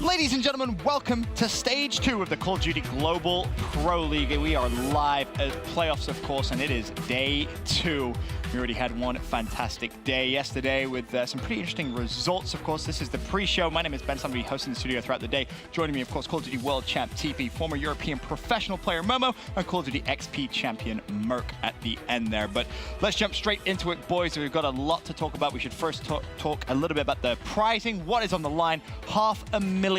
Ladies and gentlemen, welcome to Stage 2 of the Call of Duty Global Pro League. We are live at playoffs, of course, and it is day 2. We already had one fantastic day yesterday with some pretty interesting results, of course. This is the pre-show. My name is Ben. I'm going to be hosting the studio throughout the day. Joining me, of course, Call of Duty World Champ TP, former European professional player Momo, and Call of Duty XP champion Merc at the end there. But let's jump straight into it, boys. We've got a lot to talk about. We should first talk a little bit about the prizing. What is on the line? $500,000.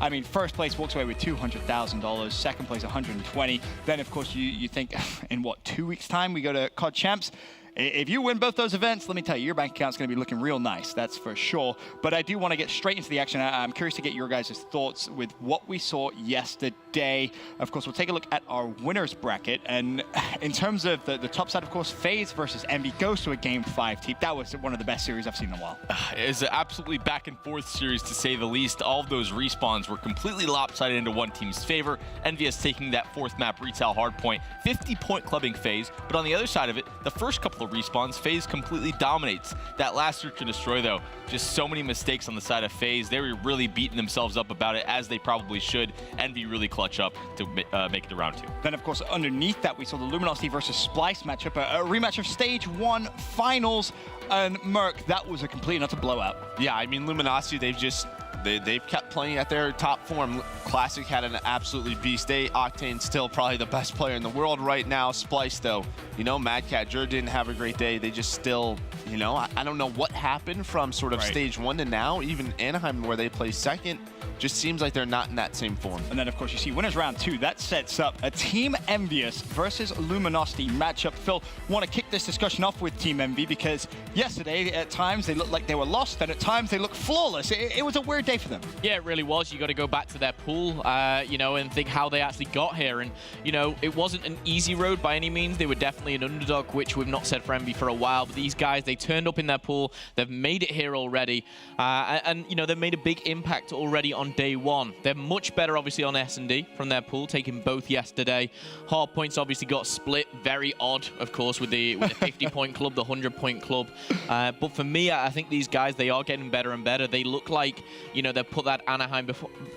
I mean, first place walks away with $200,000, second place $120,000. Then, of course, you think, in what, 2 weeks' time we go to COD Champs? If you win both those events, let me tell you, your bank account's going to be looking real nice, that's for sure. But I do want to get straight into the action. I'm curious to get your guys' thoughts with what we saw yesterday. Of course, we'll take a look at our winners bracket. And in terms of the top side, of course, FaZe versus Envy goes to a Game 5 team. That was one of the best series I've seen in a while. It's an absolutely back and forth series, to say the least. All of those respawns were completely lopsided into one team's favor. Envious taking that fourth map, retail hardpoint, 50-point clubbing FaZe. But on the other side of it, the first couple of respawns, FaZe completely dominates. That last search and destroy, though, just so many mistakes on the side of FaZe. They were really beating themselves up about it, as they probably should. Envy really clutch up to make it to round 2. Then, of course, underneath that, we saw the Luminosity versus Splice matchup, a rematch of Stage 1 finals. And Merc, that was a complete and utter blowout. Yeah, I mean, Luminosity, they've kept playing at their top form. Classic had an absolutely beast day. Octane still probably the best player in the world right now. Splice, though, you know, Mad Cat Jur didn't have a great day. They just still, you know, I don't know what happened from sort of Stage 1 to now. Even Anaheim, where they play second, just seems like they're not in that same form. And then, of course, you see winners round 2. That sets up a Team Envious versus Luminosity matchup. Phil, want to kick this discussion off with Team Envy, because yesterday, at times, they looked like they were lost, and at times, they looked flawless. It was a weird day for them. Yeah, it really was. You got to go back to their pool, you know, and think how they actually got here. And, you know, it wasn't an easy road by any means. They were definitely an underdog, which we've not said for Envy for a while. But these guys, they turned up in their pool. They've made it here already. And, you know, they've made a big impact already on day 1. They're much better, obviously, on S&D from their pool, taking both yesterday. Hard points obviously got split. Very odd, of course, with the 50-point club, the 100-point club. But for me, I think these guys, they are getting better and better. They look like, you know, they've put that Anaheim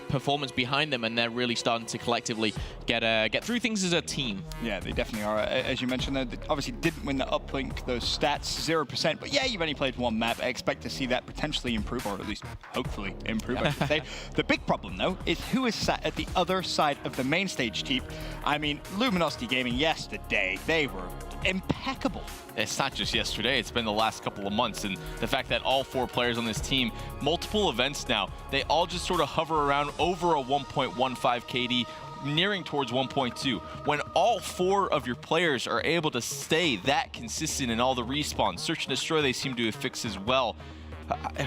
performance behind them, and they're really starting to collectively get through things as a team. Yeah, they definitely are. As you mentioned, they obviously didn't win the uplink, those stats, 0%. But yeah, you've only played one map. I expect to see that potentially improve, or at least hopefully improve, I should say. The big problem, though, is who is sat at the other side of the main stage, Teep. I mean, Luminosity Gaming yesterday, they were impeccable. It's not just yesterday, it's been the last couple of months, and the fact that all 4 players on this team, multiple events now, they all just sort of hover around over a 1.15 KD, nearing towards 1.2. When all 4 of your players are able to stay that consistent in all the respawns, search and destroy they seem to have fixed as well.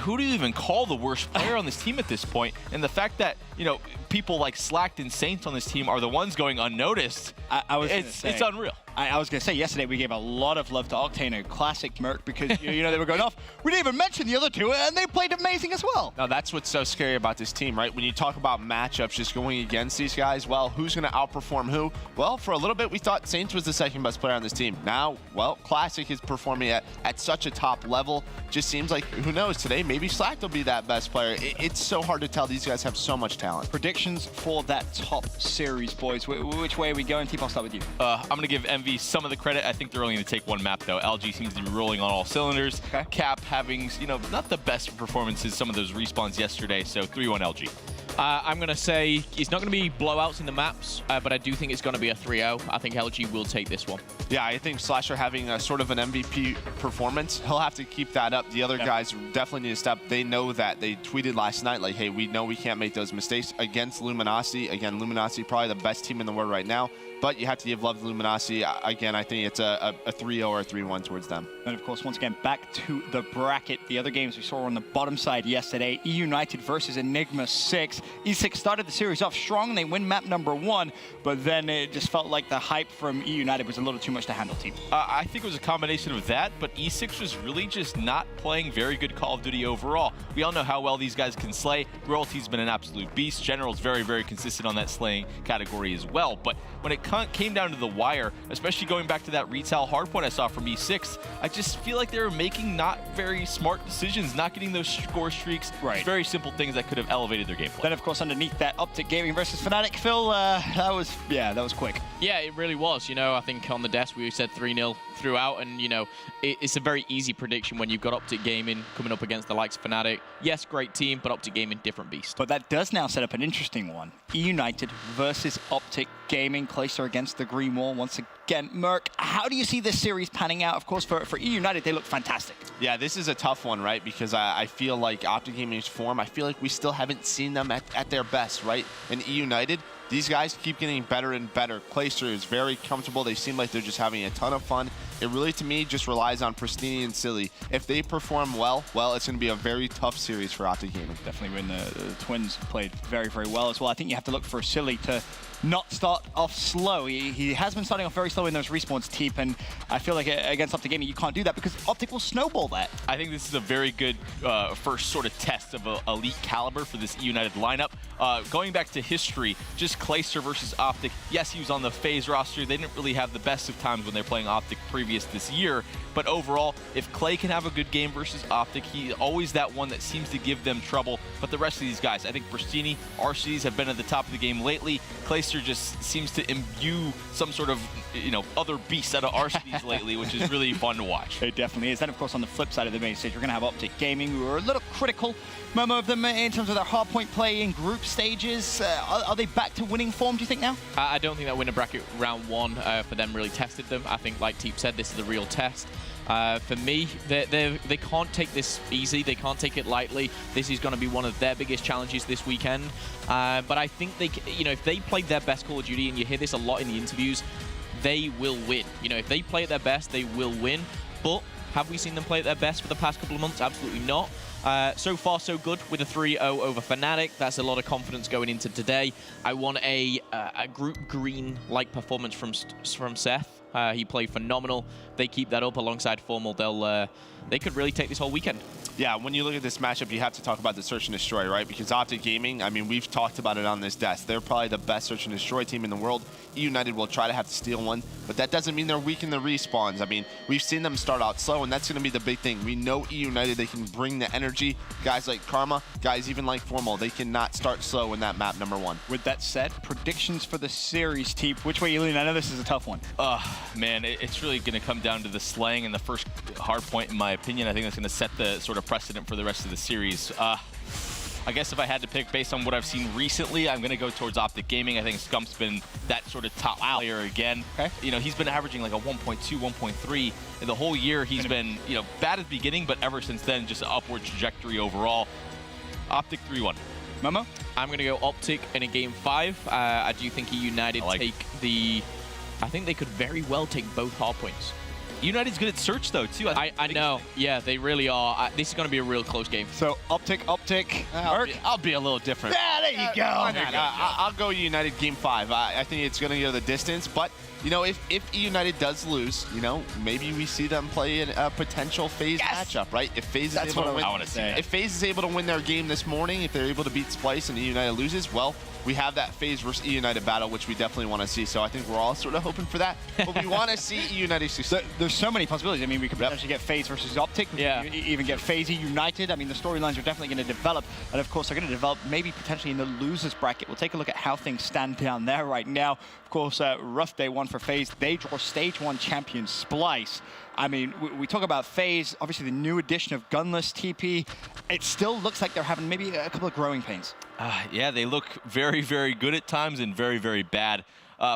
Who do you even call the worst player on this team at this point? And the fact that, you know, people like Slacked and Saints on this team are the ones going unnoticed, it's unreal. I was going to say, yesterday we gave a lot of love to Octane and Classic Merc, because, you know, they were going off. We didn't even mention the other 2, and they played amazing as well. Now, that's what's so scary about this team, right? When you talk about matchups just going against these guys, well, who's going to outperform who? Well, for a little bit, we thought Saints was the second best player on this team. Now, well, Classic is performing at such a top level. Just seems like, who knows, today maybe Slack will be that best player. It's so hard to tell. These guys have so much talent. Predictions for that top series, boys. Which way are we going? Teep, I'll start with you. I'm going to give Envy some of the credit. I think they're only going to take one map, though. LG seems to be rolling on all cylinders. Okay. Cap having, you know, not the best performances, some of those respawns yesterday, so 3-1 LG. I'm going to say it's not going to be blowouts in the maps, but I do think it's going to be a 3-0. I think LG will take this one. Yeah, I think Slasher having a sort of an MVP performance, he'll have to keep that up. The other guys definitely need to step. They know that. They tweeted last night, like, hey, we know we can't make those mistakes against Luminosity. Again, Luminosity probably the best team in the world right now, but you have to give love to Luminosity. Again, I think it's a 3-0 or a 3-1 towards them. And of course, once again, back to the bracket. The other games we saw on the bottom side yesterday, E United versus Enigma 6. E6 started the series off strong. They win map number 1, but then it just felt like the hype from E United was a little too much to handle, team. I think it was a combination of that, but E6 was really just not playing very good Call of Duty overall. We all know how well these guys can slay. Royalty's been an absolute beast. General's very, very consistent on that slaying category as well. But when it came down to the wire, especially going back to that retail hardpoint I saw from E6, I just feel like they were making not very smart decisions, not getting those score streaks. Right. Very simple things that could have elevated their gameplay. Then, of course, underneath that, Optic Gaming versus Fnatic. Phil, that was quick. Yeah, it really was. You know, I think on the desk we said 3-0 throughout, and, you know, it's a very easy prediction when you've got Optic Gaming coming up against the likes of Fnatic. Yes, great team, but Optic Gaming, different beast. But that does now set up an interesting one. E United versus Optic Gaming. Clayster against the Green Wall once again. Merc, how do you see this series panning out? Of course, for E United, they look fantastic. Yeah, this is a tough one, right? Because I feel like Optic Gaming's form, I feel like we still haven't seen them at their best, right? And E United, these guys keep getting better and better. Clayster is very comfortable. They seem like they're just having a ton of fun. It really, to me, just relies on Pristini and Silly. If they perform well, it's going to be a very tough series for Optic Gaming. Definitely when the Twins played very, very well as well. I think you have to look for Silly to not start off slow. He has been starting off very slow in those respawns, Teep, and I feel like against Optic Gaming, you can't do that because Optic will snowball that. I think this is a very good first sort of test of an elite caliber for this E United lineup. Going back to history, just Clayster versus Optic. Yes, he was on the FaZe roster. They didn't really have the best of times when they're playing Optic previous this year. But overall, if Clay can have a good game versus Optic, he's always that one that seems to give them trouble. But the rest of these guys, I think Pristini, RCDs have been at the top of the game lately. Clayster just seems to imbue some sort of, you know, other beast out of RCDs lately, which is really fun to watch. It definitely is. Then, of course, on the flip side of the main stage, we're going to have Optic Gaming, who are a little critical, Momo, of them in terms of their hardpoint play in group stages. Are they back to winning form, do you think, now? I don't think that winner bracket round 1 for them really tested them. I think, like Teep said, this is the real test. For me, they can't take this easy. They can't take it lightly. This is going to be one of their biggest challenges this weekend. But I think they, you know, if they played their best Call of Duty, and you hear this a lot in the interviews, they will win. You know, if they play at their best, they will win. But have we seen them play at their best for the past couple of months? Absolutely not. So far, so good with a 3-0 over Fnatic. That's a lot of confidence going into today. I want a group green-like performance from Seth. He played phenomenal. They keep that up alongside Formal. They could really take this whole weekend. Yeah, when you look at this matchup, you have to talk about the Search and Destroy, right? Because Optic Gaming, I mean, we've talked about it on this desk. They're probably the best Search and Destroy team in the world. E United will try to have to steal one, but that doesn't mean they're weak in the respawns. I mean, we've seen them start out slow, and that's going to be the big thing. We know E United, they can bring the energy. Guys like Karma, guys even like Formal, they cannot start slow in that map number 1. With that said, predictions for the series, Teep. Which way you lean? I know this is a tough one. Man, it's really going to come down to the slaying in the first hard point, in my opinion. I think that's going to set the sort of precedent for the rest of the series. I guess if I had to pick based on what I've seen recently, I'm going to go towards Optic Gaming. I think Scump's been that sort of top player again. Okay. You know, he's been averaging like a 1.2, 1.3. And the whole year he's been, you know, bad at the beginning, but ever since then, just an upward trajectory overall. Optic 3-1. Momo? I'm going to go Optic in a game 5. I do think E United I think they could very well take both hard points. United's good at search, though, too. I know. Yeah, they really are. This is going to be a real close game. So, Optic. I'll be a little different. Yeah, there you go. Why not? I'll go United game 5. I think it's going to go the distance, but you know, if E United does lose, you know, maybe we see them play in a potential FaZe matchup, right? If FaZe is able to win, if FaZe is able to win their game this morning, if they're able to beat Splice and E United loses, well, we have that FaZe versus E United battle, which we definitely want to see. So I think we're all sort of hoping for that. But we want to see E United succeed. There's so many possibilities. I mean, we could potentially get FaZe versus Optic. We could even get FaZe United. I mean, the storylines are definitely going to develop. And of course, they're going to develop maybe potentially in the losers bracket. We'll take a look at how things stand down there right now. Of course, rough day 1 for FaZe. They draw stage 1 champion Splice. I mean, we talk about FaZe, obviously the new addition of Gunless TP. It still looks like they're having maybe a couple of growing pains. Yeah, they look very, very good at times and very, very bad.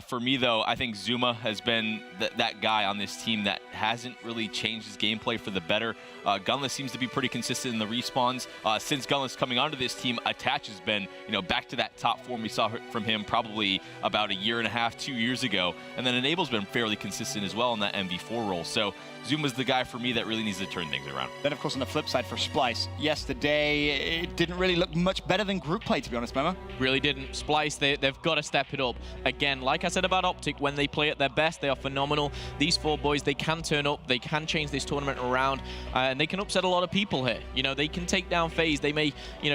For me, though, I think Zuma has been that guy on this team that hasn't really changed his gameplay for the better. Gunless seems to be pretty consistent in the respawns. Since Gunless coming onto this team, Attach has been, back to that top form we saw from him probably about a year and a half, 2 years ago. And then Enable's been fairly consistent as well in that MV4 role. So Zuma's the guy for me that really needs to turn things around. Then, of course, on the flip side for Splice, yesterday, it didn't really look much better than group play, to be honest, Memo. Really didn't. Splice, they've got to step it up. Again, like I said about Optic, when they play at their best, they are phenomenal. These 4 boys, they can turn up, they can change this tournament around, and they can upset a lot of people here. They can take down FaZe. They may,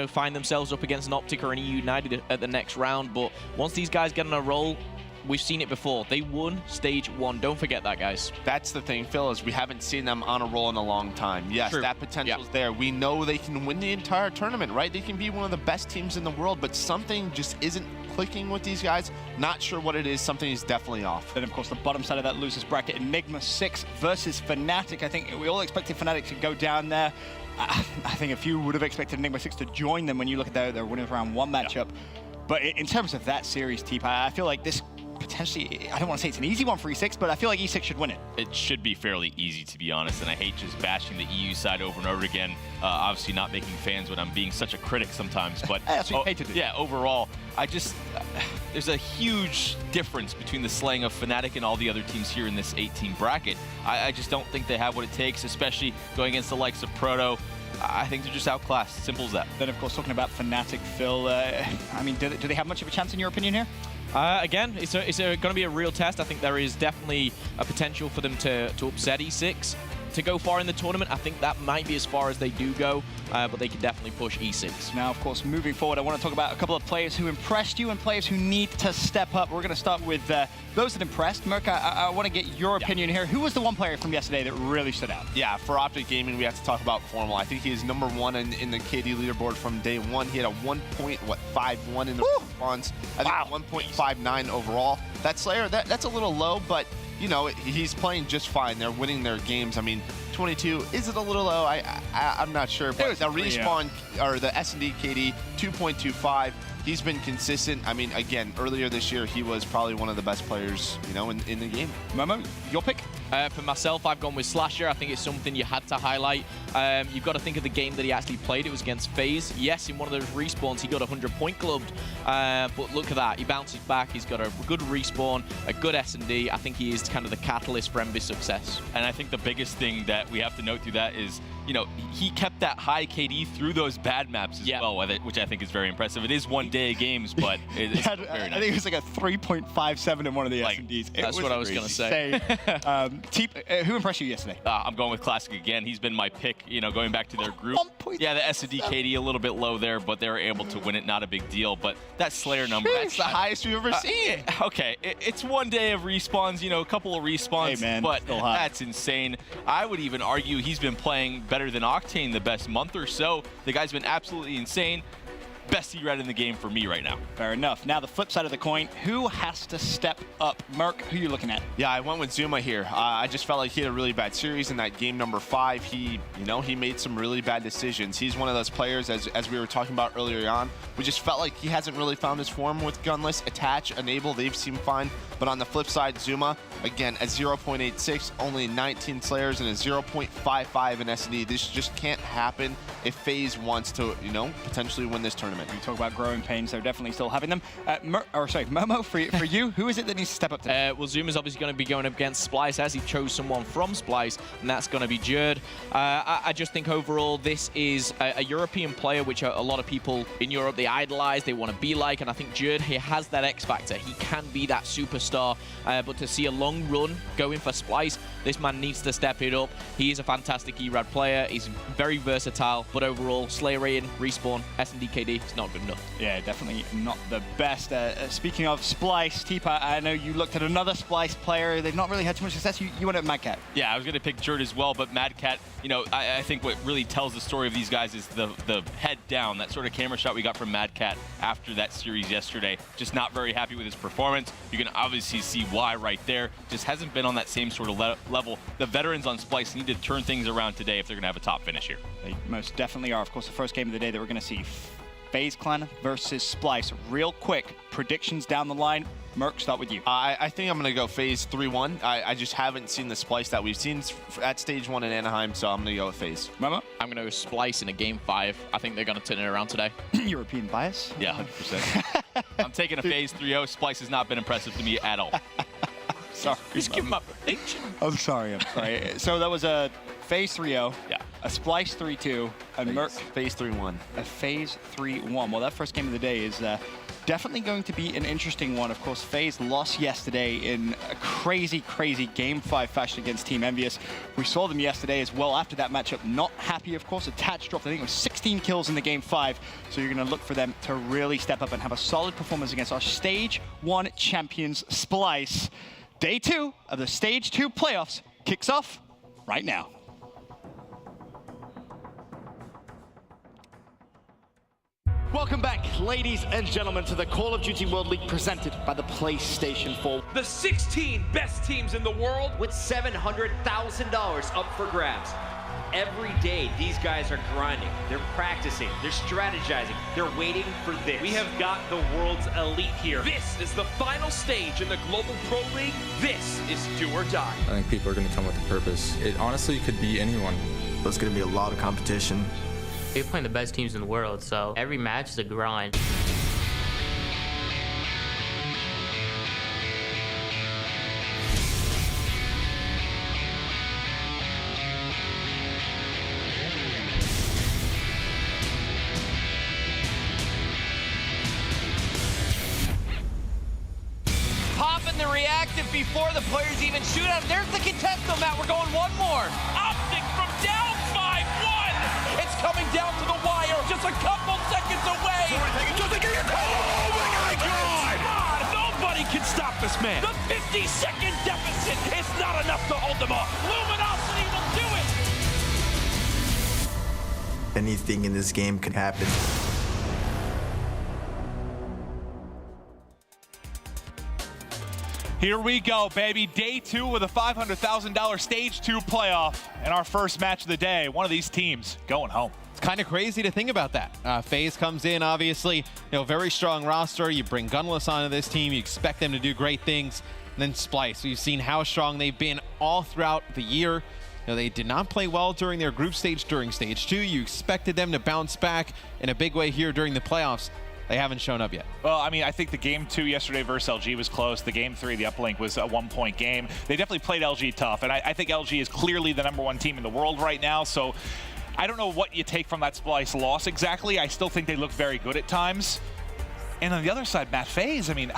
find themselves up against an Optic or an EU United at the next round, but once these guys get on a roll, we've seen it before. They won stage 1. Don't forget that, guys. That's the thing, Phil, is we haven't seen them on a roll in a long time. Yes, True. that potential's there. We know they can win the entire tournament, right? They can be one of the best teams in the world, but something just isn't clicking with these guys. Not sure what it is. Something is definitely off. Then, of course, the bottom side of that losers bracket, Enigma 6 versus Fnatic. I think we all expected Fnatic to go down there. I think a few would have expected Enigma 6 to join them when you look at their winners round 1 matchup. But in terms of that series, Teep, I feel like this potentially, I don't want to say it's an easy one for E6, but I feel like E6 should win it. It should be fairly easy, to be honest, and I hate just bashing the EU side over and over again. Obviously not making fans when I'm being such a critic sometimes, but that's what you hate to do. Yeah, overall, there's a huge difference between the slaying of Fnatic and all the other teams here in this 8-team bracket. I just don't think they have what it takes, especially going against the likes of Proto. I think they're just outclassed. Simple as that. Then, of course, talking about Fnatic, Phil, I mean, do they have much of a chance in your opinion here? Again, it's going to be a real test. I think there is definitely a potential for them to upset E6. To go far in the tournament, I think that might be as far as they do go, but they can definitely push E6. Now, of course, moving forward, I want to talk about a couple of players who impressed you and players who need to step up. We're going to start with those that impressed. Merc, I want to get your opinion here. Who was the one player from yesterday that really stood out? Yeah, for Optic Gaming, we have to talk about Formal. I think he is #1 in the KD leaderboard from day 1. He had a 1.51 in the response. I think 1.59 overall. That Slayer, that's a little low, but he's playing just fine. They're winning their games. I mean, 22, is it a little low? I'm not sure. But the respawn, or the S&D KD, 2.25. He's been consistent. I mean, again, earlier this year, he was probably one of the best players, in the game. Momo, your pick? For myself, I've gone with Slasher. I think it's something you had to highlight. You've got to think of the game that he actually played. It was against FaZe. Yes, in one of those respawns, he got 100-point gloved. But look at that. He bounces back. He's got a good respawn, a good S&D. I think he is kind of the catalyst for Envy's success. And I think the biggest thing that we have to note through that is, he kept that high KD through those bad maps as well, which I think is very impressive. It is 1 day games, but it's very nice. I think it was like a 3.57 in one of the S&Ds. That's what I was going to say. Teep, who impressed you yesterday? I'm going with Classic again. He's been my pick, going back to their group. Yeah, the S&D KD a little bit low there, but they were able to win it. Not a big deal, but that Slayer number. That's the highest we've ever seen. Okay, it's 1 day of respawns, a couple of respawns, hey man, but that's insane. I would even argue he's been playing better than Octane the best month or so. The guy's been absolutely insane. Best E-Red in the game for me right now. Fair enough. Now the flip side of the coin, who has to step up? Merc, who are you looking at? Yeah, I went with Zuma here. I just felt like he had a really bad series in that game #5. He made some really bad decisions. He's one of those players, as we were talking about earlier on, we just felt like he hasn't really found his form with Gunless, Attach, Enable. They've seemed fine. But on the flip side, Zuma, again, at 0.86, only 19 Slayers and a 0.55 in S&D. This just can't happen if FaZe wants to, potentially win this tournament. We talk about growing pains, they're definitely still having them. Momo, for you, who is it that needs to step up today? Well, Zuma's obviously going to be going up against Splice, as he chose someone from Splice, and that's going to be Jerd. I just think overall this is a European player, which a lot of people in Europe, they idolize, they want to be like, and I think Jerd, he has that X factor. He can be that superstar, but to see a long run going for Splice, this man needs to step it up. He is a fantastic E-Rad player. He's very versatile, but overall, Slayer rating, respawn, S&D KD, it's not good enough. Yeah, definitely not the best. Speaking of Splice, Teepa, I know you looked at another Splice player. They've not really had too much success. You went at Madcat. Yeah, I was going to pick Jerd as well, but Madcat, I think what really tells the story of these guys is the head down, that sort of camera shot we got from Madcat after that series yesterday. Just not very happy with his performance. You can obviously see why right there. Just hasn't been on that same sort of level. The veterans on Splice need to turn things around today if they're going to have a top finish here. They most definitely are. Of course, the first game of the day that we're going to see FaZe Clan versus Splice. Real quick, predictions down the line. Merc, start with you. I think I'm going to go FaZe 3-1. I just haven't seen the Splice that we've seen at Stage 1 in Anaheim, so I'm going to go with FaZe. Mama? I'm going to go Splice in a Game 5. I think they're going to turn it around today. European bias? Yeah, 100%. I'm taking a FaZe 3-0. Splice has not been impressive to me at all. Sorry. Just give him a prediction. I'm sorry. So that was a FaZe 3-0, Yeah. a Splice 3-2, and Merc FaZe 3-1. a FaZe 3-1. Well, that first game of the day is definitely going to be an interesting one. Of course, FaZe lost yesterday in a crazy, crazy Game 5 fashion against Team Envious. We saw them yesterday as well after that matchup. Not happy, of course. Attach dropped, I think it was 16 kills in the Game 5. So you're going to look for them to really step up and have a solid performance against our Stage 1 champions, Splice. Day 2 of the Stage 2 playoffs kicks off right now. Welcome back, ladies and gentlemen, to the Call of Duty World League presented by the PlayStation 4. The 16 best teams in the world with $700,000 up for grabs. Every day, these guys are grinding, they're practicing, they're strategizing, they're waiting for this. We have got the world's elite here. This is the final stage in the Global Pro League. This is do or die. I think people are going to come with a purpose. It honestly could be anyone. There's going to be a lot of competition. We're playing the best teams in the world, so every match is a grind. Popping the reactive before the players even shoot at him. There's the contest on that. We're going one more. Optic from down 5-1. It's coming down to the wire, just a couple seconds away. Oh my God! Nobody can stop this man. The 50-second deficit is not enough to hold them off. Luminosity will do it. Anything in this game can happen. Here we go, baby. Day 2 with a $500,000 Stage 2 playoff. And our first match of the day, one of these teams going home. It's kind of crazy to think about that. FaZe comes in, obviously, very strong roster. You bring Gunless onto this team. You expect them to do great things. And then Splice, we've seen how strong they've been all throughout the year. They did not play well during their group stage during Stage 2. You expected them to bounce back in a big way here during the playoffs. They haven't shown up yet. Well, I mean, I think the Game 2 yesterday versus LG was close. The Game 3, the uplink, was a 1-point game. They definitely played LG tough, and I think LG is clearly the #1 team in the world right now, so I don't know what you take from that Splice loss exactly. I still think they look very good at times. And on the other side, Matt, FaZe, I mean,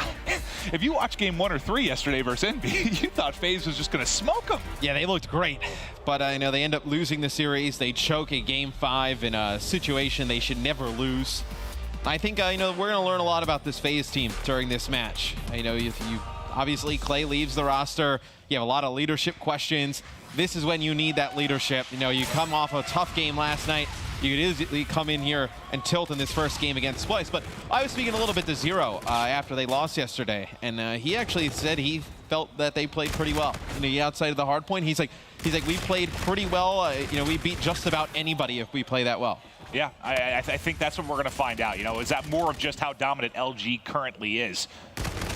if you watched Game 1 or 3 yesterday versus Envy, you thought FaZe was just going to smoke them. Yeah, they looked great, but they end up losing the series. They choke a Game 5 in a situation they should never lose. I think we're going to learn a lot about this FaZe team during this match. Obviously Clay leaves the roster. You have a lot of leadership questions. This is when you need that leadership. You come off a tough game last night. You could easily come in here and tilt in this first game against Splice. But I was speaking a little bit to Zero after they lost yesterday, and he actually said he felt that they played pretty well. Outside of the hard point, he's like we played pretty well. We beat just about anybody if we play that well. Yeah, I think that's what we're going to find out. Is that more of just how dominant LG currently is?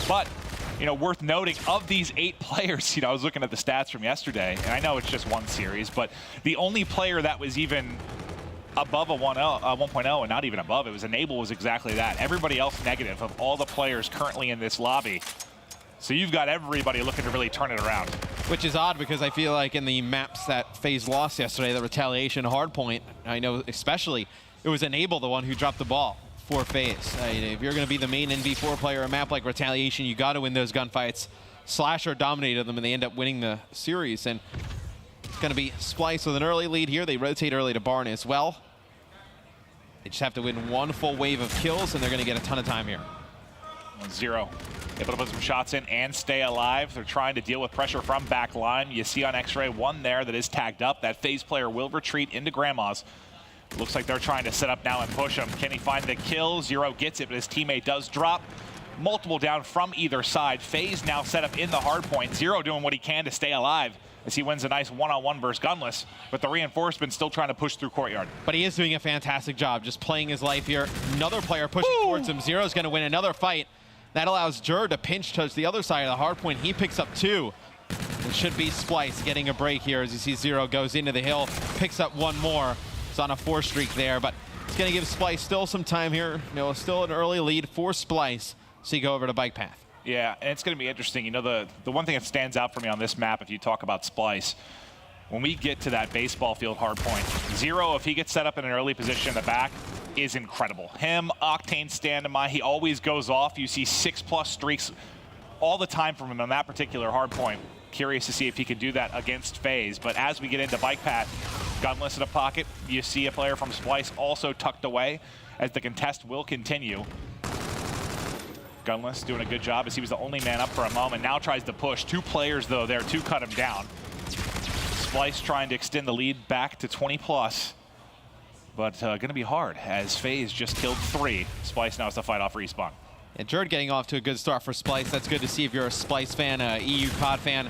But, worth noting, of these 8 players, I was looking at the stats from yesterday, and I know it's just one series, but the only player that was even above a 1.0 and not even above, it was Enable, was exactly that. Everybody else negative of all the players currently in this lobby. So you've got everybody looking to really turn it around. Which is odd because I feel like in the maps that FaZe lost yesterday, the Retaliation hardpoint, I know especially, it was Enable the one who dropped the ball for FaZe. If you're going to be the main NV4 player in a map like Retaliation, you got to win those gunfights. Slasher dominated them and they end up winning the series. And it's going to be Splice with an early lead here. They rotate early to Barn as well. They just have to win one full wave of kills and they're going to get a ton of time here. 0. Able to put some shots in and stay alive. They're trying to deal with pressure from backline. You see on X-Ray one there that is tagged up. That FaZe player will retreat into Grandma's. Looks like they're trying to set up now and push him. Can he find the kill? Zero gets it, but his teammate does drop. Multiple down from either side. FaZe now set up in the hard point. Zero doing what he can to stay alive. as he wins a nice one-on-one versus Gunless, but the reinforcement still trying to push through courtyard. But he is doing a fantastic job just playing his life here. Another player pushing towards him. Zero's going to win another fight. That allows Jerd to pinch touch the other side of the hard point. He picks up 2. It should be Splice getting a break here as you see Zero goes into the hill, picks up 1 more. It's on a 4 streak there, but it's going to give Splice still some time here. You know, still an early lead for Splice. So you go over to Bike Path. Yeah, and it's going to be interesting. You know, the one thing that stands out for me on this map, if you talk about Splice, when we get to that baseball field hard point, Zero, if he gets set up in an early position in the back, is incredible. Him, Octane, Standby, he always goes off. You see 6+ streaks all the time from him on that particular hard point. Curious to see if he can do that against FaZe. But as we get into Bike Path, Gunless in a pocket, you see a player from Splice also tucked away as the contest will continue. Gunless doing a good job as he was the only man up for a moment. Now tries to push. 2 players, though, there to cut him down. Splice trying to extend the lead back to 20+. But going to be hard as FaZe just killed 3. Splice now has to fight off respawn. And Jerd getting off to a good start for Splice. That's good to see if you're a Splice fan, EU COD fan.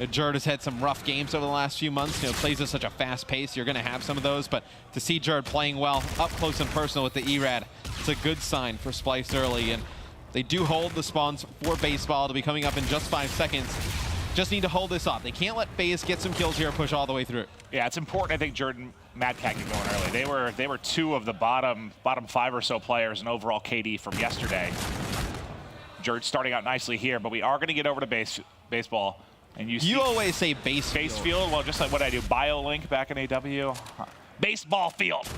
Jerd has had some rough games over the last few months. You know, plays at such a fast pace. You're going to have some of those. But to see Jerd playing well, up close and personal with the ERAD, it's a good sign for Splice early. And they do hold the spawns for baseball to be coming up in just 5 seconds. Just need to hold this up. They can't let FaZe get some kills here, push all the way through. Yeah, it's important. I think Jordan Mad Cat get going early. They were 2 of the bottom 5 or so players in overall KD from yesterday. Jerd starting out nicely here, but we are going to get over to baseball. And you always say base field. Well, just like what I do, BioLink back in AW. Baseball field.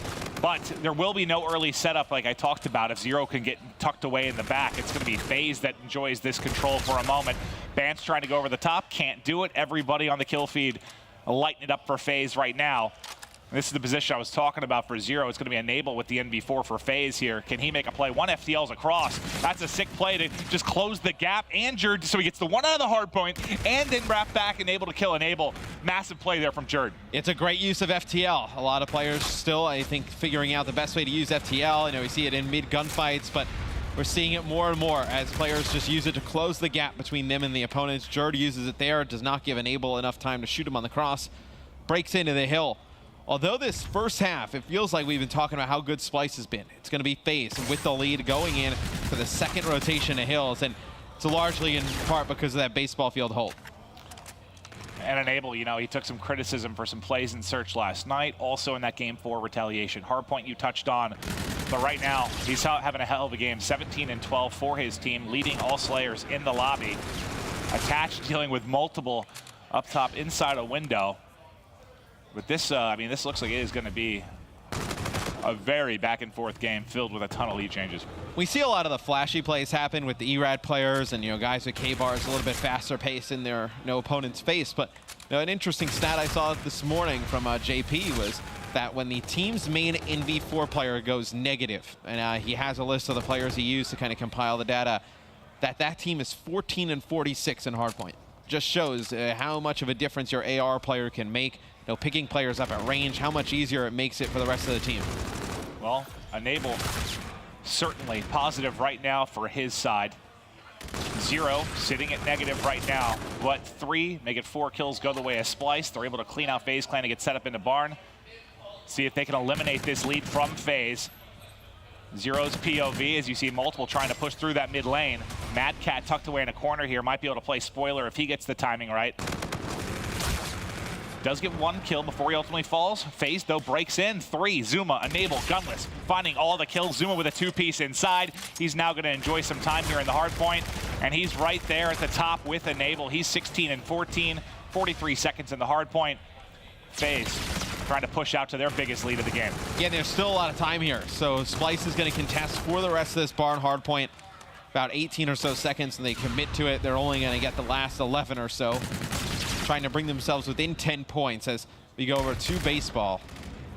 But there will be no early setup like I talked about. If Zero can get tucked away in the back, it's going to be FaZe that enjoys this control for a moment. Bant's trying to go over the top, can't do it. Everybody on the kill feed lighting it up for FaZe right now. This is the position I was talking about for Zero. It's going to be Enable with the NV4 for FaZe here. Can he make a play? 1 FTL's across. That's a sick play to just close the gap. And Jerd, so he gets the 1 out of the hard point and then wrap back and able to kill Enable. Massive play there from Jerd. It's a great use of FTL. A lot of players still, I think, figuring out the best way to use FTL. I know we see it in mid gunfights, but we're seeing it more and more as players just use it to close the gap between them and the opponents. Jerd uses it there, does not give Enable enough time to shoot him on the cross. Breaks into the hill. Although this first half, it feels like we've been talking about how good Splice has been. It's going to be FaZe with the lead going in for the second rotation of Hills, and it's largely in part because of that baseball field hold. And Enable, you know, he took some criticism for some plays in Search last night, also in that Game 4 retaliation. Hardpoint you touched on, but right now he's having a hell of a game. 17 and 12 for his team, leading all Slayers in the lobby. Attached, dealing with multiple up top inside a window. But this, I mean, this looks like it is going to be a very back and forth game filled with a ton of lead changes. We see a lot of the flashy plays happen with the ERAD players and, you know, guys with K-bars a little bit faster pace in their opponent's face. But, you know, an interesting stat I saw this morning from JP was that when the team's main NV4 player goes negative, and he has a list of the players he used to kind of compile the data, that team is 14 and 46 in hardpoint. Just shows how much of a difference your AR player can make. You know, picking players up at range, how much easier it makes it for the rest of the team. Well, Enable certainly positive right now for his side. Zero sitting at negative right now, but 3 make it 4 kills go the way of Splice. They're able to clean out FaZe Clan and get set up into Barn. See if they can eliminate this lead from FaZe. Zero's POV, as you see multiple trying to push through that mid lane. Mad Cat tucked away in a corner here, might be able to play spoiler if he gets the timing right. Does get 1 kill before he ultimately falls. FaZe, though, breaks in. 3, Zuma, Enable, Gunless, finding all the kills. Zuma with a 2-piece inside. He's now going to enjoy some time here in the hard point, and he's right there at the top with Enable. He's 16 and 14, 43 seconds in the hard point. FaZe trying to push out to their biggest lead of the game. Yeah, there's still a lot of time here, so Splice is going to contest for the rest of this Barn hard point. About 18 or so seconds, and they commit to it. They're only going to get the last 11 or so. Trying to bring themselves within 10 points as we go over to baseball.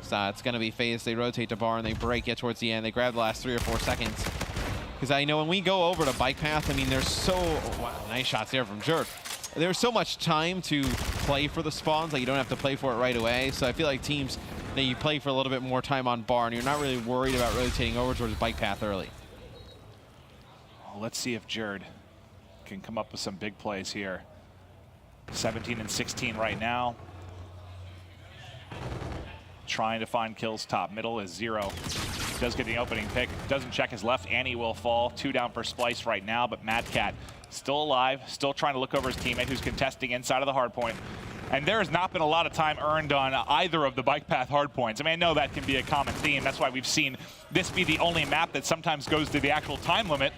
So it's going to be FaZe. They rotate to Barn, they break it towards the end. They grab the last 3 or 4 seconds. Because I know when we go over to Bike Path, I mean, there's so... Wow, nice shots there from Jerd. There's so much time to play for the spawns, like you don't have to play for it right away. So I feel like teams, you play for a little bit more time on Barn. You're not really worried about rotating over towards Bike Path early. Well, let's see if Jerd can come up with some big plays here. 17 and 16 right now. Trying to find kills top middle is Zero. Does get the opening pick, doesn't check his left, and he will fall. 2 down for Splice right now, but Mad Cat still alive, still trying to look over his teammate who's contesting inside of the hard point. And there has not been a lot of time earned on either of the bike path hard points. I mean, I know that can be a common theme. That's why we've seen this be the only map that sometimes goes to the actual time limit.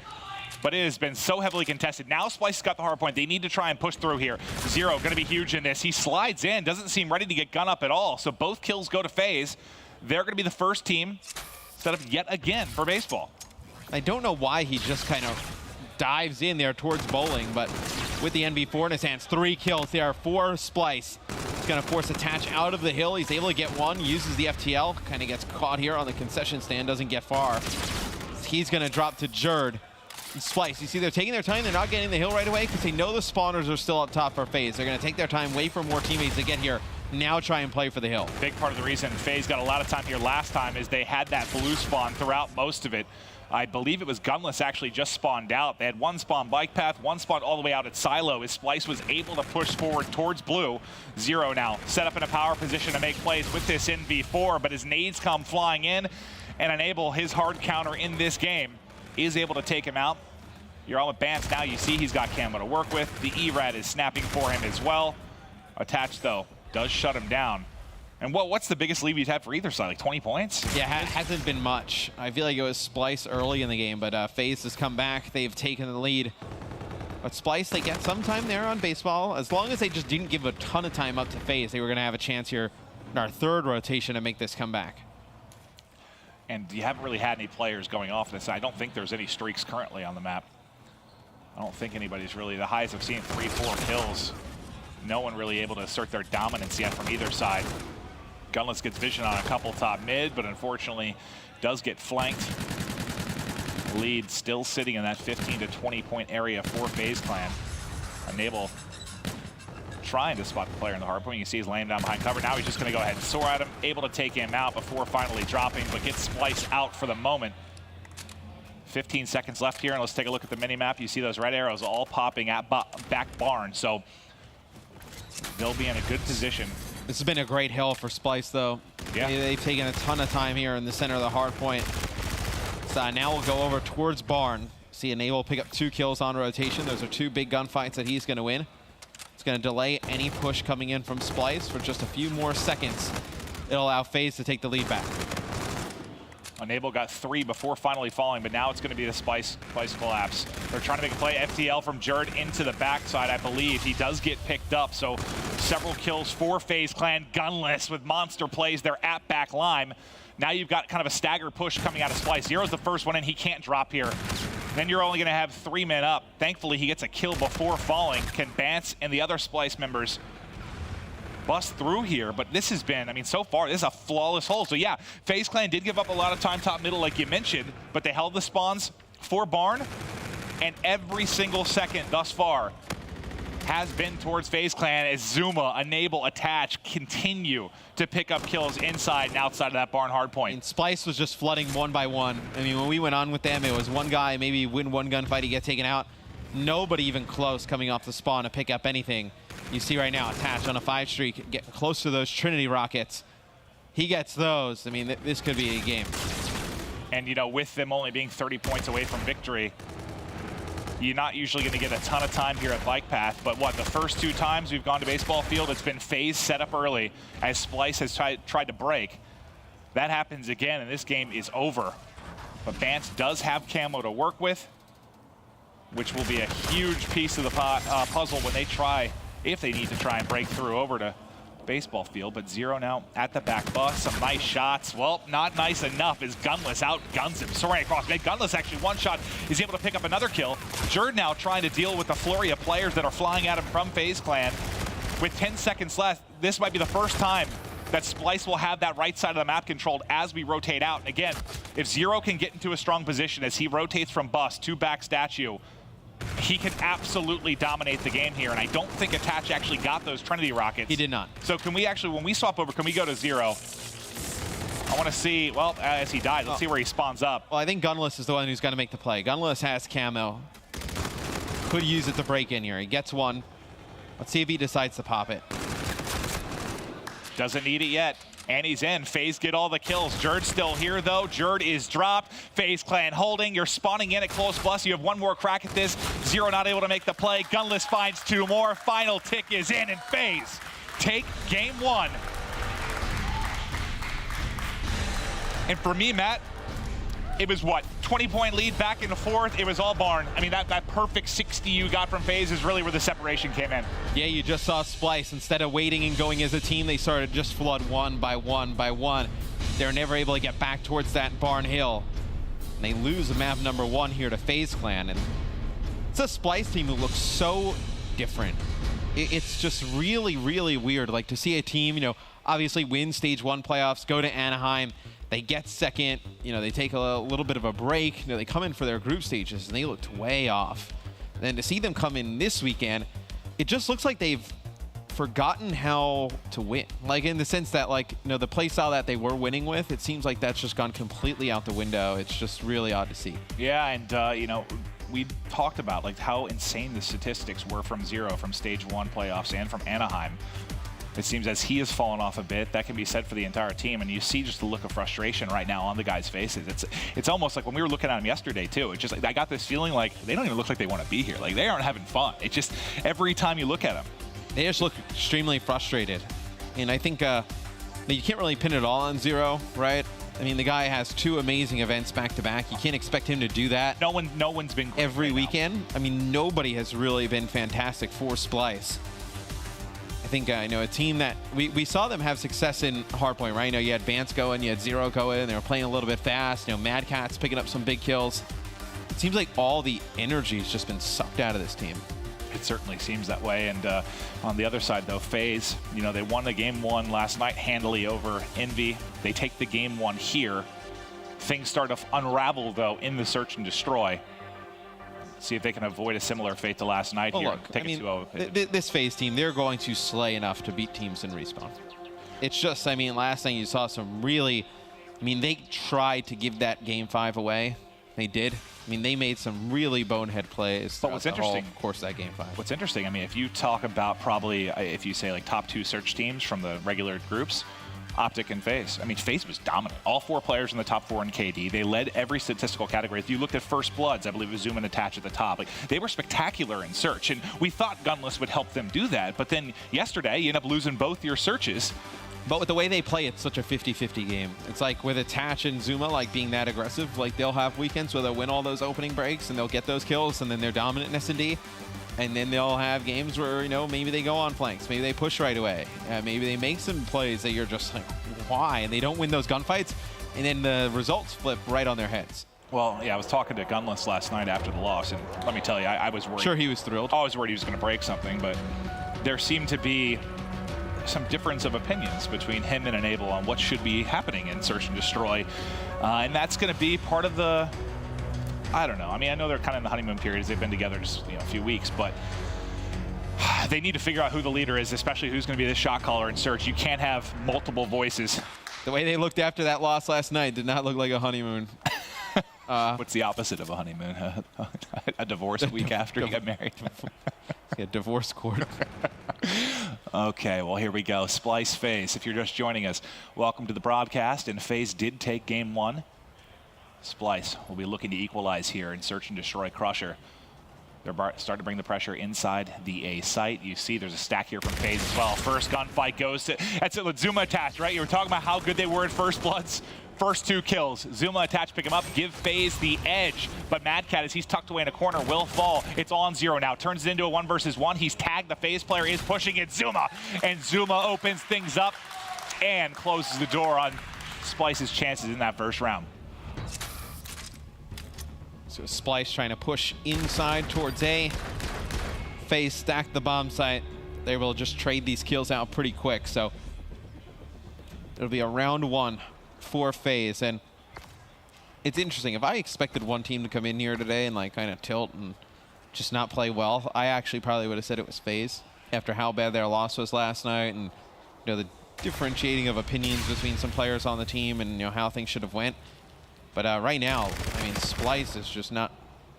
But it has been so heavily contested. Now Splice has got the hard point. They need to try and push through here. Zero going to be huge in this. He slides in, doesn't seem ready to get gun up at all. So both kills go to FaZe. They're going to be the first team set up yet again for baseball. I don't know why he just kind of dives in there towards bowling, but with the NV4 in his hands, 3 kills there for Splice. He's going to force Attach out of the hill. He's able to get one, uses the FTL, kind of gets caught here on the concession stand, doesn't get far. He's going to drop to Jerd. And Splice, you see they're taking their time. They're not getting the hill right away because they know the spawners are still up top for FaZe. They're going to take their time, wait for more teammates to get here. Now try and play for the hill. Big part of the reason FaZe got a lot of time here last time is they had that blue spawn throughout most of it. I believe it was Gunless actually just spawned out. They had 1 spawn bike path, 1 spawn all the way out at Silo as Splice was able to push forward towards blue. Zero now set up in a power position to make plays with this NV4, but his nades come flying in and enable his hard counter in this game. Is able to take him out. You're all with Bance now. You see he's got camo to work with. The ERAD is snapping for him as well. Attached though does shut him down. And what's the biggest lead you've had for either side? Like 20 points? Yeah, hasn't been much. I feel like it was Splice early in the game, but FaZe has come back. They've taken the lead. But Splice, they get some time there on baseball. As long as they just didn't give a ton of time up to FaZe, they were going to have a chance here in our 3rd rotation to make this comeback. And you haven't really had any players going off this. I don't think there's any streaks currently on the map. I don't think anybody's really. The highs I've seen 3-4 kills. No one really able to assert their dominance yet from either side. Gunless gets vision on a couple top mid, but unfortunately does get flanked. Lead still sitting in that 15 to 20 point area for FaZe Clan. Enable trying to spot the player in the hard point. You can see he's laying down behind cover. Now he's just going to go ahead and soar at him, able to take him out before finally dropping, but gets Splice out for the moment. 15 seconds left here, and let's take a look at the mini-map. You see those red arrows all popping at back barn, so they'll be in a good position. This has been a great hill for Splice, though. Yeah. They've taken a ton of time here in the center of the hard point. So now we'll go over towards barn. See Enable pick up 2 kills on rotation. Those are 2 big gunfights that he's going to win. It's going to delay any push coming in from Splice for just a few more seconds. It'll allow FaZe to take the lead back. Enable got 3 before finally falling, but now it's going to be the Splice collapse. They're trying to make a play. FTL from Jerd into the backside, I believe. He does get picked up, so several kills for FaZe Clan. Gunless with monster plays. They're at back line. Now you've got kind of a stagger push coming out of Splice. Zero's the first one in. He can't drop here. Then you're only going to have 3 men up. Thankfully, he gets a kill before falling. Can Bance and the other Splice members bust through here? But this has been, I mean, so far, this is a flawless hole. So yeah, FaZe Clan did give up a lot of time top middle, like you mentioned, but they held the spawns for barn, and every single second thus far has been towards FaZe Clan as Zuma, Enable, Attach continue to pick up kills inside and outside of that barn hard point. And Splice was just flooding 1 by 1. I mean, when we went on with them, it was one guy, maybe win 1 gunfight, he get taken out. Nobody even close coming off the spawn to pick up anything. You see right now, Attach on a 5 streak, getting close to those Trinity rockets. He gets those. I mean, this could be a game. And, you know, with them only being 30 points away from victory, you're not usually going to get a ton of time here at Bike Path, but what, the first 2 times we've gone to baseball field, it's been FaZe set up early as Splice has tried to break. That happens again, and this game is over. But Bance does have camo to work with, which will be a huge piece of the puzzle when they try, if they need to try and break through over to baseball field. But Zero now at the back bus, some nice shots. Well, not nice enough as Gunless outguns him. Soaring across mid. Gunless actually one shot is able to pick up another kill. Jerd now trying to deal with the flurry of players that are flying at him from FaZe Clan. With 10 seconds left, this might be the first time that Splice will have that right side of the map controlled as we rotate out. And again, if Zero can get into a strong position as he rotates from bus to back statue, he can absolutely dominate the game here, and I don't think Attach actually got those Trinity rockets. He did not. So can we actually, when we swap over, can we go to Zero? I want to see, well, as he dies, let's see where he spawns up. Well, I think Gunless is the one who's going to make the play. Gunless has camo. Could use it to break in here. He gets one. Let's see if he decides to pop it. Doesn't need it yet. And he's in. FaZe get all the kills. Jerd's still here, though. Jerd is dropped. FaZe clan holding. You're spawning in at close plus. You have one more crack at this. Zero not able to make the play. Gunless finds two more. Final tick is in, and FaZe take game one. And for me, Matt, it was what, 20-point lead back in the fourth. It was all barn. I mean, that perfect 60 you got from FaZe is really where the separation came in. Yeah, you just saw Splice. Instead of waiting and going as a team, they started just flood one by one by one. They're never able to get back towards that barn hill. And they lose map number one here to FaZe Clan. And it's a Splice team that looks so different. It's just really, really weird. Like, to see a team, you know, obviously win stage one playoffs, go to Anaheim. They get second, you know, they take a little bit of a break. You know, they come in for their group stages and they looked way off. And then to see them come in this weekend, it just looks like they've forgotten how to win. Like, in the sense that, like, you know, the play style that they were winning with, it seems like that's just gone completely out the window. It's just really odd to see. Yeah, and, you know, we talked about, like, how insane the statistics were from Zero, from stage one playoffs and from Anaheim. It seems as he has fallen off a bit, that can be said for the entire team, and you see just the look of frustration right now on the guys' faces. It's almost like when we were looking at them yesterday too. It's just like I got this feeling like they don't even look like they want to be here. Like they aren't having fun. It's just every time you look at them, they just look extremely frustrated. And I think you can't really pin it all on Zero, right? I mean, the guy has two amazing events back to back. You can't expect him to do that. No one's been great every right weekend. now. I mean, nobody has really been fantastic for Splice. I think, you know, a team that we saw them have success in Hardpoint, right? You know, you had Vance going, you had Zero going, they were playing a little bit fast. You know, Mad Cat's picking up some big kills. It seems like all the energy has just been sucked out of this team. It certainly seems that way. And on the other side, though, FaZe, you know, they won the game one last night handily over Envy. They take the game one here. Things start to unravel, though, in the search and destroy. See if they can avoid a similar fate to last night here. Look, I mean, this FaZe team, they're going to slay enough to beat teams in Respawn. It's just, I mean, last night you saw some really, I mean, they tried to give that game 5 away. They did. I mean, they made some really bonehead plays. But what's interesting, of course, that game 5. What's interesting, I mean, if you talk about probably, if you say like top 2 search teams from the regular groups, Optic and FaZe. I mean, FaZe was dominant. All 4 players in the top 4 in KD. They led every statistical category. If you looked at First Bloods, I believe it was Zoom and Attach at the top. Like, they were spectacular in search, and we thought Gunless would help them do that. But then yesterday, you end up losing both your searches. But with the way they play, it's such a 50-50 game. It's like with Attach and Zuma, like being that aggressive, like they'll have weekends where they'll win all those opening breaks and they'll get those kills, and then they're dominant in S&D. And then they'll have games where, you know, maybe they go on flanks, maybe they push right away, maybe they make some plays that you're just like, why? And they don't win those gunfights, and then the results flip right on their heads. Well, yeah, I was talking to Gunless last night after the loss, and let me tell you, I was worried. Sure, he was thrilled. I was worried he was going to break something, but there seemed to be some difference of opinions between him and Enable on what should be happening in Search and Destroy. And that's going to be part of the, I don't know. I mean, I know they're kind of in the honeymoon period as they've been together just, you know, a few weeks, but they need to figure out who the leader is, especially who's going to be the shot caller in Search. You can't have multiple voices. The way they looked after that loss last night did not look like a honeymoon. What's the opposite of a honeymoon? A divorce week after you got married. Yeah, divorce court. Okay, well, here we go. Splice FaZe. If you're just joining us, welcome to the broadcast. And FaZe did take game 1. Splice will be looking to equalize here and Search and Destroy Crusher. They're starting to bring the pressure inside the A site. You see there's a stack here from FaZe as well. First gunfight goes to, that's it, Zuma Attach, right? You were talking about how good they were at First Bloods. First 2 kills. Zuma Attach pick him up, give FaZe the edge. But Mad Cat, as he's tucked away in a corner, will fall. It's on Zero now. Turns it into a 1 versus 1. He's tagged. The FaZe player is pushing it. Zuma. And Zuma opens things up and closes the door on Splice's chances in that first round. So Splice trying to push inside towards A. FaZe stacked the bomb site. They will just trade these kills out pretty quick. So it'll be a round 1 for FaZe. And it's interesting. If I expected one team to come in here today and like kind of tilt and just not play well, I actually probably would have said it was FaZe after how bad their loss was last night, and you know, the differentiating of opinions between some players on the team and, you know, how things should have went. But right now, I mean, Splice is just not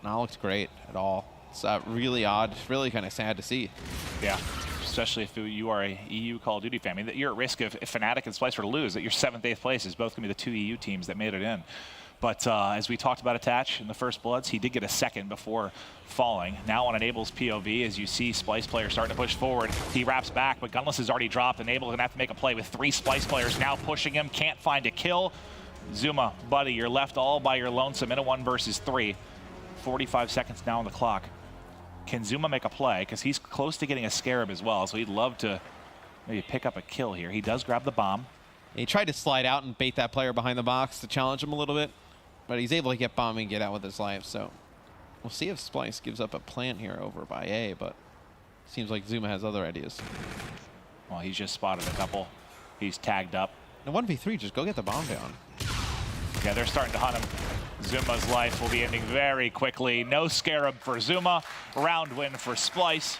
looked great at all. It's really odd. It's really kind of sad to see. Yeah. especially if you are a EU Call of Duty fan. I mean, you're at risk if Fnatic and Splice were to lose, that your 7th, 8th place is both going to be the 2 EU teams that made it in. But as we talked about Attach in the First Bloods, he did get a second before falling. Now on Enable's POV, as you see Splice players starting to push forward, he wraps back, but Gunless has already dropped. Enable going to have to make a play with 3 Splice players now pushing him. Can't find a kill. Zuma, buddy, you're left all by your lonesome in a 1 versus 3. 45 seconds now on the clock. Can Zuma make a play? Because he's close to getting a Scarab as well, so he'd love to maybe pick up a kill here. He does grab the bomb. He tried to slide out and bait that player behind the box to challenge him a little bit, but he's able to get bomb and get out with his life. So we'll see if Splice gives up a plant here over by A, but seems like Zuma has other ideas. Well, he's just spotted a couple. He's tagged up. In a 1v3, just go get the bomb down. Yeah, they're starting to hunt him. Zuma's life will be ending very quickly. No Scarab for Zuma. Round win for Splice.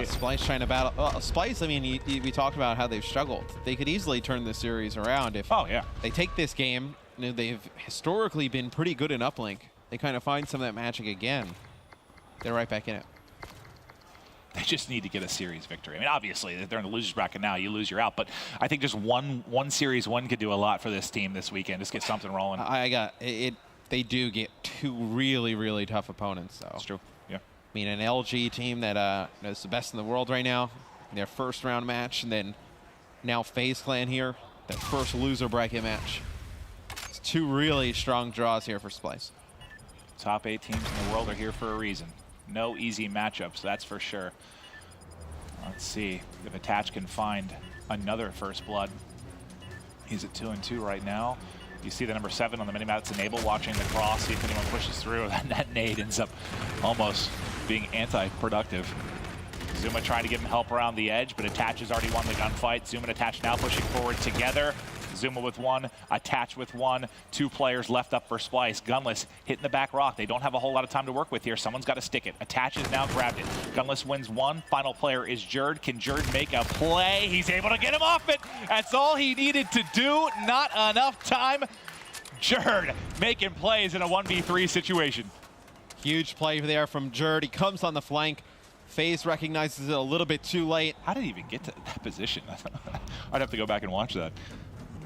Splice trying to battle. Well, Splice, I mean, we talked about how they've struggled. They could easily turn this series around if they take this game. You know, they've historically been pretty good in uplink. They kind of find some of that magic again. They're right back in it. They just need to get a series victory. I mean, obviously, if they're in the losers bracket now, you lose, you're out. But I think just one series win could do a lot for this team this weekend. Just get something rolling. They do get 2 really, really tough opponents, though. That's true. Yeah. I mean, an LG team that is the best in the world right now in their first round match, and then now FaZe Clan here, their first loser bracket match. It's 2 really strong draws here for Splice. Top 8 teams in the world are here for a reason. No easy matchups, that's for sure. Let's see if Attach can find another First Blood. He's at 2-2 right now. You see the number 7 on the minimap. It's Enable watching the cross, see if anyone pushes through. That nade ends up almost being anti-productive. Zuma trying to give him help around the edge, but Attach has already won the gunfight. Zuma and Attach now pushing forward together. Zuma with 1, Attach with 1. 2 players left up for Splice. Gunless hitting the back rock. They don't have a whole lot of time to work with here. Someone's got to stick it. Attach has now grabbed it. Gunless wins 1. Final player is Jerd. Can Jerd make a play? He's able to get him off it. That's all he needed to do. Not enough time. Jerd making plays in a 1v3 situation. Huge play there from Jerd. He comes on the flank. FaZe recognizes it a little bit too late. How did he even get to that position? I'd have to go back and watch that.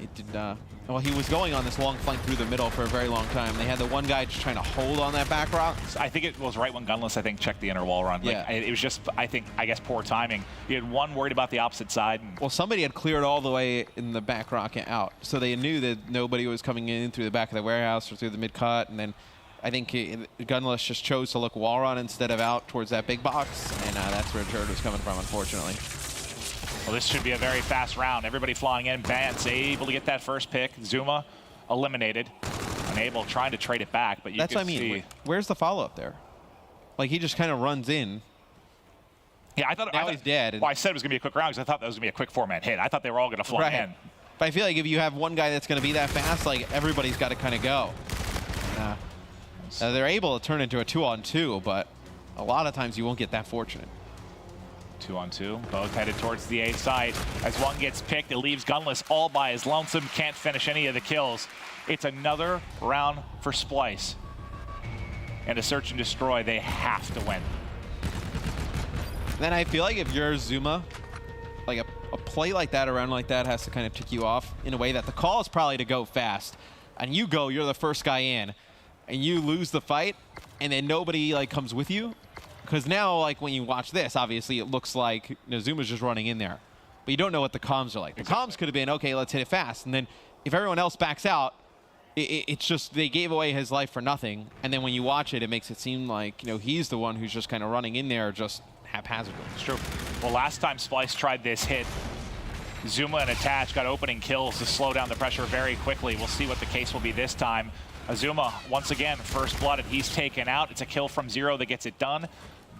It did well, he was going on this long flank through the middle for a very long time. They had the one guy just trying to hold on that back rock. I think it was right when Gunless, checked the inner wall run. Yeah. Like, it was just, I guess, poor timing. You had one worried about the opposite side. Well, somebody had cleared all the way in the back rock out, so they knew that nobody was coming in through the back of the warehouse or through the mid-cut, and then I think Gunless just chose to look wall run instead of out towards that big box, and that's where Jerd was coming from, unfortunately. Well, this should be a very fast round. Everybody flying in. Vance able to get that first pick. Zuma eliminated. Enable trying to trade it back, but you That's can what I mean. see. Where's the follow-up there? Like, he just kind of runs in. Yeah, I thought he's dead. Well, I said it was going to be a quick round because I thought that was going to be a quick 4-man hit. I thought they were all going to fly in. But I feel like if you have one guy that's going to be that fast, like, everybody's got to kind of go. They're able to turn into a 2-on-2, but a lot of times you won't get that fortunate. 2-on-2, both headed towards the A side. As one gets picked, it leaves Gunless all by his lonesome, can't finish any of the kills. It's another round for Splice. And to search and destroy, they have to win. Then I feel like if you're Zuma, like a play like that, a round like that, has to kind of tick you off in a way that the call is probably to go fast. And you go, you're the first guy in, and you lose the fight, and then nobody like comes with you. Because now, like, when you watch this, obviously it looks like Zuma's just running in there. But you don't know what the comms are like. The comms could have been, okay, let's hit it fast. And then if everyone else backs out, it's just they gave away his life for nothing. And then when you watch it, it makes it seem like, he's the one who's just kind of running in there just haphazardly. It's true. Well, last time Splice tried this hit, Zuma and Attach got opening kills to slow down the pressure very quickly. We'll see what the case will be this time. Azuma, once again, first blood, and he's taken out. It's a kill from Zero that gets it done.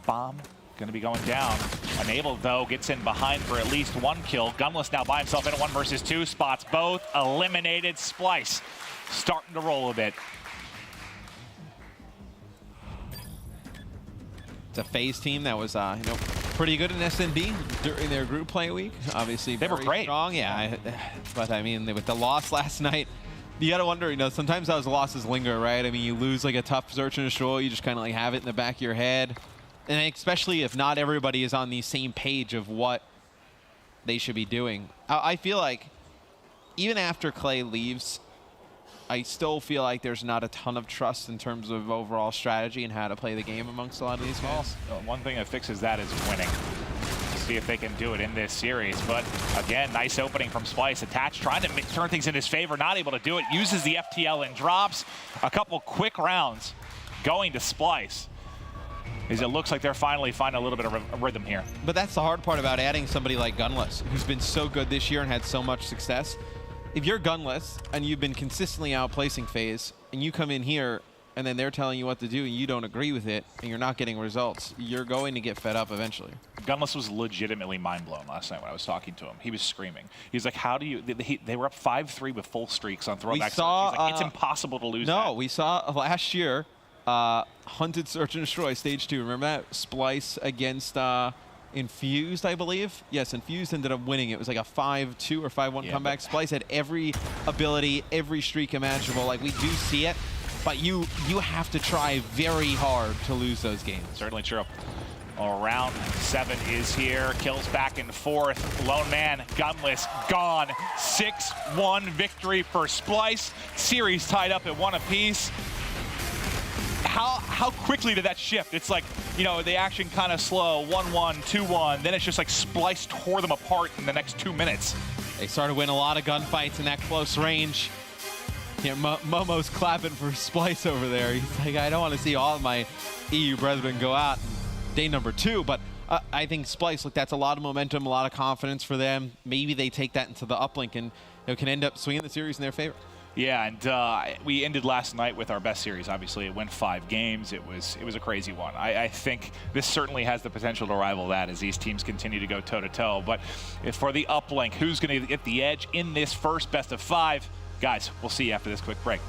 Bomb going to be going down. Enable, though, gets in behind for at least one kill. Gunless now by himself in a 1 versus 2 spots. Both eliminated. Splice starting to roll a bit. It's a FaZe team that was, pretty good in SNB during their group play week. Obviously, they were great. Strong, yeah. But I mean, with the loss last night, You gotta wonder, you know, sometimes those losses linger, right? I mean, you lose like a tough search and destroy, you just kind of like have it in the back of your head. And especially if not everybody is on the same page of what they should be doing. I feel like even after Clay leaves, I still feel like there's not a ton of trust in terms of overall strategy and how to play the game amongst a lot of these guys. One thing that fixes that is winning. See if they can do it in this series. But again, nice opening from Splice. Attach trying to turn things in his favor, not able to do it. Uses the FTL and drops a couple quick rounds going to Splice. As it looks like they're finally finding a little bit of a rhythm here. But that's the hard part about adding somebody like Gunless, who's been so good this year and had so much success. If you're Gunless and you've been consistently outplacing FaZe, and you come in here and then they're telling you what to do and you don't agree with it and you're not getting results, you're going to get fed up eventually. Gunless was legitimately mind-blown last night when I was talking to him. He was screaming. He's like, how do you... They were up 5-3 with full streaks on throwback. He's like, it's impossible to lose that. No, we saw last year, Hunted Search and Destroy Stage 2. Remember that? Splice against Infused, I believe? Yes, Infused ended up winning. It was like a 5-2 or 5-1 comeback. Splice had every ability, every streak imaginable. Like, we do see it, but you have to try very hard to lose those games. Certainly true. Well, round 7 is here. Kills back and forth. Lone man, Gunless, gone. 6-1 victory for Splice. Series tied up at 1 apiece. How quickly did that shift? It's like, you know, the action kind of slow, 1-1, 2-1, then it's just like Splice tore them apart in the next 2 minutes. They started winning a lot of gunfights in that close range. Yeah, Momo's clapping for Splice over there. He's like, I don't want to see all of my EU brethren go out in day number 2, but I think Splice, look, that's a lot of momentum, a lot of confidence for them. Maybe they take that into the uplink and can end up swinging the series in their favor. Yeah, and we ended last night with our best series. Obviously, it went 5 games. It was a crazy one. I think this certainly has the potential to rival that as these teams continue to go toe-to-toe. But for the uplink, who's going to get the edge in this first best of 5? Guys, we'll see you after this quick break.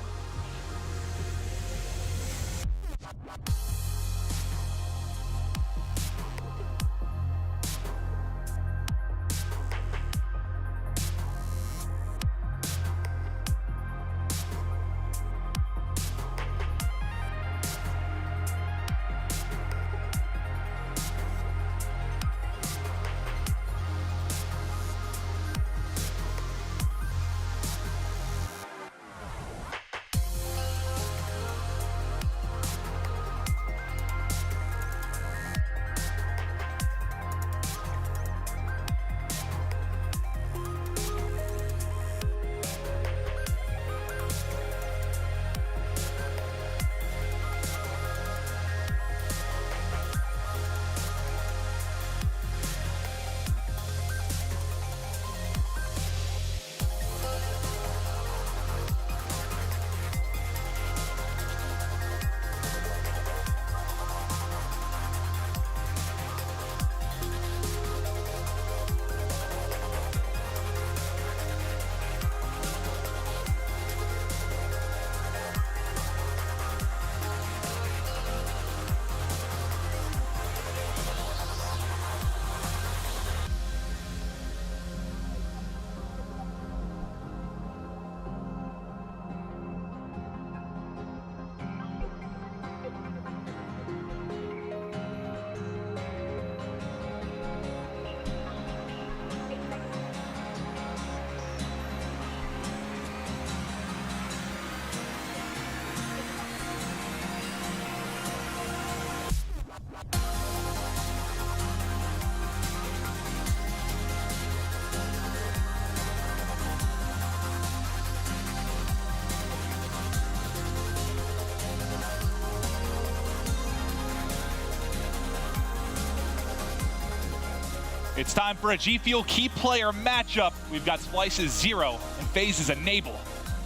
It's time for a G Fuel key player matchup. We've got Splice's Zero and FaZe's Enable.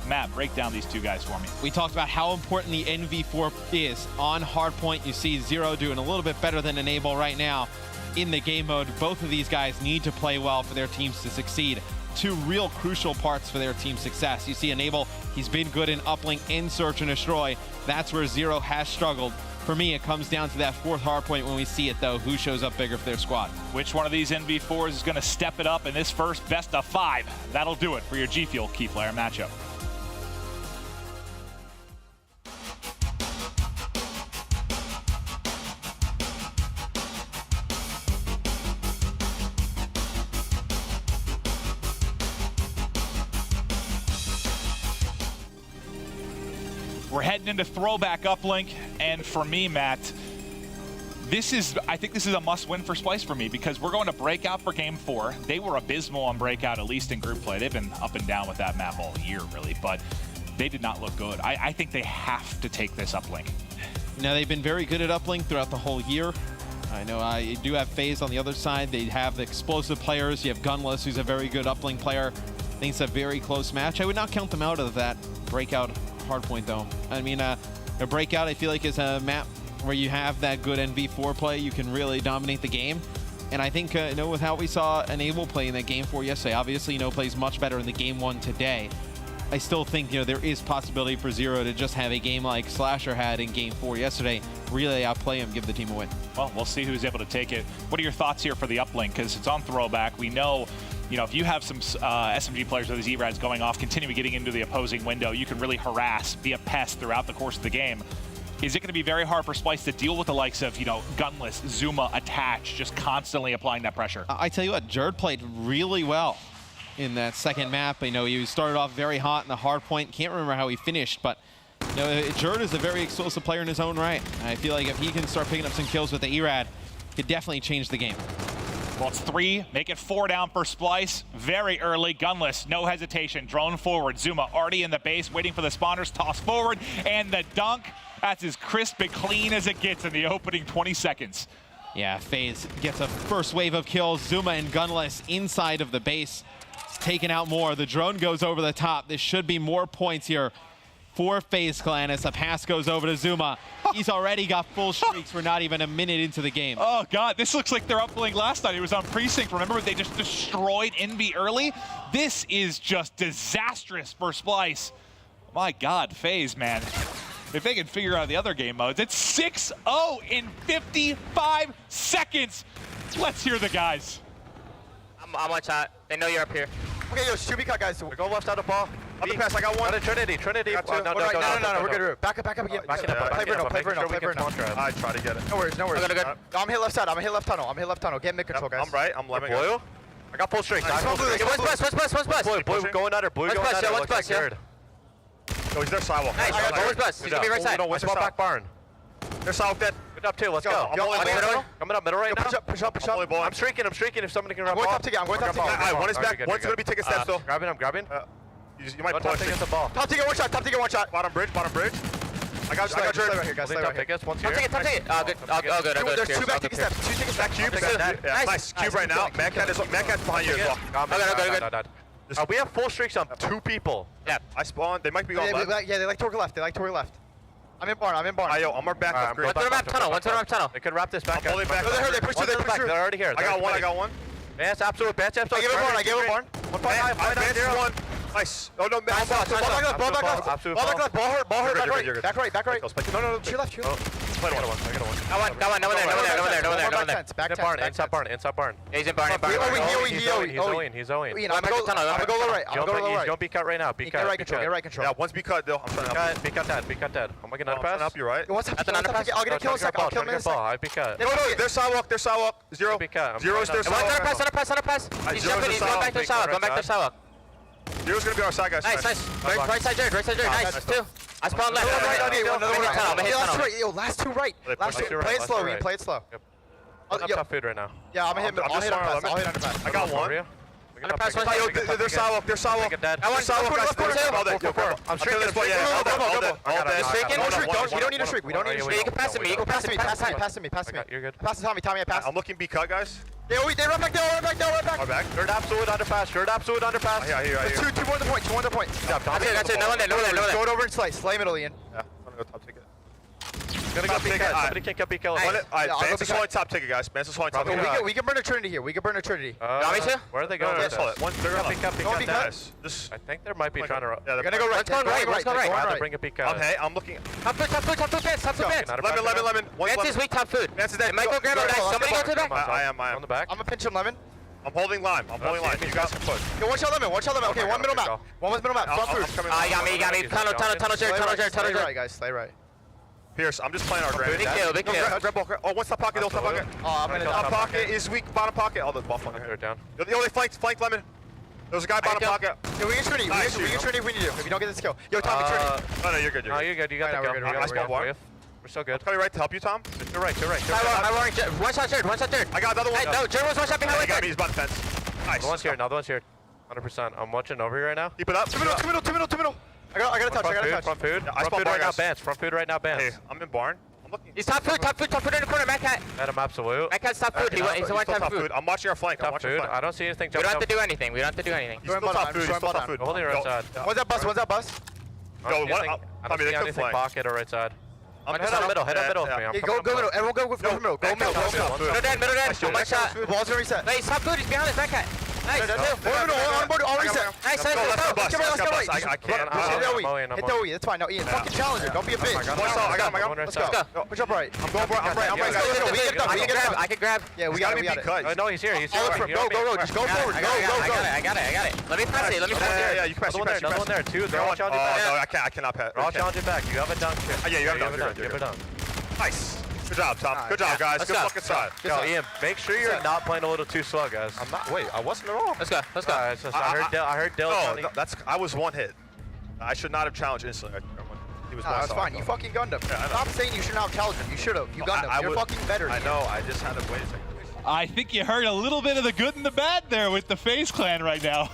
Matt, break down these two guys for me. We talked about how important the NV4 is. On hardpoint, you see Zero doing a little bit better than Enable right now in the game mode. Both of these guys need to play well for their teams to succeed. 2 real crucial parts for their team's success. You see Enable, he's been good in uplink and search and destroy. That's where Zero has struggled. For me, it comes down to that 4th hardpoint when we see it, though. Who shows up bigger for their squad? Which one of these NV4s is going to step it up in this first best of 5? That'll do it for your G Fuel key player matchup. We're heading into throwback uplink, and for me, Matt, I think this is a must-win for Splice for me because we're going to Breakout for Game 4. They were abysmal on Breakout, at least in group play. They've been up and down with that map all year, really, but they did not look good. I think they have to take this uplink. Now, they've been very good at uplink throughout the whole year. I know I do have FaZe on the other side. They have the explosive players. You have Gunless, who's a very good uplink player. I think it's a very close match. I would not count them out of that Breakout hardpoint, though. I mean, a Breakout, I feel like, is a map where you have that good NV4 play. You can really dominate the game. And I think, with how we saw Enable play in that Game 4 yesterday, obviously, plays much better in the Game 1 today. I still think, there is possibility for Zero to just have a game like Slasher had in Game 4 yesterday, really outplay him, give the team a win. Well, we'll see who's able to take it. What are your thoughts here for the uplink? Because it's on throwback. We know, if you have some SMG players with these E-Rads going off, continuing getting into the opposing window, you can really harass, be a pest throughout the course of the game. Is it going to be very hard for Splice to deal with the likes of, Gunless, Zuma, Attach, just constantly applying that pressure? I tell you what, Jerd played really well in that second map. He started off very hot in the hard point. Can't remember how he finished, but Jerd is a very explosive player in his own right. I feel like if he can start picking up some kills with the E-Rad, he could definitely change the game. Well, it's 3, make it 4 down for Splice. Very early, Gunless, no hesitation, drone forward. Zuma already in the base, waiting for the spawners, toss forward, and the dunk. That's as crisp and clean as it gets in the opening 20 seconds. Yeah, FaZe gets a first wave of kills. Zuma and Gunless inside of the base. Taking out more. The drone goes over the top. This should be more points here for FaZe Clan as the pass goes over to Zuma. He's already got full streaks. We're not even a minute into the game. Oh, God. This looks like their uplink last night. It was on Precinct. Remember, they just destroyed Envy early? This is just disastrous for Splice. My God, FaZe, man. If they can figure out the other game modes, it's 6-0 in 55 seconds. Let's hear the guys. I'm on chat. They know you're up here. Okay, yo, shoot me cut, guys. Go left side of ball. On the pass, I got one. Trinity. No, We're good. Back up again. Play Bruno. I try to get it. No worries. I'm hit left side. I'm hit left tunnel. Get mid control, guys. I'm right. I'm lemming. Blue? I got full strength. One's bus. Blue going under. Blue going under. One's bus, yeah. Oh, he's there sidewalk. Nice, one's bus. He's gonna be right side. I spawn back barn. There's sidewalk dead. Good up too. Let's go. Coming up middle right now. Push up. I'm streaking. If somebody can run ball. I'm going top ticket. One is back. One's gonna be taking steps though. I'm grabbing. You might push. Top ticket one shot. Bottom bridge. I got Jerd right here, guys. Top tickets. One's here. Top ticket. Good. There's 2 back ticket steps. Back cube. Nice. Cube right now. Madcat's behind you as well. Good. We have full streaks on 2 people. Yeah. I spawned. They might be going left. Yeah, they like Torque left. I'm in barn. I'm our back left. One to the map tunnel. They could wrap this back. They push through. They're already here. I got one. That's absolute. I gave him barn. 1.5. Nice. Oh no, ball back left. Ball hurt. Back right. No. To your left. Play one. I got one. No one there. Back inside barn. He's in barn. He's Owen. I'm gonna go low right. He's gonna be cut right now. Get right control. Yeah, once be cut though. I'm trying to be cut dead. I'm making another pass. Up you right. What's up? I'll get a kill in a second. I'll kill him in a second. I'd be cut. No, there's sidewalk. Zero. Zero's their sidewalk. Another pass. He's jumping. He's going back to the sidewalk. Zero's gonna be our side guys. Nice. Right side Jerd. Nice. 2. I spawned left. I'm hit tunnel. Last 2 right. Play it slow, Play it slow. I'm top food right now. Yeah, I'm hit underpass. I got one. Underpass. There's sidewalk. There's sidewalk. I'm streaking this play. We don't need a streak. You can pass to me. Pass me. You're good. Pass to Tommy. I pass. I'm looking B cut, guys. They run back. We're back. Third absolute underpass. Yeah, here. Two more to the point. That's it. No one there. Go it over and slay middle, Ian. Yeah, I'm gonna go top ticket. Gonna go B cut. Somebody can't get B kill. Alright, Vance is holding top ticket, guys. Vance is holding top ticket. We can burn a Trinity here. Want me to? Where are they going? One, they're gonna pick up. I think they might be trying to. Yeah, they're gonna go right. Let's go right. Bring a pick out. I'm looking. Top food. Lemon. Vance is weak. Top food. Vance is dead. Might go grab it. Somebody go to the back. I am. On the back. I'm gonna pinch him, Lemon. I'm holding lime. You guys can push. Yo, one shot Lemon. Okay, one middle map. One with middle map. Front food. You got me. Tunnel, Jerd. Slay right, guys. Slay right. Pierce, I'm just playing our grand. Big kill. Grab ball. Oh, what's top pocket? Oh, I'm gonna top pocket is weak. Bottom pocket. Oh, the ball flank. They're down. They only flanked Lemon. There's a guy bottom pocket. Yo, we can Trinity. We can Trinity if we need to. If you don't get this kill. Yo, Tom, get Trinity. No, you're good. No, you're good. You got the kill. I spawned one. We're so good. Coming right to help you, Tom. You're right. I'm running. One shot third. I got another one. Hey, no, Jared was one shot behind. He got me. He's by the fence. Nice. The one's here. Another one's here. 100%. I'm watching over here right now. Keep it up. Two middle. I got a touch. Front food. I spawned right now, Bance. Front food right now, Bance. Hey, I'm in barn. I'm looking. He's top food in the corner, Matt Cat. Let him absolute. Matt Cat's top food. He's a one-time food. I'm watching our flank. Top food. I don't see anything. We don't have to do anything. He's still top food. Holding right side. What's that bus? I don't see anything pocket or right side. Head on middle. Go middle. Everyone go middle. Go middle. Middle dead. One shot. Walls are reset. Hey, top food. He's behind us. Matt Cat. Nice. All reset. Nice. I can't. Hit the OE. That's fine. No, Ian. Fucking challenger. Don't be a bitch. I got him. Let's go. Push up right. I'm right. I can grab. Yeah, we got it. No, he's here. Go. Just go forward. I got it. Let me pass it. Yeah, you can pass. Another one there. Two. They're all challenging back. No, I cannot pass. They're all challenging back. You have a dunk. Yeah, you have a dunk. You have a dunk. Nice. Good job, Tom. Good job, guys. Good fucking side. Yo, Ian, make sure you're not playing a little too slow, guys. I'm not. Wait, I wasn't at all. Let's go. I heard Dale. No, I was one hit. I should not have challenged instantly. He was that's fine. You fucking gunned him. Stop saying you should not have challenged him. You should have. You gunned him. You're fucking better. I know. I just had to wait a second. I think you heard a little bit of the good and the bad there with the FaZe Clan right now.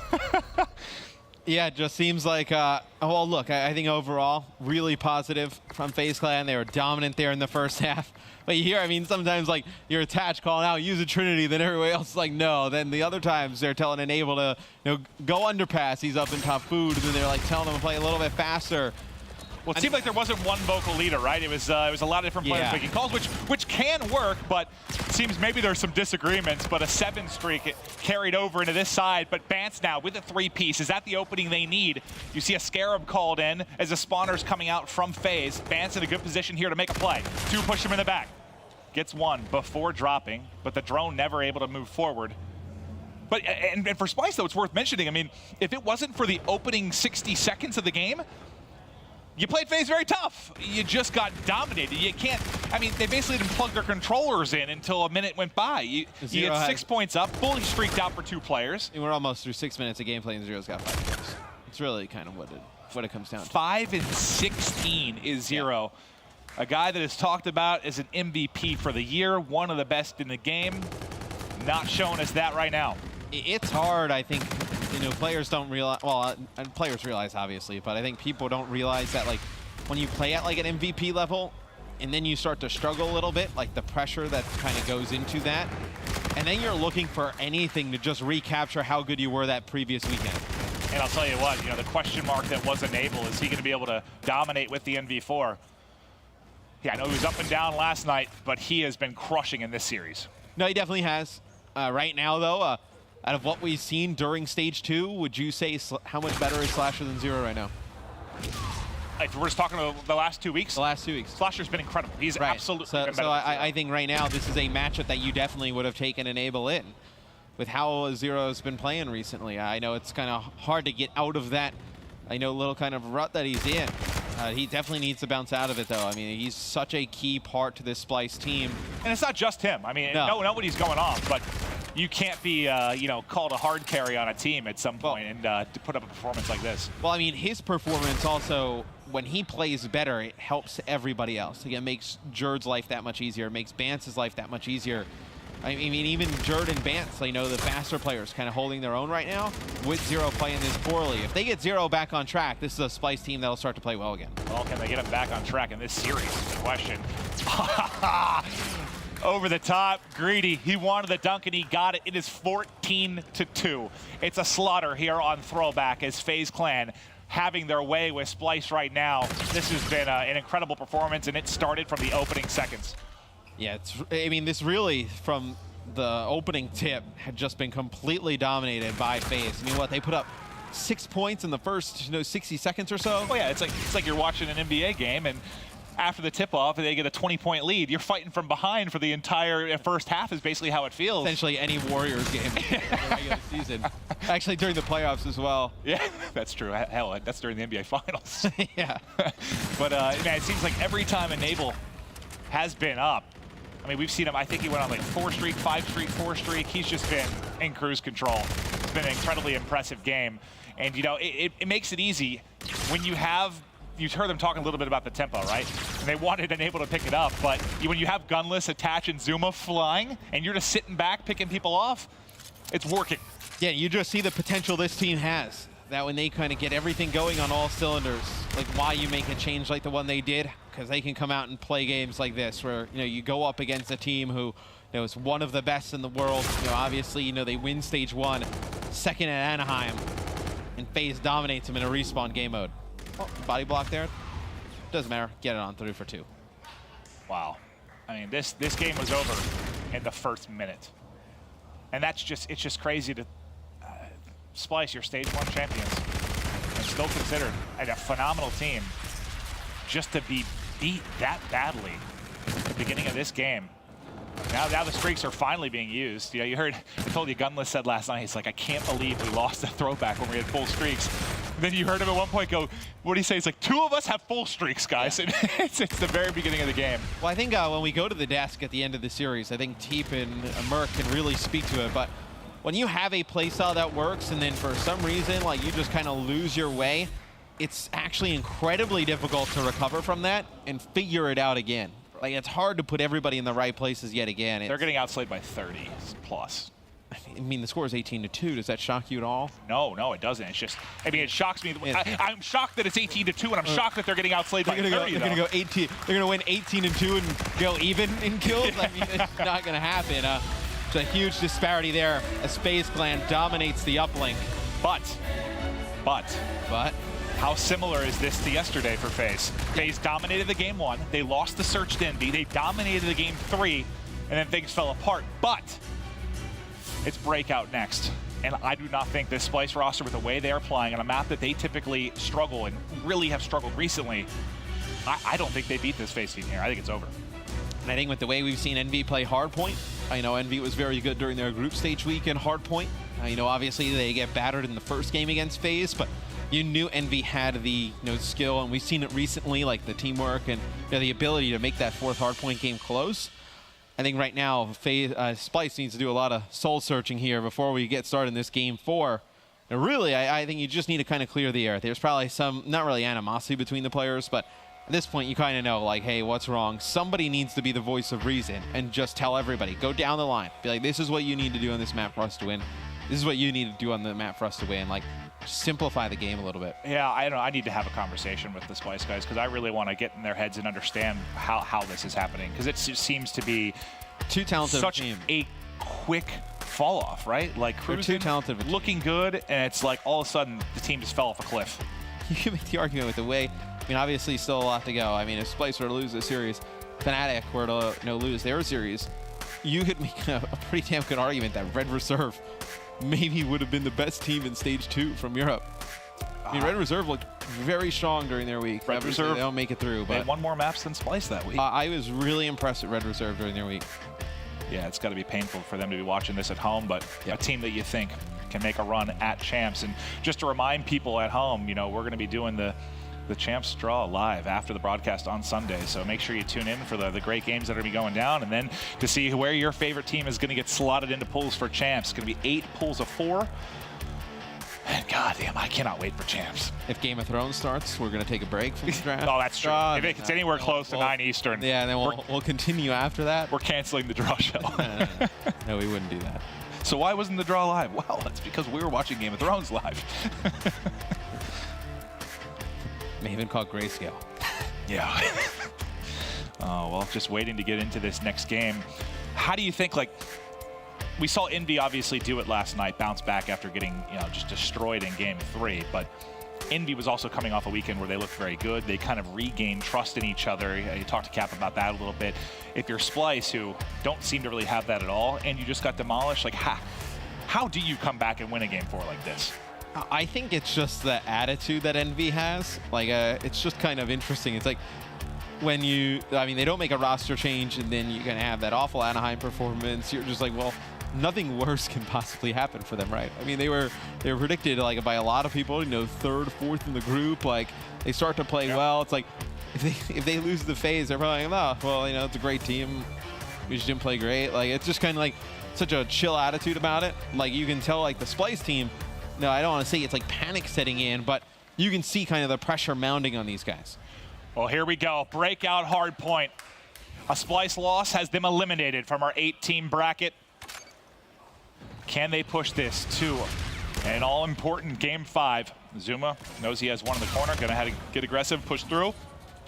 Yeah, it just seems like, well, look, I think overall, really positive from FaZe Clan. They were dominant there in the first half. But you hear, I mean, sometimes, like, you're attached calling out, use a Trinity, then everybody else is like, no. Then the other times, they're telling Enable to, go underpass. He's up in top food, and then they're, like, telling him to play a little bit faster. Well, it seemed like there wasn't one vocal leader, right? It was a lot of different players making calls, which can work, but it seems maybe there's some disagreements. But a 7 streak carried over into this side. But Bance now with a 3-piece. Is that the opening they need? You see a Scarab called in as the spawner's coming out from FaZe. Bance in a good position here to make a play. 2 push him in the back. Gets 1 before dropping, but the drone never able to move forward. But and for Splice, though, it's worth mentioning. I mean, if it wasn't for the opening 60 seconds of the game, you played FaZe very tough. You just got dominated. You can't, I mean, they basically didn't plug their controllers in until a minute went by. You get 6 points up, fully streaked out for 2 players. And we're almost through 6 minutes of gameplay and Zero's got 5 kills. It's really kind of what it comes down to. 5 and 16 is Zero. Yeah. A guy that is talked about as an MVP for the year, one of the best in the game. Not showing us that right now. It's hard, I think. Players don't realize, well, and players realize obviously, but I think people don't realize that, like, when you play at like an MVP level and then you start to struggle a little bit, like the pressure that kind of goes into that, and then you're looking for anything to just recapture how good you were that previous weekend. And I'll tell you what, the question mark that was Enable, is he going to be able to dominate with the NV4? Yeah, I know he was up and down last night, but he has been crushing in this series. No, he definitely has. Right now, though, out of what we've seen during Stage 2, would you say how much better is Slasher than Zero right now? If we're just talking about the last 2 weeks? The last 2 weeks. Slasher's been incredible. He's absolutely been better. So I think right now this is a matchup that you definitely would have taken Enable in. With how Zero's been playing recently, I know it's kind of hard to get out of that, little kind of rut that he's in. He definitely needs to bounce out of it, though. I mean, he's such a key part to this Splice team. And it's not just him. I mean, nobody's going off, but you can't be, called a hard carry on a team at some point and to put up a performance like this. Well, I mean, his performance also, when he plays better, it helps everybody else. It makes Jerd's life that much easier. It makes Bance's life that much easier. I mean, even Jerd and Bance, the faster players kind of holding their own right now with Zero playing this poorly. If they get Zero back on track, this is a Splice team that'll start to play well again. Well, can they get him back on track in this series is the question. Over the top, greedy. He wanted the dunk and he got it. It is 14-2. It's a slaughter here on Throwback as FaZe Clan having their way with Splice right now. This has been an incredible performance, and it started from the opening seconds. Yeah, this really, from the opening tip, had just been completely dominated by FaZe. I mean, what, they put up 6 points in the first 60 seconds or so? Oh yeah, it's like you're watching an NBA game, and after the tip-off, they get a 20-point lead. You're fighting from behind for the entire first half is basically how it feels. Essentially any Warriors game in the regular season. Actually, during the playoffs as well. Yeah, that's true. Hell, that's during the NBA Finals. Yeah. But, man, it seems like every time Enable has been up, I mean, we've seen him, I think he went on like 4 streak, 5 streak, 4 streak. He's just been in cruise control. been an incredibly impressive game. And, you know, it makes it easy when you have, you heard them talking a little bit about the tempo, right? And they wanted and able to pick it up, but when you have Gunless, Attach, and Zuma flying, and you're just sitting back picking people off, it's working. Yeah, you just see the potential this team has. That when they kind of get everything going on all cylinders, like why you make a change like the one they did, because they can come out and play games like this where, you know, you go up against a team who, you know, is one of the best in the world. You know, obviously, you know, they win stage 1, second at Anaheim, and FaZe dominates them in a respawn game mode. Oh, body block there. Doesn't matter. Get it on through for 2. Wow. I mean, this game was over in the first minute. And that's just, it's just crazy to Splice, your stage 1 champions, and still considered a phenomenal team, just to be beat that badly at the beginning of this game. Now the streaks are finally being used. You know, you heard, I told you, Gunless said last night, he's like, I can't believe we lost the throwback when we had full streaks. And then you heard him at one point go, what did he say? He's like, 2 of us have full streaks, guys. Yeah. And it's the very beginning of the game. Well, I think when we go to the desk at the end of the series, I think Teep and Merc can really speak to it. But when you have a playstyle that works and then for some reason, like, you just kind of lose your way, it's actually incredibly difficult to recover from that and figure it out again. Like, it's hard to put everybody in the right places yet again. They're getting outslayed by 30 plus. I mean, the score is 18-2. Does that shock you at all? No, it doesn't. It's just, I mean, it shocks me. I'm shocked that it's 18-2, and I'm shocked that they're getting outplayed by 30. They're going to go 18. They're going to win 18-2 and go even in kills. I mean, it's not going to happen. It's a huge disparity there as FaZe Clan dominates the uplink. But, how similar is this to yesterday for FaZe? FaZe dominated the game 1. They lost the search to Envy. They dominated the game 3, and then things fell apart. But it's Breakout next. And I do not think this Splice roster, with the way they are playing on a map that they typically struggle and really have struggled recently, I don't think they beat this FaZe team here. I think it's over. And I think with the way we've seen Envy play Hardpoint, I know Envy was very good during their group stage week in Hardpoint. You know, obviously they get battered in the first game against FaZe, but you knew Envy had the skill, and we've seen it recently, like the teamwork and the ability to make that 4th Hardpoint game close. I think right now, Splice needs to do a lot of soul searching here before we get started in this game 4. And really, I think you just need to kind of clear the air. There's probably some, not really animosity between the players, but at this point, you kind of know, like, hey, what's wrong? Somebody needs to be the voice of reason and just tell everybody. Go down the line. Be like, this is what you need to do on this map for us to win. This is what you need to do on the map for us to win. Like, simplify the game a little bit. Yeah, I don't know. I need to have a conversation with the Splice guys because I really want to get in their heads and understand how this is happening, because it seems to be too talented such team. A quick fall off, right? Like, cruising, too talented, looking good, and it's like all of a sudden the team just fell off a cliff. You can make the argument with the way, I mean, obviously still a lot to go. I mean, if Splice were to lose this series, Fnatic were to lose their series, you could make a pretty damn good argument that Red Reserve maybe would have been the best team in stage 2 from Europe. I mean, Red Reserve looked very strong during their week. Red Reserve, they don't make it through. They had 1 more maps than Splice that week. I was really impressed with Red Reserve during their week. Yeah, it's got to be painful for them to be watching this at home, but a team that you think can make a run at Champs. And just to remind people at home, you know, we're going to be doing the Champs draw live after the broadcast on Sunday, so make sure you tune in for the great games that are going to be going down, and then to see where your favorite team is going to get slotted into pools for Champs. It's going to be 8 pools of 4. And goddamn, I cannot wait for Champs. If Game of Thrones starts, we're going to take a break from the draft. Oh, that's true. If it's anywhere close to 9 Eastern. Yeah, then we'll continue after that. We're canceling the draw show. No, we wouldn't do that. So why wasn't the draw live? Well, that's because we were watching Game of Thrones live. May have been called Grayscale. Yeah. Oh, well, just waiting to get into this next game. How do you think, like, we saw Envy obviously do it last night, bounce back after getting, just destroyed in game 3, but Envy was also coming off a weekend where they looked very good. They kind of regained trust in each other. You talked to Cap about that a little bit. If you're Splice, who don't seem to really have that at all, and you just got demolished, like, how do you come back and win a game 4 like this? I think it's just the attitude that Envy has. Like, it's just kind of interesting. It's like when they don't make a roster change and then you're going to have that awful Anaheim performance. You're just like, well, nothing worse can possibly happen for them, right? I mean, they were predicted, like, by a lot of people, 3rd, 4th in the group. Like, they start to play well. It's like, if they lose the FaZe, they're probably like, oh, well, it's a great team. We just didn't play great. Like, it's just kind of like, such a chill attitude about it. Like, you can tell, like, the Splice team, no, I don't want to say it's like panic setting in, but you can see kind of the pressure mounting on these guys. Well, here we go. Breakout hard point. A Splice loss has them eliminated from our 8-team bracket. Can they push this to an all-important Game 5? Zuma knows he has one in the corner. Gonna have to get aggressive, push through.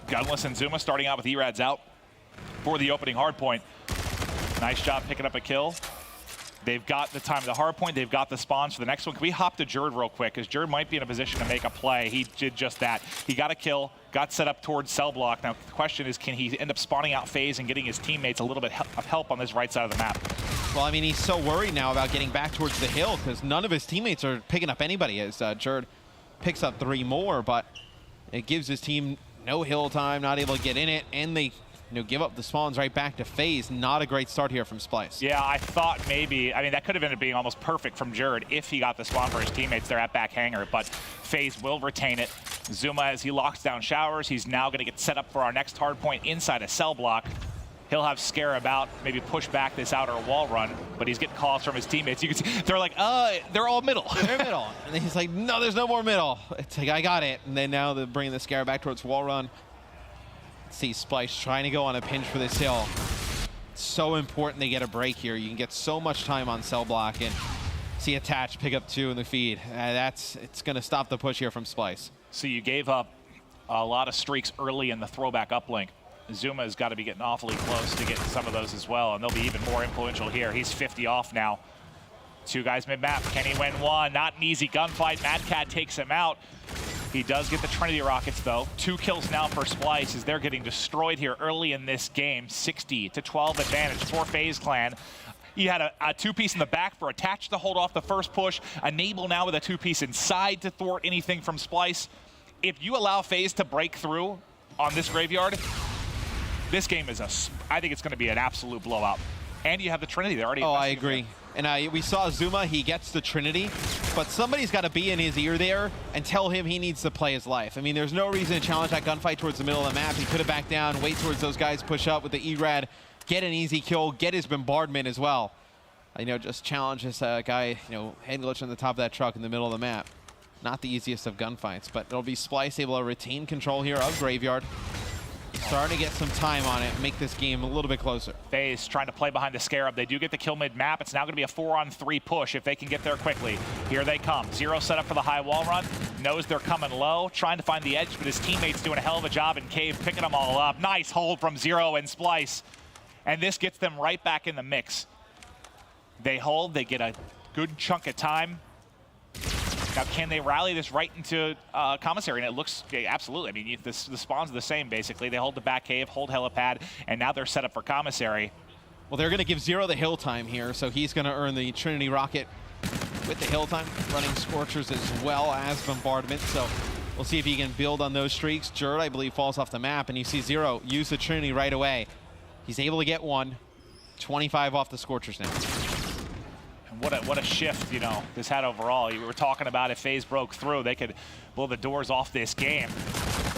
Gunless and Zuma starting out with Erads out for the opening hard point. Nice job picking up a kill. They've got the time of the hard point. They've got the spawns for the next one. Can we hop to Jerd real quick? Because Jerd might be in a position to make a play. He did just that. He got a kill, got set up towards cell block. Now, the question is, can he end up spawning out FaZe and getting his teammates a little bit of help on this right side of the map? Well, I mean, he's so worried now about getting back towards the hill because none of his teammates are picking up anybody as Jerd picks up 3 more, but it gives his team no hill time, not able to get in it, and they give up the spawns right back to FaZe. Not a great start here from Splice. Yeah, I thought maybe, I mean, that could have ended up being almost perfect from Jerd if he got the spawn for his teammates there at back hangar, but FaZe will retain it. Zuma, as he locks down showers, he's now going to get set up for our next hard point inside a cell block. He'll have Scare about, maybe push back this outer wall run, but he's getting calls from his teammates. You can see, they're like, they're all middle. They're middle. And then he's like, no, there's no more middle. It's like, I got it. And then now they're bringing the Scare back towards wall run. See Splice trying to go on a pinch for this hill. It's so important they get a break here. You can get so much time on cell block and see Attach pick up 2 in the feed. It's going to stop the push here from Splice. So you gave up a lot of streaks early in the throwback uplink. Zuma's got to be getting awfully close to getting some of those as well, and they'll be even more influential here. He's 50 off now. 2 guys mid-map. Can he win one? Not an easy gunfight. Mad Cat takes him out. He does get the Trinity rockets, though. 2 kills now for Splice as they're getting destroyed here early in this game. 60-12 advantage for FaZe Clan. He had a 2-piece in the back for Attach to hold off the first push. Enable now with a 2-piece inside to thwart anything from Splice. If you allow FaZe to break through on this graveyard, this game is I think it's going to be an absolute blowout. And you have the Trinity. They're already. Oh, I agree. And we saw Zuma, he gets the Trinity, but somebody's got to be in his ear there and tell him he needs to play his life. I mean, there's no reason to challenge that gunfight towards the middle of the map. He could have backed down, wait towards those guys, push up with the ERAD, get an easy kill, get his bombardment as well. Just challenge this guy, head glitch on the top of that truck in the middle of the map. Not the easiest of gunfights, but it'll be Splice able to retain control here of Graveyard. Starting to get some time on it, make this game a little bit closer. FaZe trying to play behind the Scarab. They do get the kill mid-map. It's now going to be a 4-on-3 push if they can get there quickly. Here they come. Zero set up for the high wall run. Knows they're coming low, trying to find the edge, but his teammates doing a hell of a job in Cave, picking them all up. Nice hold from Zero and Splice. And this gets them right back in the mix. They hold, they get a good chunk of time. Now, can they rally this right into commissary? And it looks, absolutely. I mean, the spawns are the same, basically. They hold the back cave, hold helipad, and now they're set up for commissary. Well, they're going to give Zero the hill time here, so he's going to earn the Trinity rocket with the hill time, running Scorchers as well as bombardment. So we'll see if he can build on those streaks. Jerd, I believe, falls off the map, and you see Zero use the Trinity right away. He's able to get one. 25 off the Scorchers now. What a shift, this had overall. You were talking about if FaZe broke through, they could blow the doors off this game.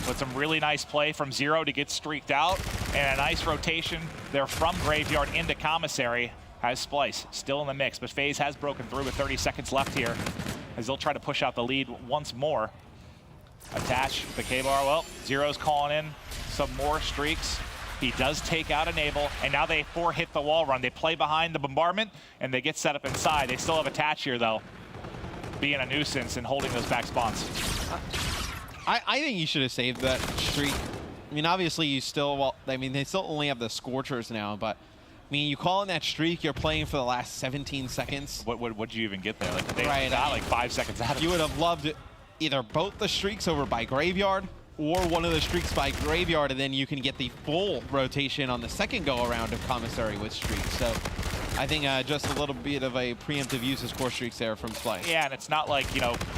But some really nice play from Zero to get streaked out, and a nice rotation there from Graveyard into commissary. Has Splice still in the mix, but FaZe has broken through with 30 seconds left here as they'll try to push out the lead once more. Attach the K-bar. Well, Zero's calling in some more streaks. He does take out Enable, and now they 4-hit the wall run. They play behind the bombardment, and they get set up inside. They still have Attach here, though, being a nuisance and holding those back spawns. I think you should have saved that streak. I mean, obviously, you still, they still only have the Scorchers now, but, I mean, you call in that streak, you're playing for the last 17 seconds. What'd you even get there? Like, they right, got like 5 seconds out of it. You would have loved either both the streaks over by Graveyard, or one of the streaks by Graveyard, and then you can get the full rotation on the second go-around of Commissary with streaks. So I think just a little bit of a preemptive use of core streaks there from Splice. Yeah, and it's not like,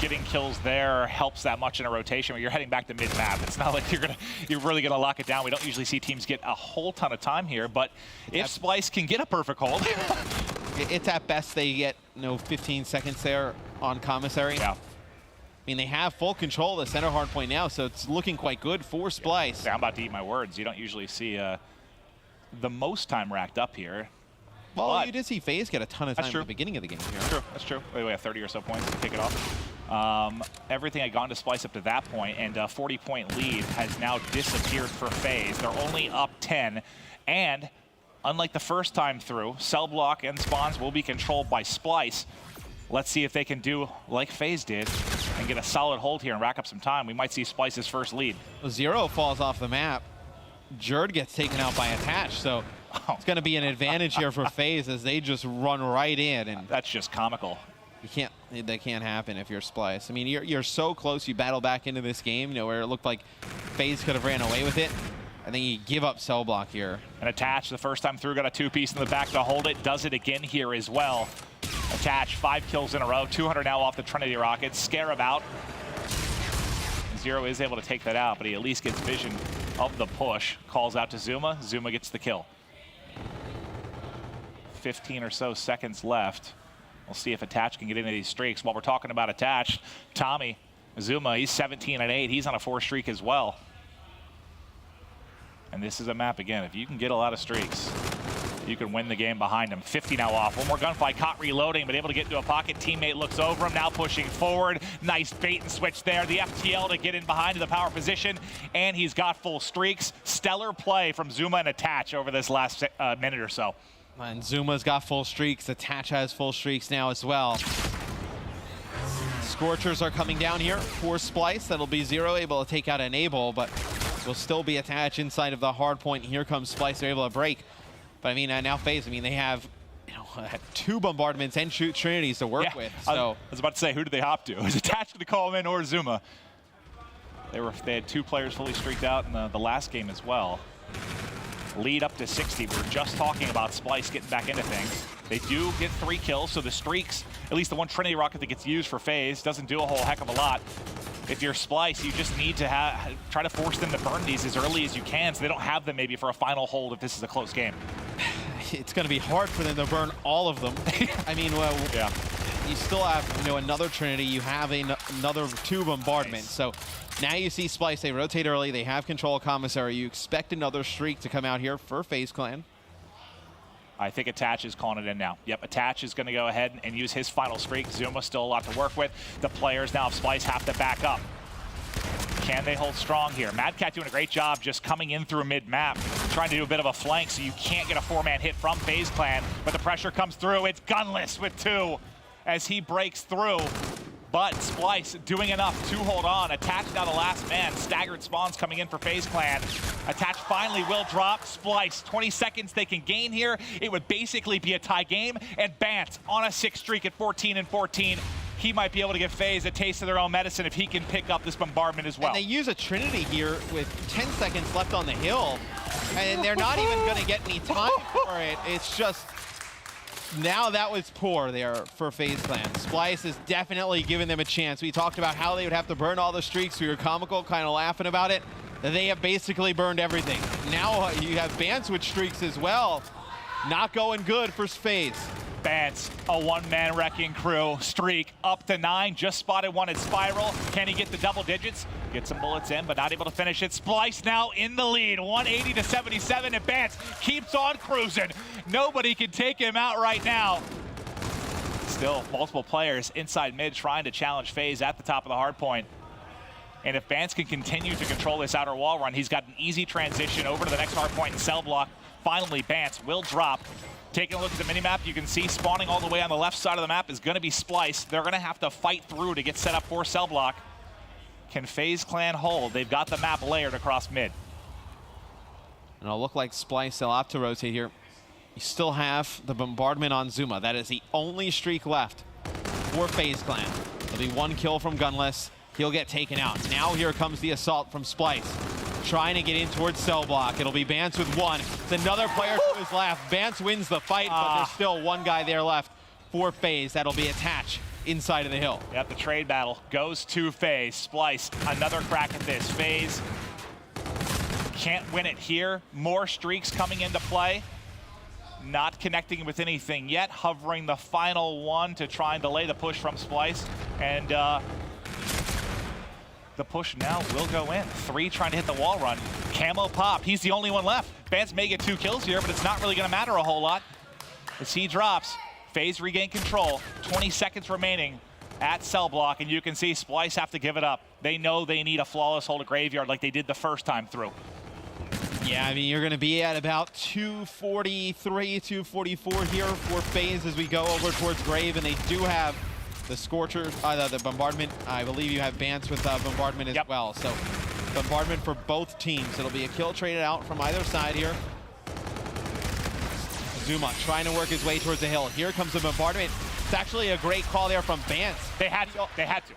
getting kills there helps that much in a rotation when you're heading back to mid-map. It's not like you're really gonna lock it down. We don't usually see teams get a whole ton of time here, but if Splice can get a perfect hold. It's at best they get, 15 seconds there on Commissary. Yeah. I mean, they have full control of the center hard point now, so it's looking quite good for Splice. Yeah, I'm about to eat my words. You don't usually see the most time racked up here. Well, but you did see FaZe get a ton of time at the beginning of the game here. That's true. We have 30 or so points to kick it off. Everything had gone to Splice up to that point, and a 40-point lead has now disappeared for FaZe. They're only up 10, and unlike the first time through, Cell Block and spawns will be controlled by Splice. Let's see if they can do like FaZe did and get a solid hold here and rack up some time. We might see Splice's first lead. Zero falls off the map. Jerd gets taken out by Attach, so it's going to be an advantage here for FaZe as they just run right in. And that's just comical. That can't happen if you're Splice. I mean, you're so close. You battle back into this game, you know, where it looked like FaZe could have ran away with it. And then you give up Cell Block here. And Attach, the first time through, got a two-piece in the back to hold it. Does it again here as well. Attach, 5 kills in a row. 200 now off the Trinity Rockets. Scarab out. Zero is able to take that out, but he at least gets vision of the push. Calls out to Zuma. Zuma gets the kill. 15 or so seconds left. We'll see if Attach can get into these streaks. While we're talking about Attach, Tommy, Zuma, he's 17-8. He's on a 4 streak as well. And this is a map, again, if you can get a lot of streaks, you can win the game behind him. 50 now off. One more gunfight, caught reloading, but able to get into a pocket. Teammate looks over him, now pushing forward. Nice bait and switch there. The FTL to get in behind to the power position, and he's got full streaks. Stellar play from Zuma and Attach over this last minute or so. And Zuma's got full streaks. Attach has full streaks now as well. Scorchers are coming down here for Splice. That'll be Zero able to take out Enable, but will still be Attach inside of the hard point. Here comes Splice. They're able to break. But I mean, now FaZe, I mean, they have 2 bombardments and Trinities to work with. So I was about to say, who do they hop to? Is Attach going to call him in or Zuma? They had 2 players fully streaked out in the last game as well. Lead up to 60. We were just talking about Splice getting back into things. They do get 3 kills, so the streaks, at least the one Trinity Rocket that gets used for FaZe, doesn't do a whole heck of a lot. If you're Splice, you just need to try to force them to burn these as early as you can so they don't have them maybe for a final hold if this is a close game. It's going to be hard for them to burn all of them. I mean, well, yeah. You still have, another Trinity. You have another 2 bombardments. Nice. So now you see Splice. They rotate early. They have control of Commissary. You expect another streak to come out here for FaZe Clan. I think Attach is calling it in now. Yep, Attach is going to go ahead and use his final streak. Zuma still a lot to work with. The players now of Splice have to back up. Can they hold strong here? Mad Cat doing a great job just coming in through mid-map, trying to do a bit of a flank so you can't get a 4-man hit from FaZe Clan, but the pressure comes through. It's Gunless with 2 as he breaks through. But Splice doing enough to hold on. Attach now the last man. Staggered spawns coming in for FaZe Clan. Attach finally will drop. Splice, 20 seconds they can gain here. It would basically be a tie game. And Bant on a 6 streak at 14-14. He might be able to give FaZe a taste of their own medicine if he can pick up this bombardment as well. And they use a Trinity here with 10 seconds left on the hill. And they're not even going to get any time for it. It's just... Now that was poor there for FaZe Clan. Splice is definitely giving them a chance. We talked about how they would have to burn all the streaks. We were comical, kind of laughing about it. They have basically burned everything. Now you have Bants with streaks as well. Not going good for FaZe. Bants, a 1-man wrecking crew. Streak up to 9. Just spotted one at Spiral. Can he get the double digits? Get some bullets in, but not able to finish it. Splice now in the lead. 180-77, and Bants keeps on cruising. Nobody can take him out right now. Still, multiple players inside mid trying to challenge FaZe at the top of the hard point. And if Bants can continue to control this outer wall run, he's got an easy transition over to the next hard point in Cell Block. Finally, Bants will drop. Taking a look at the minimap, you can see spawning all the way on the left side of the map is going to be Splice. They're going to have to fight through to get set up for Cell Block. Can FaZe Clan hold? They've got the map layered across mid. And it'll look like Splice, they'll have to rotate here. You still have the bombardment on Zuma. That is the only streak left for FaZe Clan. There'll be 1 kill from Gunless. He'll get taken out. Now here comes the assault from Splice. Trying to get in towards Cell Block. It'll be Bants with 1. It's another player to his left. Bants wins the fight, but there's still 1 guy there left for FaZe. That'll be Attach inside of the hill. Yep, the trade battle goes to FaZe. Splice, another crack at this. FaZe can't win it here. More streaks coming into play. Not connecting with anything yet. Hovering the final one to try and delay the push from Splice. And the push now will go in. 3 trying to hit the wall run. Camo pop. He's the only one left. Bants may get 2 kills here, but it's not really going to matter a whole lot. As he drops, FaZe regain control. 20 seconds remaining at cell block, and you can see Splice have to give it up. They know they need a flawless hold of Graveyard like they did the first time through. Yeah, I mean, you're going to be at about 243, 244 here for FaZe as we go over towards Grave, and they do have the Scorcher, the Bombardment. I believe you have Bance with Bombardment as well. So Bombardment for both teams. It'll be a kill traded out from either side here. Zuma trying to work his way towards the hill. Here comes the Bombardment. It's actually a great call there from Bance. They had to.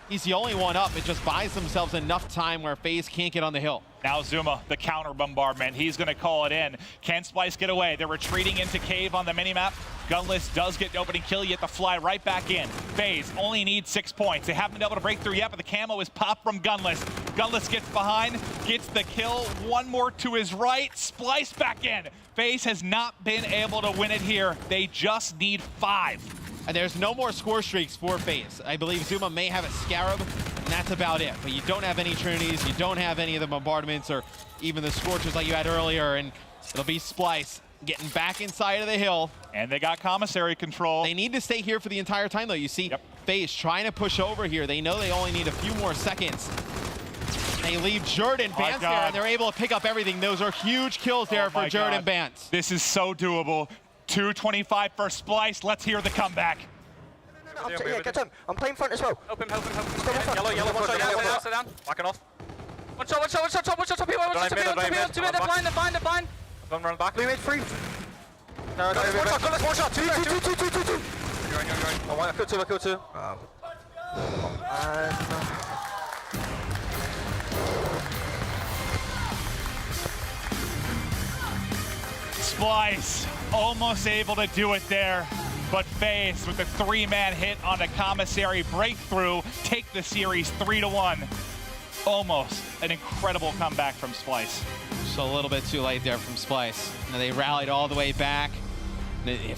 He's the only one up. It just buys themselves enough time where FaZe can't get on the hill. Now Zuma, the counter bombardment. He's going to call it in. Can Splice get away? They're retreating into Cave on the minimap. Gunless does get an opening kill. You have to fly right back in. FaZe only needs 6 points. They haven't been able to break through yet, but the camo is popped from Gunless. Gunless gets behind, gets the kill. One more to his right. Splice back in. FaZe has not been able to win it here. They just need 5. And there's no more score streaks for FaZe. I believe Zuma may have a Scarab, and that's about it. But you don't have any Trinities, you don't have any of the Bombardments or even the Scorchers like you had earlier, and it'll be Splice getting back inside of the hill. And they got commissary control. They need to stay here for the entire time, though. You see FaZe trying to push over here. They know they only need a few more seconds. They leave Jordan Bance there, and they're able to pick up everything. Those are huge kills there for Jordan Bance. This is so doable. 225 for Splice. Let's hear the comeback. Yeah, get him. I'm playing front as well. Help him. Yellow, one shot, yellow, sit down. Backing off. One shot, top here, they're blind. Don't run back. Blue mid free. No, one shot, two. I killed two. Splice almost able to do it there, but FaZe with the 3-man hit on the commissary breakthrough take the series 3-1. Almost an incredible comeback from Splice. Just a little bit too late there from Splice. Now they rallied all the way back.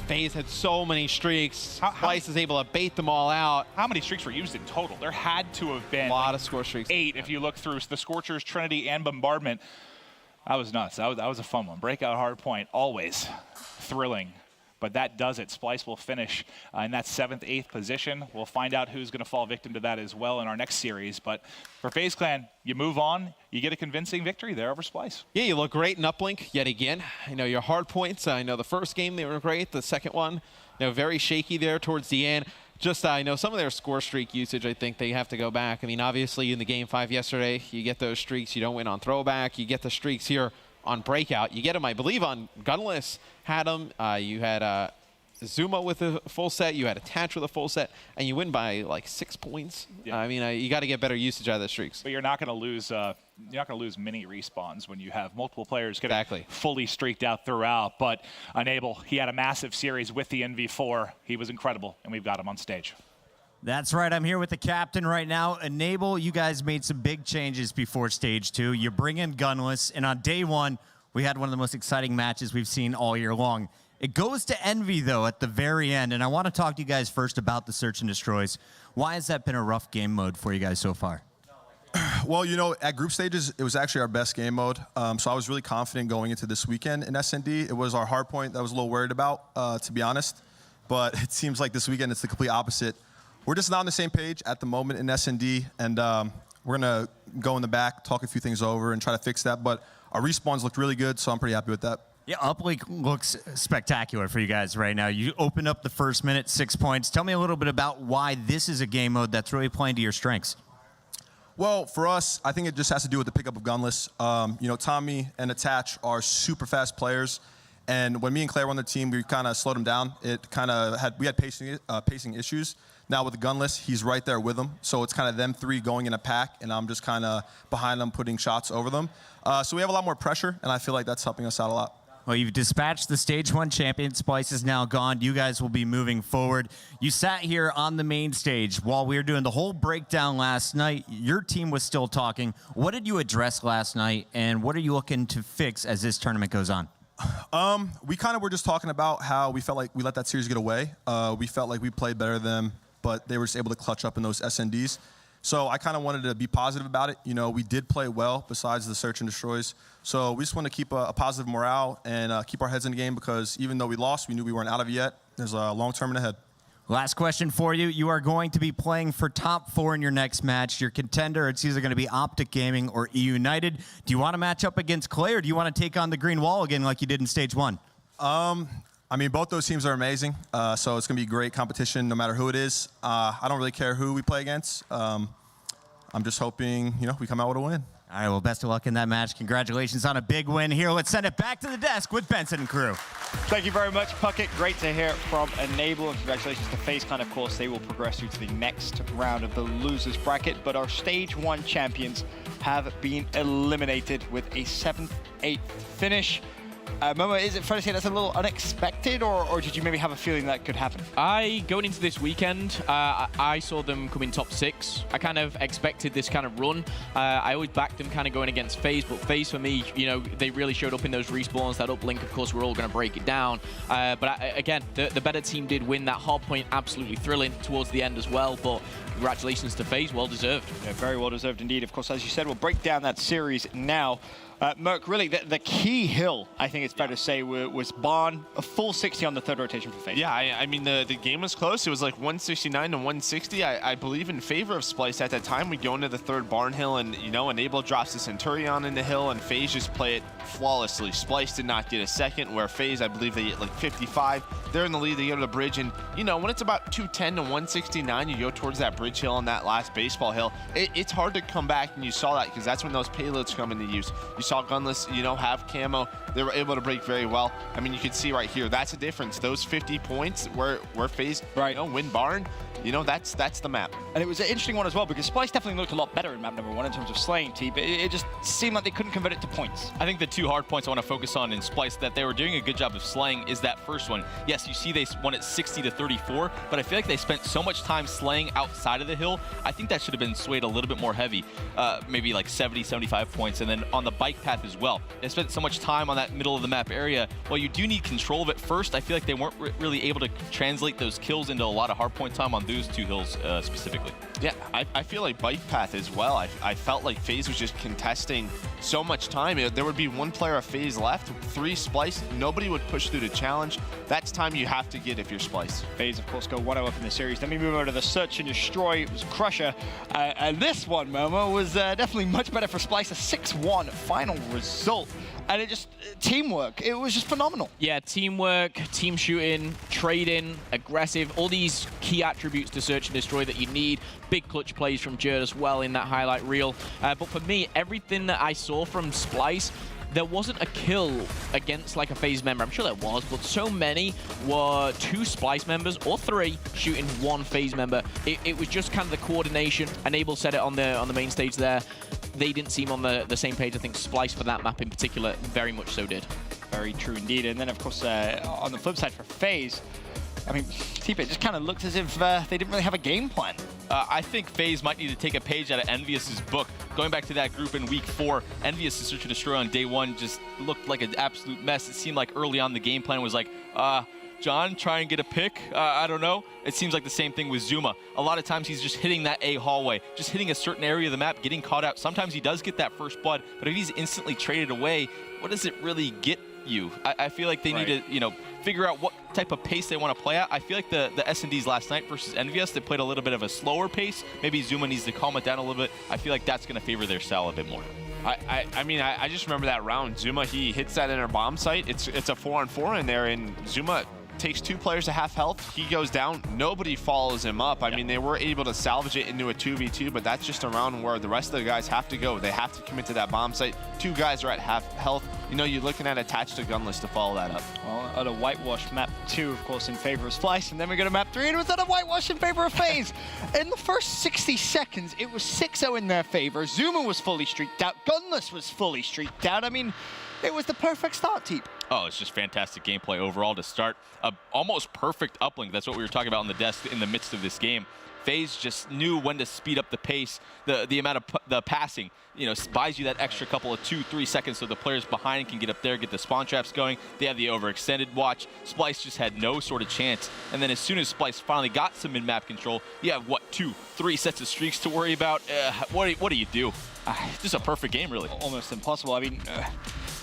FaZe had so many streaks. Splice is able to bait them all out. How many streaks were used in total? There had to have been a lot of score streaks. 8 if you look through the Scorchers, Trinity, and Bombardment. That was nuts. That was a fun one. Breakout hard point, always thrilling. But that does it. Splice will finish in that 7th, 8th position. We'll find out who's going to fall victim to that as well in our next series. But for FaZe Clan, you move on. You get a convincing victory there over Splice. Yeah, you look great in uplink yet again. You know, your hard points. I know the first game they were great. The second one, very shaky there towards the end. Just, I know some of their score streak usage, I think they have to go back. I mean, obviously in the Game 5 yesterday, you get those streaks. You don't win on throwback. You get the streaks here on breakout. You get them, I believe, on Gunless had them. You had Zuma with a full set. You had Attach with a full set. And you win by like 6 points. Yeah. I mean, you got to get better usage out of the streaks. But you're not going to lose mini respawns when you have multiple players getting fully streaked out throughout. But Enable, he had a massive series with the NV4. He was incredible, and we've got him on stage. That's right. I'm here with the captain right now. Enable, you guys made some big changes before stage 2. You bring in Gunless, and on day 1, we had one of the most exciting matches we've seen all year long. It goes to Envy, though, at the very end, and I want to talk to you guys first about the Search and Destroys. Why has that been a rough game mode for you guys so far? Well, you know, at group stages, it was actually our best game mode. So I was really confident going into this weekend in SND. It was our hard point that I was a little worried about, to be honest. But it seems like this weekend it's the complete opposite. We're just not on the same page at the moment in SND, and we're going to go in the back, talk a few things over, and try to fix that. But our respawns looked really good, so I'm pretty happy with that. Yeah, Uplink looks spectacular for you guys right now. You opened up the first minute, 6 points. Tell me a little bit about why this is a game mode that's really playing to your strengths. Well, for us, I think it just has to do with the pickup of Gunless. You know, Tommy and Attach are super fast players. And when me and Claire were on the team, we kind of slowed them down. We had pacing issues. Now with the Gunless, he's right there with them. So it's kind of them 3 going in a pack, and I'm just kind of behind them, putting shots over them. So we have a lot more pressure, and I feel like that's helping us out a lot. Well, you've dispatched the Stage 1 champion. Splice is now gone. You guys will be moving forward. You sat here on the main stage while we were doing the whole breakdown last night. Your team was still talking. What did you address last night, and what are you looking to fix as this tournament goes on? We kind of were just talking about how we felt like we let that series get away. We felt like we played better than them, but they were just able to clutch up in those SNDs. So I kind of wanted to be positive about it. You know, we did play well besides the search and destroys. So we just want to keep a positive morale and keep our heads in the game, because even though we lost, we knew we weren't out of it yet. There's a long term ahead. Last question for you. You are going to be playing for top 4 in your next match. Your contender, it's either going to be Optic Gaming or E United. Do you want to match up against Clay, or do you want to take on the Green Wall again like you did in Stage 1? I mean, both those teams are amazing, so it's going to be great competition no matter who it is. I don't really care who we play against. I'm just hoping, you know, we come out with a win. All right, well, best of luck in that match. Congratulations on a big win here. Let's send it back to the desk with Benson and crew. Thank you very much, Puckett. Great to hear from Enable, and congratulations to FaZe. Of course, they will progress through to the next round of the losers bracket, but our Stage 1 champions have been eliminated with a 7th-8th finish. Momo, is it fair to say that's a little unexpected, or did you maybe have a feeling that could happen? Going into this weekend, I saw them come in top 6. I kind of expected this kind of run. I always backed them kind of going against FaZe, but FaZe for me, you know, they really showed up in those respawns. That uplink, of course, we're all going to break it down. Again, the better team did win. That hard point absolutely thrilling towards the end as well, but congratulations to FaZe, well deserved. Yeah, very well deserved indeed. Of course, as you said, we'll break down that series now. Merc, really, the key hill, I think it's fair to say, was Barn, a full 60 on the 3rd rotation for FaZe. Yeah, I mean, the game was close. It was like 169 to 160. I believe in favor of Splice at that time. We go into the 3rd Barn hill, and, you know, Enable drops the Centurion in the hill, and FaZe just play it flawlessly. Splice did not get a second, where FaZe, I believe they get like 55. They're in the lead. They go to the bridge, and, you know, when it's about 210 to 169, you go towards that bridge hill and that last baseball hill. It's hard to come back, and you saw that because that's when those payloads come into use. You saw Gunless, you know, have camo. They were able to break very well. I mean, you can see right here, that's a difference. Those 50 points where FaZe, right, you know, win Barn, you know, that's the map. And it was an interesting one as well, because Splice definitely looked a lot better in map number 1 in terms of slaying T, but it just seemed like they couldn't convert it to points. I think the 2 hard points I want to focus on in Splice that they were doing a good job of slaying is that first one. Yes, you see they won it 60 to 34, but I feel like they spent so much time slaying outside of the hill. I think that should have been swayed a little bit more heavy, maybe like 70, 75 points. And then on the bike path as well, they spent so much time on that middle of the map area. Well, you do need control of it first. I feel like they weren't really able to translate those kills into a lot of hard point time on those 2 hills specifically. Yeah, I feel like bike path as well. I felt like FaZe was just contesting so much time. There would be 1 player of FaZe left, 3 Splice. Nobody would push through the challenge. That's time you have to get if you're Splice. FaZe, of course, go 1-0 up in the series. Then we move over to the Search and Destroy. It was Crusher. And this one, Momo, was definitely much better for Splice. A 6-1 final result. And it just, teamwork, it was just phenomenal. Yeah, teamwork, team shooting, trading, aggressive, all these key attributes to Search and Destroy that you need. Big clutch plays from Jerd as well in that highlight reel. But for me, everything that I saw from Splice, there wasn't a kill against like a FaZe member. I'm sure there was, but so many were 2 Splice members or 3 shooting 1 FaZe member. It was just kind of the coordination. Enable said it on the main stage there. They didn't seem on the same page. I think Splice for that map in particular very much so did. Very true indeed. And then of course on the flip side for FaZe, I mean, T-Pit just kind of looked as if they didn't really have a game plan. I think FaZe might need to take a page out of Envious's book. Going back to that group in week 4, Envious' Search and Destroy on day 1 just looked like an absolute mess. It seemed like early on the game plan was like, John, try and get a pick. I don't know. It seems like the same thing with Zuma. A lot of times he's just hitting that A hallway, just hitting a certain area of the map, getting caught out. Sometimes he does get that first blood, but if he's instantly traded away, what does it really get you? I feel like they need to, you know, figure out what type of pace they want to play at. I feel like the S&Ds last night versus Envious, they played a little bit of a slower pace. Maybe Zuma needs to calm it down a little bit. I feel like that's going to favor their style a bit more. I mean, I just remember that round. Zuma, he hits that inner bomb site. It's a 4-on-4 in there, and Zuma takes 2 players to half health. He goes down. Nobody follows him up. I mean, they were able to salvage it into a 2v2, but that's just a round where the rest of the guys have to go. They have to commit to that bomb site. 2 guys are at half health. You know, you're looking at attached to Gunless to follow that up. Well, on a whitewash map 2, of course, in favor of Splice, and then we go to map 3, and it was on a whitewash in favor of FaZe. In the first 60 seconds, it was 6-0 in their favor. Zuma was fully streaked out. Gunless was fully streaked out. I mean, it was the perfect start, Teep. Oh, it's just fantastic gameplay overall to start. A almost perfect uplink. That's what we were talking about on the desk in the midst of this game. FaZe just knew when to speed up the pace, the amount of the passing, you know, buys you that extra couple of 2-3 seconds so the players behind can get up there, get the spawn traps going. They have the overextended watch. Splyce just had no sort of chance. And then as soon as Splyce finally got some mid-map control, you have, what, 2-3 sets of streaks to worry about? What do you do? Just a perfect game, really. Almost impossible. I mean,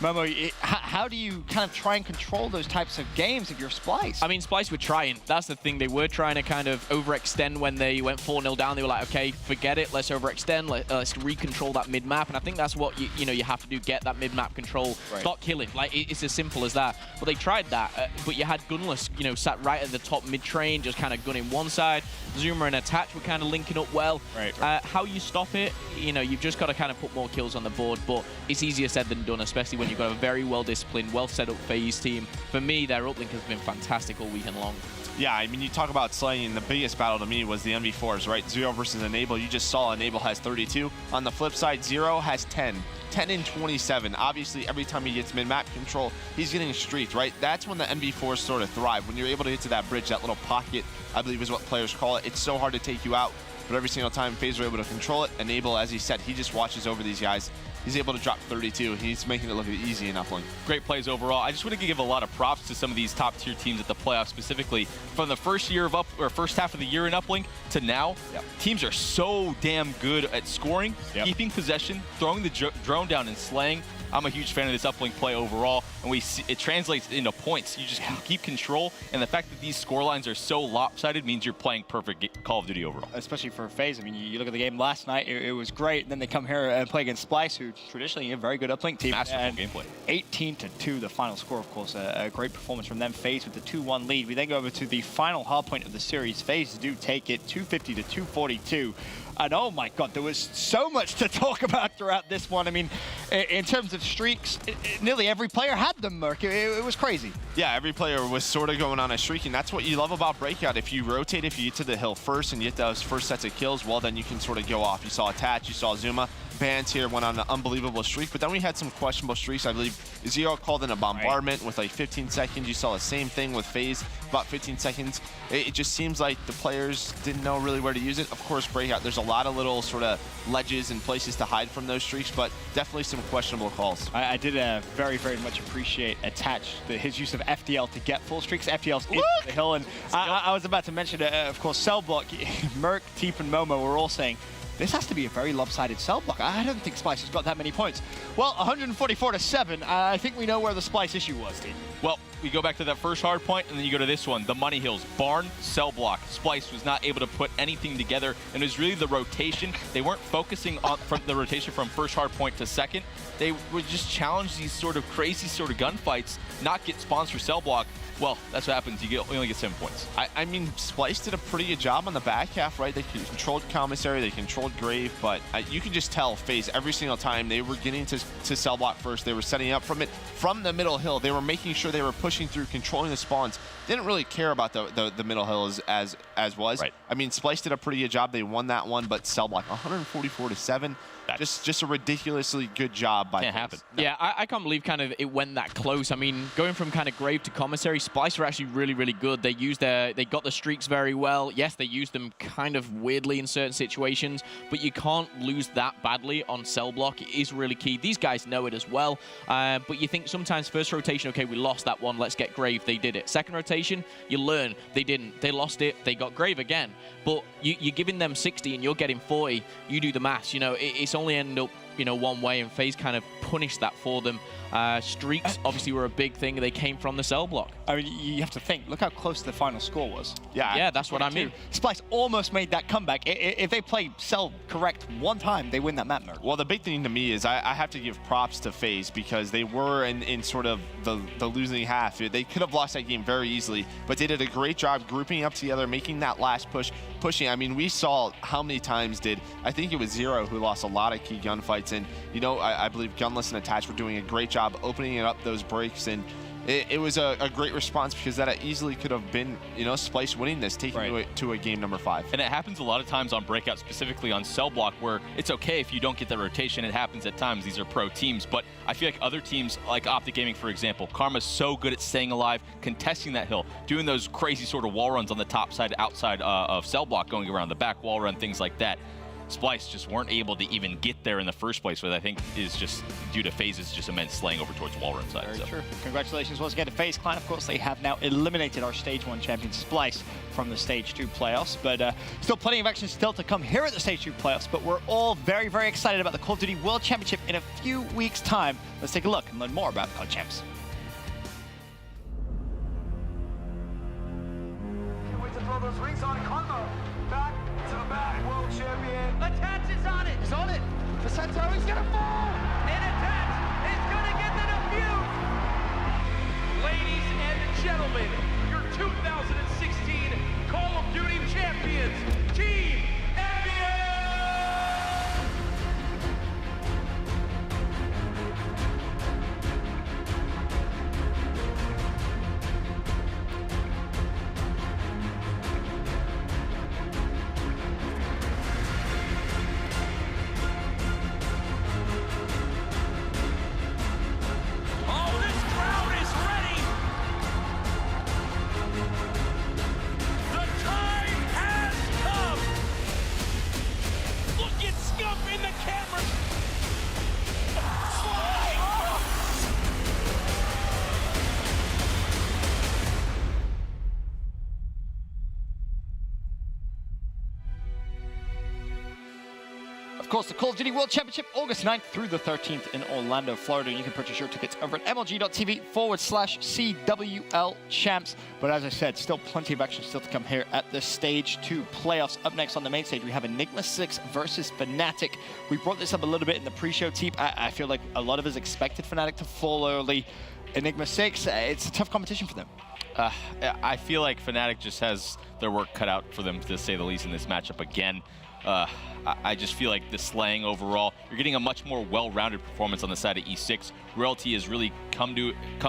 Momo, how do you kind of try and control those types of games if you're Splyce? I mean, Splyce were trying. That's the thing. They were trying to kind of overextend when they went 4-0 down. They were like, okay, forget it. Let's overextend. Let's recontrol that mid-map. And I think that's what you have to do, get that mid-map control. Right. Stop killing. Like, it's as simple as that. But they tried that. But you had Gunless, sat right at the top mid-train, just kind of gunning one side. Zuma and Attach were kind of linking up well. Right. How you stop it, you've just got to kind of put more kills on the board. But it's easier said than done, especially when you've got a very well-disciplined, well-set-up FaZe team. For me, their uplink has been fantastic all weekend long. Yeah, I mean, you talk about slaying. The biggest battle to me was the MV4s, right? Zero versus Enable. You just saw Enable has 32. On the flip side, Zero has 10. 10 and 27. Obviously, every time he gets mid-map control, he's getting streaked, right? That's when the MV4s sort of thrive. When you're able to get to that bridge, that little pocket, I believe is what players call it. It's so hard to take you out. But every single time FaZe are able to control it, Enable, as he said, he just watches over these guys. He's able to drop 32. He's making it look easy enough. Great plays overall. I just want to give a lot of props to some of these top-tier teams at the playoffs, specifically from the first half of the year in Uplink to now. Yep. Teams are so damn good at scoring, keeping possession, throwing the drone down, and slaying. I'm a huge fan of this uplink play overall, and we see it translates into points. You just keep control, and the fact that these score lines are so lopsided means you're playing perfect Call of Duty overall. Especially for FaZe. I mean, you look at the game last night, it was great. And then they come here and play against Splyce, who traditionally a very good uplink team. Masterful gameplay. 18-2, the final score, of course. A great performance from them. FaZe with the 2-1 lead. We then go over to the final hard point of the series. FaZe do take it 250-242. And oh my God, there was so much to talk about throughout this one. I mean, in terms of streaks, nearly every player had them, Merc. It was crazy. Yeah, every player was sort of going on a streak, and that's what you love about Breakout. If you rotate, if you get to the hill first and get those first sets of kills, well, then you can sort of go off. You saw Attach, you saw Zuma. Bands here went on an unbelievable streak, but then we had some questionable streaks. I believe Zero called in a bombardment with like 15 seconds. You saw the same thing with FaZe, about 15 seconds. It just seems like the players didn't know really where to use it. Of course, Breakout, there's a lot of little sort of ledges and places to hide from those streaks, but definitely some questionable calls. I did very, very much appreciate Attach, his use of FDL to get full streaks. FDL's into the hill, and I was about to mention, of course, Cell Block, Merc, Teep, and Momo were all saying, this has to be a very lopsided cell block. I don't think Splyce has got that many points. Well, 144-7. I think we know where the Splyce issue was, Steve. Well, we go back to that first hard point, and then you go to this one, the Money Hills. Barn, cell block. Splyce was not able to put anything together, and it was really the rotation. They weren't focusing on the rotation from first hard point to second. They would just challenge these sort of crazy sort of gunfights, not get spawns for cell block. Well, that's what happens. You only get 7 points. I mean, Splyce did a pretty good job on the back half, right? They controlled Commissary, they controlled Grave, but you can just tell FaZe every single time they were getting to cell block first. They were setting up from the middle hill. They were making sure they were pushing through, controlling the spawns. Didn't really care about the middle hill as was. Right. I mean, Splyce did a pretty good job. They won that one, but cell block 144-7. Just a ridiculously good job by Can't happen. No. Yeah, I can't believe kind of it went that close. I mean, going from kind of Grave to Commissary, Splyce were actually really, really good. They got the streaks very well. Yes, they used them kind of weirdly in certain situations, but you can't lose that badly on cell block. It is really key. These guys know it as well. But you think sometimes first rotation, okay, we lost that one. Let's get Grave. They did it. Second rotation, you learn. They didn't. They lost it. They got Grave again. But you're giving them 60 and you're getting 40. You do the maths. It's only end up one way, and FaZe kind of punished that for them. Streaks obviously were a big thing. They came from the cell block. I mean, you have to think. Look how close the final score was. Yeah, that's what I mean. Splyce almost made that comeback. If they play cell correct one time, they win that map. Well, the big thing to me is I have to give props to FaZe because they were in sort of the losing half. They could have lost that game very easily, but they did a great job grouping up together, making that last pushing. I mean, we saw how many times I think it was Zero who lost a lot of key gunfights, and I believe Gunless Gunless and Attach were doing a great job opening it up those breaks, and it was a great response because that easily could have been, you know, Splice winning this, taking it to a game number 5. And it happens a lot of times on breakout, specifically on cell block, where it's okay if you don't get the rotation. It happens at times. These are pro teams, but I feel like other teams, like Optic Gaming, for example, Karma's so good at staying alive, contesting that hill, doing those crazy sort of wall runs on the top side, outside of cell block, going around the back wall run, things like that. Splice just weren't able to even get there in the first place, which I think is just due to FaZe's just immense slaying over towards wall run side. Very true. Congratulations once again to FaZe Clan. Of course, they have now eliminated our Stage 1 champion Splice from the Stage 2 playoffs, but still plenty of action still to come here at the Stage 2 playoffs, but we're all very, very excited about the Call of Duty World Championship in a few weeks' time. Let's take a look and learn more about COD Champs. Can't wait to throw those rings on Karma. Back to the back, world champion. Attach is on it. He's on it. Vicento, he's gonna fall. And Attach is gonna get the defuse. Ladies and gentlemen, your 2016 Call of Duty champions, Team NBA! Oh, this crowd is ready! The time has come! Look at Scump in the camera! Slide! Of course, the Call of Duty World Championship, August 9th through the 13th in Orlando, Florida. You can purchase your tickets over at MLG.TV/CWL champs. But as I said, still plenty of action still to come here at the Stage 2 playoffs. Up next on the main stage, we have Enigma 6 versus Fnatic. We brought this up a little bit in the pre-show, team. I feel like a lot of us expected Fnatic to fall early. Enigma 6, it's a tough competition for them. I feel like Fnatic just has their work cut out for them, to say the least, in this matchup again. I just feel like the slaying overall, you're getting a much more well-rounded performance on the side of E6. Royalty has really come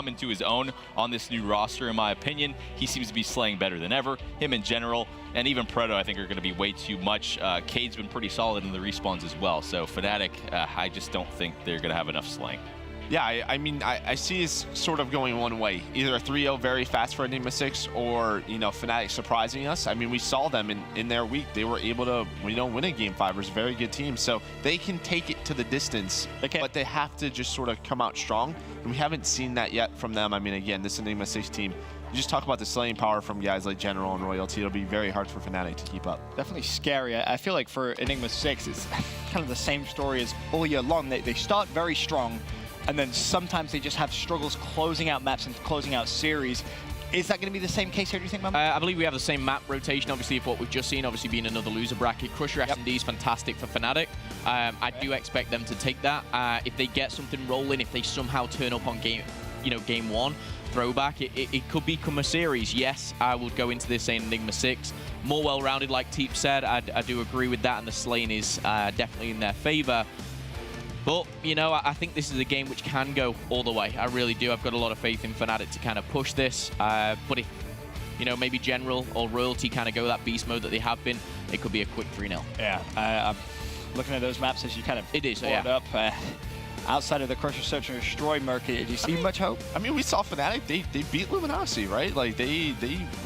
into his own on this new roster, in my opinion. He seems to be slaying better than ever. Him in general, and even Preto, I think, are going to be way too much. Cade's been pretty solid in the respawns as well. So Fnatic, I just don't think they're going to have enough slaying. Yeah, I mean, I see it's sort of going one way. Either a 3-0 very fast for Enigma 6 or, you know, Fnatic surprising us. I mean, we saw them in their week. They were able to, you know, win a Game 5 versus a very good team. So they can take it to the distance, but they have to just sort of come out strong. And we haven't seen that yet from them. I mean, again, this Enigma 6 team, you just talk about the slaying power from guys like General and Royalty. It'll be very hard for Fnatic to keep up. Definitely scary. I feel like for Enigma 6, it's kind of the same story as all year long. They start very strong, and then sometimes they just have struggles closing out maps and closing out series. Is that going to be the same case here, do you think, Mum? I believe we have the same map rotation, obviously, of what we've just seen, obviously being another loser bracket. Crusher S&D is fantastic for Fnatic. I do expect them to take that. If they get something rolling, if they somehow turn up on game 1, throwback, it could become a series. Yes, I would go into this saying Enigma 6. More well-rounded, like Teep said. I do agree with that, and the slaying is definitely in their favor. But, you know, I think this is a game which can go all the way. I really do. I've got a lot of faith in Fnatic to kind of push this. But if, you know, maybe General or Royalty kind of go that beast mode that they have been, it could be a quick 3-0. Yeah, I'm looking at those maps as you kind of brought up. Outside of the Crusher Search and Destroy market, do you see much hope? I mean, we saw Fnatic, they beat Luminosity, right? Like, they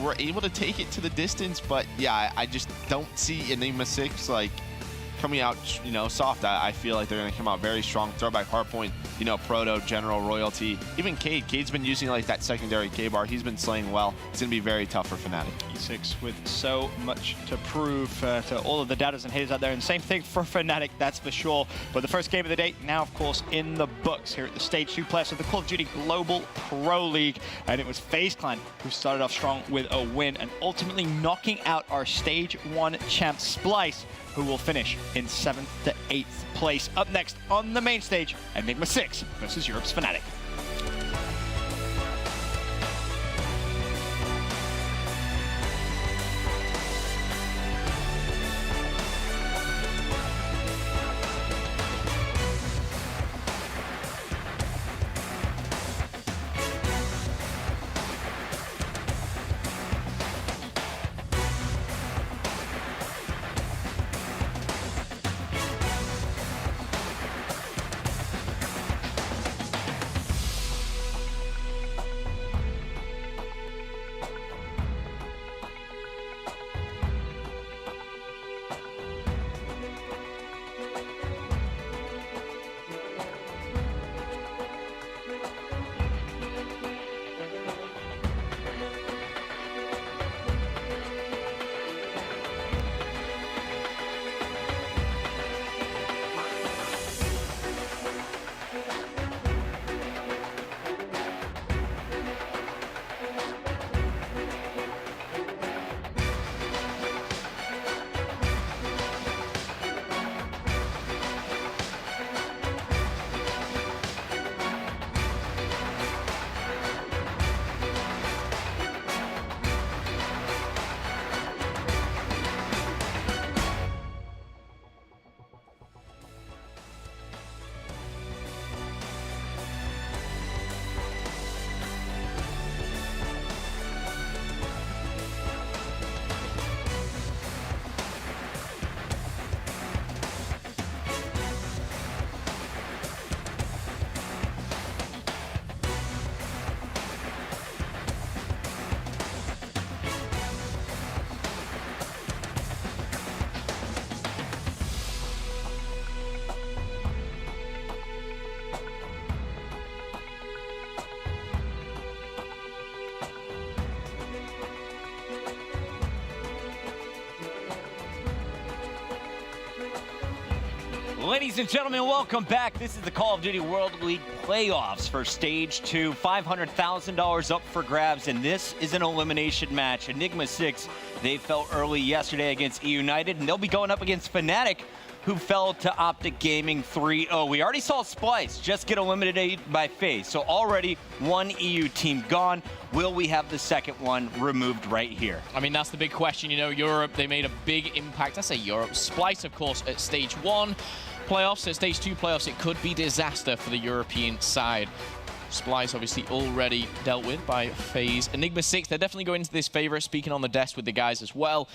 were able to take it to the distance, but yeah, I just don't see Enigma 6, like, coming out, you know, soft. I feel like they're going to come out very strong. Throwback hardpoint, you know, Proto, General, Royalty, even Cade. Cade's been using like that secondary K-bar. He's been slaying well. It's going to be very tough for Fnatic. E6 with so much to prove to all of the doubters and haters out there. And same thing for Fnatic, that's for sure. But the first game of the day, now, of course, in the books here at the Stage 2 playoffs of the Call of Duty Global Pro League. And it was FaZe Clan who started off strong with a win and ultimately knocking out our Stage 1 champ Splice, who will finish in 7th to 8th place. Up next on the main stage, Enigma 6 versus Europe's Fnatic. Ladies and gentlemen, welcome back. This is the Call of Duty World League playoffs for Stage 2. $500,000 up for grabs, and this is an elimination match. Enigma 6, they fell early yesterday against United, and they'll be going up against Fnatic, who fell to Optic Gaming 3-0. We already saw Splice just get eliminated by FaZe, so already one EU team gone. Will we have the second one removed right here? I mean, that's the big question. You know, Europe, they made a big impact. I say Europe. Splice, of course, at Stage 1 playoffs. At Stage 2 playoffs, it could be disaster for the European side. Splice obviously already dealt with by FaZe. Enigma 6, they're definitely going into this favorite, speaking on the desk with the guys as well.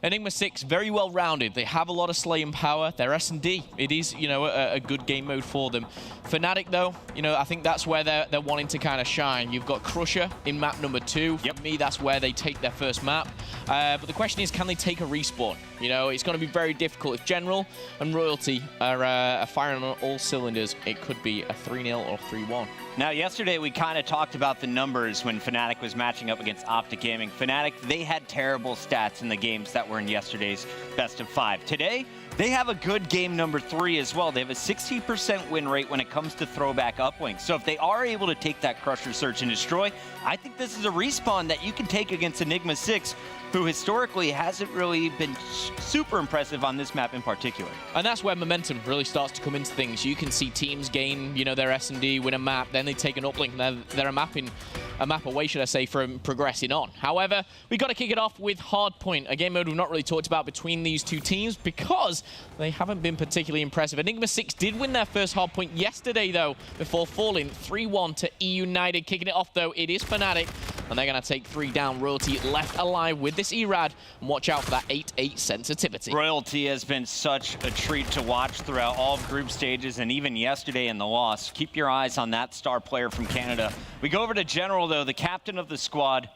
Enigma 6, very well rounded. They have a lot of slaying power. They're S&D. It is, you know, a good game mode for them. Fnatic, though, you know, I think that's where they're wanting to kind of shine. You've got Crusher in map number 2. Yep. For me, that's where they take their first map. But the question is, can they take a respawn? You know, it's going to be very difficult. If General and Royalty are firing on all cylinders, it could be a 3-0 or 3-1. Now, yesterday we kind of talked about the numbers when Fnatic was matching up against Optic Gaming. Fnatic, they had terrible stats in the games that were in yesterday's best of 5. Today, they have a good game number 3 as well. They have a 60% win rate when it comes to throwback uplinks. So if they are able to take that Crusher, Search, and Destroy, I think this is a respawn that you can take against Enigma 6, who historically hasn't really been super impressive on this map in particular. And that's where momentum really starts to come into things. You can see teams gain, you know, their S&D, win a map, then they take an uplink, and they're a map away, should I say, from progressing on. However, we've got to kick it off with Hardpoint, a game mode we've not really talked about between these two teams because they haven't been particularly impressive. Enigma 6 did win their first Hardpoint yesterday, though, before falling 3-1 to United. Kicking it off, though, it is Fnatic, and they're going to take 3 down. Royalty left alive with this ERAD, and watch out for that 8-8 sensitivity. Royalty has been such a treat to watch throughout all of group stages, and even yesterday in the loss. Keep your eyes on that star player from Canada. We go over to General, though, the captain of the squad.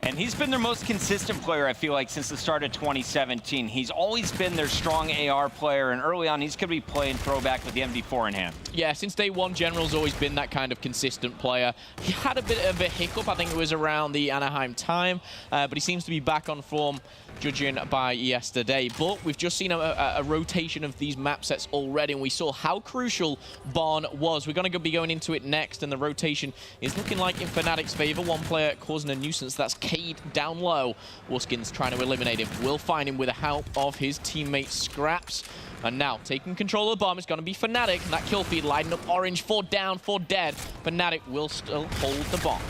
And he's been their most consistent player, I feel like, since the start of 2017. He's always been their strong AR player, and early on, he's going to be playing throwback with the MD4 in hand. Yeah, since day one, General's always been that kind of consistent player. He had a bit of a hiccup, I think it was around the Anaheim time, but he seems to be back on form, judging by yesterday. But we've just seen a rotation of these map sets already, and we saw how crucial Barn was. We're going to be going into it next, and the rotation is looking like in Fnatic's favor. One player causing a nuisance, that's Cade down low. Wuskin's trying to eliminate him. We'll find him with the help of his teammate Scraps. And now, taking control of the bomb is going to be Fnatic, and that kill feed lighting up orange, 4 down, 4 dead. Fnatic will still hold the bomb.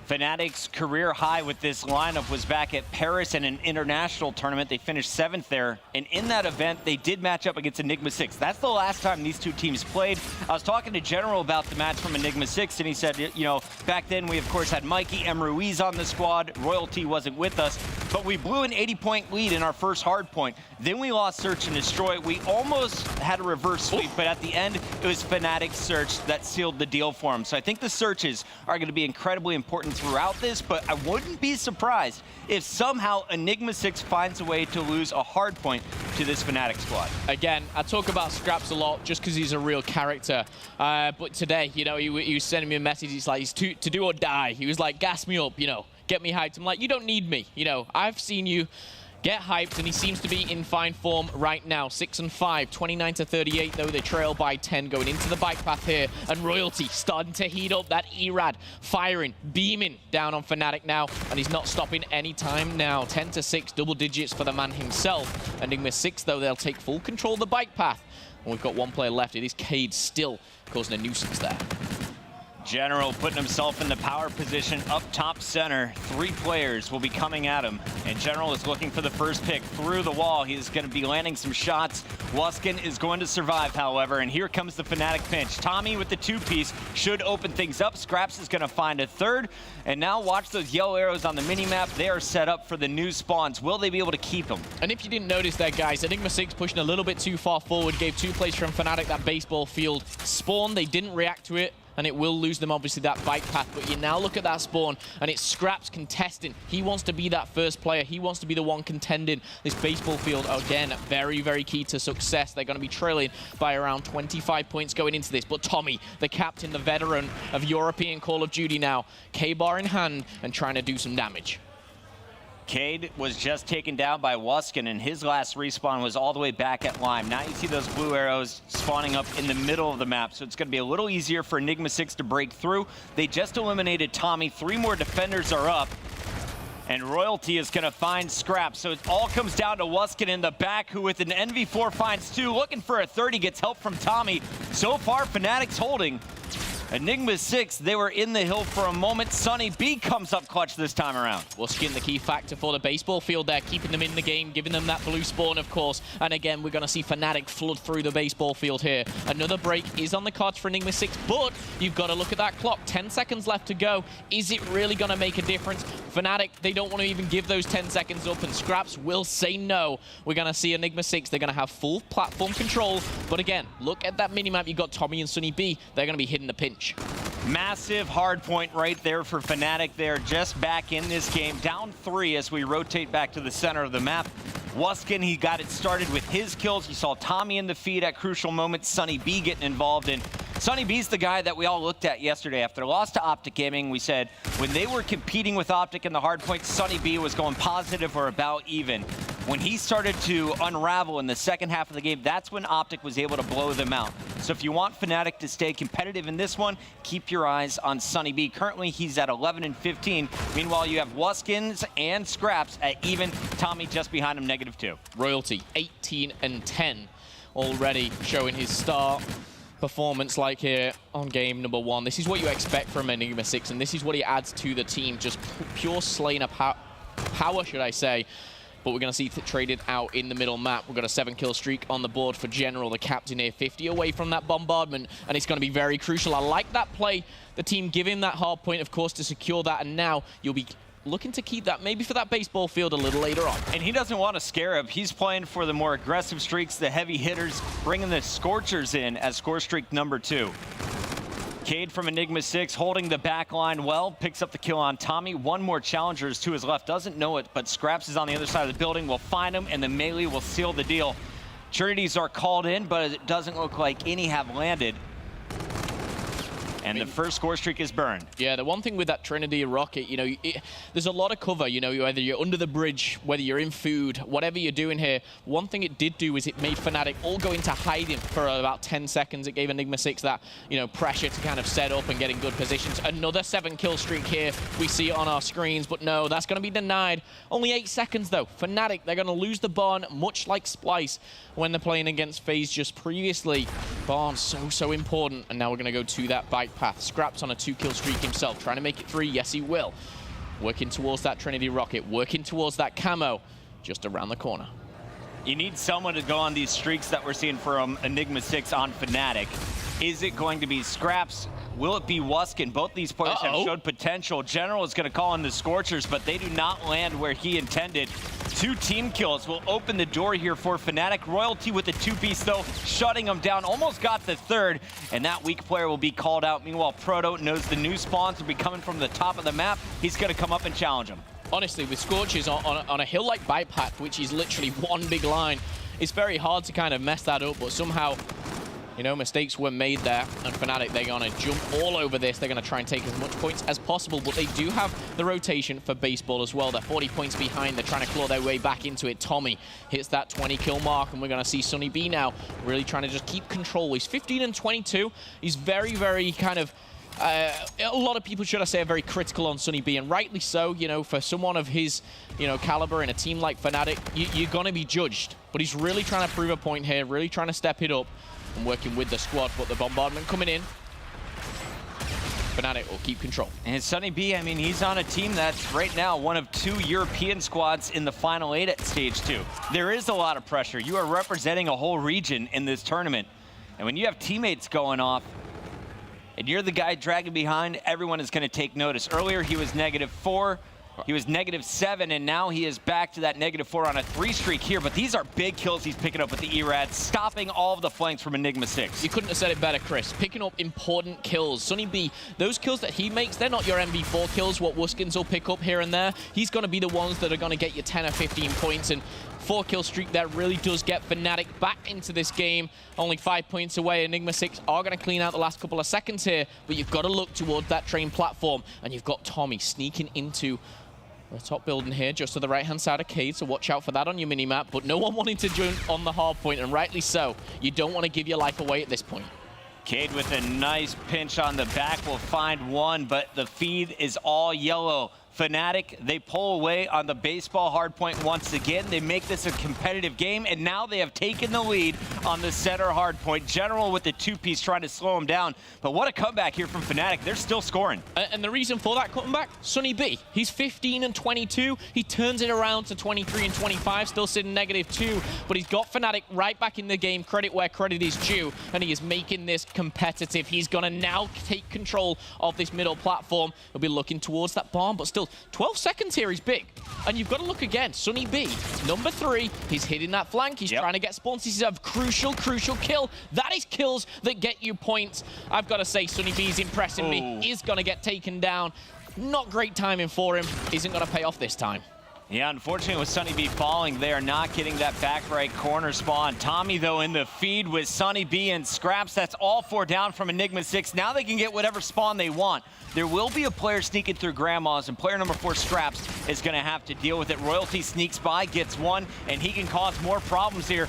Fnatic's career high with this lineup was back at Paris in an international tournament. They finished 7th there, and in that event, they did match up against Enigma 6. That's the last time these two teams played. I was talking to General about the match from Enigma 6, and he said, you know, back then we, of course, had Mikey M. Ruiz on the squad. Royalty wasn't with us, but we blew an 80-point lead in our first hard point. Then we lost Search and Destroy. We almost had a reverse sweep, but at the end, it was Fnatic's Search that sealed the deal for him. So I think the Searches are going to be incredibly important throughout this, but I wouldn't be surprised if somehow Enigma 6 finds a way to lose a hard point to this Fnatic squad. Again, I talk about Scraps a lot just because he's a real character. But today, you know, he was sending me a message. He's like, he's to do or die. He was like, gas me up, you know, get me hyped. I'm like, you don't need me. You know, I've seen you get hyped, and he seems to be in fine form right now. 6-5, 29-38, though they trail by 10 going into the bike path here. And Royalty starting to heat up that ERAD, firing, beaming down on Fnatic now, and he's not stopping any time now. 10-6, double digits for the man himself. Enigma 6, though, they'll take full control of the bike path. And we've got one player left. It is Cade still causing a nuisance there. General putting himself in the power position up top center. 3 players will be coming at him, and General is looking for the first pick through the wall. He's going to be landing some shots. Wuskin is going to survive, however, and here comes the Fnatic pinch. Tommy with the 2-piece should open things up. Scraps is going to find a 3rd, and now watch those yellow arrows on the mini-map. They are set up for the new spawns. Will they be able to keep them? And if you didn't notice that, guys, Enigma 6 pushing a little bit too far forward, gave 2 plays from Fnatic that baseball field spawn. They didn't react to it, and it will lose them, obviously, that bike path. But you now look at that spawn, and it's Scraps contesting. He wants to be that first player. He wants to be the one contending this baseball field. Again, very, very key to success. They're going to be trailing by around 25 points going into this. But Tommy, the captain, the veteran of European Call of Duty now, K-bar in hand and trying to do some damage. Cade was just taken down by Wuskin, and his last respawn was all the way back at Lime. Now you see those blue arrows spawning up in the middle of the map, so it's going to be a little easier for Enigma 6 to break through. They just eliminated Tommy. 3 more defenders are up, and Royalty is going to find Scrap. So it all comes down to Wuskin in the back, who with an NV4 finds 2. Looking for a 30, gets help from Tommy. So far, Fnatic's holding. Enigma 6, they were in the hill for a moment. Sunny B comes up clutch this time around. Wuskin, the key factor for the baseball field there, keeping them in the game, giving them that blue spawn, of course. And again, we're going to see Fnatic flood through the baseball field here. Another break is on the cards for Enigma 6, but you've got to look at that clock. 10 seconds left to go. Is it really going to make a difference? Fnatic, they don't want to even give those 10 seconds up, and Scraps will say no. We're going to see Enigma 6. They're going to have full platform control. But again, look at that minimap. You've got Tommy and Sunny B. They're going to be hitting the pinch. Massive hard point right there for Fnatic. They're just back in this game, down 3 as we rotate back to the center of the map. Wuskin, he got it started with his kills. You saw Tommy in the feed at crucial moments. Sunny B getting involved in. Sunny B's the guy that we all looked at yesterday. After the loss to Optic Gaming, we said when they were competing with Optic in the hard point, Sunny B was going positive or about even. When he started to unravel in the second half of the game, that's when Optic was able to blow them out. So if you want Fnatic to stay competitive in this one, keep your eyes on Sunny B. Currently, he's at 11 and 15. Meanwhile, you have Wuskins and Scraps at even. Tommy just behind him, -2. Royalty, 18 and 10, already showing his start performance like here on game number 1. This is what you expect from Enigma 6, and this is what he adds to the team. Just pure slaying of power, should I say. But we're going to see it traded out in the middle map. We've got a 7-kill streak on the board for General, the captain here, 50 away from that bombardment, and it's going to be very crucial. I like that play, the team giving that hard point, of course, to secure that, and now you'll be looking to keep that maybe for that baseball field a little later on. And he doesn't want to scare him. He's playing for the more aggressive streaks, the heavy hitters, bringing the Scorchers in as score streak number 2. Cade from Enigma 6 holding the back line well, picks up the kill on Tommy. 1 more challenger is to his left, doesn't know it, but Scraps is on the other side of the building. We'll find him, and the melee will seal the deal. Trinities are called in, but it doesn't look like any have landed. And the first score streak is burned. Yeah, the one thing with that Trinity rocket, you know, there's a lot of cover, you know, whether you're under the bridge, whether you're in food, whatever you're doing here. One thing it did do is it made Fnatic all go into hiding for about 10 seconds. It gave Enigma 6 that, you know, pressure to kind of set up and get in good positions. Another 7-kill streak here. We see it on our screens, but no, that's going to be denied. Only 8 seconds, though. Fnatic, they're going to lose the Barn, much like Splice when they're playing against FaZe just previously. Barn, so important. And now we're going to go to that bike path. Scraps on a 2-kill streak himself, trying to make it 3. Yes, he will. Working towards that Trinity rocket, working towards that camo, just around the corner. You need someone to go on these streaks that we're seeing from Enigma 6 on Fnatic. Is it going to be Scraps? Will it be Wuskin? Both these players have showed potential. General is going to call in the Scorchers, but they do not land where he intended. 2 team kills will open the door here for Fnatic. Royalty with the 2-piece, though, shutting them down. Almost got the 3rd, and that weak player will be called out. Meanwhile, Proto knows the new spawns will be coming from the top of the map. He's going to come up and challenge him. Honestly, with Scorchers on a hill like Bike Path, which is literally one big line, it's very hard to kind of mess that up, but somehow, you know, mistakes were made there, and Fnatic, they're going to jump all over this. They're going to try and take as much points as possible, but they do have the rotation for baseball as well. They're 40 points behind. They're trying to claw their way back into it. Tommy hits that 20-kill mark, and we're going to see Sunny B now really trying to just keep control. He's 15 and 22. He's very, very kind of... a lot of people, should I say, are very critical on Sunny B, and rightly so. You know, for someone of his, you know, caliber in a team like Fnatic, you're going to be judged. But he's really trying to prove a point here, really trying to step it up and working with the squad. But the bombardment coming in, Fnatic will keep control. And Sunny B, I mean, he's on a team that's right now one of 2 European squads in the Final 8 at Stage 2. There is a lot of pressure. You are representing a whole region in this tournament. And when you have teammates going off, and you're the guy dragging behind, everyone is going to take notice. Earlier, he was -4. He was -7, and now he is back to that -4 on a 3 streak here. But these are big kills he's picking up with the E-Rad, stopping all of the flanks from Enigma 6. You couldn't have said it better, Chris. Picking up important kills. Sunny B, those kills that he makes, they're not your MV4 kills, what Wuskins will pick up here and there. He's going to be the ones that are going to get you 10 or 15 points, and 4-kill streak that really does get Fnatic back into this game. Only 5 points away. Enigma 6 are going to clean out the last couple of seconds here, but you've got to look towards that train platform, and you've got Tommy sneaking into The top building here, just to the right-hand side of Cade, so watch out for that on your mini-map. But no one wanting to join on the hard point, and rightly so. You don't want to give your life away at this point. Cade with a nice pinch on the back will find one, but the feed is all yellow. Fnatic, they pull away on the baseball hardpoint once again. They make this a competitive game, and now they have taken the lead on the center hardpoint. General with the two-piece trying to slow them down, but what a comeback here from Fnatic. They're still scoring. And the reason for that comeback, Sunny B. He's 15 and 22. He turns it around to 23 and 25, still sitting -2, but he's got Fnatic right back in the game. Credit where credit is due, and he is making this competitive. He's going to now take control of this middle platform. He'll be looking towards that bomb, but still, 12 seconds here is big. And you've got to look again. Sunny B, number 3. He's hitting that flank. He's trying to get spawns. He's a crucial kill. That is kills that get you points. I've got to say, Sunny B's impressing me. Is going to get taken down. Not great timing for him. Isn't going to pay off this time. Yeah, unfortunately with Sunny B falling, they are not getting that back right corner spawn. Tommy, though, in the feed with Sunny B and Scraps. That's all 4 down from Enigma 6. Now they can get whatever spawn they want. There will be a player sneaking through Grandma's, and player number 4, Scraps, is going to have to deal with it. Royalty sneaks by, gets one, and he can cause more problems here.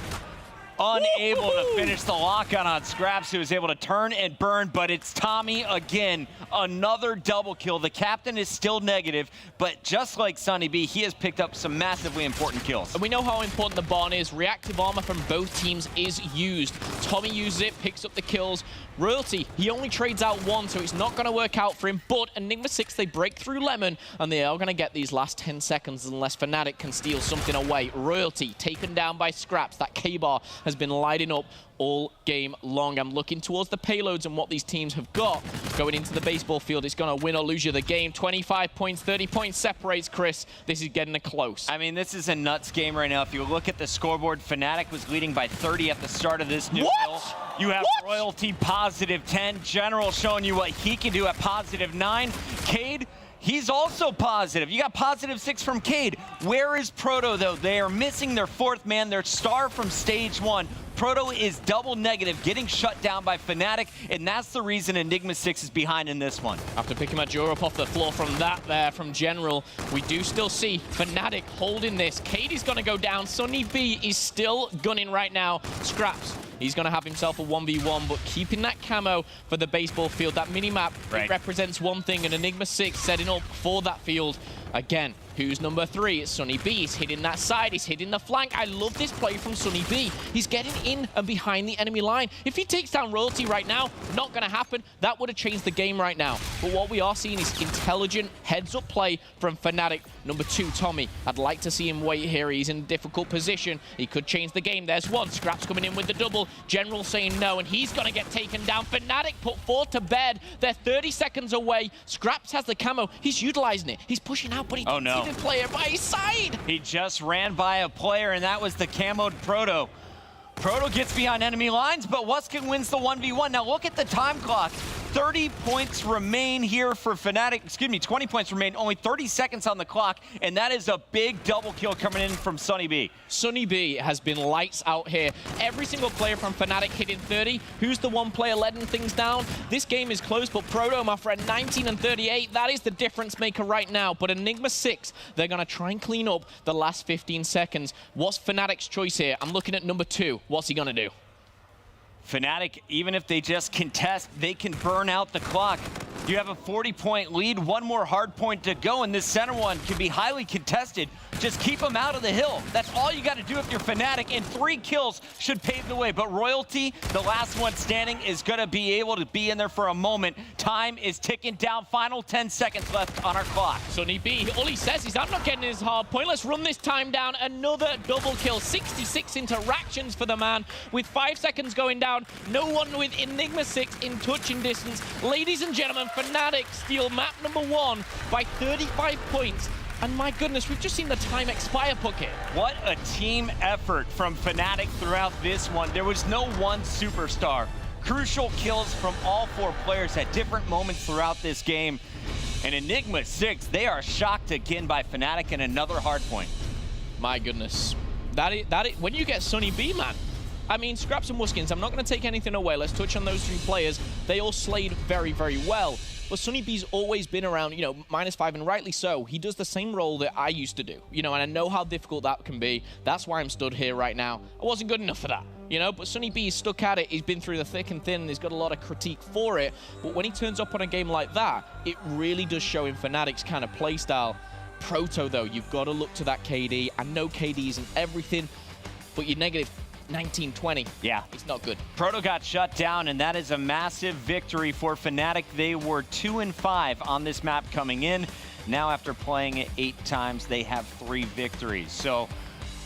Unable to finish the lockout on Scraps, who is able to turn and burn, but it's Tommy again. Another double kill. The captain is still negative, but just like Sunny B, he has picked up some massively important kills. And we know how important the Barn is. Reactive armor from both teams is used. Tommy uses it, picks up the kills. Royalty, he only trades out 1, so it's not going to work out for him. But Enigma 6, they break through Lemon, and they are going to get these last 10 seconds unless Fnatic can steal something away. Royalty taken down by Scraps. That K-bar has been lighting up all game long. I'm looking towards the payloads and what these teams have got. Going into the baseball field, it's going to win or lose you the game. 25 points, 30 points separates, Chris. This is getting close. I mean, this is a nuts game right now. If you look at the scoreboard, Fnatic was leading by 30 at the start of this new hill. You have Royalty +10. General showing you what he can do at +9. Cade, he's also positive. You got +6 from Cade. Where is Proto, though? They are missing their 4th man, their star from stage 1. Proto is double negative, getting shut down by Fnatic, and that's the reason Enigma 6 is behind in this one. After picking Major up off the floor from that there, from General, we do still see Fnatic holding this. Cade is going to go down. Sunny B is still gunning right now. Scraps, he's going to have himself a 1v1, but keeping that camo for the baseball field, that mini-map, it represents one thing, and Enigma 6 setting up for that field. Again, who's number 3? It's Sunny B. He's hitting that side. He's hitting the flank. I love this play from Sunny B. He's getting in and behind the enemy line. If he takes down Royalty right now, not going to happen. That would have changed the game right now. But what we are seeing is intelligent heads-up play from Fnatic. Number 2, Tommy. I'd like to see him wait here. He's in a difficult position. He could change the game. There's one. Scraps coming in with the double. General saying no, and he's going to get taken down. Fnatic put 4 to bed. They're 30 seconds away. Scraps has the camo. He's utilizing it. He's pushing out, but he didn't see the player by his side. He just ran by a player, and that was the camoed Proto. Proto gets behind enemy lines, but Wuskin wins the 1v1. Now look at the time clock. 30 points remain here for Fnatic. Excuse me, 20 points remain. Only 30 seconds on the clock, and that is a big double kill coming in from Sunny B. Sunny B has been lights out here. Every single player from Fnatic hitting 30. Who's the one player letting things down? This game is close, but Proto, my friend, 19 and 38. That is the difference maker right now. But Enigma 6, they're going to try and clean up the last 15 seconds. What's Fnatic's choice here? I'm looking at number 2. What's he going to do? Fnatic, even if they just contest, they can burn out the clock. You have a 40-point lead, one more hard point to go, and this center one can be highly contested. Just keep them out of the hill. That's all you got to do if you're Fnatic, and 3 kills should pave the way. But Royalty, the last one standing, is going to be able to be in there for a moment. Time is ticking down. Final 10 seconds left on our clock. Sunny B, all he says is, I'm not getting his hard point. Let's run this time down. Another double kill. 66 interactions for the man with 5 seconds going down. No one with Enigma 6 in touching distance. Ladies and gentlemen, Fnatic steal map number 1 by 35 points. And my goodness, we've just seen the time expire, Puckett. What a team effort from Fnatic throughout this one. There was no one superstar. Crucial kills from all 4 players at different moments throughout this game. And Enigma 6, they are shocked again by Fnatic in another hard point. My goodness. That is, when you get Sunny B, man. I mean, Scraps and Wuskins, I'm not going to take anything away. Let's touch on those 3 players. They all slayed very, very well. but Sunny B's always been around, you know, -5, and rightly so. He does the same role that I used to do, you know, and I know how difficult that can be. That's why I'm stood here right now. I wasn't good enough for that, you know, but Sunny B's stuck at it. He's been through the thick and thin, and he's got a lot of critique for it. But when he turns up on a game like that, it really does show in Fnatic's kind of play style. Proto, though, you've got to look to that KD. I know KD isn't everything, but you're negative 19-20. Yeah. It's not good. Proto got shut down, and that is a massive victory for Fnatic. They were 2-5 on this map coming in. Now, after playing it 8 times, they have 3 victories. So,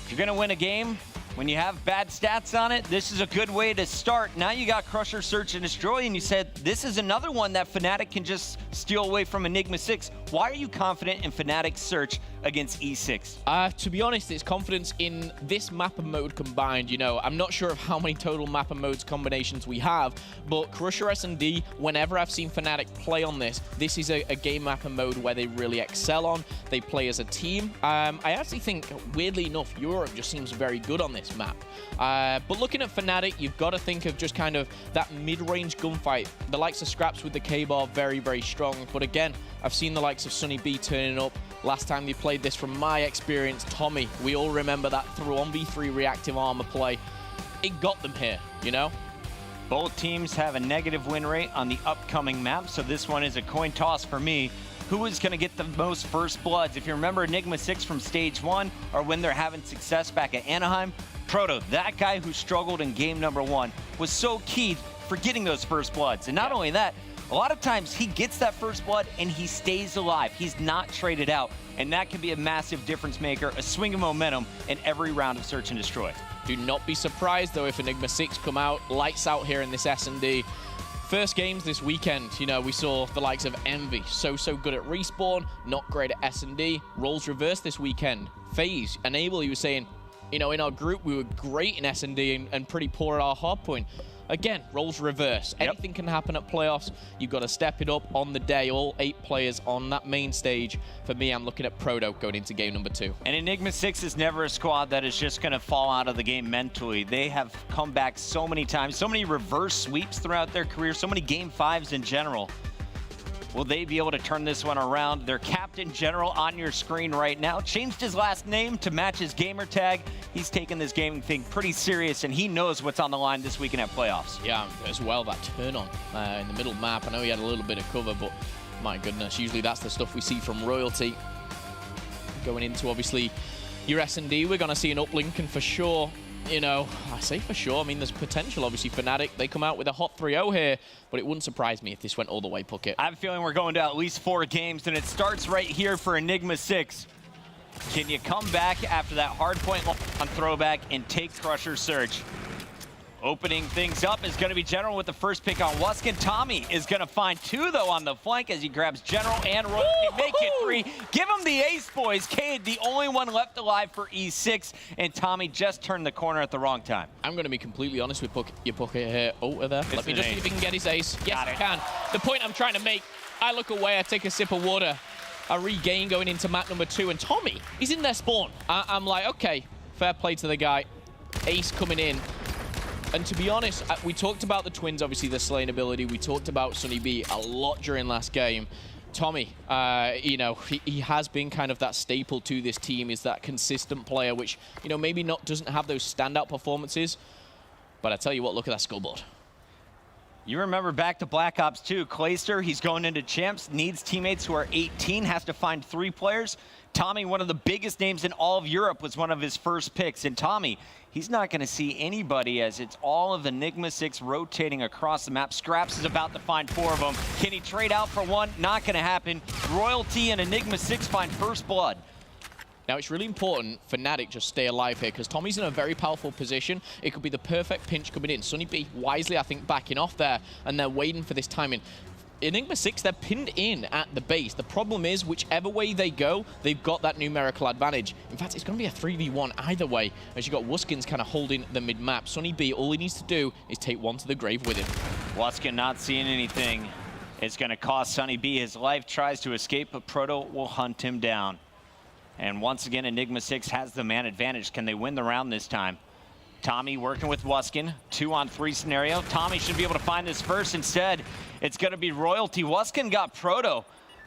if you're going to win a game, when you have bad stats on it, this is a good way to start. Now you got Crusher, Search, and Destroy, and you said this is another one that Fnatic can just steal away from Enigma 6. Why are you confident in Fnatic's Search against E6? To be honest, it's confidence in this map and mode combined. You know, I'm not sure of how many total map and modes combinations we have, but Crusher S&D, whenever I've seen Fnatic play on this is a game map and mode where they really excel on. They play as a team. I actually think, weirdly enough, Europe just seems very good on this map. But looking at Fnatic, you've got to think of just kind of that mid-range gunfight. The likes of Scraps with the K-Bar, very, very strong. But again, I've seen the likes of Sunny B turning up. Last time they played this, from my experience, Tommy, we all remember that 1v3 reactive armor play. It got them here, you know? Both teams have a negative win rate on the upcoming map, so this one is a coin toss for me. Who is going to get the most first bloods? If you remember Enigma 6 from stage 1, or when they're having success back at Anaheim, Proto, that guy who struggled in game number 1, was so key for getting those first bloods. And not only that, a lot of times he gets that first blood and he stays alive. He's not traded out. And that can be a massive difference maker, a swing of momentum in every round of Search and Destroy. Do not be surprised, though, if Enigma 6 come out, lights out here in this S&D. First games this weekend, you know, we saw the likes of Envy, so good at respawn, not great at S&D. Roles reversed this weekend. FaZe, Enable, he was saying, you know, in our group, we were great in S&D and pretty poor at our hardpoint. Again, roles reverse. Yep. Anything can happen at playoffs. You've got to step it up on the day. All 8 players on that main stage. For me, I'm looking at Proto going into game number 2. And Enigma 6 is never a squad that is just going to fall out of the game mentally. They have come back so many times, so many reverse sweeps throughout their career, so many game 5s in general. Will they be able to turn this one around? Their captain general on your screen right now changed his last name to match his gamer tag. He's taking this gaming thing pretty serious, and he knows what's on the line this weekend at playoffs. Yeah, as well, that turn on in the middle map. I know he had a little bit of cover, but my goodness, usually that's the stuff we see from Royalty. Going into, obviously, your S&D, we're going to see an uplink, and for sure, you know, I say for sure, I mean, there's potential, obviously, Fnatic. They come out with a hot 3-0 here, but it wouldn't surprise me if this went all the way, Puckett. I have a feeling we're going to at least 4 games, and it starts right here for Enigma 6. Can you come back after that hard point on throwback and take Crusher Surge? Opening things up is going to be General with the first pick on Wuskin. Tommy is going to find 2, though, on the flank as he grabs General and Royalty. Make it 3. Give him the ace, boys. Cade, the only one left alive for E6, and Tommy just turned the corner at the wrong time. I'm going to be completely honest with your Puckett here. Oh, there. Let me just see if he can get his ace. Yes, I can. The point I'm trying to make, I look away, I take a sip of water, I regain going into map number 2, and Tommy, he's in their spawn. I'm like, okay, fair play to the guy. Ace coming in. And to be honest, we talked about the Twins, obviously, the slaying ability. We talked about Sunny B a lot during last game. Tommy, you know, he has been kind of that staple to this team, is that consistent player, which, you know, maybe doesn't have those standout performances. But I tell you what, look at that scoreboard. You remember back to Black Ops 2, Clayster, he's going into champs, needs teammates who are 18, has to find 3 players. Tommy, one of the biggest names in all of Europe, was one of his first picks. And Tommy, he's not going to see anybody, as it's all of Enigma 6 rotating across the map. Scraps is about to find 4 of them. Can he trade out for 1? Not going to happen. Royalty and Enigma 6 find first blood. Now, it's really important Fnatic just stay alive here, because Tommy's in a very powerful position. It could be the perfect pinch coming in. Sunny B wisely, I think, backing off there, and they're waiting for this timing. Enigma 6, they're pinned in at the base. The problem is, whichever way they go, they've got that numerical advantage. In fact, it's going to be a 3v1 either way, as you've got Wuskins kind of holding the mid-map. Sunny B, all he needs to do is take 1 to the grave with him. Wuskin not seeing anything. It's going to cost Sunny B his life. Tries to escape, but Proto will hunt him down. And once again, Enigma 6 has the man advantage. Can they win the round this time? Tommy working with Wuskin, 2-on-3 scenario. Tommy should be able to find this first. Instead, it's going to be Royalty. Wuskin got Proto.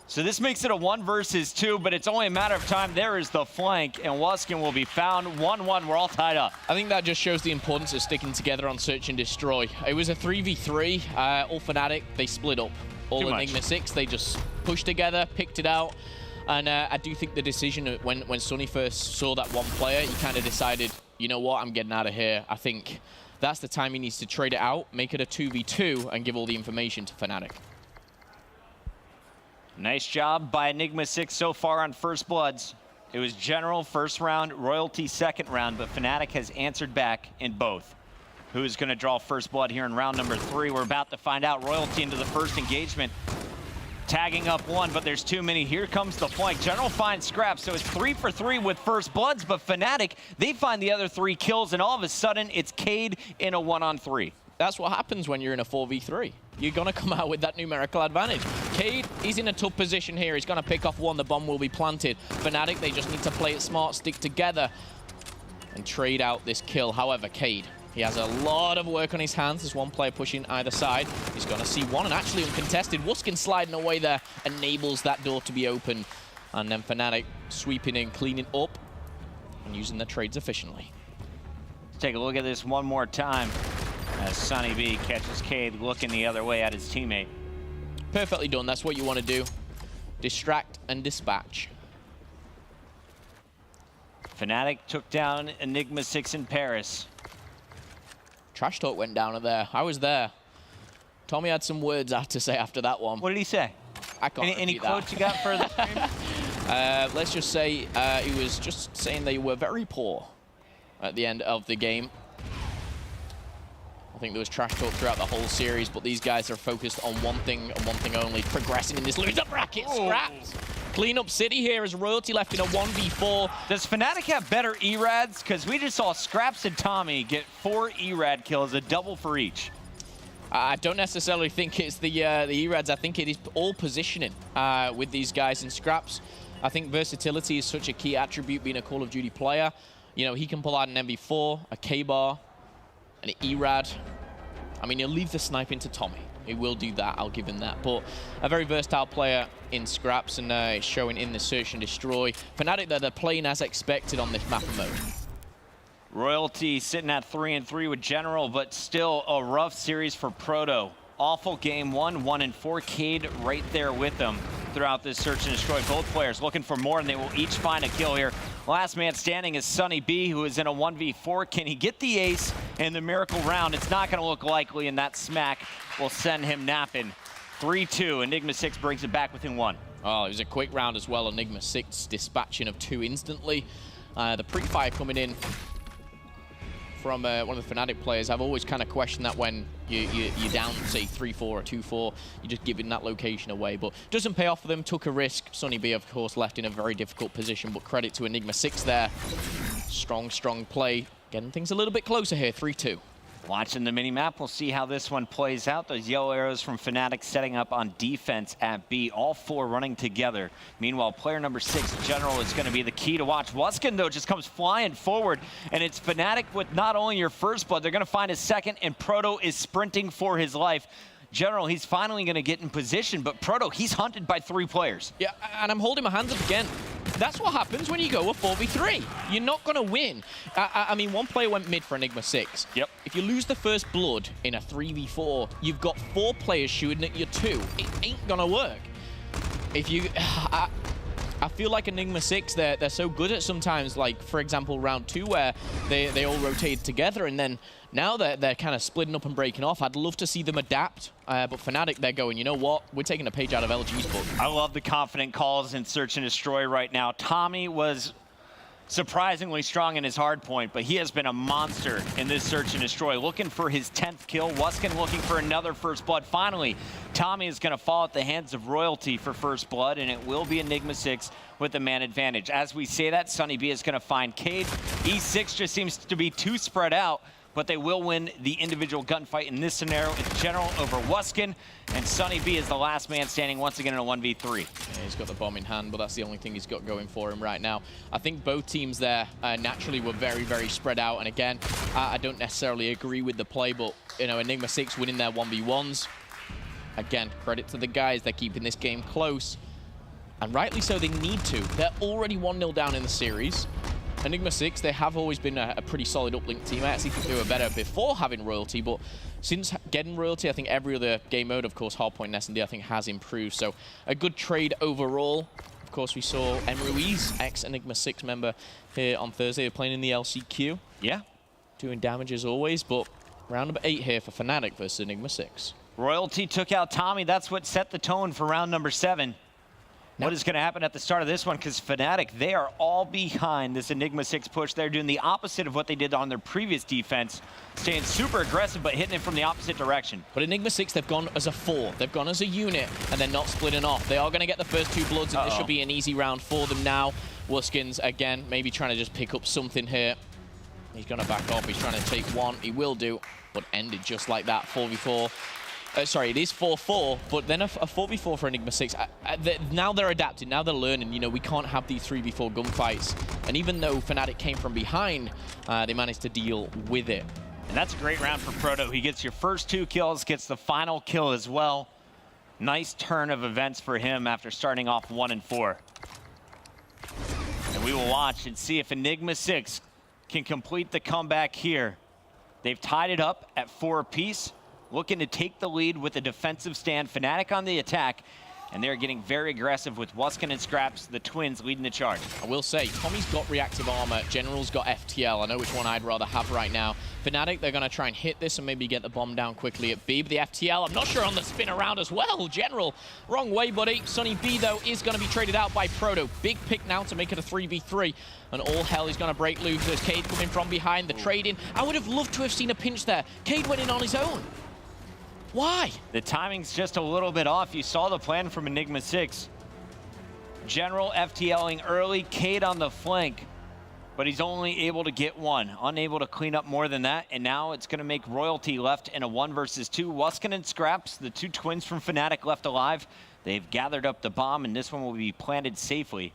So this makes it a 1 versus 2, but it's only a matter of time. There is the flank, and Wuskin will be found. 1-1, we're all tied up. I think that just shows the importance of sticking together on Search and Destroy. It was a 3v3, all Fnatic, they split up. All Enigma 6, they just pushed together, picked it out. And I do think the decision, when Sonny first saw that one player, he kind of decided, you know what, I'm getting out of here. I think that's the time he needs to trade it out, make it a 2v2, and give all the information to Fnatic. Nice job by Enigma 6 so far on First Bloods. It was General first round, Royalty second round, but Fnatic has answered back in both. Who is going to draw First Blood here in round number 3? We're about to find out. Royalty into the first engagement. Tagging up one, but there's too many. Here comes the flank. General finds Scraps, so it's 3 for 3 with First Bloods, but Fnatic, they find the other 3 kills, and all of a sudden, it's Cade in a 1-on-3. That's what happens when you're in a 4v3. You're going to come out with that numerical advantage. Cade, he's in a tough position here. He's going to pick off one. The bomb will be planted. Fnatic, they just need to play it smart, stick together, and trade out this kill. However, Cade, he has a lot of work on his hands. There's one player pushing either side. He's going to see one, and actually uncontested. Wuskin sliding away there enables that door to be open. And then Fnatic sweeping in, cleaning up, and using their trades efficiently. Let's take a look at this one more time. As Sonny B catches Cade looking the other way at his teammate. Perfectly done. That's what you want to do. Distract and dispatch. Fnatic took down Enigma 6 in Paris. Trash talk went down there. I was there. Tommy had some words I had to say after that one. What did he say? I can't Any quotes you got for the stream? Let's just say he was just saying they were very poor at the end of the game. I think there was trash talk throughout the whole series, but these guys are focused on one thing and one thing only, progressing in this loser bracket. Scraps. Clean up city here as Royalty left in a 1v4. Does Fnatic have better E-Rads? Because we just saw Scraps and Tommy get 4 E-Rad kills, a double for each. I don't necessarily think it's the E-Rads. I think it is all positioning with these guys in Scraps. I think versatility is such a key attribute being a Call of Duty player. You know, he can pull out an MV4, a K-Bar, an E-Rad. I mean, he'll leave the sniping to Tommy. He will do that, I'll give him that. But a very versatile player in Scraps, and it's showing in the Search and Destroy. Fnatic, they're playing as expected on this map mode. Royalty sitting at 3-3 with General, but still a rough series for Proto. Awful game 1-4. Cade right there with them throughout this Search and Destroy. Both players looking for more, and they will each find a kill here. Last man standing is Sonny B, who is in a 1v4. Can he get the ace in the miracle round? It's not going to look likely, and that smack will send him napping. 3-2. Enigma 6 brings it back within 1. Oh, it was a quick round as well. Enigma 6 dispatching of 2 instantly. The pre-fire coming in from one of the Fnatic players. I've always kind of questioned that when you're down, say, 3-4 or 2-4, you're just giving that location away. But doesn't pay off for them, took a risk. Sonny B, of course, left in a very difficult position, but credit to Enigma 6 there. Strong, strong play. Getting things a little bit closer here, 3-2. Watching the mini-map, we'll see how this one plays out. Those yellow arrows from Fnatic setting up on defense at B, all 4 running together. Meanwhile, player number 6, General, is going to be the key to watch. Wuskin, though, just comes flying forward, and it's Fnatic with not only your first blood, they're going to find a second, and Proto is sprinting for his life. General, he's finally going to get in position, but Proto, he's hunted by 3 players. Yeah, and I'm holding my hands up again. That's what happens when you go a 4v3. You're not going to win. I mean, one player went mid for Enigma 6. Yep. If you lose the first blood in a 3v4, you've got 4 players shooting at you 2. It ain't going to work. If you... I feel like Enigma 6, they're so good at sometimes, like, for example, round 2, where they all rotated together, and then now they're kind of splitting up and breaking off. I'd love to see them adapt, but Fnatic, they're going, you know what? We're taking a page out of LG's book. I love the confident calls in Search and Destroy right now. Tommy was surprisingly strong in his hard point, but he has been a monster in this Search and Destroy. Looking for his 10th kill. Wuskin looking for another first blood. Finally, Tommy is going to fall at the hands of Royalty for first blood, and it will be Enigma 6 with the man advantage. As we say that, Sonny B is going to find Cade. E6 just seems to be too spread out, but they will win the individual gunfight in this scenario in general over Wuskin. And Sonny B is the last man standing once again in a 1v3. Yeah, he's got the bomb in hand, but that's the only thing he's got going for him right now. I think both teams there naturally were very, very spread out. And again, I don't necessarily agree with the play, but you know, Enigma 6 winning their 1v1s. Again, credit to the guys. They're keeping this game close. And rightly so, they need to. They're already 1-0 down in the series. Enigma 6, they have always been a pretty solid uplink team. I actually think they were better before having Royalty, but since getting Royalty, I think every other game mode, of course, Hardpoint and S&D, I think has improved. So a good trade overall. Of course, we saw M. Ruiz, ex-Enigma 6 member, here on Thursday. They're playing in the LCQ. Yeah. Doing damage as always, but round number 8 here for Fnatic versus Enigma 6. Royalty took out Tommy. That's what set the tone for round number 7. What is going to happen at the start of this one? Because Fnatic, they are all behind this Enigma 6 push. They're doing the opposite of what they did on their previous defense, staying super aggressive but hitting it from the opposite direction. But Enigma 6, they've gone as a 4. They've gone as a unit, and they're not splitting off. They are going to get the first 2 bloods, and this should be an easy round for them now. Wuskins, again, maybe trying to just pick up something here. He's going to back off. He's trying to take one. He will do, but ended just like that, 4v4. Sorry, it is 4-4, but then a 4v4 for Enigma 6. Now they're adapting, now they're learning. You know, we can't have these 3v4 gunfights. And even though Fnatic came from behind, they managed to deal with it. And that's a great round for Proto. He gets your first 2 kills, gets the final kill as well. Nice turn of events for him after starting off 1-4. And we will watch and see if Enigma 6 can complete the comeback here. They've tied it up at 4 apiece. Looking to take the lead with a defensive stand. Fnatic on the attack, and they're getting very aggressive with Wuskin and Scraps, the twins, leading the charge. I will say, Tommy's got reactive armor, General's got FTL. I know which one I'd rather have right now. Fnatic, they're going to try and hit this and maybe get the bomb down quickly at B, but the FTL, I'm not sure on the spin around as well. General, wrong way, buddy. Sonny B, though, is going to be traded out by Proto. Big pick now to make it a 3v3. And all hell is going to break loose. There's Cade coming from behind, the trade-in. I would have loved to have seen a pinch there. Cade went in on his own. Why? The timing's just a little bit off. You saw the plan from Enigma 6. General FTLing early, Cade on the flank, but he's only able to get one. Unable to clean up more than that, and now it's going to make Royalty left in a 1 versus 2. Wuskin and Scraps, the 2 twins from Fnatic, left alive. They've gathered up the bomb, and this one will be planted safely.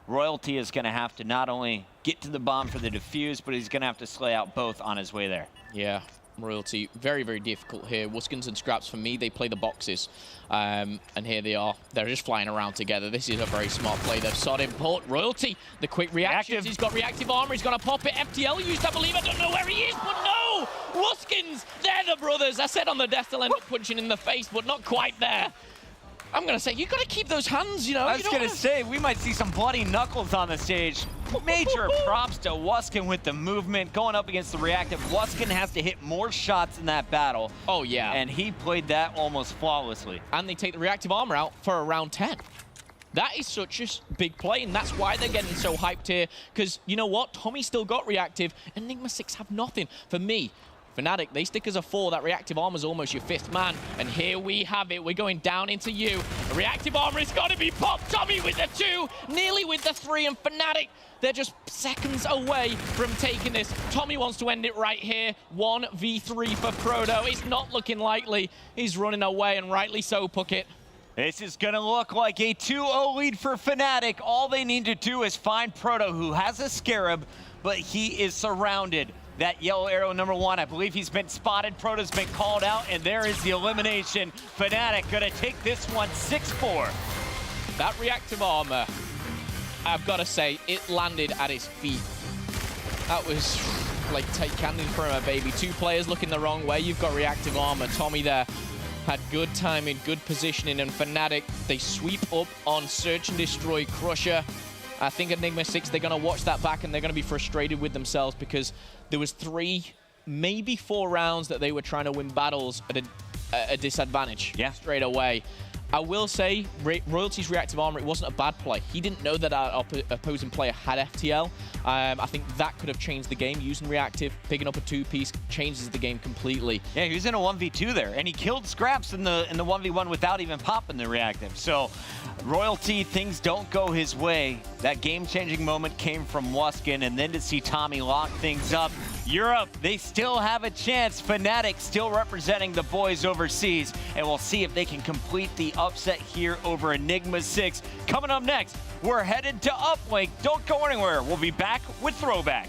Royalty is going to have to not only get to the bomb for the defuse, but he's going to have to slay out both on his way there. Yeah. Royalty, very, very difficult here. Wuskins and Scraps, for me, they play the boxes. And here they are. They're just flying around together. This is a very smart play. They've sought him. But Royalty, the quick reactions. He's got reactive armor. He's going to pop it. FTL used, I believe. I don't know where he is, but no! Wuskins, they're the brothers. I said on the death they'll end up punching in the face, but not quite there. I'm going to say, you've got to keep those hands, you know. I was going to say, we might see some bloody knuckles on the stage. Major props to Wuskin with the movement, going up against the reactive. Wuskin has to hit more shots in that battle. Oh, yeah. And he played that almost flawlessly. And they take the reactive armor out for a round 10. That is such a big play, and that's why they're getting so hyped here. Because, you know what? Tommy still got reactive. Enigma 6 have nothing. For me, Fnatic, they stick as a 4. That reactive armor is almost your 5th man. And here we have it. We're going down into you. Reactive armor has got to be popped. Tommy with the 2, nearly with the 3. And Fnatic, they're just seconds away from taking this. Tommy wants to end it right here. 1v3 for Proto. It's not looking likely. He's running away, and rightly so, Puckett. This is going to look like a 2-0 lead for Fnatic. All they need to do is find Proto, who has a Scarab, but he is surrounded. That yellow arrow, number 1, I believe he's been spotted. Proto's been called out, and there is the elimination. Fnatic going to take this one 6-4. That reactive armor, I've got to say, it landed at his feet. That was like take candy from a baby. 2 players looking the wrong way. You've got reactive armor. Tommy there had good timing, good positioning, and Fnatic, they sweep up on Search and Destroy Crusher. I think Enigma 6, they're going to watch that back, and they're going to be frustrated with themselves because there was 3, maybe 4 rounds that they were trying to win battles at a disadvantage straight away. I will say, Royalty's reactive armor, it wasn't a bad play. He didn't know that our opposing player had FTL. I think that could have changed the game. Using reactive, picking up a 2-piece, changes the game completely. Yeah, he was in a 1v2 there, and he killed Scraps in the 1v1 without even popping the reactive. So, Royalty, things don't go his way. That game-changing moment came from Wuskin, and then to see Tommy lock things up, Europe, they still have a chance. Fnatic still representing the boys overseas, and we'll see if they can complete the upset here over Enigma 6. Coming up next, we're headed to Uplink. Don't go anywhere. We'll be back with Throwback.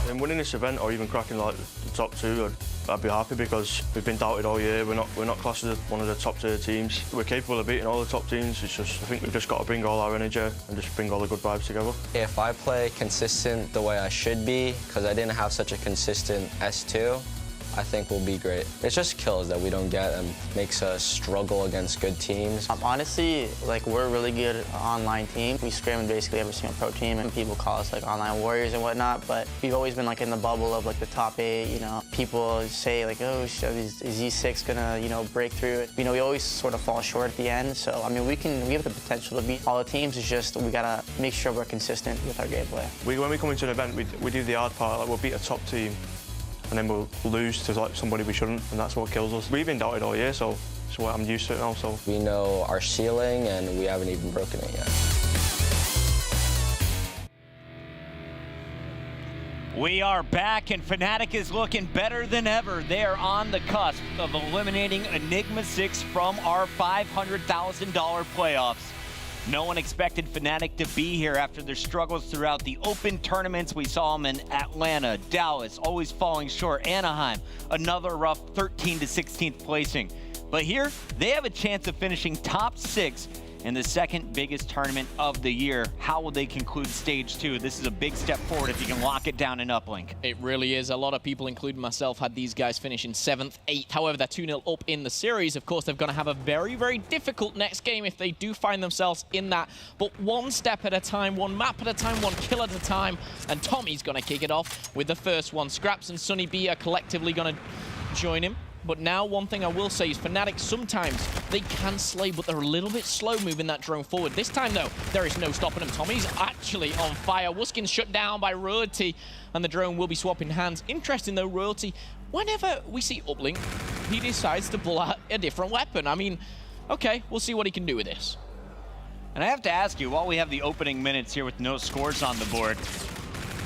And winning this event, or even cracking like the top two, I'd be happy because we've been doubted all year. We're not classed as one of the top tier teams. We're capable of beating all the top teams. It's just I think we've just got to bring all our energy and just bring all the good vibes together. If I play consistent the way I should be, because I didn't have such a consistent S2, I think we'll be great. It's just kills that we don't get and makes us struggle against good teams. Honestly, like, we're a really good online team. We scrim in basically every single pro team, and people call us like online warriors and whatnot, but we've always been like in the bubble of like the top 8, you know. People say like, oh, is Z6 gonna, you know, break through it? You know, we always sort of fall short at the end. So, I mean, we have the potential to beat all the teams. It's just we gotta make sure we're consistent with our gameplay. When we come into an event, we do the hard part. Like, we'll beat a top team, and then we'll lose to like somebody we shouldn't, and that's what kills us. We've been doubted all year, so I'm used to it now. So we know our ceiling, and we haven't even broken it yet. We are back, and Fnatic is looking better than ever. They are on the cusp of eliminating Enigma 6 from our $500,000 playoffs. No one expected Fnatic to be here after their struggles throughout the open tournaments. We saw them in Atlanta, Dallas, always falling short. Anaheim, another rough 13th to 16th placing. But here, they have a chance of finishing top 6 in the second biggest tournament of the year. How will they conclude stage 2? This is a big step forward if you can lock it down in Uplink. It really is. A lot of people, including myself, had these guys finish in 7th, 8th. However, they're 2-0 up in the series. Of course, they're going to have a very, very difficult next game if they do find themselves in that. But one step at a time, one map at a time, one kill at a time. And Tommy's going to kick it off with the first one. Scraps and Sunny B are collectively going to join him. But now, one thing I will say is Fnatic, sometimes they can slay, but they're a little bit slow moving that drone forward. This time, though, there is no stopping them. Tommy's actually on fire. Wuskin's shut down by Royalty, and the drone will be swapping hands. Interesting, though, Royalty, whenever we see Uplink, he decides to pull out a different weapon. I mean, okay, we'll see what he can do with this. And I have to ask you, while we have the opening minutes here with no scores on the board,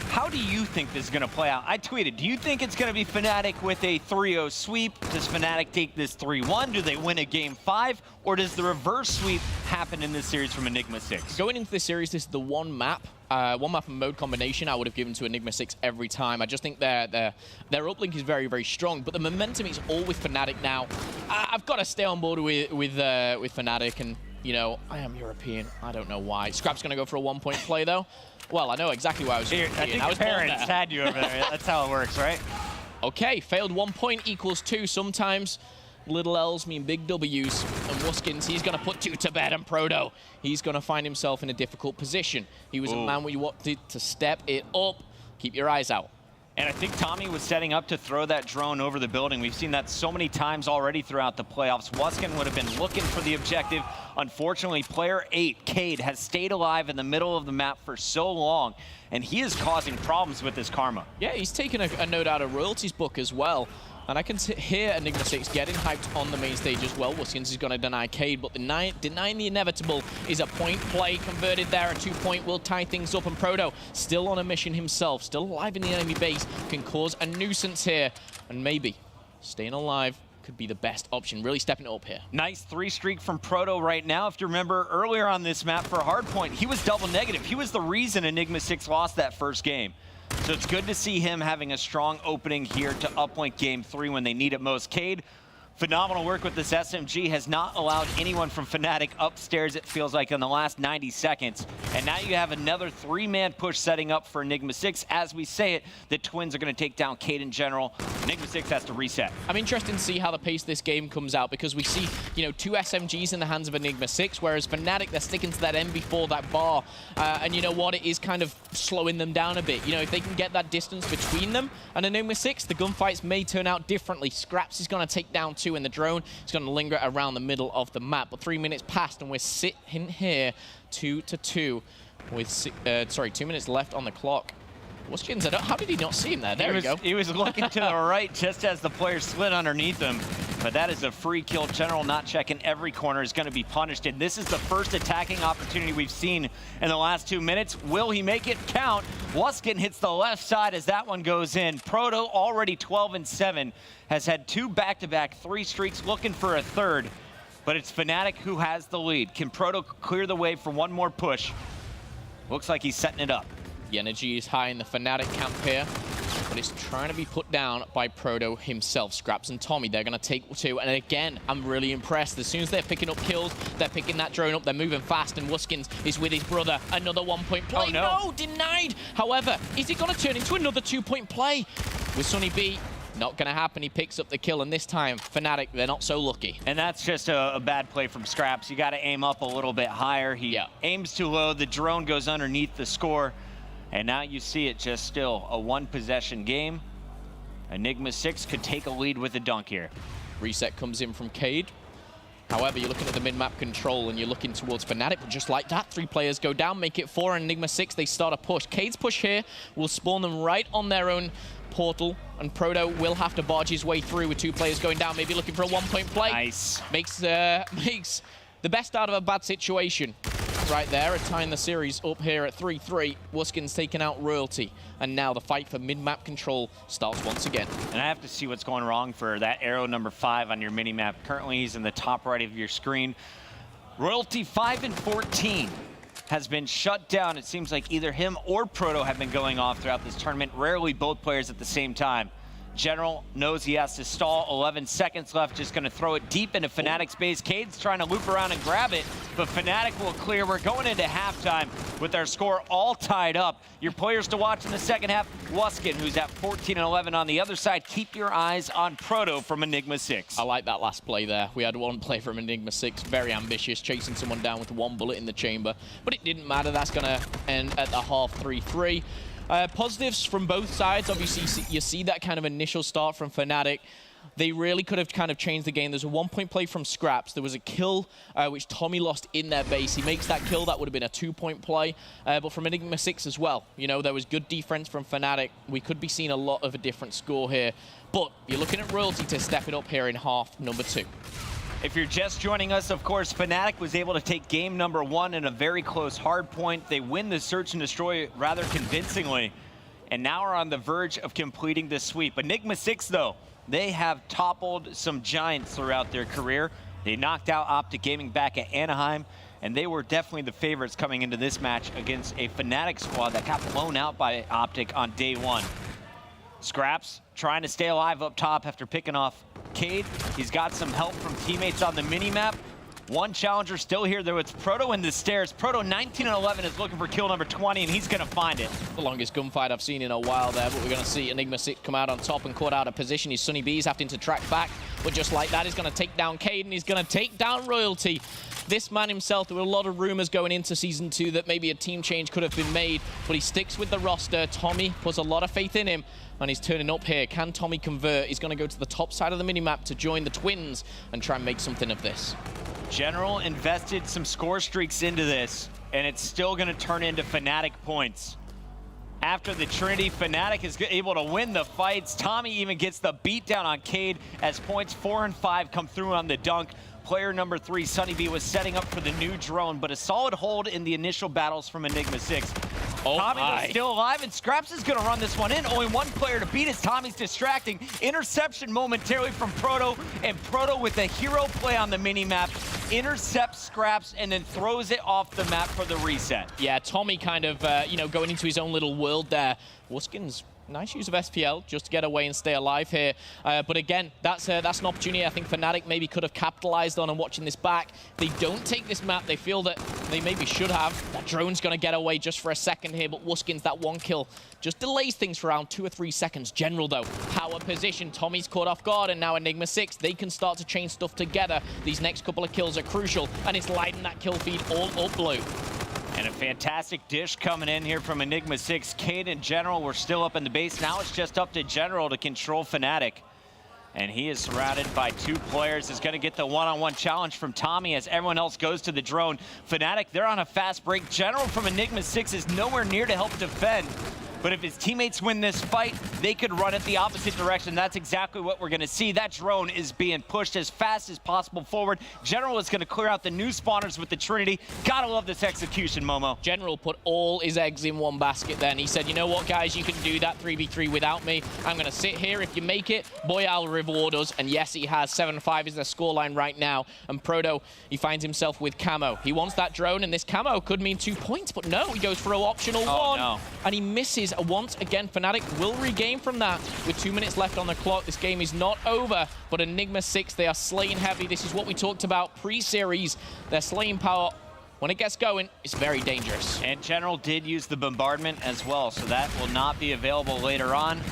how do you think this is going to play out? I tweeted, do you think it's going to be Fnatic with a 3-0 sweep? Does Fnatic take this 3-1? Do they win a game 5? Or does the reverse sweep happen in this series from Enigma 6? Going into this series, this is the one map and mode combination I would have given to Enigma 6 every time. I just think their uplink is very, very strong, but the momentum is all with Fnatic now. I've got to stay on board with Fnatic, and you know, I am European. I don't know why. Scrap's going to go for a 1-point play, though. Well, I know exactly why I was here. I think your parents had you over there. That's how it works, right? Okay, failed 1 point equals 2. Sometimes little L's mean big W's. And Wuskins, he's going to put 2 to bed. And Proto, he's going to find himself in a difficult position. He was a man where you wanted to step it up. Keep your eyes out. And I think Tommy was setting up to throw that drone over the building. We've seen that so many times already throughout the playoffs. Wuskin would have been looking for the objective. Unfortunately, player 8, Cade, has stayed alive in the middle of the map for so long, and he is causing problems with this Karma. Yeah, he's taken a note out of Royalty's book as well. And I can hear Enigma 6 getting hyped on the main stage as well. Wuskins is going to deny Cade, but denying the inevitable is a point play converted there. A 2-point will tie things up, and Proto still on a mission himself, still alive in the enemy base, can cause a nuisance here. And maybe staying alive could be the best option, really stepping it up here. Nice 3-streak from Proto right now. If you remember earlier on this map for Hardpoint, he was double negative. He was the reason Enigma 6 lost that first game. So it's good to see him having a strong opening here to uplink game 3 when they need it most. Cade, phenomenal work with this SMG, has not allowed anyone from Fnatic upstairs, it feels like, in the last 90 seconds. And now you have another 3-man push setting up for Enigma 6. As we say it, the Twins are going to take down Cade in general. Enigma 6 has to reset. I'm interested to see how the pace of this game comes out, because we see, you know, 2 SMGs in the hands of Enigma 6, whereas Fnatic, they're sticking to that MB4, that bar. And you know what? It is kind of slowing them down a bit. You know, if they can get that distance between them and Enigma 6, the gunfights may turn out differently. Scraps is going to take down 2 in the drone. It's going to linger around the middle of the map. But 3 minutes passed, and we're sitting here 2-2 with 2 minutes left on the clock. Wuskins, how did he not see him there? There we go. He was looking to the right just as the player slid underneath him. But that is a free kill. General not checking every corner is going to be punished. And this is the first attacking opportunity we've seen in the last 2 minutes. Will he make it count? Wuskin hits the left side as that one goes in. Proto, already 12-7, has had 2 back-to-back 3 streaks, looking for a third. But it's Fnatic who has the lead. Can Proto clear the way for one more push? Looks like he's setting it up. The energy is high in the Fnatic camp here, but it's trying to be put down by Proto himself. Scraps and Tommy, they're going to take 2. And again, I'm really impressed. As soon as they're picking up kills, they're picking that drone up, they're moving fast, and Wuskins is with his brother. Another 1-point play. Oh, no. Denied. However, is it going to turn into another 2-point play? With Sunny B, not going to happen. He picks up the kill, and this time, Fnatic, they're not so lucky. And that's just a bad play from Scraps. You got to aim up a little bit higher. He aims too low. The drone goes underneath the score. And now you see it just still a 1-possession game. Enigma 6 could take a lead with a dunk here. Reset comes in from Cade. However, you're looking at the mid-map control and you're looking towards Fnatic, but just like that, 3 players go down, make it 4, and Enigma 6, they start a push. Cade's push here will spawn them right on their own portal, and Proto will have to barge his way through with 2 players going down, maybe looking for a 1-point play. Nice. Makes the best out of a bad situation. Right there, tying the series up here at 3-3. Wuskins taking out Royalty, and now the fight for mid-map control starts once again. And I have to see what's going wrong for that arrow number 5 on your mini-map. Currently, he's in the top right of your screen. Royalty 5-14 has been shut down. It seems like either him or Proto have been going off throughout this tournament. Rarely both players at the same time. General knows he has to stall. 11 seconds left, just going to throw it deep into Fnatic's base. Cade's trying to loop around and grab it, but Fnatic will clear. We're going into halftime with our score all tied up. Your players to watch in the second half, Wuskin, who's at 14-11 on the other side. Keep your eyes on Proto from Enigma 6. I like that last play there. We had 1 play from Enigma 6, very ambitious, chasing someone down with 1 bullet in the chamber, but it didn't matter. That's going to end at the half 3-3. Positives from both sides. Obviously, you see that kind of initial start from Fnatic. They really could have kind of changed the game. There's a 1-point play from Scraps. There was a kill which Tommy lost in their base. He makes that kill. That would have been a 2-point play. But from Enigma 6 as well. You know, there was good defense from Fnatic. We could be seeing a lot of a different score here. But you're looking at Royalty to step it up here in half number 2. If you're just joining us, of course, Fnatic was able to take game number 1 in a very close hard point. They win the search and destroy rather convincingly, and now are on the verge of completing the sweep. Enigma 6, though, they have toppled some giants throughout their career. They knocked out Optic Gaming back at Anaheim, and they were definitely the favorites coming into this match against a Fnatic squad that got blown out by Optic on day 1. Scraps trying to stay alive up top after picking off Cade. He's got some help from teammates on the mini-map. 1 challenger still here, though. It's Proto in the stairs. Proto 19-11 is looking for kill number 20, and he's going to find it. The longest gunfight I've seen in a while there, but we're going to see Enigma 6 come out on top and caught out of position. His Sunny B's having to track back, but just like that, he's going to take down Cade, and he's going to take down Royalty. This man himself, there were a lot of rumors going into Season 2 that maybe a team change could have been made, but he sticks with the roster. Tommy puts a lot of faith in him, and he's turning up here. Can Tommy convert? He's going to go to the top side of the minimap to join the Twins and try and make something of this. General invested some score streaks into this, and it's still going to turn into Fnatic points. After the Trinity, Fnatic is able to win the fights. Tommy even gets the beatdown on Cade as points 4 and 5 come through on the dunk. Player number 3, Sunny B, was setting up for the new drone, but a solid hold in the initial battles from Enigma 6. Tommy is still alive, and Scraps is going to run this one in. Only one player to beat as Tommy's distracting. Interception momentarily from Proto, and Proto with a hero play on the mini-map intercepts Scraps and then throws it off the map for the reset. Yeah, Tommy kind of, you know, going into his own little world there. Wuskins, nice use of SPL just to get away and stay alive here. But again, that's an opportunity I think Fnatic maybe could have capitalized on. And watching this back, they don't take this map. They feel that they maybe should have. That drone's going to get away just for a second here, but Wuskins, that one kill, just delays things for around 2 or 3 seconds. General, though, power position. Tommy's caught off guard, and now Enigma 6, they can start to chain stuff together. These next couple of kills are crucial, and it's lighting that kill feed all up blue. And a fantastic dish coming in here from Enigma 6. Cade and General were still up in the base. Now it's just up to General to control Fnatic. And he is surrounded by 2 players. Is going to get the one-on-one challenge from Tommy as everyone else goes to the drone. Fnatic, they're on a fast break. General from Enigma 6 is nowhere near to help defend. But if his teammates win this fight, they could run it the opposite direction. That's exactly what we're going to see. That drone is being pushed as fast as possible forward. General is going to clear out the new spawners with the Trinity. Gotta love this execution, Momo. General put all his eggs in one basket then. He said, you know what, guys, you can do that 3v3 without me. I'm going to sit here. If you make it, boy, I'll reward us. And yes, he has. 7-5 is their scoreline right now. And Proto, he finds himself with camo. He wants that drone, and this camo could mean 2 points. But no, he goes for an optional one. No. And he misses once again. Fnatic will regain from that with 2 minutes left on the clock. This game is not over, but Enigma 6, they are slaying heavy. This is what we talked about pre-series. Their slaying power, when it gets going, is very dangerous. And General did use the bombardment as well, so that will not be available later on.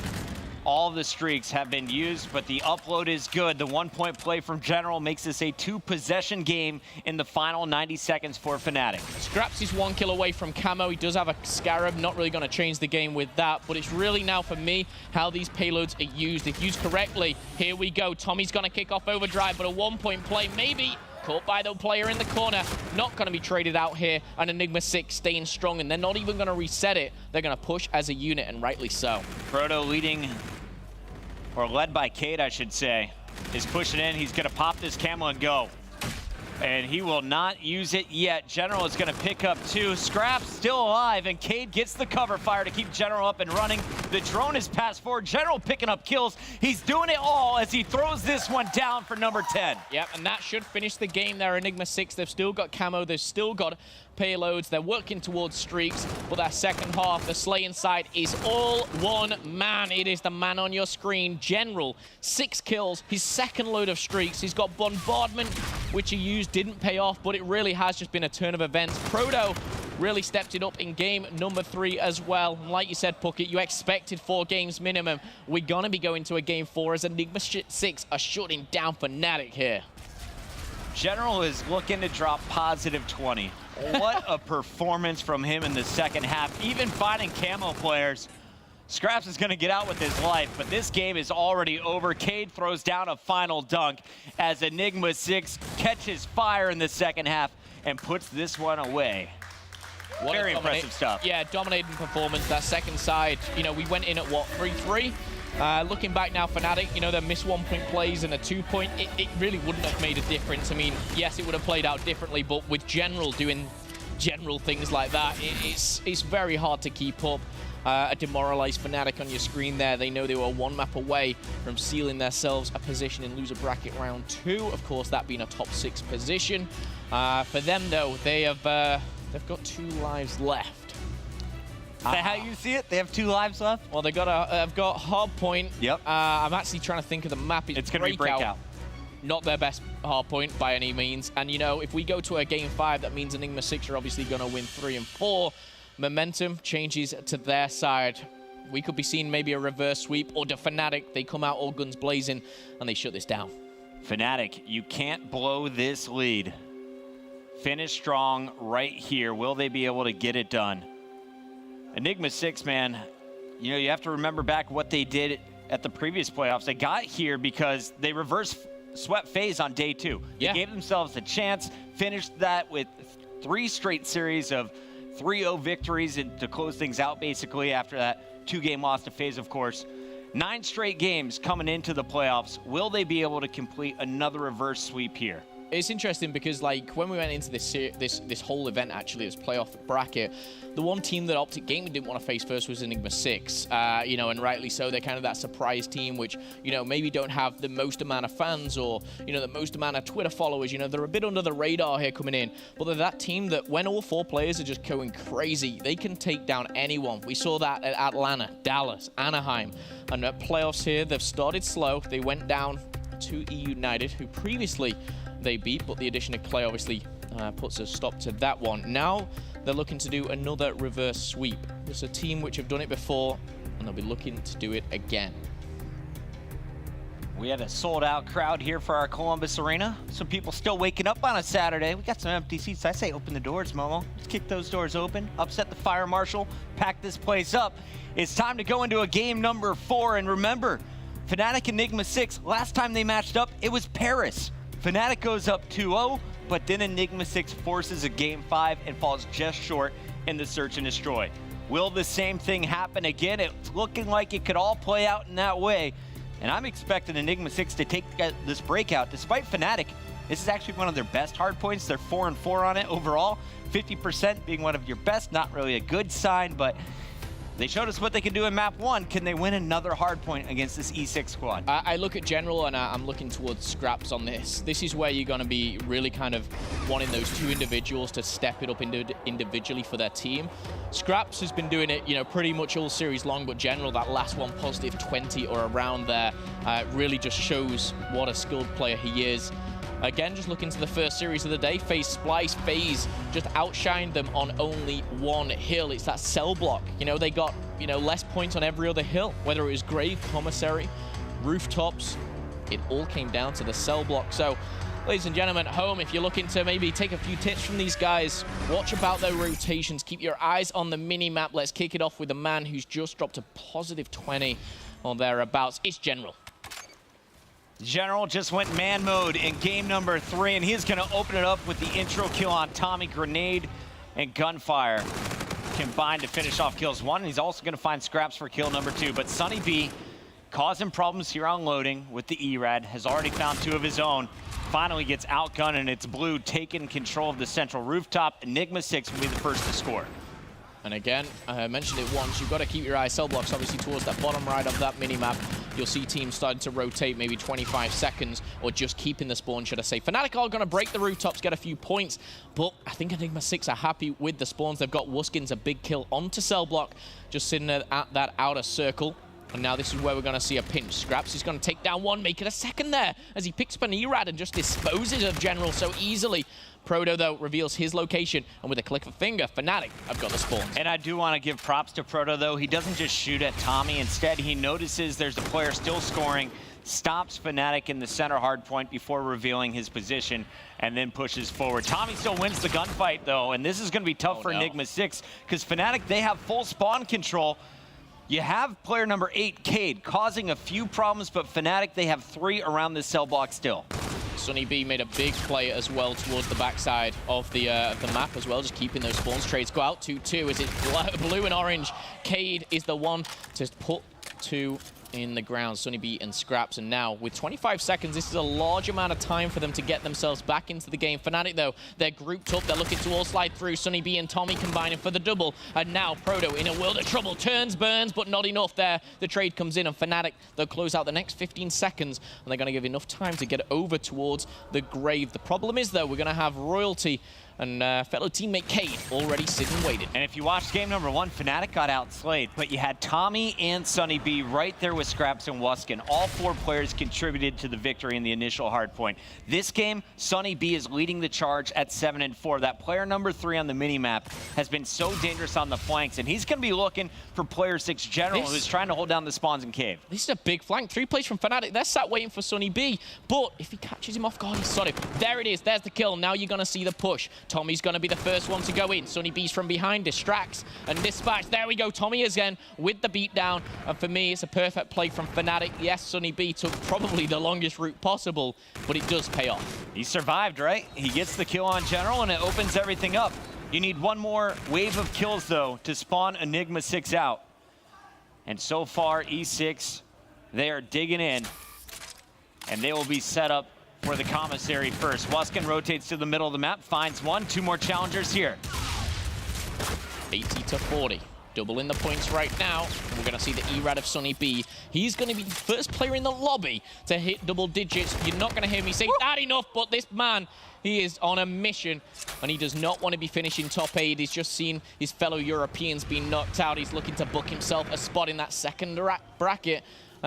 All of the streaks have been used, but the upload is good. The 1-point play from General makes this a 2-possession game in the final 90 seconds for Fnatic. Scraps is 1 kill away from camo. He does have a Scarab, not really going to change the game with that, but it's really now for me how these payloads are used. If used correctly, here we go. Tommy's going to kick off overdrive, but a 1-point play maybe. Caught by the player in the corner, not going to be traded out here, and Enigma 6 staying strong, and they're not even going to reset it. They're going to push as a unit, and rightly so. Proto leading, or led by Cade, I should say, is pushing in. He's going to pop this camo and go. And he will not use it yet. General is going to pick up 2. Scraps still alive, and Cade gets the cover fire to keep General up and running. The drone is passed forward. General picking up kills. He's doing it all as he throws this one down for number 10. Yep, and that should finish the game there. Enigma 6, they've still got camo. They've still got payloads. They're working towards streaks, but that second half, the slaying side is all one man. It is the man on your screen. General, 6 kills, his second load of streaks. He's got bombardment, which he used, didn't pay off, but it really has just been a turn of events. Proto really stepped it up in game number 3 as well. And like you said, Puckett, you expected 4 games minimum. We're going to be going to a game 4 as Enigma 6 are shutting down Fnatic here. General is looking to drop positive 20. What a performance from him in the second half. Even fighting camo players. Scraps is going to get out with his life, but this game is already over. Cade throws down a final dunk as Enigma 6 catches fire in the second half and puts this one away. Very impressive stuff. Yeah, dominating performance. That second side, you know, we went in at what, 3-3? Looking back now, Fnatic, you know, their missed 1-point plays and a 2-point, it really wouldn't have made a difference. I mean, yes, it would have played out differently, but with General doing general things like that, it's very hard to keep up. A demoralized Fnatic on your screen there. They know they were 1 map away from sealing themselves a position in loser bracket round 2. Of course, that being a top 6 position. For them, though, they have they've got 2 lives left. Is that how you see it? They have 2 lives left? Well, they've got Hardpoint. Yep. I'm actually trying to think of the map. It's going to be Breakout. Not their best Hardpoint by any means. And, you know, if we go to a game 5, that means Enigma 6 are obviously going to win 3 and 4. Momentum changes to their side. We could be seeing maybe a reverse sweep, or to Fnatic, they come out all guns blazing and they shut this down. Fnatic, you can't blow this lead. Finish strong right here. Will they be able to get it done? Enigma 6, man, you know, you have to remember back what they did at the previous playoffs. They got here because they reverse swept FaZe on day 2. They gave themselves a chance, finished that with 3 straight series of 3-0 victories and to close things out basically after that 2-game loss to FaZe, of course. 9 straight games coming into the playoffs. Will they be able to complete another reverse sweep here? It's interesting because, like, when we went into this whole event, actually, this playoff bracket, the one team that Optic Gaming didn't want to face first was Enigma 6. You know, and rightly so. They're kind of that surprise team, which, you know, maybe don't have the most amount of fans or, you know, the most amount of Twitter followers. You know, they're a bit under the radar here coming in. But they're that team that when all 4 players are just going crazy, they can take down anyone. We saw that at Atlanta, Dallas, Anaheim. And at playoffs here, they've started slow. They went down to E United, who previously they beat, but the addition of Clay obviously puts a stop to that one. Now they're looking to do another reverse sweep. It's a team which have done it before, and they'll be looking to do it again. We had a sold-out crowd here for our Columbus Arena. Some people still waking up on a Saturday. We got some empty seats. I say open the doors, Momo. Let's kick those doors open, upset the fire marshal, pack this place up. It's time to go into a game number 4, and remember, Fnatic Enigma 6, last time they matched up, it was Paris. Fnatic goes up 2-0, but then Enigma 6 forces a game 5 and falls just short in the search and destroy. Will the same thing happen again? It's looking like it could all play out in that way. And I'm expecting Enigma 6 to take this breakout. Despite Fnatic, this is actually one of their best hard points. They're 4-4 on it overall. 50% being one of your best, not really a good sign, but they showed us what they can do in map 1. Can they win another hard point against this E6 squad? I look at General and I'm looking towards Scraps on this. This is where you're going to be really kind of wanting those 2 individuals to step it up individually for their team. Scraps has been doing it, you know, pretty much all series long, but General, that last one, positive 20 or around there, really just shows what a skilled player he is. Again, just looking to the first series of the day, FaZe Splice, FaZe just outshined them on only one hill. It's that cell block. You know, they got, you know, less points on every other hill, whether it was Grave, Commissary, Rooftops. It all came down to the cell block. So, ladies and gentlemen, at home, if you're looking to maybe take a few tips from these guys, watch about their rotations. Keep your eyes on the mini-map. Let's kick it off with a man who's just dropped a positive 20 or thereabouts. It's General. General just went man mode in game number 3, and he's going to open it up with the intro kill on Tommy. Grenade and gunfire combined to finish off kills 1, and he's also going to find Scraps for kill number 2. But Sunny B causing problems here on loading with the ERAD, has already found 2 of his own. Finally gets outgunned, and it's Blue taking control of the central rooftop. Enigma 6 will be the first to score. And again, I mentioned it once, you've got to keep your eye cell blocks obviously towards that bottom right of that mini-map. You'll see teams starting to rotate maybe 25 seconds, or just keeping the spawn, should I say. Fnatic are going to break the rooftops, get a few points, but I think Enigma 6 are happy with the spawns. They've got Wuskins, a big kill onto cell block, just sitting at that outer circle. And now this is where we're going to see a pinch. Scraps is going to take down 1, make it a second there, as he picks up an ERAD and just disposes of General so easily. Proto, though, reveals his location, and with a click of a finger, Fnatic have got the spawn. And I do want to give props to Proto, though. He doesn't just shoot at Tommy. Instead, he notices there's a player still scoring, stops Fnatic in the center hard point before revealing his position, and then pushes forward. Tommy still wins the gunfight, though, and this is going to be tough for Enigma 6, because Fnatic, they have full spawn control. You have player number 8, Cade, causing a few problems, but Fnatic, they have 3 around this cell block still. Sunny B made a big play as well towards the backside of the map as well, just keeping those spawns. Trades go out 2-2 as it's blue and orange. Cade is the one to put 2 in the ground, Sunny B and Scraps. And now with 25 seconds, this is a large amount of time for them to get themselves back into the game. Fnatic, though, they're grouped up. They're looking to all slide through. Sunny B and Tommy combining for the double. And now Proto in a world of trouble. Turns, burns, but not enough there. The trade comes in, and Fnatic, they'll close out the next 15 seconds, and they're going to give enough time to get over towards the Grave. The problem is, though, we're going to have Royalty and fellow teammate Cade already sitting waiting. And if you watched game number 1, Fnatic got outslayed, but you had Tommy and Sunny B right there with Scraps and Wuskin. All 4 players contributed to the victory in the initial hard point. This game, Sunny B is leading the charge at 7-4. That player number 3 on the minimap has been so dangerous on the flanks, and he's going to be looking for player 6 General, who's trying to hold down the spawns in cave. This is a big flank. 3 plays from Fnatic. They're sat waiting for Sunny B, but if he catches him off guard, he's sorry. There it is. There's the kill. Now you're going to see the push. Tommy's going to be the first one to go in. Sunny B's from behind, distracts and dispatch. There we go. Tommy again with the beatdown. And for me, it's a perfect play from Fnatic. Yes, Sunny B took probably the longest route possible, but it does pay off. He survived, right? He gets the kill on General, and it opens everything up. You need one more wave of kills, though, to spawn Enigma 6 out. And so far, E6, they are digging in. And they will be set up for the commissary first. Wuskin rotates to the middle of the map, finds one. 2 more challengers here. 80 to 40. Doubling the points right now. We're going to see the E-Rad of Sonny B. He's going to be the first player in the lobby to hit double digits. You're not going to hear me say that enough, but this man, he is on a mission, and he does not want to be finishing top 8. He's just seen his fellow Europeans being knocked out. He's looking to book himself a spot in that second bracket.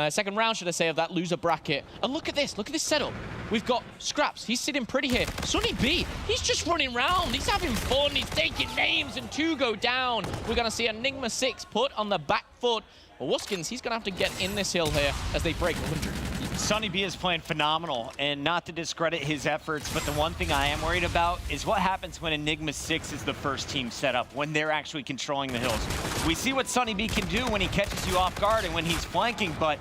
Second round, should I say, of that loser bracket. And look at this setup. We've got Scraps, he's sitting pretty here. Sonny B, he's just running around. He's having fun, he's taking names, and 2 go down. We're gonna see Enigma 6 put on the back foot. Well, Wuskins, he's gonna have to get in this hill here as they break 100. Sonny B is playing phenomenal, and not to discredit his efforts, but the one thing I am worried about is what happens when Enigma 6 is the first team set up, when they're actually controlling the hills. We see what Sonny B can do when he catches you off guard and when he's flanking, but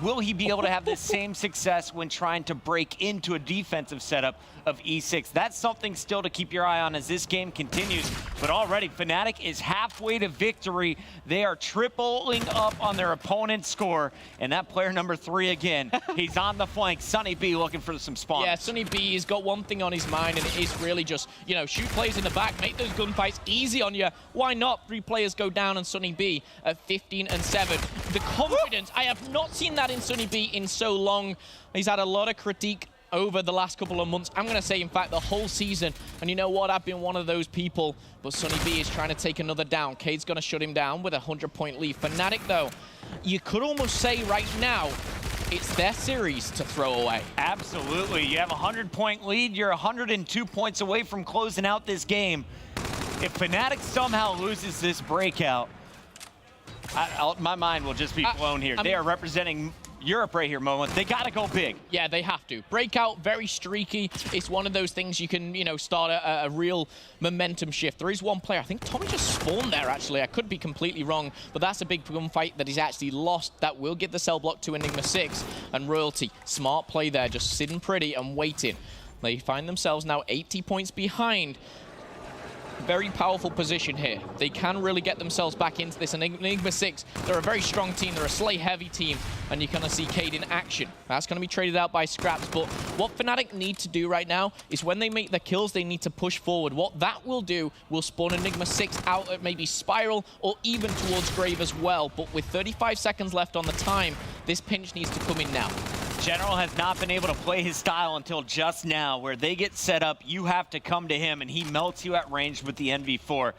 will he be able to have the same success when trying to break into a defensive setup of E6? That's something still to keep your eye on as this game continues. But already, Fnatic is halfway to victory. They are tripling up on their opponent's score. And that player number 3 again, he's on the flank. Sonny B looking for some spawns. Yeah, Sonny B has got one thing on his mind, and it is really just, you know, shoot players in the back, make those gunfights easy on you. Why not? 3 players go down, and Sonny B at 15 and 7. The confidence, I have not seen that in Sonny B in so long. He's had a lot of critique over the last couple of months. I'm going to say, in fact, the whole season. And you know what? I've been one of those people. But Sonny B is trying to take another down. Cade's going to shut him down with a 100-point lead. Fnatic, though, you could almost say right now, it's their series to throw away. Absolutely. You have a 100-point lead. You're 102 points away from closing out this game. If Fnatic somehow loses this breakout, my mind will just be blown here. They are representing Europe right here, Moment. They got to go big. Yeah, they have to. Breakout, very streaky. It's one of those things you can, you know, start a real momentum shift. There is one player. I think Tommy just spawned there, actually. I could be completely wrong, but that's a big gunfight that he's actually lost. That will give the cell block to Enigma 6. And Royalty, smart play there, just sitting pretty and waiting. They find themselves now 80 points behind. Very powerful position here. They can really get themselves back into this. And Enigma 6, they're a very strong team. They're a Slay-heavy team. And you're going to see Cade in action. That's going to be traded out by Scraps. But what Fnatic need to do right now is when they make the kills, they need to push forward. What that will do will spawn Enigma 6 out at maybe Spiral or even towards Grave as well. But with 35 seconds left on the time, this pinch needs to come in now. General has not been able to play his style until just now. Where they get set up, you have to come to him, and he melts you at range with the NV4.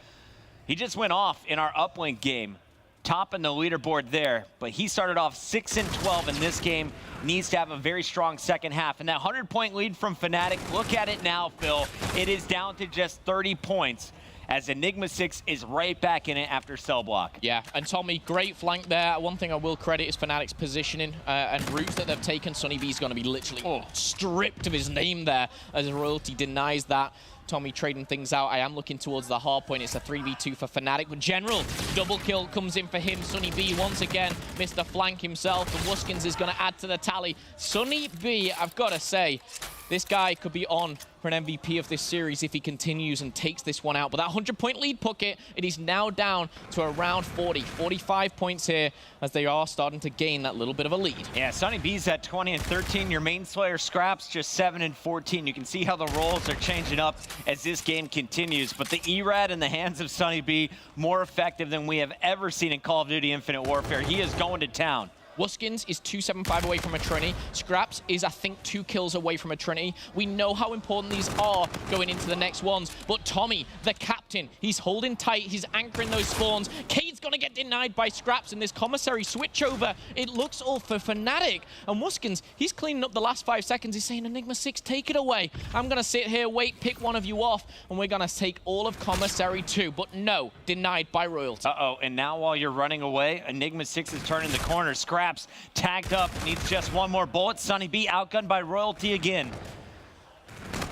He just went off in our uplink game, topping the leaderboard there, but he started off 6 and 12 in this game. Needs to have a very strong second half. And that 100-point lead from Fnatic, look at it now, Phil. It is down to just 30 points. As Enigma 6 is right back in it after cell block. Yeah, and Tommy, great flank there. One thing I will credit is Fnatic's positioning and routes that they've taken. Sonny B's going to be literally stripped of his name there as Royalty denies that. Tommy trading things out. I am looking towards the hard point. It's a 3v2 for Fnatic. But General, double kill comes in for him. Sonny B once again missed the flank himself. And Wuskins is going to add to the tally. Sonny B, I've got to say, this guy could be on for an MVP of this series if he continues and takes this one out. But that 100-point lead pocket, it is now down to around 40, 45 points here as they are starting to gain that little bit of a lead. Yeah, Sonny B's at 20 and 13. Your main Slayer Scraps just 7 and 14. You can see how the roles are changing up as this game continues. But the E-Rad in the hands of Sonny B, more effective than we have ever seen in Call of Duty Infinite Warfare. He is going to town. Wuskins is 275 away from a Trinity. Scraps is, I think, 2 kills away from a Trinity. We know how important these are going into the next ones. But Tommy, the captain, he's holding tight. He's anchoring those spawns. Cade's going to get denied by Scraps in this commissary switchover. It looks all for Fnatic. And Wuskins, he's cleaning up the last 5 seconds. He's saying, Enigma 6, take it away. I'm going to sit here, wait, pick one of you off, and we're going to take all of commissary 2. But no, denied by Royalty. Uh-oh, and now while you're running away, Enigma 6 is turning the corner. Scraps tagged up, needs just one more bullet. Sonny B outgunned by Royalty again.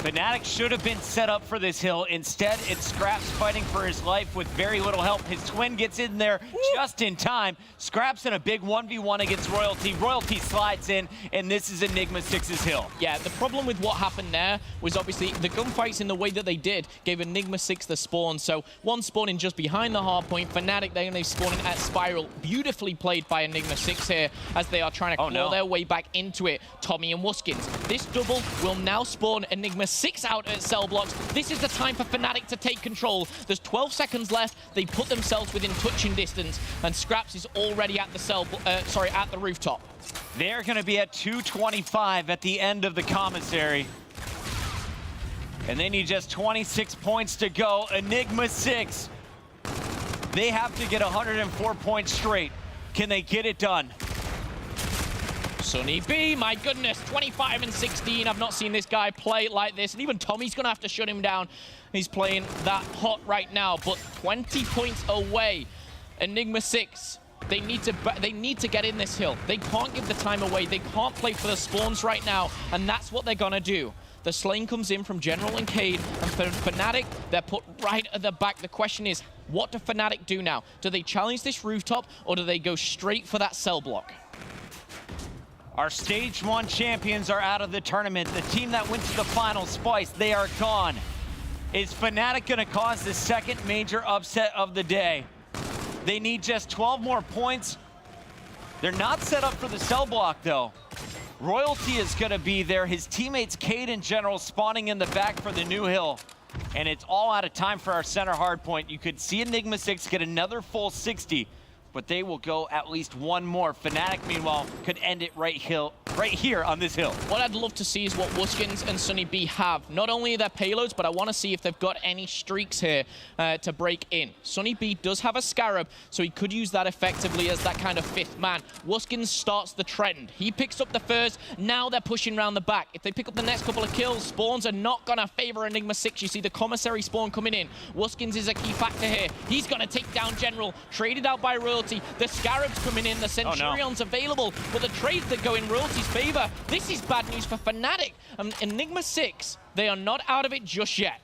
Fnatic should have been set up for this hill. Instead, it's Scraps fighting for his life with very little help. His twin gets in there just in time. Scraps in a big 1v1 against Royalty. Royalty slides in, and this is Enigma 6's hill. Yeah, the problem with what happened there was obviously the gunfights in the way that they did gave Enigma 6 the spawn. So one spawning just behind the hard point. Fnatic, they only spawning at Spiral. Beautifully played by Enigma 6 here as they are trying to claw their way back into it. Tommy and Wuskins. This double will now spawn Enigma 6 out at cell blocks. This is the time for Fnatic to take control. There's 12 seconds left. They put themselves within touching distance, and Scraps is already at the at the rooftop. They're going to be at 225 at the end of the commissary. And they need just 26 points to go. Enigma 6. They have to get 104 points straight. Can they get it done? Sunny B, my goodness, 25 and 16. I've not seen this guy play like this. And even Tommy's going to have to shut him down. He's playing that hot right now, but 20 points away. Enigma 6, they need to get in this hill. They can't give the time away. They can't play for the spawns right now, and that's what they're going to do. The slaying comes in from General and Cade, and for Fnatic, they're put right at the back. The question is, what do Fnatic do now? Do they challenge this rooftop, or do they go straight for that cell block? Our Stage 1 champions are out of the tournament. The team that went to the final, Spice, they are gone. Is Fnatic going to cause the second major upset of the day? They need just 12 more points. They're not set up for the cell block, though. Royalty is going to be there. His teammates, Cade and General, spawning in the back for the new hill. And it's all out of time for our center hardpoint. You could see Enigma 6 get another full 60, but they will go at least one more. Fnatic, meanwhile, could end it right here on this hill. What I'd love to see is what Wuskins and Sunny B have. Not only their payloads, but I want to see if they've got any streaks here to break in. Sunny B does have a Scarab, so he could use that effectively as that kind of fifth man. Wuskins starts the trend. He picks up the first. Now they're pushing around the back. If they pick up the next couple of kills, spawns are not going to favor Enigma 6. You see the commissary spawn coming in. Wuskins is a key factor here. He's going to take down General, traded out by Royalty. The Scarab's coming in, the Centurion's available, but the trades that go in Royalty's favor. This is bad news for Fnatic. Enigma 6, they are not out of it just yet.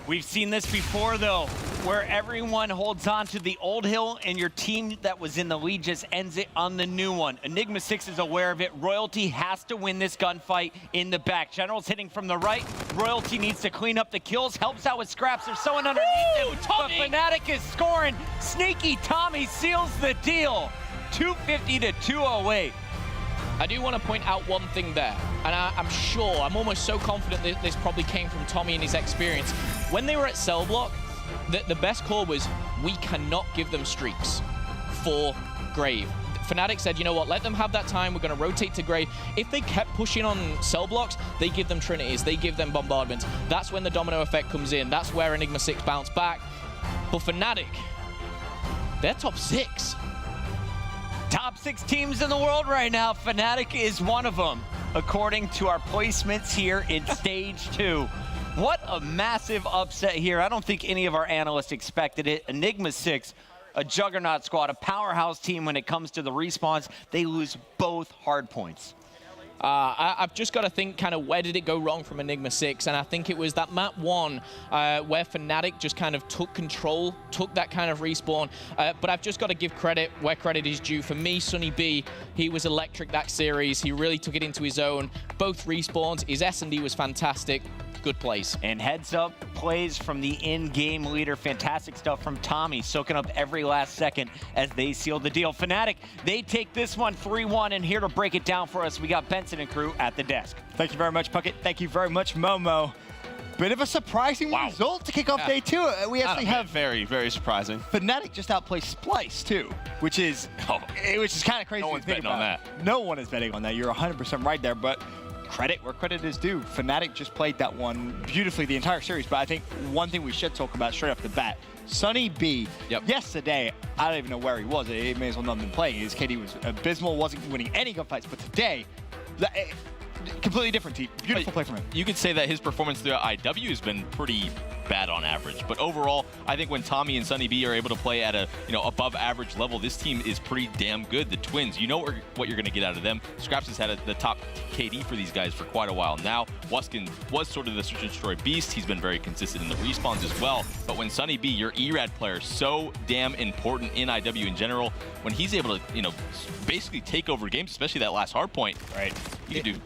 We've seen this before, though, where everyone holds on to the old hill and your team that was in the lead just ends it on the new one. Enigma 6 is aware of it. Royalty has to win this gunfight in the back. General's hitting from the right. Royalty needs to clean up the kills. Helps out with Scraps. There's someone underneath him, but Fnatic is scoring. Sneaky Tommy seals the deal. 250 to 208. I do want to point out one thing there, and I'm sure, I'm almost so confident that this probably came from Tommy and his experience. When they were at cell block, the best call was, we cannot give them streaks for Grave. Fnatic said, you know what, let them have that time, we're going to rotate to Grave. If they kept pushing on cell blocks, they give them Trinities, they give them bombardments. That's when the domino effect comes in. That's where Enigma 6 bounced back. But Fnatic, they're top 6. Top 6 teams in the world right now. Fnatic is one of them, according to our placements here in Stage 2. What a massive upset here. I don't think any of our analysts expected it. Enigma 6, a juggernaut squad, a powerhouse team when it comes to the respawns. They lose both hard points. I've just got to think kind of where did it go wrong from Enigma 6, and I think it was that map 1 where Fnatic just kind of took control, took that kind of respawn, but I've just got to give credit where credit is due. For me, Sunny B, he was electric that series. He really took it into his own. Both respawns, his S&D was fantastic. Good plays. And heads up plays from the in-game leader. Fantastic stuff from Tommy, soaking up every last second as they seal the deal. Fnatic, they take this one 3-1, and here to break it down for us, we got Benson and crew at the desk. Thank you very much, Puckett. Thank you very much, Momo. Bit of a surprising result to kick off day 2. We actually have very, very surprising. Fnatic just outplay Splice too, which is kind of crazy. No one's betting on that. No one is betting on that. You're 100% right there, but credit where credit is due. Fnatic just played that one beautifully the entire series, but I think one thing we should talk about straight off the bat, Sunny B, yesterday, I don't even know where he was. He may as well not have been playing. His KD was abysmal, wasn't winning any gunfights, but today, completely different team. Beautiful play from him. You could say that his performance throughout IW has been pretty bad on average. But overall, I think when Tommy and Sunny B are able to play at a above average level, this team is pretty damn good. The Twins, you know what you're going to get out of them. Scraps has had the top KD for these guys for quite a while now. Wuskin was sort of the search and destroy beast. He's been very consistent in the respawns as well. But when Sunny B, your ERAD player, so damn important in IW in general, when he's able to, basically take over games, especially that last hard point, right? You can do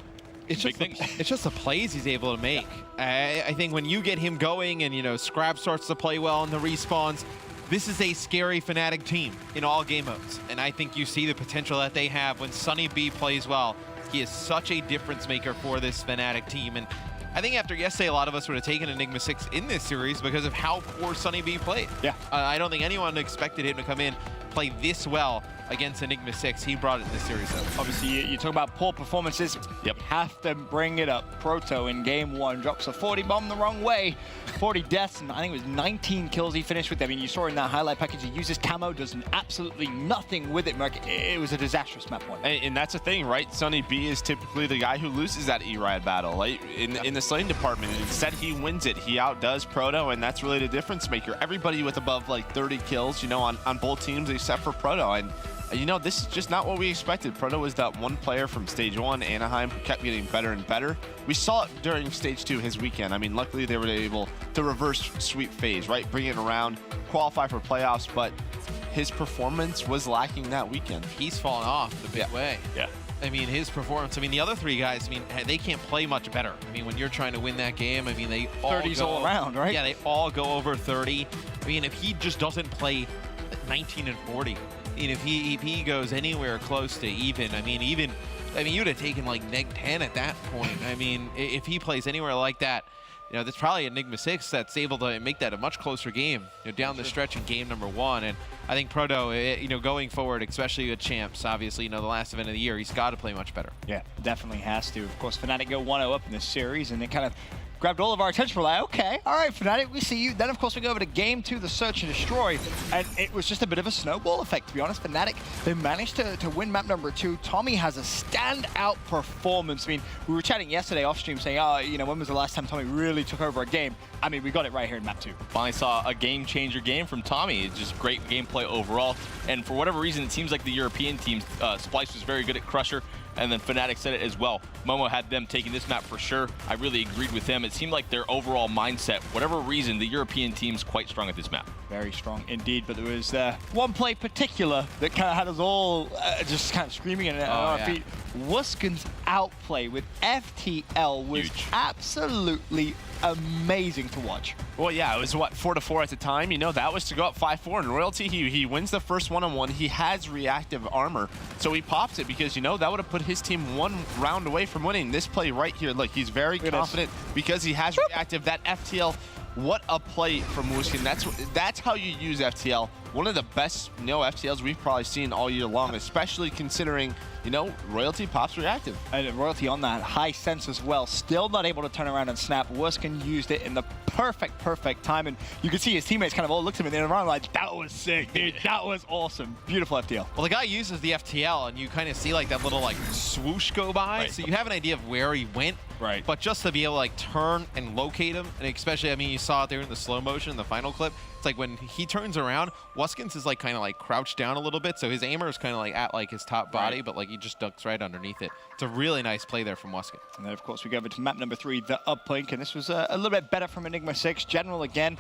big things. It's just the plays he's able to make. I think when you get him going and, Scrap starts to play well in the respawns, this is a scary Fnatic team in all game modes. And I think you see the potential that they have when Sunny B plays well. He is such a difference maker for this Fnatic team. And I think after yesterday, a lot of us would have taken Enigma 6 in this series because of how poor Sunny B played. Yeah. I don't think anyone expected him to come in, play this well against Enigma 6. He brought it in this series, though. Obviously, you talk about poor performances. Yep. You have to bring it up. Proto in game 1 drops a 40 bomb the wrong way. 40 deaths, and I think it was 19 kills he finished with. I mean, you saw in that highlight package, he uses camo, does absolutely nothing with it, Merc. It was a disastrous map one. And that's the thing, right? Sunny B is typically the guy who loses that ERAD battle, right? In the slaying department. And instead, he wins it. He outdoes Proto, and that's really the difference maker. Everybody with above like 30 kills, on both teams except for Proto. And this is just not what we expected. Proto was that one player from Stage 1, Anaheim, who kept getting better and better. We saw it during Stage 2, his weekend. I mean, luckily they were able to reverse sweep phase, right? Bring it around, qualify for playoffs, but his performance was lacking that weekend. He's fallen off the big way. Yeah. I mean, his performance, the other three guys, they can't play much better. When you're trying to win that game, they all 30s all around, right? Yeah, they all go over 30. If he just doesn't play 19 and 40, if he goes anywhere close to even, you'd have taken like -10 at that point. If he plays anywhere like that, that's probably Enigma 6 that's able to make that a much closer game down the stretch in game number 1. And I think Proto, going forward, especially with champs, obviously, the last event of the year, he's got to play much better. Yeah, definitely has to. Of course, Fnatic go 1-0 up in this series, and it kind of grabbed all of our attention. We're like, okay, all right, Fnatic, we see you. Then, of course, we go over to game 2, the search and destroy, and it was just a bit of a snowball effect, to be honest. Fnatic, they managed to win map number 2. Tommy has a standout performance. We were chatting yesterday off stream saying, when was the last time Tommy really took over a game? We got it right here in map 2. Finally saw a game-changer game from Tommy. It's just great gameplay overall. And for whatever reason, it seems like the European teams, Splice was very good at Crusher, and then Fnatic said it as well. Momo had them taking this map for sure. I really agreed with him. It seemed like their overall mindset, whatever reason, the European team's quite strong at this map. Very strong indeed, but there was one play particular that kind of had us all just kind of screaming at our feet. Wuskin's outplay with FTL was absolutely amazing to watch. Well, yeah, it was 4-4 at the time. That was to go up 5-4 in Royalty. He wins the first one-on-one. He has reactive armor, so he pops it because that would have put his team one round away from winning. This play right here, look, he's very confident because he has reactive. That FTL, what a play from Wuskin. That's how you use FTL. One of the best FTLs we've probably seen all year long, especially considering Royalty pops reactive. And Royalty on that high sense as well. Still not able to turn around and snap. Wuskin used it in the perfect time. And you can see his teammates kind of all looked at him and they're around like, that was sick, dude. That was awesome. Beautiful FTL. Well, the guy uses the FTL and you kind of see like that little swoosh go by. Right. So you have an idea of where he went. Right. But just to be able to turn and locate him, and especially, you saw it there in the slow motion in the final clip. It's like when he turns around, Wuskins is kind of crouched down a little bit, so his aimer is kind of at his top body, but he just ducks right underneath it. It's a really nice play there from Wuskin. And then of course we go over to map number 3, the uplink, and this was a little bit better from Enigma 6. General again,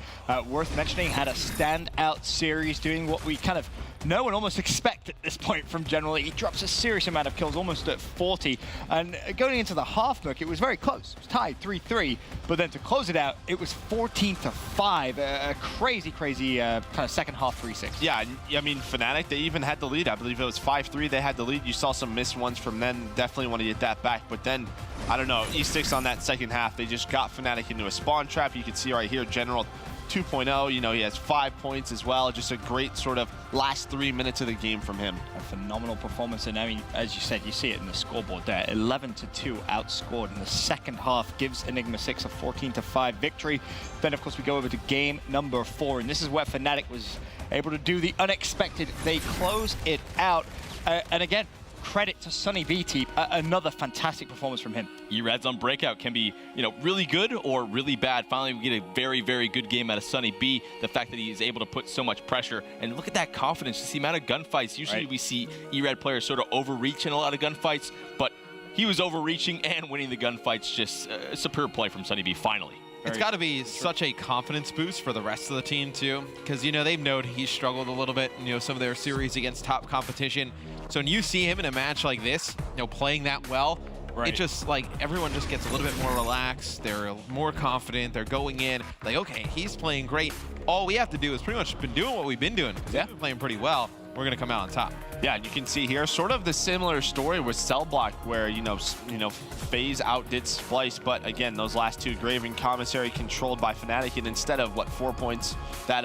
worth mentioning, had a standout series doing what we kind of know and almost expect at this point from General. He drops a serious amount of kills, almost at 40, and going into the half Merc, it was very close. It was tied 3-3, but then to close it out, it was 14-5, a crazy kind of second half 3-6. Yeah, Fnatic, they even had the lead. I believe it was 5-3. They had the lead. You saw some missed ones from them. Definitely want to get that back. But then, I don't know, E6 on that second half, they just got Fnatic into a spawn trap. You can see right here, General 2.0, he has 5 points as well. Just a great sort of last 3 minutes of the game from him. A phenomenal performance, and as you said, you see it in the scoreboard there. 11-2 outscored in the second half, gives Enigma 6 a 14-5 victory. Then, of course, we go over to game number 4, and this is where Fnatic was able to do the unexpected. They close it out, and again, credit to Sunny B Team. Another fantastic performance from him. Erad's on breakout can be, really good or really bad. Finally, we get a very, very good game out of Sunny B. The fact that he is able to put so much pressure, and look at that confidence, just the amount of gunfights. Usually we see Erad players sort of overreach in a lot of gunfights, but he was overreaching and winning the gunfights. Just superb play from Sunny B finally. It's got to be such a confidence boost for the rest of the team, too, because, they've known he's struggled a little bit in, some of their series against top competition. So when you see him in a match like this, playing that well, it just, everyone just gets a little bit more relaxed. They're more confident. They're going in, okay, he's playing great. All we have to do is pretty much been doing what we've been doing. We've been playing pretty well. We're going to come out on top. Yeah, and you can see here sort of the similar story with Cell Block where, FaZe outdid Splice, but again, those last two, Graven Commissary controlled by Fnatic, and instead of, 4 points that,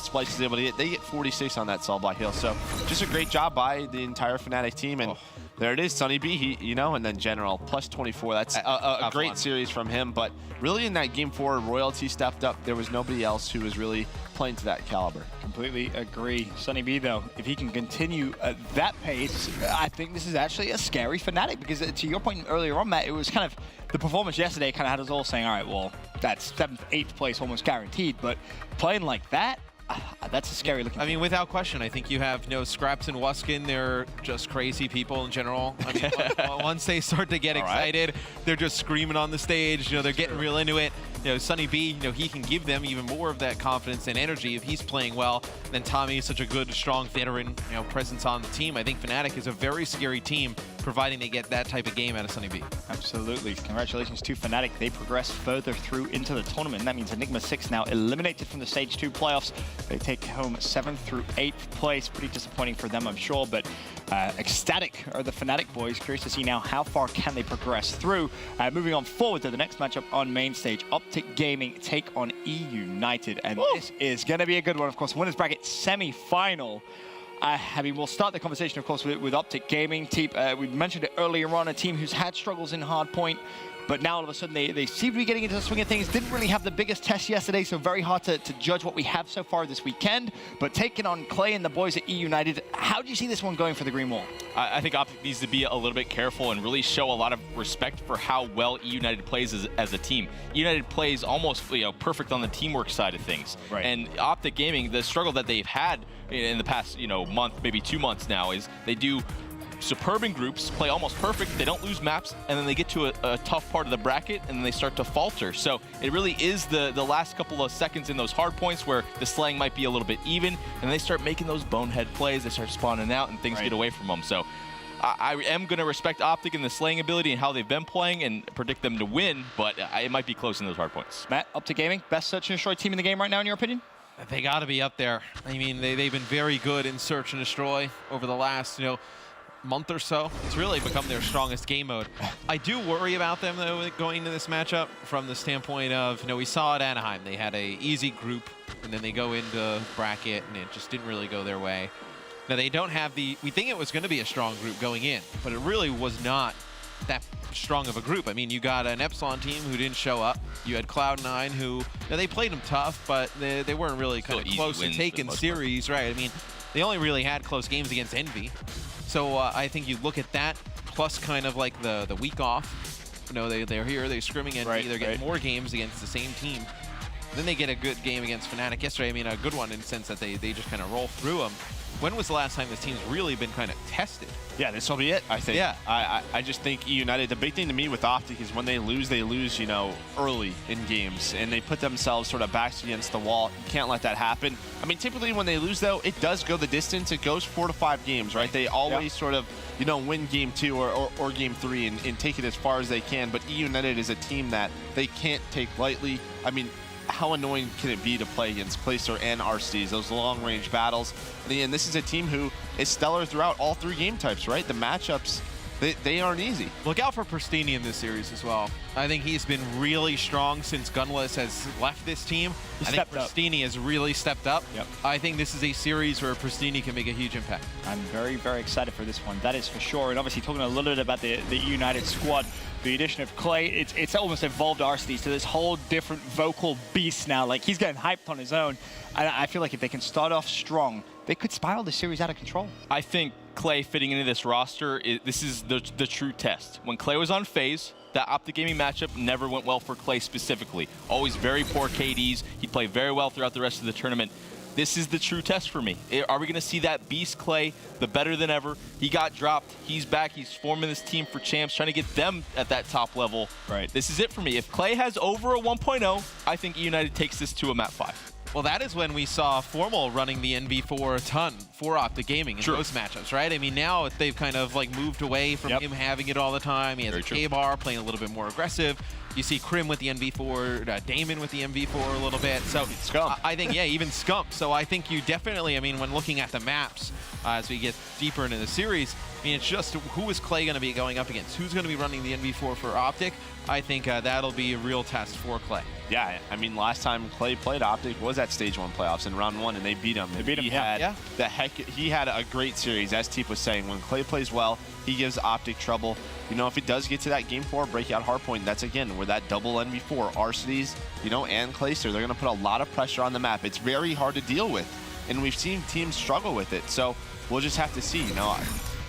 Splice is able to get, they get 46 on that Cell Block hill. So just a great job by the entire Fnatic team, and there it is, Sunny B, and then General, plus 24. That's a great series from him, but really in that game 4, Royalty stepped up. There was nobody else who was really playing to that caliber. Completely agree. Sunny B, though, if he can continue at that pace, I think this is actually a scary Fnatic, because to your point earlier on, Matt, it was kind of the performance yesterday kind of had us all saying, all right, well, that's 7th, 8th place almost guaranteed, but playing like that, that's a scary looking. I mean, without question, I think you have Scraps and Wuskin. They're just crazy people in general. I mean, once they start to get excited, they're just screaming on the stage. They're getting real into it. Sunny B, he can give them even more of that confidence and energy if he's playing well. And then Tommy is such a good, strong veteran, presence on the team. I think Fnatic is a very scary team, providing they get that type of game out of Sunny B. Absolutely. Congratulations to Fnatic. They progress further through into the tournament. And that means Enigma 6 now eliminated from the Stage 2 playoffs. They take home 7th through 8th place. Pretty disappointing for them, I'm sure, but ecstatic are the Fnatic boys. Curious to see now how far can they progress through. Moving on forward to the next matchup on main stage. Optic Gaming take on E United, and this is going to be a good one. Of course, winners bracket semi-final. I mean, we'll start the conversation, of course, with Optic Gaming. Team, we mentioned it earlier on, a team who's had struggles in hardpoint, but now all of a sudden they seem to be getting into the swing of things. Didn't really have the biggest test yesterday, so very hard to judge what we have so far this weekend. But taking on Clay and the boys at E United, how do you see this one going for the Green Wall? I think Optic needs to be a little bit careful and really show a lot of respect for how well E United plays as a team. E United plays almost perfect on the teamwork side of things. Right. And Optic Gaming, the struggle that they've had in the past month, maybe 2 months now, is they do superb in groups, play almost perfect, they don't lose maps, and then they get to a tough part of the bracket and then they start to falter. So it really is the last couple of seconds in those hard points where the slaying might be a little bit even, and they start making those bonehead plays, they start spawning out and things get away from them. So I am going to respect Optic and the slaying ability and how they've been playing and predict them to win, but it might be close in those hard points. Matt, Optic Gaming, best search and destroy team in the game right now in your opinion? They got to be up there. I mean, they've been very good in search and destroy over the last, month or so. It's really become their strongest game mode. I do worry about them, though, going into this matchup from the standpoint of, we saw at Anaheim, they had a easy group, and then they go into bracket, and it just didn't really go their way. Now, they don't have we think it was going to be a strong group going in, but it really was not that strong of a group. I mean, you got an Epsilon team who didn't show up. You had Cloud9 who, they played them tough, but they weren't really kind of close to taking series, right? I mean, they only really had close games against Envy. So I think you look at that, plus kind of like the week off. They're here, they're scrimming Envy, they're getting more games against the same team. Then they get a good game against Fnatic yesterday. I mean, a good one in the sense that they just kind of roll through them. When was the last time this team's really been kind of tested? Yeah, this will be it, I think. Yeah. I just think E United, the big thing to me with Optic is when they lose, early in games, and they put themselves sort of backs against the wall. You can't let that happen. I mean, typically when they lose, though, it does go the distance. It goes 4 to 5 games, right? They always sort of, win game 2 or game 3 and take it as far as they can. But E United is a team that they can't take lightly. I mean, how annoying can it be to play against Placer and RCs, those long-range battles? And this is a team who is stellar throughout all 3 game types, right? The matchups, they aren't easy. Look out for Pristini in this series as well. I think he's been really strong since Gunless has left this team. I think Pristini has really stepped up. Yep. I think this is a series where Pristini can make a huge impact. I'm very, very excited for this one. That is for sure. And obviously talking a little bit about the United squad, the addition of Clay, it's almost evolved RCD to this whole different vocal beast now. Like, he's getting hyped on his own. I feel like if they can start off strong, they could spiral the series out of control. I think Clay fitting into this roster, this is the true test. When Clay was on FaZe, that Optic Gaming matchup never went well for Clay specifically. Always very poor KDs. He'd play very well throughout the rest of the tournament. This is the true test for me. Are we going to see that beast Clay, the better than ever? He got dropped. He's back. He's forming this team for champs, trying to get them at that top level. Right. This is it for me. If Clay has over a 1.0, I think E United takes this to a map 5. Well, that is when we saw Formal running the NV4 a ton for Optic Gaming in those matchups, right? I mean, now they've kind of like moved away from him having it all the time. He has a K-Bar playing a little bit more aggressive. You see Krim with the NV4, Damon with the NV4 a little bit. So I think, yeah, even Scump. So I think you definitely, I mean, when looking at the maps as we get deeper into the series, I mean, it's just who is Clay going to be going up against? Who's going to be running the NV4 for Optic? I think that'll be a real test for Clay. Yeah, I mean, last time Clay played Optic was at Stage 1 playoffs in round 1, and they beat him. He had a great series, as Teep was saying. When Clay plays well, he gives Optic trouble. You know, if it does get to that Game 4 breakout hardpoint, that's, again, where that double NV4, Arcitys, you know, and Clayster, they're going to put a lot of pressure on the map. It's very hard to deal with, and we've seen teams struggle with it. So we'll just have to see, you know.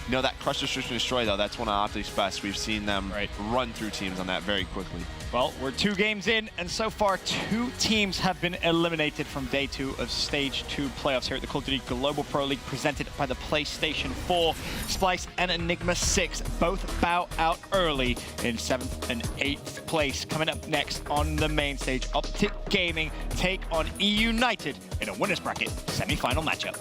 That Crush, Destruction, Destroy, though, that's one of Optic's best. We've seen them run through teams on that very quickly. Well, we're 2 games in, and so far 2 teams have been eliminated from day 2 of Stage 2 playoffs here at the Call of Duty Global Pro League, presented by the PlayStation 4. Splyce and Enigma 6 both bow out early in 7th and 8th place. Coming up next on the main stage, Optic Gaming take on E United in a winner's bracket semi-final matchup.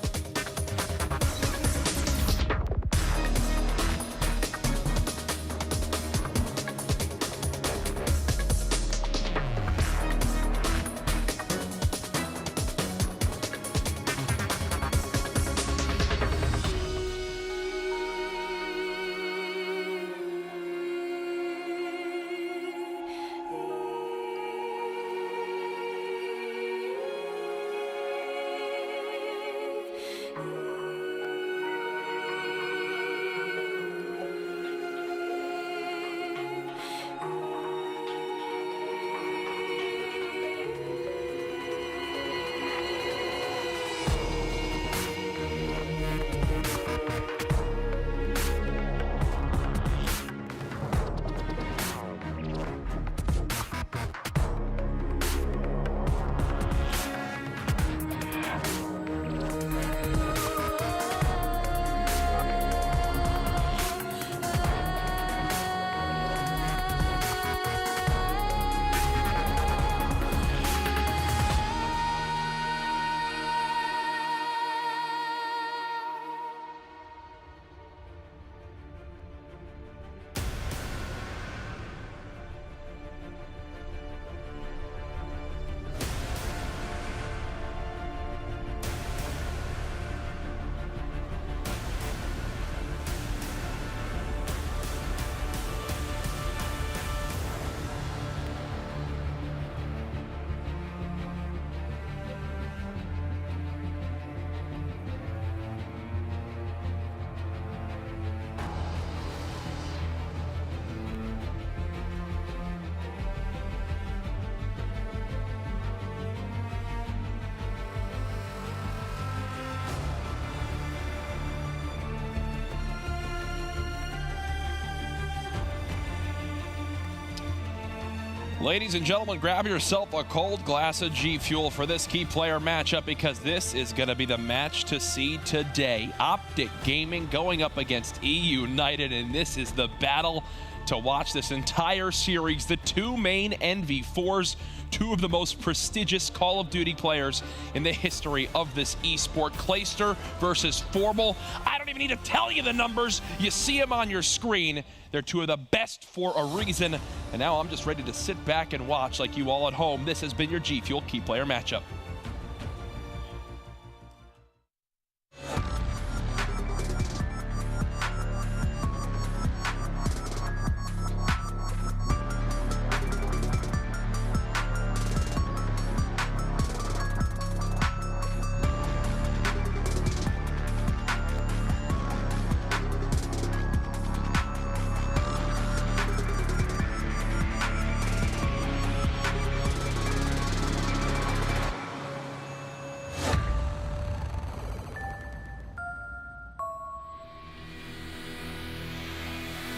Ladies and gentlemen, grab yourself a cold glass of G Fuel for this key player matchup, because this is going to be the match to see today. Optic Gaming going up against E United, and this is the battle to watch this entire series. The 2 main NV4s, 2 of the most prestigious Call of Duty players in the history of this esport. Clayster versus Formal. I don't even need to tell you the numbers. You see them on your screen. They're 2 of the best for a reason. And now I'm just ready to sit back and watch like you all at home. This has been your G Fuel Key Player Matchup.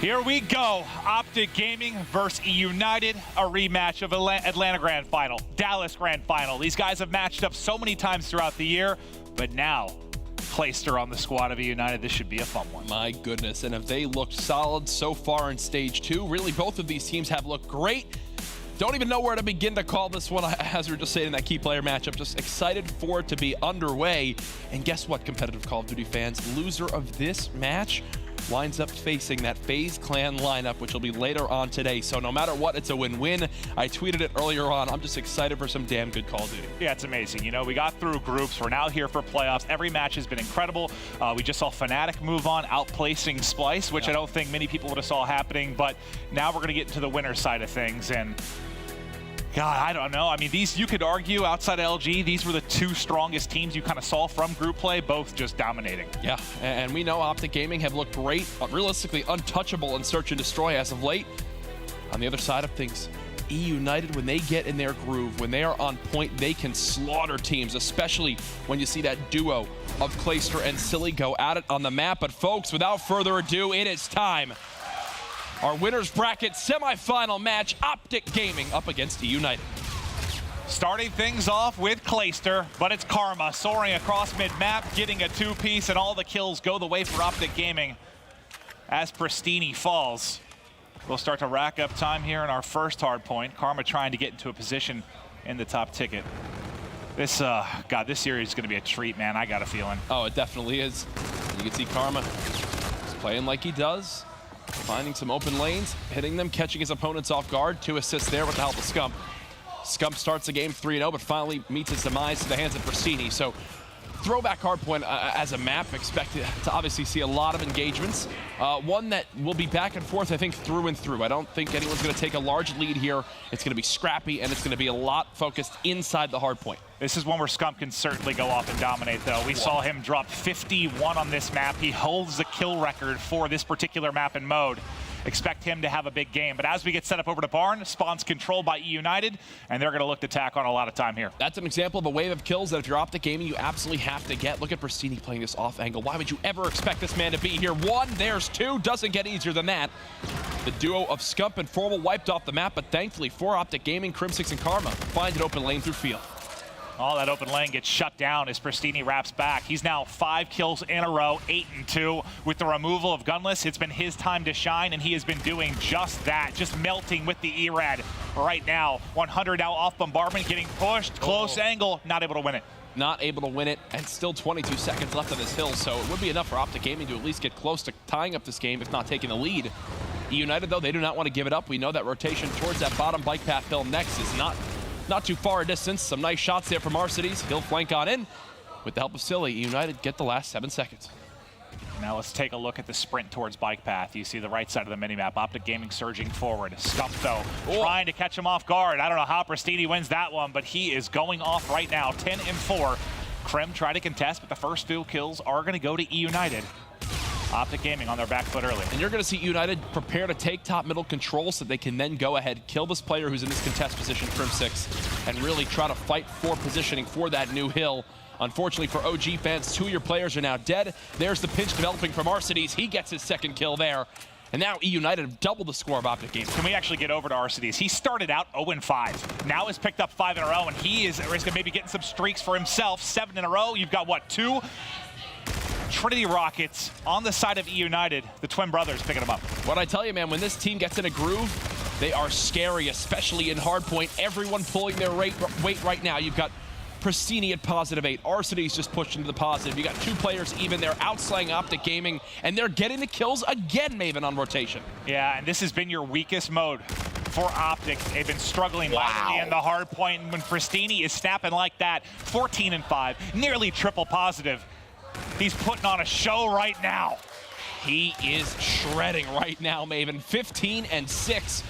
Here we go. Optic Gaming versus E United, a rematch of Atlanta Grand Final, Dallas Grand Final. These guys have matched up so many times throughout the year, but now Clayster on the squad of E United. This should be a fun one. My goodness, and have they looked solid so far in stage 2? Really, both of these teams have looked great. Don't even know where to begin to call this one, as we were just saying in that key player matchup. Just excited for it to be underway. And guess what, competitive Call of Duty fans? Loser of this match winds up facing that FaZe Clan lineup, which will be later on today. So no matter what, it's a win-win. I tweeted it earlier on. I'm just excited for some damn good Call of Duty. Yeah, it's amazing. You know, we got through groups. We're now here for playoffs. Every match has been incredible. We just saw Fnatic move on, outplacing Splice, which I don't think many people would have saw happening. But now we're going to get into the winner side of things. And God, I don't know. I mean, these, you could argue outside of LG, these were the two strongest teams you kind of saw from group play, both just dominating. Yeah, and we know Optic Gaming have looked great, but realistically untouchable in Search and Destroy as of late. On the other side of things, E United, when they get in their groove, when they are on point, they can slaughter teams, especially when you see that duo of Clayster and Silly go at it on the map. But folks, without further ado, it is time. Our winners bracket semifinal match, Optic Gaming up against E United. Starting things off with Clayster, but it's Karma soaring across mid-map, getting a two-piece, and all the kills go the way for Optic Gaming as Pristini falls. We'll start to rack up time here in our first hard point. Karma trying to get into a position in the top ticket. This, God, this series is going to be a treat, man. I got a feeling. Oh, it definitely is. You can see Karma is playing like he does. Finding some open lanes, hitting them, catching his opponents off guard. 2 assists there with the help of Scump. Scump starts the game 3-0, but finally meets his demise to the hands of Pristini. So throwback hardpoint as a map, expected to obviously see a lot of engagements. One that will be back and forth, I think, through and through. I don't think anyone's going to take a large lead here. It's going to be scrappy, and it's going to be a lot focused inside the hardpoint. This is one where Scump can certainly go off and dominate, though. We saw him drop 51 on this map. He holds the kill record for this particular map and mode. Expect him to have a big game. But as we get set up over to Barn, Spawn's controlled by E United, and they're going to look to tack on a lot of time here. That's an example of a wave of kills that if you're Optic Gaming, you absolutely have to get. Look at Pristini playing this off angle. Why would you ever expect this man to be here? 1, there's 2. Doesn't get easier than that. The duo of Scump and Formal wiped off the map, but thankfully for Optic Gaming, Crim6 and Karma find an open lane through field. All that open lane gets shut down as Pristini wraps back. He's now 5 kills in a row, 8-2. With the removal of Gunless, it's been his time to shine, and he has been doing just that, just melting with the E-Rad right now. 100 now off Bombardment, getting pushed, close angle, not able to win it. Not able to win it, and still 22 seconds left on this hill, so it would be enough for Optic Gaming to at least get close to tying up this game, if not taking the lead. E United, though, they do not want to give it up. We know that rotation towards that bottom bike path hill next is not too far a distance. Some nice shots there from Arcides. He'll flank on in. With the help of Silly, United get the last 7 seconds. Now let's take a look at the sprint towards bike path. You see the right side of the minimap. Optic Gaming surging forward. Scump, though, trying to catch him off guard. I don't know how Pristini wins that one, but he is going off right now. 10-4. Krim tried to contest, but the first 2 kills are going to go to E United. Optic Gaming on their back foot early. And you're going to see United prepare to take top middle control so they can then go ahead, kill this player who's in this contest position, Crim6, and really try to fight for positioning for that new hill. Unfortunately for OG fans, 2 of your players are now dead. There's the pinch developing from Arcides. He gets his 2nd kill there. And now E United have doubled the score of Optic Gaming. Can we actually get over to Arcides? He started out 0-5. Now has picked up 5 in a row, and he is maybe getting some streaks for himself. 7 in a row. You've got, what, 2? Trinity Rockets on the side of E United. The twin brothers picking them up. What I tell you, man, when this team gets in a groove, they are scary, especially in hardpoint. Everyone pulling their weight right now. You've got Pristini at +8. Arcides just pushed into the positive. You got 2 players even. They're outslaying Optic Gaming, and they're getting the kills again, Maven, on rotation. Yeah, and this has been your weakest mode for Optic. They've been struggling mightily in the hard point, and when Pristini is snapping like that, 14-5, nearly triple positive. He's putting on a show right now. He is shredding right now, Maven. 15-6.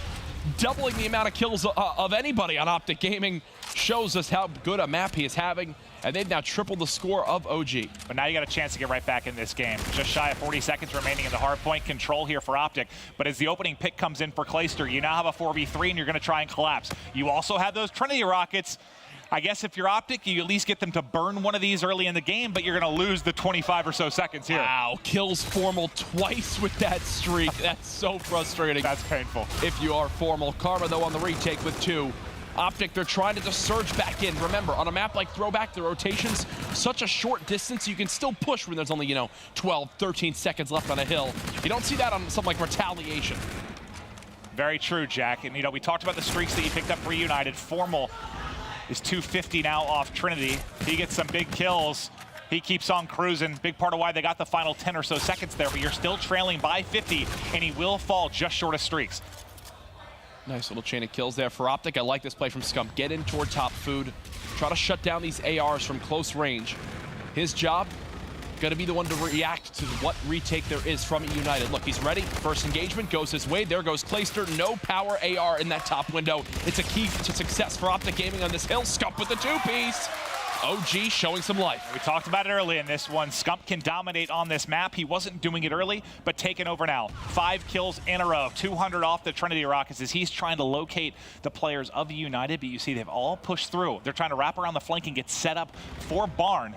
Doubling the amount of kills of anybody on Optic Gaming shows us how good a map he is having, and they've now tripled the score of OG. But now you got a chance to get right back in this game. Just shy of 40 seconds remaining in the hard point. Control here for Optic. But as the opening pick comes in for Clayster, you now have a 4v3, and you're going to try and collapse. You also have those Trinity Rockets. I guess if you're Optic, you at least get them to burn one of these early in the game, but you're going to lose the 25 or so seconds here. Wow, kills Formal twice with that streak. That's so frustrating. That's painful. If you are Formal. Karma, though, on the retake with 2. Optic, they're trying to just surge back in. Remember, on a map like Throwback, the rotation's such a short distance, you can still push when there's only, 12, 13 seconds left on a hill. You don't see that on something like Retaliation. Very true, Jack. And, we talked about the streaks that he picked up for United. Formal is 250 now off Trinity. He gets some big kills. He keeps on cruising. Big part of why they got the final 10 or so seconds there, but you're still trailing by 50, and he will fall just short of streaks. Nice little chain of kills there for Optic. I like this play from Scump. Get in toward top food. Try to shut down these ARs from close range. His job, going to be the one to react to what retake there is from United. Look, he's ready. First engagement goes his way. There goes Clayster. No power AR in that top window. It's a key to success for Optic Gaming on this hill. Scump with the 2-piece. OG showing some life. We talked about it early in this one. Scump can dominate on this map. He wasn't doing it early, but taking over now. 5 kills in a row, 200 off the Trinity Rockets as he's trying to locate the players of United, but you see they've all pushed through. They're trying to wrap around the flank and get set up for Barn.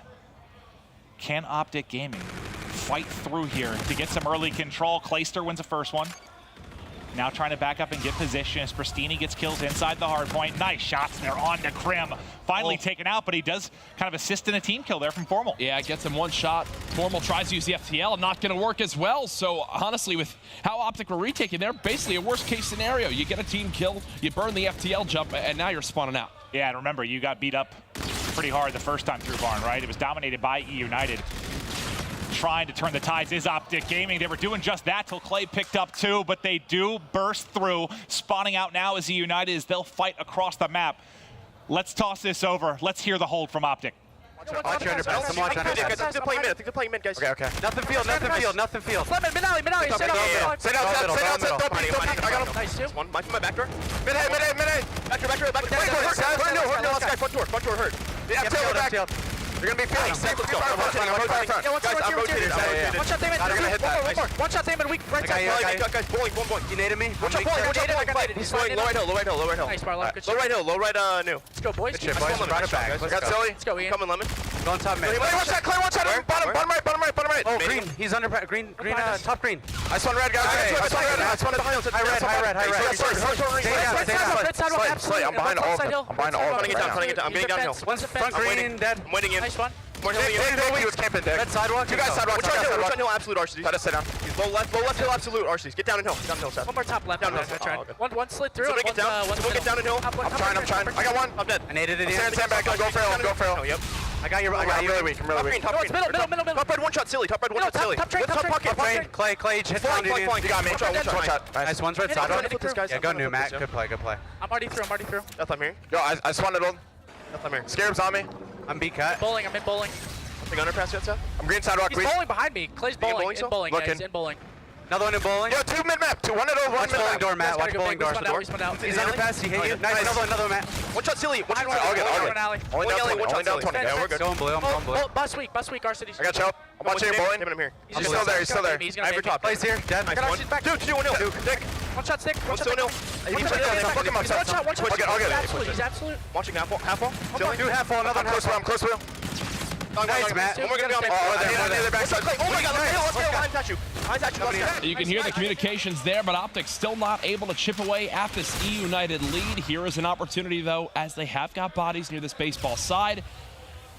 Can Optic Gaming fight through here to get some early control? Clayster wins the first one. Now trying to back up and get position as Pristini gets kills inside the hard point. Nice shots there on the Crim. Finally taken out, but he does kind of assist in a team kill there from Formal. Yeah, gets him one shot. Formal tries to use the FTL, not going to work as well. So honestly, with how Optic were retaking there, basically a worst case scenario. You get a team kill, you burn the FTL jump, and now you're spawning out. Yeah, and remember, you got beat up pretty hard the first time through Barn, right? It was dominated by United. Trying to turn the tides is Optic Gaming. They were doing just that till Clay picked up 2, but they do burst through. Spawning out now as United as they'll fight across the map. Let's toss this over. Let's hear the hold from Optic. Watch your underpass. I'm watching underpass. They're playing mid. I think they're playing mid, guys. Okay. Nothing field. Mid alley. Stay down. Stay down. I got him. Nice, 2. One. Mine from my back door. Mid. Back door. Front door hurt. Yeah, FTL back. They're gonna be feeling safe. Let's go. I'm rotating. One shot, Damon. One shot, Damon. Weak. Right side. Guys, bowling. You naded me. Watch out, bowling. He's going low right hill. Nice, Barlow. Good low right hill. New. Let's go, boys. Good shit, boys. Run it back. Got Silly. Let's go, Ian. Coming, Lemon. Go on top, man. Watch that, Clay. Watch that. Bottom right. Oh, green. He's under green. Top green. I spawn red, guys. I spawn behind him. High red. Slay. I'm behind all of them. Running it down. I'm getting downhill. One's front green, dead. I'm waiting in. Nice one. He was camping deck. Red sidewalk. Two guys sidewalk. Which on hill, absolute RCs. Try to sit down. He's low left hill, absolute RCs. Get down and hill. Seth. One more top left. Down hill. One slid through. Somebody get down. Someone get down and hill. I'm trying. I got one. I'm dead. I naded it in. Stand back. Go for hill. Yep. I got you. I'm really weak. Top middle. Top red, one shot, Silly. Top Silly. Top train. Clay, hit down. You got me. One shot. Nice. One's red sidewalk. Yeah, go new, Matt. Good play. I'm already through. Death, I'm here. Yo, I spawned it on. Death, I'm here. Scarab's on me. I'm B cut. Bowling. I'm in bowling. Nothing underpass yet, Seth. I'm green sidewalk. He's bowling behind me. Clay's bowling. In bowling. He's in bowling. Another one in bowling. Yo, 2 mid map. 1 at over. Watch bowling door, Matt. Watch bowling door. He's underpass. He hit you. Nice. Another Matt. One shot, Silly. I'll get alley. Only down 20. Yeah, we're good. Going blue. I'm going blue. Bus week, R-City. I got you. I'm watching him bowling. I'm here. He's still there. Ivory top. Plays here. Dead. Nice one. Dude, 2-1-0. Dick. One shot, stick. One shot. One shot. I'll get it. He's absolute. Watching half wall. Dude, half wall. Another half wall. I'm close wheel. Nice, Matt. We're gonna go. Oh my God! Let's go. You can hear the communications there, but Optic still not able to chip away at this E-United lead. Here is an opportunity, though, as they have got bodies near this baseball side.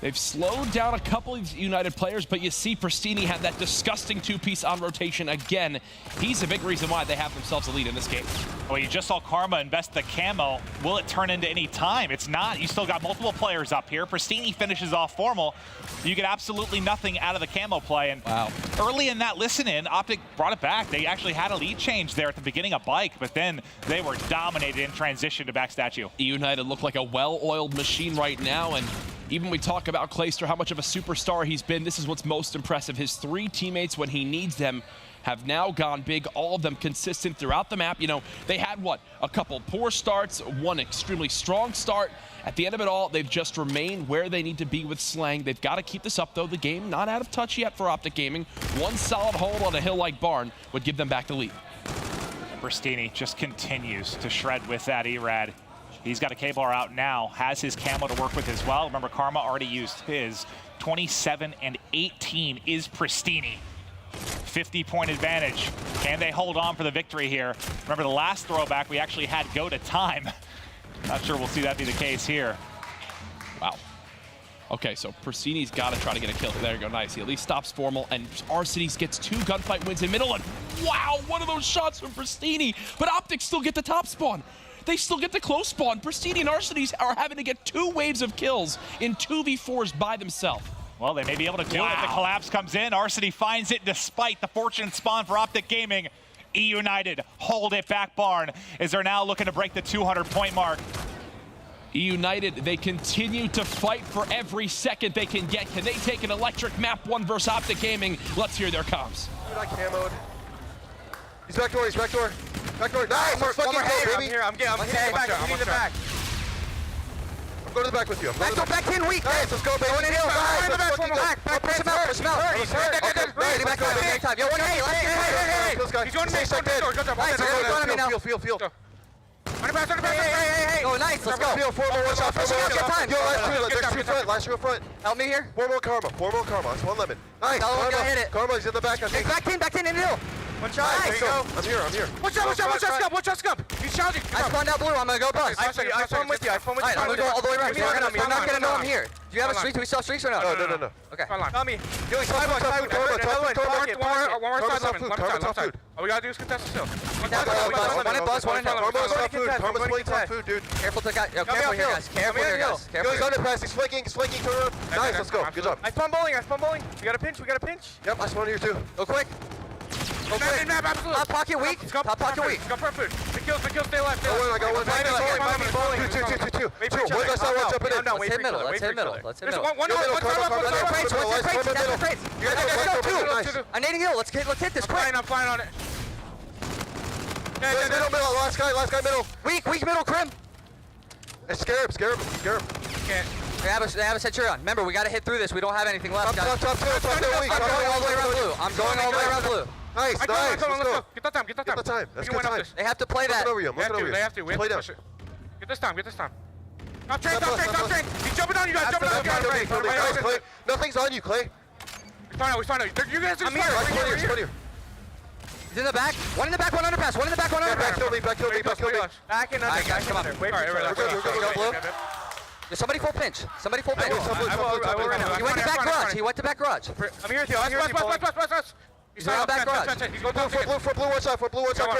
They've slowed down a couple of United players, but you see Pristini had that disgusting 2-piece on rotation again. He's a big reason why they have themselves a lead in this game. Well, you just saw Karma invest the camo. Will it turn into any time? It's not. You still got multiple players up here. Pristini finishes off Formal. You get absolutely nothing out of the camo play. And wow. Early in that listen-in, Optic brought it back. They actually had a lead change there at the beginning of Bike, but then they were dominated in transition to back statue. United look like a well-oiled machine right now, and even we talk about Clayster, how much of a superstar he's been, this is what's most impressive. His 3 teammates, when he needs them, have now gone big, all of them consistent throughout the map. You know, they had, what, a couple poor starts, one extremely strong start. At the end of it all, they've just remained where they need to be with Slang. They've got to keep this up, though. The game not out of touch yet for Optic Gaming. One solid hold on a hill like Barn would give them back the lead. Pristini just continues to shred with that E-Rad. He's got a K-bar out now, has his camo to work with as well. Remember, Karma already used his. 27 and 18 is Pristini. 50-point advantage. Can they hold on for the victory here? Remember, the last throwback, we actually had go to time. Not sure we'll see that be the case here. Wow. Okay, so Pristini's got to try to get a kill. There you go, nice. He at least stops Formal, and Arcides gets 2 gunfight wins in middle, and wow, one of those shots from Pristini. But Optic still get the top spawn. They still get the close spawn. Pristini and Arcides are having to get 2 waves of kills in 2v4s by themselves. Well, they may be able to do it. The collapse comes in. Arcity finds it despite the fortunate spawn for Optic Gaming. E United hold it back, Barn, as they're now looking to break the 200-point mark. E United, they continue to fight for every second they can get. Can they take an electric map 1 versus Optic Gaming? Let's hear their comms. Not camoed. He's back door, Back door. Nice, let's fucking go, baby. I'm getting back. I'm in the back. I'm going to the back with you. Back 10 weak. Nice, let's go, baby. Going in hill. Back. Push him out. Ready, back over. Big time. Yo, one hey. He's going to me. Nice, going to me now. Feel. Hey. Oh, nice, let's go. Feel, 4 more, watch out. Get time. Yo, last 2 front. Help me here. 4 more Karma. That's 1 lemon. Nice. Karma, hit it. Karma's in the back, I think. Back 10 in the hill. One shot. Nice. There you go. I'm here. Watch out, Scump. He's challenging. I spawned out blue. I'm gonna go bust. I spawn with you. Alright, I'm gonna go all the way around. I'm not gonna know I'm here. Do you have a streak? Do we still have streaks or no? No. Okay. Tommy. Yo, he's top food. One more side lemon. Left side. All we gotta do is contest the hill. One in buzz, one in hill. Karma's top food. Karma's playing top food, dude. Careful here, guys. Careful here, guys. Yo, he's underpass. He's flanking. Turn around. Nice, let's go. Good job. I spawn bowling. We got a pinch. Yep, I spawned here too. Go quick. Top pocket weak. Top pocket weak. Scump front food. The kills, stay alive. I got one. Bowling. Two. One last side, one jumping in. Let's hit middle. Let's hit middle. One crates. You guys go 2. I'm nading hill. Let's hit this quick. I'm flying on it. Middle. Last guy, middle. Weak middle, Crim. Scare him. Can't. They have a Centurion. Remember, we gotta hit through this. We don't have anything left, guys. Top two, weak. I'm going all the way around blue. I'm going all the way around blue. Nice. Let's go. Get that time. Get the time. That's good time. They have to play that. They have to. We have to push it. Get this time. Top train. He's jumping on you guys. Clay. Nothing's on you, Clay. We find out. You guys are here. He's in the back. One in the back, one underpass. Back kill me. Back and under. Guys, come on. Wait, Go blue. There's somebody full pinch. I will right now. He went to back garage. I'm here with you. He's around back garage. He's going for blue, watch out.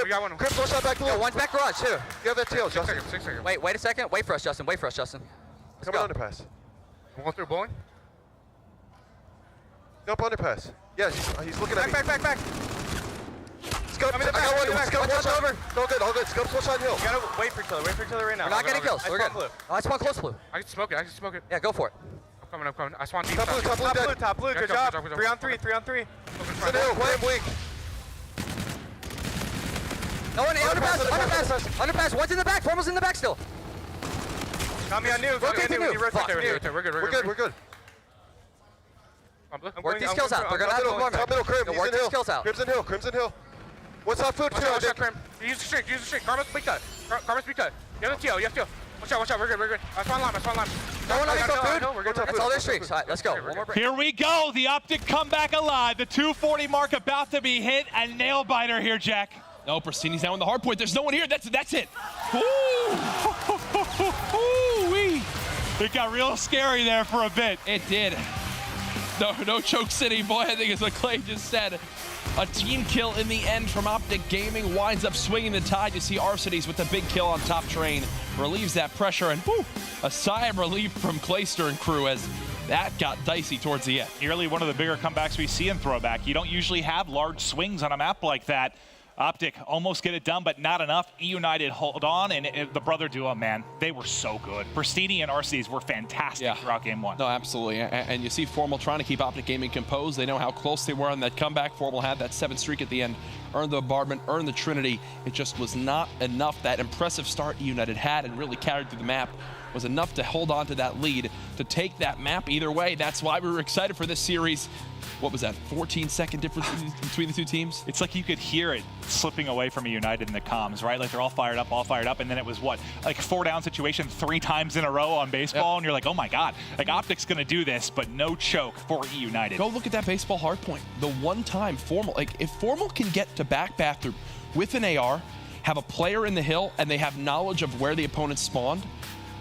We got one. Crip, one shot back blue. Yo, one's back garage too. You have that tail, Justin. 6 seconds. Wait a second. Wait for us, Justin. Let's Come go. on, underpass. Going through bowling? Up underpass. Yeah, he's looking at me. Back. Scump, I got one. Scump, one shot. All good. Scump's one shot hill. You gotta wait for each other right now. We're not getting kills. We're good. I spawn close blue. I can smoke it. Yeah, go for it. I'm coming. I spawn deep. Top blue. Good job. 3 on 3. Sit hill, play him weak. No one, underpass. One's in the back. Formal's in the back still. Got me on new. Rotate to new. We're good. Work these kills out. They're gonna have to work. Top middle, Crim. Work these kills out. Crimson Hill. What's top food? Use the streak. Karma's speak cut. You have the teal. Watch out. We're good. I spawn lime. No one on food. That's all their streaks. All right, let's go. One more break. Here we go. The Optic comeback alive. The 240 mark about to be hit. A nail biter here, Jack. No, Pristini's now in the hard point. There's no one here. That's it. Ooh-wee. It got real scary there for a bit. It did. No choke city, boy. I think it's what Clay just said. A team kill in the end from Optic Gaming winds up swinging the tide. You see Arcides with the big kill on top train. Relieves that pressure, and a sigh of relief from Clayster and crew as that got dicey towards the end. Nearly one of the bigger comebacks we see in Throwback. You don't usually have large swings on a map like that. Optic almost get it done, but not enough. E United hold on, and the brother duo, man, they were so good. Pristini and Arcides were fantastic throughout game one. No, absolutely. And you see Formal trying to keep Optic Gaming composed. They know how close they were on that comeback. Formal had that 7 streak at the end, earned the bombardment, earned the Trinity. It just was not enough. That impressive start E United had and really carried through the map was enough to hold on to that lead. to take that map either way. That's why we were excited for this series. What was that, 14-second difference between the two teams? It's like you could hear it slipping away from United in the comms, right? Like they're all fired up, and then it was what, like 4-down situation 3 times in a row on baseball, and you're like, oh my God, like Optic's gonna do this, but no choke for United. Go look at that baseball hardpoint. The one time Formal, like if Formal can get to back bathroom with an AR, have a player in the hill, and they have knowledge of where the opponent spawned,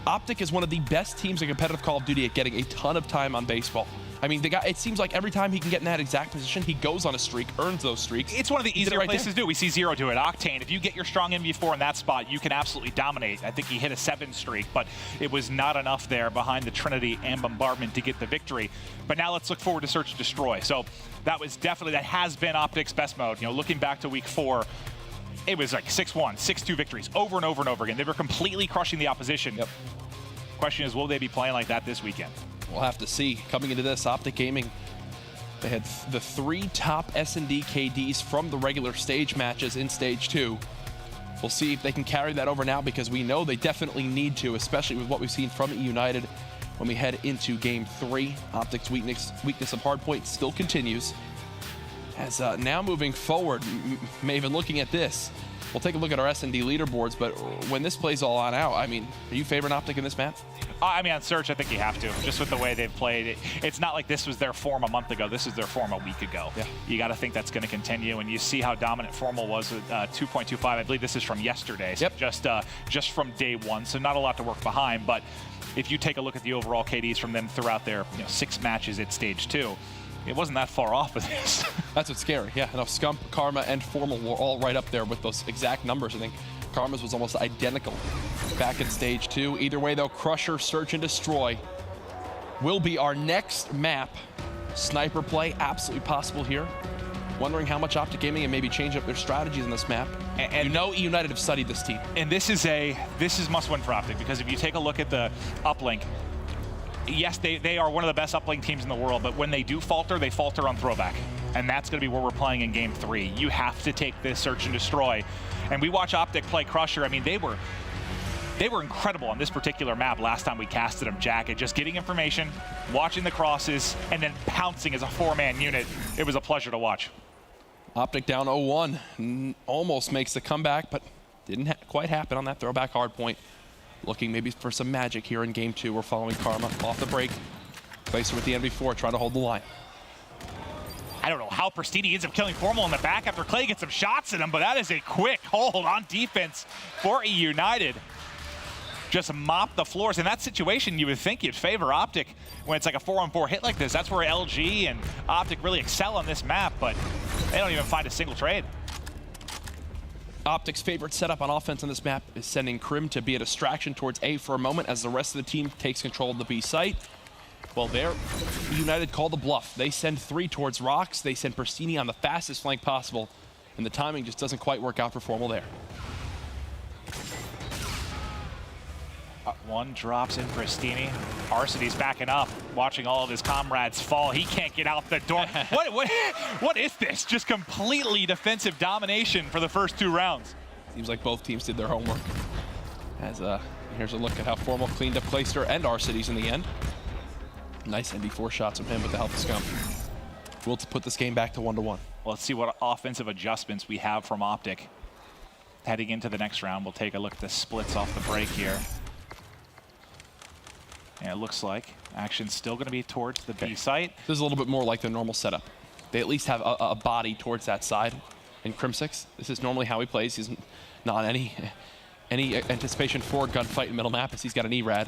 Optic is one of the best teams in competitive Call of Duty at getting a ton of time on baseball. I mean, the guy, it seems like every time he can get in that exact position, he goes on a streak, earns those streaks. It's one of the easier places to do. We see Zero do it. Octane, if you get your strong MV4 in that spot, you can absolutely dominate. I think he hit a 7 streak, but it was not enough there behind the Trinity and Bombardment to get the victory. But now let's look forward to Search and Destroy. So that has been Optic's best mode. You know, looking back to week 4, it was like 6-1, 6-2 victories over and over and over again. They were completely crushing the opposition. Yep. Question is, will they be playing like that this weekend? We'll have to see. Coming into this, Optic Gaming, they had the 3 top S&D KDs from the regular stage matches in Stage 2. We'll see if they can carry that over now, because we know they definitely need to, especially with what we've seen from United when we head into Game 3. Optic's weakness of hardpoint still continues. As now moving forward, Maven, looking at this, we'll take a look at our S&D leaderboards, but when this plays all on out, I mean, are you favoring Optic in this map? I mean, on Search, I think you have to, just with the way they've played it. It's not like this was their form a month ago. This is their form a week ago. Yeah. You got to think that's going to continue, and you see how dominant Formal was with 2.25. I believe this is from yesterday, so just from day 1, so not a lot to work behind. But if you take a look at the overall KDs from them throughout their 6 matches at Stage 2, it wasn't that far off of this. That's what's scary. Yeah, no, Scump, Karma, and Formal were all right up there with those exact numbers. I think Karma's was almost identical back in Stage 2. Either way, though, Crusher, Search and Destroy will be our next map. Sniper play, absolutely possible here. Wondering how much Optic Gaming and maybe change up their strategies in this map. And you know United have studied this team. And this is must-win for Optic, because if you take a look at the uplink, yes, they are one of the best uplink teams in the world, but when they falter on throwback. And that's going to be where we're playing in Game 3. You have to take this Search and Destroy. And we watch Optic play Crusher. I mean, they were incredible on this particular map last time we casted them, Jack, at just getting information, watching the crosses, and then pouncing as a 4-man unit. It was a pleasure to watch. Optic down 0-1. Almost makes the comeback, but didn't quite happen on that throwback hard point. Looking maybe for some magic here in Game 2. We're following Karma off the break. Placer with the NV4, trying to hold the line. I don't know how Pristini ends up killing Formal in the back after Clay gets some shots at him, but that is a quick hold on defense for United. Just mop the floors. In that situation, you would think you'd favor Optic when it's like a 4-on-4 hit like this. That's where LG and Optic really excel on this map, but they don't even find a single trade. Optic's favorite setup on offense on this map is sending Krim to be a distraction towards A for a moment as the rest of the team takes control of the B site. Well, there, United call the bluff. They send 3 towards Rocks. They send Pristini on the fastest flank possible, and the timing just doesn't quite work out for Formal there. One drops in Pristini. Arcity's backing up, watching all of his comrades fall. He can't get out the door. What is this? Just completely defensive domination for the first 2 rounds. Seems like both teams did their homework. As here's a look at how Formal cleaned up Clayster and Arcity's in the end. Nice ND4 shots from him with the help of Scump. Will to put this game back to 1-1. Well, let's see what offensive adjustments we have from Optic. Heading into the next round, we'll take a look at the splits off the break here. And it looks like action's still going to be towards the B site. This is a little bit more like the normal setup. They at least have a body towards that side. In Crimsix, this is normally how he plays. He's not any anticipation for gunfight in middle map as he's got an E-Rad.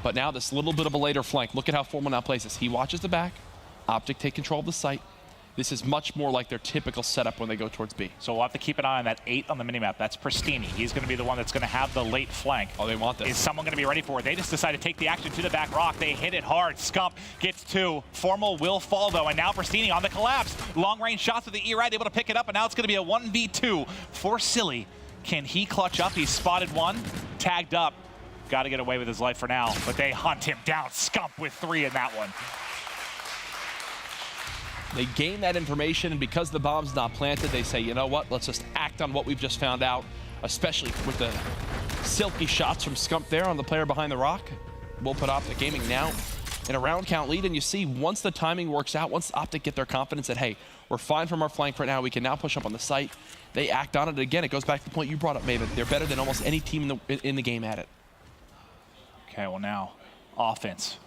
But now this little bit of a later flank. Look at how Formal now plays this. He watches the back. Optic take control of the site. This is much more like their typical setup when they go towards B. So we'll have to keep an eye on that 8 on the minimap. That's Pristini. He's going to be the one that's going to have the late flank. Oh, they want this. Is someone going to be ready for it? They just decide to take the action to the back rock. They hit it hard. Scump gets 2. Formal will fall, though, and now Pristini on the collapse. Long-range shots with the E-Ride, able to pick it up, and now it's going to be a 1v2 for Silly. Can he clutch up? He's spotted 1, tagged up. Got to get away with his life for now, but they hunt him down. Scump with 3 in that one. They gain that information, and because the bomb's not planted, they say, you know what, let's just act on what we've just found out, especially with the silky shots from Scump there on the player behind the rock. will put Optic Gaming now in a round count lead, and you see once the timing works out, once Optic get their confidence that, hey, we're fine from our flank right now, we can now push up on the site, they act on it. Again, it goes back to the point you brought up, Maven. They're better than almost any team in the game at it. Okay, well now, offense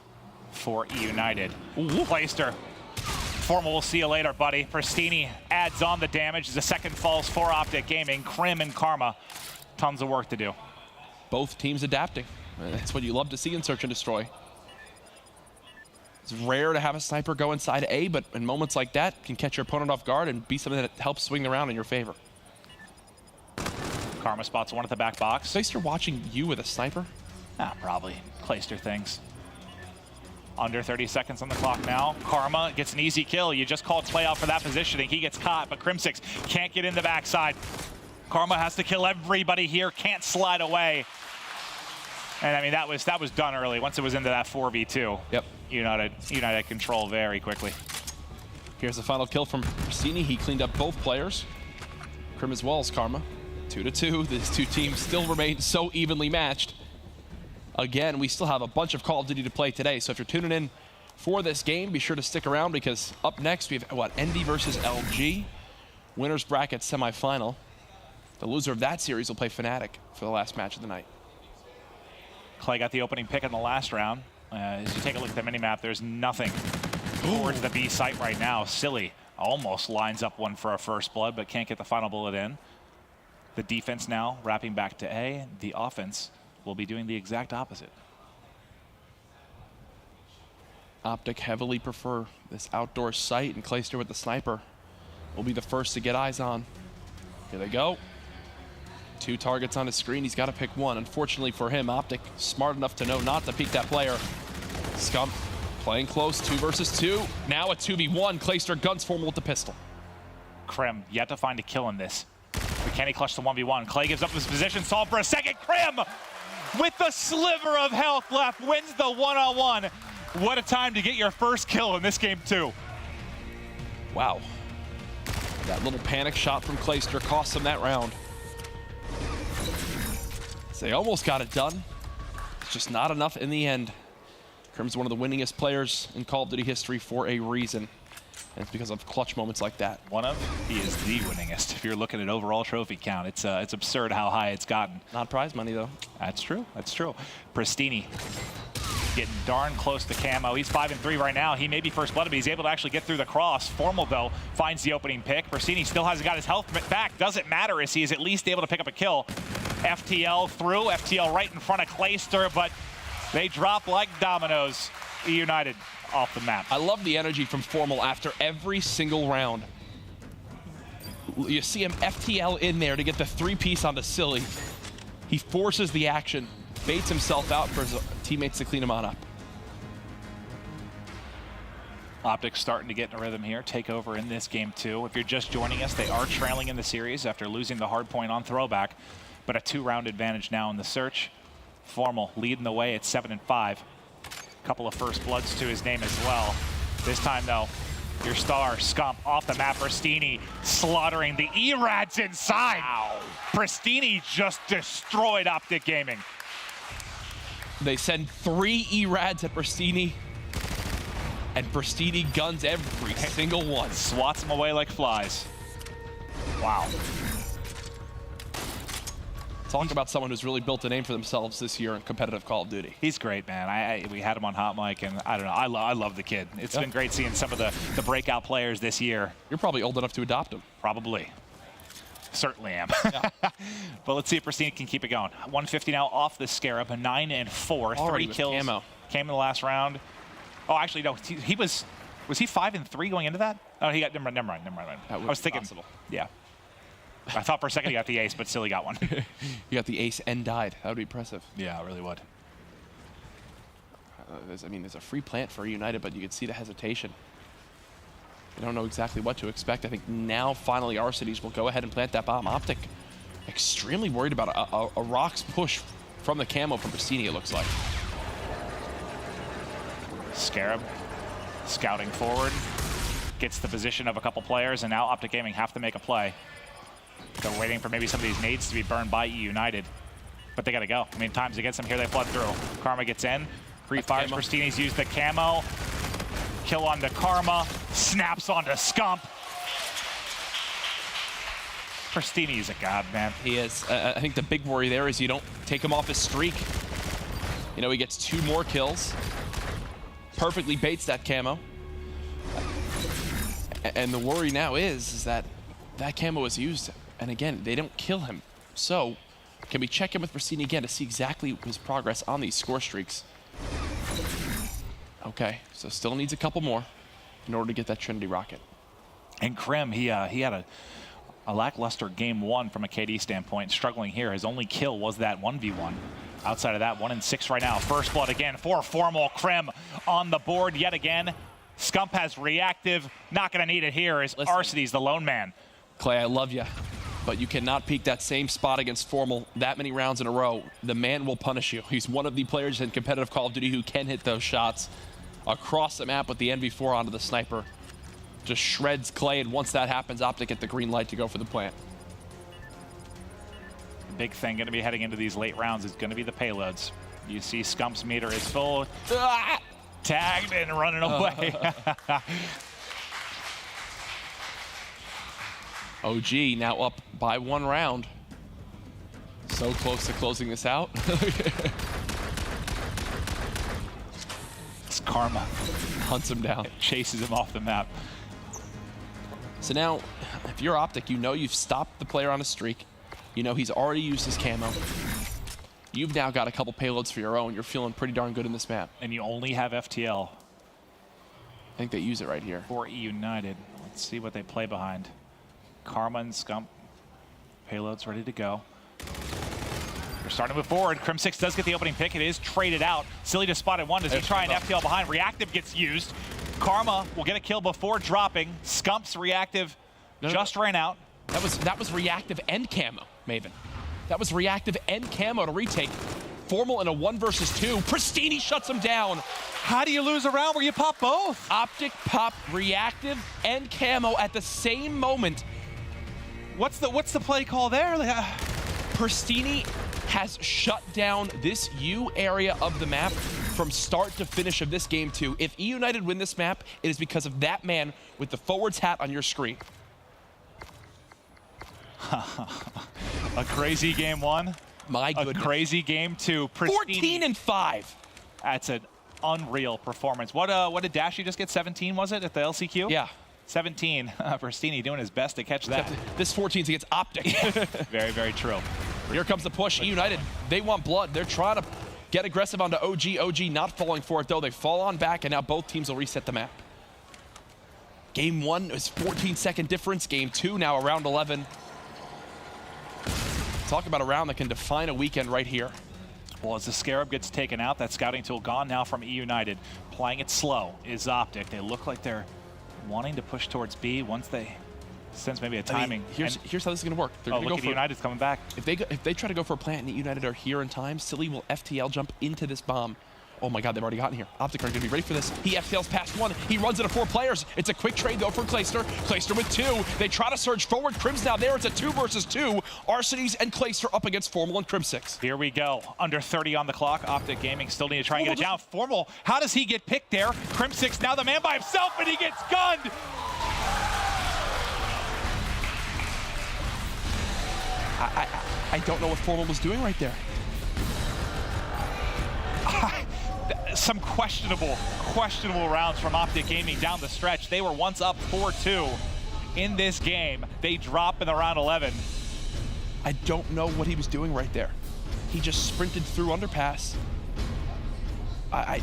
for E United. Clayster. Formal, we'll see you later, buddy. Pristini adds on the damage. The second falls for Optic Gaming. Krim and Karma, tons of work to do. Both teams adapting. That's what you love to see in Search and Destroy. It's rare to have a sniper go inside A, but in moments like that, can catch your opponent off guard and be something that helps swing the round in your favor. Karma spots one at the back box. Clayster watching you with a sniper? Ah, probably. Clayster things. Under 30 seconds on the clock now. Karma gets an easy kill. You just called play out for that positioning. He gets caught, but Crimsix can't get in the backside. Karma has to kill everybody here, can't slide away. And I mean, that was done early. Once it was into that 4v2. Yep. United control very quickly. Here's the final kill from Pristini. He cleaned up both players. Krim as well as Karma. 2-2. These two teams still remain so evenly matched. Again, we still have a bunch of Call of Duty to play today, so if you're tuning in for this game, be sure to stick around because up next we have, ND versus LG. Winners bracket semifinal. The loser of that series will play Fnatic for the last match of the night. Clay got the opening pick in the last round. As you take a look at the minimap, there's nothing towards the B site right now. Silly almost lines up one for a first blood, but can't get the final bullet in. The defense now wrapping back to A. The offense will be doing the exact opposite. Optic heavily prefer this outdoor site, and Clayster with the sniper will be the first to get eyes on. Here they go. 2 targets on his screen. He's got to pick one. Unfortunately for him, Optic smart enough to know not to peek that player. Scump playing close, 2 versus 2. Now a 2v1. Clayster guns Formal with the pistol. Krim yet to find a kill in this. But can he clutch the 1v1? Clay gives up his position, solved for a second. Krim, with the sliver of health left, wins the one-on-one. What a time to get your first kill in this game too. Wow. That little panic shot from Clayster cost him that round. So they almost got it done. It's just not enough in the end. Krim's one of the winningest players in Call of Duty history for a reason. And it's because of clutch moments like that. He is the winningest. If you're looking at overall trophy count, it's absurd how high it's gotten. Not prize money, though. That's true. That's true. Pristini getting darn close to camo. He's 5-3 right now. He may be first blooded, but he's able to actually get through the cross. Formal, though, finds the opening pick. Pristini still hasn't got his health back. Doesn't matter as he is at least able to pick up a kill. FTL through. FTL right in front of Clayster, but they drop like dominoes. E United off the map. I love the energy from Formal after every single round. You see him FTL in there to get the 3-piece onto Silly. He forces the action, baits himself out for his teammates to clean him on up. Optic starting to get in a rhythm here. Take over in this game too. If you're just joining us, they are trailing in the series after losing the hard point on throwback, but a 2-round advantage now in the search. Formal leading the way at 7-5. Couple of first bloods to his name as well. This time, though, your star, Scump, off the map. Pristini slaughtering the E-Rads inside. Wow. Pristini just destroyed Optic Gaming. They send 3 E-Rads at Pristini, and Pristini guns every single one. Swats them away like flies. Wow. Talk about someone who's really built a name for themselves this year in competitive Call of Duty. He's great, man. We had him on Hot Mic, and I don't know. I love the kid. It's been great seeing some of the breakout players this year. You're probably old enough to adopt him. Probably. Certainly am. Yeah. But let's see if Pristini can keep it going. 150 now off the Scarab, 9-4, Already 3 kills. Camo. Came in the last round. Oh, actually, no. He was he 5-3 going into that? Oh, he got, never mind. I was thinking, possible. Yeah. I thought for a second he got the ace, but still he got one. You got the ace and died. That would be impressive. Yeah, it really would. There's a free plant for United, but you can see the hesitation. They don't know exactly what to expect. I think now, finally, our cities will go ahead and plant that bomb. Optic, extremely worried about a Rock's push from the camo from Pristini, it looks like. Scarab scouting forward, gets the position of a couple players, and now Optic Gaming have to make a play. They're waiting for maybe some of these nades to be burned by E United, but they got to go. I mean, times against them here, they flood through. Karma gets in, Pre-fires, Pristini's used the camo. Kill onto Karma. Snaps onto Scump. Pristini is a god, man. He is. I think the big worry there is you don't take him off his streak. You know, he gets 2 more kills. Perfectly baits that camo. And the worry now is that that camo is used. And again, they don't kill him. So, can we check in with Pristini again to see exactly his progress on these score streaks? Okay, so still needs a couple more in order to get that Trinity rocket. And Krim, he had a lackluster game 1 from a KD standpoint, struggling here. His only kill was that 1v1. Outside of that, 1 and 6 right now. First blood again for Formal. Krim on the board yet again. Scump has reactive. Not going to need it here as Arcidy's the lone man. Clay, I love you, but you cannot peek that same spot against Formal that many rounds in a row. The man will punish you. He's one of the players in competitive Call of Duty who can hit those shots across the map with the NV4 onto the sniper. Just shreds Clay, and once that happens, Optic get the green light to go for the plant. The big thing going to be heading into these late rounds is going to be the payloads. You see Scump's meter is full. Tagged and running away. OG now up by 1 round. So close to closing this out. It's Karma. Hunts him down. It chases him off the map. So now, if you're Optic, you know you've stopped the player on a streak. You know he's already used his camo. You've now got a couple payloads for your own. You're feeling pretty darn good in this map. And you only have FTL. I think they use it right here. For United. Let's see what they play behind. Karma and Scump. Payloads ready to go. They're starting to move forward. Crim6 does get the opening pick. It is traded out. Silly just spotted 1. Does he try an FTL behind? Reactive gets used. Karma will get a kill before dropping. Scump's reactive just ran out. That was reactive and camo, Maven. That was reactive and camo to retake. Formal in a 1 versus 2. Pristini shuts him down. How do you lose a round where you pop both? Optic pop reactive and camo at the same moment. What's the play call there? Pristini has shut down this U area of the map from start to finish of this game 2. If E United win this map, it is because of that man with the forwards hat on your screen. A crazy game 1. My goodness. A crazy game 2. Pristini. 14-5. That's an unreal performance. What did Dashy just get? 17, was it, at the LCQ? Yeah. 17. Pristini doing his best to catch that. This 14's against Optic. Very, very true. Here comes the push. E United, they want blood. They're trying to get aggressive onto OG. OG not falling for it, though. They fall on back, and now both teams will reset the map. Game 1 is 14-second difference. Game 2 now around 11. Talk about a round that can define a weekend right here. Well, as the Scarab gets taken out, that scouting tool gone now from E United. Playing it slow is Optic. They look like they're wanting to push towards B once they sense maybe a timing. I mean, here's how this is going to work. They're going to go look at United's coming back. If they try to go for a plant and E United are here in time, Silly will FTL jump into this bomb. Oh my God, they've already gotten here. Optic are going to be ready for this. He FTLs past 1. He runs into 4 players. It's a quick trade though for Clayster. Clayster with 2. They try to surge forward. Crim's now there. It's a 2 versus 2. Arcidy's and Clayster up against Formal and Crim6. Here we go. Under 30 on the clock. Optic Gaming still need to try and get it down. Formal, how does he get picked there? Crim6 now the man by himself, and he gets gunned. I don't know what Formal was doing right there. Some questionable rounds from Optic Gaming down the stretch. They were once up 4-2 in this game. They drop in the round 11. I don't know what he was doing right there. He just sprinted through underpass. I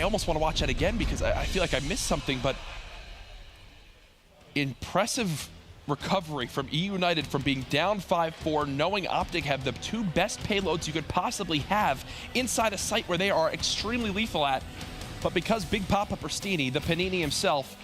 almost want to watch that again because I feel like I missed something, but impressive recovery from E United from being down 5-4, knowing Optic have the 2 best payloads you could possibly have inside a site where they are extremely lethal at. But because Big Papa Pristini, the Panini himself,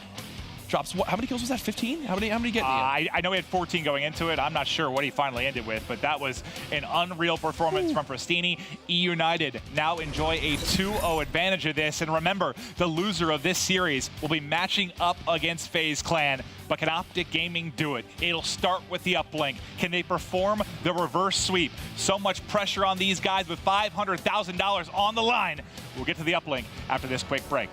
drops what? How many kills was that? 15? How many get? I know he had 14 going into it. I'm not sure what he finally ended with, but that was an unreal performance from Pristini. E United now enjoy a 2-0 advantage of this. And remember, the loser of this series will be matching up against FaZe Clan. But can Optic Gaming do it? It'll start with the uplink. Can they perform the reverse sweep? So much pressure on these guys with $500,000 on the line. We'll get to the uplink after this quick break.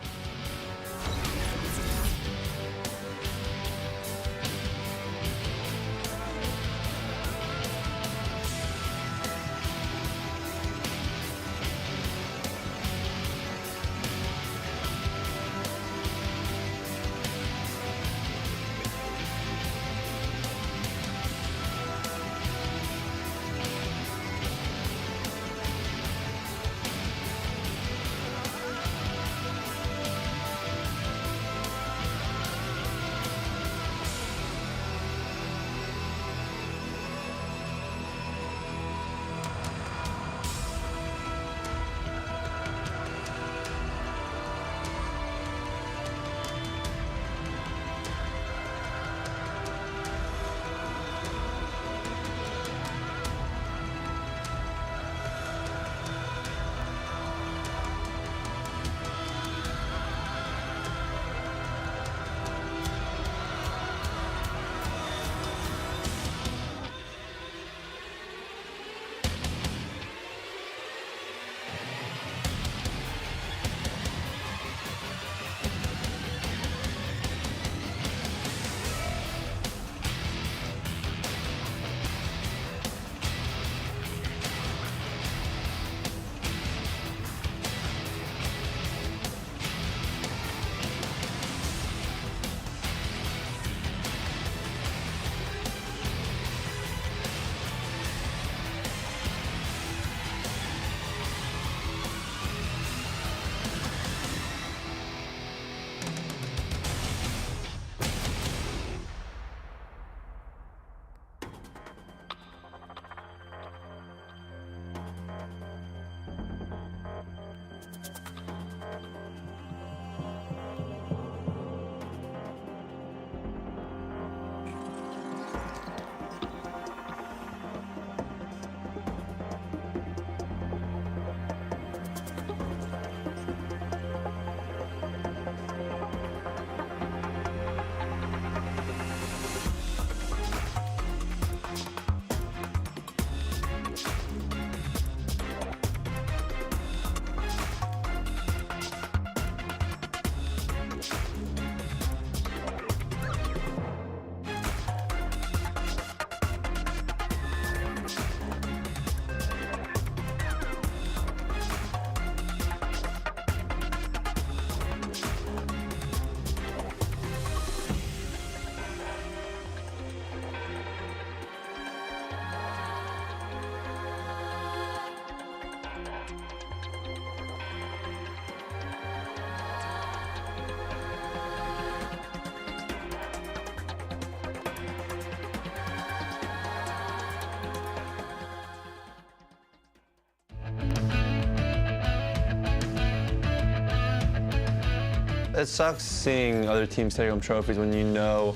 It sucks seeing other teams take home trophies when you know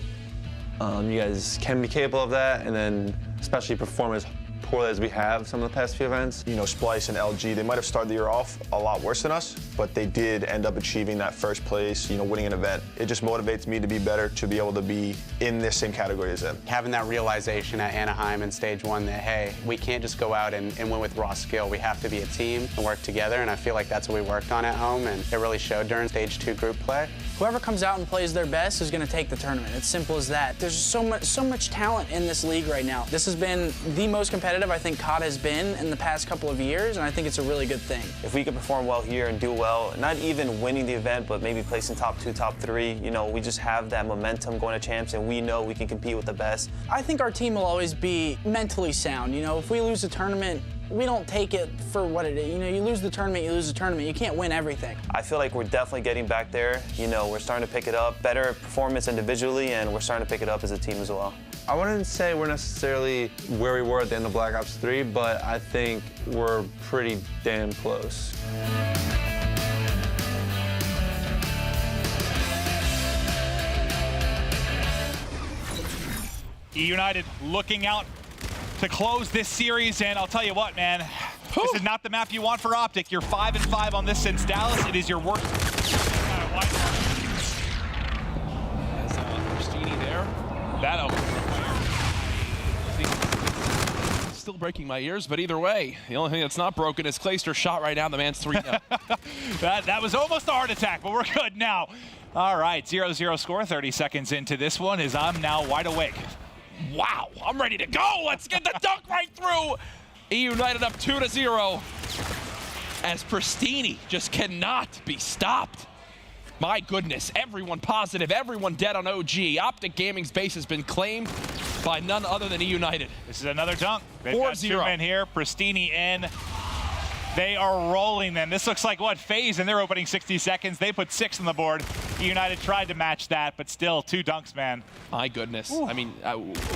you guys can be capable of that, and then especially perform as poorly as we have some of the past few events. You know, Splice and LG, they might have started the year off a lot worse than us, but they did end up achieving that first place, you know, winning an event. It just motivates me to be better, to be able to be in this same category as them. Having that realization at Anaheim in stage one that, hey, we can't just go out and win with raw skill. We have to be a team and work together, and I feel like that's what we worked on at home, and it really showed during stage 2 group play. Whoever comes out and plays their best is going to take the tournament. It's simple as that. There's so much talent in this league right now. This has been the most competitive I think COD has been in the past couple of years, and I think it's a really good thing. If we could perform well here and do well, not even winning the event, but maybe placing top 2, top 3, you know, we just have that momentum going to champs, and we know we can compete with the best. I think our team will always be mentally sound. You know, if we lose a tournament, we don't take it for what it is. You know, you lose the tournament, you lose the tournament. You can't win everything. I feel like we're definitely getting back there. You know, we're starting to pick it up. Better performance individually, and we're starting to pick it up as a team as well. I wouldn't say we're necessarily where we were at the end of Black Ops 3, but I think we're pretty damn close. United looking out to close this series, and I'll tell you what, man, this is not the map you want for Optic. You're 5-5 on this since Dallas. It is your worst. Christini there. That'll. Still breaking my ears, but either way, the only thing that's not broken is Clayster's shot right now. The man's 3-0. that was almost a heart attack, but we're good now. All right, 0-0 score, 30 seconds into this one as I'm now wide awake. Wow, I'm ready to go. Let's get the dunk right through. United up 2-0 as Pristini just cannot be stopped. My goodness, everyone positive, everyone dead on OG. Optic Gaming's base has been claimed by none other than United. This is another dunk. They've got 2 men here. Pristini in. They are rolling them. This looks like what FaZe in their opening 60 seconds. They put 6 on the board. United tried to match that, but still 2 dunks, man. My goodness. Ooh. I mean,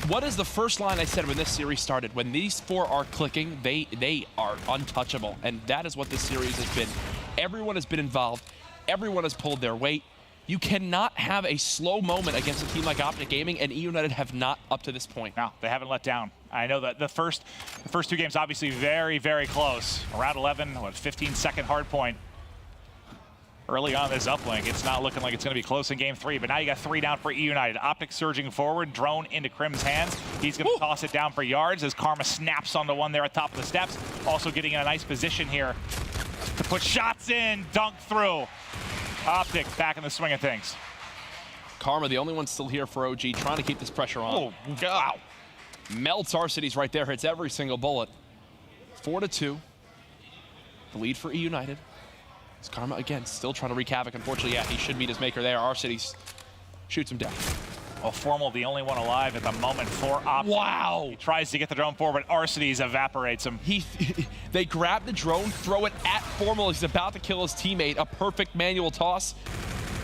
what is the first line I said when this series started? When these 4 are clicking, they are untouchable, and that is what this series has been. Everyone has been involved. Everyone has pulled their weight. You cannot have a slow moment against a team like Optic Gaming, and United have not up to this point. No, they haven't let down. I know that the first 2 games obviously very, very close. Around 11, 15-second hard point. Early on this uplink, it's not looking like it's going to be close in game 3, but now you got 3 down for United. Optic surging forward, drone into Crim's hands. He's going to toss it down for yards as Karma snaps on the one there at top of the steps. Also getting in a nice position here to put shots in, dunk through. Optic back in the swing of things. Karma, the only one still here for OG, trying to keep this pressure on. Oh, wow. Melts Arcides right there, hits every single bullet. 4-2. The lead for United. It's Karma again, still trying to wreak havoc. Unfortunately, yeah, he should meet his maker there. Arcides shoots him down. Well, Formal, the only one alive at the moment for Optic. Wow. He tries to get the drone forward, but Arcides evaporates him. They grab the drone, throw it at Formal. He's about to kill his teammate. A perfect manual toss.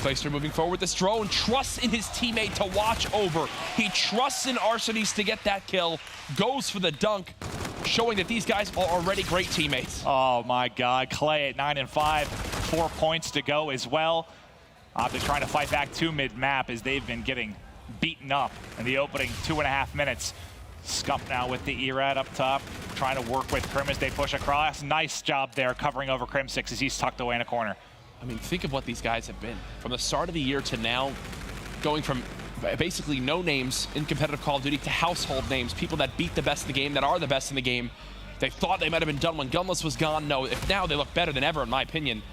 Clayster moving forward with this drone, trusts in his teammate to watch over. He trusts in Arcides to get that kill, goes for the dunk, showing that these guys are already great teammates. Oh my God, Clay at 9-5, 4 points to go as well. Optic trying to fight back to mid-map as they've been getting beaten up in the opening 2.5 minutes. Scump now with the Erad up top, trying to work with Crim as they push across. Nice job there covering over Crim6 as he's tucked away in a corner. I mean, think of what these guys have been. From the start of the year to now, going from basically no names in competitive Call of Duty to household names, people that beat the best in the game, that are the best in the game. They thought they might have been done when Gunless was gone. No, if now they look better than ever, in my opinion.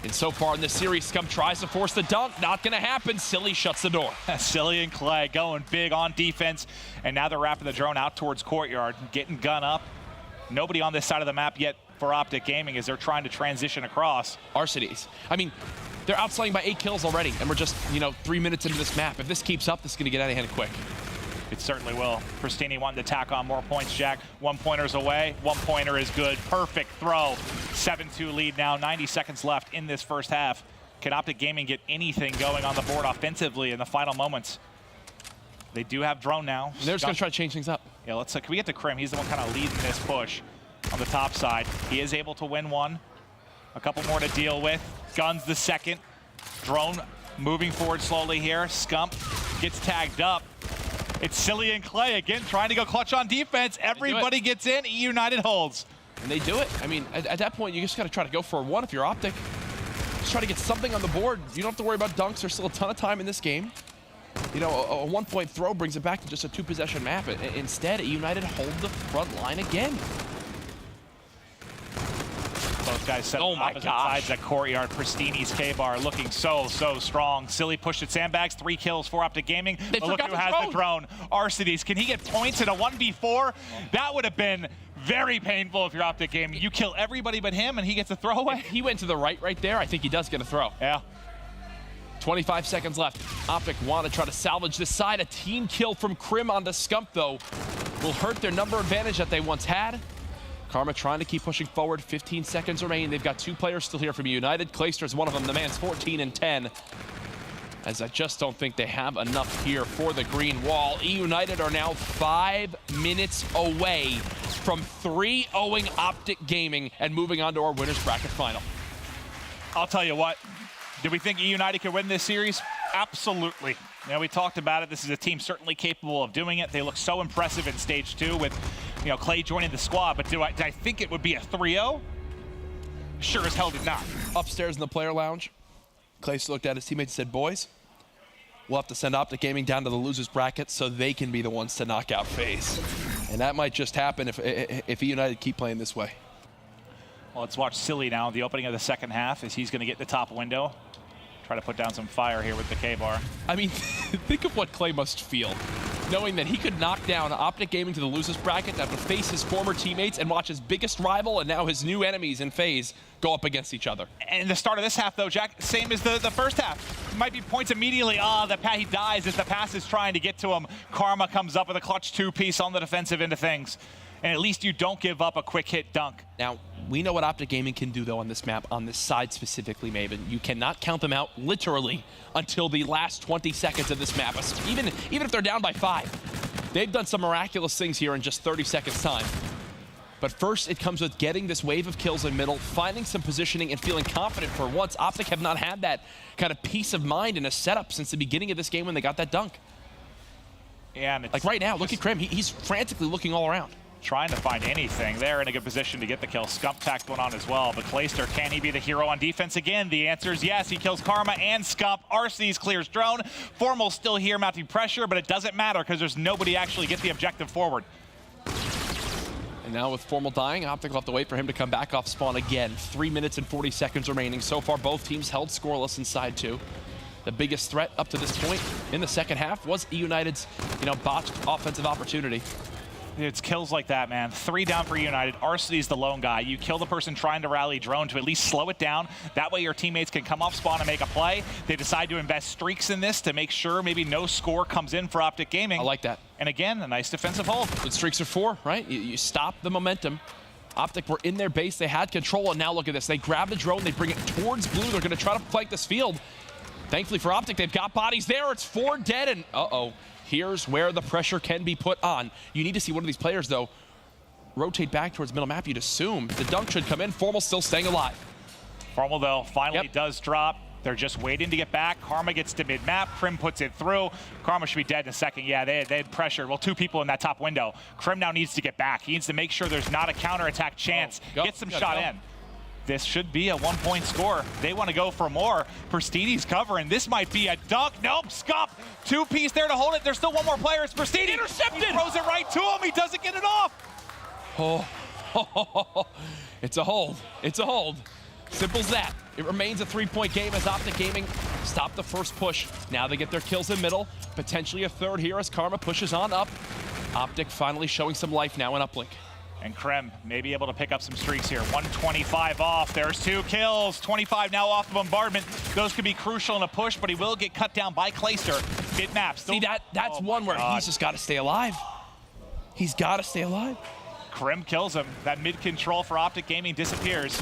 And so far in this series, Scump tries to force the dunk. Not going to happen. Silly shuts the door. Silly and Clay going big on defense. And now they're wrapping the drone out towards Courtyard, getting gun up. Nobody on this side of the map yet for Optic Gaming as they're trying to transition across. Arcides. I mean, they're outslaying by 8 kills already, and we're just, 3 minutes into this map. If this keeps up, this is going to get out of hand quick. It certainly will. Pristini wanting to tack on more points, Jack. 1-pointer's away. 1-pointer is good. Perfect throw. 7-2 lead now. 90 seconds left in this first half. Can Optic Gaming get anything going on the board offensively in the final moments? They do have drone now. They're just going to try to change things up. Yeah, let's. Can we get to Crim? He's the one kind of leading this push on the top side. He is able to win one. A couple more to deal with. Guns the second. Drone moving forward slowly here. Scump gets tagged up. It's Silly and Clay again trying to go clutch on defense. Everybody gets in. United holds. And they do it. I mean, at that point, you just got to try to go for a 1 if you're Optic. Just try to get something on the board. You don't have to worry about dunks. There's still a ton of time in this game. A 1-point throw brings it back to just a 2-possession map. Instead, United hold the front line again. Both guys set on opposite sides at Courtyard. Pristini's K-Bar looking so strong. Silly pushed at sandbags. 3 kills for Optic Gaming. But look who has the drone. Arcides. Can he get points in a 1v4? That would have been very painful if you're Optic Gaming. You kill everybody but him and he gets a throwaway. If he went to the right there, I think he does get a throw. Yeah. 25 seconds left. Optic want to try to salvage this side. A team kill from Crim onto Scump, though, will hurt their number advantage that they once had. Karma trying to keep pushing forward. 15 seconds remain. They've got 2 players still here from United. Clayster's one of them. The man's 14-10. As I just don't think they have enough here for the green wall. United are now 5 minutes away from 3-0ing Optic Gaming and moving on to our winner's bracket final. I'll tell you what. Do we think United could win this series? Absolutely. You know, we talked about it. This is a team certainly capable of doing it. They look so impressive in stage 2 with, you know, Clay joining the squad. But do I think it would be a 3-0? Sure as hell did not. Upstairs in the player lounge, Clay looked at his teammates and said, boys, we'll have to send Optic Gaming down to the losers bracket so they can be the ones to knock out FaZe. And that might just happen if United keep playing this way. Well, let's watch Silly now, the opening of the second half, as he's going to get the top window. Try to put down some fire here with the K-bar. I mean, think of what Clay must feel, knowing that he could knock down Optic Gaming to the losers bracket, have to face his former teammates and watch his biggest rival and now his new enemies in FaZe go up against each other. And the start of this half, though, Jack, same as the first half. Might be points immediately. He dies as the pass is trying to get to him. Karma comes up with a clutch 2-piece on the defensive end of things. And at least you don't give up a quick hit dunk. Now, we know what Optic Gaming can do, though, on this map, on this side specifically, Maven. You cannot count them out, literally, until the last 20 seconds of this map, even if they're down by 5. They've done some miraculous things here in just 30 seconds' time. But first, it comes with getting this wave of kills in middle, finding some positioning, and feeling confident for once. Optic have not had that kind of peace of mind in a setup since the beginning of this game when they got that dunk. Yeah, and it's like right now, look at Krim. He's frantically looking all around. Trying to find anything. They're in a good position to get the kill. Scump tacked one on as well, but Clayster, can he be the hero on defense again? The answer is yes. He kills Karma and Scump. Arcees clears drone. Formal's still here mounting pressure, but it doesn't matter because there's nobody actually get the objective forward. And now with Formal dying, Optic will have to wait for him to come back off spawn again. 3 minutes and 40 seconds remaining. So far, both teams held scoreless in side 2. The biggest threat up to this point in the second half was United's, botched offensive opportunity. It's kills like that, man. 3 down for United. Arcee's the lone guy. You kill the person trying to rally drone to at least slow it down. That way your teammates can come off spawn and make a play. They decide to invest streaks in this to make sure maybe no score comes in for Optic Gaming. I like that. And again, a nice defensive hold. Good streaks are 4, right? You stop the momentum. Optic were in their base. They had control, and now look at this. They grab the drone. They bring it towards blue. They're going to try to flank this field. Thankfully for Optic, they've got bodies there. It's 4 dead, and uh-oh. Here's where the pressure can be put on. You need to see one of these players, though, rotate back towards middle map. You'd assume the dunk should come in. Formal still staying alive. Formal, though, finally does drop. They're just waiting to get back. Karma gets to mid-map. Krim puts it through. Karma should be dead in a second. Yeah, they had pressure. Well, 2 people in that top window. Krim now needs to get back. He needs to make sure there's not a counterattack chance. Get some shot in. This should be a 1-point score. They want to go for more. Pristini's covering. This might be a dunk. Nope, Scump. 2-piece there to hold it. There's still 1 more player. It's Pristini. Intercepted. He throws it right to him. He doesn't get it off. Oh, it's a hold. It's a hold. Simple as that. It remains a 3-point game as Optic Gaming stopped the first push. Now they get their kills in middle. Potentially a 3rd here as Karma pushes on up. Optic finally showing some life now in uplink. And Krem may be able to pick up some streaks here. 125 off. There's 2 kills. 25 now off the bombardment. Those could be crucial in a push, but he will get cut down by Clayster. Mid-map. See, that's one where he's just got to stay alive. He's got to stay alive. Krem kills him. That mid-control for Optic Gaming disappears.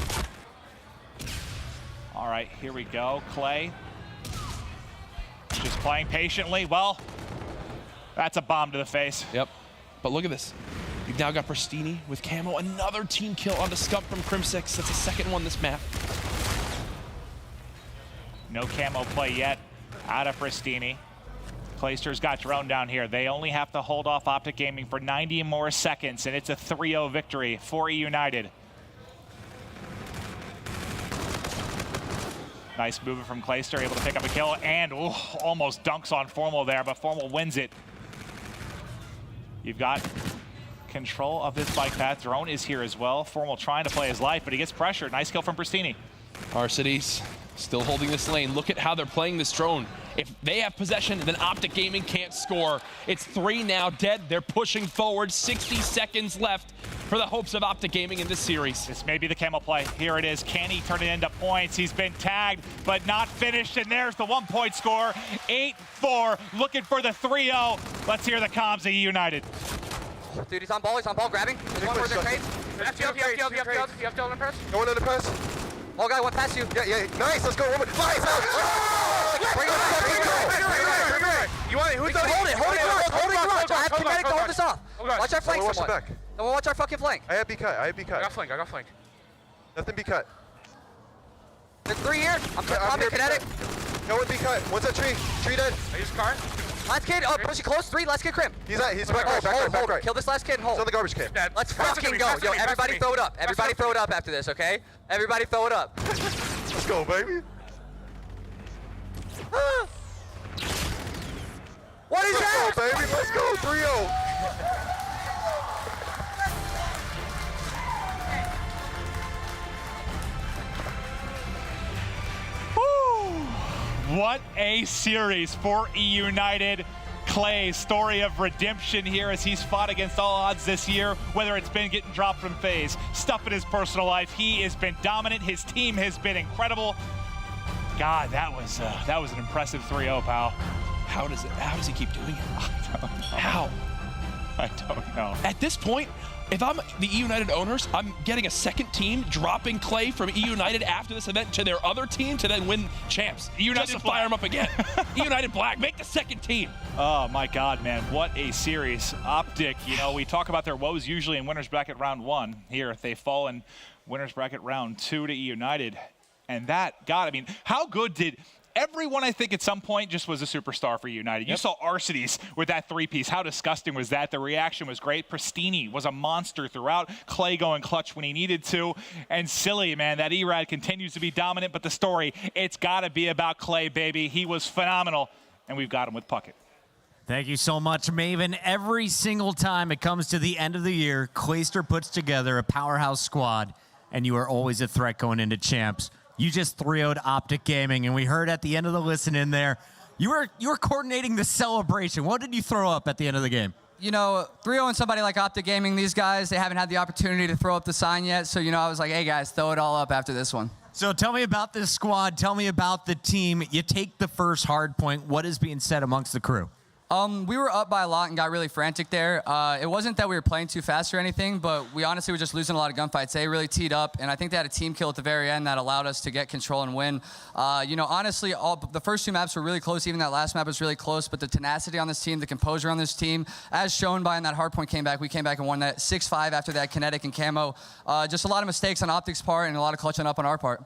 All right, here we go. Clay just playing patiently. Well, that's a bomb to the face. Yep. But look at this. You've now got Pristini with camo. Another team kill on the Scump from Crim6. That's the 2nd one this map. No camo play yet out of Pristini. Clayster's got drone down here. They only have to hold off Optic Gaming for 90 more seconds, and it's a 3-0 victory for United. Nice movement from Clayster, able to pick up a kill, and almost dunks on Formal there, but Formal wins it. You've got control of this bike path. Drone is here as well. Formal trying to play his life, but he gets pressured. Nice kill from Pristini. Arcees still holding this lane. Look at how they're playing this drone. If they have possession, then Optic Gaming can't score. It's 3 now dead. They're pushing forward. 60 seconds left for the hopes of Optic Gaming in this series. This may be the camo play. Here it is. Can he turn it into points? He's been tagged, but not finished, and there's the 1-point score. 8-4, looking for the 3-0. Let's hear the comms of United. Dude, he's on ball, grabbing. There's one more in their trade. You have to hold him press. Go into the press. Whole guy went past you. Yeah, nice, let's go. Nice! Bring it right. You want it? Who's the Hold it, clutch. I have kinetic to hold this off. Watch our flank somewhat. Someone watch our fucking flank. I have B cut, I got flank. Nothing B cut. There's 3 here. I'm kinetic. No one be cut. One's a tree. Tree dead. I use car. Last kid, pushing close. 3, last kid crimp. He's back right. Kill this last kid and hold. He's on the garbage can. Let's fucking go. Yo, everybody throw it up. Everybody throw it up after this, okay? Everybody throw it up. Let's go, baby. What is that? Let's go, baby. Let's go, 3-0. What a series for E United. Clay, story of redemption here as he's fought against all odds this year, whether it's been getting dropped from FaZe, stuff in his personal life. He has been dominant. His team has been incredible. God, that was an impressive 3-0, pal. How does he keep doing it? I don't know. How? I don't know. At this point, if I'm the E United owners, I'm getting a second team, dropping Clay from E United after this event to their other team to then win champs. Just to fire him up again. E United Black, make the second team. Oh my God, man, what a series. Optic, you know, we talk about their woes usually in winners bracket round 1. Here, they fall in winners bracket round 2 to E United. And that, God, I mean, how good did everyone, I think, at some point just was a superstar for United. You saw Arcides with that 3-piece. How disgusting was that? The reaction was great. Pristini was a monster throughout. Clay going clutch when he needed to. And Silly, man, that Erad continues to be dominant. But the story, it's got to be about Clay, baby. He was phenomenal. And we've got him with Puckett. Thank you so much, Maven. Every single time it comes to the end of the year, Clayster puts together a powerhouse squad, and you are always a threat going into champs. You just 3-0'd Optic Gaming, and we heard at the end of the listen in there, you were coordinating the celebration. What did you throw up at the end of the game? You know, 3-0 somebody like Optic Gaming, these guys, they haven't had the opportunity to throw up the sign yet. So, you know, I was like, hey, guys, throw it all up after this one. So tell me about this squad. Tell me about the team. You take the first hard point. What is being said amongst the crew? We were up by a lot and got really frantic there. It wasn't that we were playing too fast or anything, but we honestly were just losing a lot of gunfights. They really teed up, and I think they had a team kill at the very end that allowed us to get control and win. You know, honestly, the first 2 maps were really close. Even that last map was really close, but the tenacity on this team, the composure on this team, as shown by in that hardpoint comeback, we came back and won that 6-5 after that kinetic and camo. Just a lot of mistakes on Optic's part and a lot of clutching up on our part.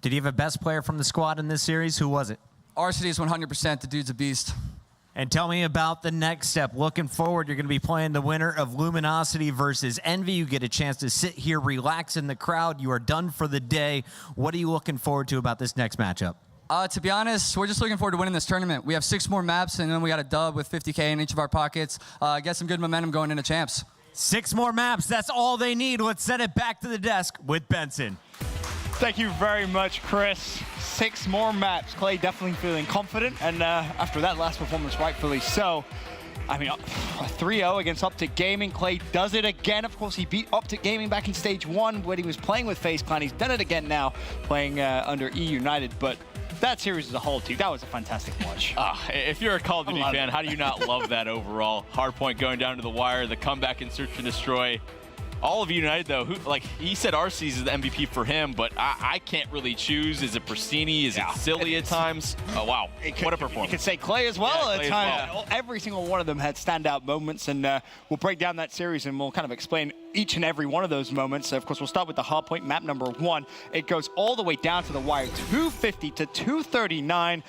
Did you have a best player from the squad in this series? Who was it? Arcides 100%. The dude's a beast. And tell me about the next step. Looking forward, you're going to be playing the winner of Luminosity versus Envy. You get a chance to sit here, relax in the crowd. You are done for the day. What are you looking forward to about this next matchup? To be honest, we're just looking forward to winning this tournament. We have 6 more maps, and then we got a dub with 50K in each of our pockets. Get some good momentum going into champs. 6 more maps. That's all they need. Let's send it back to the desk with Benson. Thank you very much, Chris. 6 more maps. Clay definitely feeling confident, and after that last performance, rightfully so. I mean, a 3-0 against Optic Gaming. Clay does it again. Of course, he beat Optic Gaming back in stage 1 when he was playing with FaZe Clan. He's done it again now, playing under E United. But that series as a whole, too, that was a fantastic watch. If you're a Call of Duty fan, how do you not love that overall? Hardpoint going down to the wire, the comeback in Search and Destroy. All of United, though, he said Arceus is the MVP for him, but I can't really choose. Is it Pristini? Is it Silly at times? Oh, wow. What a performance. You could say Clay as well at Clay times. well. Every single one of them had standout moments, and we'll break down that series, and we'll kind of explain each and every one of those moments. Of course, we'll start with the hardpoint map number 1. It goes all the way down to the wire, 250 to 239.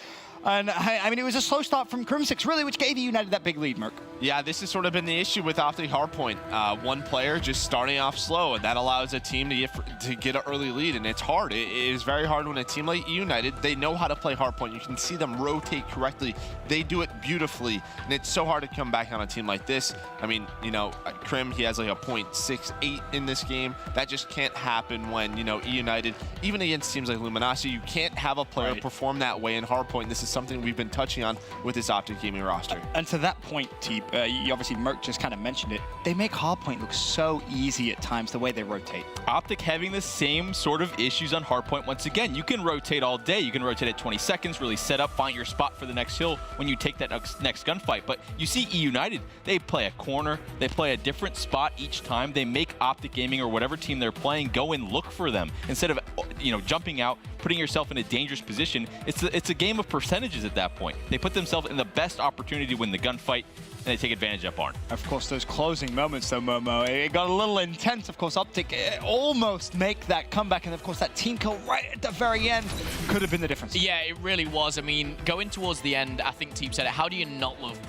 And I mean, it was a slow start from Crimsix, really, which gave United that big lead, Merc. Yeah, this has sort of been the issue with Optic Hardpoint. One player just starting off slow, and that allows a team to get an early lead, and it's hard. It is very hard when a team like United, they know how to play Hardpoint. You can see them rotate correctly. They do it beautifully, and it's so hard to come back on a team like this. I mean, you know, Crim, he has like a .68 in this game. That just can't happen when, you know, United, even against teams like Luminosity, you can't have a player perform that way in Hardpoint. This is something we've been touching on with this Optic Gaming roster. And to that point, Teep, you obviously, Merc just kind of mentioned it. They make Hardpoint look so easy at times, the way they rotate. Optic having the same sort of issues on Hardpoint once again. You can rotate all day. You can rotate at 20 seconds, really set up, find your spot for the next hill when you take that next gunfight. But you see E United, they play a corner. They play a different spot each time. They make Optic Gaming or whatever team they're playing go and look for them instead of, you know, jumping out, putting yourself in a dangerous position. It's a game of percentages at that point. They put themselves in the best opportunity to win the gunfight. they take advantage of Barn. Of course, those closing moments, though, Momo, it got a little intense. Of course, Optic almost make that comeback, and of course, that team kill right at the very end could have been the difference. Yeah, it really was. I mean, going towards the end, I think Team said it. How do you not love,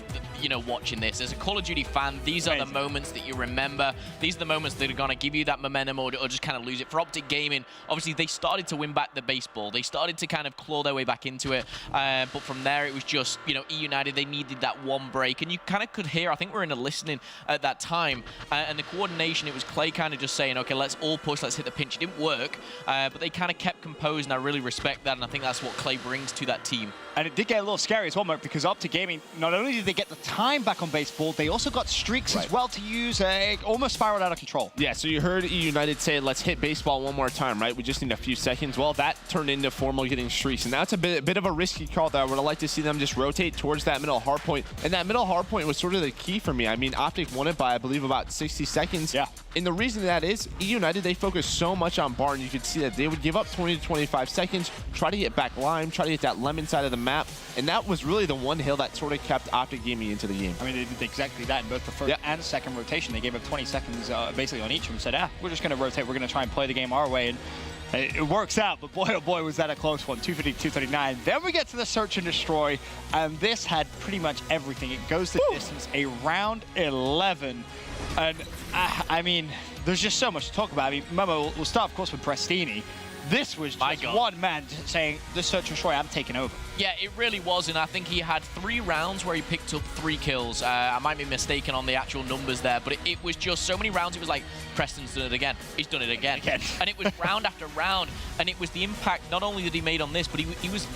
watching this? As a Call of Duty fan, these are the moments that you remember. These are the moments that are going to give you that momentum or just kind of lose it. For Optic Gaming, obviously, they started to win back the baseball. They started to kind of claw their way back into it. But from there, it was just, E United, they needed that one break. And you kind of could hear, I think we were in a listening at that time, and the coordination, it was Clay kind of just saying, okay, let's all push, let's hit the pinch. It didn't work, but they kind of kept composed, and I really respect that, and I think that's what Clay brings to that team. And it did get a little scary as well, Mark, because Optic Gaming, not only did they get the time back on baseball, they also got streaks as well to use. Almost spiraled out of control. Yeah, so you heard E United say, let's hit baseball one more time, right? We just need a few seconds. Well, that turned into Formal getting streaks, and that's a bit of a risky call that I would have liked to see them just rotate towards that middle hard point. And that middle hard point was sort of the key for me. I mean, Optic won it by, I believe, about 60 seconds. Yeah. And the reason that is, E United, they focus so much on Barn. You could see that they would give up 20 to 25 seconds, try to get back Lime, try to get that lemon side of the map, and that was really the one hill that sort of kept Optic Gaming into the game. I mean, they did exactly that in both the first and second rotation. They gave up 20 seconds basically on each of them, said, we're just going to rotate, we're going to try and play the game our way, and it works out, but boy, oh boy, was that a close one, 250, 239. Then we get to the search and destroy, and this had pretty much everything. It goes the distance, a round 11, and I mean, there's just so much to talk about. I mean, Momo, we'll start, of course, with Prestini. This was just one man saying, this search and destroy, I'm taking over. Yeah, it really was, and I think he had 3 rounds where he picked up 3 kills. I might be mistaken on the actual numbers there, but it was just so many rounds. It was like, Preston's done it again. He's done it again. And it was round after round, and it was the impact not only that he made on this, but he was,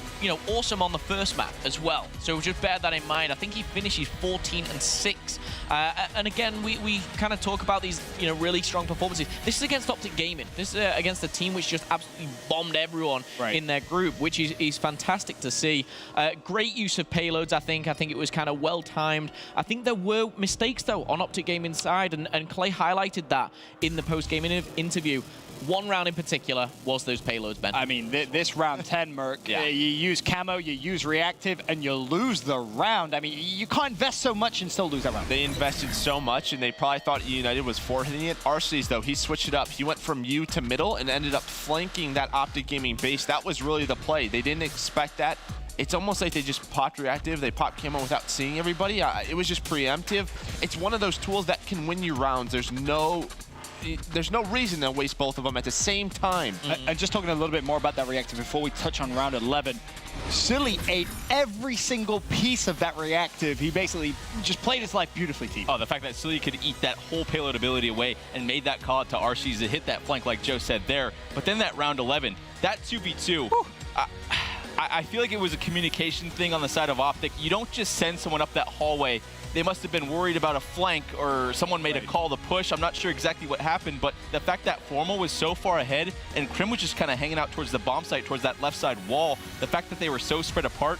awesome on the first map as well. So just bear that in mind. I think he finishes 14-6. And again, we kind of talk about these, really strong performances. This is against Optic Gaming. This is against a team which just absolutely bombed everyone in their group, which is fantastic to see. Great use of payloads, I think. I think it was kind of well-timed. I think there were mistakes, though, on Optic Gaming's side, and Clay highlighted that in the post-game interview. One round in particular was those payloads, Ben. I mean, this round 10, Merc, you use camo, you use reactive, and you lose the round. I mean, you can't invest so much and still lose that round. They invested so much, and they probably thought E United was forfeiting it. Arcees, though, he switched it up. He went from U to middle and ended up flanking that Optic Gaming base. That was really the play. They didn't expect that. It's almost like they just popped reactive. They popped camo without seeing everybody. It was just preemptive. It's one of those tools that can win you rounds. There's no reason to waste both of them at the same time. And just talking a little bit more about that reactive before we touch on round 11, Silly ate every single piece of that reactive. He basically just played his life beautifully, team. Oh, the fact that Silly could eat that whole payload ability away and made that call out to Arcees to hit that flank like Joe said there. But then that round 11, that 2v2, I feel like it was a communication thing on the side of Optic. You don't just send someone up that hallway. They must have been worried about a flank or someone made a call to push. I'm not sure exactly what happened, but the fact that Formal was so far ahead and Krim was just kind of hanging out towards the bomb site, towards that left side wall, the fact that they were so spread apart,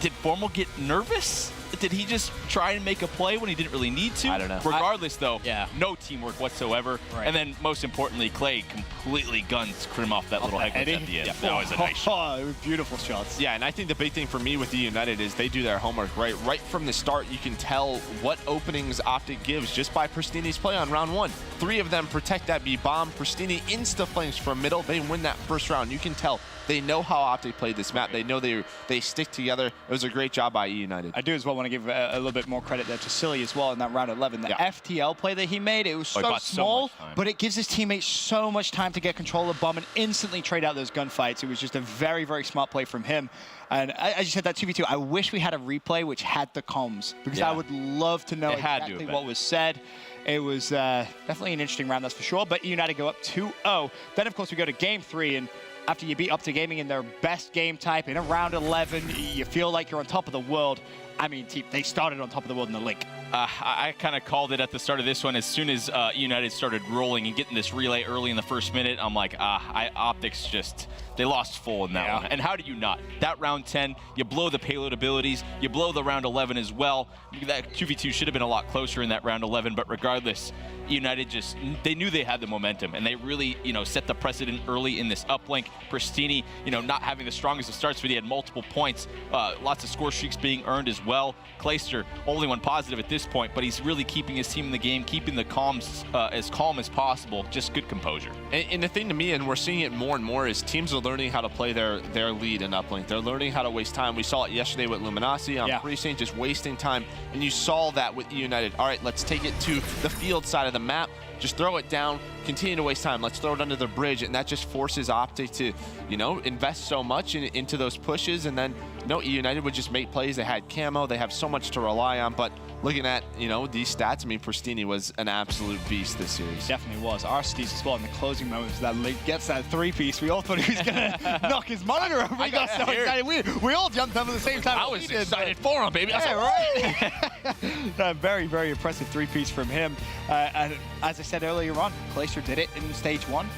did Formal get nervous? Did he just try and make a play when he didn't really need to? I don't know. Regardless, though, no teamwork whatsoever. Right. And then, most importantly, Clay completely guns Krim off that little head at the end. Yeah, that was a nice shot. It was beautiful shots. Yeah, and I think the big thing for me with the United is they do their homework, right? Right from the start, you can tell what openings Optic gives just by Prestini's play on round 1. 3 of them protect that B bomb. Prestini insta-flames from middle. They win that first round. You can tell they know how Optic played this map. They know they stick together. It was a great job by E United. I do as well want to give a little bit more credit there to Silly as well in that round 11. The FTL play that he made, it was so small, but it gives his teammates so much time to get control of bomb and instantly trade out those gunfights. It was just a very, very smart play from him. And as you said, that 2v2, I wish we had a replay which had the comms, because I would love to know exactly what was said. It was definitely an interesting round, that's for sure. But United go up 2-0. Then, of course, we go to game 3, and after you beat Optic Gaming in their best game type in a round 11, you feel like you're on top of the world. I mean, they started on top of the world in the link. I kind of called it at the start of this one. As soon as United started rolling and getting this relay early in the first minute, I'm like, Optics just, they lost full in that one. And how do you not? That round 10, you blow the payload abilities, you blow the round 11 as well. That 2v2 should have been a lot closer in that round 11, but regardless, United just, they knew they had the momentum, and they really, set the precedent early in this uplink. Prestini, not having the strongest of starts, but he had multiple points, lots of score streaks being earned as well. well. Clayster, only one positive at this point, but he's really keeping his team in the game, keeping the comms as calm as possible. Just good composure. And the thing to me, and we're seeing it more and more, is teams are learning how to play their lead in uplink. They're learning how to waste time. We saw it yesterday with Luminosity on Precinct, just wasting time. And you saw that with United. All right, let's take it to the field side of the map. Just throw it down, continue to waste time. Let's throw it under the bridge, and that just forces Optic to, you know, invest so much into those pushes. And then, you know, United would just make plays. They had camo. They have so much to rely on. But looking at, you know, these stats, I mean, Pristini was an absolute beast this series. Definitely was. Aristides as well in the closing moments. That Link gets that 3-piece. We all thought he was going to knock his monitor over. We got so excited. We all jumped up at the same time. I was excited for him, baby. Yeah, right. Very, very impressive 3-piece from him. And as I said earlier on, Clayster did it in stage 1.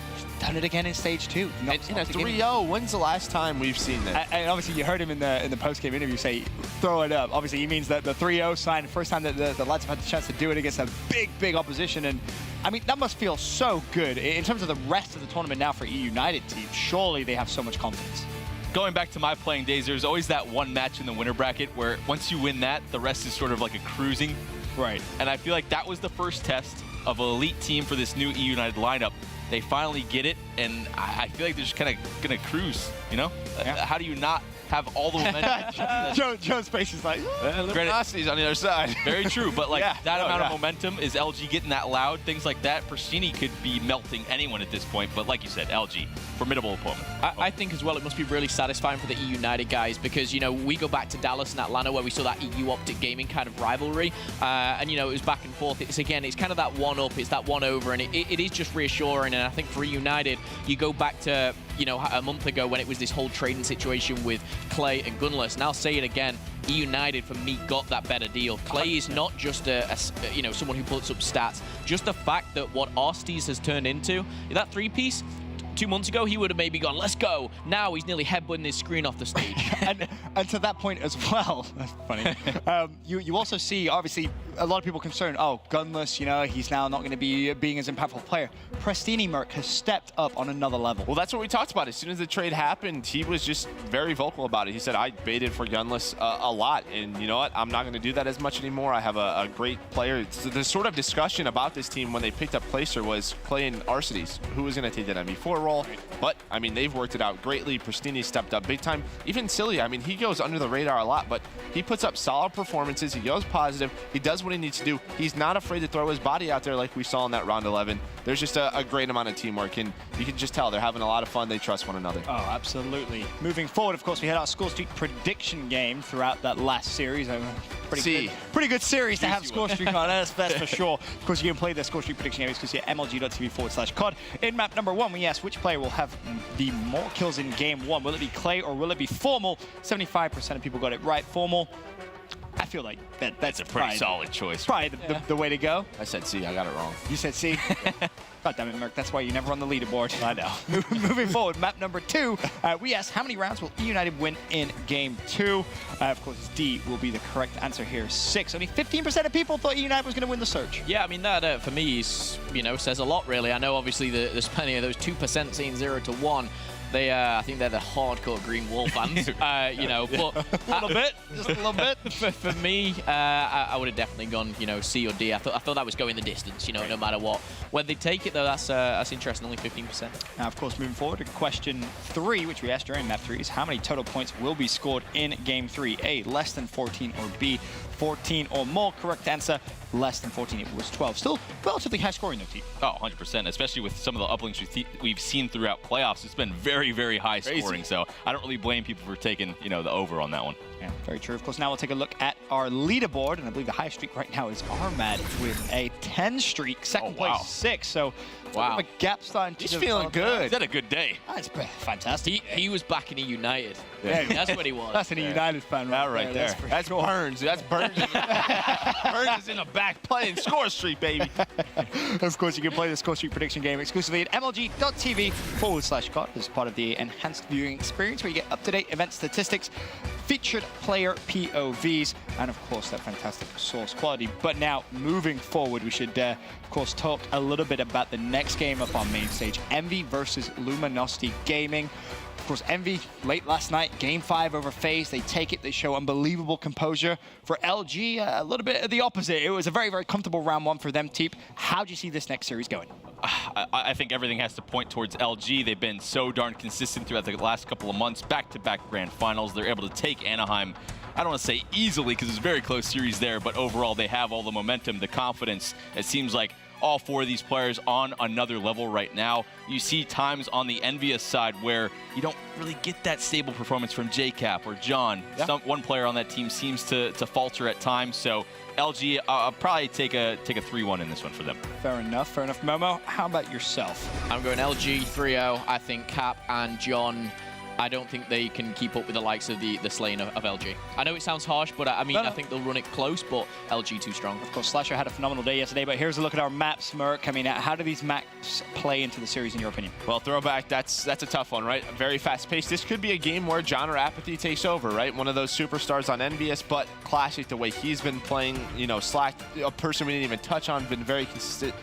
Done it again in stage 2. And a 3-0. When's the last time we've seen that? And obviously, you heard him in the post-game interview say, "Throw it up." Obviously, he means that the 3-0 sign, the first time that the lads have had the chance to do it against a big opposition. And I mean, that must feel so good in terms of the rest of the tournament now for EU United team. Surely they have so much confidence. Going back to my playing days, there's always that one match in the winner bracket where once you win that, the rest is sort of like a cruising. Right. And I feel like that was the first test of an elite team for this new EU United lineup. They finally get it, and I feel like they're just kind of going to cruise, you know? Yeah. How do you not have all the momentum? Joe's face is like, Luminosity's on the other side. Very true, but like that amount of momentum, is LG getting that loud? Things like that. Pristini could be melting anyone at this point, but like you said, LG, formidable opponent. I think as well it must be really satisfying for the EU United guys because, you know, we go back to Dallas and Atlanta where we saw that EU Optic Gaming kind of rivalry, and, you know, it was back and forth. It's kind of that one-up, it's that one-over, and it is just reassuring. And I think for United, you go back to, you know, a month ago when it was this whole trading situation with Clay and Gunless, and I'll say it again, United for me got that better deal. Clay is not just you know, someone who puts up stats. Just the fact that what Aristides has turned into, that 3-piece, 2 months ago, he would have maybe gone, let's go. Now he's nearly headbutting his screen off the stage. and to that point as well, that's funny, you also see, obviously, a lot of people concerned, oh, Gunless, you know, he's now not going to be being as impactful a player. Pristini Merc has stepped up on another level. Well, that's what we talked about. As soon as the trade happened, he was just very vocal about it. He said, I baited for Gunless a lot, and you know what? I'm not going to do that as much anymore. I have a great player. So the sort of discussion about this team when they picked up Clayster was Clay and Aristides, who was going to take that MV4 role. But, I mean, they've worked it out greatly. Pristini stepped up big time. Even Silly, I mean, he goes under the radar a lot, but he puts up solid performances. He goes positive. He does what he needs to do. He's not afraid to throw his body out there like we saw in that round 11. There's just a great amount of teamwork, and you can just tell they're having a lot of fun. They trust one another. Oh, absolutely. Moving forward, of course, we had our Score Streak prediction game throughout that last series. Pretty good series to have Score Streak on. That's for sure. Of course, you can play the Score Streak prediction game exclusively at mlg.tv/COD. In map number 1, we asked which player will have the more kills in game 1. Will it be Clay or will it be Formal? 75% of people got it right. Formal. I feel like that's a pretty solid choice. Probably the way to go. I said C. I got it wrong. You said C? God damn it, Merc. That's why you never on the leaderboard. I know. Moving forward, map number 2, we asked how many rounds will United win in game 2? Of course, D will be the correct answer here. 6. Only 15% of people thought United was going to win the search. Yeah, I mean, that for me is, you know, says a lot, really. I know, obviously, there's plenty of those 2% saying 0 to 1. They, I think they're the hardcore Green Wall fans, you know, but a little bit, just a little bit. For me, I would have definitely gone, you know, C or D. I thought that was going the distance, you know, no matter what. When they take it though, that's interesting. Only 15%. Now, of course, moving forward to question 3, which we asked during map 3, is how many total points will be scored in game 3? A, less than 14, or B, 14 or more. Correct answer, less than 14. It was 12. Still relatively high scoring though, T. Oh, 100%, especially with some of the uplinks we've seen throughout playoffs. It's been very, very high scoring, so I don't really blame people for taking, you know, the over on that one. Yeah, very true. Of course, now we'll take a look at our leaderboard, and I believe the highest streak right now is Armad with a 10 streak, second place 6. So wow, a gap starting to he's feeling good. He's had a good day. That's fantastic. He was back in a United. Yeah, that's what he was. That's an United fan right there. That's Burns. That's Burns. Burns is in the back playing Score Streak, baby. Of course, you can play the Score Streak prediction game exclusively at mlg.tv/COD as part of the enhanced viewing experience, where you get up-to-date event statistics, featured player POVs, and of course that fantastic source quality. But now, moving forward, we should of course talk a little bit about the next game up on main stage, Envy versus Luminosity Gaming. Of course, Envy, late last night, Game 5 over FaZe. They take it, they show unbelievable composure. For LG, a little bit of the opposite. It was a very, very comfortable round 1 for them, Teep. How do you see this next series going? I think everything has to point towards LG. They've been so darn consistent throughout the last couple of months, back-to-back grand finals. They're able to take Anaheim, I don't want to say easily because it's a very close series there, but overall they have all the momentum, the confidence. It seems like all 4 of these players on another level right now. You see times on the Envious side where you don't really get that stable performance from JCap or John. Yeah. One player on that team seems to falter at times, so LG, I'll probably take a 3-1 in this one for them. Fair enough, fair enough. Momo, how about yourself? I'm going LG 3-0. I think Cap and John, I don't think they can keep up with the likes of the slaying of LG. I know it sounds harsh, but I mean, I think they'll run it close, but LG too strong. Of course, Slasher had a phenomenal day yesterday, but here's a look at our maps, Merc. I mean, how do these maps play into the series in your opinion? Well, throwback, that's a tough one, right? Very fast-paced. This could be a game where John or Apathy takes over, right? One of those superstars on Envious, but Classic, the way he's been playing, you know, Slack, a person we didn't even touch on, been very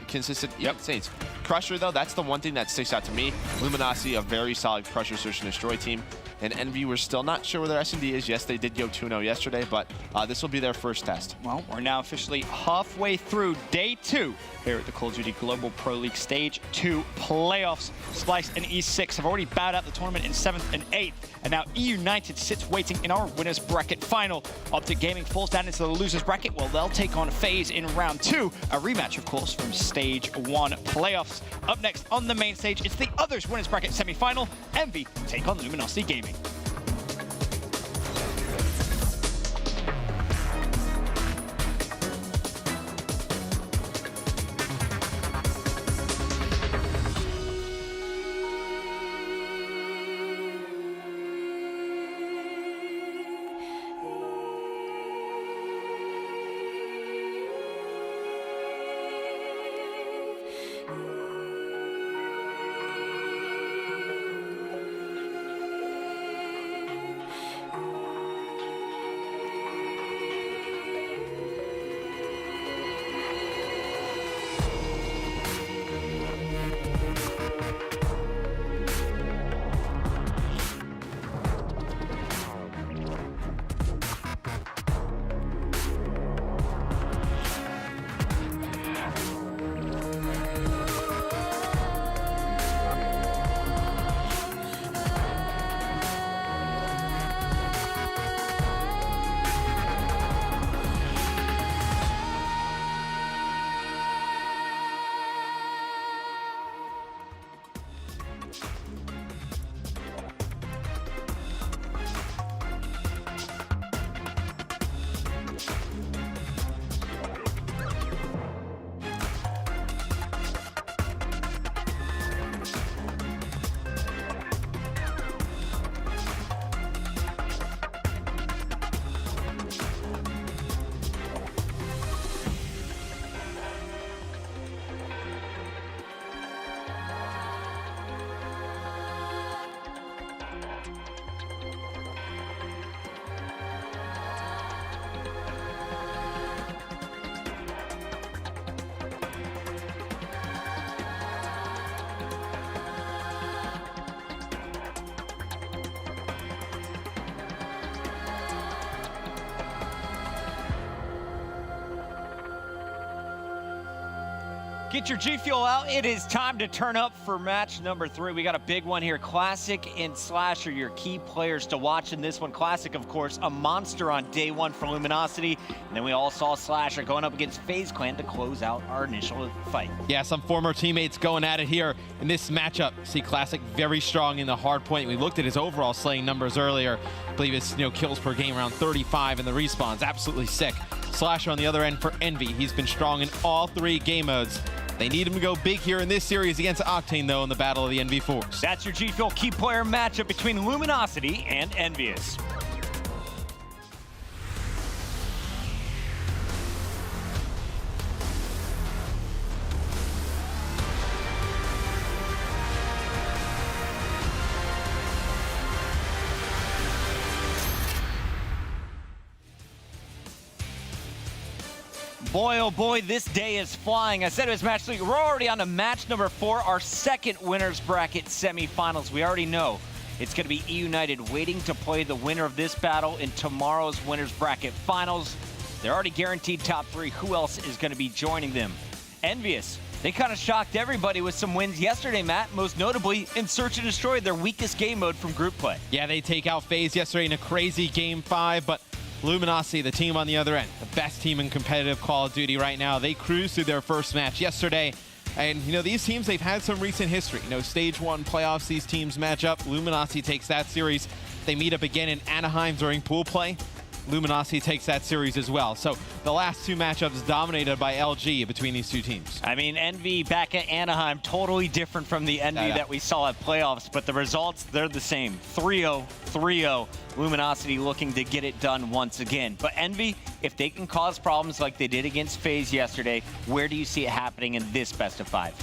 consistent. Yep. Saints. Crusher, though, that's the one thing that sticks out to me. Luminosity, a very solid Crusher Search and Destroy team. And Envy, we're still not sure where their S&D is. Yes, they did go 2-0 yesterday, but this will be their first test. Well, we're now officially halfway through day 2 here at the Call of Duty Global Pro League Stage 2 playoffs. Splice and E6 have already bowed out the tournament in 7th and 8th, and now E-United sits waiting in our winners bracket final. Optic Gaming falls down into the losers bracket. Well, they'll take on FaZe in round 2, a rematch, of course, from Stage 1 playoffs. Up next on the main stage, it's the others winners bracket semi-final. Envy take on Luminosity Gaming. Get your G Fuel out. It is time to turn up for match number 3. We got a big one here. Classic and Slasher, your key players to watch in this one. Classic, of course, a monster on day 1 for Luminosity. And then we all saw Slasher going up against FaZe Clan to close out our initial fight. Yeah, some former teammates going at it here in this matchup. See Classic very strong in the hard point. We looked at his overall slaying numbers earlier. I believe his kills per game around 35 and the respawns. Absolutely sick. Slasher on the other end for Envy. He's been strong in all 3 game modes. They need him to go big here in this series against Octane, though, in the battle of the NV4s. That's your G Fuel key player matchup between Luminosity and Envious. Boy, oh boy, this day is flying. I said it was match 3. We're already on to match number 4, our second winners bracket semifinals. We already know It's going to be E United waiting to play the winner of this battle in tomorrow's winners bracket finals. They're already guaranteed top 3. Who else is going to be joining them? Envious. They kind of shocked everybody with some wins yesterday, Matt, most notably in Search and Destroy, their weakest game mode from group play. Yeah, they take out FaZe yesterday in a crazy Game 5, but Luminosity, the team on the other end, the best team in competitive Call of Duty right now. They cruised through their first match yesterday. And, these teams, they've had some recent history. Stage 1 playoffs, these teams match up. Luminosity takes that series. They meet up again in Anaheim during pool play. Luminosity takes that series as well. So the last 2 matchups dominated by LG between these 2 teams. I mean, Envy back at Anaheim, totally different from the Envy that we saw at playoffs, but the results, they're the same. 3-0, 3-0. Luminosity looking to get it done once again. But Envy, if they can cause problems like they did against FaZe yesterday, where do you see it happening in this best of 5?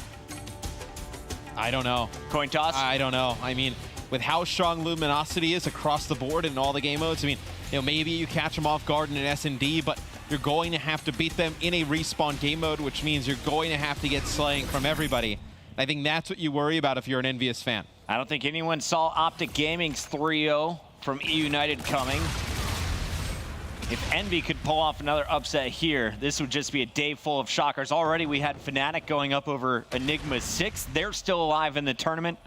I don't know. Coin toss? I don't know. I mean, with how strong Luminosity is across the board in all the game modes, I mean, maybe you catch them off guard in an S&D, but you're going to have to beat them in a respawn game mode, which means you're going to have to get slaying from everybody. I think that's what you worry about if you're an Envious fan. I don't think anyone saw Optic Gaming's 3-0 from E United coming. If Envy could pull off another upset here, this would just be a day full of shockers. Already we had Fnatic going up over Enigma 6. They're still alive in the tournament.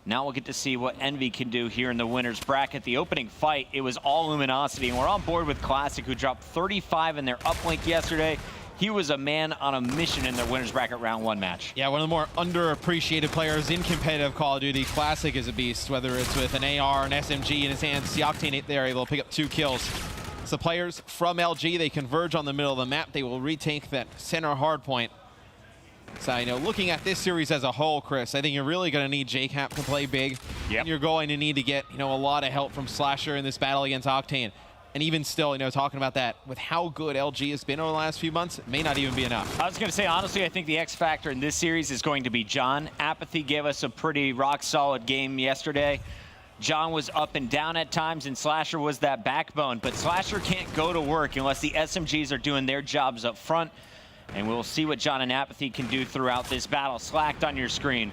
Now we'll get to see what Envy can do here in the winner's bracket. The opening fight, it was all Luminosity, and we're on board with Classic, who dropped 35 in their uplink yesterday. He was a man on a mission in their winner's bracket round 1 match. Yeah, one of the more underappreciated players in competitive Call of Duty. Classic is a beast, whether it's with an AR, an SMG in his hands. The Octane there able to pick up 2 kills. So players from LG, they converge on the middle of the map. They will retake that center hard point. So, looking at this series as a whole, Chris, I think you're really going to need JCap to play big. Yep. And you're going to need to get, a lot of help from Slasher in this battle against Octane. And even still, talking about that, with how good LG has been over the last few months, it may not even be enough. I was going to say, honestly, I think the X factor in this series is going to be John. Apathy gave us a pretty rock-solid game yesterday. John was up and down at times, and Slasher was that backbone. But Slasher can't go to work unless the SMGs are doing their jobs up front. And we'll see what John and Apathy can do throughout this battle. Slacked on your screen.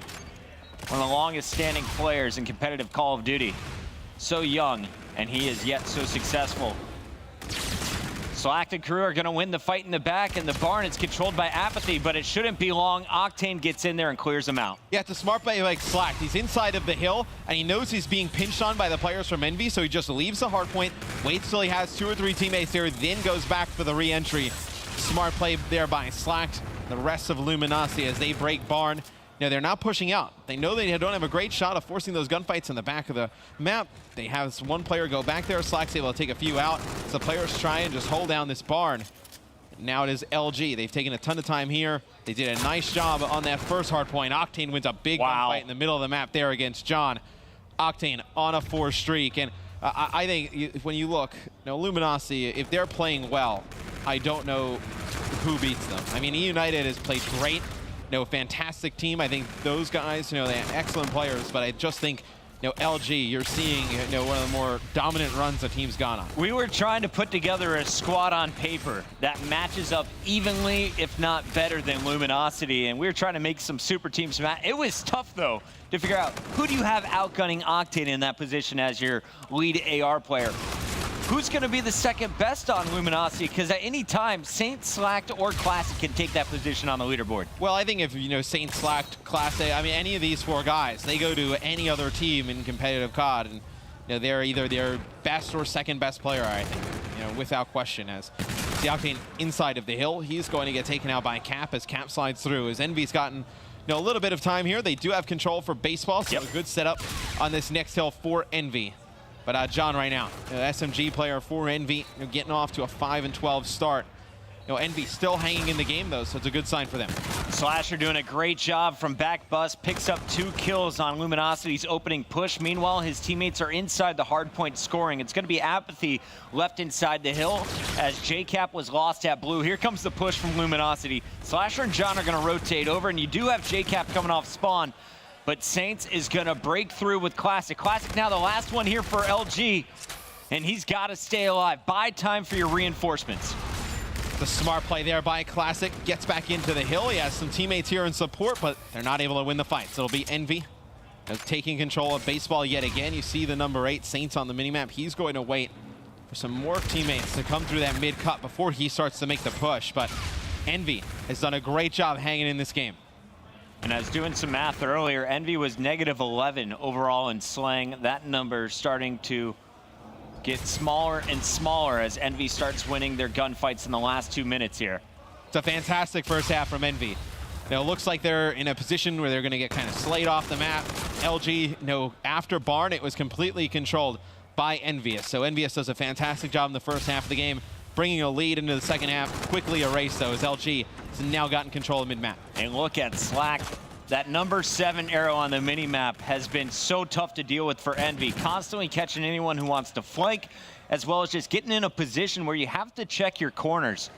One of the longest standing players in competitive Call of Duty. So young, and he is yet so successful. Slacked and crew are going to win the fight in the back, and the barn is controlled by Apathy, but it shouldn't be long. Octane gets in there and clears him out. Yeah, it's a smart play like Slacked. He's inside of the hill, and he knows he's being pinched on by the players from Envy, so he just leaves the hard point, waits till he has 2 or 3 teammates there, then goes back for the re-entry. Smart play there by Slacked. The rest of Luminosity as they break barn. They're not pushing out. They know they don't have a great shot of forcing those gunfights in the back of the map. They have one player go back there. Slack's able to take a few out. So the players try and just hold down this barn. Now it is LG. They've taken a ton of time here. They did a nice job on that first hard point. Octane wins a big gunfight in the middle of the map there against John. Octane on a 4 streak. And I think when you look, Luminosity, if they're playing well, I don't know who beats them. I mean, E United has played great. Fantastic team. I think those guys, they have excellent players, but I just think, LG, you're seeing, one of the more dominant runs the team's gone on. We were trying to put together a squad on paper that matches up evenly, if not better than Luminosity, and we were trying to make some super teams match. It was tough, though, to figure out who do you have outgunning Octane in that position as your lead AR player. Who's going to be the second best on Luminosity? Because at any time, Saint, Slacked, or Classic can take that position on the leaderboard. Well, I think if, Saint, Slacked, Classic, I mean, any of these 4 guys, they go to any other team in competitive COD, and they're either their best or second best player, I think, without question. As the Octane inside of the hill, he's going to get taken out by Cap as Cap slides through. As Envy's gotten a little bit of time here. They do have control for baseball, so a good setup on this next hill for Envy. But John right now, SMG player for Envy, getting off to a 5-12 start. Envy still hanging in the game, though, so it's a good sign for them. Slasher doing a great job from back bust, picks up 2 kills on Luminosity's opening push. Meanwhile, his teammates are inside the hard point scoring. It's going to be Apathy left inside the hill as JCap was lost at blue. Here comes the push from Luminosity. Slasher and John are going to rotate over, and you do have JCap coming off spawn. But Saints is going to break through with Classic. Classic now the last one here for LG, and he's got to stay alive. Buy time for your reinforcements. The smart play there by Classic. Gets back into the hill. He has some teammates here in support, but they're not able to win the fight. So it'll be Envy Taking control of baseball yet again. You see the number 8, Saints, on the minimap. He's going to wait for some more teammates to come through that mid-cut before he starts to make the push. But Envy has done a great job hanging in this game. And I was doing some math earlier. Envy was -11 overall in slaying. That number starting to get smaller and smaller as Envy starts winning their gunfights in the last 2 minutes here. It's a fantastic first half from Envy. Now, it looks like they're in a position where they're going to get kind of slayed off the map. LG, after Barn, it was completely controlled by Envious. So Envious does a fantastic job in the first half of the game, bringing a lead into the second half. Quickly erased, though, as LG has now gotten control of mid-map. And look at Slack. That number 7 arrow on the mini-map has been so tough to deal with for Envy. Constantly catching anyone who wants to flank, as well as just getting in a position where you have to check your corners.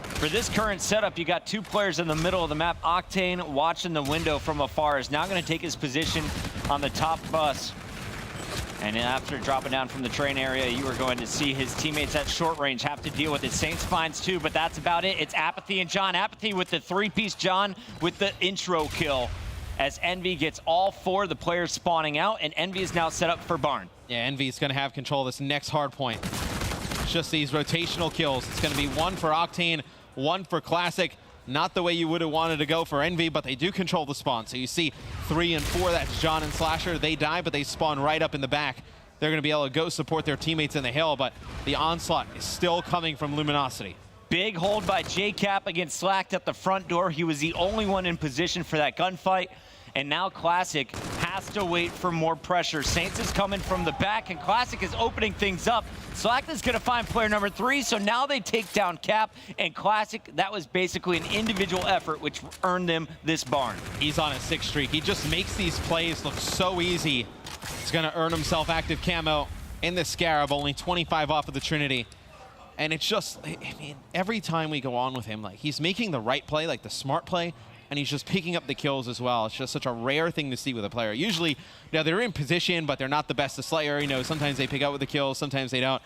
For this current setup, you got 2 players in the middle of the map. Octane, watching the window from afar, is now going to take his position on the top bus. And after dropping down from the train area, you are going to see his teammates at short range have to deal with it. Saints finds 2, but that's about it. It's Apathy and John. Apathy with the 3-piece, John with the intro kill. As Envy gets all 4 of the players spawning out, and Envy is now set up for Barn. Yeah, Envy's going to have control of this next hard point. It's just these rotational kills. It's going to be 1 for Octane, 1 for Classic. Not the way you would have wanted to go for Envy, but they do control the spawn. So you see 3 and 4, that's John and Slasher. They die, but they spawn right up in the back. They're going to be able to go support their teammates in the hill, but the onslaught is still coming from Luminosity. Big hold by JCap against Slacked at the front door. He was the only one in position for that gunfight. And now Classic has to wait for more pressure. Saints is coming from the back, and Classic is opening things up. Slack is going to find player number 3, so now they take down Cap, and Classic, that was basically an individual effort which earned them this Barn. He's on a 6 streak. He just makes these plays look so easy. He's going to earn himself active camo in the Scarab, only 25 off of the Trinity. And it's just, I mean, every time we go on with him, like, he's making the right play, like the smart play, and he's just picking up the kills as well. It's just such a rare thing to see with a player. Usually, they're in position, but they're not the best of Slayer. Sometimes they pick up with the kills, sometimes they don't.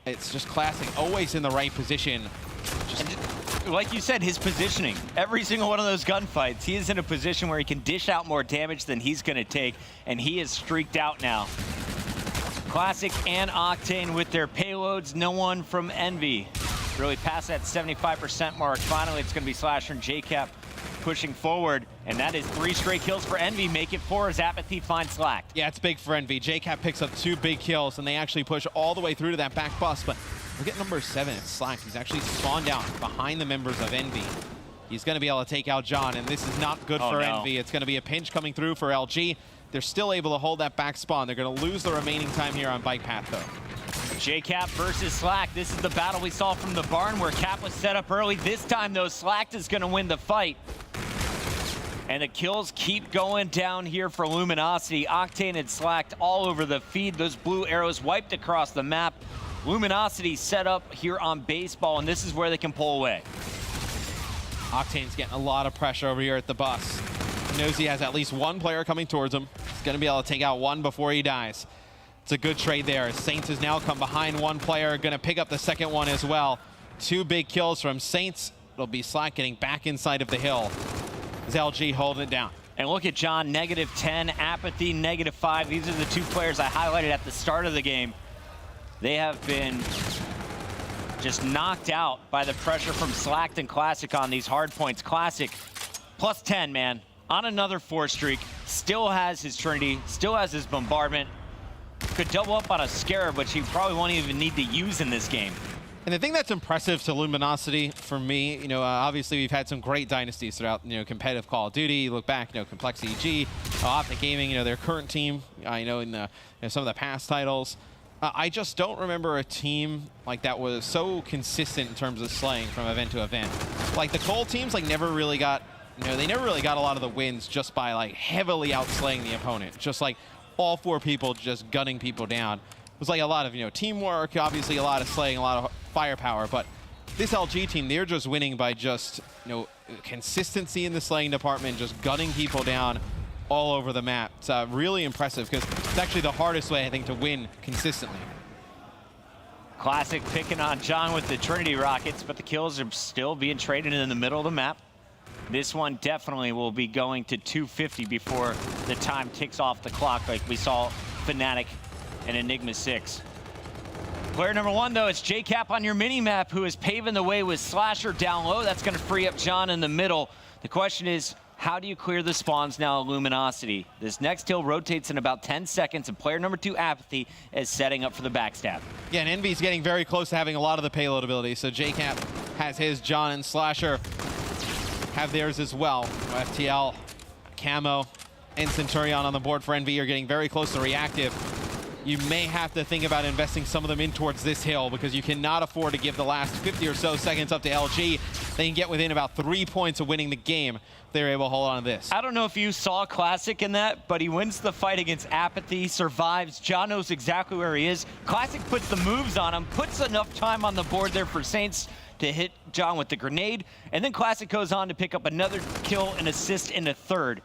It's just Classic, always in the right position. Like you said, his positioning. Every single one of those gunfights, he is in a position where he can dish out more damage than he's going to take, and he is streaked out now. Classic and Octane with their payloads. No one from Envy really past that 75% mark. Finally, it's going to be Slasher and JCap pushing forward, and that is 3 straight kills for Envy. Make it 4 as Apathy finds Slack. Yeah, it's big for Envy. JCap picks up 2 big kills, and they actually push all the way through to that back bus. But look at number 7, it's Slack. He's actually spawned out behind the members of Envy. He's going to be able to take out John, and this is not good for Envy. It's going to be a pinch coming through for LG. They're still able to hold that back spawn. They're going to lose the remaining time here on Bike Path, though. JCap versus Slack. This is the battle we saw from the Barn where Cap was set up early. This time, though, Slack is going to win the fight. And the kills keep going down here for Luminosity. Octane and Slacked all over the feed. Those blue arrows wiped across the map. Luminosity set up here on baseball, and this is where they can pull away. Octane's getting a lot of pressure over here at the bus. He knows he has at least 1 player coming towards him. He's going to be able to take out 1 before he dies. It's a good trade there. Saints has now come behind 1 player, going to pick up the second one as well. 2 big kills from Saints. It'll be Slack getting back inside of the hill. LG holding it down. And look at John, -10, Apathy, -5. These are the 2 players I highlighted at the start of the game. They have been just knocked out by the pressure from Slacked and Classic on these hard points. Classic, +10, man, on another 4 streak. Still has his Trinity, still has his bombardment. Could double up on a Scarab, which he probably won't even need to use in this game. And the thing that's impressive to Luminosity for me, obviously we've had some great dynasties throughout, competitive Call of Duty. You look back, Complexity G, Optic Gaming, their current team, in some of the past titles. I just don't remember a team like that was so consistent in terms of slaying from event to event. Like the Cold teams, never really got, they never really got a lot of the wins just by heavily outslaying the opponent. Just all 4 people just gunning people down. It was a lot of teamwork, obviously a lot of slaying, a lot of firepower, but this LG team, they're just winning by just consistency in the slaying department, just gunning people down all over the map. It's really impressive because it's actually the hardest way, I think, to win consistently. Classic picking on John with the Trinity rockets, but the kills are still being traded in the middle of the map. This one definitely will be going to 250 before the time ticks off the clock like we saw Fnatic and Enigma 6. Player number 1, though, is JCap on your mini-map, who is paving the way with Slasher down low. That's going to free up John in the middle. The question is, how do you clear the spawns now at Luminosity? This next hill rotates in about 10 seconds, and player number 2, Apathy, is setting up for the backstab. Yeah, and Envy's getting very close to having a lot of the payload ability. So JCap has his, John and Slasher have theirs as well. FTL, Camo, and Centurion on the board for Envy are getting very close to reactive. You may have to think about investing some of them in towards this hill because you cannot afford to give the last 50 or so seconds up to LG. They can get within about 3 points of winning the game. They're able to hold on to this. I don't know if you saw Classic in that, but he wins the fight against Apathy, survives. John knows exactly where he is. Classic puts the moves on him, puts enough time on the board there for Saints to hit John with the grenade, and then Classic goes on to pick up another kill and assist in the third.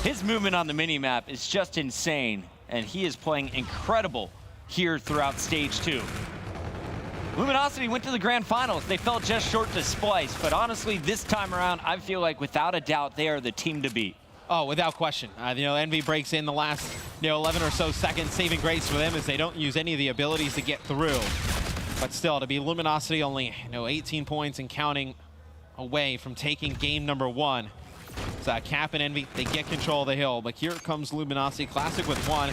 His movement on the mini-map is just insane, and he is playing incredible here throughout stage 2. Luminosity went to the grand finals. They fell just short to Splice, but honestly, this time around, I feel like without a doubt, they are the team to beat. Oh, without question. Envy breaks in the last 11 or so seconds. Saving grace for them as they don't use any of the abilities to get through. But still, to be Luminosity only 18 points and counting away from taking game number 1. So Cap and Envy, they get control of the hill, but here comes Luminosity. Classic with 1.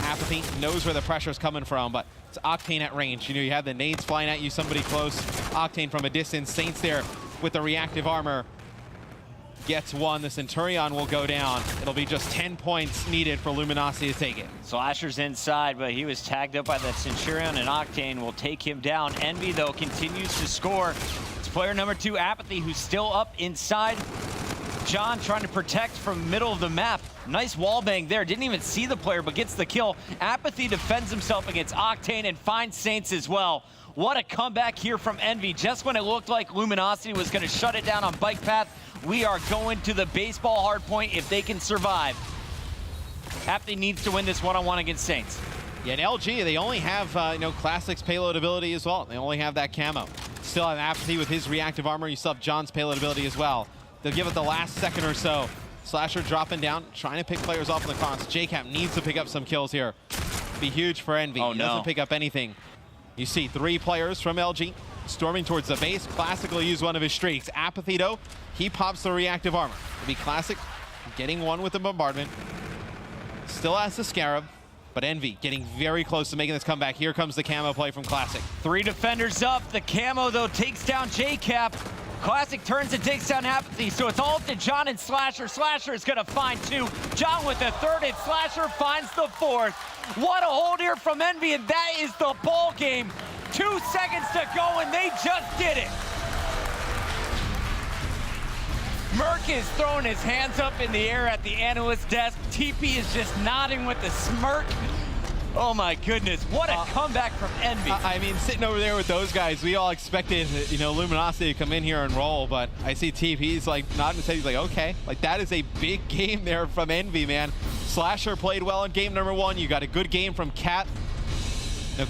Apathy knows where the pressure's coming from, but it's Octane at range. You have the nades flying at you, somebody close. Octane from a distance. Saints there with the reactive armor. Gets 1. The Centurion will go down. It'll be just 10 points needed for Luminosity to take it. Slasher's inside, but he was tagged up by the Centurion, and Octane will take him down. Envy, though, continues to score. It's player number 2, Apathy, who's still up inside. John trying to protect from middle of the map. Nice wall bang there. Didn't even see the player, but gets the kill. Apathy defends himself against Octane and finds Saints as well. What a comeback here from Envy. Just when it looked like Luminosity was going to shut it down on bike path, we are going to the baseball hard point if they can survive. Apathy needs to win this one-on-one against Saints. Yeah, and LG, they only have Classic's payload ability as well. They only have that camo. Still have Apathy with his reactive armor. You still have John's payload ability as well. They'll give it the last second or so. Slasher dropping down, trying to pick players off in the cross. JCap needs to pick up some kills here. Be huge for Envy. Oh, he no. doesn't pick up anything. You see 3 players from LG storming towards the base. Classic will use one of his streaks. Apathy, though, he pops the reactive armor. It'll be Classic getting 1 with the bombardment. Still has the Scarab, but Envy getting very close to making this comeback. Here comes the camo play from Classic. 3 defenders up. The camo, though, takes down JCap. Classic turns and takes down Apathy, so it's all up to John and Slasher. Slasher is gonna find 2. John with the 3rd, and Slasher finds the 4th. What a hold here from Envy, and that is the ball game. 2 seconds to go, and they just did it. Merc is throwing his hands up in the air at the analyst desk. TP is just nodding with a smirk. Oh my goodness, what a comeback from Envy. I mean, sitting over there with those guys, we all expected, Luminosity to come in here and roll, but I see TP's like nodding his head. He's like, okay. Like, that is a big game there from Envy, man. Slasher played well in game number 1. You got a good game from Cap.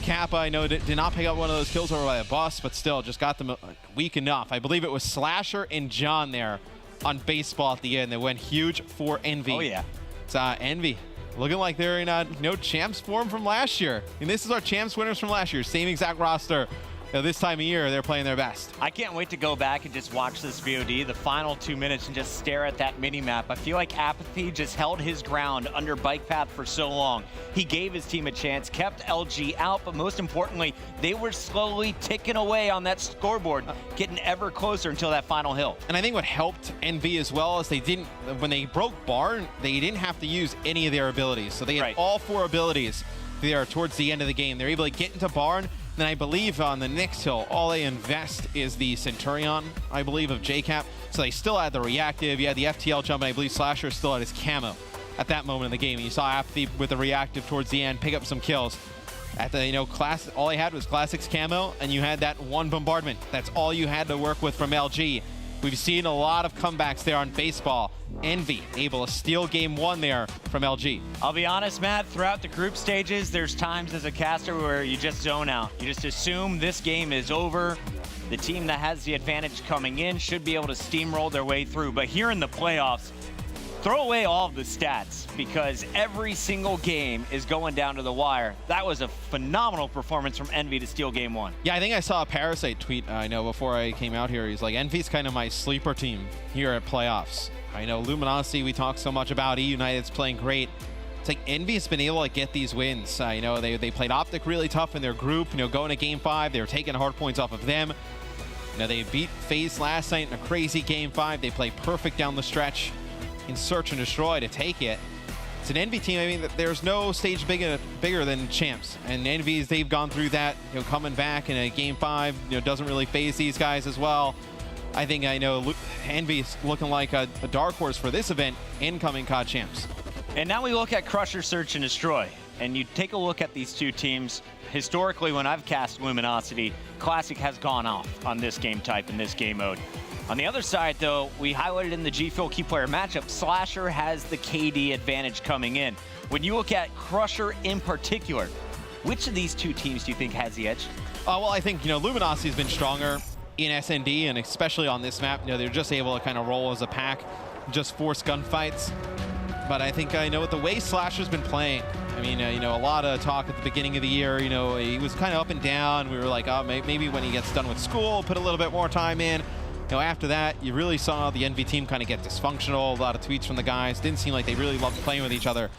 Kappa, I know, did not pick up one of those kills over by a boss, but still just got them weak enough. I believe it was Slasher and John there on baseball at the end. They went huge for Envy. Oh, yeah. It's Envy looking like they're in champs form from last year. And this is our champs winners from last year. Same exact roster. This time of year, they're playing their best. I can't wait to go back and just watch this VOD, the final 2 minutes, and just stare at that mini-map. I feel like Apathy just held his ground under bike path for so long. He gave his team a chance, kept LG out, but most importantly, they were slowly ticking away on that scoreboard, getting ever closer until that final hill. And I think what helped Envy as well is when they broke Barn, they didn't have to use any of their abilities. So they had all 4 abilities there towards the end of the game. They're able to get into Barn. Then I believe on the next hill, all they invest is the Centurion, I believe, of JCap. So they still had the reactive. You had the FTL jump, and I believe Slasher still had his camo at that moment in the game. And you saw Apathy with the reactive towards the end pick up some kills. At the all they had was Classic's camo, and you had that 1 bombardment. That's all you had to work with from LG. We've seen a lot of comebacks there on baseball. Envy able to steal game 1 there from LG. I'll be honest, Matt, throughout the group stages, there's times as a caster where you just zone out. You just assume this game is over. The team that has the advantage coming in should be able to steamroll their way through. But here in the playoffs, throw away all of the stats because every single game is going down to the wire. That was a phenomenal performance from Envy to steal game 1. Yeah, I think I saw a Parasite tweet, I know, before I came out here. He's like, Envy's kind of my sleeper team here at playoffs. I know Luminosity, we talk so much about. E-United's playing great. It's like Envy's been able to get these wins. You know, they played Optic really tough in their group. You know, going to game 5, they were taking hard points off of them. You know, they beat FaZe last night in a crazy game 5. They played perfect down the stretch in Search and Destroy to take it. It's an Envy team. I mean, there's no stage bigger than champs, and Envy's, they've gone through that. You know, coming back in a game 5, you know, doesn't really phase these guys as well. I think Envy's looking like a dark horse for this event, incoming COD champs. And now we look at Crusher, Search, and Destroy. And you take a look at these two teams. Historically, when I've cast Luminosity, Classic has gone off on this game type and this game mode. On the other side, though, we highlighted in the G-Fuel key player matchup, Slasher has the KD advantage coming in. When you look at Crusher in particular, which of these two teams do you think has the edge? Well, I think, you know, Luminosity's been stronger in SND, and especially on this map. You know, they're just able to kind of roll as a pack, just force gunfights. But I think, you know, with the way Slasher's been playing, I mean, you know, a lot of talk at the beginning of the year, you know, he was kind of up and down. We were like, oh, maybe when he gets done with school, put a little bit more time in. You know, after that, you really saw the Envy team kind of get dysfunctional. A lot of tweets from the guys. Didn't seem like they really loved playing with each other.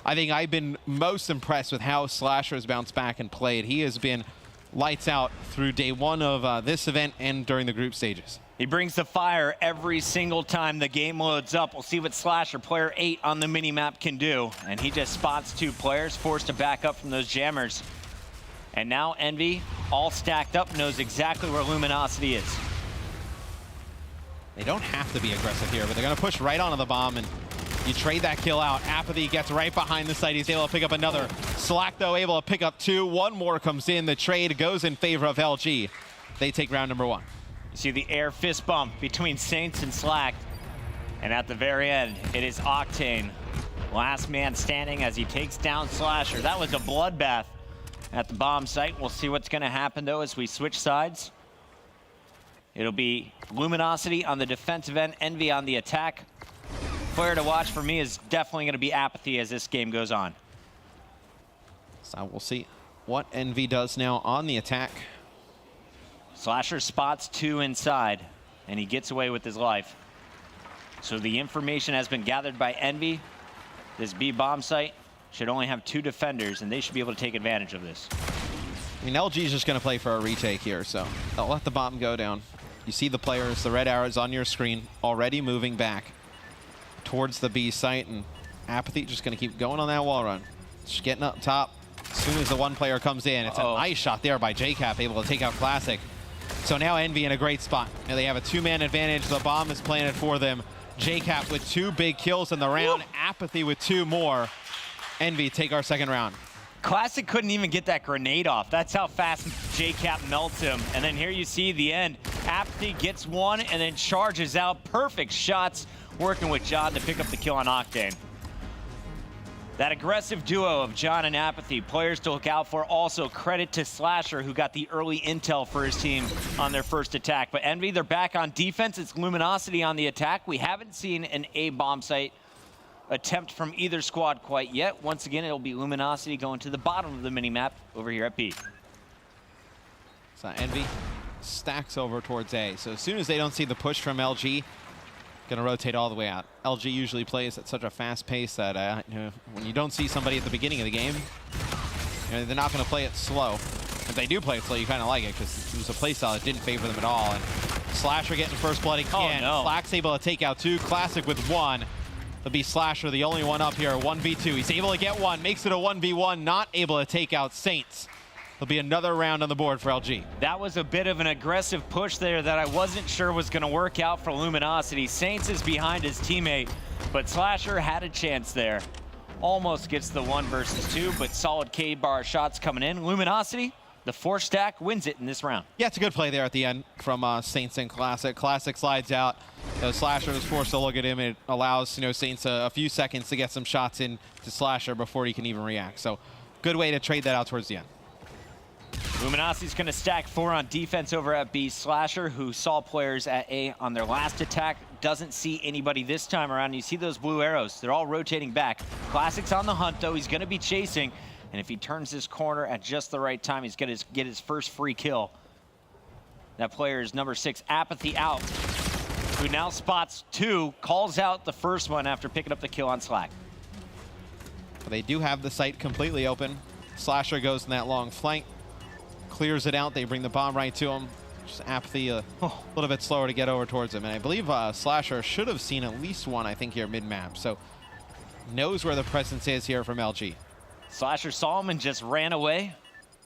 I think I've been most impressed with how Slasher has bounced back and played. He has been lights out through day 1 of this event and during the group stages. He brings the fire every single time the game loads up. We'll see what Slasher, player 8 on the minimap, can do. And he just spots 2 players, forced to back up from those jammers. And now Envy, all stacked up, knows exactly where Luminosity is. They don't have to be aggressive here, but they're going to push right onto the bomb, and you trade that kill out. Apathy gets right behind the site. He's able to pick up another. Slack, though, able to pick up 2. 1 more comes in. The trade goes in favor of LG. They take round number 1. You see the air fist bump between Saints and Slack. And at the very end, it is Octane. Last man standing as he takes down Slasher. That was a bloodbath at the bomb site. We'll see what's going to happen, though, as we switch sides. It'll be Luminosity on the defensive end, Envy on the attack. Player to watch for me is definitely going to be Apathy as this game goes on. So we'll see what Envy does now on the attack. Slasher spots 2 inside, and he gets away with his life. So the information has been gathered by Envy. This B bomb site should only have 2 defenders, and they should be able to take advantage of this. I mean, LG is just going to play for a retake here, so they'll let the bomb go down. You see the players, the red arrows on your screen, already moving back towards the B site, and Apathy just going to keep going on that wall run. Just getting up top. As soon as the 1 player comes in, it's a nice shot there by JCap, able to take out Classic. So now Envy in a great spot. Now they have a 2-man advantage. The bomb is planted for them. JCap with 2 big kills in the round. Apathy with 2 more. Envy take our 2nd round. Classic couldn't even get that grenade off. That's how fast JCap melts him. And then here you see the end. Apathy gets 1 and then charges out. Perfect shots working with John to pick up the kill on Octane. That aggressive duo of John and Apathy, players to look out for. Also credit to Slasher, who got the early intel for his team on their first attack. But Envy, they're back on defense. It's Luminosity on the attack. We haven't seen an A bomb site attempt from either squad quite yet. Once again, it'll be Luminosity going to the bottom of the minimap over here at B. So Envy stacks over towards A. So as soon as they don't see the push from LG, gonna rotate all the way out. LG usually plays at such a fast pace that you know, when you don't see somebody at the beginning of the game, you know, they're not gonna play it slow. If they do play it slow, you kind of like it because it was a play style that didn't favor them at all. And Slasher getting first blood again. Oh, no. Slack's able to take out 2. Classic with 1. It'll be Slasher, the only one up here, 1v2. He's able to get 1, makes it a 1v1, not able to take out Saints. There'll be another round on the board for LG. That was a bit of an aggressive push there that I wasn't sure was going to work out for Luminosity. Saints is behind his teammate, but Slasher had a chance there. Almost gets the 1 versus 2, but solid K-bar shots coming in. Luminosity, the 4 stack, wins it in this round. Yeah, it's a good play there at the end from Saints and Classic. Classic slides out. Slasher was forced to look at him. It allows, you know, Saints a few seconds to get some shots in to Slasher before he can even react. So good way to trade that out towards the end. Luminosity's going to stack 4 on defense over at B. Slasher, who saw players at A on their last attack, doesn't see anybody this time around. You see those blue arrows. They're all rotating back. Classic's on the hunt, though. He's going to be chasing. And if he turns this corner at just the right time, he's going to get his first free kill. That player is number 6, Apathy out, who now spots 2, calls out the first one after picking up the kill on Slack. They do have the site completely open. Slasher goes in that long flank, clears it out. They bring the bomb right to him. Just Apathy a little bit slower to get over towards him. And I believe Slasher should have seen at least one, I think, here mid-map. So knows where the presence is here from LG. Slasher saw him and just ran away.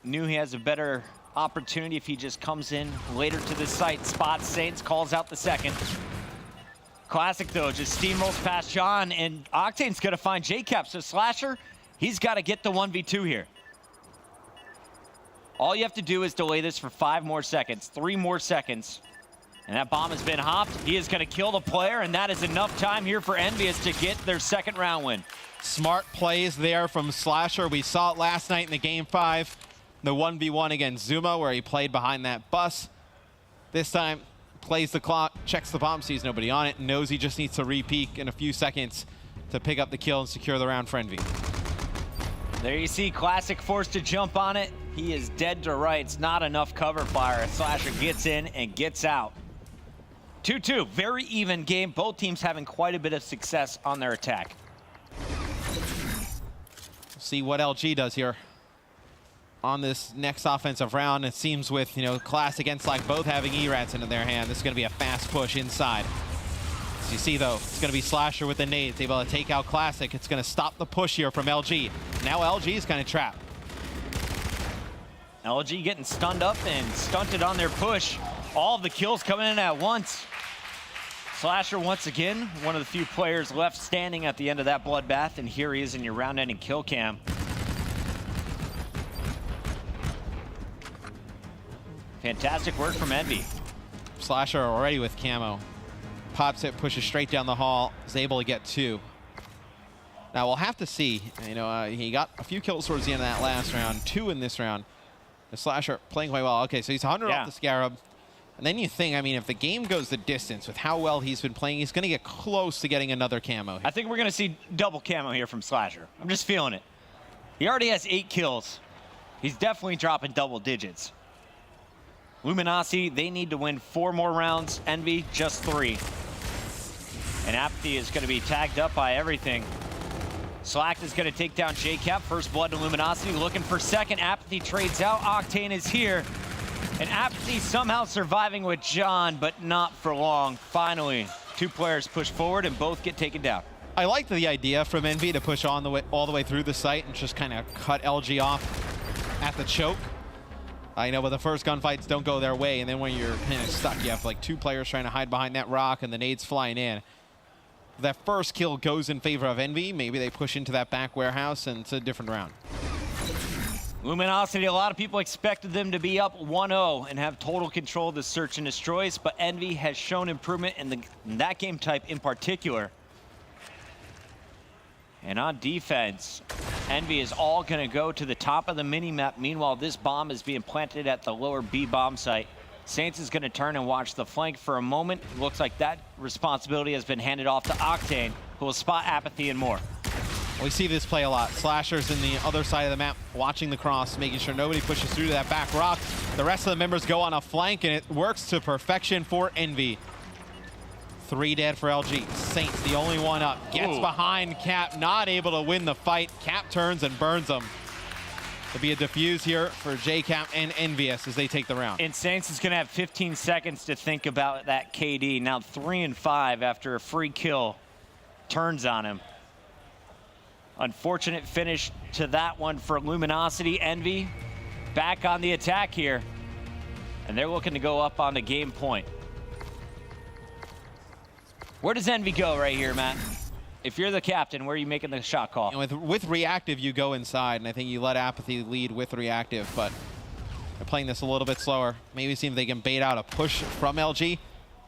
Knew he has a better opportunity if he just comes in later to the site. Spots Saints, calls out the second. Classic, though, just steamrolls past John, and Octane's going to find JCap. So Slasher, he's got to get the 1v2 here. All you have to do is delay this for 5 more seconds, 3 more seconds. And that bomb has been hopped. He is going to kill the player, and that is enough time here for Envious to get their second round win. Smart plays there from Slasher. We saw it last night in the game 5. The 1v1 against Zuma, where he played behind that bus. This time, plays the clock, checks the bomb, sees nobody on it, knows he just needs to re-peek in a few seconds to pick up the kill and secure the round for Envy. There you see Classic forced to jump on it. He is dead to rights. Not enough cover fire. Slasher gets in and gets out. 2-2, very even game. Both teams having quite a bit of success on their attack. See what LG does here on this next offensive round. It seems with, Classic and Slack both having E-Rats into their hand, this is going to be a fast push inside. As you see, though, it's going to be Slasher with the nades, able to take out Classic. It's going to stop the push here from LG. Now LG is kind of trapped. LG getting stunned up and stunted on their push. All of the kills coming in at once. Slasher, once again, one of the few players left standing at the end of that bloodbath, and here he is in your round-ending kill cam. Fantastic work from Envy. Slasher already with camo. Pops it, pushes straight down the hall, is able to get 2. Now we'll have to see, he got a few kills towards the end of that last round, 2 in this round. The Slasher playing quite well. Okay, so he's 100 off the Scarab. And then you think, if the game goes the distance with how well he's been playing, he's going to get close to getting another camo here. I think we're going to see double camo here from Slasher. I'm just feeling it. He already has 8 kills. He's definitely dropping double digits. Luminosity, they need to win 4 more rounds. Envy, just 3. And Apathy is going to be tagged up by everything. Slack is going to take down JCap. First blood to Luminosity, looking for second. Apathy trades out. Octane is here. And Apathy somehow surviving with John, but not for long. Finally, 2 players push forward and both get taken down. I like the idea from Envy to push all the way through the site and just kind of cut LG off at the choke. I know, but the first gunfights don't go their way, and then when you're kind of stuck, you have like 2 players trying to hide behind that rock and the nades flying in. That first kill goes in favor of Envy. Maybe they push into that back warehouse, and it's a different round. Luminosity, a lot of people expected them to be up 1-0 and have total control of the search and destroys, but Envy has shown improvement in that game type in particular. And on defense, Envy is all going to go to the top of the mini-map. Meanwhile, this bomb is being planted at the lower B bomb site. Saints is going to turn and watch the flank for a moment. It looks like that responsibility has been handed off to Octane, who will spot Apathy and more. We see this play a lot. Slashers in the other side of the map, watching the cross, making sure nobody pushes through to that back rock. The rest of the members go on a flank, and it works to perfection for Envy. 3 dead for LG. Saints, the only one up, gets behind Cap, not able to win the fight. Cap turns and burns him. There'll be a defuse here for JCap and Envious as they take the round. And Saints is going to have 15 seconds to think about that KD. Now 3 and 5 after a free kill turns on him. Unfortunate finish to that one for Luminosity. Envy back on the attack here. And they're looking to go up on the game point. Where does Envy go right here, Matt? If you're the captain, where are you making the shot call? With reactive, you go inside, and I think you let Apathy lead with reactive, but they're playing this a little bit slower. Maybe see if they can bait out a push from LG,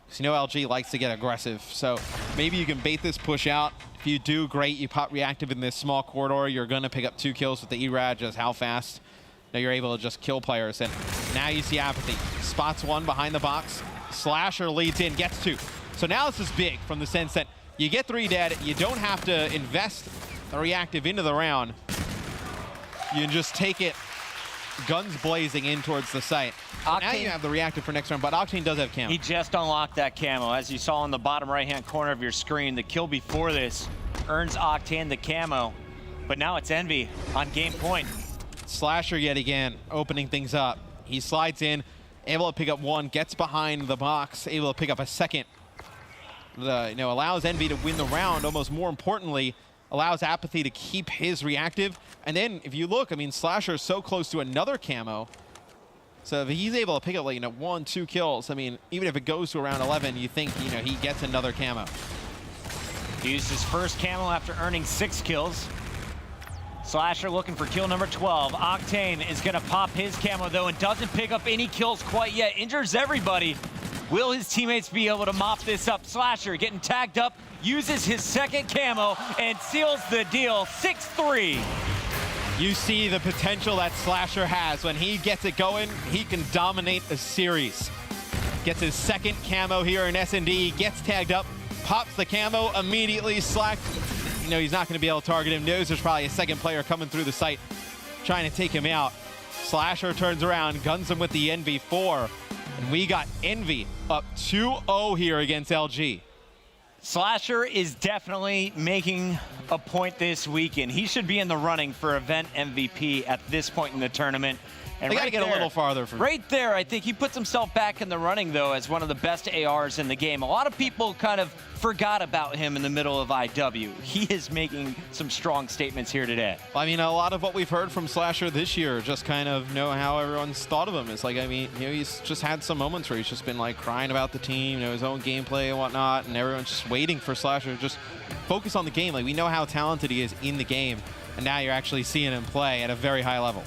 because LG likes to get aggressive. So maybe you can bait this push out. If you do, great. You pop reactive in this small corridor, you're going to pick up 2 kills with the E-Rad. Just how fast Now you're able to just kill players, and now you see Apathy. Spots one behind the box. Slasher leads in, gets two. So now this is big from the sense that you get 3 dead, you don't have to invest the reactive into the round. You can just take it guns blazing in towards the site. Now you have the reactive for next round, but Octane does have camo. He just unlocked that camo. As you saw in the bottom right-hand corner of your screen, the kill before this earns Octane the camo, but now it's Envy on game point. Slasher yet again, opening things up. He slides in, able to pick up one, gets behind the box, able to pick up a second. Allows Envy to win the round, almost more importantly, allows Apathy to keep his reactive. And then if you look, I mean, Slasher is so close to another camo. So if he's able to pick up, like, 1, 2 kills, I mean, even if it goes to around 11, you think, he gets another camo. He used his first camo after earning 6 kills. Slasher looking for kill number 12. Octane is gonna pop his camo though and doesn't pick up any kills quite yet. Injures everybody. Will his teammates be able to mop this up? Slasher getting tagged up, uses his second camo and seals the deal, 6-3. You see the potential that Slasher has. When he gets it going, he can dominate a series. Gets his second camo here in S&D, gets tagged up, pops the camo, immediately slacked. He's not going to be able to target him. Knows there's probably a second player coming through the site trying to take him out. Slasher turns around, guns him with the NV4. And we got Envy up 2-0 here against LG. Slasher is definitely making a point this weekend. He should be in the running for event MVP at this point in the tournament. And they got to get a little farther. Right there, I think he puts himself back in the running, though, as one of the best ARs in the game. A lot of people kind of forgot about him in the middle of IW. He is making some strong statements here today. I mean, a lot of what we've heard from Slasher this year, just kind of know how everyone's thought of him. It's like, I mean, he's just had some moments where he's just been like crying about the team, his own gameplay and whatnot, and everyone's just waiting for Slasher to just focus on the game. Like, we know how talented he is in the game, and now you're actually seeing him play at a very high level.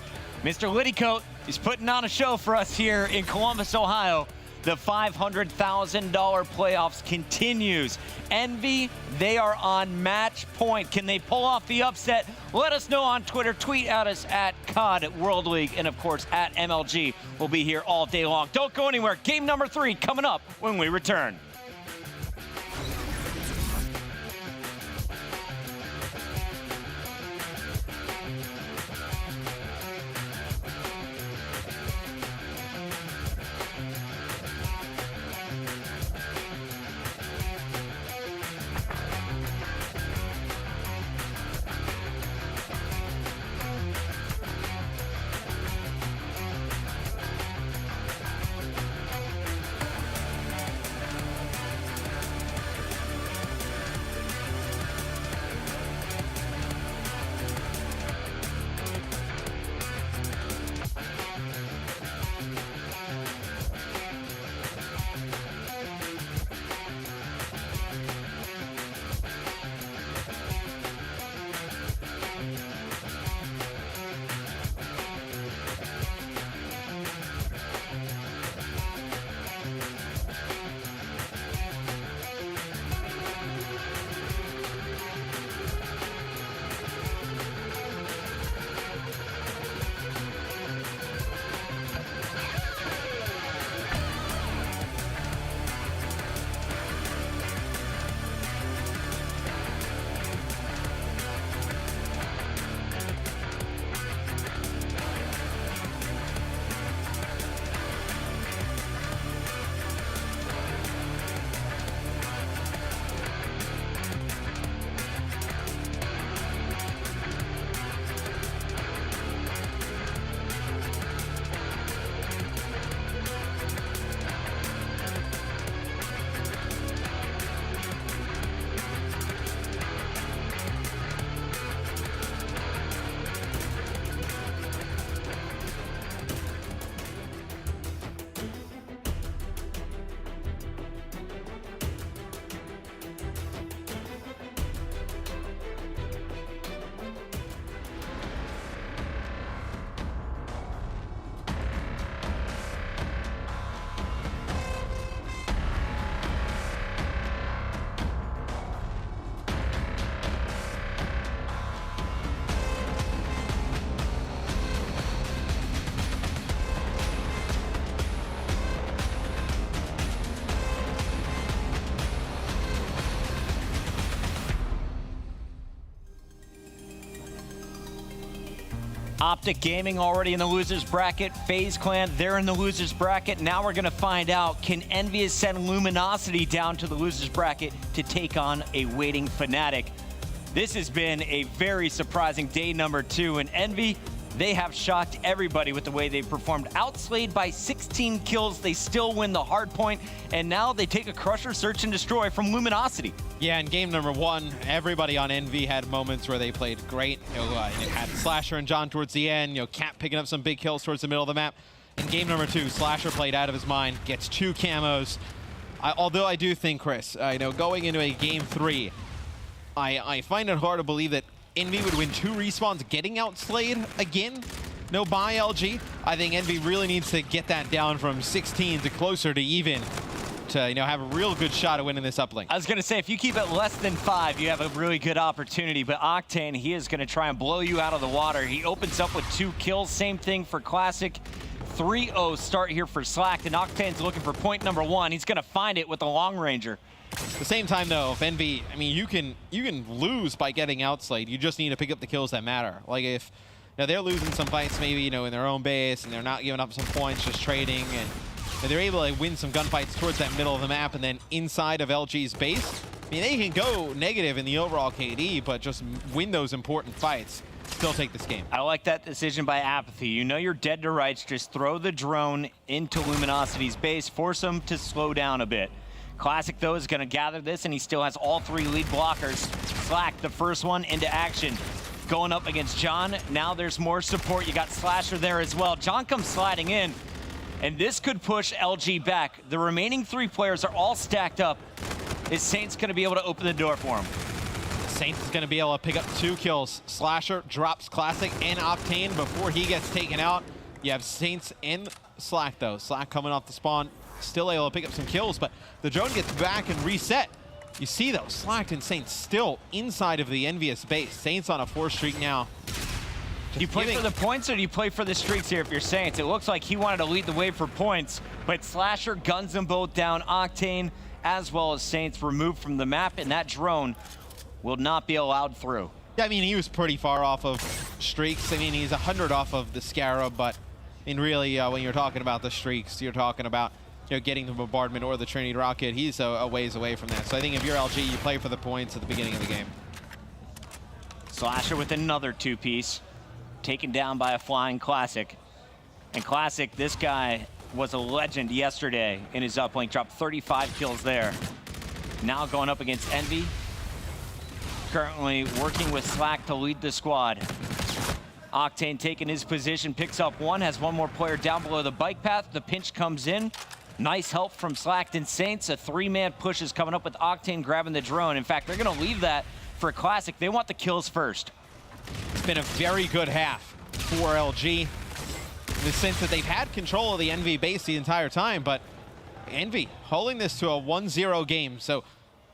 Mr. Liddycoat is putting on a show for us here in Columbus, Ohio. The $500,000 playoffs continues. Envy, they are on match point. Can they pull off the upset? Let us know on Twitter. Tweet at us at COD World League and, of course, at MLG. We'll be here all day long. Don't go anywhere. Game number 3 coming up when we return. Optic Gaming already in the losers bracket. FaZe Clan, they're in the losers bracket. Now we're gonna find out, can Envious send Luminosity down to the losers bracket to take on a waiting Fnatic? This has been a very surprising day number 2, and Envy, they have shocked everybody with the way they performed. Outslayed by 16 kills, they still win the hard point, and now they take a Crusher Search and Destroy from Luminosity. Yeah, in game number 1, everybody on Envy had moments where they played great. You had Slasher and John towards the end, Cap picking up some big kills towards the middle of the map. In game number 2, Slasher played out of his mind, gets 2 camos. Although I do think, Chris, going into a game 3, I find it hard to believe that Envy would win 2 respawns getting outslayed again. No buy LG. I think Envy really needs to get that down from 16 to closer to even to have a real good shot at winning this uplink. I was going to say, if you keep it less than 5, you have a really good opportunity. But Octane, he is going to try and blow you out of the water. He opens up with 2 kills. Same thing for Classic. 3-0 start here for Slack. And Octane's looking for point number 1. He's going to find it with the Long Ranger. At the same time, though, if Envy, you can lose by getting outslayed. You just need to pick up the kills that matter. Like if they're losing some fights, maybe in their own base, and they're not giving up some points, just trading, and they're able to win some gunfights towards that middle of the map, and then inside of LG's base, they can go negative in the overall KD, but just win those important fights. Still take this game. I like that decision by Apathy. You're dead to rights. Just throw the drone into Luminosity's base, force them to slow down a bit. Classic, though, is going to gather this, and he still has all 3 lead blockers. Slack, the first one into action. Going up against John. Now there's more support. You got Slasher there as well. John comes sliding in, and this could push LG back. The remaining 3 players are all stacked up. Is Saints going to be able to open the door for him? Saints is going to be able to pick up 2 kills. Slasher drops Classic and Octane before he gets taken out. You have Saints and Slack, though. Slack coming off the spawn, still able to pick up some kills, but the drone gets back and reset. You see, though, Slack and Saints still inside of the Envious base. Saints on a 4 streak now. Do you play for the points or do you play for the streaks here if you're Saints? It looks like he wanted to lead the way for points, but Slasher guns them both down. Octane as well as Saints removed from the map, and that drone will not be allowed through. Yeah, he was pretty far off of streaks. He's 100 off of the Scarab, but really, when you're talking about the streaks, you're talking about getting the bombardment or the Trinity rocket. He's a ways away from that. So I think if you're LG, you play for the points at the beginning of the game. Slasher with another 2-piece, taken down by a flying Classic. And Classic, this guy was a legend yesterday in his uplink, dropped 35 kills there. Now going up against Envy. Currently working with Slack to lead the squad. Octane taking his position, picks up 1, has 1 more player down below the bike path. The pinch comes in. Nice help from Slacked and Saints. A 3-man push is coming up with Octane grabbing the drone. In fact, they're going to leave that for Classic. They want the kills first. It's been a very good half for LG in the sense that they've had control of the Envy base the entire time, but Envy holding this to a 1-0 game. So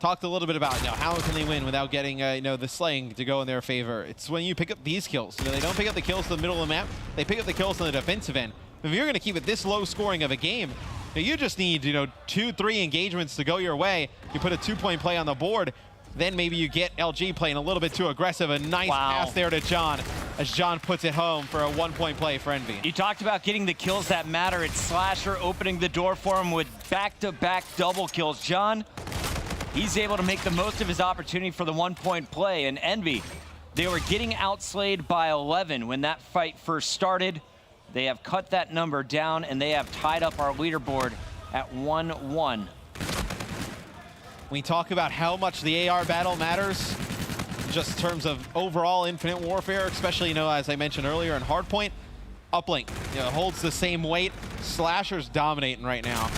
talked a little bit about how can they win without getting the slaying to go in their favor. It's when you pick up these kills. They don't pick up the kills to the middle of the map. They pick up the kills on the defensive end. If you're going to keep it this low scoring of a game, you just need 2-3 engagements to go your way. You put a 2-point play on the board, then maybe you get LG playing a little bit too aggressive. A nice pass there to John as John puts it home for a 1-point play for Envy. You talked about getting the kills that matter. It's Slasher opening the door for him with back-to-back double kills. John, he's able to make the most of his opportunity for the 1-point play. And Envy, they were getting outslayed by 11 when that fight first started. They have cut that number down, and they have tied up our leaderboard at 1-1. We talk about how much the AR battle matters, just in terms of overall Infinite Warfare, especially, as I mentioned earlier in Hardpoint. Uplink, holds the same weight. Slasher's dominating right now.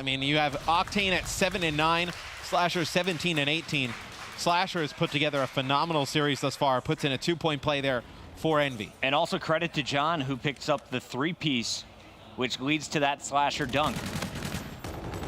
You have Octane at 7-9, Slasher 17-18. Slasher has put together a phenomenal series thus far, puts in a 2-point play there for Envy. And also credit to John, who picks up the 3-piece, which leads to that Slasher dunk.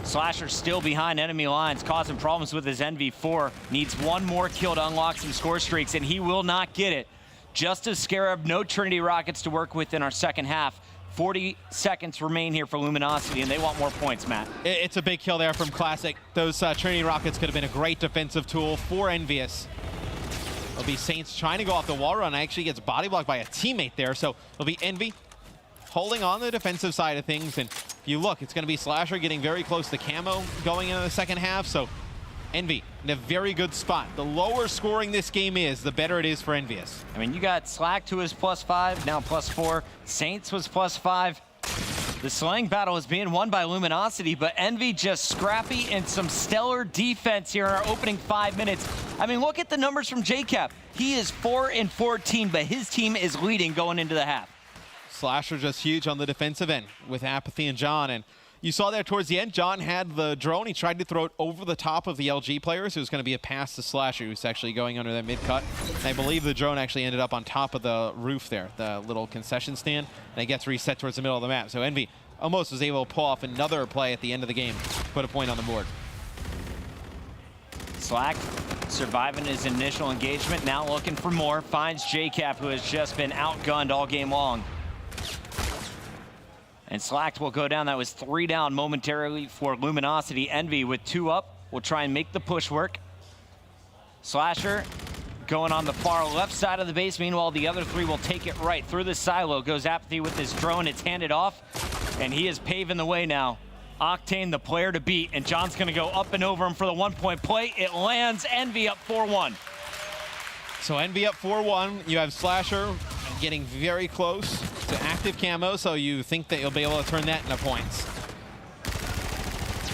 Slasher still behind enemy lines, causing problems with his Envy 4. Needs 1 more kill to unlock some score streaks, and he will not get it. Just as Scarab, no Trinity rockets to work with in our second half. 40 seconds remain here for Luminosity, and they want more points, Matt. It's a big kill there from Classic. Those Trinity rockets could have been a great defensive tool for Envious. It'll be Saints trying to go off the wall run. Actually gets body blocked by a teammate there. So it'll be Envy holding on the defensive side of things. And if you look, it's going to be Slasher getting very close to Camo going into the second half. So Envy in a very good spot. The lower scoring this game is, the better it is for Envious. I mean, you got Slack, who is +5, now +4. Saints was +5. The slang battle is being won by Luminosity, but Envy just scrappy and some stellar defense here in our opening 5 minutes. I mean, look at the numbers from JCap. He is 4-14, but his team is leading going into the half. Slasher just huge on the defensive end with Apathy and John. And you saw there towards the end, John had the drone. He tried to throw it over the top of the LG players. It was going to be a pass to Slasher, who's actually going under that mid-cut. And I believe the drone actually ended up on top of the roof there, the little concession stand, and it gets reset towards the middle of the map. So Envy almost was able to pull off another play at the end of the game, put a point on the board. Slack surviving his initial engagement, now looking for more. Finds JCap, who has just been outgunned all game long. And Slack will go down. That was 3 down momentarily for Luminosity. Envy with 2 up will try and make the push work. Slasher going on the far left side of the base. Meanwhile, the other 3 will take it right through the silo. Goes Apathy with his drone. It's handed off, and he is paving the way now. Octane, the player to beat, and John's going to go up and over him for the 1-point play. It lands. Envy up 4-1. So Envy up 4-1. You have Slasher getting very close to active camo, so you think that you'll be able to turn that into points.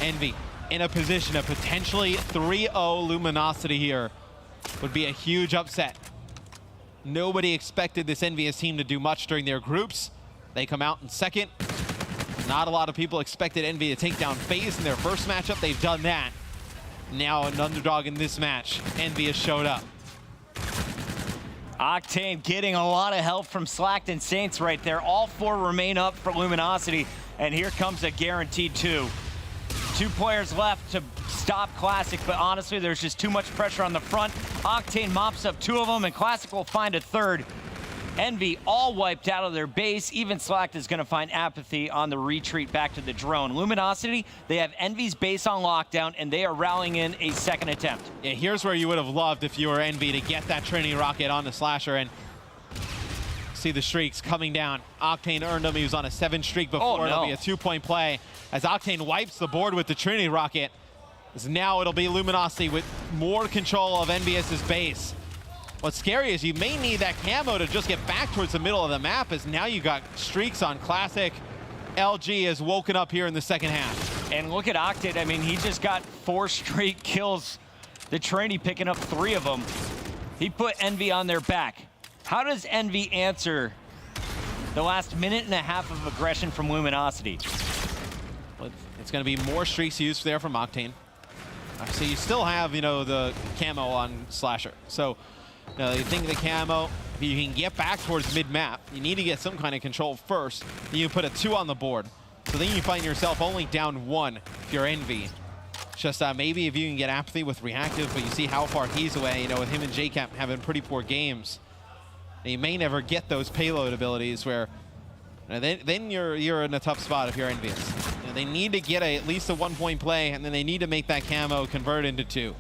Envy in a position of potentially 3-0 Luminosity here. Would be a huge upset. Nobody expected this Envious team to do much during their groups. They come out in second. Not a lot of people expected Envy to take down FaZe in their first matchup. They've done that. Now an underdog in this match. Envy has showed up. Octane getting a lot of help from Slacked and Saints right there. All 4 remain up for Luminosity, and here comes a guaranteed 2. 2 players left to stop Classic, but honestly, there's just too much pressure on the front. Octane mops up 2 of them, and Classic will find a 3rd. Envy all wiped out of their base. Even Slacked is going to find Apathy on the retreat back to the drone. Luminosity, they have Envy's base on lockdown, and they are rallying in a 2nd attempt. Yeah, here's where you would have loved if you were Envy to get that Trinity Rocket on the Slasher and see the streaks coming down. Octane earned him. He was on a 7 streak before. Oh, no. It'll be a 2-point play as Octane wipes the board with the Trinity Rocket. As now it'll be Luminosity with more control of Envious's base. What's scary is you may need that camo to just get back towards the middle of the map, as now you got streaks on Classic. LG has woken up here in the second half. And look at Octane. I mean, he just got 4 straight kills. The Trinity picking up 3 of them. He put Envy on their back. How does Envy answer the last minute and a half of aggression from Luminosity? Well, it's going to be more streaks used there from Octane. So you still have, you know, the camo on Slasher. So you think the camo, if you can get back towards mid-map, you need to get some kind of control first. Then you put a 2 on the board. So then you find yourself only down 1 if you're Envy. Just maybe if you can get Apathy with reactive, but you see how far he's away, you know, with him and JCap having pretty poor games. And you may never get those payload abilities where then you're in a tough spot if you're Envious. You know, they need to get at least a 1-point play, and then they need to make that camo convert into 2.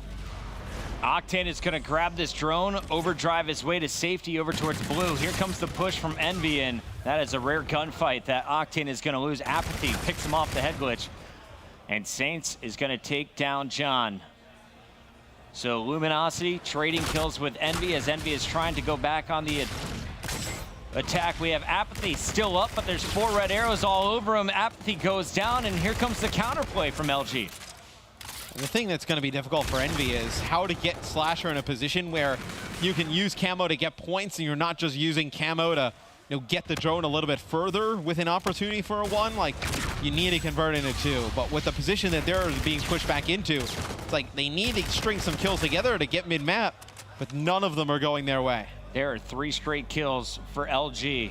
Octane is going to grab this drone, overdrive his way to safety over towards blue. Here comes the push from Envy, and that is a rare gunfight that Octane is going to lose. Apathy picks him off the head glitch, and Saints is going to take down John. So Luminosity trading kills with Envy as Envy is trying to go back on the attack. We have Apathy still up, but there's 4 red arrows all over him. Apathy goes down, and here comes the counterplay from LG. And the thing that's going to be difficult for Envy is how to get Slasher in a position where you can use camo to get points, and you're not just using camo to, you know, get the drone a little bit further with an opportunity for a 1. Like, you need to convert into 2. But with the position that they're being pushed back into, it's like they need to string some kills together to get mid-map, but none of them are going their way. There are 3 straight kills for LG.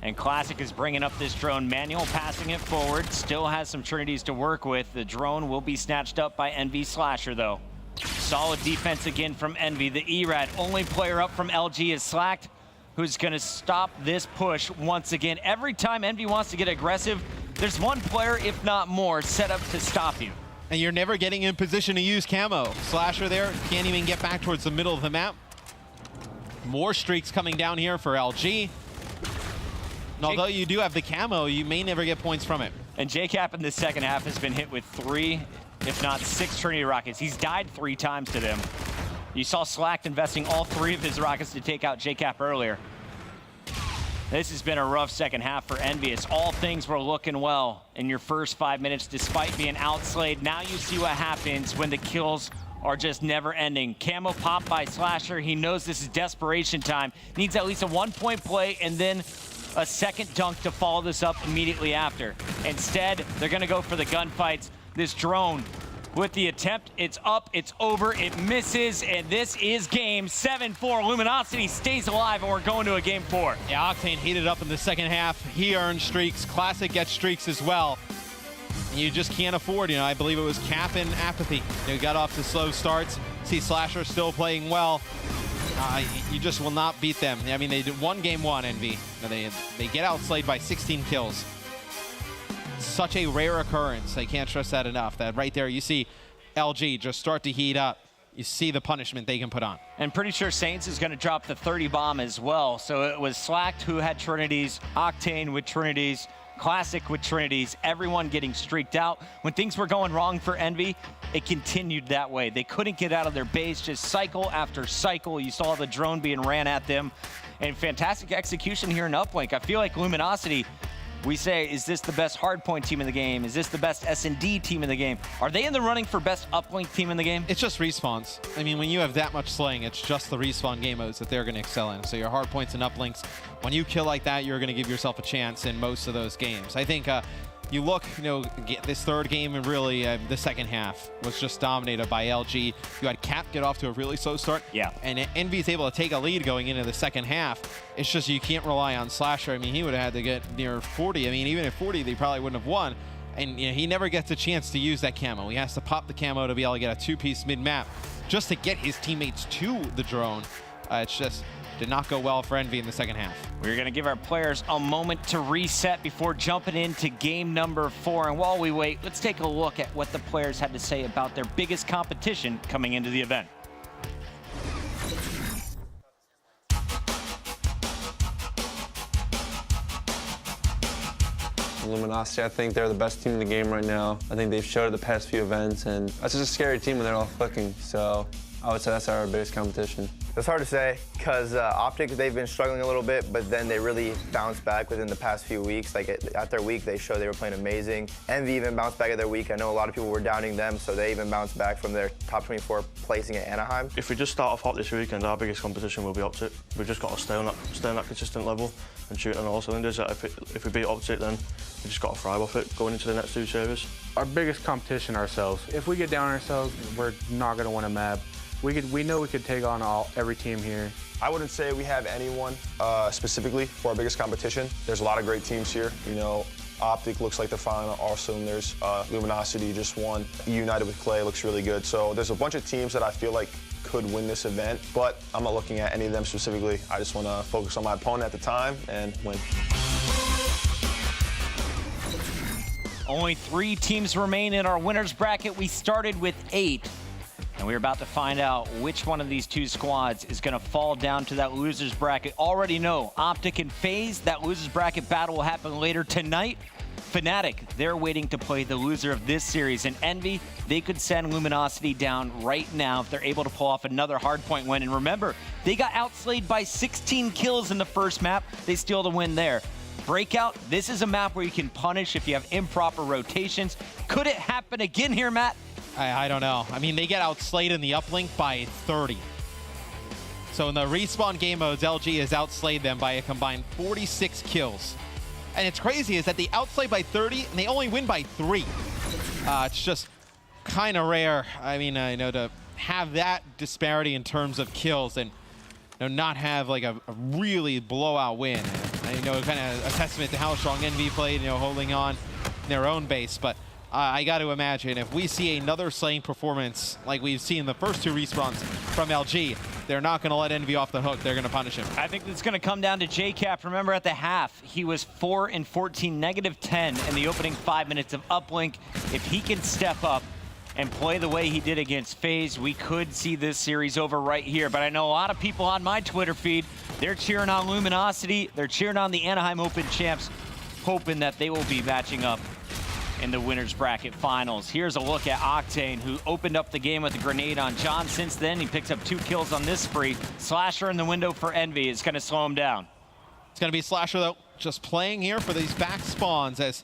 And Classic is bringing up this drone. Manual passing it forward. Still has some Trinities to work with. The drone will be snatched up by Envy Slasher, though. Solid defense again from Envy. The ERAD, only player up from LG, is Slacked, who's going to stop this push once again. Every time Envy wants to get aggressive, there's 1 player, if not more, set up to stop you. And you're never getting in position to use camo. Slasher there can't even get back towards the middle of the map. More streaks coming down here for LG. And although you do have the camo, you may never get points from it. And JCap in the second half has been hit with 3, if not 6 Trinity rockets. He's died 3 times to them. You saw Slack investing all 3 of his rockets to take out JCap earlier. This has been a rough second half for Envious. All things were looking well in your first 5 minutes despite being outslayed. Now you see what happens when the kills are just never ending. Camo pop by Slasher. He knows this is desperation time. Needs at least a 1-point play and then a second dunk to follow this up immediately after. Instead, they're gonna go for the gunfights. This drone with the attempt, it's up, it's over, it misses, and this is game 7-4. Luminosity stays alive, and we're going to a game 4. Yeah, Octane heated up in the second half. He earned streaks. Classic gets streaks as well. And you just can't afford, I believe it was Cap and Apathy. They got off to slow starts. See Slasher still playing well. You just will not beat them. I mean, they won game 1, Envy. They get outslayed by 16 kills. Such a rare occurrence. I can't stress that enough. That right there, you see LG just start to heat up. You see the punishment they can put on. And pretty sure Saints is going to drop the 30 bomb as well. So it was Slacked who had Trinities, Octane with Trinities, Classic with Trinities, everyone getting streaked out. When things were going wrong for Envy, it continued that way. They couldn't get out of their base, just cycle after cycle. You saw the drone being ran at them. And fantastic execution here in Uplink. I feel like Luminosity, we say, is this the best hardpoint team in the game? Is this the best S&D team in the game? Are they in the running for best uplink team in the game? It's just respawns. I mean, when you have that much slaying, it's just the respawn game modes that they're going to excel in. So your hardpoints and uplinks, when you kill like that, you're going to give yourself a chance in most of those games. I think you look, this third game and really the second half was just dominated by LG. You had Cap get off to a really slow start. Yeah. And Envy's able to take a lead going into the second half. It's just you can't rely on Slasher. I mean, he would have had to get near 40. I mean, even at 40, they probably wouldn't have won. And he never gets a chance to use that camo. He has to pop the camo to be able to get a 2-piece mid-map just to get his teammates to the drone. It's just did not go well for Envy in the second half. We're going to give our players a moment to reset before jumping into game number 4. And while we wait, let's take a look at what the players had to say about their biggest competition coming into the event. Luminosity, I think they're the best team in the game right now. I think they've showed it the past few events, and that's just a scary team when they're all clicking. So I would say that's our biggest competition. It's hard to say because Optic, they've been struggling a little bit, but then they really bounced back within the past few weeks. Like at their week, they showed they were playing amazing. Envy even bounced back at their week. I know a lot of people were doubting them, so they even bounced back from their top 24 placing at Anaheim. If we just start off hot this weekend, our biggest competition will be Optic. We've just got to stay on that consistent level and shoot on all cylinders. If we beat Optic, then we just got to thrive off it going into the next 2 series. Our biggest competition ourselves. If we get down on ourselves, we're not going to win a map. We know we could take on every team here. I wouldn't say we have anyone specifically for our biggest competition. There's a lot of great teams here. Optic looks like they're firing on all cylinders. Luminosity just won. United with Clay looks really good. So there's a bunch of teams that I feel like could win this event, but I'm not looking at any of them specifically. I just want to focus on my opponent at the time and win. Only 3 teams remain in our winner's bracket. We started with 8. And we're about to find out which one of these 2 squads is going to fall down to that loser's bracket. Already know Optic and FaZe, that loser's bracket battle will happen later tonight. Fnatic, they're waiting to play the loser of this series. And Envy, they could send Luminosity down right now if they're able to pull off another hardpoint win. And remember, they got outslayed by 16 kills in the first map. They steal the win there. Breakout, this is a map where you can punish if you have improper rotations. Could it happen again here, Matt? I don't know. I mean, they get outslayed in the uplink by 30. So in the respawn game modes, LG has outslayed them by a combined 46 kills. And it's crazy is that they outslay by 30 and they only win by 3. It's just kind of rare. I mean, to have that disparity in terms of kills and not have like a really blowout win. Kind of a testament to how strong Envy played, holding on in their own base. But I got to imagine if we see another slaying performance like we've seen the first 2 respawns from LG, they're not going to let Envy off the hook. They're going to punish him. I think it's going to come down to JCap. Remember at the half, he was 4 and 14, -10 in the opening 5 minutes of uplink. If he can step up and play the way he did against FaZe, we could see this series over right here. But I know a lot of people on my Twitter feed, they're cheering on Luminosity, they're cheering on the Anaheim Open champs, hoping that they will be matching up in the winners bracket finals. Here's a look at Octane, who opened up the game with a grenade on John. Since then, he picks up 2 kills on this spree. Slasher in the window for Envy is going to slow him down. It's going to be Slasher, though, just playing here for these back spawns as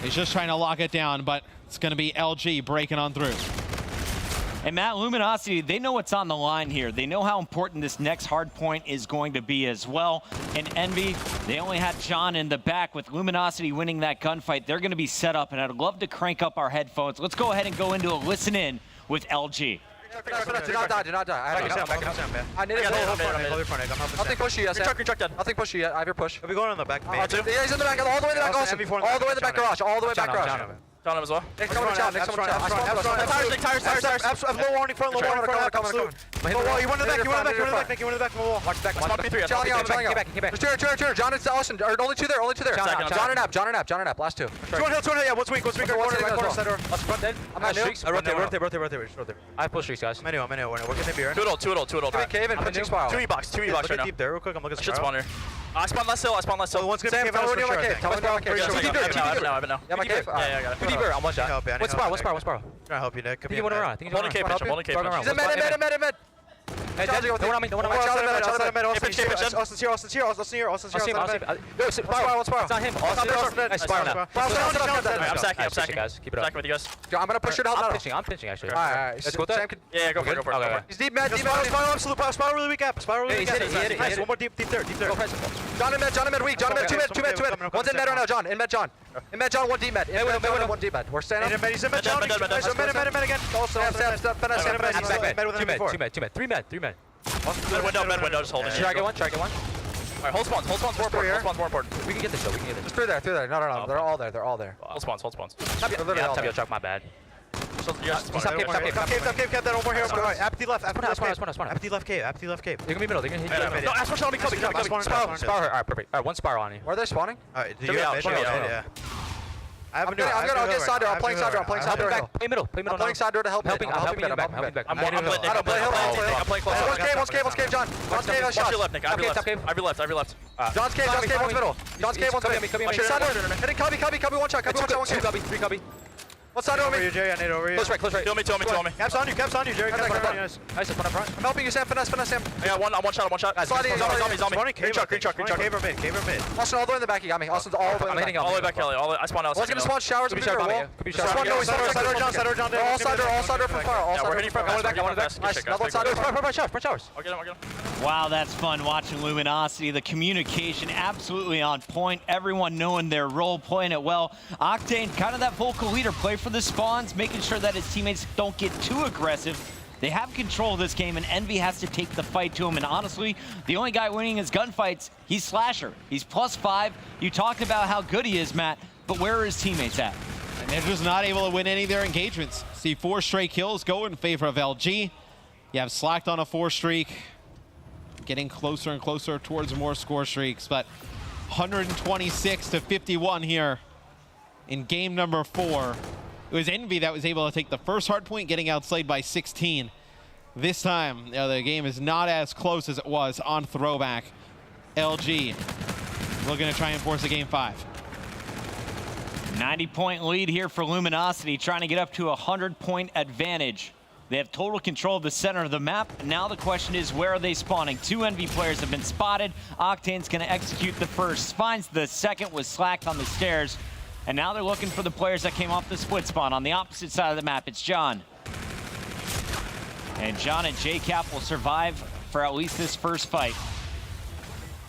he's just trying to lock it down, but it's going to be LG breaking on through. And Matt, Luminosity, they know what's on the line here. They know how important this next hard point is going to be as well. And Envy, they only had John in the back. With Luminosity winning that gunfight, they're going to be set up, and I'd love to crank up our headphones. Let's go ahead and go into a listen in with LG. Do not die, do not die. I need it. Nothing push you yet, Sam. Nothing push you yet. I have your push. Are we going on the back? Yeah, he's in the back, all the way in the back, Austin. All the way in the back garage, all the way back garage. John as well. Next coming to next coming to Tires. Low warning front, low warning front. Absolute. You went to the back, you went to the back. Watch back. Cheer. John and Austin. Only two there. John and App. Last 2. 2 on hill. Yeah, what's weak? Corner side door. Let's front in. I'm at streaks. Rotate. I push streaks, guys. I know. We're getting the beer. 2 ult. Cave and pinching spiral. 2 E-box right now. Deep there, real quick. I'm looking at Shit spawner. I spawn less hill. One's gonna Sam, tell me when you're in my cave. Tell me when you're in my cave. I have it now. Yeah, my cave? Yeah, I got it. Too deeper. I'm one shot. What spiral? Trying to help you, Nick. I think you want to run. I'm holding cave pitch. He's in mid. Hey, don't want on me. Austin's here. One spiral. It's not him. Nice spiral now. I'm sacking. Guys, keep it up. Sacking with you guys. I'm gonna push it out. I'm pitching actually. Alright. Yeah, go for it. He's deep med. Spiral really weak gap. Nice. One more deep there. John in med weak. John in med 2 mid. One's in med right now, John. In med John. 1 deep med. One deep med. We're staying up. He's in med, John. Med again. Sam. 2 med. 3 med. Med window, just holding. Try get one. Alright, hold spawns more important. We can get this though. Just through there. No. They're all there. Hold spawns. They're literally all there. Chuck, my bad. Stop cave. That one more here. Apathy left. Apathy left cave. They're gonna be middle. They're gonna hit you. No, ask for me. Spiral. Alright, perfect. Alright, one spiral on you. Where are they spawning? Alright, Yeah. I'm gonna get side door. I'm playing side door. Play middle. I'm playing side door to help. I'm helping back. I'm playing close. One's cave, John. One's cave has shots. Left, Nick. I'll be left. John's cave, one's middle. John's cave, one's middle. Side door. Hitting cubby, one shot. Three cubby. What's side door me? Jerry, I need over you. Close right. Kill me. Caps on you, Jerry. Nice, one up front. I'm helping you, Sam. Finesse, Sam. I got one shot. Zombie. Green chuck. Cave or mid. Austin all the way in the back, you got me. Austin's all the way in the back. All the way back, Kelly. I spawn out. One's gonna spawn showers. Could be shower wall. Side door, John. All side door from far. Yeah, we're hitting front. I want it back. Nice. Another one side door. Front showers. I'll get him. Wow, that's fun watching Luminosity. The communication absolutely on point. Everyone knowing their role, playing it well. Octane, kind of that vocal leader, play for the spawns, making sure that his teammates don't get too aggressive. They have control of this game, and Envy has to take the fight to him. And honestly, the only guy winning his gunfights, he's Slasher. He's +5. You talked about how good he is, Matt, but where are his teammates at? And they're just not able to win any of their engagements. See 4 straight kills go in favor of LG. You have Slacked on a 4 streak, getting closer and closer towards more score streaks, but 126-51 here in game number 4. It was Envy that was able to take the first hard point, getting outslayed by 16. This time, the game is not as close as it was on throwback. LG looking to try and force a game 5. 90-point lead here for Luminosity, trying to get up to a 100-point advantage. They have total control of the center of the map. Now the question is, where are they spawning? 2 Envy players have been spotted. Octane's going to execute the first. Finds the second, was Slacked on the stairs. And now they're looking for the players that came off the split spawn. On the opposite side of the map, it's John. And John and JCap will survive for at least this first fight.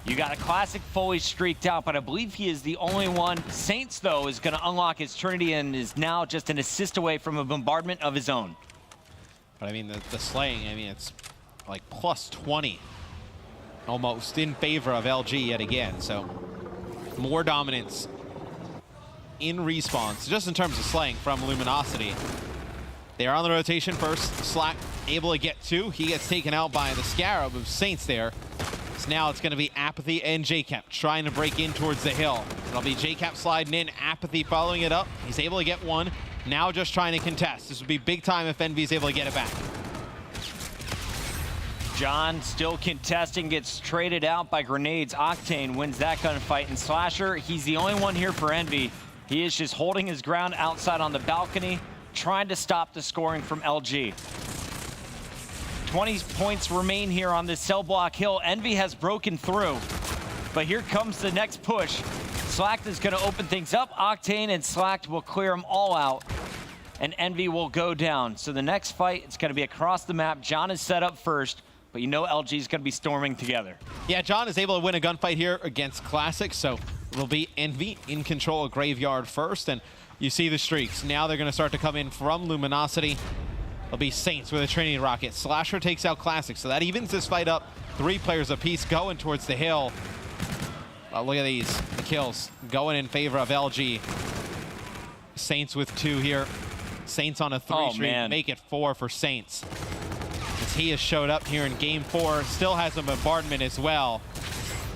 You got a classic fully streaked out, but I believe he is the only one. Saints, though, is going to unlock his Trinity and is now just an assist away from a bombardment of his own. But I mean, the slaying, it's like +20 almost in favor of LG yet again. So more dominance in response, just in terms of slaying from Luminosity. They're on the rotation first. Slack able to get 2. He gets taken out by the Scarab of Saints there. So now it's going to be Apathy and JCap trying to break in towards the hill. It'll be JCap sliding in, Apathy following it up. He's able to get 1. Now just trying to contest. This would be big time if Envy is able to get it back. John still contesting, gets traded out by grenades. Octane wins that gunfight, and Slasher, he's the only one here for Envy. He is just holding his ground outside on the balcony, trying to stop the scoring from LG. 20 points remain here on this cell block hill. Envy has broken through, but here comes the next push. Slacked is going to open things up. Octane and Slacked will clear them all out, and Envy will go down. So the next fight, it's going to be across the map. John is set up first, but you know LG is going to be storming together. Yeah, John is able to win a gunfight here against Classic, so it'll be Envy in control of Graveyard first, and you see the streaks. Now they're going to start to come in from Luminosity. It'll be Saints with a Trinity Rocket. Slasher takes out Classic, so that evens this fight up. 3 players apiece going towards the hill. Look at these, the kills going in favor of LG. Saints with 2 here. Saints on a 3 streak, make it 4 for Saints. As he has showed up here in game 4, still has a bombardment as well.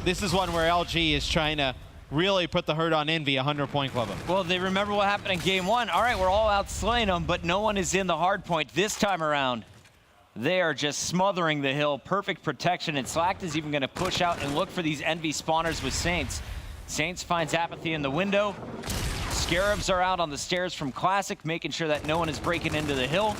This is one where LG is trying to really put the hurt on Envy, 100-point club. Well, they remember what happened in game 1. All right, we're all out slaying them, but no one is in the hard point this time around. They are just smothering the hill. Perfect protection, and Slacked is even going to push out and look for these Envy spawners with Saints. Saints finds Apathy in the window. Scarabs are out on the stairs from Classic, making sure that no one is breaking into the hill.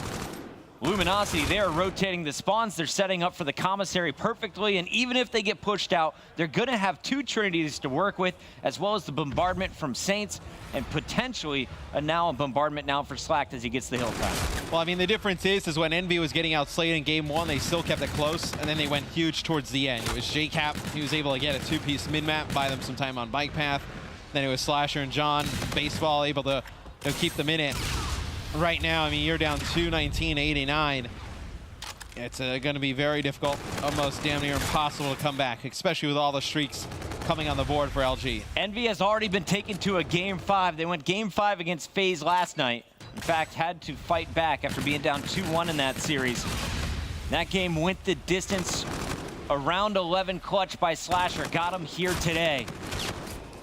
Luminosity, they are rotating the spawns. They're setting up for the commissary perfectly, and even if they get pushed out, they're going to have 2 Trinities to work with, as well as the bombardment from Saints, and potentially a bombardment now for Slacked as he gets the hill time. Well, I mean, the difference is when Envy was getting outslayed in game 1, they still kept it close, and then they went huge towards the end. It was JCap. He was able to get a 2-piece mid-map, buy them some time on bike path. Then it was Slasher and John, Baseball, able to keep them in it. Right now, I mean, you're down 219-89. It's going to be very difficult, almost damn near impossible to come back, especially with all the streaks coming on the board for LG. Envy has already been taken to a game 5. They went game 5 against FaZe last night. In fact, had to fight back after being down 2-1 in that series. That game went the distance. A round 11 clutch by Slasher got him here today.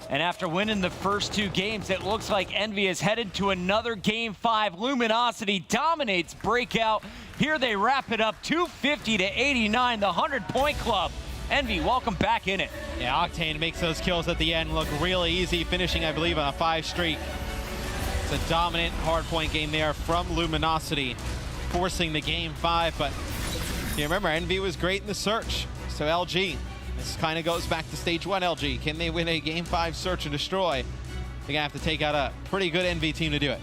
And after winning the first 2 games, it looks like Envy is headed to another game 5. Luminosity dominates Breakout. Here they wrap it up, 250-89, the 100-point club. Envy, welcome back in it. Yeah, Octane makes those kills at the end look really easy, finishing, I believe, on a 5 streak. It's a dominant hardpoint game there from Luminosity, forcing the game 5. But you remember, Envy was great in the search. So LG, this kind of goes back to stage 1 LG. Can they win a game 5 search and destroy? They're gonna have to take out a pretty good Envy team to do it.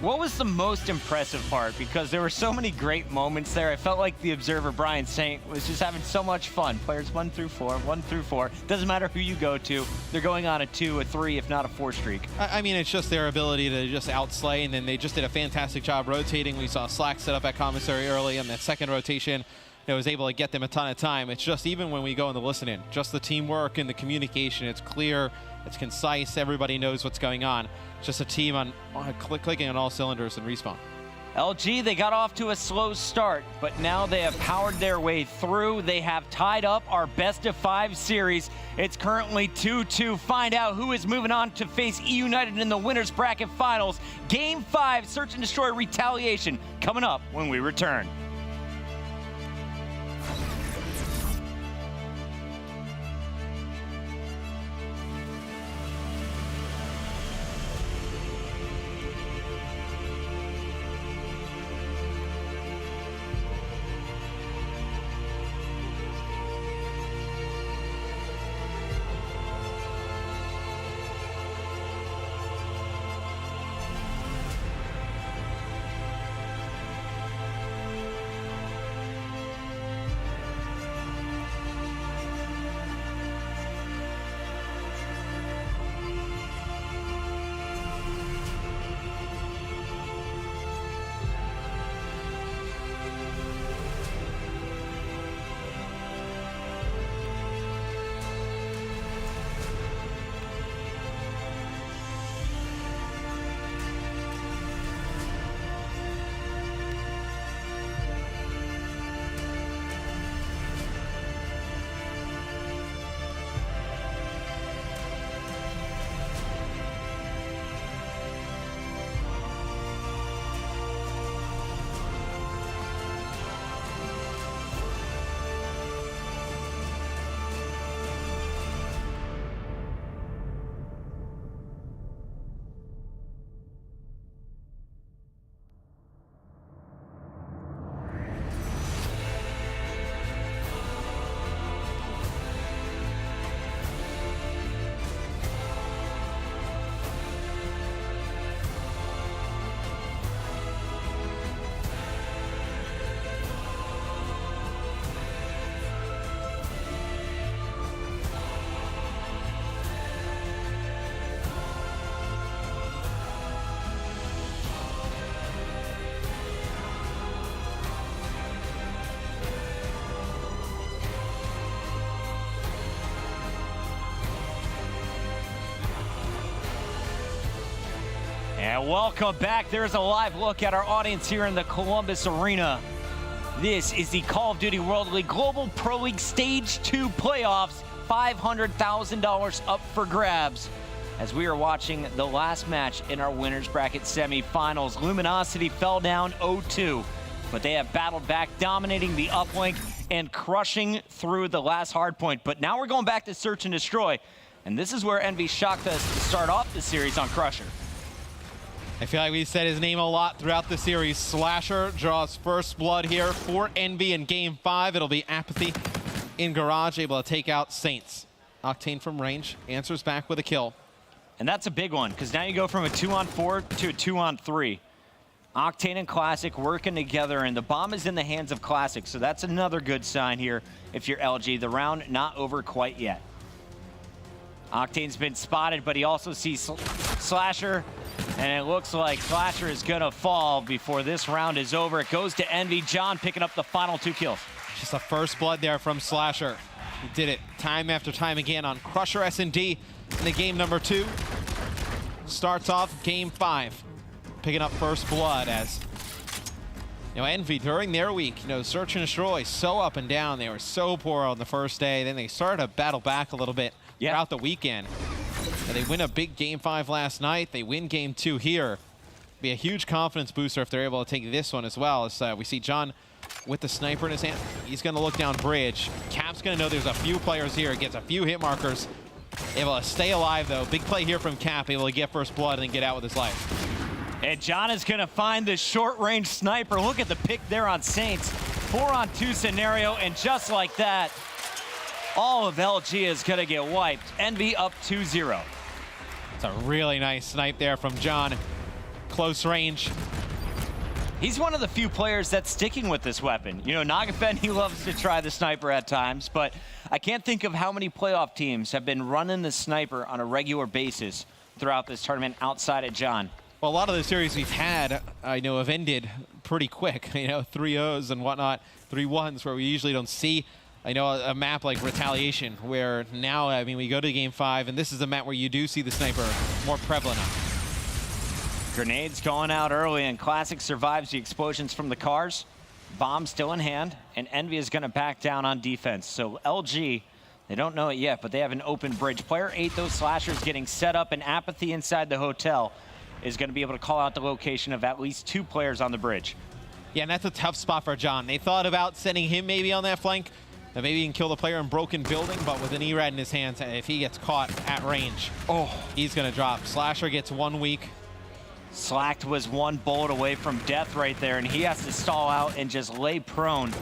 What was the most impressive part? Because there were so many great moments there. I felt like the observer, Brian Saint, was just having so much fun. Players 1 through 4. Doesn't matter who you go to. They're going on a 2, a 3, if not a 4 streak. I mean, it's just their ability to just outslay, and then they just did a fantastic job rotating. We saw Slack set up at commissary early on that second rotation. That was able to get them a ton of time. It's just even when we go in the listening, just the teamwork and the communication, it's clear, it's concise, everybody knows what's going on. It's just a team on clicking on all cylinders and Respawn. LG, they got off to a slow start, but now they have powered their way through. They have tied up our best of 5 series. It's currently 2-2. Find out who is moving on to face E United in the winners bracket finals. Game 5, Search and Destroy Retaliation, coming up when we return. And welcome back. There's a live look at our audience here in the Columbus Arena. This is the Call of Duty World League Global Pro League Stage 2 playoffs. $500,000 up for grabs as we are watching the last match in our winners bracket semifinals. Luminosity fell down 0-2, but they have battled back, dominating the uplink and crushing through the last hard point. But now we're going back to search and destroy, and this is where Envy shocked us to start off the series on Crusher. I feel like we've said his name a lot throughout the series. Slasher draws first blood here for Envy in Game 5. It'll be Apathy in Garage, able to take out Saints. Octane from range, answers back with a kill. And that's a big one, because now you go from a 2-on-4 to a 2-on-3. Octane and Classic working together, and the bomb is in the hands of Classic, so that's another good sign here if you're LG. The round not over quite yet. Octane's been spotted, but he also sees Slasher, and it looks like Slasher is gonna fall before this round is over. It goes to Envy. John picking up the final 2 kills. Just a first blood there from Slasher. He did it time after time again on Crusher S&D in the game number 2. Starts off Game 5, picking up first blood as, you know, Envy during their week, you know, Search and Destroy, so up and down. They were so poor on the first day. Then they started to battle back a little bit throughout the weekend. And they win a big Game 5 last night. They win Game 2 here. Be a huge confidence booster if they're able to take this one as well. As we see John with the sniper in his hand. He's going to look down bridge. Cap's going to know there's a few players here. Gets a few hit markers. Able to stay alive, though. Big play here from Cap. Able to get first blood and then get out with his life. And John is going to find the short-range sniper. Look at the pick there on Saints. 4-on-2 scenario, and just like that, all of LG is going to get wiped. Envy up 2-0. It's a really nice snipe there from John. Close range. He's one of the few players that's sticking with this weapon. You know, Nagafen, he loves to try the sniper at times, but I can't think of how many playoff teams have been running the sniper on a regular basis throughout this tournament outside of John. Well, a lot of the series we've had, I know, have ended pretty quick. You know, 3-0s and whatnot, 3-1s, where we usually don't see, I know, a map like Retaliation, where now, I mean, we go to Game 5, and this is a map where you do see the sniper more prevalent on. Grenades going out early, and Classic survives the explosions from the cars. Bomb still in hand, and Envy is going to back down on defense. So LG, they don't know it yet, but they have an open bridge. Player 8, those Slashers getting set up, and Apathy inside the hotel is going to be able to call out the location of at least 2 players on the bridge. Yeah, and that's a tough spot for John. They thought about sending him maybe on that flank, that maybe he can kill the player in broken building, but with an E-Rad in his hands, if he gets caught at range, he's going to drop. Slasher gets 1 week. Slacked was 1 bullet away from death right there, and he has to stall out and just lay prone.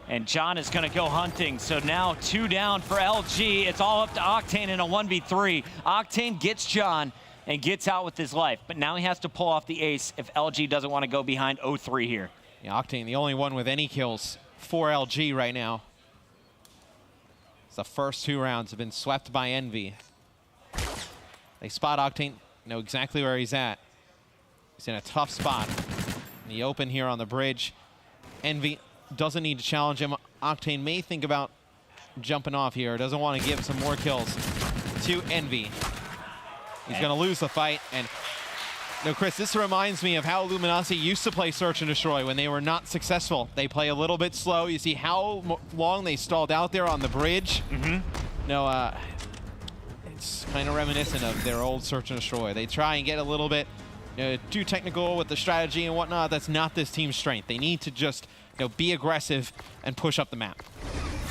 And John is going to go hunting, so now 2 down for LG. It's all up to Octane in a 1v3. Octane gets John and gets out with his life, but now he has to pull off the ace if LG doesn't want to go behind 0-3 here. Yeah, Octane, the only one with any kills for LG right now. The first 2 rounds have been swept by Envy. They spot Octane, know exactly where he's at. He's in a tough spot in the open here on the bridge. Envy doesn't need to challenge him. Octane may think about jumping off here. Doesn't want to give some more kills to Envy. He's going to lose the fight. And no, Chris, this reminds me of how Luminosity used to play Search and Destroy when they were not successful. They play a little bit slow. You see how long they stalled out there on the bridge. No, it's kind of reminiscent of their old Search and Destroy. They try and get a little bit too technical with the strategy and whatnot. That's not this team's strength. They need to just be aggressive and push up the map.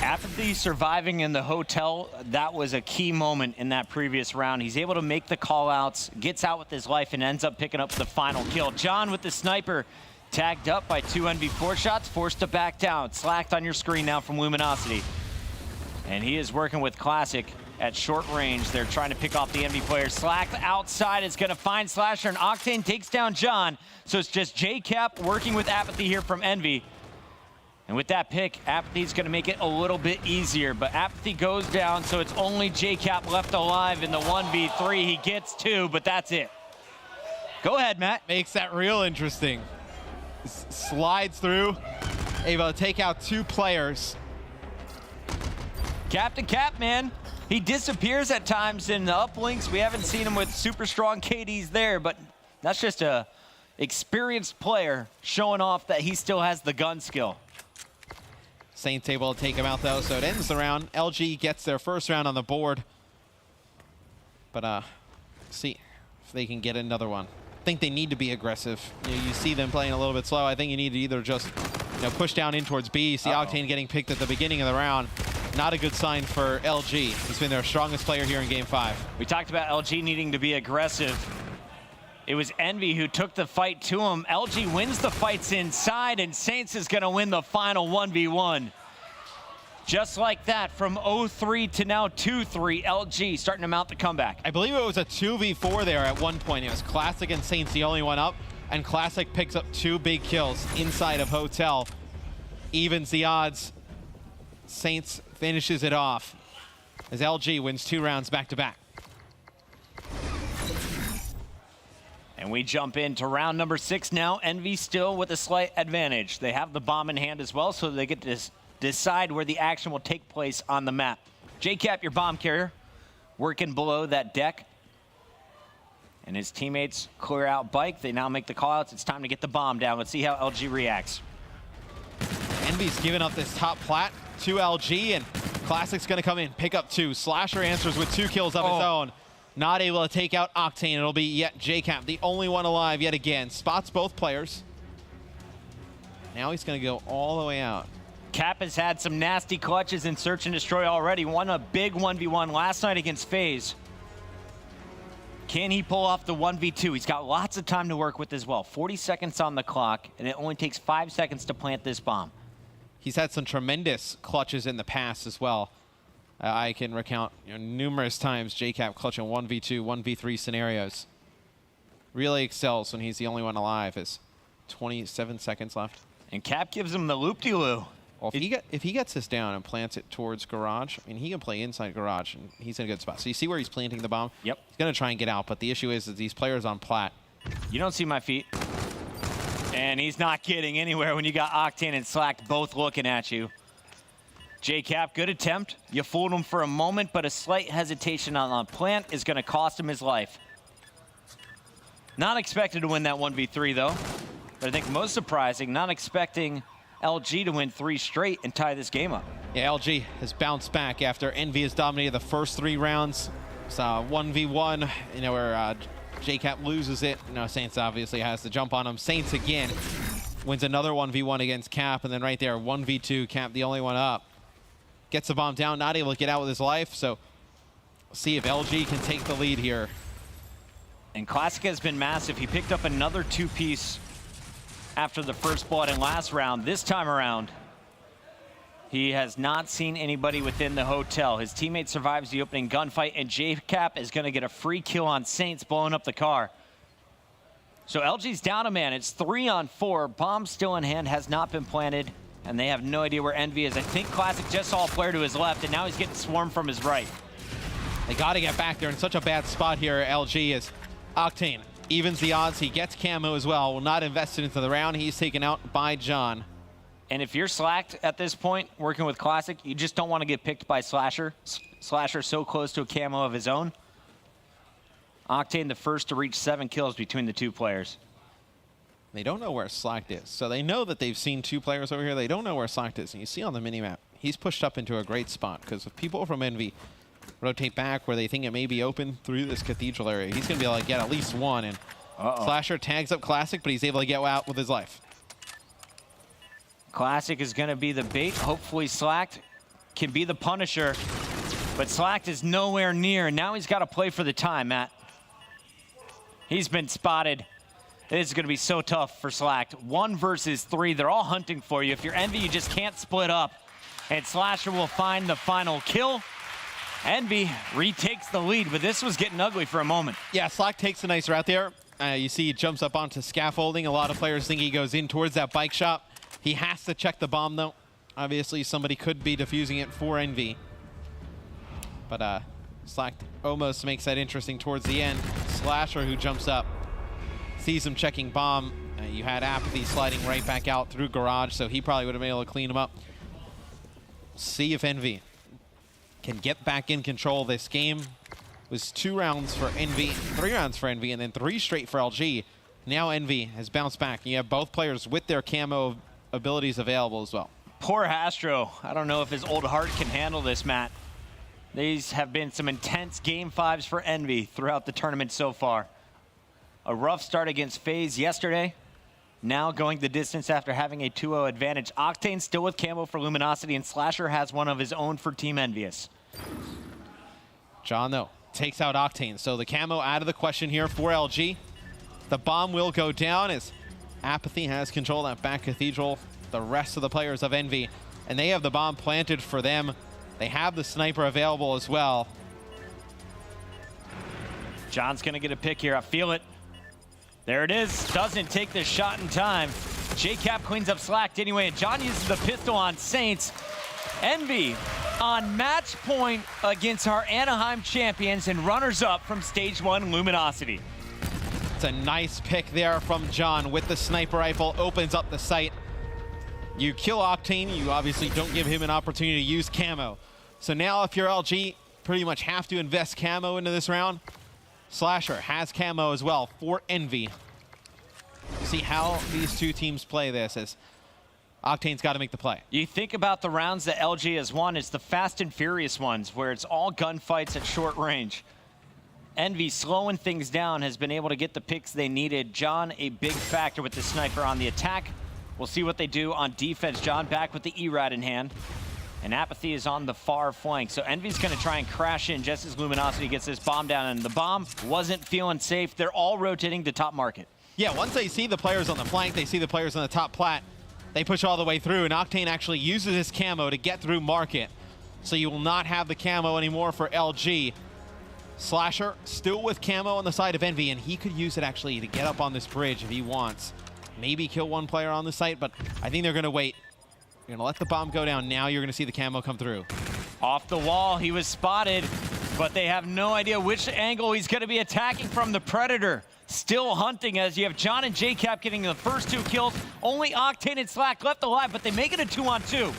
Apathy surviving in the hotel, that was a key moment in that previous round. He's able to make the call-outs, gets out with his life, and ends up picking up the final kill. John with the sniper, tagged up by 2 NV4 shots, forced to back down. Slacked on your screen now from Luminosity. And he is working with Classic at short range. They're trying to pick off the enemy players. Slack outside is going to find Slasher, and Octane takes down John. So it's just J-Cap working with Apathy here from Envy. And with that pick, Apathy's going to make it a little bit easier. But Apathy goes down, so it's only J-Cap left alive in the 1v3. He gets 2, but that's it. Go ahead, Matt. Makes that real interesting. Slides through, able to take out 2 players. Captain Cap, man. He disappears at times in the uplinks. We haven't seen him with super strong KDs there, but That's just a experienced player showing off that he still has the gun skill. Saints able to take him out, though, so it ends the round. LG gets their first round on the board. But see if they can get another one. I think they need to be aggressive. You see them playing a little bit slow. I think you need to either just push down in towards B. You see Octane getting picked at the beginning of the round. Not a good sign for LG. He's been their strongest player here in Game 5. We talked about LG needing to be aggressive. It was Envy who took the fight to him. LG wins the fights inside, and Saints is going to win the final 1v1. Just like that, from 0-3 to now 2-3, LG starting to mount the comeback. I believe it was a 2v4 there at one point. It was Classic and Saints the only one up, and Classic picks up 2 big kills inside of Hotel. Evens the odds. Saints finishes it off as LG wins 2 rounds back-to-back. And we jump into round number 6 now. Envy still with a slight advantage. They have the bomb in hand as well, so they get to decide where the action will take place on the map. JCap, your bomb carrier, working below that deck. And his teammates clear out Bike. They now make the callouts. It's time to get the bomb down. Let's see how LG reacts. Envy's giving up this top plat to LG, and Classic's gonna come in, pick up 2. Slasher answers with 2 kills of his own. Not able to take out Octane. It'll be yet JCap, the only one alive yet again. Spots both players. Now he's gonna go all the way out. Cap has had some nasty clutches in Search and Destroy already. Won a big 1v1 last night against FaZe. Can he pull off the 1v2? He's got lots of time to work with as well. 40 seconds on the clock, and it only takes 5 seconds to plant this bomb. He's had some tremendous clutches in the past as well. I can recount numerous times JCap clutching 1v2, 1v3 scenarios. Really excels when he's the only one alive. Is 27 seconds left. And Cap gives him the loop-de-loo. Well, if he gets this down and plants it towards Garage, I mean, he can play inside Garage, and he's in a good spot. So you see where he's planting the bomb? Yep. He's going to try and get out, but the issue is that these players on plat. You don't see my feet. And he's not getting anywhere when you got Octane and Slack both looking at you. JCap, good attempt. You fooled him for a moment, but a slight hesitation on the plant is going to cost him his life. Not expected to win that 1v3, though. But I think most surprising, not expecting LG to win 3 straight and tie this game up. Yeah, LG has bounced back after Envy has dominated the first 3 rounds. It's 1v1, where JCap loses it. Saints obviously has to jump on him. Saints again wins another 1v1 against Cap, and then right there, 1v2, Cap the only one up. Gets the bomb down, not able to get out with his life, so see if LG can take the lead here. And Classic has been massive. He picked up another 2-piece after the first blood in last round. This time around, he has not seen anybody within the hotel. His teammate survives the opening gunfight, and JCap is going to get a free kill on Saints, blowing up the car. So LG's down a man. It's 3-on-4. Bomb still in hand, has not been planted, and they have no idea where Envy is. I think Classic just saw a player to his left, and now he's getting swarmed from his right. They got to get back there in such a bad spot here. LG is Octane evens the odds. He gets camo as well. Will not invest it into the round. He's taken out by John. And if you're slacked at this point, working with Classic, you just don't want to get picked by Slasher. Slasher so close to a camo of his own. Octane the first to reach 7 kills between the 2 players. They don't know where Slacked is. So they know that they've seen 2 players over here. They don't know where Slacked is. And you see on the minimap, he's pushed up into a great spot, because if people from Envy rotate back where they think it may be open through this Cathedral area, he's going to be able to get at least 1. And Slasher tags up Classic, but he's able to get out with his life. Classic is going to be the bait. Hopefully Slacked can be the punisher. But Slacked is nowhere near. Now he's got to play for the time, Matt. He's been spotted. It is going to be so tough for Slacked. 1 versus 3. They're all hunting for you. If you're Envy, you just can't split up. And Slasher will find the final kill. Envy retakes the lead, but this was getting ugly for a moment. Yeah, Slack takes a nice route there. You see he jumps up onto scaffolding. A lot of players think he goes in towards that bike shop. He has to check the bomb, though. Obviously, somebody could be defusing it for Envy. But Slack almost makes that interesting towards the end. Slasher, who jumps up, sees him checking bomb. You had Apathy sliding right back out through Garage, so he probably would have been able to clean him up. See if Envy can get back in control of this game was 2 rounds for Envy, 3 rounds for Envy, and then 3 straight for LG. Now Envy has bounced back. You have both players with their camo abilities available as well. Poor Astro. I don't know if his old heart can handle this, Matt. These have been some intense Game 5s for Envy throughout the tournament so far. A rough start against FaZe yesterday. Now going the distance after having a 2-0 advantage. Octane still with camo for Luminosity, and Slasher has one of his own for Team Envious. John, though, takes out Octane. So the camo out of the question here for LG. The bomb will go down as Apathy has control of that back cathedral. The rest of the players of Envy, and they have the bomb planted for them. They have the sniper available as well. John's gonna get a pick here, I feel it. There it is, doesn't take the shot in time. JCap cleans up slack anyway, and John uses the pistol on Saints. Envy on match point against our Anaheim champions and runners-up from Stage 1 Luminosity. It's a nice pick there from John with the sniper rifle, opens up the sight. You kill Octane, you obviously don't give him an opportunity to use camo. So now if you're LG, pretty much have to invest camo into this round. Slasher has camo as well for Envy. See how these two teams play this as Octane's got to make the play. You think about the rounds that LG has won, it's the fast and furious ones where it's all gunfights at short range. Envy slowing things down has been able to get the picks they needed. John, a big factor with the sniper on the attack. We'll see what they do on defense. John back with the E-Rad in hand. And Apathy is on the far flank. So Envy's going to try and crash in just as Luminosity gets this bomb down. And the bomb wasn't feeling safe. They're all rotating to top market. Yeah, once they see the players on the flank, they see the players on the top plat, they push all the way through. And Octane actually uses his camo to get through market. So you will not have the camo anymore for LG. Slasher still with camo on the side of Envy. And he could use it actually to get up on this bridge if he wants. Maybe kill one player on the site, but I think they're going to wait. You're going to let the bomb go down. Now you're going to see the camo come through. Off the wall, he was spotted, but they have no idea which angle he's going to be attacking from. The Predator still hunting as you have John and JCap getting the first 2 kills. Only Octane and Slack left alive, but they make it a 2-on-2.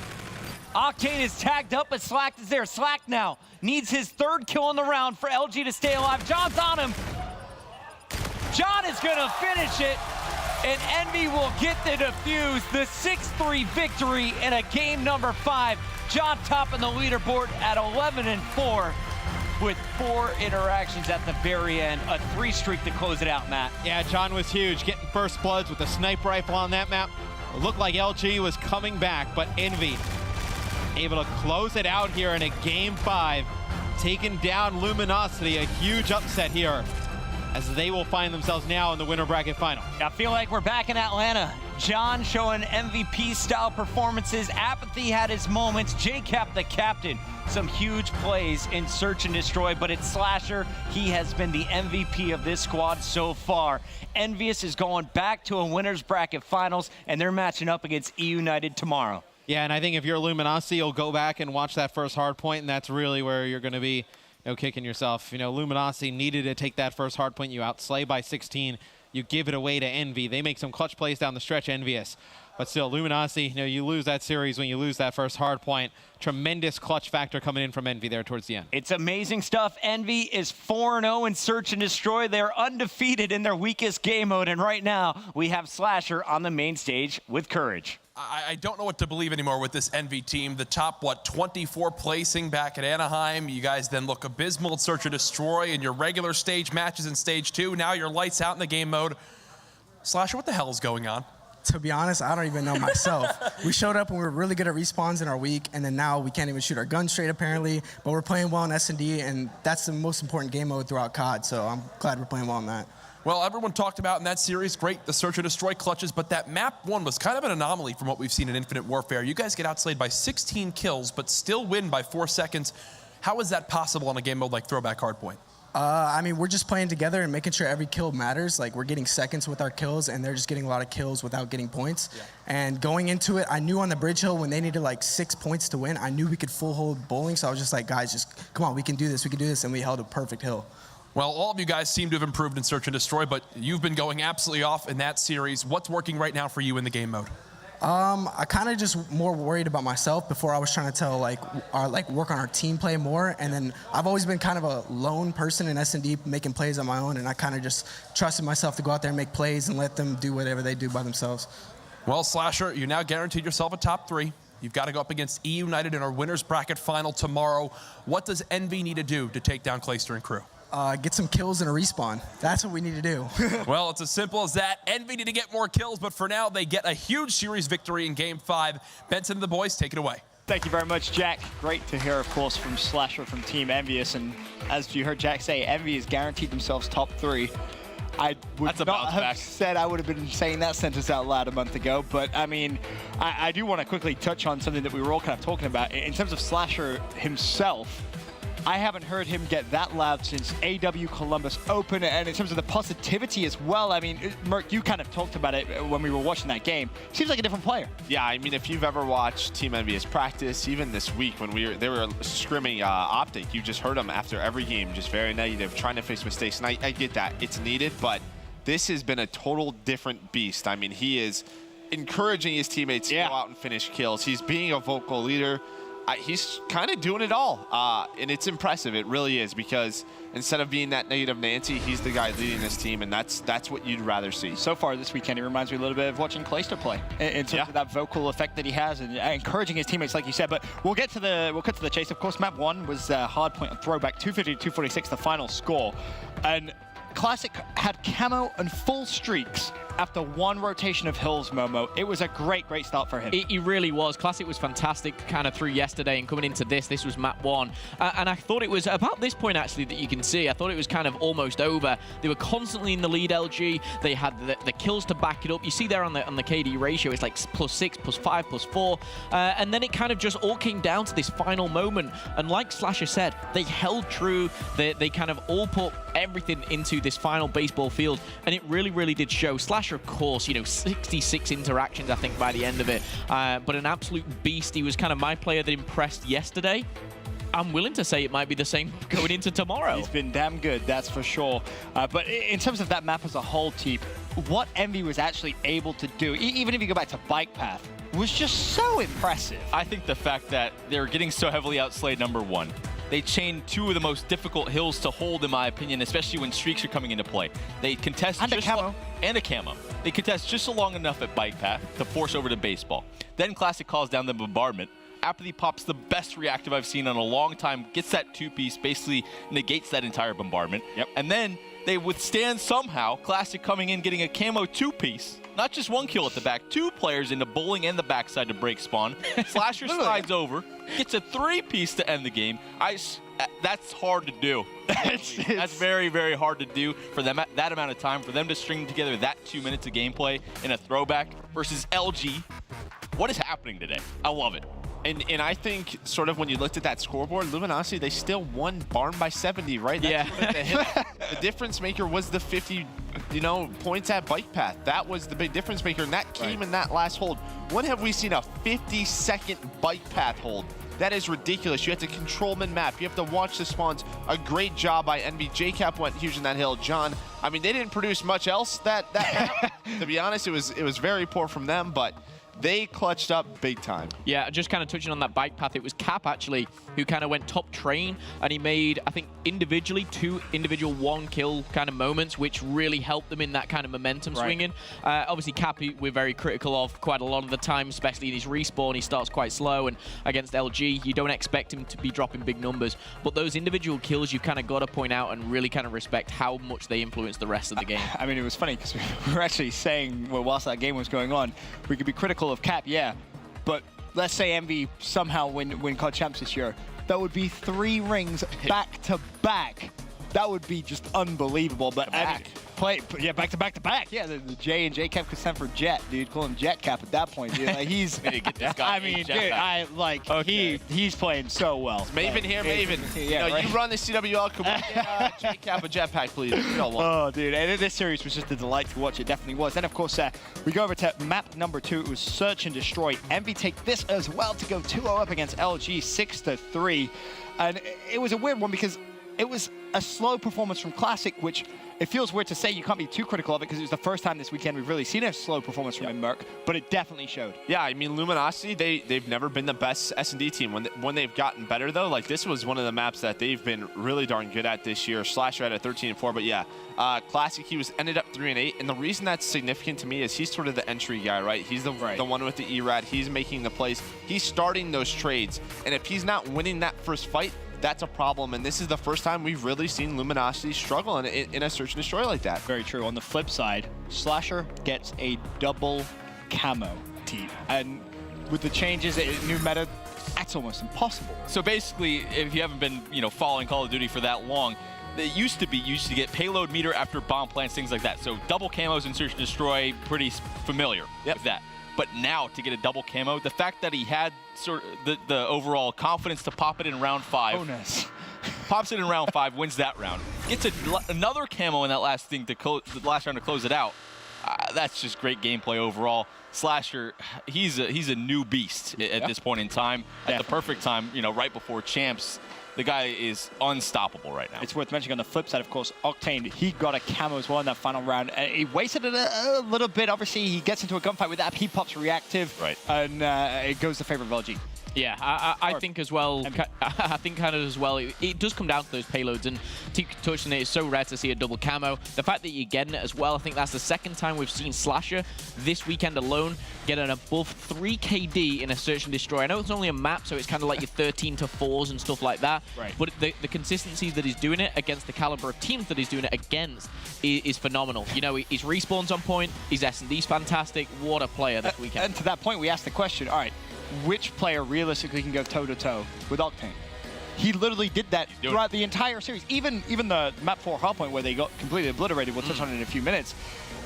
Octane is tagged up, but Slack is there. Slack now needs his 3rd kill in the round for LG to stay alive. John's on him. John is going to finish it. And Envy will get the defuse, the 6-3 victory in a game number 5. John topping the leaderboard at 11-4 with 4 interactions at the very end. A 3 streak to close it out, Matt. Yeah, John was huge, getting first bloods with the sniper rifle on that map. It looked like LG was coming back, but Envy able to close it out here in a game 5, taking down Luminosity. A huge upset here, as they will find themselves now in the winner bracket final. I feel like we're back in Atlanta. John showing MVP-style performances. Apathy had his moments. JCap, the captain, some huge plays in Search and Destroy, but it's Slasher. He has been the MVP of this squad so far. Envious is going back to a winner's bracket finals, and they're matching up against E-United tomorrow. Yeah, and I think if you're Luminosity, you'll go back and watch that first hard point, and that's really where you're going to be kicking yourself. Luminosity needed to take that first hard point. You outslay by 16. You give it away to Envy. They make some clutch plays down the stretch, Envious. But still, Luminosity, you lose that series when you lose that first hard point. Tremendous clutch factor coming in from Envy there towards the end. It's amazing stuff. Envy is 4-0 in Search and Destroy. They're undefeated in their weakest game mode. And right now, we have Slasher on the main stage with Courage. I don't know what to believe anymore with this Envy team. The top, 24 placing back at Anaheim. You guys then look abysmal at Search and Destroy in your regular stage matches in Stage 2. Now you're lights out in the game mode. Slasher, what the hell is going on? To be honest, I don't even know myself. We showed up and we were really good at respawns in our week, and then now we can't even shoot our guns straight, apparently. But we're playing well in S&D, and that's the most important game mode throughout COD, so I'm glad we're playing well in that. Well, everyone talked about in that series, great, the Search and Destroy clutches, but that map 1 was kind of an anomaly from what we've seen in Infinite Warfare. You guys get outslayed by 16 kills, but still win by 4 seconds. How is that possible on a game mode like Throwback Hardpoint? I mean, we're just playing together and making sure every kill matters. Like, we're getting seconds with our kills, and they're just getting a lot of kills without getting points. Yeah. And going into it, I knew on the Bridge Hill when they needed like 6 points to win, I knew we could full hold bowling. So I was just like, guys, just come on, we can do this, and we held a perfect hill. Well, all of you guys seem to have improved in Search and Destroy, but you've been going absolutely off in that series. What's working right now for you in the game mode? I kind of just more worried about myself before I was trying to tell work on our team play more. And then I've always been kind of a lone person in S&D making plays on my own, and I kind of just trusted myself to go out there and make plays and let them do whatever they do by themselves. Well, Slasher, you now guaranteed yourself a top 3. You've got to go up against E United in our winners bracket final tomorrow. What does Envy need to do to take down Clayster and crew? Get some kills and a respawn. That's what we need to do. Well, it's as simple as that. Envy need to get more kills, but for now, they get a huge series victory in Game 5. Benson and the boys, take it away. Thank you very much, Jack. Great to hear, of course, from Slasher from Team Envious. And as you heard Jack say, Envy has guaranteed themselves top 3. I would not have said I would have been saying that sentence out loud a month ago, but I mean, I do want to quickly touch on something that we were all kind of talking about. In terms of Slasher himself, I haven't heard him get that loud since AW Columbus Open, and in terms of the positivity as well, I mean, Merc, you kind of talked about it when we were watching that game. Seems like a different player. Yeah, I mean, if you've ever watched Team Envious practice, even this week when they were scrimming Optic, you just heard them after every game, just very negative, trying to fix mistakes, and I get that. It's needed, but this has been a total different beast. I mean, he is encouraging his teammates to go out and finish kills. He's being a vocal leader. He's kind of doing it all, and it's impressive. It really is, because instead of being that negative Nancy, he's the guy leading this team, and that's what you'd rather see. So far this weekend, he reminds me a little bit of watching Clayster play in terms of that vocal effect that he has and encouraging his teammates, like you said. But we'll cut to the chase. Of course, map 1 was hard point on throwback, 250-246, the final score, and Classic had camo and full streaks after 1 rotation of Hills, Momo. It was a great start for him. It really was. Classic was fantastic kind of through yesterday, and coming into this was map 1. And I thought it was about this point, actually, that you can see. I thought it was kind of almost over. They were constantly in the lead, LG. They had the kills to back it up. You see there on the KD ratio, it's like +6, +5, +4. And then it kind of just all came down to this final moment. And like Slasher said, they held true. They kind of all put everything into this final baseball field, and it really, really did show. Slasher, of course, 66 interactions, I think, by the end of it, but an absolute beast. He was kind of my player that impressed yesterday. I'm willing to say it might be the same going into tomorrow. He's been damn good, that's for sure. But in terms of that map as a whole, Teep, what Envy was actually able to do, even if you go back to Bike Path, was just so impressive. I think the fact that they're getting so heavily outslayed, number 1. They chained 2 of the most difficult hills to hold, in my opinion, especially when streaks are coming into play. They contest and a camo. They contest just long enough at Bike Path to force over to baseball. Then Classic calls down the bombardment. Apathy pops the best reactive I've seen in a long time, gets that 2-piece, basically negates that entire bombardment. Yep. And then they withstand somehow, Classic coming in, getting a camo 2-piece. Not just 1 kill at the back, 2 players into bowling and the backside to break spawn. Slasher slides over, gets a 3-piece to end the game. That's hard to do. That's very, very hard to do for them at that amount of time, for them to string together that 2 minutes of gameplay in a throwback versus LG. What is happening today? I love it. And I think sort of when you looked at that scoreboard, Luminosity, they still won barn by 70, right? That's the difference maker was the 50, points at Bike Path. That was the big difference maker, and that came in that last hold. When have we seen a 50-second Bike Path hold? That is ridiculous. You have to control mid-map. You have to watch the spawns. A great job by Envy. JCap went huge in that hill. John, I mean, they didn't produce much else that to be honest, it was very poor from them, but they clutched up big time. Yeah, just kind of touching on that Bike Path, it was Cap, actually, who kind of went top train, and he made, I think, individually 2 individual 1-kill kind of moments, which really helped them in that kind of momentum swinging. Obviously, Cap, we're very critical of quite a lot of the time, especially in his respawn. He starts quite slow, and against LG, you don't expect him to be dropping big numbers. But those individual kills, you've kind of got to point out and really kind of respect how much they influence the rest of the game. I mean, it was funny, because we were actually saying, well, whilst that game was going on, we could be critical of Cap, but let's say Envy somehow win COD champs this year. That would be 3 rings back to back. That would be just unbelievable. But back to back. Yeah, the J and J Cap could stand for Jet, dude. Call him Jet Cap at that point, dude. Like, he's. Get this guy. I mean, dude, he's playing so well. It's Maven here, Maven. You run the CWL. Can we get J Cap a jetpack, please? Oh, dude, and this series was just a delight to watch. It definitely was. And of course, we go over to map number 2. It was Search and Destroy. Envy take this as well to go 2-0 up against LG 6-3, and it was a weird one because it was a slow performance from Classic, which it feels weird to say. You can't be too critical of it because it was the first time this weekend we've really seen a slow performance from Merc, but it definitely showed. Yeah, I mean, Luminosity, they've never been the best S&D team. When they've gotten better, though, like this was one of the maps that they've been really darn good at this year. Slasher at a 13-4, but yeah, Classic, he ended up 3-8, and the reason that's significant to me is he's sort of the entry guy, right? He's the one with the ERAD. He's making the plays. He's starting those trades, and if he's not winning that first fight, that's a problem, and this is the first time we've really seen Luminosity struggle in a search and destroy like that. Very true. On the flip side, Slasher gets a double camo team, and with the changes in new meta, that's almost impossible. So basically, if you haven't been, following Call of Duty for that long, it used to get payload meter after bomb plants, things like that. So double camos in search and destroy, pretty familiar with that. But now to get a double camo, the fact that he had sort of the overall confidence to pop it in round 5. Oh, nice. Pops it in round 5, wins that round. Gets another camo in that last thing the last round to close it out. That's just great gameplay overall. Slasher, he's a new beast at this point in time. At the perfect time, right before champs. The guy is unstoppable right now. It's worth mentioning on the flip side, of course, Octane, he got a camo as well in that final round. He wasted it a little bit. Obviously, he gets into a gunfight with that. He pops reactive, and it goes to favor of LG. Yeah, I think as well, I think kind of as well, it does come down to those payloads, and Teak touched on it, it's so rare to see a double camo. The fact that you're getting it as well, I think that's the second time we've seen Slasher this weekend alone get an above 3 KD in a search and destroy. I know it's only a map, so it's kind of like your 13 to 4s and stuff like that, but the consistency that he's doing it against the caliber of teams that he's doing it against is phenomenal. His respawn's on point, his S&D's fantastic. What a player this weekend. And to that point, we asked the question, all right, which player realistically can go toe-to-toe with Octane? He literally did that throughout the entire series. Even the map 4 hardpoint where they got completely obliterated, we'll touch on it in a few minutes.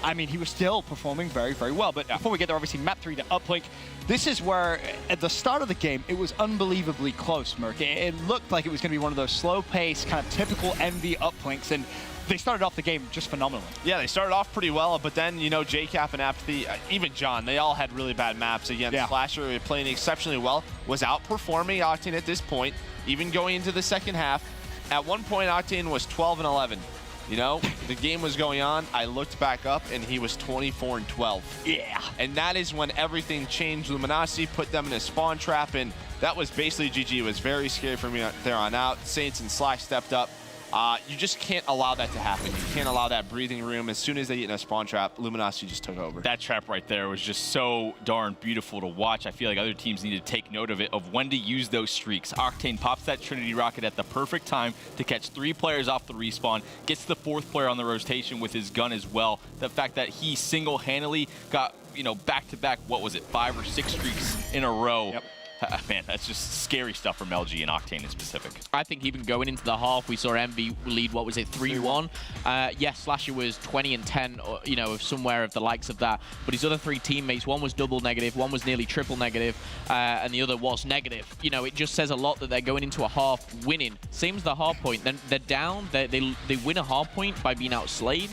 I mean, he was still performing very, very well. But before we get there, obviously, map 3 to uplink. This is where, at the start of the game, it was unbelievably close, Merc. It looked like it was going to be one of those slow-paced, kind of typical MV uplinks, and they started off the game just phenomenally. Yeah, they started off pretty well, but then, JCap and Apathy, even John, they all had really bad maps against Slasher, playing exceptionally well, was outperforming Octane at this point, even going into the second half. At one point, Octane was 12-11. The game was going on. I looked back up, and he was 24-12. Yeah. And that is when everything changed. Luminosity put them in a spawn trap, and that was basically GG. It was very scary for me there on out. Saints and Slack stepped up. You just can't allow that to happen. You can't allow that breathing room. As soon as they get in a spawn trap, Luminosity just took over. That trap right there was just so darn beautiful to watch. I feel like other teams need to take note of it, of when to use those streaks. Octane pops that Trinity rocket at the perfect time to catch 3 players off the respawn, gets the 4th player on the rotation with his gun as well. The fact that he single-handedly got, back-to-back, 5 or 6 streaks in a row. Yep. Man, that's just scary stuff from LG and Octane in specific. I think even going into the half, we saw MV lead, 3-1? Yes, Slasher was 20-10, of somewhere of the likes of that. But his other 3 teammates, one was double negative, one was nearly triple negative, and the other was negative. It just says a lot that they're going into a half winning. Same as the hard point. Then they're down, they win a hard point by being outslayed.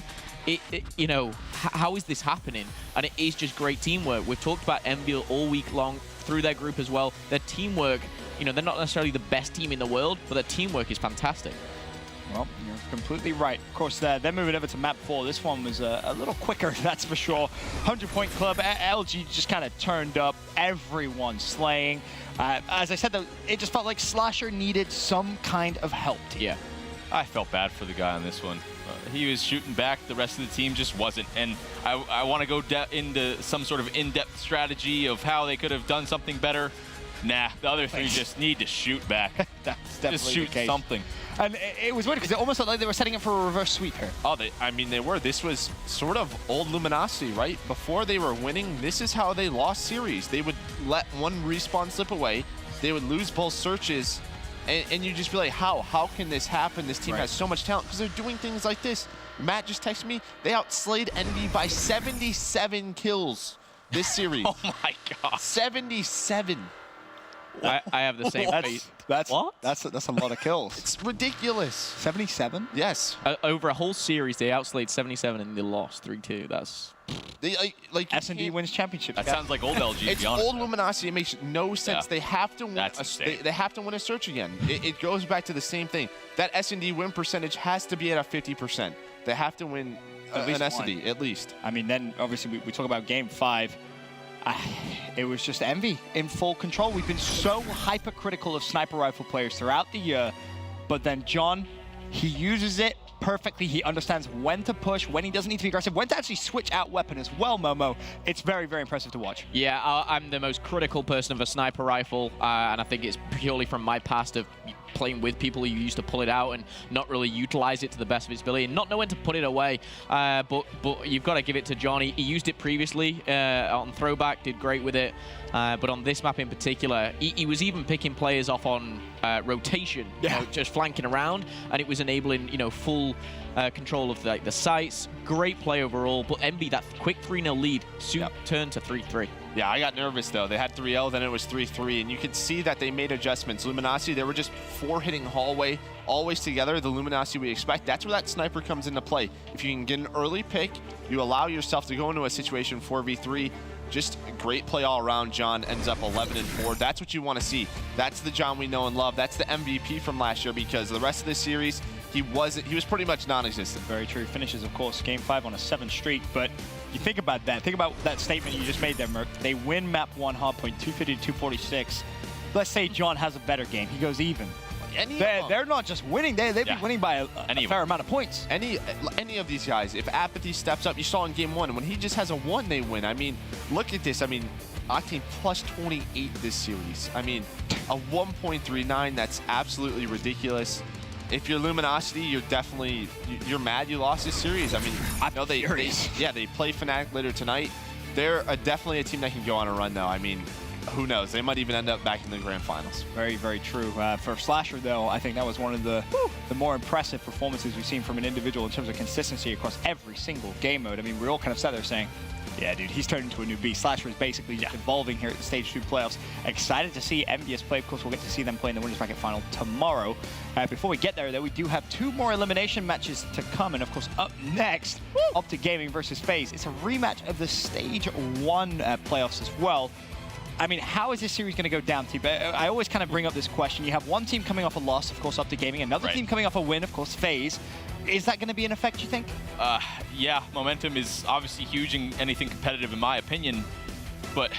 How is this happening? And it is just great teamwork. We've talked about MV all week long through their group as well. Their teamwork, they're not necessarily the best team in the world, but their teamwork is fantastic. Well, you're completely right. Of course, they're moving over to map 4. This one was a little quicker, that's for sure. 100-point club. LG just kind of turned up. Everyone slaying. As I said, though, it just felt like Slasher needed some kind of help. Yeah, I felt bad for the guy on this one. He was shooting back, the rest of the team just wasn't. And I want to go into some sort of in-depth strategy of how they could have done something better. Nah, the other 3 just need to shoot back. That's definitely just shoot the case. something. And it was weird because it almost looked like they were setting up for a reverse sweep here. Oh, they were. This was sort of old Luminosity, right? Before they were winning, this is how they lost series. They would let one respawn slip away. They would lose both searches. And you just be like, how can this happen? This team has so much talent because they're doing things like this. Matt just texted me. They outslayed Envy by 77 kills this series. Oh my God. 77. I have the same face. That's a lot of kills. It's ridiculous. 77? Yes. Over a whole series, they outslayed 77 and they lost 3-2. That's like S&D wins championships. That sounds like old LG. It's to be honest, old Luminosity. It makes no sense. Yeah. They have to win. That's They have to win a search again. It goes back to the same thing. That S&D win percentage has to be at a 50%. They have to win At least an S&D one. at least. I mean, then obviously we talk about Game 5. It was just Envy in full control. We've been so hypercritical of sniper rifle players throughout the year, but then John, he uses it perfectly. He understands when to push, when he doesn't need to be aggressive, when to actually switch out weapon as well, Momo. It's very, very impressive to watch. Yeah, I'm the most critical person of a sniper rifle, and I think it's purely from my past of playing with people who used to pull it out and not really utilize it to the best of its ability and not know when to put it away. But you've got to give it to Johnny. He used it previously on throwback, did great with it. But on this map in particular, he was even picking players off on rotation, just flanking around, and it was enabling, full control of the sights. Great play overall, but Envy, that quick 3-0 lead, soon turned to 3-3. Yeah, I got nervous though. They had 3L, then it was 3-3, and you could see that they made adjustments. Luminosity, they were just 4-hitting hallway, always together. The Luminosity we expect, that's where that sniper comes into play. If you can get an early pick, you allow yourself to go into a situation 4v3. Just a great play all around. John ends up 11-4. That's what you want to see. That's the John we know and love. That's the MVP from last year, because the rest of this series, he was pretty much non-existent. Very true. Finishes, of course, Game 5 on a 7 streak, but you think about that. Think about that statement you just made there, Merc. They win map 1 hardpoint 250 to 246. Let's say John has a better game. He goes even. They're not just winning. They'd be winning by a fair amount of points. Any of these guys, if Apathy steps up, you saw in Game 1, when he just has a 1, they win. I mean, look at this. I mean, Octane plus 28 this series. I mean, a 1.39, that's absolutely ridiculous. If you're Luminosity, you're mad you lost this series. I mean, I know they play Fnatic later tonight. They're definitely a team that can go on a run, though. I mean, who knows? They might even end up back in the grand finals. Very, very true. For Slasher, though, I think that was one of the more impressive performances we've seen from an individual in terms of consistency across every single game mode. I mean, we all kind of sat there saying, yeah, dude, he's turned into a new beast. Slasher is basically just evolving here at the Stage 2 playoffs. Excited to see Envious play. Of course, we'll get to see them play in the Winners Bracket Final tomorrow. Before we get there, though, we do have 2 more elimination matches to come. And, of course, up next, Optic Gaming versus FaZe. It's a rematch of the Stage 1 playoffs as well. I mean, how is this series going to go down, team? I always kind of bring up this question. You have one team coming off a loss, of course, Optic Gaming. Another team coming off a win, of course, FaZe. Is that going to be an effect, you think? Yeah, momentum is obviously huge in anything competitive, in my opinion. But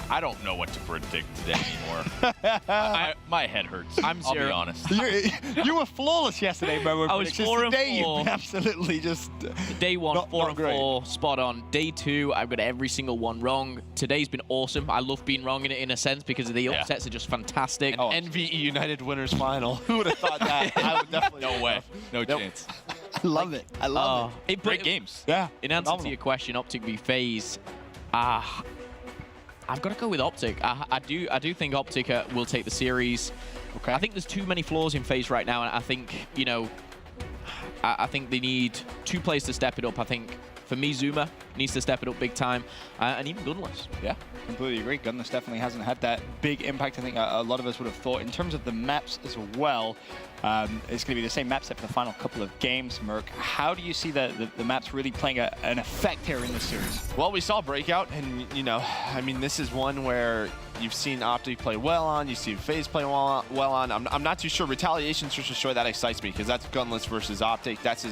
I don't know what to predict today anymore. My head hurts. I'll be honest. You were flawless yesterday, Mo. I was 4-4. Absolutely just. Day 1, 4-4, spot on. Day 2, I've got every single one wrong. Today's been awesome. I love being wrong in a sense because the upsets are just fantastic. An NVE United Winners Final. Who would have thought that? I would definitely. No way. No chance. I love it. I love it. Great games. Yeah. In answer to your question, Optic v FaZe, I've got to go with Optic. I do think Optic will take the series. Okay. I think there's too many flaws in FaZe right now, and I think, I think they need 2 players to step it up. I think, for me, Zuma needs to step it up big time, and even Gunless. Yeah, completely agree. Gunless definitely hasn't had that big impact. I think a lot of us would have thought. In terms of the maps as well, it's going to be the same map set for the final couple of games, Merc. How do you see the maps really playing an effect here in this series? Well, we saw Breakout, and, I mean, this is one where you've seen Optic play well on, you've seen FaZe play well on. I'm not too sure. Retaliation's just a show that excites me, because that's Gunless versus Optic. That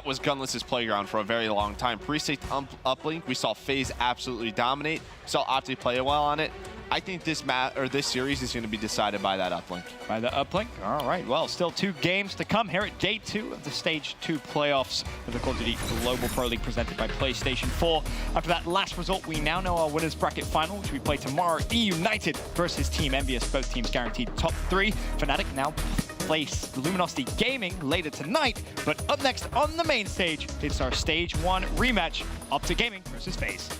was Gunless's playground for a very long time. Pre-state uplink, we saw FaZe absolutely dominate. We saw Optic play well on it. I think this series is going to be decided by that uplink. By the uplink? All right. Well, still 2 games to come here at Day 2 of the Stage 2 playoffs of the Call of Duty Global Pro League presented by PlayStation 4. After that last result, we now know our Winners Bracket Final, which we play tomorrow. E-United versus Team Envious. Both teams guaranteed top 3. Fnatic now place Luminosity Gaming later tonight. But up next on the main stage, it's our Stage 1 rematch. Optic Gaming versus FaZe.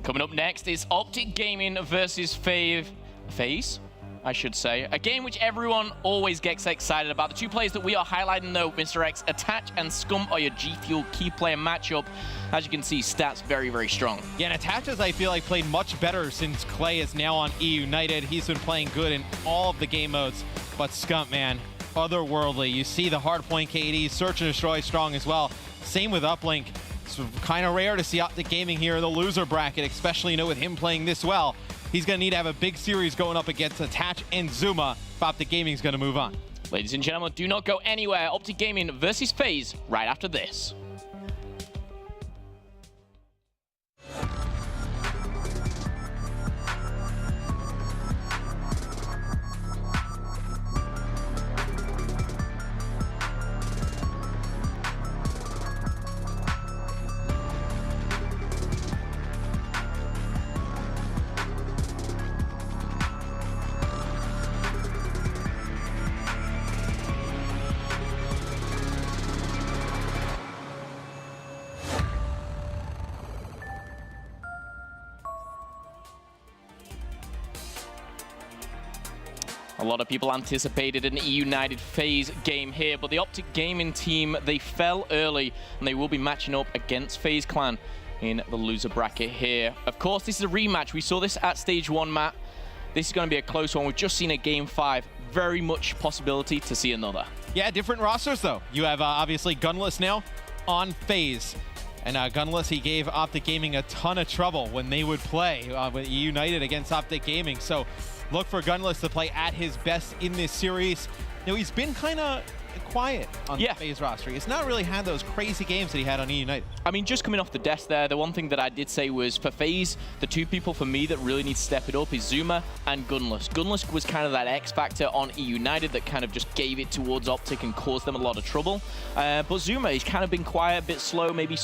Coming up next is Optic Gaming versus FaZe, I should say. A game which everyone always gets excited about. The two players that we are highlighting, though, Mr. X, Attach and Scum, are your G Fuel key player matchup. As you can see, stats very, very strong. Yeah, and Attach has, I feel like, played much better since Clay is now on E United. He's been playing good in all of the game modes. But Scum, man, otherworldly. You see the hardpoint KD, Search and Destroy strong as well. Same with Uplink. It's kind of rare to see Optic Gaming here in the loser bracket, especially, with him playing this well. He's going to need to have a big series going up against Attach and Zuma if Optic Gaming is going to move on. Ladies and gentlemen, do not go anywhere. Optic Gaming versus FaZe right after this. A lot of people anticipated an E United FaZe game here, but the Optic Gaming team, they fell early, and they will be matching up against FaZe Clan in the loser bracket here. Of course, this is a rematch. We saw this at stage 1, Matt. This is going to be a close one. We've just seen a game 5. Very much possibility to see another. Yeah, different rosters, though. You have, obviously, Gunless now on FaZe. And Gunless, he gave Optic Gaming a ton of trouble when they would play with E United against Optic Gaming. So look for Gunless to play at his best in this series. He's been kind of quiet on the FaZe roster. He's not really had those crazy games that he had on E United. I mean, just coming off the desk there, the one thing that I did say was for FaZe, the two people for me that really need to step it up is Zuma and Gunless. Gunless was kind of that X factor on E United that kind of just gave it towards Optic and caused them a lot of trouble. But Zuma, he's kind of been quiet, a bit slow, maybe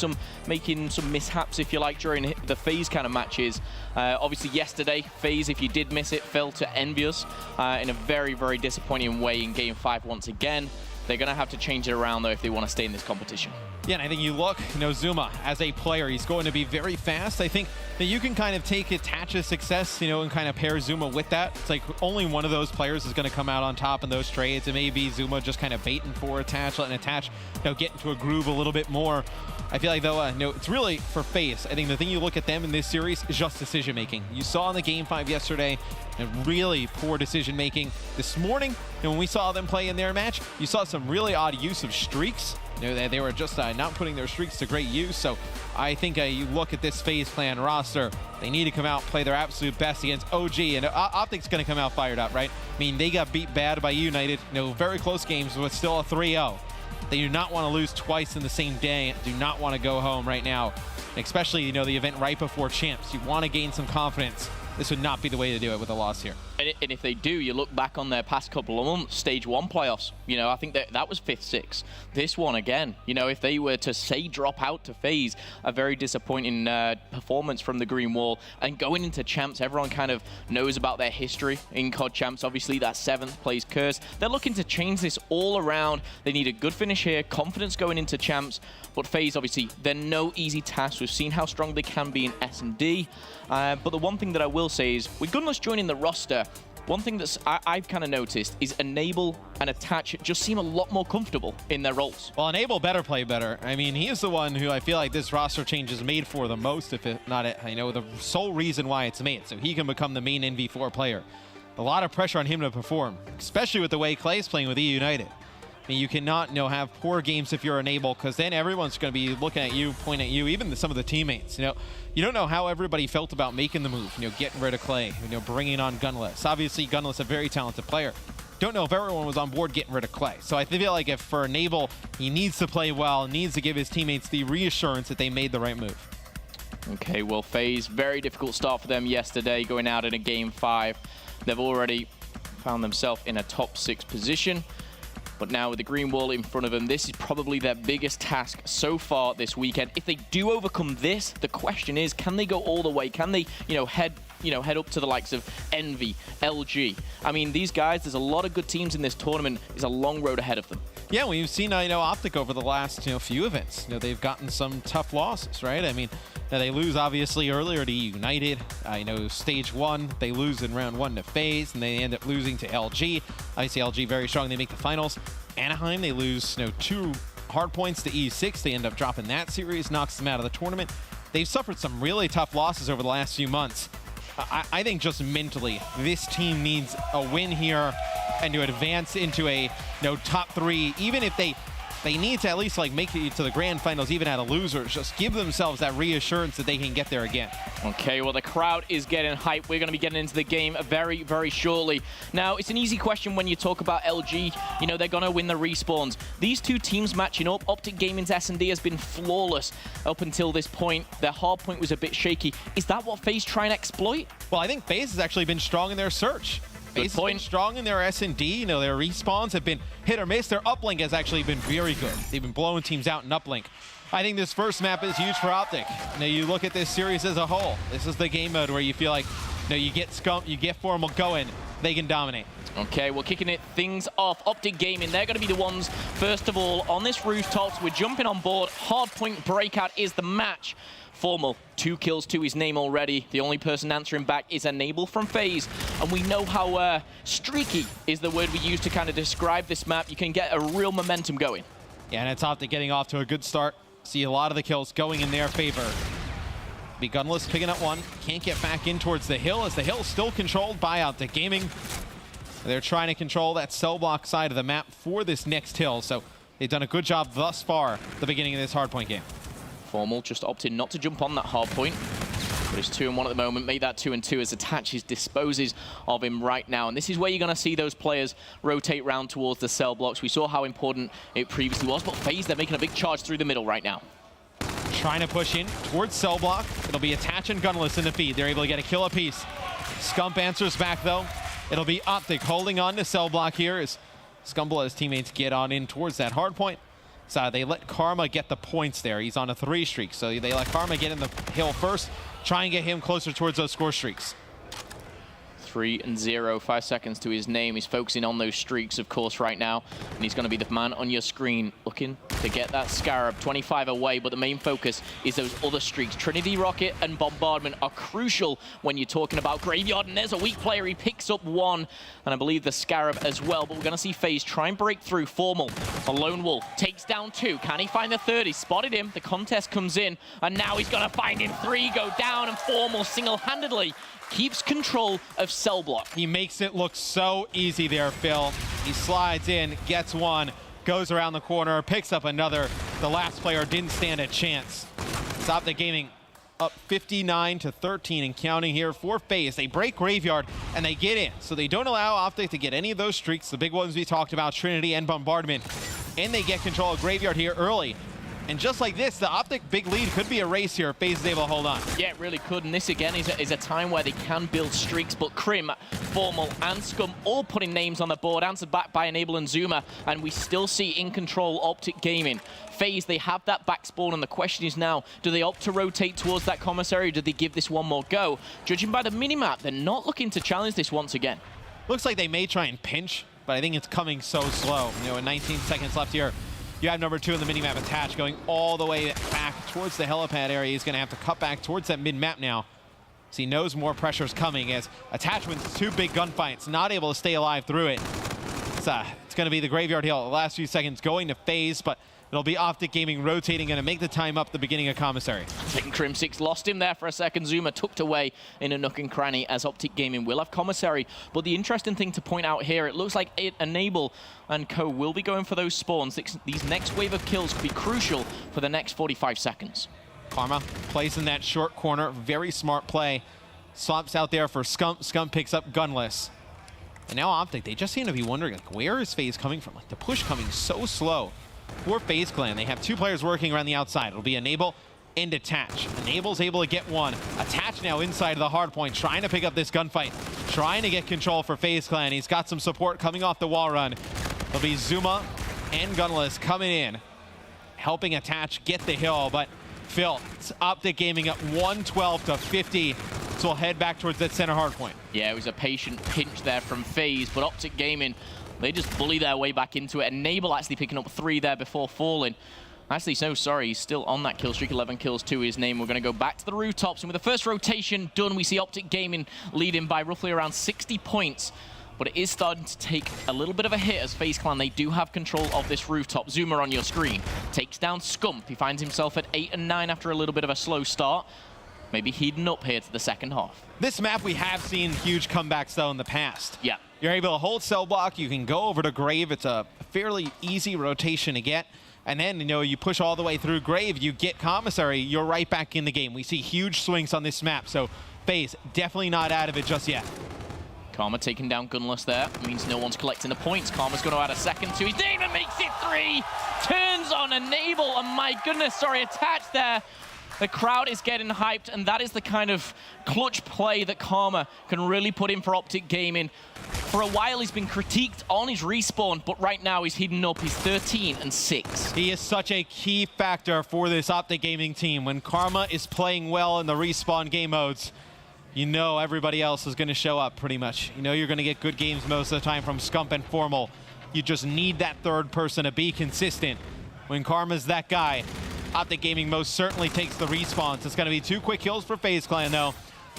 making some mishaps, if you like, during the FaZe kind of matches. Obviously, yesterday, FaZe, if you did miss it, fell to Envious in a very, very disappointing way in Game 5 once again. They're going to have to change it around, though, if they want to stay in this competition. Yeah, and I think you look, Zuma, as a player, he's going to be very fast. I think that you can kind of take Attach's success, and kind of pair Zuma with that. It's like only one of those players is going to come out on top in those trades. It may be Zuma just kind of baiting for Attach, letting Attach, get into a groove a little bit more. I feel like, though, it's really for FaZe. I think the thing you look at them in this series is just decision-making. You saw in the Game 5 yesterday, really poor decision-making. This morning, when we saw them play in their match, you saw some really odd use of streaks. They were just not putting their streaks to great use. So I think you look at this FaZe Clan roster, they need to come out, play their absolute best against OG. And Optic's going to come out fired up, right? I mean, they got beat bad by United. Very close games, but still a 3-0. They do not want to lose twice in the same day. Do not want to go home right now. Especially, the event right before Champs. You want to gain some confidence. This would not be the way to do it with a loss here. And if they do, you look back on their past couple of months, stage 1 playoffs, I think that was 5th, 6th. This one again, if they were to say drop out to FaZe, a very disappointing performance from the Green Wall. And going into Champs, everyone kind of knows about their history in COD Champs. Obviously, that 7th place curse. They're looking to change this all around. They need a good finish here, confidence going into Champs. But FaZe, obviously, they're no easy task. We've seen how strong they can be in S&D. But the one thing that I will say is, with Gunless joining the roster, one thing that I've kind of noticed is Enable and Attach just seem a lot more comfortable in their roles. Well, Enable better play better. I mean, he is the one who I feel like this roster change is made for the most, if it not, the sole reason why it's made, so he can become the main NV4 player. A lot of pressure on him to perform, especially with the way Clay's playing with E United. I mean, you cannot, have poor games if you're Enable, because then everyone's going to be looking at you, pointing at you, even some of the teammates. You don't know how everybody felt about making the move, getting rid of Clay, bringing on Gunless. Obviously, Gunless a very talented player. Don't know if everyone was on board getting rid of Clay. So I feel like if for Enable, he needs to play well, needs to give his teammates the reassurance that they made the right move. Okay, well, FaZe, very difficult start for them yesterday, going out in a Game 5. They've already found themselves in a top 6 position. But now with the Green Wall in front of them, this is probably their biggest task so far this weekend. If they do overcome this, the question is, can they go all the way? Can they, head up to the likes of Envy, LG? I mean, these guys, there's a lot of good teams in this tournament. There's a long road ahead of them. Yeah, we've seen, Optic over the last, few events. They've gotten some tough losses, right? I mean, they lose, obviously, earlier to United. Stage 1, they lose in round 1 to FaZe, and they end up losing to LG. Obviously, LG very strong. They make the finals. Anaheim, they lose, 2 hard points to E6. They end up dropping that series, knocks them out of the tournament. They've suffered some really tough losses over the last few months. I think just mentally, this team needs a win here and to advance into a top 3, even if they need to at least make it to the grand finals, even at a loser. Just give themselves that reassurance that they can get there again. Okay, well, the crowd is getting hyped. We're going to be getting into the game very, very shortly. Now, it's an easy question when you talk about LG. They're going to win the respawns. These two teams matching up. Optic Gaming's S&D has been flawless up until this point. Their hard point was a bit shaky. Is that what FaZe try and exploit? Well, I think FaZe has actually been strong in their search. FaZe has been strong in their S&D. Their respawns have been hit or miss. Their uplink has actually been very good. They've been blowing teams out in uplink. I think this first map is huge for Optic. You look at this series as a whole. This is the game mode where you feel like, you get Scump, you get Formal going, they can dominate. Okay, we're kicking things off. Optic Gaming, they're going to be the ones, first of all, on this rooftop. We're jumping on board. Hardpoint Breakout is the match. Formal, 2 kills to his name already. The only person answering back is Enable from FaZe. And we know how streaky is the word we use to kind of describe this map. You can get a real momentum going. Yeah, and it's Optic getting off to a good start. See a lot of the kills going in their favor. Be Gunless picking up 1. Can't get back in towards the hill, as the hill is still controlled by Optic Gaming. They're trying to control that cell block side of the map for this next hill. So they've done a good job thus far at the beginning of this hardpoint game. Formal just opted not to jump on that hard point. But it's 2-1 at the moment. Made that 2-2 as Attaches disposes of him right now. And this is where you're going to see those players rotate round towards the cell blocks. We saw how important it previously was, but FaZe, they're making a big charge through the middle right now. Trying to push in towards cell block. It'll be Attach and Gunless in the feed. They're able to get a kill apiece. Scump answers back, though. It'll be Optic holding on to cell block here as Scumble and his teammates get on in towards that hard point. So they let Karma get the points there. He's on a 3 streak, so they let Karma get in the hill first, try and get him closer towards those score streaks. 3-0, 5 seconds to his name. He's focusing on those streaks, of course, right now. And he's going to be the man on your screen looking to get that Scarab. 25 away, but the main focus is those other streaks. Trinity Rocket and Bombardment are crucial when you're talking about Graveyard. And there's a weak player. He picks up 1, and I believe the Scarab as well. But we're going to see FaZe try and break through. Formal, a Lone Wolf, takes down 2. Can he find the 3rd? He spotted him. The contest comes in, and now he's going to find him. 3 go down, and Formal single-handedly keeps control of cell block. He makes it look so easy there, Phil. He slides in, gets 1, goes around the corner, picks up another. The last player didn't stand a chance. Stop the Gaming up 59-13 and counting here for FaZe. They break Graveyard and they get in. So they don't allow Optic to get any of those streaks, the big ones we talked about, Trinity and Bombardment. And they get control of Graveyard here early. And just like this, the Optic big lead could be a race here if FaZe is able to hold on. Yeah, it really could. And this, again, is a time where they can build streaks. But Crim, Formal, and Scum all putting names on the board, answered back by Enable and Zuma. And we still see in control Optic Gaming. FaZe, they have that back spawn. And the question is now, do they opt to rotate towards that commissary? Or do they give this one more go? Judging by the minimap, they're not looking to challenge this once again. Looks like they may try and pinch, but I think it's coming so slow. In 19 seconds left here. You have number 2 in the minimap, Attach, going all the way back towards the helipad area. He's going to have to cut back towards that mid-map now. So he knows more pressure is coming as Attach wins 2 big gunfights, not able to stay alive through it. It's going to be the Graveyard Hill. The last few seconds going to FaZe, but it'll be Optic Gaming rotating, going to make the time up the beginning of commissary. I think Crim6 lost him there for a second. Zuma tucked away in a nook and cranny as Optic Gaming will have commissary. But the interesting thing to point out here, it looks like Enable and co will be going for those spawns. These next wave of kills could be crucial for the next 45 seconds. Karma plays in that short corner. Very smart play. Swaps out there for Scump. Scump picks up Gunless. And now Optic, they just seem to be wondering, where is FaZe coming from? The push coming so slow. For FaZe Clan, they have 2 players working around the outside. It'll be Enable and Attach. Enable's able to get 1. Attach now inside of the hard point, trying to pick up this gunfight. Trying to get control for FaZe Clan. He's got some support coming off the wall run. It'll be Zuma and Gunless coming in, helping Attach get the hill. But Phil, it's Optic Gaming up 112-50. So we'll head back towards that center hard point. Yeah, it was a patient pinch there from FaZe, but Optic Gaming, They just bully their way back into it. Enable actually picking up 3 there before falling. Actually, so sorry, he's still on that kill streak. 11 kills to his name. We're going to go back to the rooftops. And with the first rotation done, we see Optic Gaming leading by roughly around 60 points. But it is starting to take a little bit of a hit as FaZe Clan. They do have control of this rooftop. Zoomer on your screen takes down Scump. He finds himself at 8 and 9 after a little bit of a slow start. Maybe heating up here to the second half. This map, we have seen huge comebacks, though, in the past. Yeah. You're able to hold cell block. You can go over to Grave. It's a fairly easy rotation to get. And then, you know, you push all the way through Grave, you get Commissary, you're right back in the game. We see huge swings on this map, so FaZe definitely not out of it just yet. Karma taking down Gunless there. Means no one's collecting the points. Karma's going to add a second to his name and makes it 3. Turns on Enable, and my goodness, sorry, attached there. The crowd is getting hyped, and that is the kind of clutch play that Karma can really put in for Optic Gaming. For a while, he's been critiqued on his respawn, but right now he's heating up. He's 13 and 6. He is such a key factor for this Optic Gaming team. When Karma is playing well in the respawn game modes, you know everybody else is going to show up pretty much. You know you're going to get good games most of the time from Scump and Formal. You just need that third person to be consistent. When Karma's that guy, Optic Gaming most certainly takes the respawns. It's going to be 2 quick kills for FaZe Clan, though,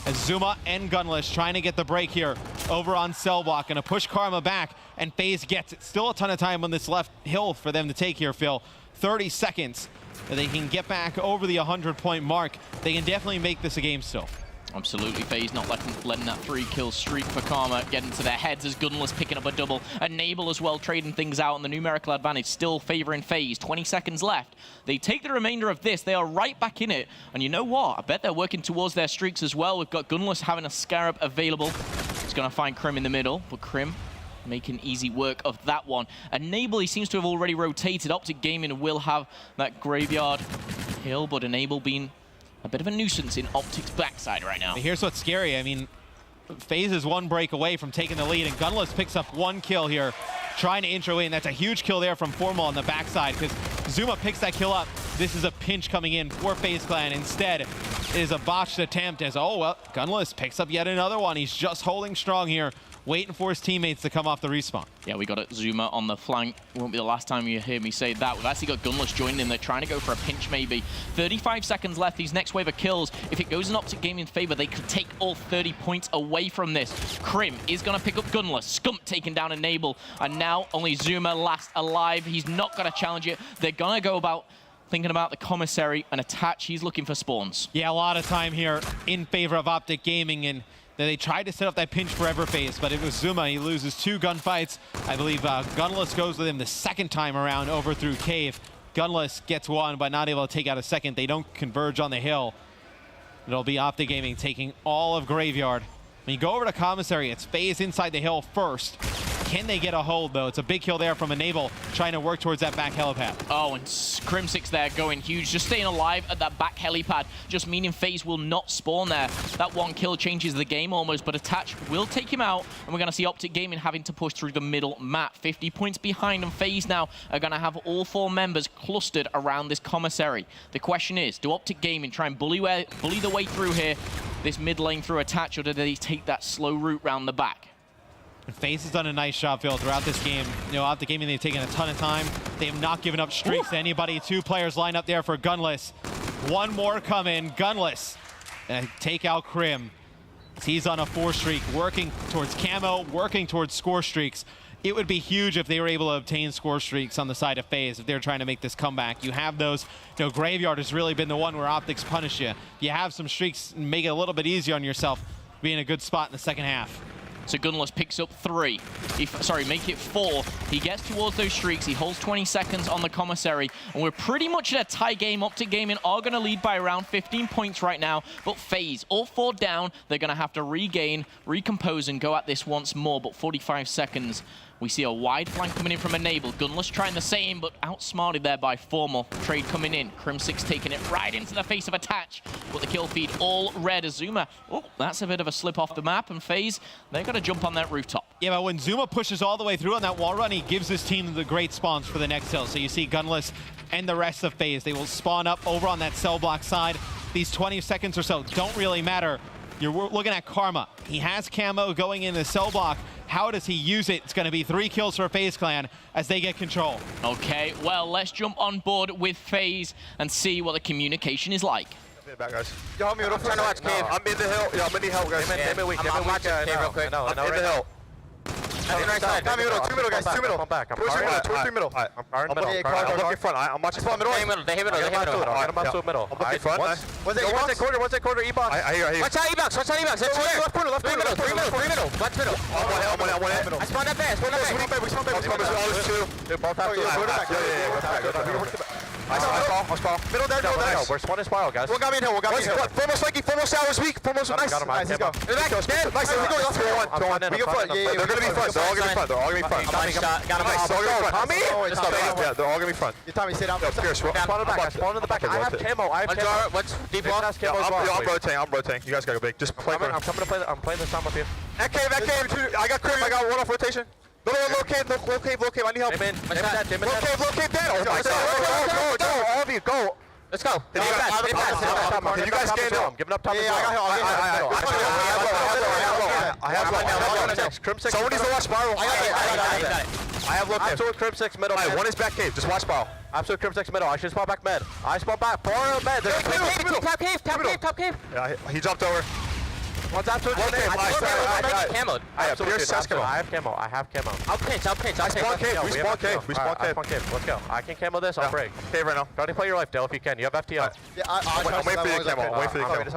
as Zuma and Gunless trying to get the break here over on cell block. Going to push Karma back, and FaZe gets it. Still a ton of time on this left hill for them to take here, Phil. 30 seconds. They can get back over the 100-point mark. They can definitely make this a game still. Absolutely, FaZe not letting that 3-kill streak for Karma get into their heads as Gunless picking up a double. Enable as well, trading things out, and the numerical advantage still favoring FaZe. 20 seconds left. They take the remainder of this. They are right back in it. And you know what? I bet they're working towards their streaks as well. We've got Gunless having a Scarab available. He's going to find Krim in the middle, but Krim making easy work of that one. Enable, he seems to have already rotated. Optic Gaming will have that graveyard hill, but Enable being a bit of a nuisance in Optic's backside right now. Here's what's scary. I mean, FaZe is 1 break away from taking the lead, and Gunless picks up 1 kill here, trying to intro in. That's a huge kill there from Formal on the backside, because Zuma picks that kill up. This is a pinch coming in for FaZe Clan. Instead, it is a botched attempt as, oh, well, Gunless picks up yet another one. He's just holding strong here, waiting for his teammates to come off the respawn. Yeah, we got it. Zuma on the flank. Won't be the last time you hear me say that. We've actually got Gunless joining in. They're trying to go for a pinch, maybe. 35 seconds left. These next wave of kills, if it goes in Optic Gaming's favor, they could take all 30 points away from this. Krim is going to pick up Gunless. Scump taking down Enable. And now only Zuma last alive. He's not going to challenge it. They're going to go about thinking about the Commissary and attach. He's looking for spawns. Yeah, a lot of time here in favor of Optic Gaming, and they tried to set up that pinch forever phase, but it was Zuma. He loses 2 gunfights. I believe Gunless goes with him the second time around over through Cave. Gunless gets 1, but not able to take out a second. They don't converge on the hill. It'll be Optic Gaming taking all of Graveyard. When you go over to Commissary, it's FaZe inside the hill first. Can they get a hold, though? It's a big kill there from Enable, trying to work towards that back helipad. Oh, and Crim6 there going huge, just staying alive at that back helipad, just meaning FaZe will not spawn there. That 1 kill changes the game almost, but Attach will take him out, and we're going to see Optic Gaming having to push through the middle map. 50 points behind, and FaZe now are going to have all 4 members clustered around this Commissary. The question is, do Optic Gaming try and bully the way through here, this mid lane through Attach, or do they take that slow route round the back? And FaZe has done a nice job, Phil, throughout this game. You know, Optic Gaming, they've taken a ton of time. They have not given up streaks to anybody. 2 players lined up there for Gunless. 1 more coming. Gunless take out Krim. He's on a 4 streak, working towards camo, working towards score streaks. It would be huge if they were able to obtain score streaks on the side of FaZe if they're trying to make this comeback. You have those. You know, Graveyard has really been the one where Optics punish you. If you have some streaks, make it a little bit easier on yourself. Be in a good spot in the second half. So Gunless picks up 3. Make it 4. He gets towards those streaks. He holds 20 seconds on the Commissary. And we're pretty much at a tie game. Optic Gaming are going to lead by around 15 points right now. But FaZe, all 4 down. They're going to have to regain, recompose, and go at this once more. But 45 seconds. We see a wide flank coming in from Enable. Gunless trying the same, but outsmarted there by Formal. Trade coming in. Crim6 taking it right into the face of Attach. But the kill feed all red. Azuma, oh, that's a bit of a slip off the map. And FaZe, they've got to jump on that rooftop. Yeah, but when Zuma pushes all the way through on that wall run, he gives his team the great spawns for the next hill. So you see Gunless and the rest of FaZe. They will spawn up over on that cell block side. These 20 seconds or so don't really matter. You're looking at Karma. He has camo going in the cell block. How does he use it? It's going to be 3 kills for FaZe Clan as they get control. Okay, well, let's jump on board with FaZe and see what the communication is like. Back, guys. Yo, help me, don't try to watch cave. I'm in the hill. Yo, I'm gonna need help, guys. I'm watching cave real quick. I'm in the hill. I'm in right side. Down middle, 2 middle, guys, 2 middle. Towards 3 middle, towards 3 middle. I'm looking front. I'm watching front middle. They hit middle. I'm up to middle. I'm looking front. What's that corner, E-box? I hear. Watch out, E-box. Left corner. 3 middle. Left middle. I'm one head. I spawned that base. We spawned back. All is 2. They both have to. Yeah. I spawn. Middle there. We're spawning spiral, guys. One got me in hill. Foremost flanky. Foremost hours weak. Foremost nice. Nice, let's go. Nice, we go. Let's go on. We go front. Yeah, they're gonna be front. They're all gonna be front. Got him. Nice. Tommy? Yeah, they're all gonna be front. Tommy, sit down. Pierce, spawn in the back. Spawn in the back. I have camo. What's deep wall? I'm rotating. You guys gotta go big. Just play. I'm coming to play. I'm playing the sound up here. That cave. I got crib. I got one off rotation. Low cave. I need help. Low cave, dead. Oh my god. Go. All of you, go. Let's go. Can you guys stand up? I'm giving up top. I have Crim 6. Someone needs to watch spiral. I have low cave. Absolute Crim 6 middle. Alright, one is back cave. Just watch spiral. Absolute Crim 6 middle. I should spawn back med. I spawn back. Pour med. Top cave. Yeah, he jumped over. One's absolute cave. I camoed. I have camo. I have camo. I'll pinch. I spawn cave. We spawn cave. Let's go. I can camo this. I'll break. Cave right now. Go ahead, play your life, Dale, if you can. You have FTL. Yeah, I'm waiting for you to camo.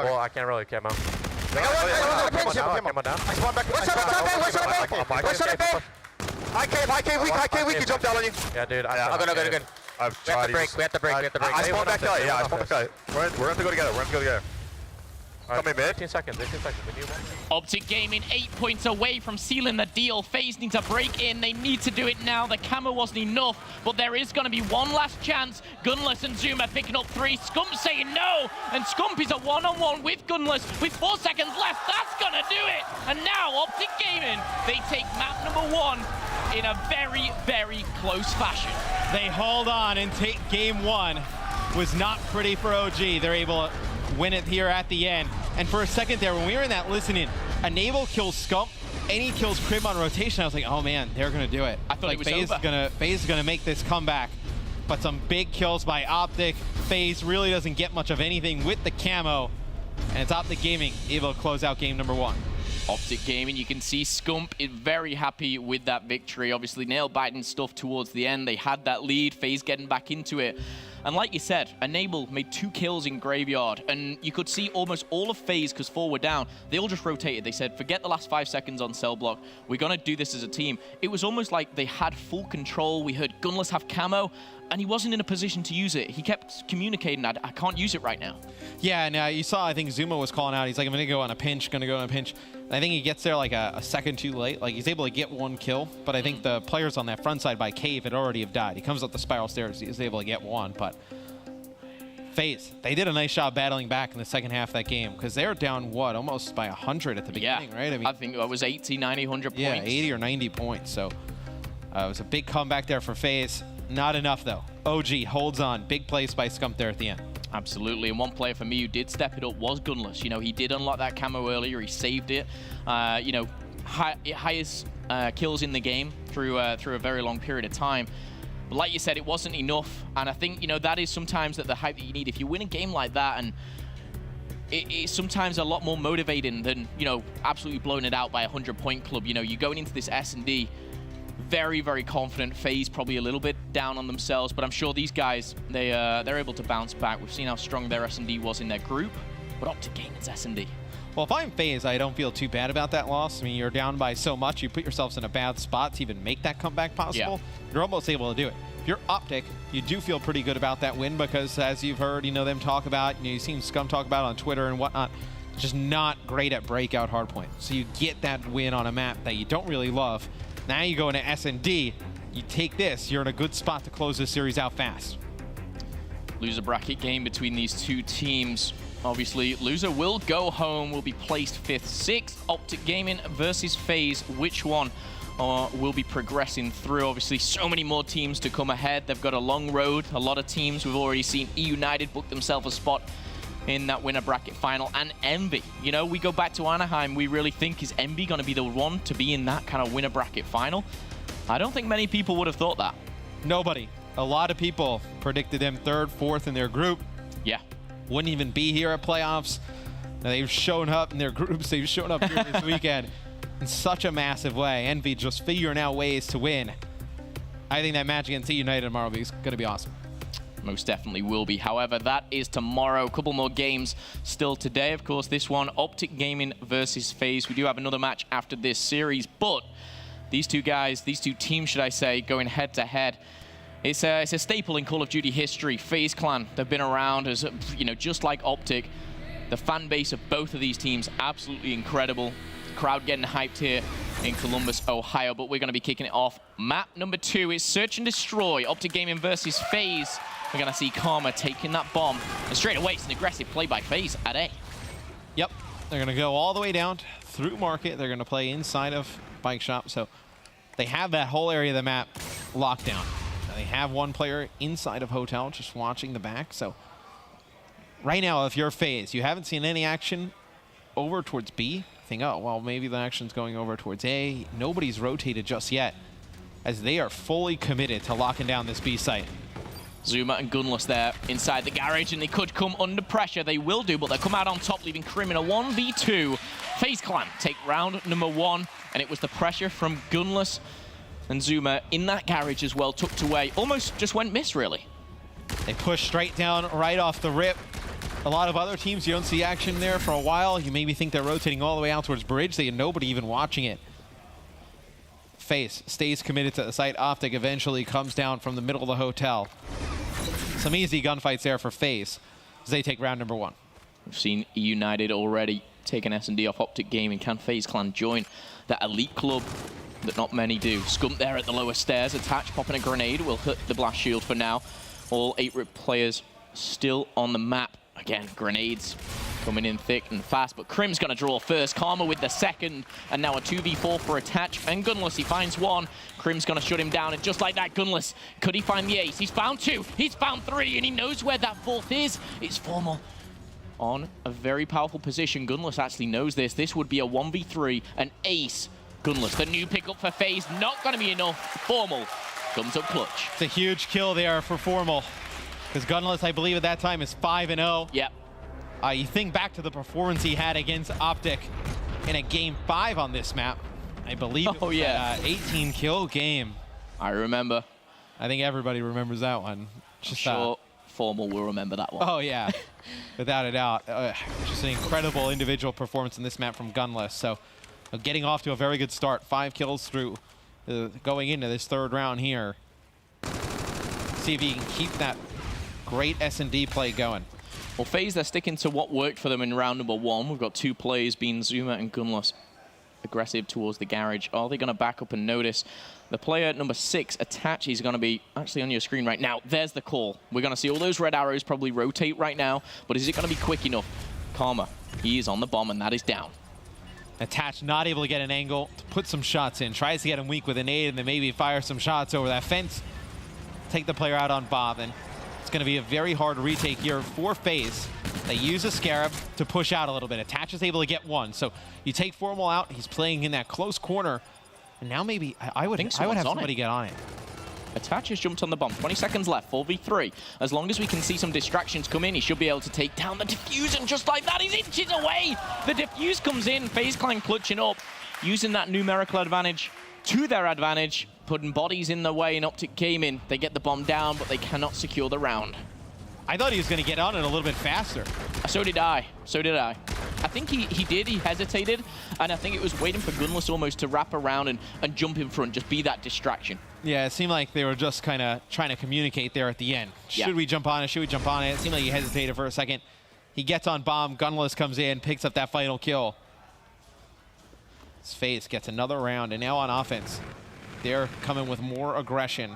Well, I can't really camo. Camo down. I spawn back. What's up, babe? High cave weak. He jumped down on you. Yeah, dude. I'm good. We have to break. I spawn back out. Yeah, I spawn back out. We're gonna have to go together. Come in, man. 18 seconds. Optic Gaming 8 points away from sealing the deal. FaZe need to break in. They need to do it now. The camo wasn't enough, but there is going to be one last chance. Gunless and Zuma picking up 3. Scump saying no, and Scump is a one-on-one with Gunless with 4 seconds left. That's going to do it. And now Optic Gaming, they take map number 1 in a very, very close fashion. They hold on and take game 1. Was not pretty for OG. They're able to win it here at the end. And for a second there, when we were in that listening, Enable kills Scump, and he kills Crib on rotation. I was like, oh man, they're gonna do it. I thought like, it was over. FaZe is gonna make this comeback. But some big kills by Optic. FaZe really doesn't get much of anything with the camo. And it's Optic Gaming able to close out game number 1. Optic Gaming, you can see Scump is very happy with that victory. Obviously, nail-biting stuff towards the end. They had that lead, FaZe getting back into it. And like you said, Enable made 2 kills in Graveyard, and you could see almost all of FaZe, because 4 were down, they all just rotated. They said, forget the last 5 seconds on cell block. We're going to do this as a team. It was almost like they had full control. We heard Gunless have camo, and he wasn't in a position to use it. He kept communicating, I can't use it right now. Yeah, and you saw, I think Zuma was calling out. He's like, I'm going to go on a pinch, And I think he gets there like a second too late. Like, he's able to get 1 kill, but I think the players on that front side by Cave had already have died. He comes up the spiral stairs. He's able to get 1, but FaZe, they did a nice job battling back in the second half of that game, because they were down, what, almost by 100 at the beginning, right? I think it was 80, 90, 100 points. Yeah, 80 or 90 points, so it was a big comeback there for FaZe. Not enough, though. OG holds on. Big plays by Scump there at the end. Absolutely, and one player for me who did step it up was Gunless. You know, he did unlock that camo earlier. He saved it. You know, highest kills in the game through a very long period of time. But like you said, it wasn't enough, and I think, you know, that is sometimes the hype that you need. If you win a game like that, and it's sometimes a lot more motivating than, you know, absolutely blowing it out by a 100-point club. You know, you're going into this S&D very, very confident. FaZe probably a little bit down on themselves, but I'm sure these guys, they're able to bounce back. We've seen how strong their S&D was in their group, but Optic Gaming's S&D. Well, if I'm FaZe, I don't feel too bad about that loss. I mean, you're down by so much, you put yourselves in a bad spot to even make that comeback possible. Yeah. You're almost able to do it. If you're Optic, you do feel pretty good about that win, because as you've heard, you know, them talk about, you know, you've seen Scum talk about on Twitter and whatnot, just not great at breakout hardpoint. So you get that win on a map that you don't really love. Now you go into S&D, you take this, you're in a good spot to close this series out fast. Loser bracket game between these two teams. Obviously, loser will go home, will be placed 5th, 6th. Optic Gaming versus FaZe. Which one will be progressing through? Obviously, so many more teams to come ahead. They've got a long road. A lot of teams we've already seen E United book themselves a spot in that winner bracket final. And Envy, you know, we go back to Anaheim, we really think, is Envy going to be the one to be in that kind of winner bracket final? I don't think many people would have thought that. Nobody. A lot of people predicted them third, fourth in their group. Yeah. Wouldn't even be here at playoffs. Now, they've shown up in their groups. They've shown up here this weekend in such a massive way. Envy just figuring out ways to win. I think that match against United tomorrow is going to be awesome. Most definitely will be. However, that is tomorrow. A couple more games still today. Of course, this one, Optic Gaming versus FaZe. We do have another match after this series, but these two guys, these two teams, should I say, going head-to-head. It's a staple in Call of Duty history. FaZe Clan, they've been around as, you know, just like Optic. The fan base of both of these teams, absolutely incredible. Crowd getting hyped here in Columbus, Ohio, but we're going to be kicking it off. Map number 2 is Search and Destroy, Optic Gaming versus FaZe. We're going to see Karma taking that bomb, and straight away it's an aggressive play by FaZe at A. Yep, they're going to go all the way down through Market. They're going to play inside of Bike Shop, so they have that whole area of the map locked down. Now they have one player inside of Hotel just watching the back, so right now, if you're FaZe, you haven't seen any action over towards B. Think, oh, well, maybe the action's going over towards A. Nobody's rotated just yet, as they are fully committed to locking down this B site. Zuma and Gunless there inside the garage, and they could come under pressure. They will do, but they'll come out on top, leaving Krim in a 1v2. FaZe Clan take round number 1, and it was the pressure from Gunless and Zuma in that garage as well, tucked away. Almost just went miss, really. They push straight down right off the rip. A lot of other teams, you don't see action there for a while. You maybe think they're rotating all the way out towards Bridge. They have nobody even watching it. FaZe stays committed to the site. Optic eventually comes down from the middle of the Hotel. Some easy gunfights there for FaZe as they take round number 1. We've seen United already take an S&D off Optic Gaming. Can FaZe Clan join that elite club that not many do? Scump there at the lower stairs. Attach popping a grenade will hit the blast shield for now. All 8 RIP players still on the map. Again, grenades coming in thick and fast, but Krim's going to draw first. Karma with the second, and now a 2v4 for Attach. And Gunless, he finds one. Krim's going to shut him down, and just like that, Gunless, could he find the ace? He's found 2, he's found 3, and he knows where that 4th is. It's Formal on a very powerful position. Gunless actually knows this. This would be a 1v3, an ace. Gunless, the new pickup for FaZe, not going to be enough. Formal comes up clutch. It's a huge kill there for Formal, because Gunless, I believe at that time, is 5-0. Yep. You think back to the performance he had against Optic in a game 5 on this map. I believe it was an 18-kill game. I remember. I think everybody remembers that one. Just, sure Formal will remember that one. Oh, yeah. Without a doubt. Just an incredible individual performance in this map from Gunless. So getting off to a very good start. 5 kills through going into this 3rd round here. See if he can keep that great S&D play going. Well, FaZe, they're sticking to what worked for them in round number 1. We've got 2 players, being Zuma and Gunless, aggressive towards the garage. Are they going to back up and notice? The player number 6, Attach, he's going to be actually on your screen right now. There's the call. We're going to see all those red arrows probably rotate right now, but is it going to be quick enough? Karma, he is on the bomb, and that is down. Attach not able to get an angle to put some shots in. Tries to get him weak with a nade and then maybe fire some shots over that fence. Take the player out on Bob, and it's going to be a very hard retake here for FaZe. They use a Scarab to push out a little bit. Attach is able to get one. So you take Formal out. He's playing in that close corner. And now maybe I would have somebody get on it. Attach has jumped on the bomb. 20 seconds left, 4v3. As long as we can see some distractions come in, he should be able to take down the defuse, and just like that, he's inches away. The defuse comes in, FaZe Clan clutching up, using that numerical advantage to their advantage, putting bodies in the way, and Optic Gaming, they get the bomb down, but they cannot secure the round. I thought he was going to get on it a little bit faster. So did I. So did I. I think he did. He hesitated, and I think it was waiting for Gunless almost to wrap around and jump in front, just be that distraction. Yeah, it seemed like they were just kind of trying to communicate there at the end. Should we jump on it? Should we jump on it? It seemed like he hesitated for a second. He gets on bomb. Gunless comes in, picks up that final kill. FaZe gets another round, and now on offense, they're coming with more aggression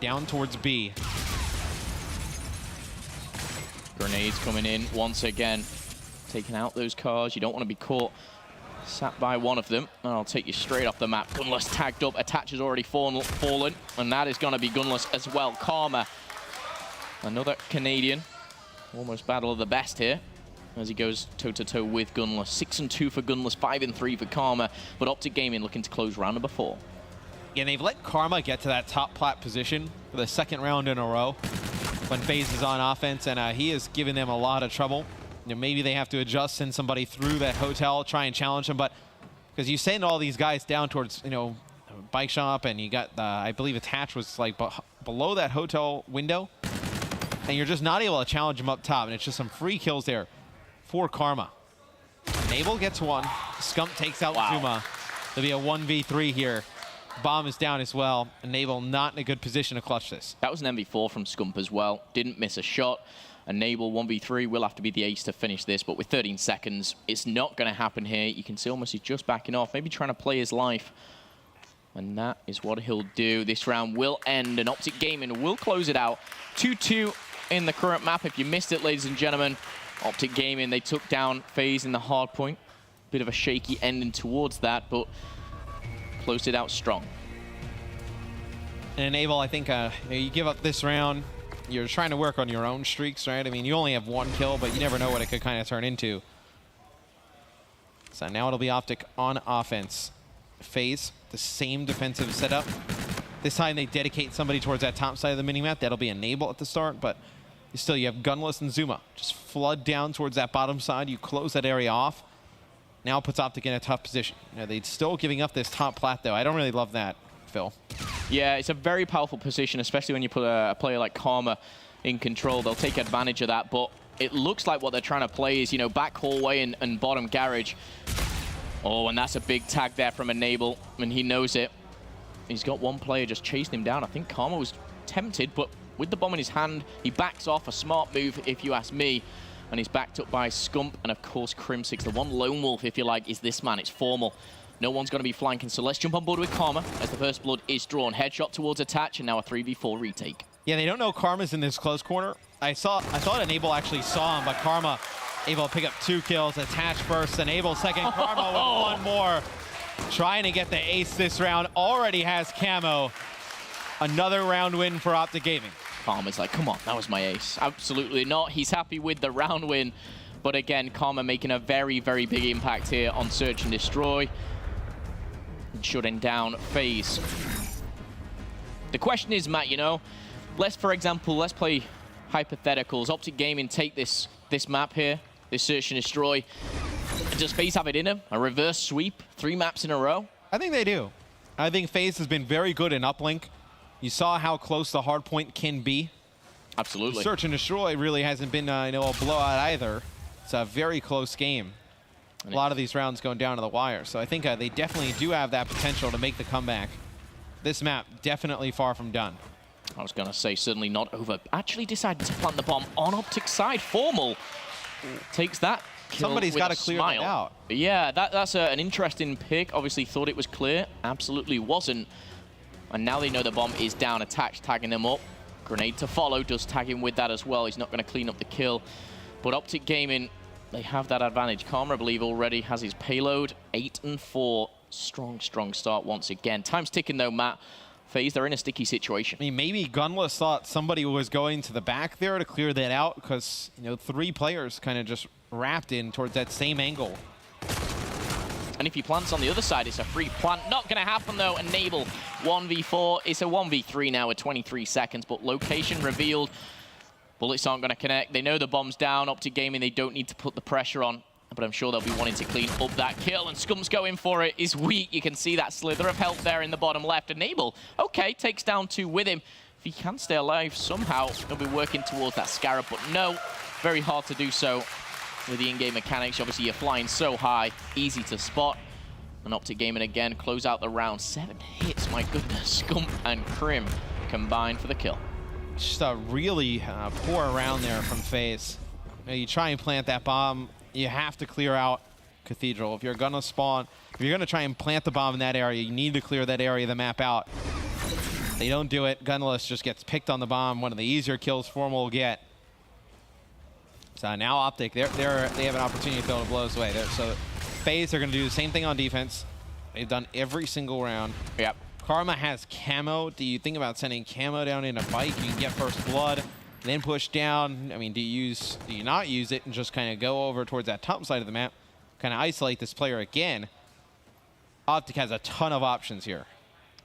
down towards B. Grenades coming in once again, taking out those cars. You don't want to be caught sat by one of them, and I'll take you straight off the map. Gunless tagged up. Attach has already fallen, and that is going to be Gunless as well. Karma, another Canadian. Almost battle of the best here. as he goes toe-to-toe with Gunless. 6-2 for Gunless, 5-3 for Karma, but Optic Gaming looking to close round number 4. Yeah, they've let Karma get to that top plat position for the second round in a row when FaZe is on offense, and he is giving them a lot of trouble. You know, maybe they have to adjust, send somebody through that hotel, try and challenge them, but because you send all these guys down towards, you know, bike shop, and you got, I believe Attach was like below that hotel window, and you're just not able to challenge them up top, and it's just some free kills there for Karma. Enable gets one. Scump takes out Zuma. There'll be a 1v3 here. Bomb is down as well. Enable not in a good position to clutch this. That was an MV4 from Scump as well. Didn't miss a shot. Enable 1v3 will have to be the ace to finish this, but with 13 seconds, it's not going to happen here. You can see almost he's just backing off, maybe trying to play his life. And that is what he'll do. This round will end, and Optic Gaming will close it out. 2-2 in the current map. If you missed it, ladies and gentlemen, Optic Gaming, they took down FaZe in the hard point. Bit of a shaky ending towards that, but closed it out strong. And Enable, I think you give up this round, you're trying to work on your own streaks, right? I mean, you only have 1 kill, but you never know what it could kind of turn into. So now it'll be Optic on offense. FaZe, the same defensive setup. This time they dedicate somebody towards that top side of the minimap. That'll be Enable at the start, but still you have Gunless and Zuma. Just flood down towards that bottom side. You close that area off. Now it puts Optic in a tough position. You know, they're still giving up this top plat, though. I don't really love that, Phil. Yeah, it's a very powerful position, especially when you put a player like Karma in control. They'll take advantage of that, but it looks like what they're trying to play is, you know, back hallway and bottom garage. Oh, and that's a big tag there from Enable, and he knows it. He's got one player just chasing him down. I think Karma was tempted, but with the bomb in his hand, he backs off. A smart move, if you ask me. And he's backed up by Scump, and of course Crimsix. The one lone wolf, if you like, is this man. It's Formal. No one's going to be flanking, so let's jump on board with Karma as the first blood is drawn. Headshot towards Attach, and now a 3v4 retake. Yeah, they don't know Karma's in this close corner. I thought Enable actually saw him, but Karma able to pick up 2 kills. Attach first, Enable second. Karma with 1 more. Trying to get the ace this round. Already has camo. Another round win for Optic Gaming. Karma's like, come on, that was my ace. Absolutely not. He's happy with the round win. But again, Karma making a very, very big impact here on Search and Destroy. And shutting down FaZe. The question is, Matt, you know, for example, let's play hypotheticals. Optic Gaming take this map here, this Search and Destroy. Does FaZe have it in him? A reverse sweep, 3 maps in a row? I think they do. I think FaZe has been very good in uplink. You saw how close the hard point can be. Absolutely. Search and Destroy really hasn't been a blowout either. It's a very close game. A lot of these rounds going down to the wire. So I think they definitely do have that potential to make the comeback. This map definitely far from done. I was going to say certainly not over. Actually decided to plant the bomb on Optic side. Formal takes that kill. Somebody's got to clear that out. Yeah, that's an interesting pick. Obviously thought it was clear. Absolutely wasn't. And now they know the bomb is down. Attach, tagging them up. Grenade to follow, does tag him with that as well. He's not going to clean up the kill. But Optic Gaming, they have that advantage. Karma, I believe, already has his payload. 8-4. Strong, strong start once again. Time's ticking, though, Matt. FaZe, they're in a sticky situation. I mean, maybe Gunless thought somebody was going to the back there to clear that out because, you know, 3 players kind of just wrapped in towards that same angle. And if he plants on the other side, it's a free plant. Not going to happen, though. Enable 1v4. It's a 1v3 now with 23 seconds, but location revealed. Bullets aren't going to connect. They know the bomb's down. Optic Gaming, they don't need to put the pressure on, but I'm sure they'll be wanting to clean up that kill. And Scump's going for it. Is weak. You can see that slither of health there in the bottom left. Enable, okay, takes down 2 with him. If he can stay alive somehow, he'll be working towards that Scarab, but no, very hard to do so. With the in-game mechanics, obviously you're flying so high, easy to spot. And Optic Gaming again, close out the round. 7 hits, my goodness. Scump and Crim combined for the kill. Just a really poor round there from FaZe. You try and plant that bomb, you have to clear out Cathedral. If you're gonna spawn, if you're gonna try and plant the bomb in that area, you need to clear that area of the map out. They don't do it. Gunless just gets picked on the bomb. One of the easier kills Formal will get. So now Optic, they have an opportunity to throw the blows away. So FaZe are going to do the same thing on defense. They've done every single round. Yep. Karma has camo. Do you think about sending camo down in a bike? You can get first blood. then push down. I mean, do you not use it and just kind of go over towards that top side of the map, kind of isolate this player again? Optic has a ton of options here.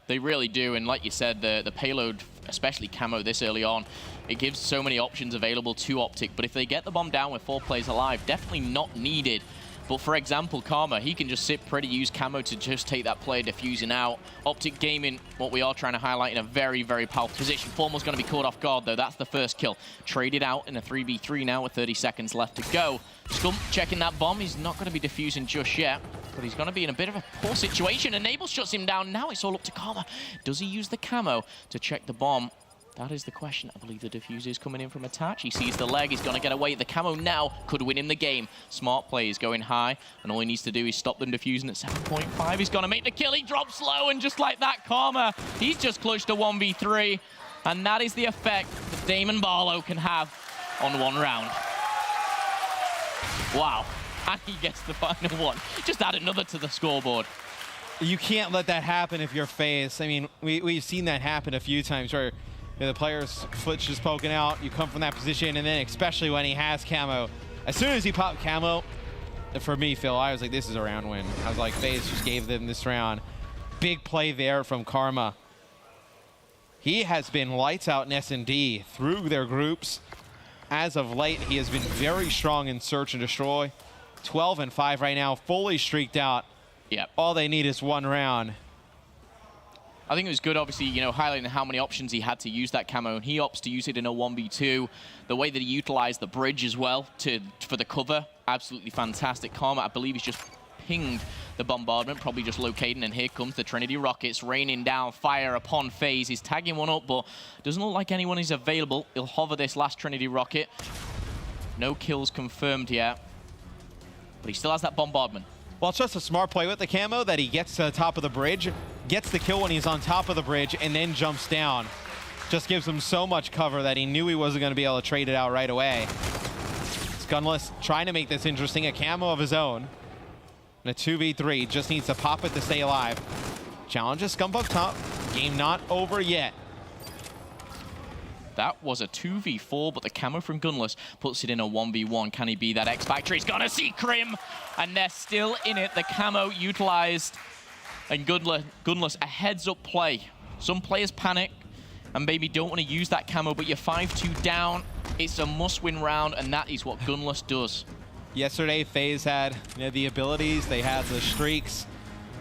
They really do, and like you said, the payload, especially camo this early on, it gives so many options available to Optic, but if they get the bomb down with 4 players alive, definitely not needed. But for example, Karma, he can just sit pretty, use camo to just take that player diffusing out. Optic Gaming, what we are trying to highlight, in a very, very powerful position. Formal's going to be caught off guard, though. That's the first kill. Traded out in a 3v3 now with 30 seconds left to go. Scump checking that bomb. He's not going to be diffusing just yet, but he's going to be in a bit of a poor situation. Enable shuts him down. Now it's all up to Karma. Does he use the camo to check the bomb? That is the question. I believe the diffuser is coming in from Attach. He sees the leg. He's going to get away. The camo now could win him the game. Smart play is going high, and all he needs to do is stop them diffusing at 7.5. He's going to make the kill. He drops low, and just like that, Karma, he's just clutched a 1v3, and that is the effect that Damon Barlow can have on one round. Wow. And he gets the final one. Just add another to the scoreboard. You can't let that happen if you're FaZe. I mean, we've seen that happen a few times where the player's foot's just poking out, you come from that position, and then especially when he has camo. As soon as he popped camo, for me, Phil, I was like, this is a round win. I was like, FaZe just gave them this round. Big play there from Karma. He has been lights out in S&D through their groups. As of late, he has been very strong in search and destroy. 12-5 right now, fully streaked out. Yep. All they need is one round. I think it was good, obviously, you know, highlighting how many options he had to use that camo, and he opts to use it in a 1v2. The way that he utilized the bridge as well for the cover, absolutely fantastic. Karma, I believe, he's just pinged the bombardment, probably just locating, and here comes the Trinity rockets raining down fire upon FaZe. He's tagging one up, but doesn't look like anyone is available. He'll hover this last Trinity rocket. No kills confirmed yet, but he still has that bombardment. Well, it's just a smart play with the camo that he gets to the top of the bridge, gets the kill when he's on top of the bridge, and then jumps down. Just gives him so much cover that he knew he wasn't going to be able to trade it out right away. It's Gunless trying to make this interesting, a camo of his own. And a 2v3, just needs to pop it to stay alive. Challenges Scump up top, game not over yet. That was a 2v4, but the camo from Gunless puts it in a 1v1. Can he be that X Factor? He's gonna see Crim, and they're still in it. The camo utilized, and Gunless, a heads-up play. Some players panic and maybe don't want to use that camo, but you're 5-2 down. It's a must-win round, and that is what Gunless does. Yesterday, FaZe had the abilities, they had the streaks,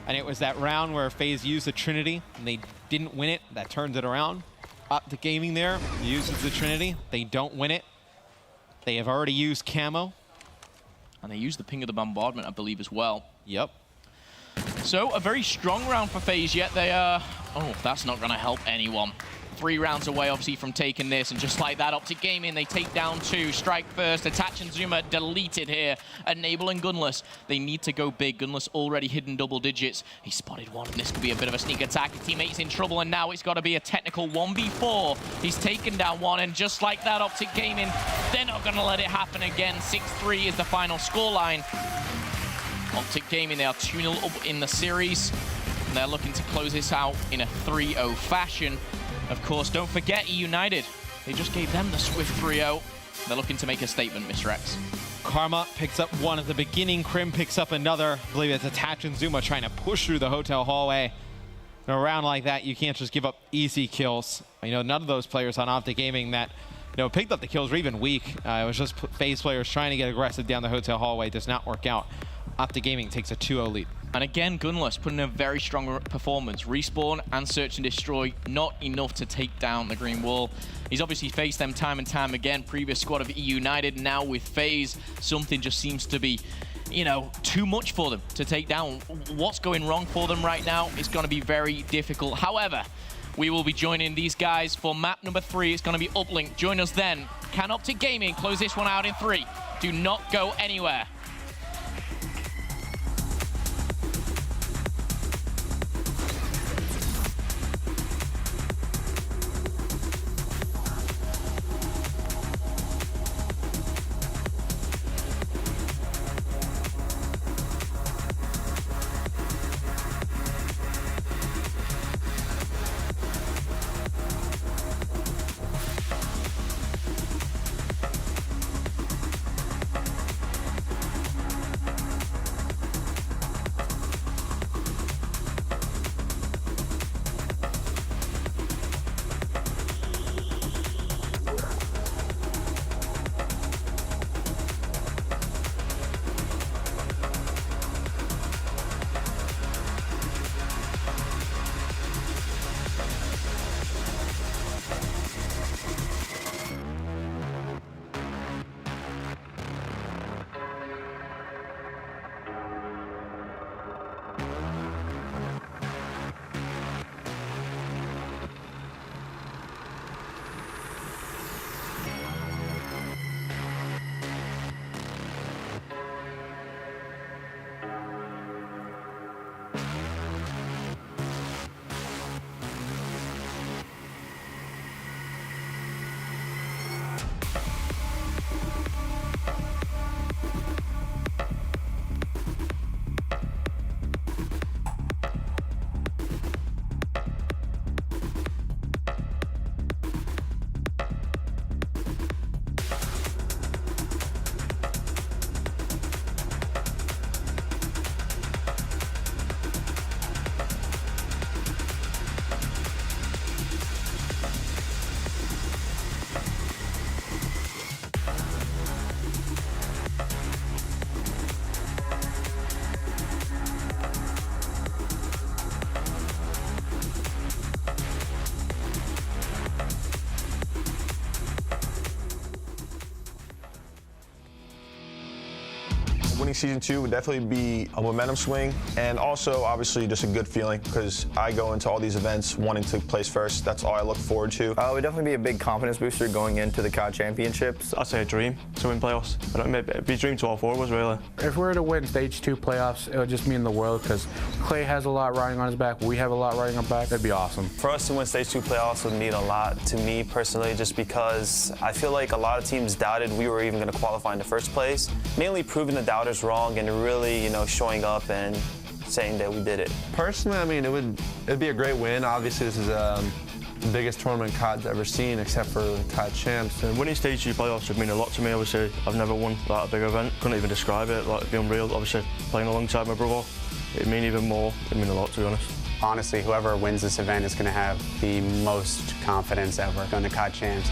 and it was that round where FaZe used the Trinity, and they didn't win it. That turned it around. Optic Gaming there uses the Trinity. They don't win it. They have already used camo. And they use the ping of the bombardment, I believe, as well. Yep. So, a very strong round for FaZe, yet they are... Oh, that's not going to help anyone. 3 rounds away, obviously, from taking this. And just like that, Optic Gaming, they take down 2. Strike first. Attach and Zuma deleted here. Enable and Gunless, they need to go big. Gunless already hidden double digits. He spotted one, and this could be a bit of a sneak attack. His teammate's in trouble, and now it's got to be a technical 1v4. He's taken down one, and just like that, Optic Gaming, they're not going to let it happen again. 6-3 is the final scoreline. Optic Gaming, they are 2-0 up in the series, and they're looking to close this out in a 3-0 fashion. Of course, don't forget United. They just gave them the swift 3-0. They're looking to make a statement, Mr. X. Karma picks up one at the beginning. Crim picks up another. I believe it's Attach and Zuma trying to push through the hotel hallway. In a round like that, you can't just give up easy kills. None of those players on Optic Gaming that picked up the kills were even weak. It was just FaZe players trying to get aggressive down the hotel hallway. Does not work out. Optic Gaming takes a 2-0 lead. And again, Gunless putting in a very strong performance. Respawn and search and destroy, not enough to take down the green wall. He's obviously faced them time and time again. Previous squad of United, now with FaZe, something just seems to be, too much for them to take down. What's going wrong for them right now is going to be very difficult. However, we will be joining these guys for map number 3. It's going to be Uplink. Join us then. Can Optic Gaming close this one out in 3? Do not go anywhere. Winning season 2 would definitely be a momentum swing, and also obviously just a good feeling because I go into all these events wanting to place first. That's all I look forward to. It would definitely be a big confidence booster going into the COD Championships. I'd say a dream to win playoffs. It'd be a dream to all 4 of us, really. If we were to win Stage 2 playoffs, it would just mean the world because Clay has a lot riding on his back. We have a lot riding on our back. That'd be awesome. For us to win Stage 2 playoffs would mean a lot to me personally, just because I feel like a lot of teams doubted we were even going to qualify in the first place. Mainly proving the doubters wrong and really, showing up and saying that we did it. Personally, I mean, it'd be a great win. Obviously, this is the biggest tournament COD's ever seen, except for the COD champs. And winning Stage 2 playoffs would mean a lot to me. Obviously, I've never won a big event. Couldn't even describe it. It'd be unreal. Obviously, playing alongside my brother, it'd mean even more. It'd mean a lot, to be honest. Honestly, whoever wins this event is going to have the most confidence ever going to COD champs.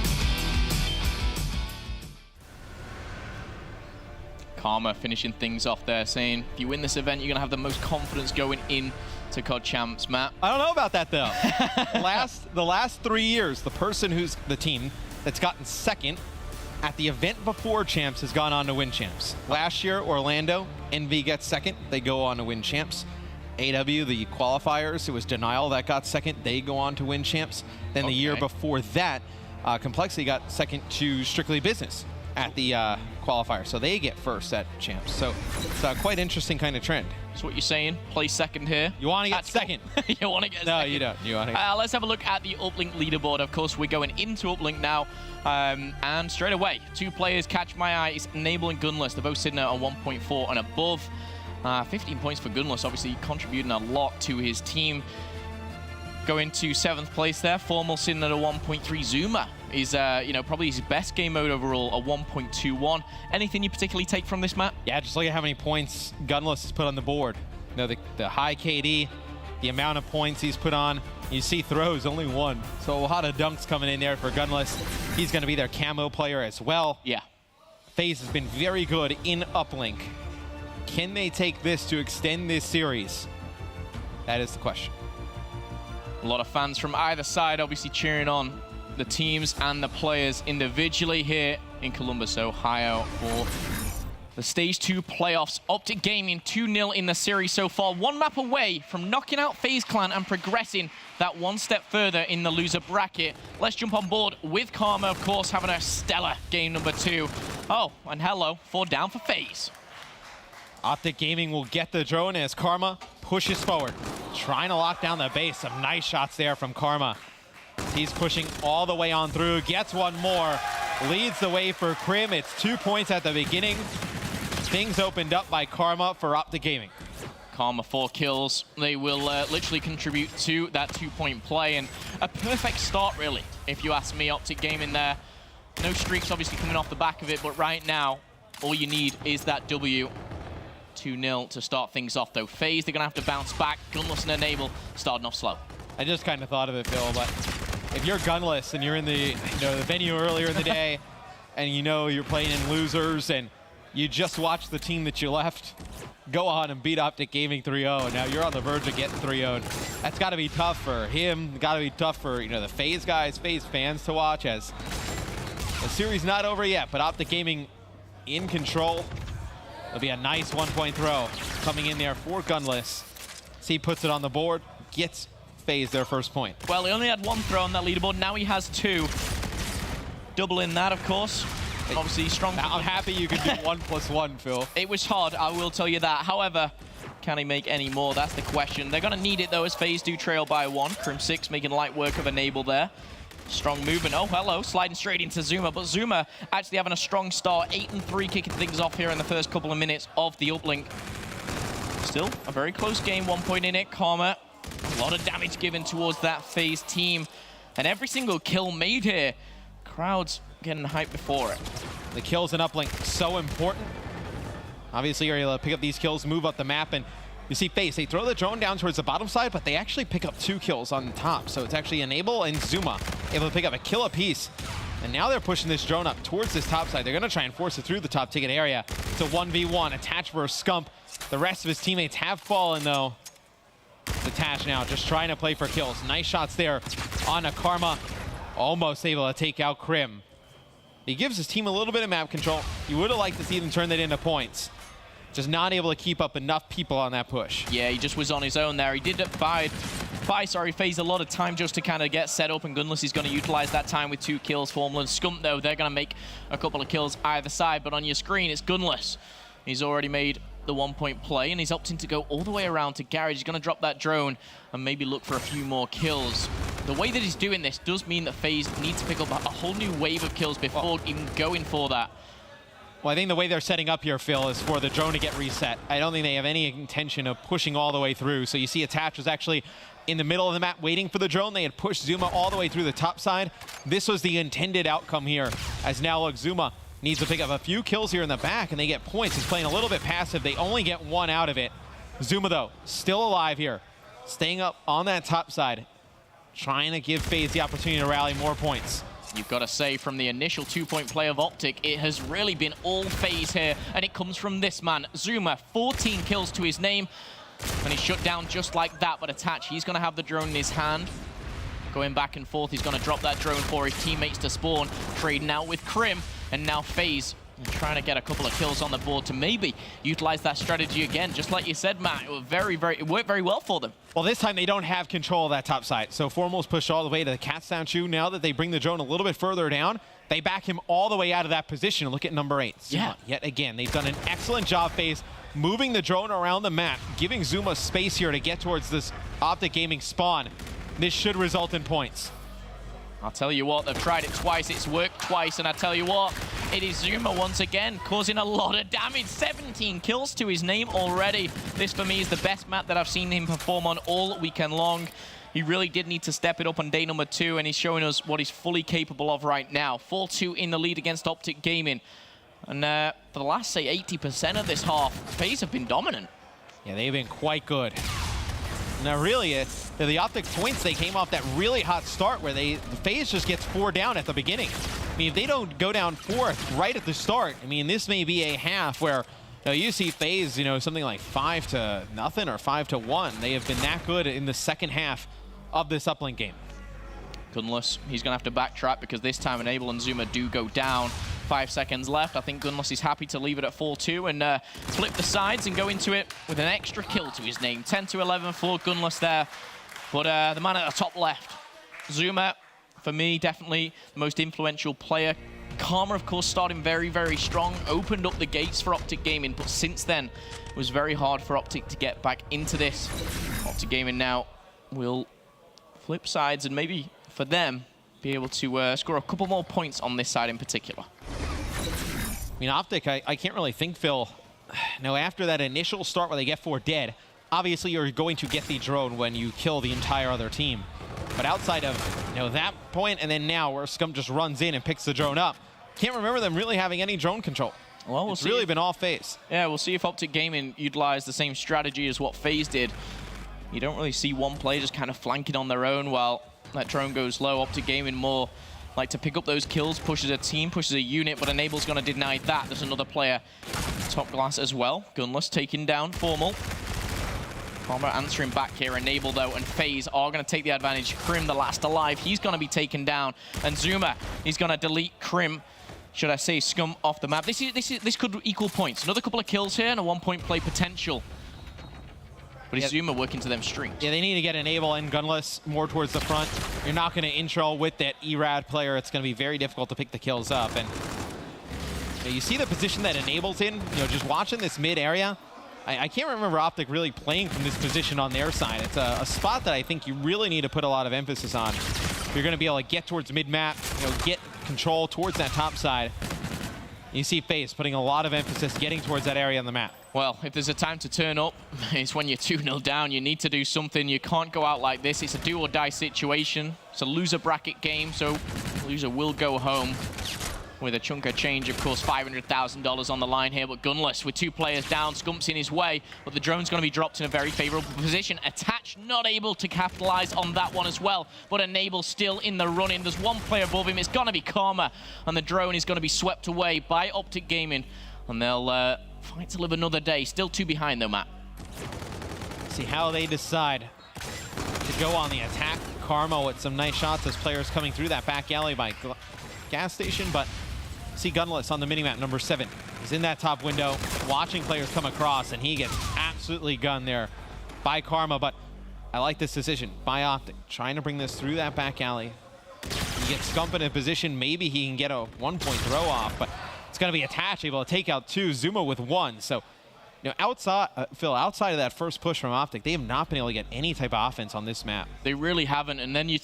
Karma finishing things off there, saying if you win this event, you're going to have the most confidence going in to COD champs. Matt? I don't know about that, though. the last 3 years, the person who's the team that's gotten second at the event before champs has gone on to win champs. Last year, Orlando, NV gets second. They go on to win champs. AW, the qualifiers, it was Denial that got second. They go on to win champs. Then the year before that, Complexity got second to Strictly Business at the qualifier. So they get first at champs. So it's a quite interesting kind of trend. So what you're saying, play second here. You want to get second. You want to get no, second. you don't. You want to let's have a look at the Uplink leaderboard. Of course, we're going into Uplink now. And straight away, 2 players catch my eye. It's Enable and Gunless. They're both sitting at a 1.4 and above. 15 points for Gunless, obviously contributing a lot to his team. Going to 7th place there, Formal sitting at a 1.3. Zuma is, probably his best game mode overall, a 1.21. Anything you particularly take from this, Matt? Yeah, just look at how many points Gunless has put on the board. The high KD, the amount of points he's put on. You see throws, only 1. So a lot of dunks coming in there for Gunless. He's going to be their camo player as well. Yeah. FaZe has been very good in Uplink. Can they take this to extend this series? That is the question. A lot of fans from either side obviously cheering on the teams and the players individually here in Columbus, Ohio for the Stage 2 playoffs. Optic Gaming 2-0 in the series so far. 1 map away from knocking out FaZe Clan and progressing that 1 step further in the loser bracket. Let's jump on board with Karma, of course, having a stellar game number 2. Oh, and hello, 4 down for FaZe. Optic Gaming will get the drone as Karma pushes forward. Trying to lock down the base. Some nice shots there from Karma. He's pushing all the way on through. Gets 1 more. Leads the way for Krim. It's 2 points at the beginning. Things opened up by Karma for Optic Gaming. Karma 4 kills. They will literally contribute to that 2-point play. And a perfect start, really, if you ask me. Optic Gaming there. No streaks obviously coming off the back of it. But right now, all you need is that W. 2-0 to start things off, though. FaZe, they're going to have to bounce back. Gunless and Enable starting off slow. I just kind of thought of it, Phil, but if you're Gunless and you're in the venue earlier in the day and you're playing in losers and you just watched the team that you left go on and beat Optic Gaming 3-0, and now you're on the verge of getting 3-0'd. That's got to be tough for him. Got to be tough for the FaZe guys, FaZe fans to watch, as the series not over yet, but Optic Gaming in control. It'll be a nice 1-point throw coming in there for Gunless. C puts it on the board, gets FaZe their first point. Well, he only had 1 throw on that leaderboard. Now he has 2. Doubling that, of course. Obviously, strong. I'm happy you could do 1+1, Phil. It was hard, I will tell you that. However, can he make any more? That's the question. They're going to need it, though, as FaZe do trail by 1. Krim 6 making light work of Enable there. Strong movement. Oh, hello. Sliding straight into Zuma. But Zuma actually having a strong start. 8-3 kicking things off here in the first couple of minutes of the Uplink. Still a very close game. 1 point in it. Karma. A lot of damage given towards that FaZe team. And every single kill made here. Crowds getting hyped before it. The kills in Uplink so important. Obviously, you're able to pick up these kills, move up the map, and you see FaZe, they throw the drone down towards the bottom side, but they actually pick up 2 kills on the top. So it's actually Enable and Zuma able to pick up a kill apiece. And now they're pushing this drone up towards this top side. They're going to try and force it through the top ticket area. It's a 1v1, Attach versus Scump. The rest of his teammates have fallen, though. It's Attach now, just trying to play for kills. Nice shots there on a Karma. Almost able to take out Krim. He gives his team a little bit of map control. You would have liked to see them turn that into points. just not able to keep up enough people on that push. Yeah, he just was on his own there. He did buy FaZe a lot of time just to kind of get set up, and Gunless is going to utilize that time with 2 kills. Formula and Scump, though, they're going to make a couple of kills either side, but on your screen, it's Gunless. He's already made the 1-point play, and he's opting to go all the way around to Garage. He's going to drop that drone and maybe look for a few more kills. The way that he's doing this does mean that FaZe needs to pick up a whole new wave of kills before even going for that. Well, I think the way they're setting up here, Phil, is for the drone to get reset. I don't think they have any intention of pushing all the way through. So you see Attach was actually in the middle of the map waiting for the drone. They had pushed Zuma all the way through the top side. This was the intended outcome here, as now look, Zuma needs to pick up a few kills here in the back, and they get points. He's playing a little bit passive. They only get 1 out of it. Zuma, though, still alive here, staying up on that top side, trying to give FaZe the opportunity to rally more points. You've got to say, from the initial 2-point play of Optic, it has really been all FaZe here, and it comes from this man, Zuma. 14 kills to his name, and he's shut down just like that. But Attach, he's going to have the drone in his hand. Going back and forth, he's going to drop that drone for his teammates to spawn. Trading out with Krim, and now FaZe trying to get a couple of kills on the board to maybe utilize that strategy again. Just like you said, Matt, it worked very well for them. Well, this time they don't have control of that top side. So Formal's pushed all the way to the Cat's Down shoe. Now that they bring the drone a little bit further down, they back him all the way out of that position. Look at number 8. Zuma, yeah. Yet again, they've done an excellent job, FaZe, moving the drone around the map, giving Zuma space here to get towards this Optic Gaming spawn. This should result in points. I'll tell you what, they've tried it twice, it's worked twice, and I tell you what, it is Zuma once again, causing a lot of damage. 17 kills to his name already. This, for me, is the best map that I've seen him perform on all weekend long. He really did need to step it up on day number 2, and he's showing us what he's fully capable of right now. 4-2 in the lead against Optic Gaming. And for the last, say, 80% of this half, FaZe have been dominant. Yeah, they've been quite good. Now, really, the Optic points, they came off that really hot start where the FaZe just gets 4 down at the beginning. I mean, if they don't go down 4 right at the start, I mean, this may be a half where you see FaZe, something like 5-0 or 5-1. They have been that good in the second half of this uplink game. Gunless, he's going to have to backtrack because this time Enable and Zuma do go down. 5 seconds left. I think Gunless is happy to leave it at 4-2 and flip the sides and go into it with an extra kill to his name. 10-11 for Gunless there. But the man at the top left, Zuma, for me, definitely the most influential player. Karma, of course, starting very, very strong, opened up the gates for Optic Gaming, but since then, it was very hard for Optic to get back into this. Optic Gaming now will flip sides and maybe, for them, be able to score a couple more points on this side in particular. I mean, Optic, I can't really think, Phil. Now, after that initial start where they get 4 dead, obviously you're going to get the drone when you kill the entire other team. But outside of that point and then now where Scum just runs in and picks the drone up, can't remember them really having any drone control. Well, it's really been all FaZe. Yeah, we'll see if Optic Gaming utilized the same strategy as what FaZe did. You don't really see one player just kind of flanking on their own while that drone goes low. Optic Gaming more like to pick up those kills, pushes a team, pushes a unit, but Enable's going to deny that. There's another player top glass as well. Gunless taking down Formal. Karma answering back here. Enable, though, and FaZe are going to take the advantage. Krim, the last alive, he's going to be taken down. And Zuma, he's going to delete Krim, should I say, Scum off the map. This could equal points. Another couple of kills here and a 1-point play potential. But it's Zuma working to them strings. Yeah, they need to get Enable and Gunless more towards the front. You're not going to intro with that Erad player. It's going to be very difficult to pick the kills up. And you see the position that Enable's in, just watching this mid area. I can't remember Optic really playing from this position on their side. It's a spot that I think you really need to put a lot of emphasis on. You're going to be able to get towards mid-map, get control towards that top side. You see FaZe putting a lot of emphasis getting towards that area on the map. Well, if there's a time to turn up, it's when you're 2-0 down. You need to do something. You can't go out like this. It's a do-or-die situation. It's a loser bracket game, so loser will go home with a chunk of change. Of course, $500,000 on the line here, but Gunless with 2 players down. Scump's in his way, but the drone's going to be dropped in a very favorable position. Attach not able to capitalize on that one as well, but Enable still in the running. There's 1 player above him. It's going to be Karma, and the drone is going to be swept away by Optic Gaming, and they'll fight to live another day. Still 2 behind, though, Matt. See how they decide to go on the attack. Karma with some nice shots as players coming through that back alley by gas station, but see Gunless on the minimap, number 7. He's in that top window, watching players come across, and he gets absolutely gunned there by Karma. But I like this decision by Optic, trying to bring this through that back alley. He gets Scump in a position, maybe he can get a 1-point throw off, but it's going to be Attach able to take out 2, Zuma with 1. So, you know, outside of that first push from Optic, they have not been able to get any type of offense on this map. They really haven't, and then you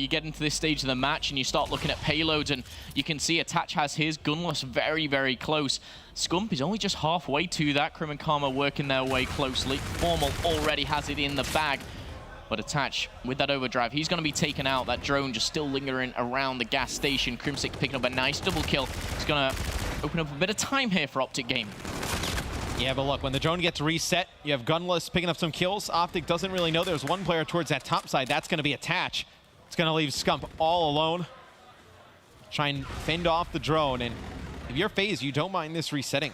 get into this stage of the match and you start looking at payloads, and you can see Attach has his, Gunless very, very close. Scump is only just halfway to that. Crim and Karma working their way closely. Formal already has it in the bag. But Attach, with that overdrive, he's going to be taken out. That drone just still lingering around the gas station. Crimsic picking up a nice double kill. It's going to open up a bit of time here for Optic Gaming. Yeah, but look, when the drone gets reset, you have Gunless picking up some kills. Optic doesn't really know there's one player towards that top side. That's going to be Attach. It's going to leave Scump all alone. Try and fend off the drone. And if you're FaZe, you don't mind this resetting.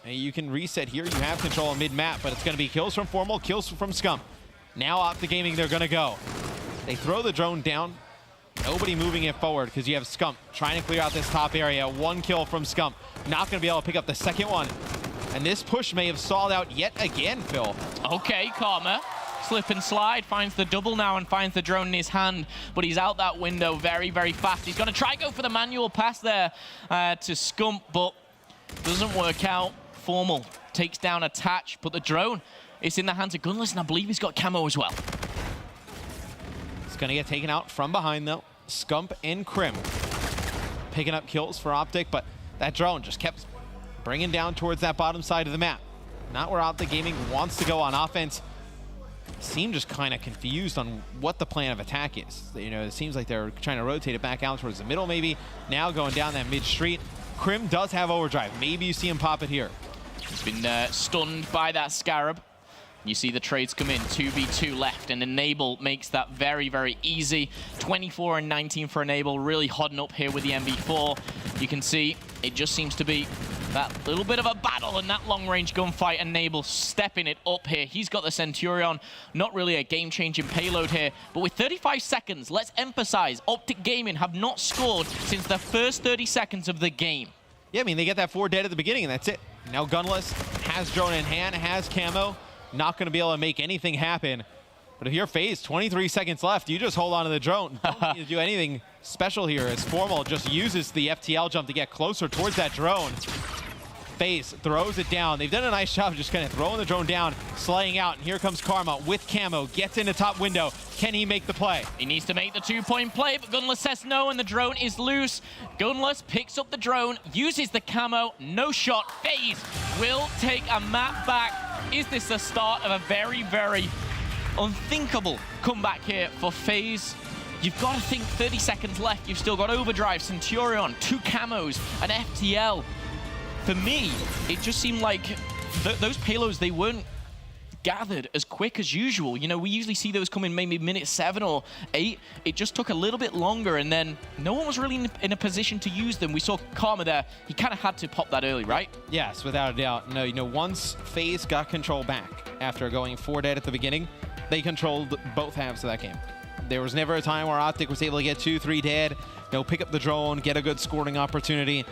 And you can reset here. You have control of mid-map, but it's going to be kills from Formal, kills from Scump. Now Optic Gaming, they're going to go. They throw the drone down. Nobody moving it forward because you have Scump trying to clear out this top area. 1 kill from Scump. Not going to be able to pick up the second one. And this push may have stalled out yet again, Phil. Okay, Karma. Slip and slide, finds the double now and finds the drone in his hand, but he's out that window very, very fast. He's going to try go for the manual pass there to Scump, but doesn't work out. Formal takes down Attach, but the drone is in the hands of Gunless, and I believe he's got camo as well. It's going to get taken out from behind, though. Scump and Crim picking up kills for Optic, but that drone just kept bringing down towards that bottom side of the map. Not where Optic Gaming wants to go on offense. Seem just kind of confused on what the plan of attack is. You know, it seems like they're trying to rotate it back out towards the middle maybe. Now going down that mid-street. Crim does have overdrive. Maybe you see him pop it here. He's been stunned by that Scarab. You see the trades come in, 2v2 left, and Enable makes that very, very easy. 24 and 19 for Enable, really hodding up here with the MV4. You can see it just seems to be that little bit of a battle and that long-range gunfight. Enable stepping it up here. He's got the Centurion, not really a game-changing payload here, but with 35 seconds, let's emphasize, Optic Gaming have not scored since the first 30 seconds of the game. Yeah, I mean, they get that 4 dead at the beginning, and that's it. Now Gunless has drone in hand, has camo. Not going to be able to make anything happen. But if you're FaZe, 23 seconds left, you just hold on to the drone. Don't need to do anything special here as Formal just uses the FTL jump to get closer towards that drone. FaZe throws it down. They've done a nice job of just kind of throwing the drone down, slaying out. And here comes Karma with camo, gets into top window. Can he make the play? He needs to make the 2-point play, but Gunless says no, and the drone is loose. Gunless picks up the drone, uses the camo, no shot. FaZe will take a map back. Is this the start of a very, very unthinkable comeback here for FaZe? You've got to think 30 seconds left. You've still got Overdrive, Centurion, 2 camos, an FTL. For me, it just seemed like those payloads, they weren't gathered as quick as usual. You know, we usually see those come in maybe minute 7 or 8. It just took a little bit longer, and then no one was really in a position to use them. We saw Karma there. He kind of had to pop that early, right? Yes, without a doubt. No, you know, once FaZe got control back after going 4 dead at the beginning, they controlled both halves of that game. There was never a time where Optic was able to get 2, 3 dead, you know, pick up the drone, get a good scoring opportunity.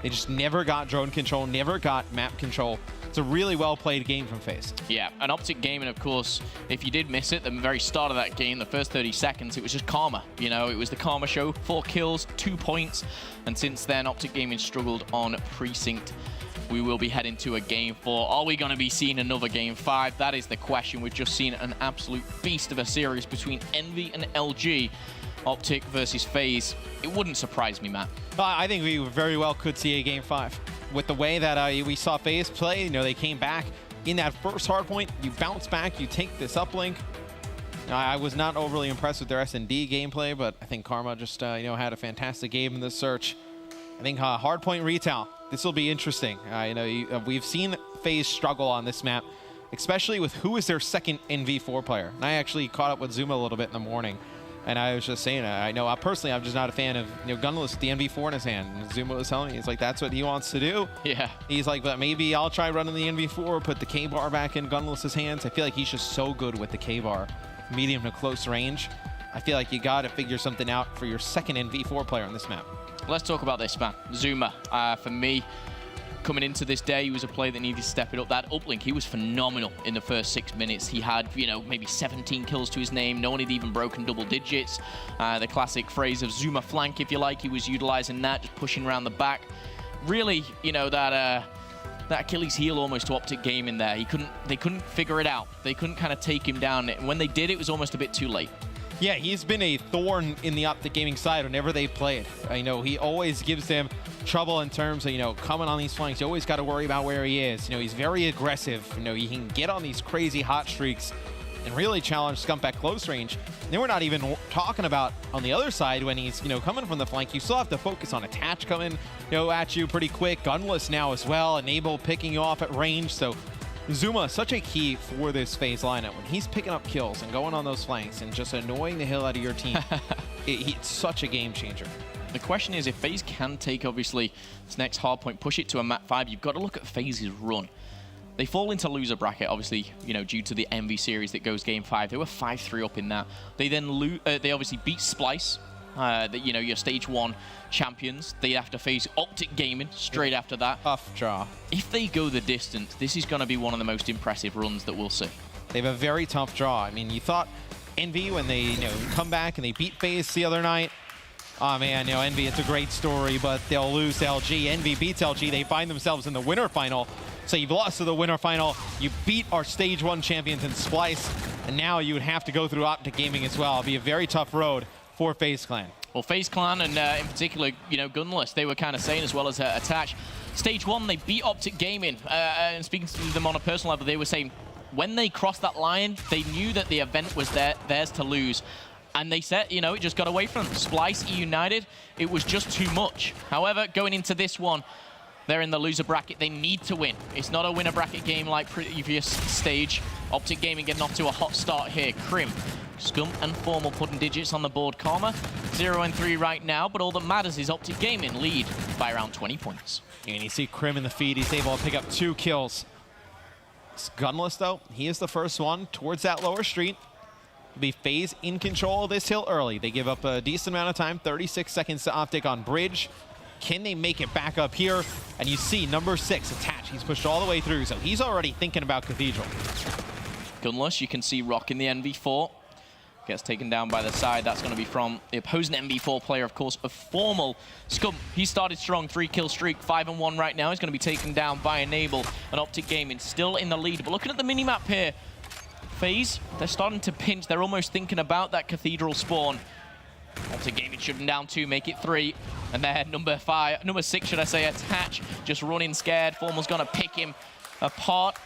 They just never got drone control, never got map control. It's a really well-played game from FaZe. Yeah, and Optic Gaming, of course, if you did miss it, the very start of that game, the first 30 seconds, it was just Karma. You know, it was the Karma show, 4 kills, 2 points. And since then, Optic Gaming struggled on Precinct. We will be heading to a Game 4. Are we going to be seeing another Game 5? That is the question. We've just seen an absolute beast of a series between Envy and LG. Optic versus FaZe. It wouldn't surprise me, Matt. I think we very well could see a Game 5. With the way that we saw FaZe play, you know, they came back in that first hard point. You bounce back, you take this uplink. I was not overly impressed with their S&D gameplay, but I think Karma just, you know, had a fantastic game in the search. I think hard point retail, this will be interesting. You know, we've seen FaZe struggle on this map, especially with who is their second NV4 player. And I actually caught up with Zuma a little bit in the morning. And I was just saying, I know personally, I'm just not a fan of, you know, Gunless with the NV4 in his hand. And Zuma was telling me, he's like, that's what he wants to do. Yeah. He's like, but maybe I'll try running the NV4, put the K-bar back in Gunless's hands. I feel like he's just so good with the K-bar, medium to close range. I feel like you got to figure something out for your second NV4 player on this map. Let's talk about this, man. Zuma, for me, coming into this day, he was a player that needed to step it up. That uplink, he was phenomenal in the first 6 minutes. He had, you know, maybe 17 kills to his name. No one had even broken double digits. The classic phrase of Zuma flank, if you like, he was utilizing that, just pushing around the back. Really, you know, that Achilles heel almost to Optic Gaming there. They couldn't figure it out. They couldn't kind of take him down. And when they did, it was almost a bit too late. Yeah, he's been a thorn in the Optic Gaming side whenever they played. I know he always gives them trouble in terms of, you know, coming on these flanks. You always got to worry about where he is. You know, he's very aggressive. You know, he can get on these crazy hot streaks and really challenge Scump at close range. And then we're not even talking about on the other side when he's, you know, coming from the flank. You still have to focus on attach coming, you know, at you pretty quick. Gunless now as well. Enable picking you off at range. So Zuma, such a key for this FaZe lineup. When he's picking up kills and going on those flanks and just annoying the hell out of your team, it's such a game changer. The question is, if FaZe can take, obviously, this next hard point, push it to a map 5, you've got to look at FaZe's run. They fall into loser bracket, obviously, you know, due to the Envy series that goes game 5. They were 5-3 up in that. They then they obviously beat Splice, you know, your stage 1 champions. They have to face Optic Gaming straight after that. Tough draw. If they go the distance, this is going to be one of the most impressive runs that we'll see. They have a very tough draw. I mean, you thought Envy, when they, you know, come back and they beat FaZe the other night, oh man, you know, Envy, it's a great story, but they'll lose to LG. Envy beats LG. They find themselves in the winter final. So you've lost to the winter final. You beat our stage 1 champions in Splice, and now you would have to go through Optic Gaming as well. It'll be a very tough road for FaZe Clan. Well, FaZe Clan and in particular, you know, Gunless, they were kind of saying, as well as Attach, stage 1, they beat Optic Gaming. And speaking to them on a personal level, they were saying when they crossed that line, they knew that the event was theirs to lose. And they said, you know, it just got away from them. Splice, United, it was just too much. However, going into this one, they're in the loser bracket. They need to win. It's not a winner bracket game like previous stage. Optic Gaming getting off to a hot start here. Crim, Scump and Formal putting digits on the board. Karma, 0-3 right now, but all that matters is Optic Gaming lead by around 20 points. And you see Crim in the feed. He's able to pick up 2 kills. It's Gunless, though. He is the first one towards that lower street. Be FaZe in control of this hill early. They give up a decent amount of time, 36 seconds to Optic on bridge. Can they make it back up here? And you see number 6, Attach. He's pushed all the way through, so he's already thinking about Cathedral. Gunless, you can see rocking the NV4. Gets taken down by the side. That's going to be from the opposing NV4 player, of course, of Formal. Scump, he started strong, 3-kill streak, 5-1 right now. He's going to be taken down by Enable, and Optic Gaming still in the lead. But looking at the minimap here, FaZe, they're starting to pinch. They're almost thinking about that Cathedral spawn. Optic Gaming should be down 2, make it 3. And then number 6, should I say, Attach, just running scared. Formal's going to pick him apart.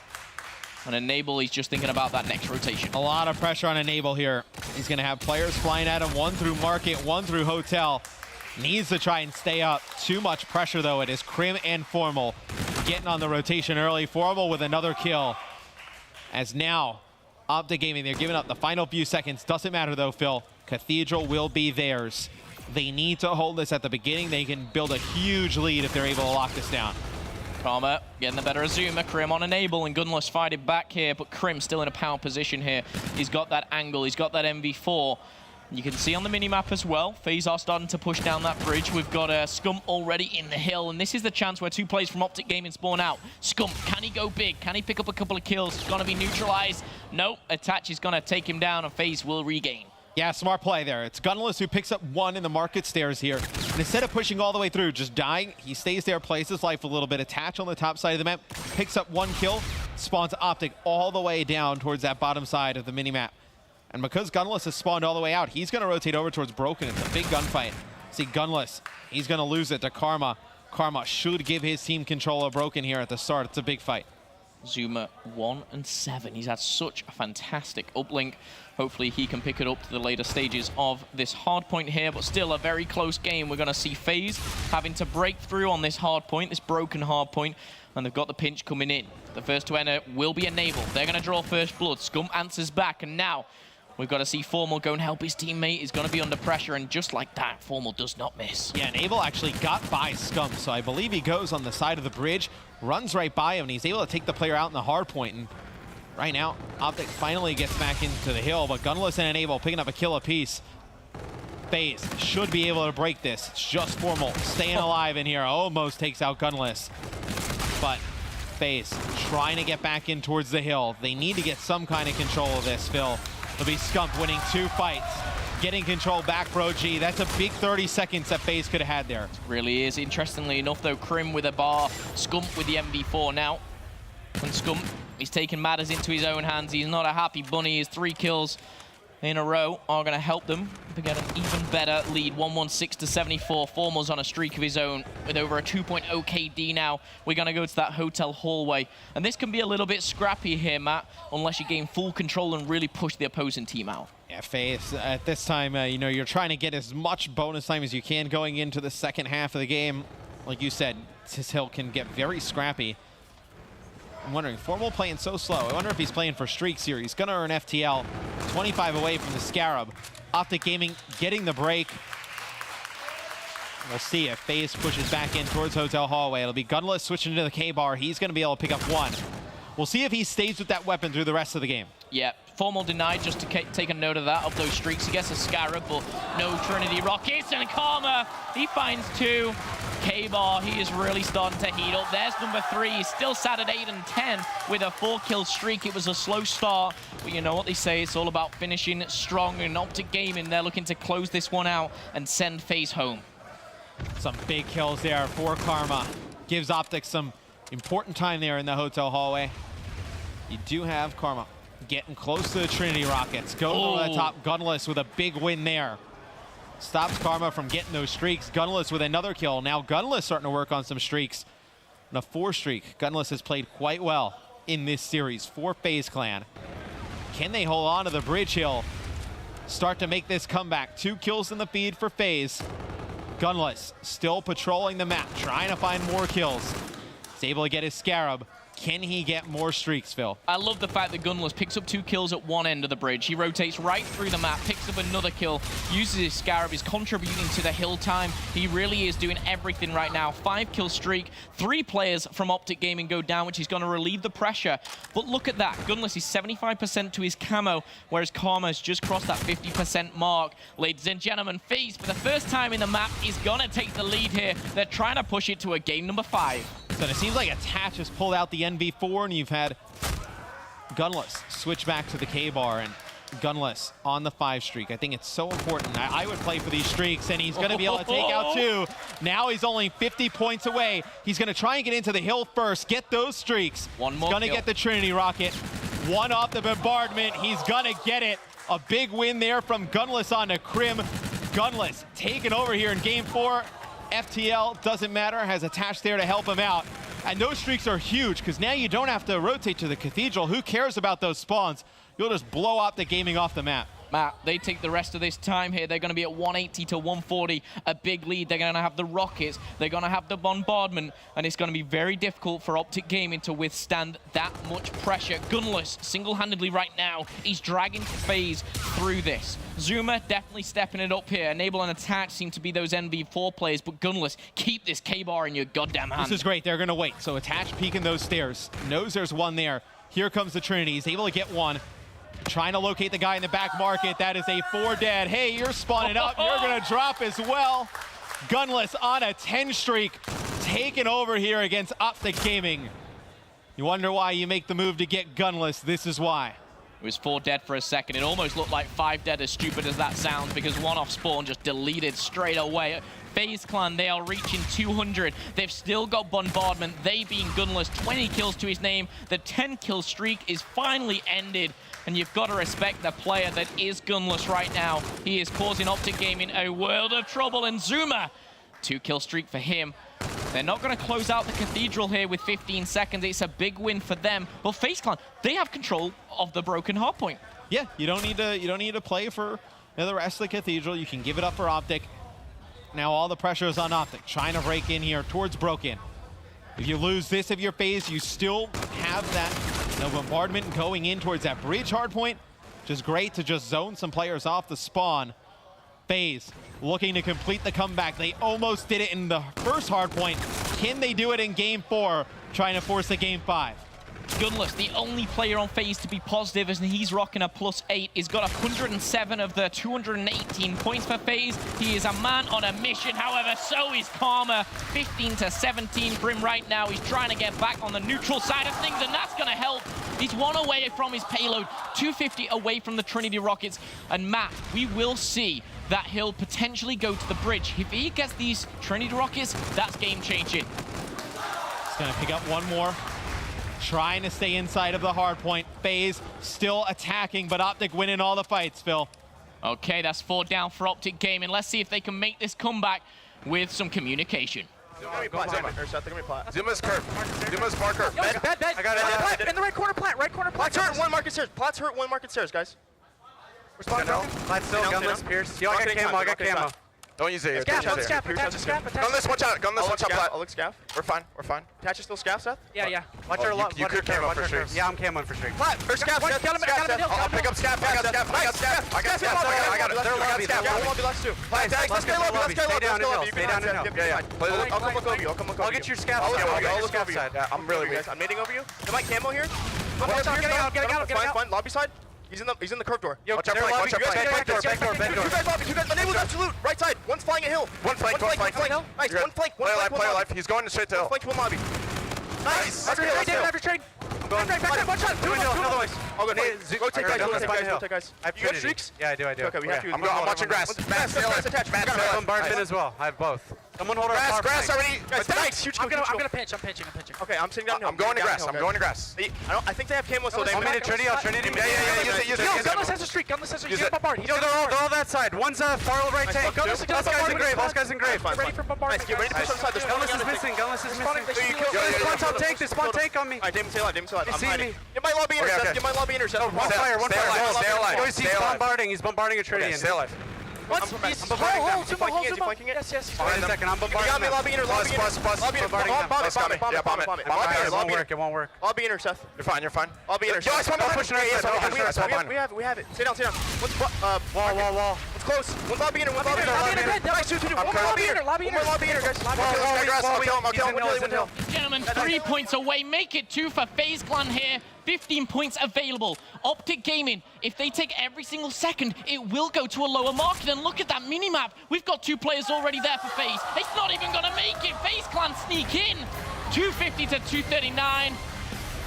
And Enable, he's just thinking about that next rotation. A lot of pressure on Enable here. He's going to have players flying at him, 1 through Market, 1 through Hotel. Needs to try and stay up. Too much pressure, though. It is Crim and Formal getting on the rotation early. Formal with another kill. As now, Optic Gaming, they're giving up the final few seconds. Doesn't matter, though, Phil. Cathedral will be theirs. They need to hold this at the beginning. They can build a huge lead if they're able to lock this down. Karma getting the better of Zuma. Crim on Enable, and Gunless fighting back here, but Crim still in a power position here. He's got that angle, he's got that MV4. You can see on the minimap as well, FaZe are starting to push down that bridge. We've got Scump already in the hill, and this is the chance where 2 players from Optic Gaming spawn out. Scump, can he go big? Can he pick up a couple of kills? It's going to be neutralized. Nope, Attach is going to take him down, and FaZe will regain. Yeah, smart play there. It's Gunless who picks up 1 in the Market stairs here. And instead of pushing all the way through, just dying, he stays there, plays his life a little bit. Attach on the top side of the map, picks up 1 kill, spawns Optic all the way down towards that bottom side of the minimap. And because Gunless has spawned all the way out, he's going to rotate over towards Broken. It's a big gunfight. See, Gunless, he's going to lose it to Karma. Karma should give his team control of Broken here at the start. It's a big fight. Zuma 1-7. He's had such a fantastic uplink. Hopefully he can pick it up to the later stages of this hard point here, but still a very close game. We're going to see FaZe having to break through on this hard point, this broken hard point, and they've got the pinch coming in. The first to enter will be Enable. They're going to draw first blood. Scump answers back, and now we've got to see Formal go and help his teammate. He's going to be under pressure, and just like that, Formal does not miss. Yeah, Enable actually got by Scump, so I believe he goes on the side of the bridge, runs right by him, and he's able to take the player out in the hard point. And right now, Optic finally gets back into the hill, but Gunless and Enable picking up a kill apiece. FaZe should be able to break this. It's just Formal staying alive in here. Almost takes out Gunless. FaZe trying to get back in towards the hill. They need to get some kind of control of this, Phil. It'll be Scump winning 2 fights. Getting control back for OG. That's a big 30 seconds that FaZe could have had there. Really is. Interestingly enough, though, Krim with a bar, Scump with the MV4 now. And Scump, he's taking matters into his own hands. He's not a happy bunny. His 3 kills in a row are going to help them to get an even better lead. 116 to 74. Formal's on a streak of his own with over a 2.0 KD now. We're going to go to that hotel hallway. And this can be a little bit scrappy here, Matt, unless you gain full control and really push the opposing team out. Yeah, FaZe, at this time, you know, you're trying to get as much bonus time as you can going into the second half of the game. Like you said, this hill can get very scrappy. I'm wondering, Formal playing so slow. I wonder if he's playing for streaks here. He's going to earn FTL. 25 away from the Scarab. Optic Gaming getting the break. We'll see if FaZe pushes back in towards Hotel Hallway. It'll be Gunless switching to the K-Bar. He's going to be able to pick up 1. We'll see if he stays with that weapon through the rest of the game. Yeah, Formal denied, just to take a note of that, of those streaks. He gets a Scarab, but no Trinity Rockets, and Karma, he finds 2. K-Bar, he is really starting to heat up. There's number 3. He's still sat at 8 and 10 with a 4-kill streak. It was a slow start, but you know what they say, it's all about finishing strong. And Optic Gaming, they're looking to close this one out and send FaZe home. Some big kills there for Karma. Gives Optic some important time there in the Hotel Hallway. You do have Karma getting close to the Trinity Rockets. Go to the top. Gunless with a big win there. Stops Karma from getting those streaks. Gunless with another kill. Now Gunless starting to work on some streaks. And a 4 streak. Gunless has played quite well in this series for FaZe Clan. Can they hold on to the Bridge Hill? Start to make this comeback. 2 kills in the feed for FaZe. Gunless still patrolling the map, trying to find more kills. He's able to get his Scarab. Can he get more streaks, Phil? I love the fact that Gunless picks up 2 kills at one end of the bridge. He rotates right through the map, picks up another kill, uses his Scarab, is contributing to the hill time. He really is doing everything right now. 5-kill streak, 3 players from Optic Gaming go down, which is going to relieve the pressure. But look at that. Gunless is 75% to his camo, whereas Karma's just crossed that 50% mark. Ladies and gentlemen, FaZe, for the first time in the map, is going to take the lead here. They're trying to push it to a game number 5. So it seems like Attach has pulled out the NV4, and you've had Gunless switch back to the K-Bar, and Gunless on the 5 streak. I think it's so important. I would play for these streaks, and he's going to be able to take out 2. Now he's only 50 points away. He's going to try and get into the hill first, get those streaks. One more He's going to get the Trinity Rocket. 1 off the bombardment. He's going to get it. A big win there from Gunless on to Krim. Gunless taking over here in game 4. FTL, doesn't matter, has Attached there to help him out. And those streaks are huge, because now you don't have to rotate to the Cathedral. Who cares about those spawns? You'll just blow up the Gaming off the map. Matt, they take the rest of this time here. They're going to be at 180 to 140, a big lead. They're going to have the Rockets. They're going to have the bombardment, and it's going to be very difficult for Optic Gaming to withstand that much pressure. Gunless, single-handedly right now, he's dragging FaZe through this. Zuma definitely stepping it up here. Enable and Attach seem to be those NV4 players, but Gunless, keep this K-Bar in your goddamn hand. This is great. They're going to wait. So Attach peeking those stairs. Knows there's one there. Here comes the Trinity. He's able to get 1. Trying to locate the guy in the back market. That is a 4 dead. Hey, you're spawning up. You're going to drop as well. Gunless on a 10 streak. Taking over here against Optic Gaming. You wonder why you make the move to get Gunless. This is why. It was 4 dead for a second. It almost looked like 5 dead, as stupid as that sounds, because 1 off spawn just deleted straight away. FaZe Clan, they are reaching 200. They've still got bombardment. They being Gunless, 20 kills to his name. The 10-kill streak is finally ended. And you've got to respect the player that is Gunless right now. He is causing Optic Gaming a world of trouble. And Zuma, 2-kill streak for him. They're not going to close out the Cathedral here with 15 seconds. It's a big win for them. But FaZe Clan, they have control of the broken hardpoint. Yeah, you don't need to play for the rest of the Cathedral. You can give it up for Optic. Now all the pressure is on Optic, trying to break in here towards Broken. If you lose this of your phase, you still have that bombardment going in towards that bridge hardpoint, which is great to just zone some players off the spawn. FaZe looking to complete the comeback. They almost did it in the first hardpoint. Can they do it in game 4, trying to force a game 5? Gunless, the only player on FaZe to be positive, and he's rocking a +8. He's got 107 of the 218 points for FaZe. He is a man on a mission. However, so is Karma. 15 to 17. Brim right now, he's trying to get back on the neutral side of things, and that's going to help. He's 1 away from his payload, 250 away from the Trinity Rockets. And Matt, we will see that he'll potentially go to the bridge. If he gets these Trinity Rockets, that's game-changing. He's going to pick up one more. Trying to stay inside of the hard point. FaZe still attacking, but Optic winning all the fights, Phil. Okay, that's 4 down for Optic Gaming. Let's see if they can make this comeback with some communication. Zuma's curve. Zuma's bar curve. Bed. I got it. In the right corner, plant. Plat's hurt, 1 market stairs. Plat's hurt, 1 market stairs, guys. Respond now. Plat's still gunless, Pierce. Yo, I got camo. Don't use it. Gunless, watch out. Gunless, watch out, Plat. I'll look scaff. We're fine. Attach is still scaff, Seth? Yeah. Watch our you could camo for streaks. Yeah, I'm camoing for streaks. Plat, or scaff, Seth. I'll pick up scaff. I got scaff. I got it. They're lobby. Yeah, lobby last 2. Let's stay lobby. Stay down in hill. Stay down in hill. Yeah. I'll come look over you. I'll get your scaff. I'll look over you. Yeah, I'm really weak. I'm nading over you. Am I camo here? Getting out. Fine. Lobby side. He's in the curve door. Yo, watch out, they're Watch out, back door. Two guys lobby. Enabled absolute. Right side. One's flying a hill. One flank. Nice. One flank. Play alive. He's going straight to hill. One flank, 1 lobby. Nice. That's trade. I'm going. One shot. 2 Another way. I'll go. Rotate guys. I have You got streaks? Yeah, I do. Okay, we have to. I'm watching grass. Matt, attach. I got bombardment as well. I have both. Someone hold our grass already. Nice. Huge. I'm gonna pitch. I'm pitching. Okay, I'm sitting down. I'm going to grass. I think they have camo, so they I'm in Trinity. Yeah. Use it. Gunless has a streak. He's gonna bombard. They're all that side. One's far right tank. Gunless Last guy's in grave. Get ready for bombardment. Get ready to push on the side. Gunless is missing. They spawn tank on me. Alright, Damon, stay alive. They see me. Get my lobby intercept. Get my lobby intercept. One fire. Stay alive. He's bombarding. He's bombarding a Trinity. Stay alive. What? I'm bombarding them. Is he flanking it? Yes. Wait a second. I'm bombarding them. Lobby inner. Bomb it. It won't work. Lobby inner, Seth. You're fine. Lobby inner. Yo, I spawned behind. We have it. Stay down. Wall. It's close. One lobby inner. Nice, 2. One more lobby inner, guys. I'll kill him. Gentlemen, 3 points away. Make it 2 for FaZe Clan here. 15 points available. Optic Gaming, if they take every single second, it will go to a lower market. And look at that minimap. We've got 2 players already there for FaZe. It's not even going to make it. FaZe Clan sneak in. 250 to 239.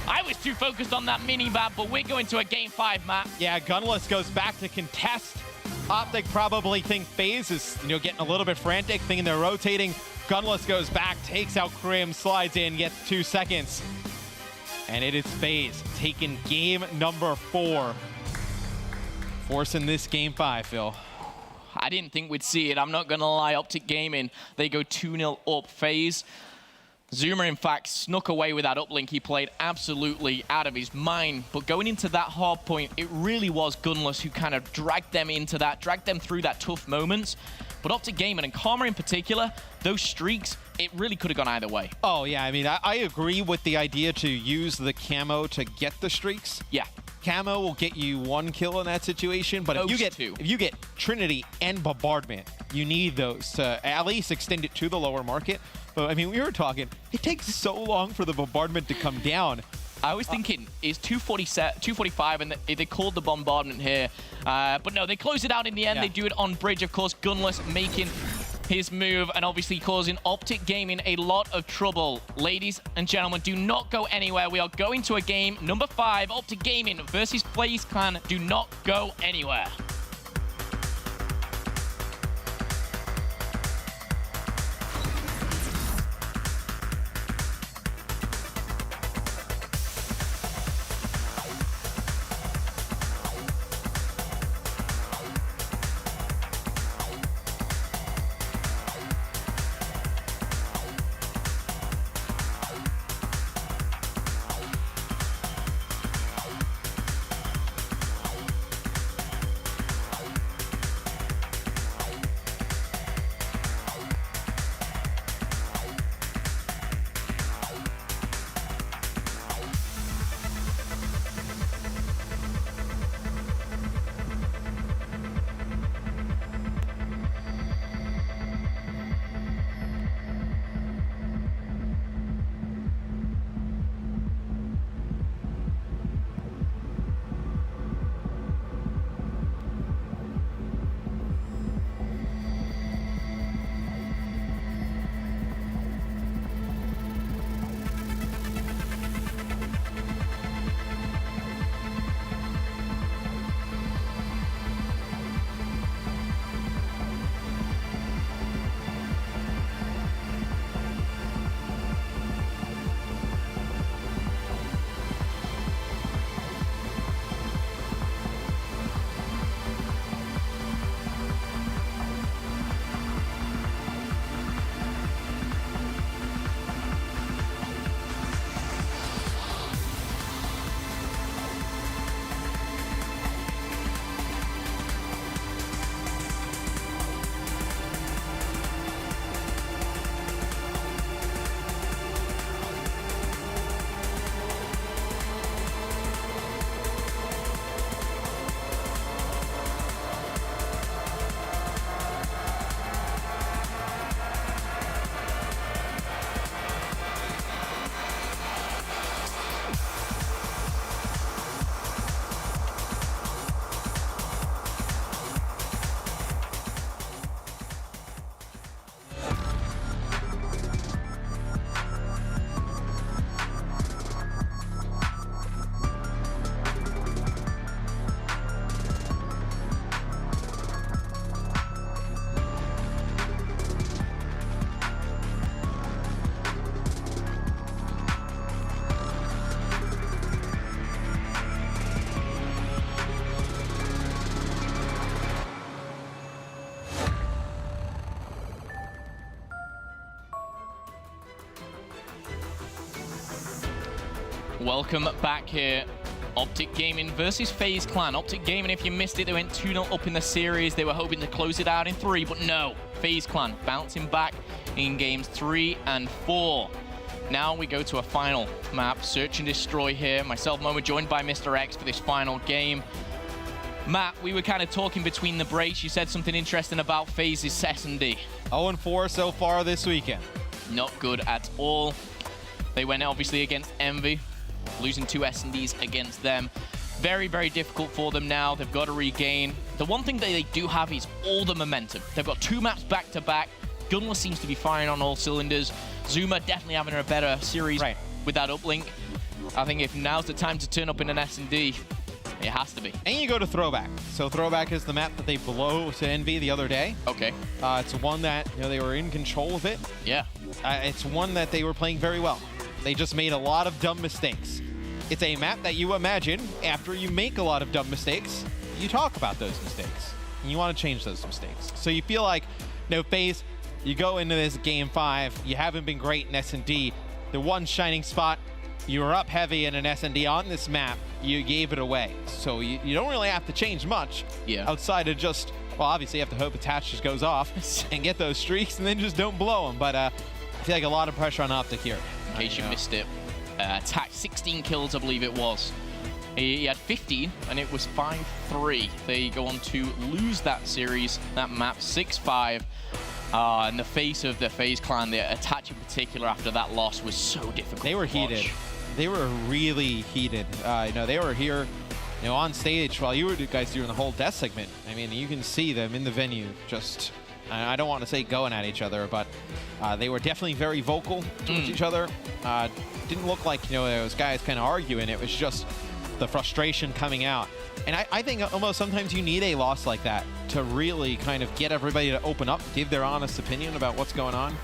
I was too focused on that minimap, but we're going to a game 5, Matt. Yeah, Gunless goes back to contest. Optic probably think FaZe is, getting a little bit frantic, thinking they're rotating. Gunless goes back, takes out Krim, slides in, gets 2 seconds. And it is FaZe taking game number 4. Forcing this game 5, Phil. I didn't think we'd see it. I'm not going to lie. Optic Gaming, they go 2-0 up. FaZe. Zuma, in fact, snuck away with that uplink. He played absolutely out of his mind. But going into that hard point, it really was Gunless who kind of dragged them into that, dragged them through that tough moments. But Optic Gaming and Karma in particular, those streaks, it really could have gone either way. Oh, yeah. I mean, I agree with the idea to use the camo to get the streaks. Yeah. Camo will get you 1 kill in that situation, but if you get Trinity and Bombardment, you need those to at least extend it to the lower market. But I mean, we were talking, it takes so long for the Bombardment to come down. I was thinking, is 245, and they called the Bombardment here. But no, they close it out in the end. Yeah. They do it on bridge, of course. Gunless making his move and obviously causing Optic Gaming a lot of trouble. Ladies and gentlemen, do not go anywhere. We are going to a game number 5, Optic Gaming versus FaZe Clan. Do not go anywhere. Welcome back here. Optic Gaming versus FaZe Clan. Optic Gaming, if you missed it, they went 2-0 up in the series. They were hoping to close it out in 3, but no. FaZe Clan bouncing back in games 3 and 4. Now we go to a final map, Search and Destroy here. Myself, Momo, joined by Mr. X for this final game. Matt, we were kind of talking between the breaks. You said something interesting about FaZe's S&D. 0-4 so far this weekend. Not good at all. They went obviously against Envy, losing 2 S&Ds against them. Very, very difficult for them now. They've got to regain. The one thing that they do have is all the momentum. They've got 2 maps back-to-back. Gunless seems to be firing on all cylinders. Zuma definitely having a better series with that uplink. I think if now's the time to turn up in an S&D, it has to be. And you go to Throwback. So Throwback is the map that they blow to Envy the other day. Okay. It's one that, you know, they were in control of it. Yeah. It's one that they were playing very well. They just made a lot of dumb mistakes. It's a map that you imagine after you make a lot of dumb mistakes, you talk about those mistakes. And you want to change those mistakes. So you feel like, you know, FaZe, you go into this game 5, you haven't been great in S&D. The one shining spot, you were up heavy in an S&D on this map, you gave it away. So you don't really have to change much outside of just, well, obviously you have to hope Attach just goes off and get those streaks and then just don't blow them. But I feel like a lot of pressure on Optic here. In case you missed it, Attach 16 kills, I believe it was. He had 15, and it was 5-3. They go on to lose that series, that map, 6-5. In the face of the FaZe Clan, the Attach in particular after that loss was so difficult. They were heated. They were really heated. You know, they were here, you know, on stage while you guys doing the whole death segment. I mean, you can see them in the venue just, I don't want to say going at each other, but they were definitely very vocal towards each other. Didn't look like, you know, those guys kind of arguing. It was just the frustration coming out. And I think almost sometimes you need a loss like that to really kind of get everybody to open up, give their honest opinion about what's going on.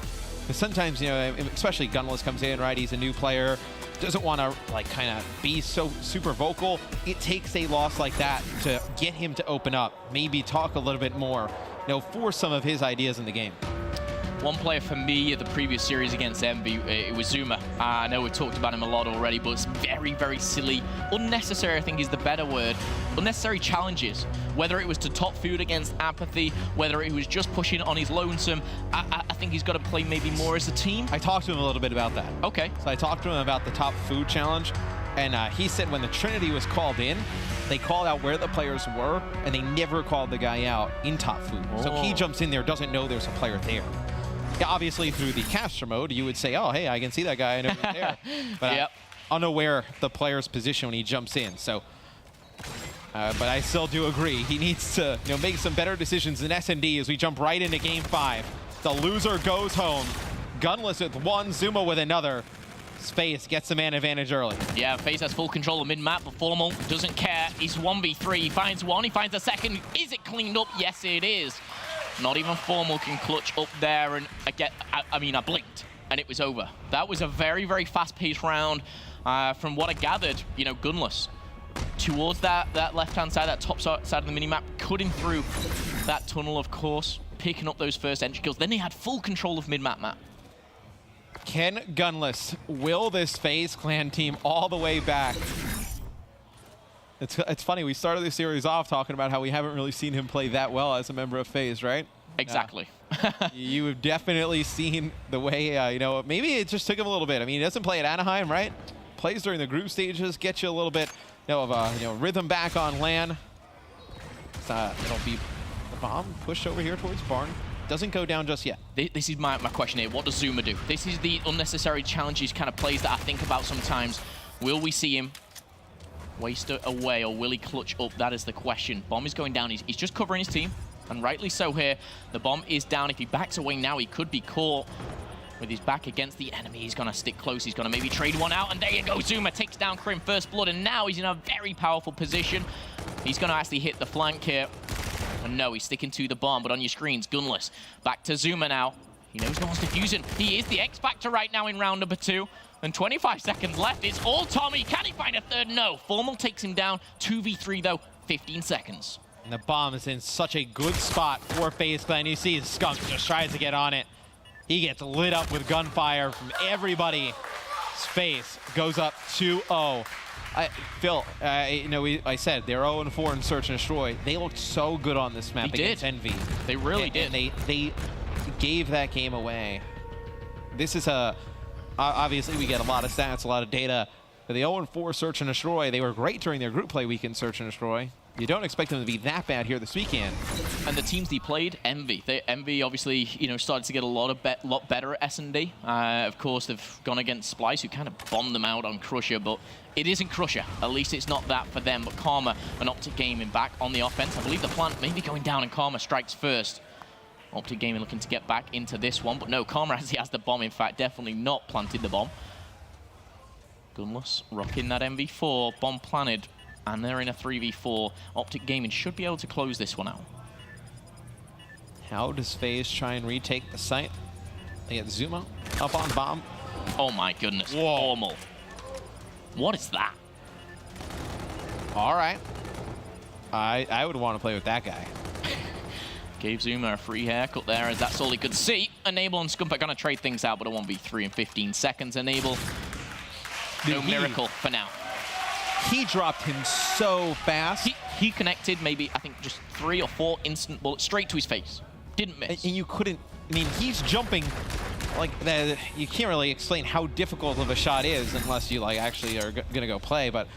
Because sometimes, you know, especially Gunless comes in, right? He's a new player, doesn't want to like kind of be so super vocal. It takes a loss like that to get him to open up, maybe talk a little bit more, you know, for some of his ideas in the game. One player for me at the previous series against Envy, it was Zuma. I know we've talked about him a lot already, but it's very, very silly. Unnecessary, I think, is the better word. Unnecessary challenges. Whether it was to top food against Apathy, whether it was just pushing on his lonesome, I think he's got to play maybe more as a team. I talked to him a little bit about that. Okay. So I talked to him about the top food challenge, and he said when the Trinity was called in, they called out where the players were, and they never called the guy out in top food. So he jumps in there, doesn't know there's a player there. Yeah, obviously, through the caster mode, you would say, oh, hey, I can see that guy. I know he's there. But unaware the player's position when he jumps in. So, but I still do agree. He needs to, you know, make some better decisions in S&D as we jump right into game 5. The loser goes home. Gunless with 1, Zuma with another. FaZe gets the man advantage early. Yeah, FaZe has full control of mid-map, but Formal doesn't care. He's 1v3. He finds one, he finds a second. Is it cleaned up? Yes, it is. Not even Formal can clutch up there, and I mean, I blinked, and it was over. That was a very, very fast-paced round. From what I gathered, you know, Gunless towards that left-hand side, that top side of the minimap, cutting through that tunnel, of course, picking up those first entry kills. Then they had full control of mid-map map. Can Gunless will this FaZe Clan team all the way back? It's funny, we started this series off talking about how we haven't really seen him play that well as a member of FaZe, right? Exactly. You have definitely seen the way, you know, maybe it just took him a little bit. I mean, he doesn't play at Anaheim, right? Plays during the group stages, gets you a little bit, you know, of rhythm back on LAN. It'll be the bomb pushed over here towards Barn. Doesn't go down just yet. This is my question here. What does Zuma do? This is the unnecessary challenges kind of plays that I think about sometimes. Will we see him waste it away, or will he clutch up? That is the question. Bomb is going down. He's just covering his team, and rightly so here. The bomb is down. If he backs away now, he could be caught with his back against the enemy. He's going to stick close. He's going to maybe trade one out, and there you go. Zuma takes down Krim first blood, and now he's in a very powerful position. He's going to actually hit the flank here. And no, he's sticking to the bomb, but on your screens, Gunless. Back to Zuma now. He knows no one's defusing. He is the X Factor right now in round number 2. And 25 seconds left. It's all Tommy. Can he find a third? No. Formal takes him down. 2v3 though, 15 seconds. And the bomb is in such a good spot for FaZe Clan. You see Skunk just tries to get on it. He gets lit up with gunfire from everybody. Space goes up 2-0. Phil, I said they're 0-4 in Search and Destroy. They looked so good on this map against Envy. They really did. And they gave that game away. This is obviously we get a lot of stats, a lot of data. For the 0-4 Search and Destroy, they were great during their group play week in Search and Destroy. You don't expect them to be that bad here this weekend. And the teams they played, Envy. Envy obviously, started to get a lot better at S&D. Of course, they've gone against Splice, who kind of bombed them out on Crusher, but it isn't Crusher. At least it's not that for them. But Karma and Optic Gaming back on the offense. I believe the plant may be going down, and Karma strikes first. Optic Gaming looking to get back into this one, but no, Karma actually has the bomb. In fact, definitely not planted the bomb. Gunless rocking that MV4, bomb planted. And they're in a 3v4. Optic Gaming should be able to close this one out. How does FaZe try and retake the site? They get Zuma up on bomb. Oh my goodness, Formal. What is that? All right. I would want to play with that guy. Gave Zuma a free haircut there, as that's all he could see. Enable and Scump are going to trade things out, but a 1v3 in 15 seconds. Enable, no miracle for now. He dropped him so fast. He connected maybe, I think, just 3 or 4 instant bullets straight to his face. Didn't miss. And you couldn't, he's jumping like that. You can't really explain how difficult of a shot is unless you actually are gonna go play. But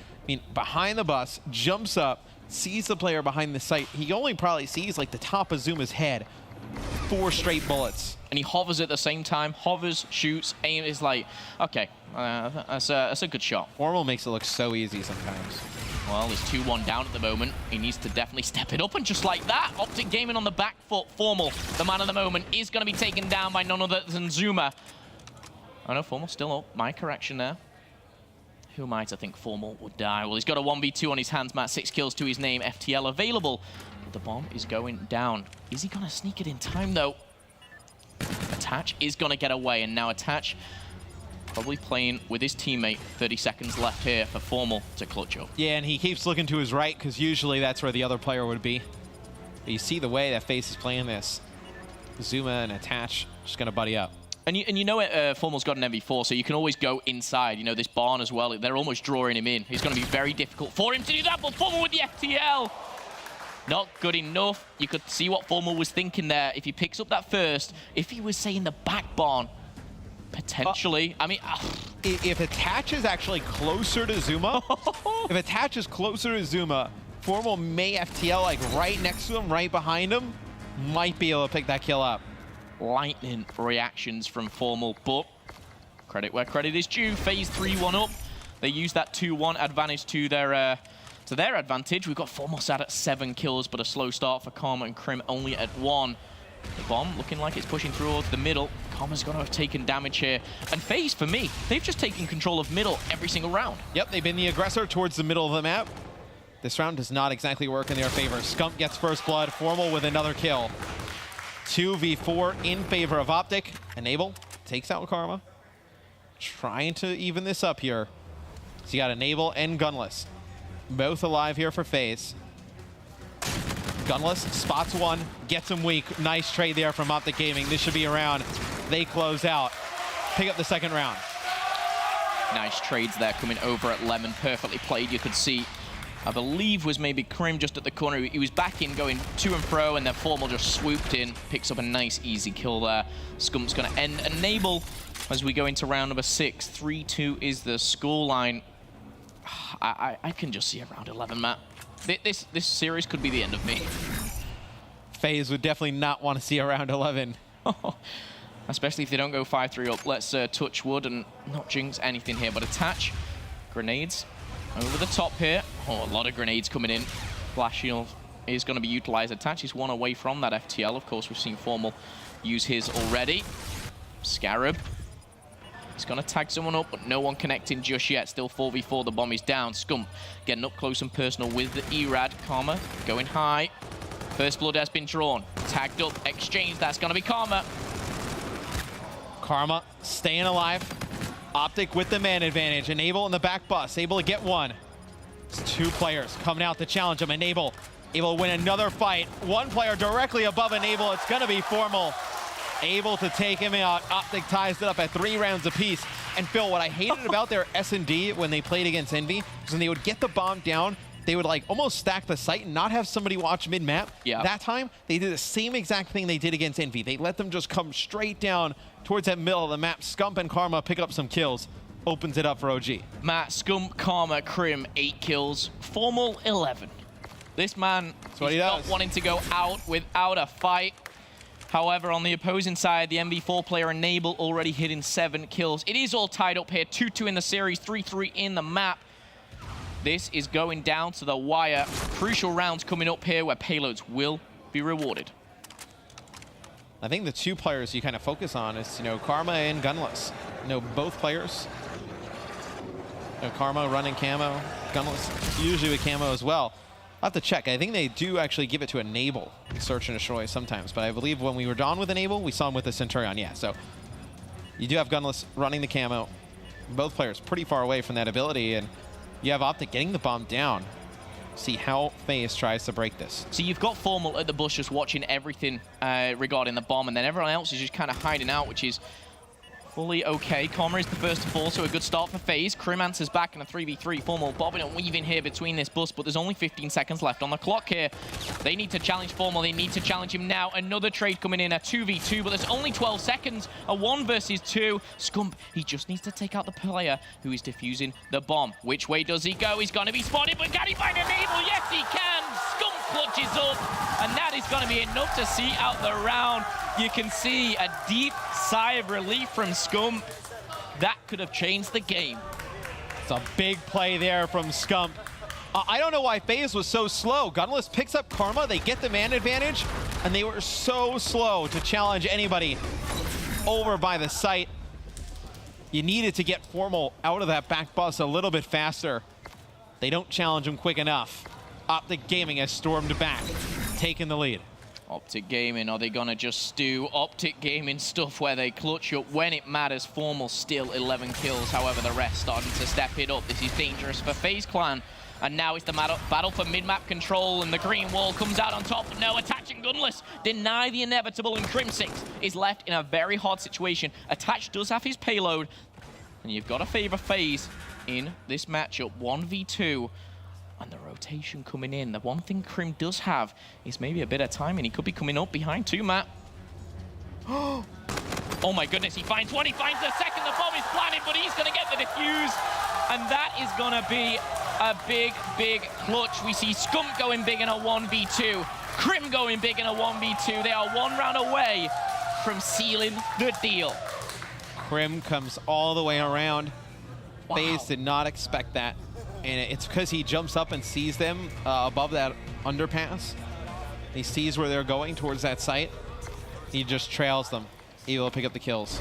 behind the bus, jumps up, sees the player behind the site. He only probably sees the top of Zuma's head. 4 straight bullets. And he hovers at the same time, hovers, shoots, aim is okay, that's a good shot. Formal makes it look so easy sometimes. Well, there's 2-1 down at the moment. He needs to definitely step it up, and just like that, Optic Gaming on the back foot. Formal, the man of the moment, is going to be taken down by none other than Zuma. Oh no, Formal still up. My correction there. Who might I think Formal would die? Well, he's got a 1v2 on his hands, Matt. 6 kills to his name. FTL available. But the bomb is going down. Is he going to sneak it in time, though? Attach is going to get away, and now Attach probably playing with his teammate. 30 seconds left here for Formal to clutch up. Yeah, and he keeps looking to his right, because usually that's where the other player would be. But you see the way that FaZe is playing this. Zuma and Attach just going to buddy up. And you know it, Formal's got an MV4, so you can always go inside. This barn as well. They're almost drawing him in. It's going to be very difficult for him to do that, but Formal with the FTL. Not good enough. You could see what Formal was thinking there. If he picks up that first, if he was, say, in the back barn, potentially. If Attach is actually closer to Zuma, if Attach is closer to Zuma, Formal may FTL right next to him, right behind him, might be able to pick that kill up. Lightning reactions from Formal, but credit where credit is due. FaZe 3-1 up. They use that 2-1 advantage to their advantage. We've got Formal sat at 7 kills, but a slow start for Karma and Krim only at 1. The bomb looking like it's pushing through the middle. Karma's going to have taken damage here. And FaZe, for me, they've just taken control of middle every single round. Yep, they've been the aggressor towards the middle of the map. This round does not exactly work in their favor. Scump gets first blood, Formal with another kill. 2v4 in favor of Optic. Enable takes out Karma. Trying to even this up here. So you got Enable and Gunless. Both alive here for FaZe. Gunless spots one, gets him weak. Nice trade there from Optic Gaming. This should be a round. They close out. Pick up the second round. Nice trades there coming over at Lemon. Perfectly played. You could see, I believe was maybe Krim just at the corner. He was back in, going to and fro, and then Formal just swooped in, picks up a nice easy kill there. Scump's going to end Enable as we go into round number 6. 3-2 is the scoreline. I can just see a round 11, Matt. This series could be the end of me. FaZe would definitely not want to see a round 11. Especially if they don't go 5-3 up. Let's touch wood and not jinx anything here, but Attach. Grenades over the top here. Oh, a lot of grenades coming in. Flash shield is going to be utilized. Attach is one away from that FTL. Of course, we've seen Formal use his already. Scarab. He's going to tag someone up, but no one connecting just yet. Still 4v4. The bomb is down. Scump getting up close and personal with the Erad. Karma going high. First blood has been drawn. Tagged up. Exchange. That's going to be Karma. Karma staying alive. Optic with the man advantage. Enable in the back bus. Able to get one. It's 2 players coming out to challenge him. Enable able to win another fight. 1 player directly above Enable. It's going to be Formal. Able to take him out. Optic ties it up at 3 rounds apiece. And Phil, what I hated about their S&D when they played against Envy was when they would get the bomb down, they would like almost stack the site and not have somebody watch mid-map. Yeah. That time, they did the same exact thing they did against Envy. They let them just come straight down towards that middle of the map. Scump and Karma pick up some kills. Opens it up for OG. Matt, Scump, Karma, Crim, 8 kills. Formal, 11. This man is not wanting to go out without a fight. However, on the opposing side, the MV4 player Enable already hitting 7 kills. It is all tied up here. 2-2 in the series, 3-3 in the map. This is going down to the wire. Crucial rounds coming up here where payloads will be rewarded. I think the 2 players you kind of focus on is, you know, Karma and Gunless. You know, both players. You know, Karma running camo, Gunless usually with camo as well. I'll have to check. I think they do actually give it to Enable, Search and Destroy sometimes, but I believe when we were done with Enable, we saw him with the Centurion, yeah. So you do have Gunless running the camo. Both players pretty far away from that ability, and you have Optic getting the bomb down. See how FaZe tries to break this. So you've got Formal at the bush just watching everything regarding the bomb, and then everyone else is just kind of hiding out, which is fully okay. Karma is the first to fall, so a good start for FaZe. Crim answers back in a 3v3. Formal bobbing and weaving here between this bus, but there's only 15 seconds left on the clock here. They need to challenge Formal. They need to challenge him now. Another trade coming in, a 2v2, but there's only 12 seconds. A 1 versus 2. Scump, he just needs to take out the player who is defusing the bomb. Which way does he go? He's going to be spotted, but can he find Enable? Yes, he can. Scump clutches up, and that is going to be enough to see out the round. You can see a deep sigh of relief from Scump. That could have changed the game. It's a big play there from Scump. I don't know why FaZe was so slow. Gunless picks up Karma, they get the man advantage, and they were so slow to challenge anybody over by the site. You needed to get Formal out of that back bus a little bit faster. They don't challenge him quick enough. Optic Gaming has stormed back, taking the lead. Optic Gaming, are they gonna just stew? Optic Gaming stuff where they clutch up when it matters. Formal still 11 kills, however the rest starting to step it up. This is dangerous for FaZe Clan. And now it's the battle for mid-map control, and the green wall comes out on top. No, attaching Gunless, deny the inevitable, and Crim6 is left in a very hard situation. Attach does have his payload, and you've got to favor FaZe in this matchup, 1v2. And the rotation coming in. The one thing Crim does have is maybe a bit of timing. He could be coming up behind too, Matt. Oh my goodness, he finds one, he finds the second, the bomb is planted, but he's gonna get the defuse. And that is gonna be a big, big clutch. We see Scump going big in a 1v2. Crim going big in a 1v2. They are 1 round away from sealing the deal. Crim comes all the way around. Wow. FaZe did not expect that. And it's because he jumps up and sees them above that underpass. He sees where they're going towards that site. He just trails them, able to pick up the kills.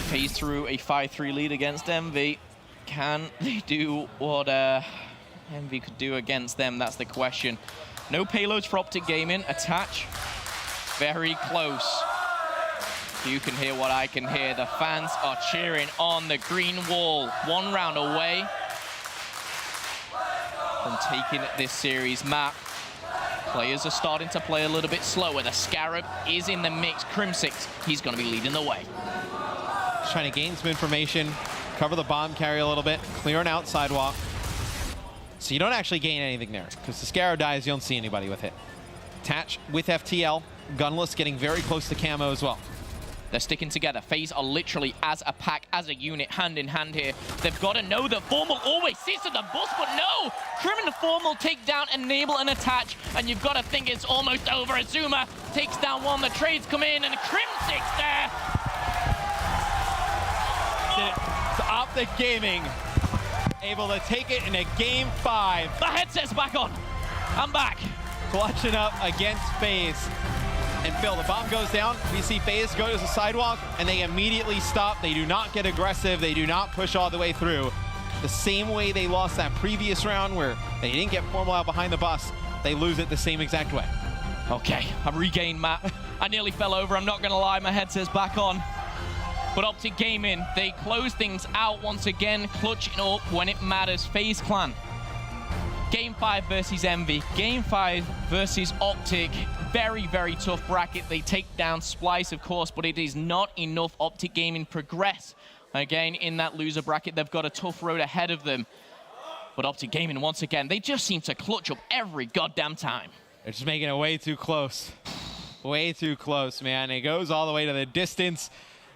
FaZe through a 5-3 lead against MV. Can they do what MV could do against them? That's the question. No payloads for Optic Gaming. Attach, very close. You can hear what I can hear. The fans are cheering on the green wall. 1 round away from taking this series. Matt, players are starting to play a little bit slower. The Scarab is in the mix. Crim6, he's going to be leading the way. Just trying to gain some information, cover the bomb carrier a little bit, clear an out sidewalk. So you don't actually gain anything there, because the Scarab dies, you don't see anybody with it. Attach with FTL, Gunless getting very close to camo as well. They're sticking together. FaZe are literally as a pack, as a unit, hand in hand here. They've got to know that Formal always sits at the bus, but no! Crim and Formal take down, Enable, and Attach, and you've got to think it's almost over. Azuma takes down one, the trades come in, and Crim6 there! It's Optic Gaming able to take it in a game 5. The headset's back on. I'm back. Clutching up against FaZe. And Phil, the bomb goes down. We see FaZe go to the sidewalk, and they immediately stop. They do not get aggressive. They do not push all the way through. The same way they lost that previous round where they didn't get Formal out behind the bus, they lose it the same exact way. Okay, I've regained, Matt. I nearly fell over, I'm not gonna lie, my headset's back on. But Optic Gaming, they close things out once again, clutching up when it matters. FaZe Clan. Game 5 versus Envy. Game 5 versus Optic. Very, very tough bracket. They take down Splice, of course, but it is not enough. Optic Gaming progress Again, in that loser bracket, they've got a tough road ahead of them. But Optic Gaming, once again, they just seem to clutch up every goddamn time. They're just making it way too close. Way too close, man. It goes all the way to the distance.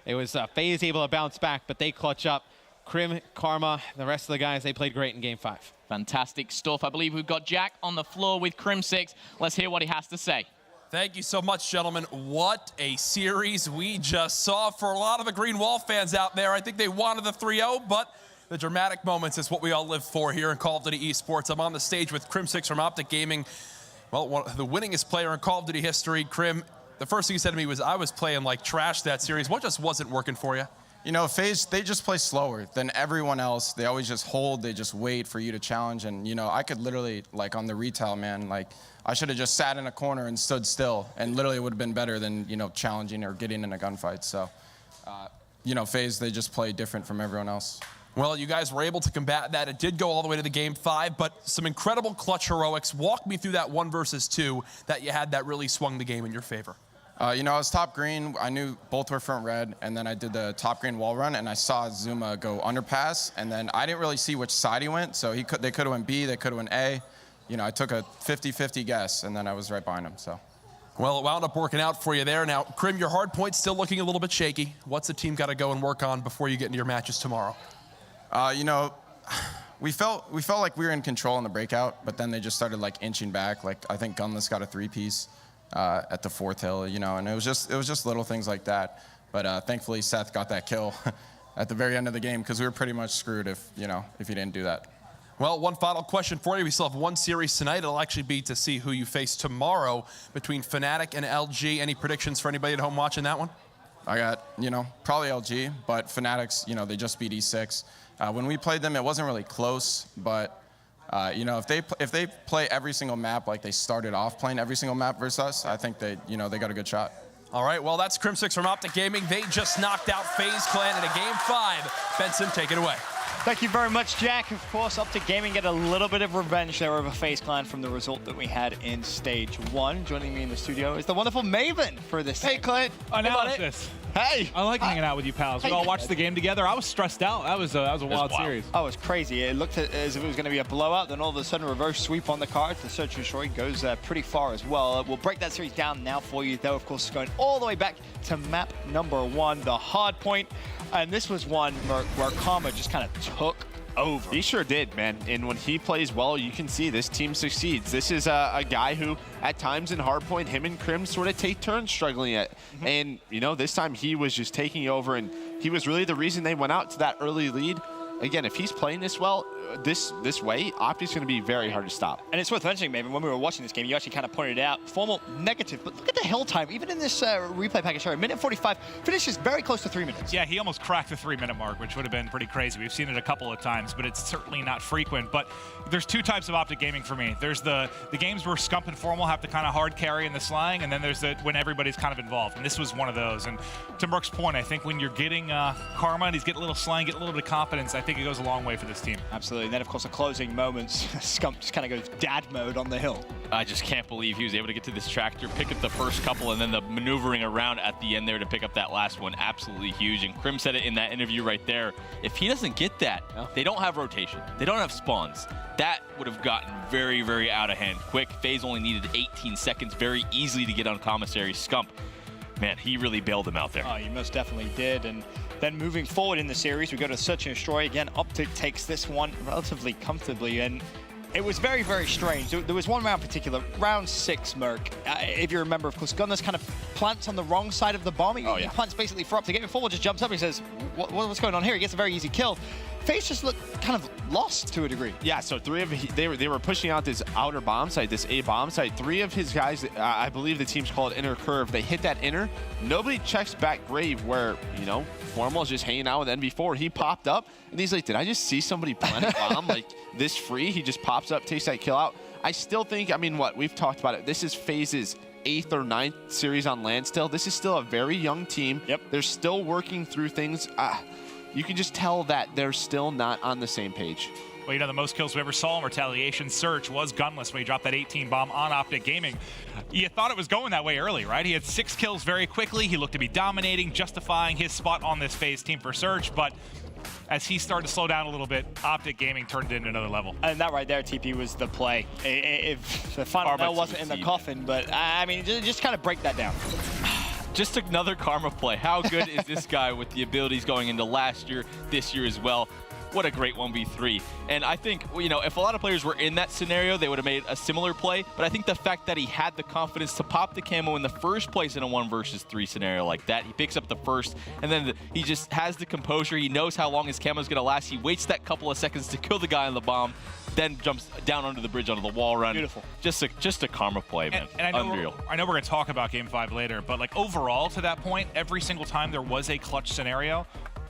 It was FaZe able to bounce back, but they clutch up. Crim, Karma, the rest of the guys, they played great in Game 5. Fantastic stuff. I believe we've got Jack on the floor with Crim6. Let's hear what he has to say. Thank you so much, gentlemen. What a series we just saw. For a lot of the Green Wall fans out there, I think they wanted the 3-0, but the dramatic moments is what we all live for here in Call of Duty Esports. I'm on the stage with Crim6 from Optic Gaming. Well, the winningest player in Call of Duty history. Crim, the first thing you said to me was, I was playing like trash that series. What just wasn't working for you? You know, FaZe, they just play slower than everyone else. They always just hold, they just wait for you to challenge. And, you know, I could literally, like on the retail, man, like I should have just sat in a corner and stood still, and literally it would have been better than, you know, challenging or getting in a gunfight. So, you know, FaZe, they just play different from everyone else. Well, you guys were able to combat that. It did go all the way to the Game 5, but some incredible clutch heroics. Walk me through that 1 versus 2 that you had that really swung the game in your favor. You know, I was top green. I knew both were front red, and then I did the top green wall run, and I saw Zuma go underpass, and then I didn't really see which side he went, so they could have went B, they could have went A. You know, I took a 50-50 guess, and then I was right behind him, so. Well, it wound up working out for you there. Now, Crim, your hard point's still looking a little bit shaky. What's the team got to go and work on before you get into your matches tomorrow? You know, we felt like we were in control in the breakout, but then they just started like inching back. Like I think Gunless got a 3-piece at the 4th hill, you know, and it was just little things like that. But thankfully Seth got that kill at the very end of the game because we were pretty much screwed if he didn't do that. Well, one final question for you. We still have 1 series tonight. It'll actually be to see who you face tomorrow between Fnatic and LG. Any predictions for anybody at home watching that one? I got, you know, probably LG, but Fnatic's, you know, they just beat E6. When we played them, it wasn't really close, but, you know, if they play every single map like they started off playing every single map versus us, I think they got a good shot. All right, well, that's Crim6 from Optic Gaming. They just knocked out FaZe Clan in a Game 5. Benson, take it away. Thank you very much, Jack. Of course, Optic Gaming get a little bit of revenge there over FaZe Clan from the result that we had in Stage 1. Joining me in the studio is the wonderful Maven for this. Hey, Clint. Analysis. Hey. I like hanging out with you, pals. We all watched the game together. I was stressed out. That was a wild series. Oh, it was crazy. It looked as if it was going to be a blowout. Then all of a sudden, reverse sweep on the cards. The Search and Destroy goes pretty far as well. We'll break that series down now for you, though. Of course, going all the way back to map number 1, the hard point. And this was one where Karma just kind of took over. He sure did, man. And when he plays well, you can see this team succeeds. This is a guy who, at times in hardpoint, him and Crim sort of take turns struggling at. And, you know, this time he was just taking over, and he was really the reason they went out to that early lead. Again, if he's playing this well, this way, Optic's going to be very hard to stop. And it's worth mentioning, maybe when we were watching this game, you actually kind of pointed it out. Formal negative, but look at the hill time. Even in this replay package, sorry, minute 45, finishes very close to 3 minutes. Yeah, he almost cracked the 3-minute mark, which would have been pretty crazy. We've seen it a couple of times, but it's certainly not frequent. But there's 2 types of Optic Gaming for me. There's the games where Scump and Formal have to kind of hard carry in the slang, and then there's when everybody's kind of involved. And this was one of those. And to Merck's point, I think when you're getting Karma and he's getting a little slang, getting a little bit of confidence, I think it goes a long way for this team. Absolutely. And then, of course, the closing moments, Scump just kind of goes dad mode on the hill. I just can't believe he was able to get to this tractor, pick up the first couple, and then the maneuvering around at the end there to pick up that last one. Absolutely huge. And Crim said it in that interview right there. If he doesn't get that, they don't have rotation. They don't have spawns. That would have gotten very, very out of hand quick. FaZe only needed 18 seconds very easily to get on commissary. Scump, man, he really bailed him out there. Oh, he most definitely did. And then moving forward in the series, we go to Search and Destroy. Again, Optic takes this one relatively comfortably, and it was very, very strange. There was one round in particular, round 6, Merc. If you remember, of course, Gunless kind of plants on the wrong side of the bomb. He plants basically for Optic. Forward just jumps up and says, what's going on here? He gets a very easy kill. FaZe just looked kind of lost to a degree. Yeah, so they were pushing out this outer bomb site, this A bomb site. 3 of his guys, I believe the team's called inner curve. They hit that inner. Nobody checks back grave where, you know, Formal's just hanging out with NV4. He popped up and he's like, did I just see somebody plant a bomb like this free? He just pops up, takes that kill out. I still think, I mean, we've talked about it. This is FaZe's 8th or 9th series on land still. This is still a very young team. Yep. They're still working through things. You can just tell that they're still not on the same page. Well, you know, the most kills we ever saw in Retaliation Search was Gunless when he dropped that 18 bomb on Optic Gaming. You thought it was going that way early, right? He had 6 kills very quickly. He looked to be dominating, justifying his spot on this FaZe team for Search, but as he started to slow down a little bit, Optic Gaming turned it into another level. And that right there, TP, was the play. If the final nail wasn't in the coffin, but I mean, just kind of break that down. Just another Karma play. How good is this guy with the abilities going into last year, this year as well? What a great 1v3. And I think, you know, if a lot of players were in that scenario, they would have made a similar play. But I think the fact that he had the confidence to pop the camo in the first place in a 1 versus 3 scenario like that, he picks up the first, and then he just has the composure. He knows how long his camo is going to last. He waits that couple of seconds to kill the guy on the bomb, then jumps down under the bridge onto the wall run. Beautiful. Just a Karma play, man. And I know Unreal. I know we're going to talk about Game 5 later, but like overall to that point, every single time there was a clutch scenario,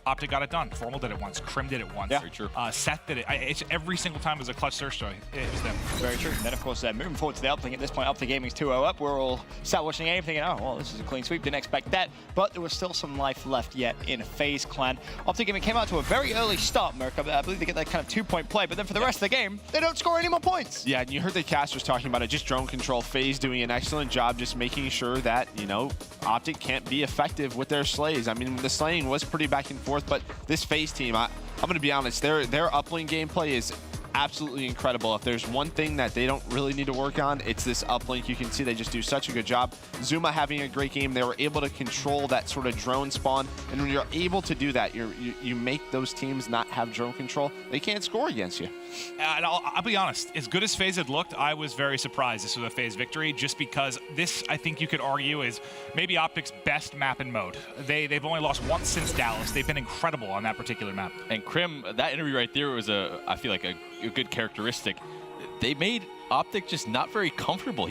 Optic got it done. Formal did it once. Crim did it once. Yeah. Very true. Seth did it. It's every single time it was a clutch search story. It was them. Very true. And then, of course, moving forward to the uplink at this point, Optic Gaming's 2-0 up. We're all sat watching the game thinking, oh, well, this is a clean sweep. Didn't expect that. But there was still some life left yet in FaZe Clan. Optic Gaming came out to a very early start, Merc. I believe they get that kind of 2-point play. But then for the rest of the game, they don't score any more points. Yeah, and you heard the casters talking about it. Just drone control. FaZe doing an excellent job just making sure that, you know, Optic can't be effective with their slays. I mean, the slaying was pretty back and forth, but this FaZe team, I'm going to be honest, their uplink gameplay is absolutely incredible. If there's one thing that they don't really need to work on, it's this uplink. You can see they just do such a good job. Zuma having a great game. They were able to control that sort of drone spawn, and when you're able to do that, you make those teams not have drone control. They can't score against you. And I'll be honest, as good as FaZe had looked, I was very surprised this was a FaZe victory, just because this, I think you could argue, is maybe Optic's best map and mode. They've only lost once since Dallas. They've been incredible on that particular map. And Crim, that interview right there was I feel like a good characteristic. They made Optic just not very comfortable.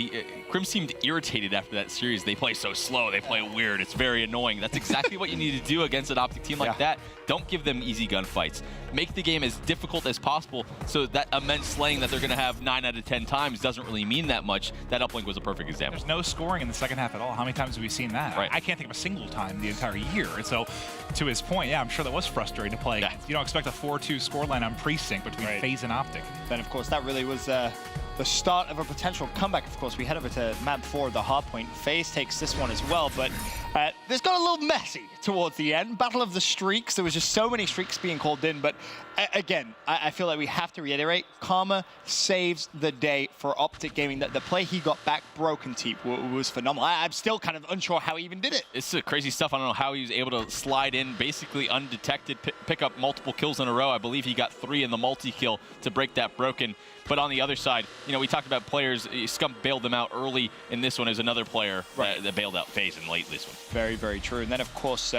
Crim seemed irritated after that series. They play so slow. They play weird. It's very annoying. That's exactly what you need to do against an Optic team like that. Don't give them easy gunfights. Make the game as difficult as possible so that immense slaying that they're going to have 9 out of 10 times doesn't really mean that much. That uplink was a perfect example. There's no scoring in the second half at all. How many times have we seen that? Right. I can't think of a single time the entire year. And so, to his point, yeah, I'm sure that was frustrating to play. You don't expect a 4-2 scoreline on Precinct between FaZe and Optic. Then, of course, that really was the start of a potential comeback. Of course, we head over to map 4, the hard point. FaZe takes this one as well, but this got a little messy towards the end. Battle of the streaks. There was just so many streaks being called in, but again, I feel like we have to reiterate, Karma saves the day for Optic Gaming. That the play he got back broken teep was phenomenal. I'm still kind of unsure how he even did it. It's crazy stuff. I don't know how he was able to slide in basically undetected, pick up multiple kills in a row. I believe he got 3 in the multi-kill to break that broken. But on the other side, you know, we talked about players. Scump bailed them out early in this one. As another player that bailed out FaZe in late this one. Very, very true. And then, of course,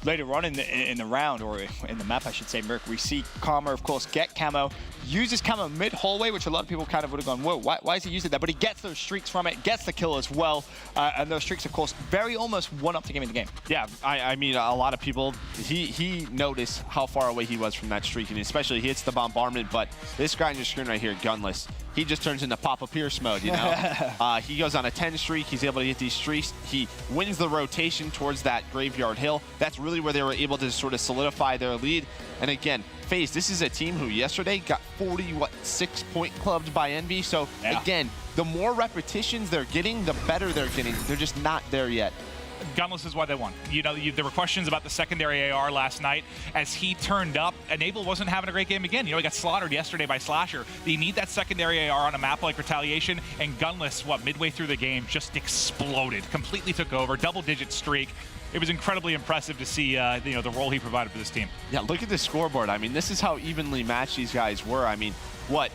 later on in the round, or in the map, I should say, Merc, we see Karma, of course, get camo, uses camo mid-hallway, which a lot of people kind of would have gone, whoa, why is he using that? But he gets those streaks from it, gets the kill as well. And those streaks, of course, very almost one up to game in the game. Yeah, I mean, a lot of people, he noticed how far away he was from that streak, and especially he hits the bombardment, but this guy on your screen right here, Gunless, he just turns into Papa Pierce mode, you know? He goes on a 10 streak. He's able to get these streaks. He wins the rotation towards that Graveyard Hill. That's really where they were able to sort of solidify their lead. And again, FaZe, this is a team who yesterday got 6-point clubbed by Envy. So again, the more repetitions they're getting, the better they're getting. They're just not there yet. Gunless is why they won. You know, there were questions about the secondary AR last night. As he turned up, Enable wasn't having a great game again. You know, he got slaughtered yesterday by Slasher. They need that secondary AR on a map like Retaliation, and Gunless, midway through the game, just exploded. Completely took over, double-digit streak. It was incredibly impressive to see, you know, the role he provided for this team. Yeah, look at the scoreboard. I mean, this is how evenly matched these guys were. I mean,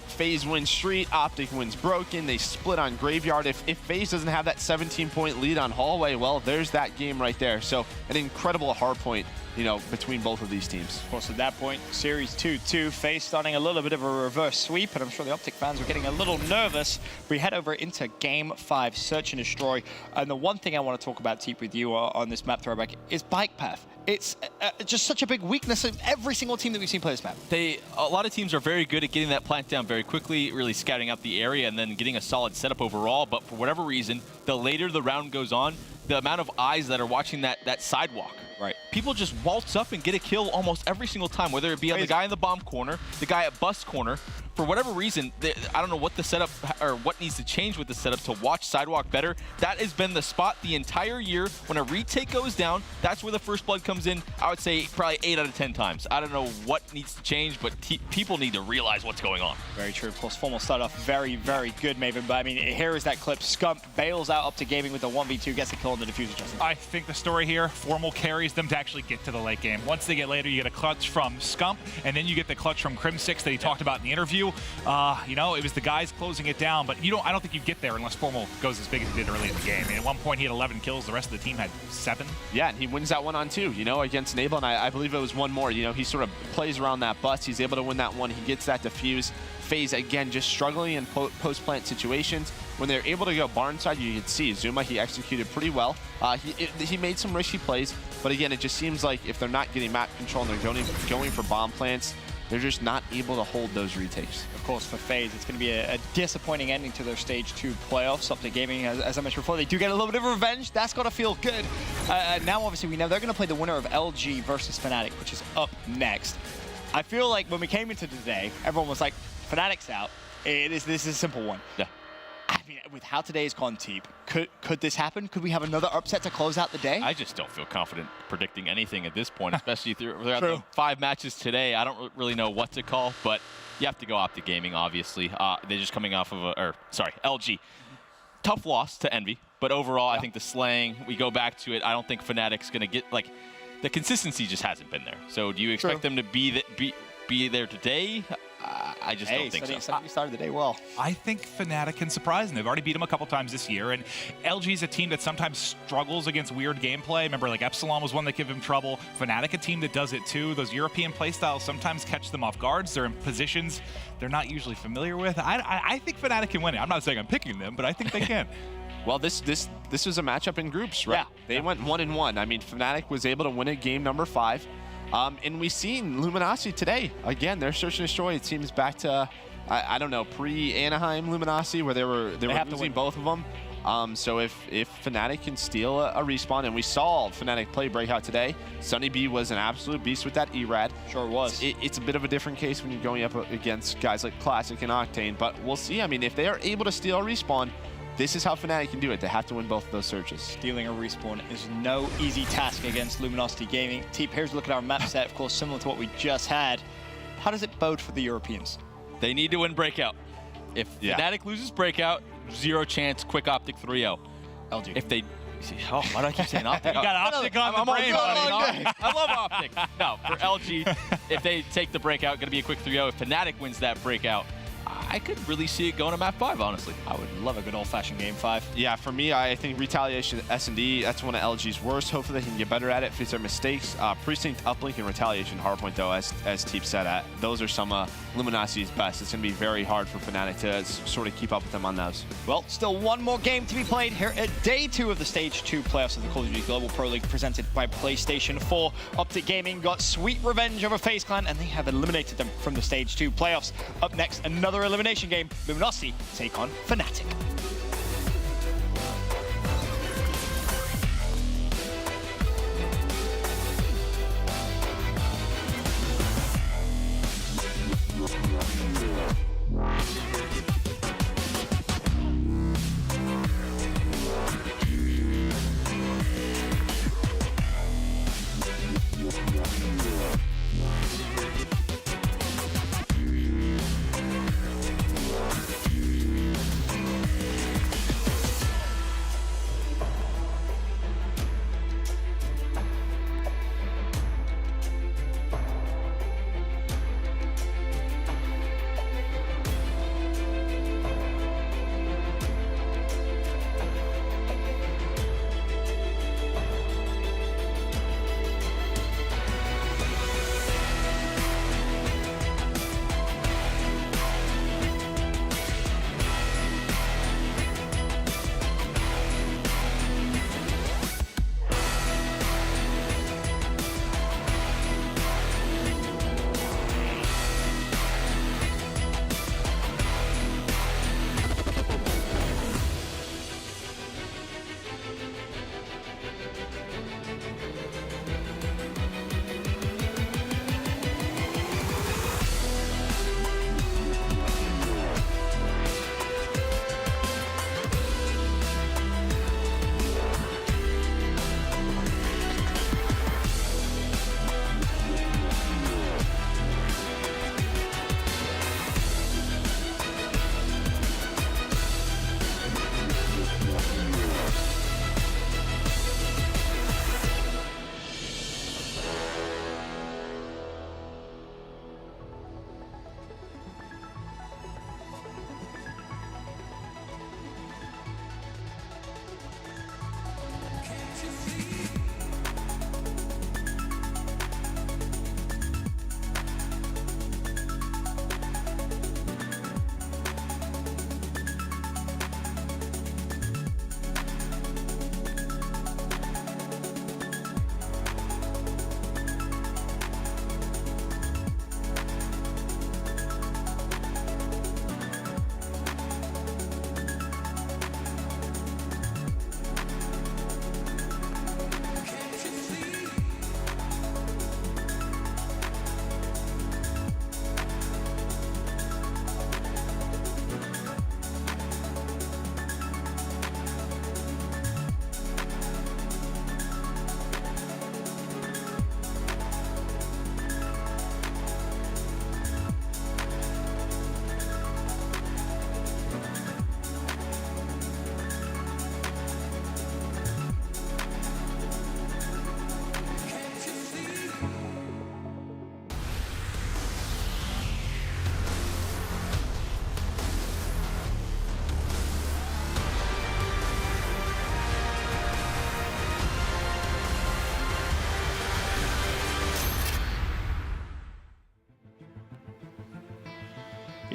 FaZe wins Street, Optic wins Broken, they split on Graveyard. If FaZe doesn't have that 17-point lead on Hallway, well, there's that game right there. So an incredible hard point, you know, between both of these teams. Of course, at that point, Series 2-2, FaZe starting a little bit of a reverse sweep, and I'm sure the Optic fans were getting a little nervous. We head over into Game 5, Search and Destroy. And the one thing I want to talk about, Teep, with you on this map throwback is bike path. It's just such a big weakness of every single team that we've seen play this map. A lot of teams are very good at getting that plant down very quickly, really scouting out the area and then getting a solid setup overall. But for whatever reason, the later the round goes on, the amount of eyes that are watching that sidewalk Right. People just waltz up and get a kill almost every single time, whether it be on the guy in the bomb corner, the guy at bus corner. For whatever reason, I don't know what the setup or what needs to change with the setup to watch Sidewalk better. That has been the spot the entire year. When a retake goes down, that's where the first blood comes in. I would say probably 8 out of 10 times. I don't know what needs to change, but people need to realize what's going on. Very true. Of course, Formal started off very, very good, Maven. But I mean, here is that clip. Scump bails out up to gaming with a 1v2, gets a kill on the diffuser. Justin. I think the story here, Formal carries them to actually get to the late game. Once they get later, you get a clutch from Scump, and then you get the clutch from Crim6 that he talked about in the interview. You know, it was the guys closing it down, but I don't think you get there unless Formal goes as big as he did early in the game. I mean, at one point, he had 11 kills. The rest of the team had 7. Yeah, and he wins that 1-on-2, you know, against Nabel, and I believe it was one more. You know, he sort of plays around that bus. He's able to win that one. He gets that defuse. FaZe, again, just struggling in post-plant situations. When they're able to go barn side, you can see Zuma, he executed pretty well. He made some risky plays, but again, it just seems like if they're not getting map control and they're going for bomb plants, they're just not able to hold those retakes. Of course, for FaZe, it's going to be a disappointing ending to their Stage 2 playoffs. Up to gaming, as I mentioned before, they do get a little bit of revenge. That's got to feel good. Now, obviously, we know they're going to play the winner of LG versus Fnatic, which is up next. I feel like when we came into today, everyone was like, Fnatic's out. This is a simple one. Yeah. I mean, with how today's gone, Teep, could this happen? Could we have another upset to close out the day? I just don't feel confident predicting anything at this point, especially throughout the 5 matches today. I don't really know what to call, but you have to go Optic Gaming, obviously. They're just coming off of LG. Tough loss to Envy, but overall, I think the slaying, we go back to it. I don't think Fnatic's going to get, like, the consistency just hasn't been there. So do you expect them to be there today? I just don't think so. Somebody started the day well. I think Fnatic can surprise them. They've already beat them a couple times this year, and LG is a team that sometimes struggles against weird gameplay. Remember, like Epsilon was one that gave them trouble. Fnatic, a team that does it too. Those European playstyles sometimes catch them off guards. They're in positions they're not usually familiar with. I think Fnatic can win it. I'm not saying I'm picking them, but I think they can. Well, this was a matchup in groups, right? Yeah. They went 1-1. I mean, Fnatic was able to win it game number 5. And we've seen Luminosity today. Again, their search and destroy, it seems back to, I don't know, pre-Anaheim Luminosity, where they were losing both of them. So if Fnatic can steal a respawn, and we saw Fnatic play Breakout today, Sunny B was an absolute beast with that ERAD. Sure was. It's a bit of a different case when you're going up against guys like Classic and Octane, but we'll see. I mean, if they are able to steal a respawn, this is how Fnatic can do it. They have to win both of those searches. Stealing a respawn is no easy task against Luminosity Gaming. Teep, here's a look at our map set, of course, similar to what we just had. How does it bode for the Europeans? They need to win Breakout. If Fnatic loses Breakout, 0 chance, quick Optic 3-0. LG. If they... Oh, why do I keep saying Optic? You got Optic on the brain, buddy. I love Optic. No, for LG, if they take the Breakout, going to be a quick 3-0. If Fnatic wins that Breakout, I could really see it going to map 5, honestly. I would love a good old-fashioned game 5. Yeah, for me, I think Retaliation S&D, that's one of LG's worst. Hopefully they can get better at it, fix their mistakes. Precinct, Uplink, and Retaliation Hardpoint, though, as Teep said, those are some Luminosity's best. It's going to be very hard for Fnatic to sort of keep up with them on those. Well, still one more game to be played here at day 2 of the Stage 2 playoffs of the Call of Duty Global Pro League presented by PlayStation 4. Optic Gaming got sweet revenge over FaZe Clan, and they have eliminated them from the Stage 2 playoffs. Up next, another elimination game. Luminosity take on Fnatic.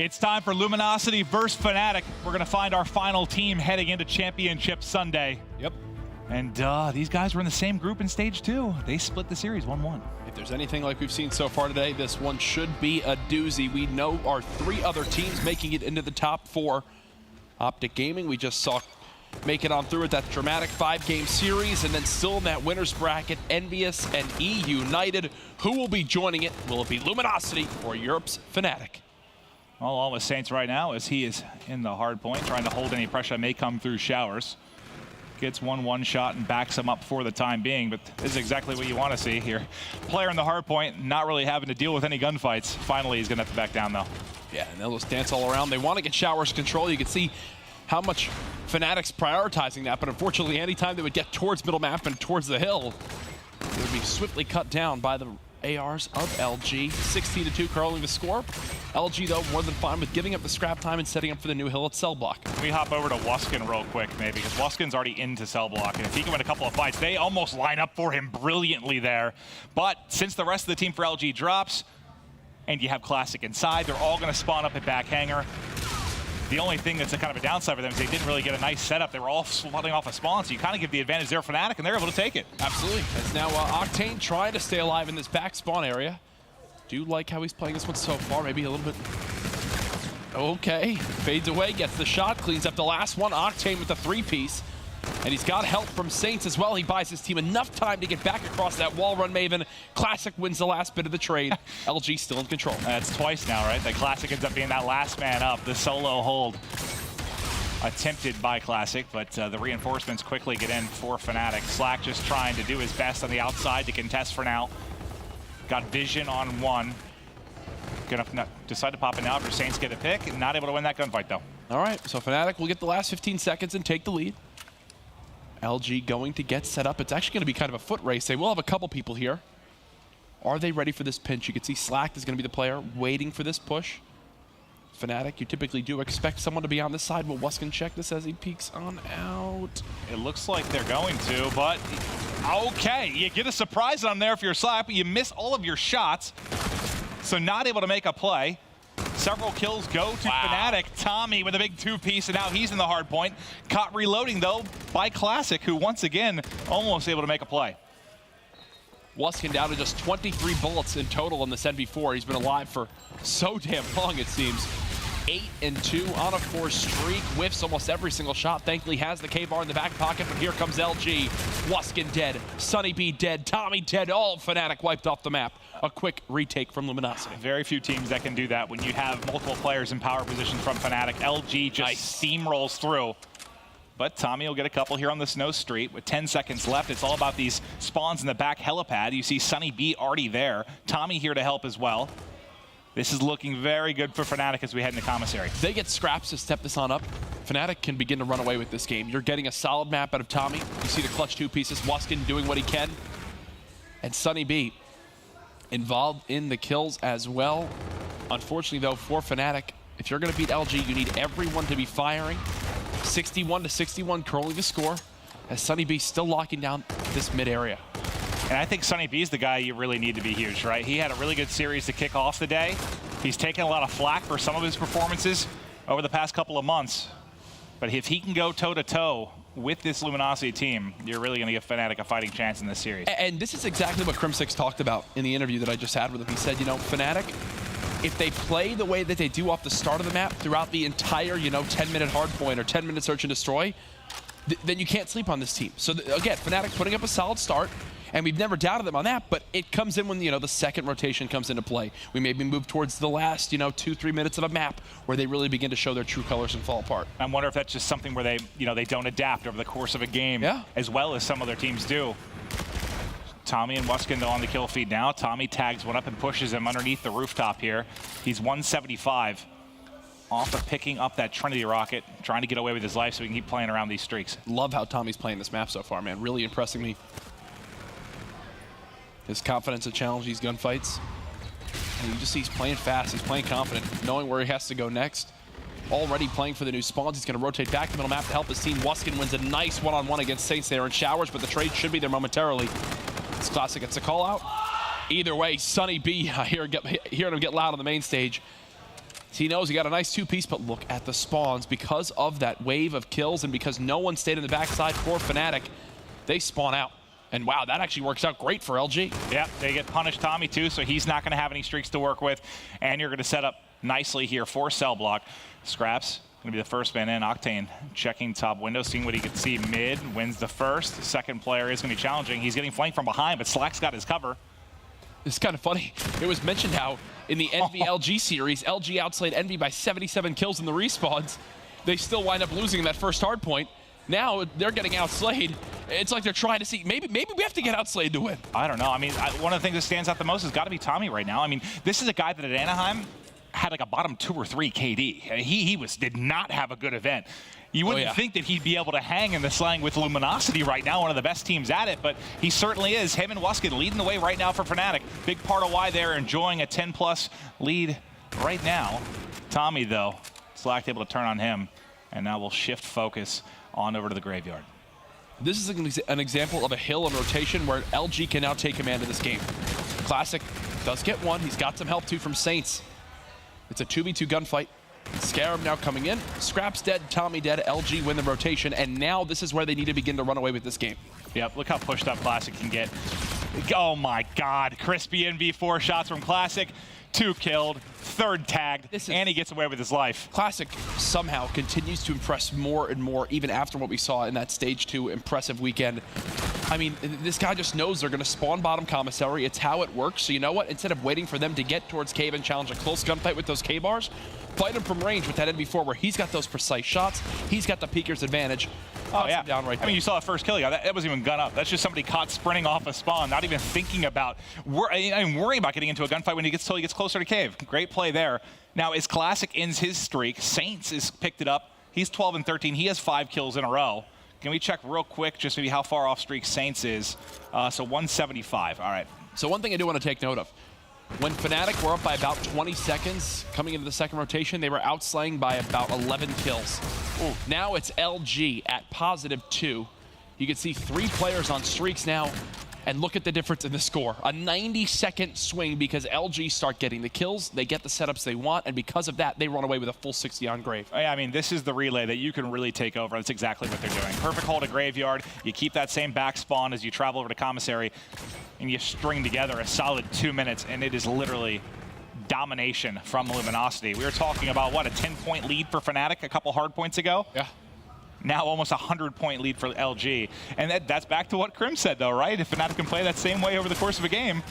It's time for Luminosity versus Fnatic. We're going to find our final team heading into Championship Sunday. Yep. And these guys were in the same group in Stage 2. They split the series 1-1. If there's anything like we've seen so far today, this one should be a doozy. We know our 3 other teams making it into the top 4. Optic Gaming, we just saw make it on through with that dramatic 5-game series, and then still in that winner's bracket, Envious and E United. Who will be joining it? Will it be Luminosity or Europe's Fnatic? Well, all with Saints right now as he is in the hard point, trying to hold any pressure that may come through showers. Gets one shot and backs him up for the time being, but this is exactly what you want to see here. Player in the hard point, not really having to deal with any gunfights. Finally, he's going to have to back down, though. Yeah, and they'll just dance all around. They want to get showers control. You can see how much Fnatic's prioritizing that, but unfortunately, anytime they would get towards middle map and towards the hill, they would be swiftly cut down by the ARs of LG. 16-2 curling the score. LG, though, more than fine with giving up the scrap time and setting up for the new hill at cell block. Can we hop over to Wuskin real quick, maybe? Because Wuskin's already into cell block, and if he can win a couple of fights, they almost line up for him brilliantly there. But since the rest of the team for LG drops, and you have Classic inside, they're all going to spawn up at back hanger. The only thing that's a kind of a downside for them is they didn't really get a nice setup. They were all spawning off a spawn, so you kind of give the advantage there for Fnatic, and they're able to take it. Absolutely. As now Octane trying to stay alive in this back spawn area. Do like how he's playing this one so far. Maybe a little bit. Okay. Fades away, gets the shot, cleans up the last one. Octane with the 3-piece. And he's got help from Saints as well. He buys his team enough time to get back across that wall run Maven. Classic wins the last bit of the trade. LG still in control. That's twice now, right? That Classic ends up being that last man up, the solo hold. Attempted by Classic, but the reinforcements quickly get in for Fnatic. Slack just trying to do his best on the outside to contest for now. Got vision on one. Gonna decide to pop it now after Saints get a pick, and not able to win that gunfight though. All right, so Fnatic will get the last 15 seconds and take the lead. LG going to get set up. It's actually going to be kind of a foot race. They will have a couple people here. Are they ready for this pinch? You can see Slack is going to be the player waiting for this push. Fnatic, you typically do expect someone to be on this side. Will Wuskin check this as he peeks on out? It looks like they're going to, but okay. You get a surprise on there if you're Slack, but you miss all of your shots. So not able to make a play. Several kills go to Fnatic. Tommy with a big 2-piece, and now he's in the hard point. Caught reloading, though, by Classic, who once again almost able to make a play. Wuskin down to just 23 bullets in total in this NV4. He's been alive for so damn long, it seems. 8-2 on a 4 streak. Whiffs almost every single shot. Thankfully has the K-bar in the back pocket, but here comes LG. Wuskin dead. Sunny B dead. Tommy dead. All Fnatic wiped off the map. A quick retake from Luminosity. Very few teams that can do that when you have multiple players in power positions from Fnatic. LG just steamrolls through. But Tommy will get a couple here on the Snow Street with 10 seconds left. It's all about these spawns in the back helipad. You see Sunny B already there. Tommy here to help as well. This is looking very good for Fnatic as we head into commissary. They get scraps to step this on up. Fnatic can begin to run away with this game. You're getting a solid map out of Tommy. You see the clutch 2 pieces. Wuskin doing what he can. And Sunny B involved in the kills as well. Unfortunately, though, for Fnatic, if you're going to beat LG, you need everyone to be firing. 61-61 curling the score as Sunny B still locking down this mid area. And I think Sunny B is the guy you really need to be huge, right? He had a really good series to kick off the day. He's taken a lot of flack for some of his performances over the past couple of months. But if he can go toe-to-toe with this Luminosity team, you're really going to give Fnatic a fighting chance in this series. And this is exactly what Crim6 talked about in the interview that I just had with him. He said, you know, Fnatic, if they play the way that they do off the start of the map throughout the entire, 10-minute hardpoint or 10-minute search and destroy, then you can't sleep on this team. So again, Fnatic putting up a solid start, and we've never doubted them on that, but it comes in when, the second rotation comes into play. We maybe move towards the last, 2-3 minutes of a map where they really begin to show their true colors and fall apart. I wonder if that's just something where they, they don't adapt over the course of a game as well as some other teams do. Tommy and Wuskin on the kill feed now. Tommy tags one up and pushes him underneath the rooftop here. He's 175 off of picking up that Trinity rocket, trying to get away with his life so he can keep playing around these streaks. Love how Tommy's playing this map so far, man. Really impressing me. His confidence to challenge these gunfights. And you just see he's playing fast, he's playing confident, knowing where he has to go next. Already playing for the new spawns. He's going to rotate back to middle map to help his team. Wuskin wins a nice one-on-one against Saints there in showers, but the trade should be there momentarily. This Classic gets a call out. Either way, Sunny B, hearing him get loud on the main stage. He knows he got a nice 2-piece, but look at the spawns. Because of that wave of kills and because no one stayed in the backside for Fnatic, they spawn out. And wow, that actually works out great for LG. Yeah, they get punished Tommy too, so he's not going to have any streaks to work with. And you're going to set up nicely here for cell block. Scraps going to be the first man in. Octane checking top window, seeing what he can see mid, wins the first. The second player is going to be challenging. He's getting flanked from behind, but Slack's got his cover. It's kind of funny. It was mentioned how in the Envy LG series, LG outslayed Envy by 77 kills in the respawns. They still wind up losing in that first hard point. Now they're getting outslayed. It's like they're trying to see, maybe we have to get outslayed to win. I don't know. I mean, one of the things that stands out the most has got to be Tommy right now. I mean, this is a guy that at Anaheim had like a bottom 2 or 3 KD. He did not have a good event. You wouldn't think that he'd be able to hang in the slang with Luminosity right now, one of the best teams at it, but he certainly is. Him and Wuskin leading the way right now for Fnatic. Big part of why they're enjoying a 10+ lead right now. Tommy, though, Slack able to turn on him, and now we'll shift focus on over to the graveyard. This is an example of a hill in rotation where LG can now take command of this game. Classic does get one. He's got some help, too, from Saints. It's a 2v2 gunfight. Scarab now coming in. Scraps dead, Tommy dead, LG win the rotation, and now this is where they need to begin to run away with this game. Yep, look how pushed up Classic can get. Oh my God, crispy NV4 shots from Classic. 2 killed, 3rd tagged, and he gets away with his life. Classic somehow continues to impress more and more, even after what we saw in that Stage 2 impressive weekend. I mean, this guy just knows they're going to spawn bottom commissary. It's how it works. So you know what? Instead of waiting for them to get towards cave and challenge a close gunfight with those K-bars, fight him from range with that NV4 where he's got those precise shots. He's got the peeker's advantage. Oh, yeah. Down right there. I mean, you saw the first kill. That wasn't even gun up. That's just somebody caught sprinting off a spawn, not even thinking about, worrying about getting into a gunfight when he gets closer to cave. Great play there. Now, as Classic ends his streak, Saints has picked it up. He's 12 and 13. He has 5 kills in a row. Can we check real quick just maybe how far off streak Saints is? So 175. All right. So one thing I do want to take note of. When Fnatic were up by about 20 seconds coming into the second rotation, they were outslaying by about 11 kills. Ooh. Now it's LG at +2. You can see 3 players on streaks now, and look at the difference in the score. A 90-second swing because LG start getting the kills, they get the setups they want, and because of that, they run away with a full 60 on Grave. I mean, this is the relay that you can really take over. That's exactly what they're doing. Perfect hold to Graveyard. You keep that same back spawn as you travel over to Commissary, and you string together a solid 2 minutes, and it is literally domination from Luminosity. We were talking about, what, a 10-point lead for Fnatic a couple hard points ago? Yeah. Now almost a 100-point lead for LG. And that's back to what Krim said, though, right? If Fnatic can play that same way over the course of a game,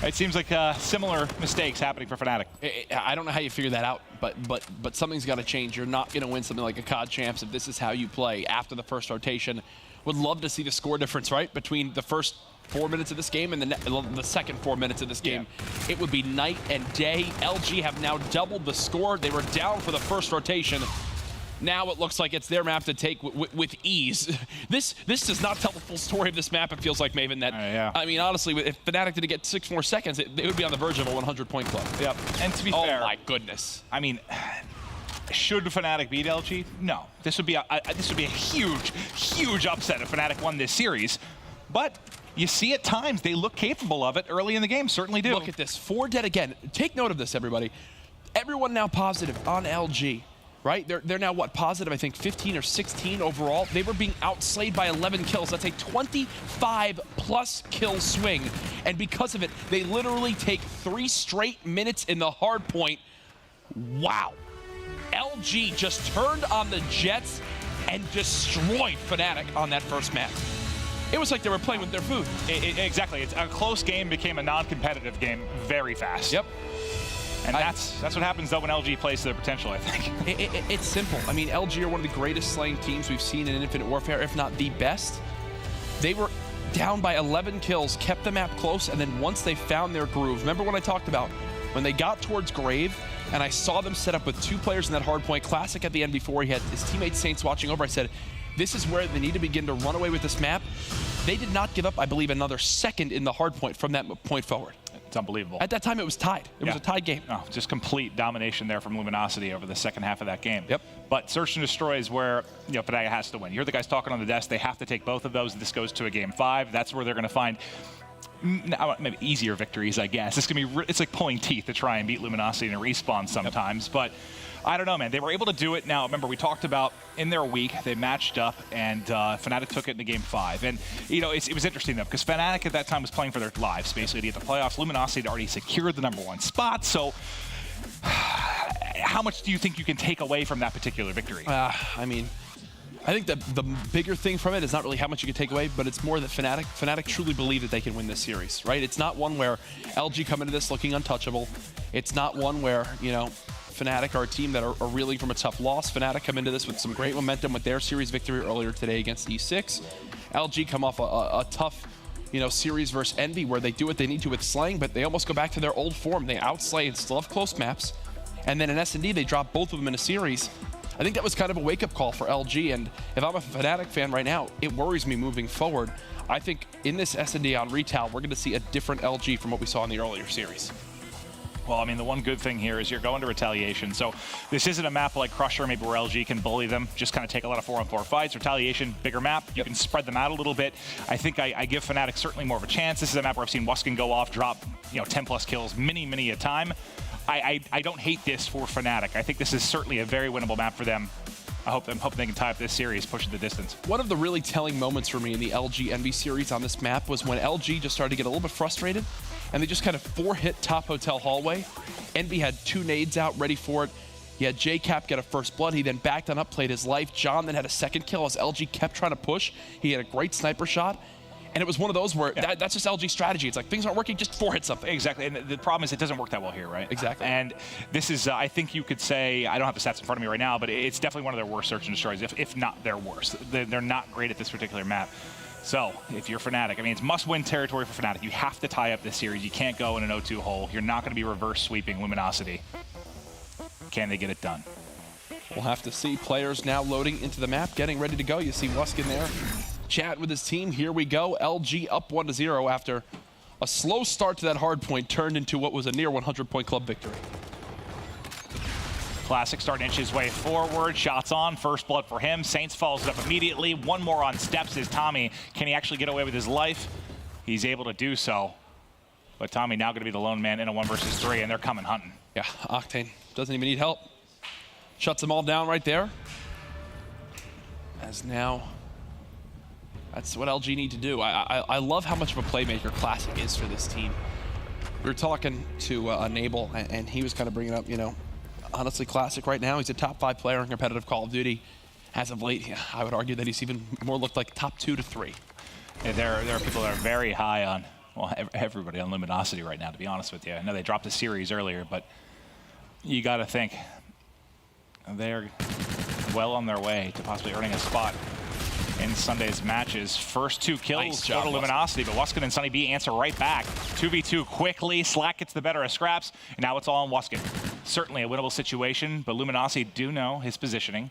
it seems like similar mistakes happening for Fnatic. I don't know how you figure that out, but something's got to change. You're not going to win something like a COD Champs if this is how you play after the first rotation. Would love to see the score difference, right, between the first 4 minutes of this game and the second 4 minutes of this game. Yeah. It would be night and day. LG have now doubled the score. They were down for the first rotation. Now it looks like it's their map to take with ease. This does not tell the full story of this map, it feels like, Maven. That I mean, honestly, if Fnatic didn't get 6 more seconds, they would be on the verge of a 100-point club. Yep. And to be fair, oh my goodness. I mean, should Fnatic beat LG? No. This would be a huge upset if Fnatic won this series. But you see at times they look capable of it early in the game. Certainly do. Look at this. 4 dead again. Take note of this, everybody. Everyone now positive on LG. Right? They're now, what, positive, I think, 15 or 16 overall. They were being outslayed by 11 kills. That's a 25+ kill swing. And because of it, they literally take 3 straight minutes in the hard point. Wow. LG just turned on the Jets and destroyed Fnatic on that first match. It was like they were playing with their food. Exactly. It's a close game became a non-competitive game very fast. Yep. And that's what happens, though, when LG plays to their potential, I think. It's simple. I mean, LG are one of the greatest slaying teams we've seen in Infinite Warfare, if not the best. They were down by 11 kills, kept the map close, and then once they found their groove, remember what I talked about? When they got towards Grave, and I saw them set up with 2 players in that hard point, Classic at the end before he had his teammate Saints watching over, I said, this is where they need to begin to run away with this map. They did not give up, I believe, another second in the hard point from that point forward. It's unbelievable. At that time, it was tied. It was a tied game. No, just complete domination there from Luminosity over the second half of that game. Yep. But Search and Destroy is where Fnatic has to win. You hear the guys talking on the desk. They have to take both of those. This goes to a game 5. That's where they're going to find maybe easier victories, I guess. It's gonna be it's like pulling teeth to try and beat Luminosity in a respawn sometimes, but I don't know, man. They were able to do it. Now, remember, we talked about in their week, they matched up, and Fnatic took it into Game 5. And, you know, it was interesting, though, because Fnatic at that time was playing for their lives, basically, to get the playoffs. Luminosity had already secured the #1 spot, so how much do you think you can take away from that particular victory? I mean, I think the bigger thing from it is not really how much you can take away, but it's more that Fnatic truly believe that they can win this series, right? It's not one where LG come into this looking untouchable. It's not one where, you know, Fnatic are a team that are reeling from a tough loss. Fnatic come into this with some great momentum with their series victory earlier today against E6. LG come off a tough, you know, series versus Envy where they do what they need to with Slaying, but they almost go back to their old form. They outslay and still have close maps. And then in S&D, they drop both of them in a series. I think that was kind of a wake-up call for LG, and if I'm a Fnatic fan right now, it worries me moving forward. I think in this S&D on retail, we're going to see a different LG from what we saw in the earlier series. Well, I mean, the one good thing here is you're going to Retaliation. So this isn't a map like Crusher, maybe where LG can bully them, just kind of take a lot of 4-on-4 fights. Retaliation, bigger map, you can spread them out a little bit. I think I give Fnatic certainly more of a chance. This is a map where I've seen Wuskin go off, drop, you know, 10+ kills many a time. I don't hate this for Fnatic. I think this is certainly a very winnable map for them. I'm hoping they can tie up this series, push it the distance. One of the really telling moments for me in the LG Envy series on this map was when LG just started to get a little bit frustrated, and they just kind of 4-hit top hotel hallway. Envy had 2 nades out ready for it. He had JCap get a first blood. He then backed on up, played his life. John then had a second kill as LG kept trying to push. He had a great sniper shot. And it was one of those where that's just LG strategy. It's like things aren't working, just 4-hit something. Exactly, and the problem is it doesn't work that well here, right? Exactly. And this is, I think you could say, I don't have the stats in front of me right now, but it's definitely one of their worst search and destroys, if not their worst. They're not great at this particular map. So, if you're Fnatic, I mean, it's must-win territory for Fnatic. You have to tie up this series. You can't go in an 0-2 hole. You're not going to be reverse sweeping Luminosity. Can they get it done? We'll have to see. Players now loading into the map, getting ready to go. You see Wuskin there. Chat with his team. Here we go. LG up 1-0 after a slow start to that hard point turned into what was a near 100-point club victory. Classic starting to inch his way forward. Shots on. First blood for him. Saints follows it up immediately. One more on steps is Tommy. Can he actually get away with his life? He's able to do so. But Tommy now going to be the lone man in a 1 versus 3, and they're coming hunting. Yeah, Octane doesn't even need help. Shuts them all down right there. As now, that's what LG need to do. I love how much of a playmaker Classic is for this team. We were talking to Nabel, and he was kind of bringing up, you know, honestly, Classic right now, he's a top 5 player in competitive Call of Duty. As of late, yeah, I would argue that he's even more looked like top 2 to 3. Yeah, there are people that are very high on, well, everybody on Luminosity right now, to be honest with you. I know they dropped a series earlier, but you got to think they're well on their way to possibly earning a spot in Sunday's matches. First 2 kills go to Luminosity, but Wuskin and Sunny B answer right back. 2v2 quickly. Slack gets the better of Scraps, and now it's all on Wuskin. Certainly a winnable situation, but Luminosity do know his positioning.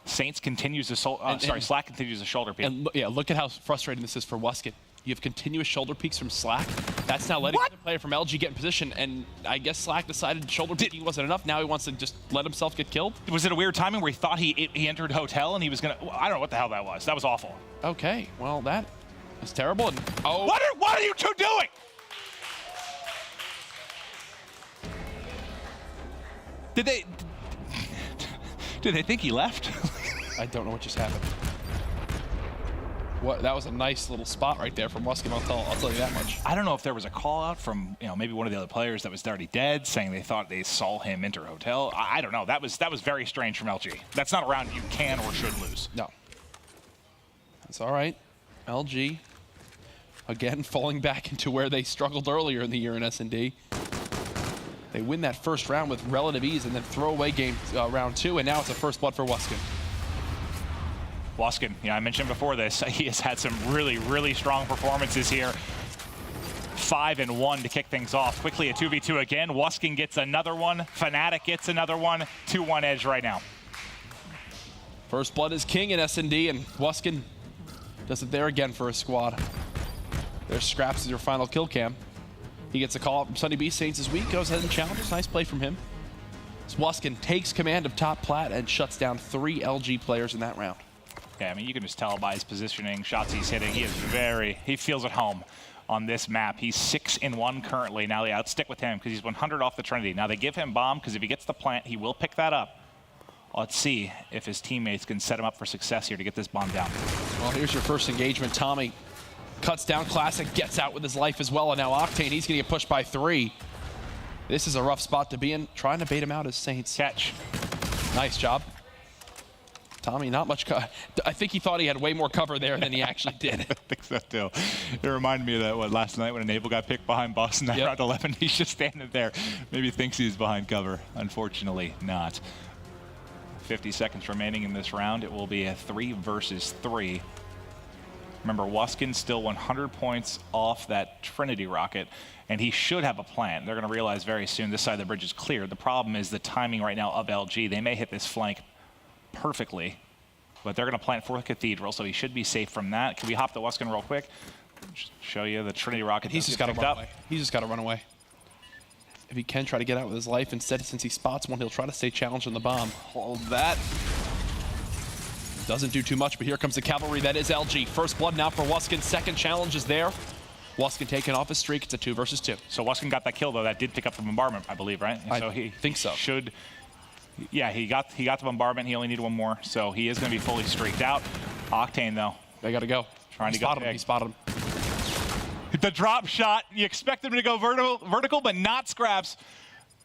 Saints continues to Slack continues to shoulder peek. And yeah, look at how frustrating this is for Wuskin. You have continuous shoulder peeks from Slack. That's now letting the player from LG get in position, and I guess Slack decided shoulder peeking wasn't enough. Now he wants to just let himself get killed. Was it a weird timing where he thought he entered hotel and he was gonna? I don't know what the hell that was. That was awful. Okay, well that was terrible. And, oh, what are you two doing? Did they think he left? I don't know what just happened. What, that was a nice little spot right there from Wuskin, I'll tell you that much. I don't know if there was a call out from, you know, maybe one of the other players that was already dead, saying they thought they saw him enter hotel. I don't know. That was very strange from LG. That's not a round you can or should lose. No. That's all right. LG, again, falling back into where they struggled earlier in the year in S&D. They win that first round with relative ease and then throw away game round 2, and now it's a first blood for Wuskin. Wuskin, I mentioned before this, he has had some really strong performances here. 5-1 to kick things off. Quickly a 2v2 again. Wuskin gets another one. Fnatic gets another one. 2-1 edge right now. First blood is king in S&D, and Wuskin does it there again for his squad. There's Scraps as your final kill cam. He gets a call up from Sunny B. Saints this week, goes ahead and challenges. Nice play from him. As Wuskin takes command of top plat and shuts down 3 LG players in that round. Yeah, I mean, you can just tell by his positioning, shots he's hitting. He feels at home on this map. He's 6-1 currently. Now they outstick with him because he's 100 off the Trinity. Now they give him bomb because if he gets the plant, he will pick that up. Let's see if his teammates can set him up for success here to get this bomb down. Well, here's your first engagement. Tommy cuts down Classic, gets out with his life as well, and now Octane, he's going to get pushed by 3. This is a rough spot to be in. Trying to bait him out as Saints. Catch. Nice job. Tommy, not much I think he thought he had way more cover there than he actually did. I think so too. It reminded me of that last night when Enable got picked behind Boston at round 11. He's just standing there. Maybe thinks he's behind cover. Unfortunately not. 50 seconds remaining in this round. It will be a 3 versus 3. Remember, Wuskin still 100 points off that Trinity rocket, and he should have a plan. They're going to realize very soon this side of the bridge is clear. The problem is the timing right now of LG. They may hit this flank perfectly, but they're going to plant for Cathedral, so he should be safe from that. Can we hop the Wuskin real quick? Just show you the Trinity rocket. He's just got to run away. He's just got to run away. If he can try to get out with his life, instead, since he spots one, he'll try to stay challenged on the bomb. Hold that. Doesn't do too much, but here comes the cavalry. That is LG. First blood now for Wuskin. Second challenge is there. Wuskin taking off his streak. It's a 2 versus 2. So Wuskin got that kill, though. That did pick up the bombardment, I believe, right? I think so. Should, yeah, he got the bombardment. He only needed one more, so he is going to be fully streaked out. Octane, though. They got to go. Trying to go big. He spotted him. The drop shot. You expect him to go vertical, but not Scraps.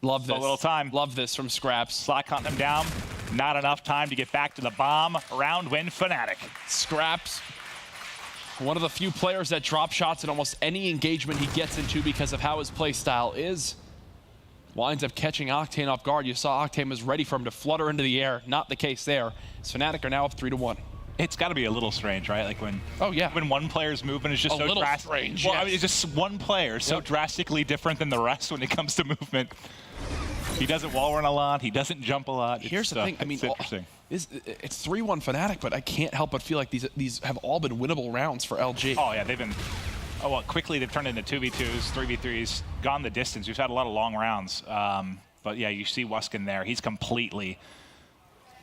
Love this. A little time. Love this from Scraps. Slack hunting him down. Not enough time to get back to the bomb. Round win, Fnatic. Scraps, one of the few players that drop shots in almost any engagement he gets into because of how his play style is. Winds up catching Octane off guard. You saw Octane was ready for him to flutter into the air. Not the case there. Fnatic are now up 3-1. It's got to be a little strange, right? Like when when one player's movement is just so drastic. Strange, well, yes. I mean, it's just one player so drastically different than the rest when it comes to movement. He doesn't wall run a lot. He doesn't jump a lot. Here's the thing. I mean, interesting. It's 3-1 Fnatic, but I can't help but feel like these have all been winnable rounds for LG. Oh yeah, they've been. Oh well, quickly they've turned into 2v2s, 3v3s, gone the distance. We've had a lot of long rounds. But yeah, you see Wuskin there. He's completely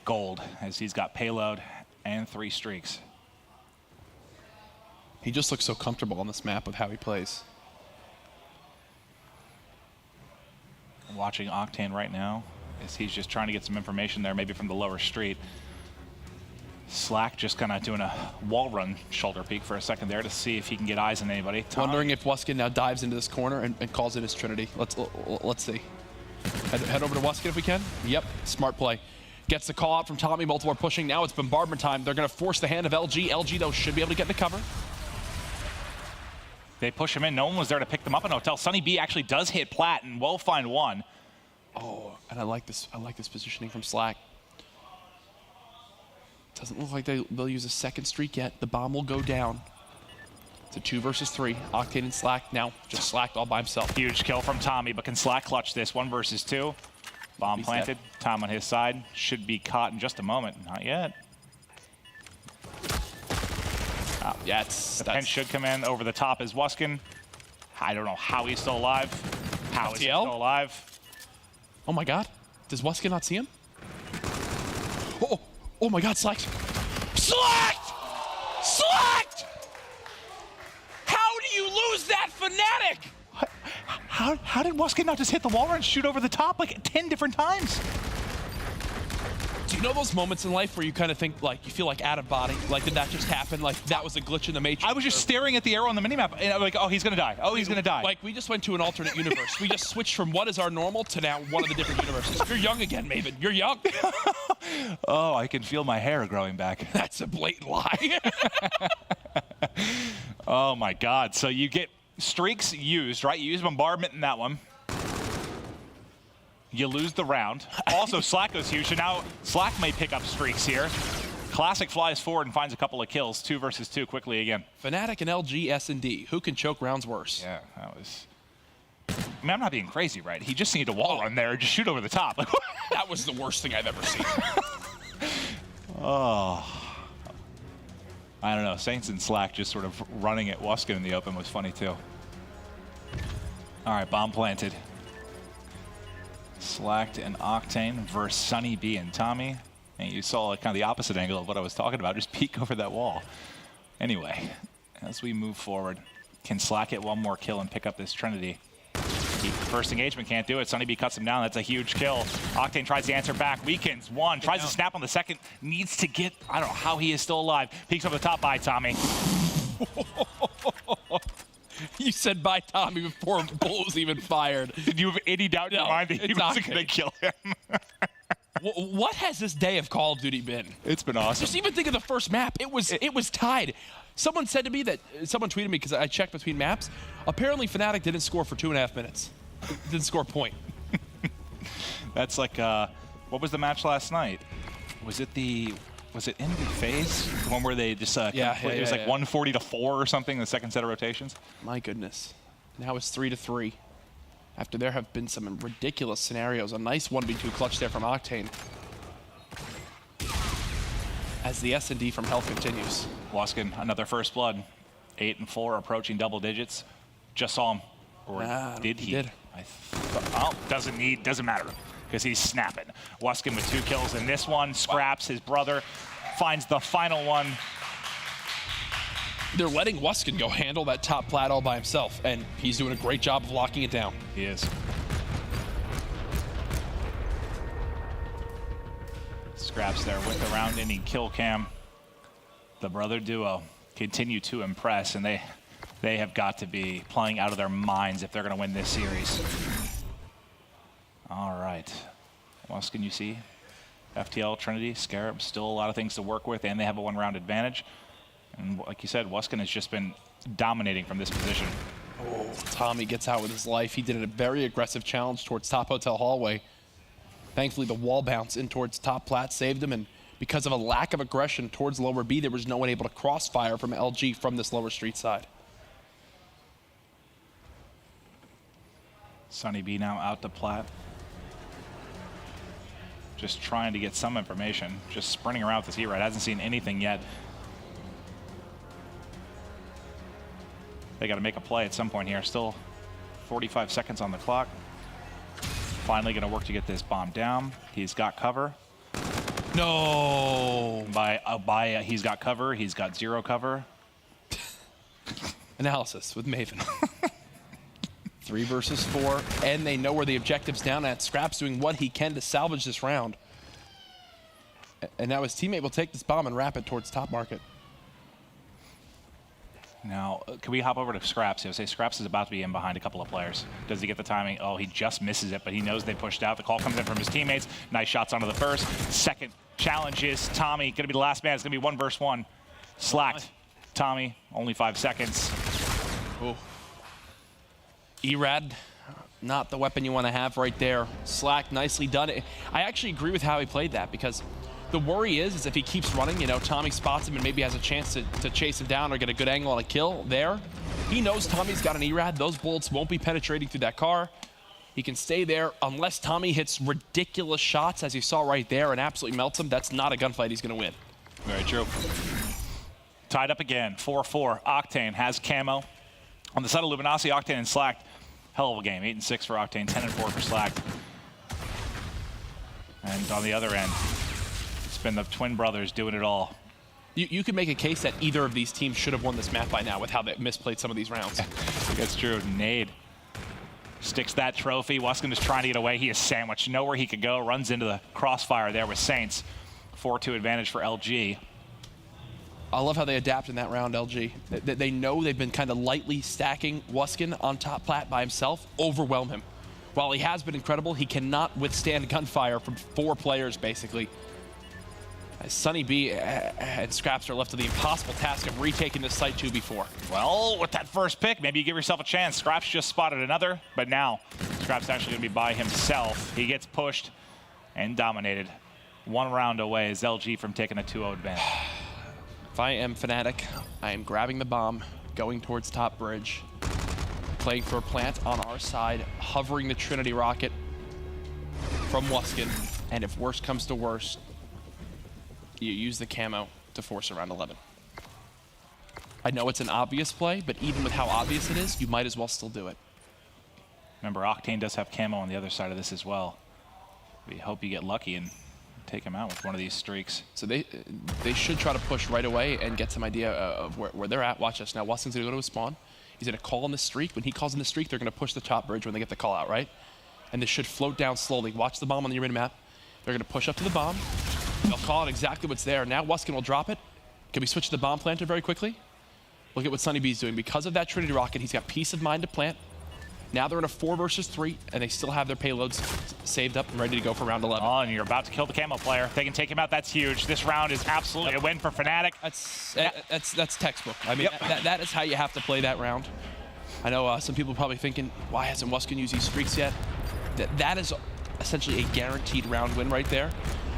gold as he's got payload and 3 streaks. He just looks so comfortable on this map with how he plays. I'm watching Octane right now as he's just trying to get some information there, maybe from the lower street. Slack just kind of doing a wall run shoulder peek for a second there to see if he can get eyes on anybody. Wondering if Wuskin now dives into this corner and calls in his Trinity. Let's see. Head over to Wuskin if we can. Yep, smart play. Gets the call out from Tommy. Multiple are pushing. Now it's bombardment time. They're going to force the hand of LG. LG, though, should be able to get into cover. They push him in. No one was there to pick them up in Hotel. Sunny B actually does hit Plat and will find one. Oh, and I like this positioning from Slack. Doesn't look like they'll use a second streak yet. The bomb will go down. It's a 2 versus 3. Octane and Slack now just Slack all by himself. Huge kill from Tommy, but can Slack clutch this? 1 versus 2. Bomb planted. Dead. Tom on his side. Should be caught in just a moment. Not yet. Oh, yeah, the pen should come in over the top as Wuskin. I don't know how he's still alive. How is he still alive? Oh my God. Does Wuskin not see him? Oh my God, Slacked! Slacked! Slacked! How do you lose that Fnatic? How did Wuskin not just hit the wall run and shoot over the top like 10 different times? Do you know those moments in life where you kind of think, like, you feel like out of body? Like, did that just happen? Like, that was a glitch in the matrix? I was just staring at the arrow on the minimap, and I'm like, oh, he's going to die. Oh, he's going to die. Like, we just went to an alternate universe. We just switched from what is our normal to now one of the different universes. You're young again, Maven. You're young. Oh, I can feel my hair growing back. That's a blatant lie. Oh, my God. So you get streaks used, right? You use bombardment in that one. You lose the round. Also, Slack goes huge, so now Slack may pick up streaks here. Classic flies forward and finds a couple of kills. 2 versus 2 quickly again. Fnatic and LG S&D. Who can choke rounds worse? Yeah, that was... I mean, I'm not being crazy, right? He just needed a wall run there and just shoot over the top. That was the worst thing I've ever seen. Oh. I don't know. Saints and Slack just sort of running at Wuskin in the open was funny, too. All right, bomb planted. Slacked and Octane versus Sunny B and Tommy. And you saw kind of the opposite angle of what I was talking about. Just peek over that wall. Anyway, as we move forward, Can Slack get one more kill and pick up this Trinity? First engagement can't do it. Sunny B cuts him down. That's a huge kill. Octane tries to answer back. Weakens one. Tries to snap on the second. Needs to get, I don't know how he is still alive. Peeks over the top by Tommy. You said bye, Tommy, before the bullet was even fired. Did you have any doubt in your mind that he wasn't going to kill him? What has this day of Call of Duty been? It's been awesome. Just even think of the first map. It was tied. Someone said to me that, someone tweeted me because I checked between maps. Apparently, Fnatic didn't score for 2.5 minutes. Didn't score a point. That's like, what was the match last night? Was it in the phase? The one where they just, it was like 140-4 or something, the second set of rotations? My goodness. Now it's 3-3. After there have been some ridiculous scenarios. A nice 1v2 clutch there from Octane. As the S&D from Health continues. Waskin, another first blood. 8 and 4, approaching double digits. Just saw him. Or did he? Did. Doesn't matter, because he's snapping. Waskin with 2 kills in this one. Scraps, his brother, finds the final one. They're letting Waskin go handle that top plat all by himself, and he's doing a great job of locking it down. He is. Scraps there with the round-ending kill cam. The brother duo continue to impress, and they have got to be playing out of their minds if they're going to win this series. All right. What else can you see? FTL, Trinity, Scarab, still a lot of things to work with, and they have a 1-round advantage. And like you said, Waskin has just been dominating from this position. Oh, Tommy gets out with his life. He did a very aggressive challenge towards top hotel hallway. Thankfully, the wall bounce in towards top plat saved him, and because of a lack of aggression towards lower B, there was no one able to crossfire from LG from this lower street side. Sunny B now out to plat. Just trying to get some information. Just sprinting around with his heat ride. Hasn't seen anything yet. They got to make a play at some point here. Still 45 seconds on the clock. Finally going to work to get this bomb down. He's got cover. No. He's got cover. He's got 0 cover. Analysis with Maven. 3 versus 4, and they know where the objective's down at. Scraps doing what he can to salvage this round. And now his teammate will take this bomb and wrap it towards top market. Now, can we hop over to Scraps? Say Scraps is about to be in behind a couple of players. Does he get the timing? Oh, he just misses it, but he knows they pushed out. The call comes in from his teammates. Nice shots onto the first. Second challenges. Tommy, going to be the last man. It's going to be 1 versus 1. Slacked. Tommy, only 5 seconds. Oh. Erad, not the weapon you want to have right there. Slack, nicely done. I actually agree with how he played that, because the worry is if he keeps running, Tommy spots him and maybe has a chance to chase him down or get a good angle on a kill there. He knows Tommy's got an Erad. Those bullets won't be penetrating through that car. He can stay there unless Tommy hits ridiculous shots, as you saw right there, and absolutely melts him. That's not a gunfight he's going to win. Very true. Tied up again, 4-4. Octane has camo. On the side of Luminosity, Octane and Slack, hell of a game. 8 and 6 for Octane, 10 and 4 for Slack. And on the other end, it's been the twin brothers doing it all. You could make a case that either of these teams should have won this map by now with how they misplayed some of these rounds. That's true. Nade sticks that trophy. Waskin is trying to get away. He is sandwiched. Nowhere he could go. Runs into the crossfire there with Saints. 4-2 advantage for LG. I love how they adapt in that round, LG. They know they've been kind of lightly stacking Waskin on top plat by himself, overwhelm him. While he has been incredible, he cannot withstand gunfire from 4 players, basically. As Sunny B and Scraps are left to the impossible task of retaking this site 2v4. Well, with that first pick, maybe you give yourself a chance. Scraps just spotted another, but now Scraps actually going to be by himself. He gets pushed and dominated. 1 round away is LG from taking a 2-0 advantage. If I am Fnatic, I am grabbing the bomb, going towards top bridge, playing for a plant on our side, hovering the Trinity rocket from Waskin, and if worst comes to worst, you use the camo to force around 11. I know it's an obvious play, but even with how obvious it is, you might as well still do it. Remember, Octane does have camo on the other side of this as well. We hope you get lucky and take him out with one of these streaks. So they should try to push right away and get some idea of where they're at. Watch this. Now Waskin's going to go to his spawn. He's going to call in the streak. When he calls in the streak, they're going to push the top bridge when they get the call out, right? And this should float down slowly. Watch the bomb on the arena map. They're going to push up to the bomb. They'll call it exactly what's there. Now Wuskin will drop it. Can we switch to the bomb planter very quickly? Look at what Sunny B's doing. Because of that Trinity rocket, he's got peace of mind to plant. Now they're in a 4 versus 3, and they still have their payloads saved up and ready to go for round 11. Oh, and you're about to kill the camo player. If they can take him out, that's huge. This round is absolutely a win for Fnatic. That's textbook. I mean, that is how you have to play that round. I know some people are probably thinking, why hasn't Wuskin used these streaks yet? That is essentially a guaranteed round win right there.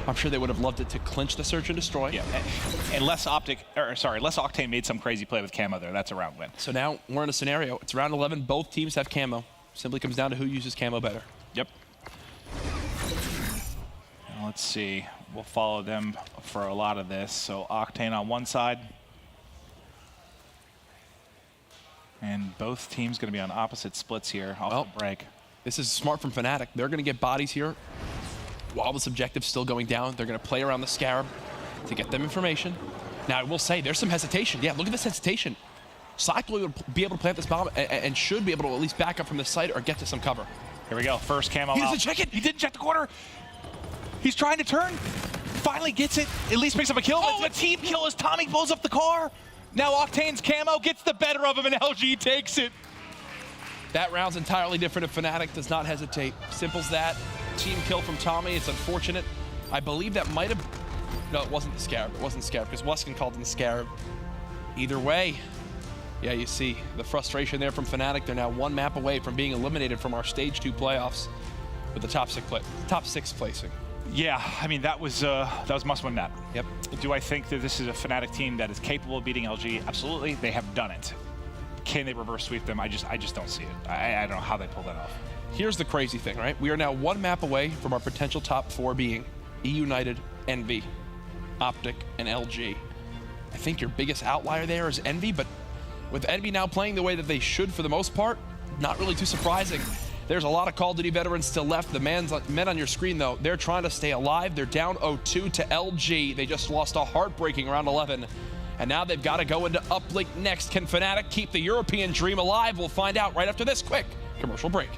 I'm sure they would have loved it to clinch the search and destroy. Yeah, and less Octane made some crazy play with camo there. That's a round win. So now we're in a scenario. It's round 11. Both teams have camo. Simply comes down to who uses camo better. Yep. Let's see. We'll follow them for a lot of this. So Octane on one side. And both teams going to be on opposite splits here off the break. This is smart from Fnatic. They're going to get bodies here while this objective's still going down. They're going to play around the Scarab to get them information. Now, I will say, there's some hesitation. Yeah, look at this hesitation. Slack will be able to plant this bomb and should be able to at least back up from the site or get to some cover. Here we go. First camo He out. doesn't check it. He didn't check the corner. He's trying to turn. Finally gets it. At least picks up a kill. Oh, it's a team kill as Tommy blows up the car. Now Octane's camo gets the better of him and LG takes it. That round's entirely different if Fnatic does not hesitate. Simple as that. Team kill from Tommy. It's unfortunate. I believe that might have... No, it wasn't the Scarab. It wasn't the Scarab because Wuskin called in the Scarab. Either way, yeah, you see the frustration there from Fnatic. They're now 1 map away from being eliminated from our Stage 2 playoffs with the top 6 placing. Yeah, I mean, that was must-win map. Yep. Do I think that this is a Fnatic team that is capable of beating LG? Absolutely. They have done it. Can they reverse sweep them? I just don't see it. I don't know how they pull that off. Here's the crazy thing, right? We are now 1 map away from our potential top 4 being E-United, Envy, Optic, and LG. I think your biggest outlier there is Envy, but with Envy now playing the way that they should for the most part, not really too surprising. There's a lot of Call of Duty veterans still left. The men on your screen, though, they're trying to stay alive. They're down 0-2 to LG. They just lost a heartbreaking round 11. And now they've got to go into Uplink next. Can Fnatic keep the European dream alive? We'll find out right after this quick commercial break.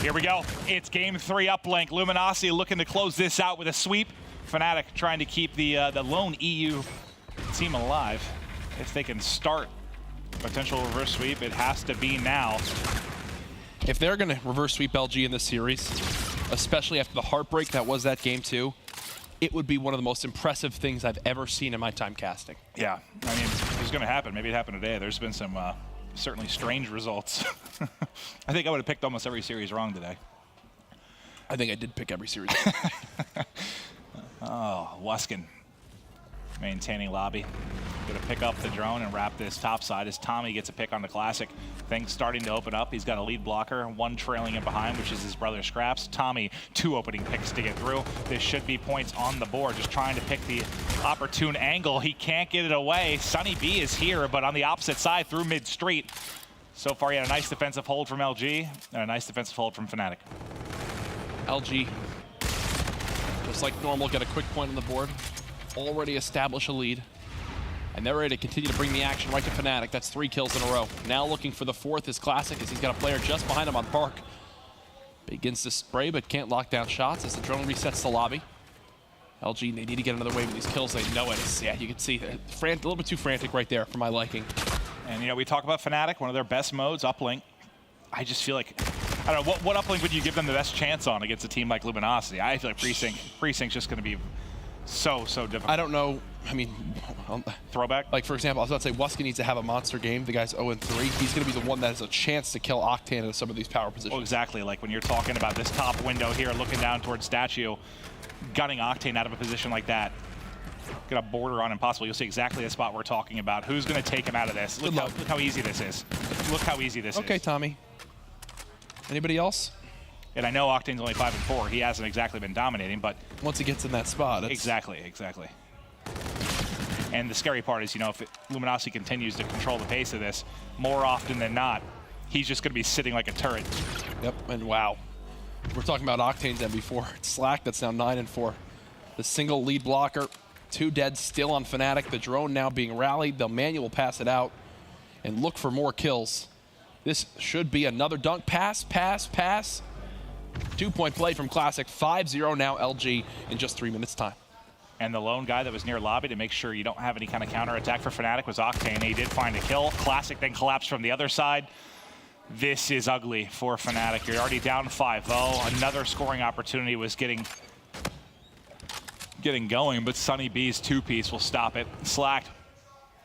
Here we go. It's game 3 uplink. Luminosity looking to close this out with a sweep. Fnatic trying to keep the lone EU team alive. If they can start potential reverse sweep, it has to be now. If they're going to reverse sweep LG in this series, especially after the heartbreak that was that game 2, it would be one of the most impressive things I've ever seen in my time casting. Yeah, I mean, it's going to happen. Maybe it happened today. There's been some certainly strange results. I think I would have picked almost every series wrong today. I think I did pick every series. Oh, Wuskin maintaining lobby. Gonna pick up the drone and wrap this top side as Tommy gets a pick on the Classic. Things starting to open up. He's got a lead blocker, one trailing in behind, which is his brother Scraps. Tommy, 2 opening picks to get through. This should be points on the board, just trying to pick the opportune angle. He can't get it away. Sunny B is here, but on the opposite side through mid-street. So far, he had a nice defensive hold from LG and a nice defensive hold from Fnatic. LG, just like normal, get a quick point on the board. Already establish a lead. And they're ready to continue to bring the action right to Fnatic. That's 3 kills in a row. Now looking for the 4th is Classic as he's got a player just behind him on Park. Begins to spray but can't lock down shots as the drone resets the lobby. LG, they need to get another wave of these kills. They know it. Yeah, you can see a little bit too frantic right there for my liking. And, you know, we talk about Fnatic, one of their best modes, uplink. I just feel like, I don't know, what uplink would you give them the best chance on against a team like Luminosity? I feel like Precinct's just going to be so difficult. I don't know. I mean, throwback? Like, for example, I was about to say, Wuskin needs to have a monster game. The guy's 0-3. He's going to be the one that has a chance to kill Octane in some of these power positions. Well, exactly. Like when you're talking about this top window here, looking down towards Statue, gunning Octane out of a position like that, gonna border on impossible. You'll see exactly the spot we're talking about. Who's gonna take him out of this? Look how easy this is. Look how easy this is. Okay, Tommy. Anybody else? And I know Octane's only 5 and 4. He hasn't exactly been dominating, but once he gets in that spot, exactly. And the scary part is, you know, if Luminosity continues to control the pace of this, more often than not, he's just going to be sitting like a turret. Yep, and wow. We're talking about Octane's MV4. It's Slack that's now 9 and 4. The single lead blocker, 2 dead still on Fnatic. The drone now being rallied. They'll manual pass it out and look for more kills. This should be another dunk. Pass. 2-point play from Classic. 5-0 now LG in just 3 minutes time. And the lone guy that was near lobby to make sure you don't have any kind of counterattack for Fnatic was Octane. He did find a kill. Classic then collapsed from the other side. This is ugly for Fnatic. You're already down 5-0. Another scoring opportunity was getting going, but Sunny B's 2-piece will stop it. Slack,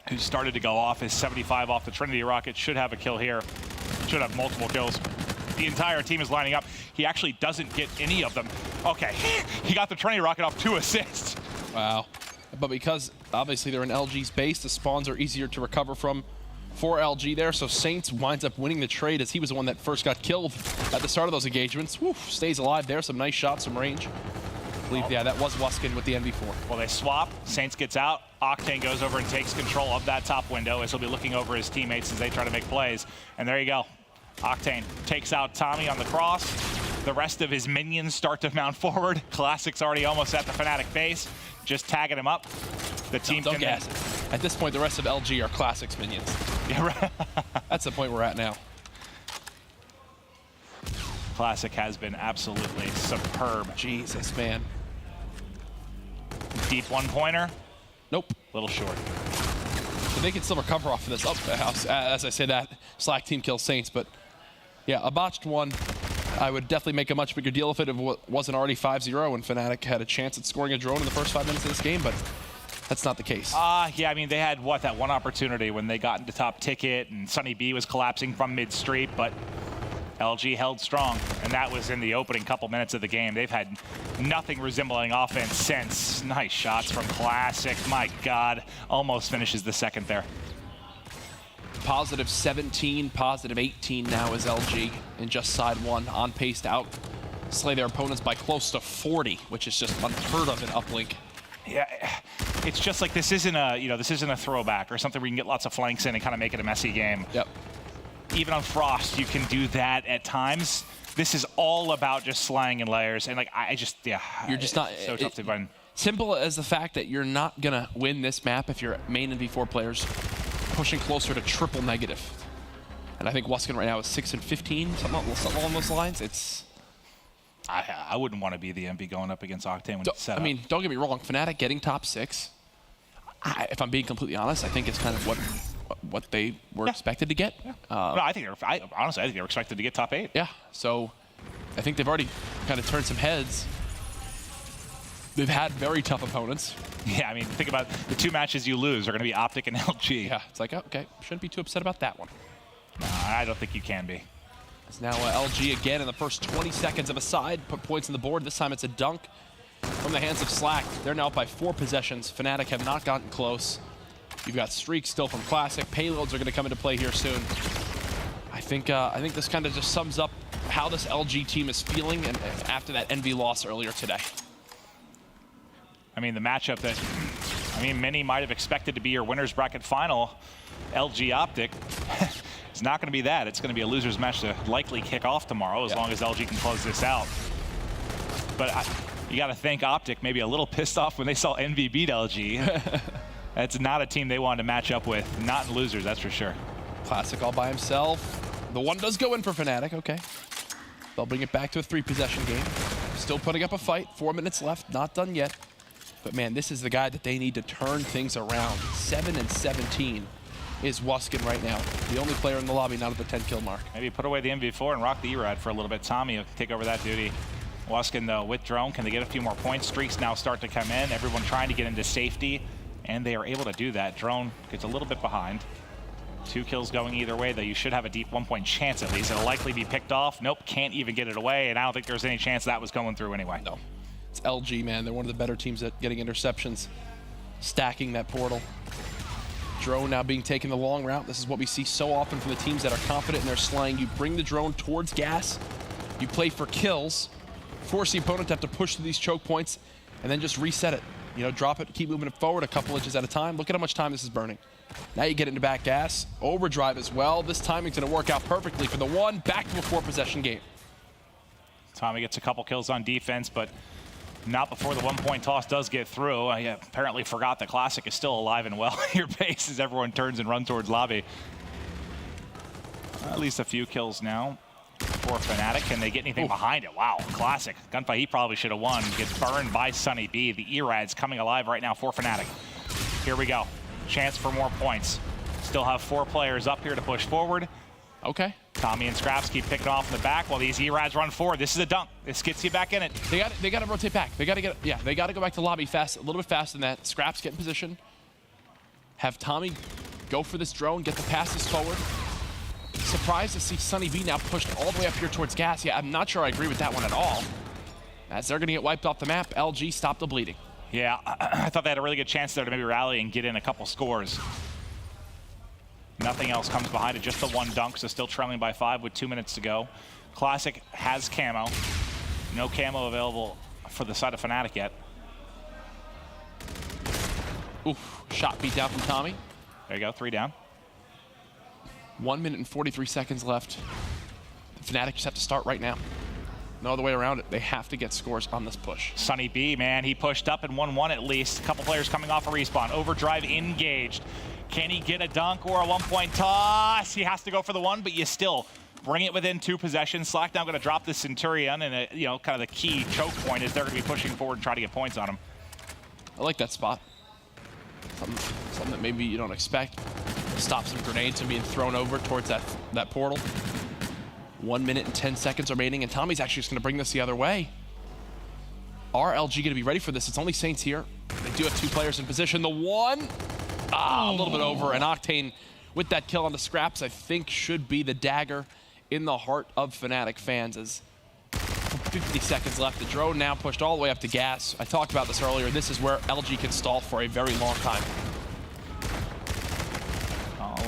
who started to go off, his 75 off the Trinity Rocket, should have a kill here. Should have multiple kills. The entire team is lining up. He actually doesn't get any of them. Okay, he got the Trinity Rocket off 2 assists. Wow. But because obviously they're in LG's base, the spawns are easier to recover from for LG there. So Saints winds up winning the trade as he was the one that first got killed at the start of those engagements. Woo, stays alive there. Some nice shots from range. I believe, yeah, that was Wuskin with the MV4. Well, they swap. Saints gets out. Octane goes over and takes control of that top window as he'll be looking over his teammates as they try to make plays. And there you go. Octane takes out Tommy on the cross. The rest of his minions start to mount forward. Classic's already almost at the Fnatic base, just tagging him up. The team don't gas it. At this point, the rest of LG are Classic's minions. Yeah, right. That's the point we're at now. Classic has been absolutely superb. Jesus, man. Deep 1-pointer. Nope. Little short. So they can still recover off of this. As I say that, Slack team kills Saints, but yeah, a botched one. I would definitely make a much bigger deal if it wasn't already 5-0 and Fnatic had a chance at scoring a drone in the first 5 minutes of this game, but that's not the case. Yeah, I mean, they had, that one opportunity when they got into top ticket and Sunny B was collapsing from mid-street, but LG held strong, and that was in the opening couple minutes of the game. They've had nothing resembling offense since. Nice shots from Classic. My God, almost finishes the second there. Positive 17, positive 18 now is LG in just side 1, on pace to outslay their opponents by close to 40, which is just unheard of in uplink. Yeah, it's just like this isn't a throwback or something where you can get lots of flanks in and kind of make it a messy game. Yep. Even on Frost, you can do that at times. This is all about just slaying in layers, and you're just not so tough to win. Simple as the fact that you're not gonna win this map if your main and V4 players pushing closer to triple negative. And I think Wuskin right now is 6-15, something along those lines. It's... I wouldn't want to be the MV going up against Octane when it's set up. I mean, don't get me wrong, Fnatic getting top 6, if I'm being completely honest, I think it's kind of what they were expected to get. No, honestly, I think they were expected to get top 8. Yeah, so I think they've already kind of turned some heads. They've had very tough opponents. Yeah, I mean, think about the 2 matches you lose are going to be Optic and LG. Yeah, it's like, oh, okay, shouldn't be too upset about that one. No, I don't think you can be. It's now LG again in the first 20 seconds of a side, put points on the board. This time it's a dunk from the hands of Slack. They're now up by 4 possessions. Fnatic have not gotten close. You've got streaks still from Classic. Payloads are going to come into play here soon. I think this kind of just sums up how this LG team is feeling and after that NV loss earlier today. I mean, the matchup that, many might have expected to be your winner's bracket final, LG Optic, it's not going to be that. It's going to be a loser's match to likely kick off tomorrow as long as LG can close this out. But you got to think Optic maybe a little pissed off when they saw NV beat LG. That's not a team they wanted to match up with. Not in losers, that's for sure. Classic all by himself. The one does go in for Fnatic, okay. They'll bring it back to a 3-possession game. Still putting up a fight, 4 minutes left, not done yet. But man, this is the guy that they need to turn things around. 7-17 is Wuskin right now. The only player in the lobby not at the 10-kill mark. Maybe put away the MV4 and rock the E-Rad for a little bit. Tommy will take over that duty. Wuskin, though, with drone, can they get a few more points? Streaks now start to come in. Everyone trying to get into safety, and they are able to do that. Drone gets a little bit behind. 2 kills going either way, though you should have a deep 1-point chance at least. It'll likely be picked off. Nope, can't even get it away, and I don't think there's any chance that was going through anyway. No. It's LG, man. They're one of the better teams at getting interceptions, stacking that portal. Drone now being taken the long route. This is what we see so often from the teams that are confident in their slaying. You bring the drone towards gas, you play for kills, force the opponent to have to push through these choke points, and then just reset it. You know, drop it, keep moving it forward a couple inches at a time. Look at how much time this is burning. Now you get into back gas, overdrive as well. This timing's gonna work out perfectly for the one, back to a 4-possession game. Tommy gets a couple kills on defense, but not before the 1-point toss does get through. I apparently forgot the Classic is still alive and well at your base as everyone turns and runs towards lobby. At least a few kills now for Fnatic. Can they get anything behind it? Wow, Classic. Gunfight he probably should have won. Gets burned by Sunny B. The E-Rad's coming alive right now for Fnatic. Here we go. Chance for more points. Still have 4 players up here to push forward. Okay. Tommy and Scraps keep picking off in the back while these E-Rads run forward. This is a dunk. This gets you back in it. They got to rotate back. They got to go back to lobby fast, a little bit faster than that. Scraps get in position. Have Tommy go for this drone, get the passes forward. Surprised to see Sunny B now pushed all the way up here towards gas. Yeah, I'm not sure I agree with that one at all. As they're going to get wiped off the map, LG stop the bleeding. Yeah, I thought they had a really good chance there to maybe rally and get in a couple scores. Nothing else comes behind it, just the one dunk, so still trailing by 5 with 2 minutes to go. Classic has camo. No camo available for the side of Fnatic yet. Oof, shot beat down from Tommy. There you go, 3 down. 1 minute and 43 seconds left. The Fnatic just have to start right now. No other way around it. They have to get scores on this push. Sunny B, man, he pushed up and 1-1 at least. A couple players coming off a respawn. Overdrive engaged. Can he get a dunk or a 1-point toss? He has to go for the one, but you still bring it within 2 possessions. Slack now going to drop the Centurion, and kind of the key choke point is they're going to be pushing forward and try to get points on him. I like that spot. Something that maybe you don't expect. Stop some grenades from being thrown over towards that portal. 1 minute and 10 seconds remaining, and Tommy's actually just going to bring this the other way. Are LG going to be ready for this? It's only Saints here. They do have 2 players in position. The one, a little bit over, and Octane with that kill on the Scraps, I think should be the dagger in the heart of Fnatic fans. As 50 seconds left, the drone now pushed all the way up to gas. I talked about this earlier. This is where LG can stall for a very long time.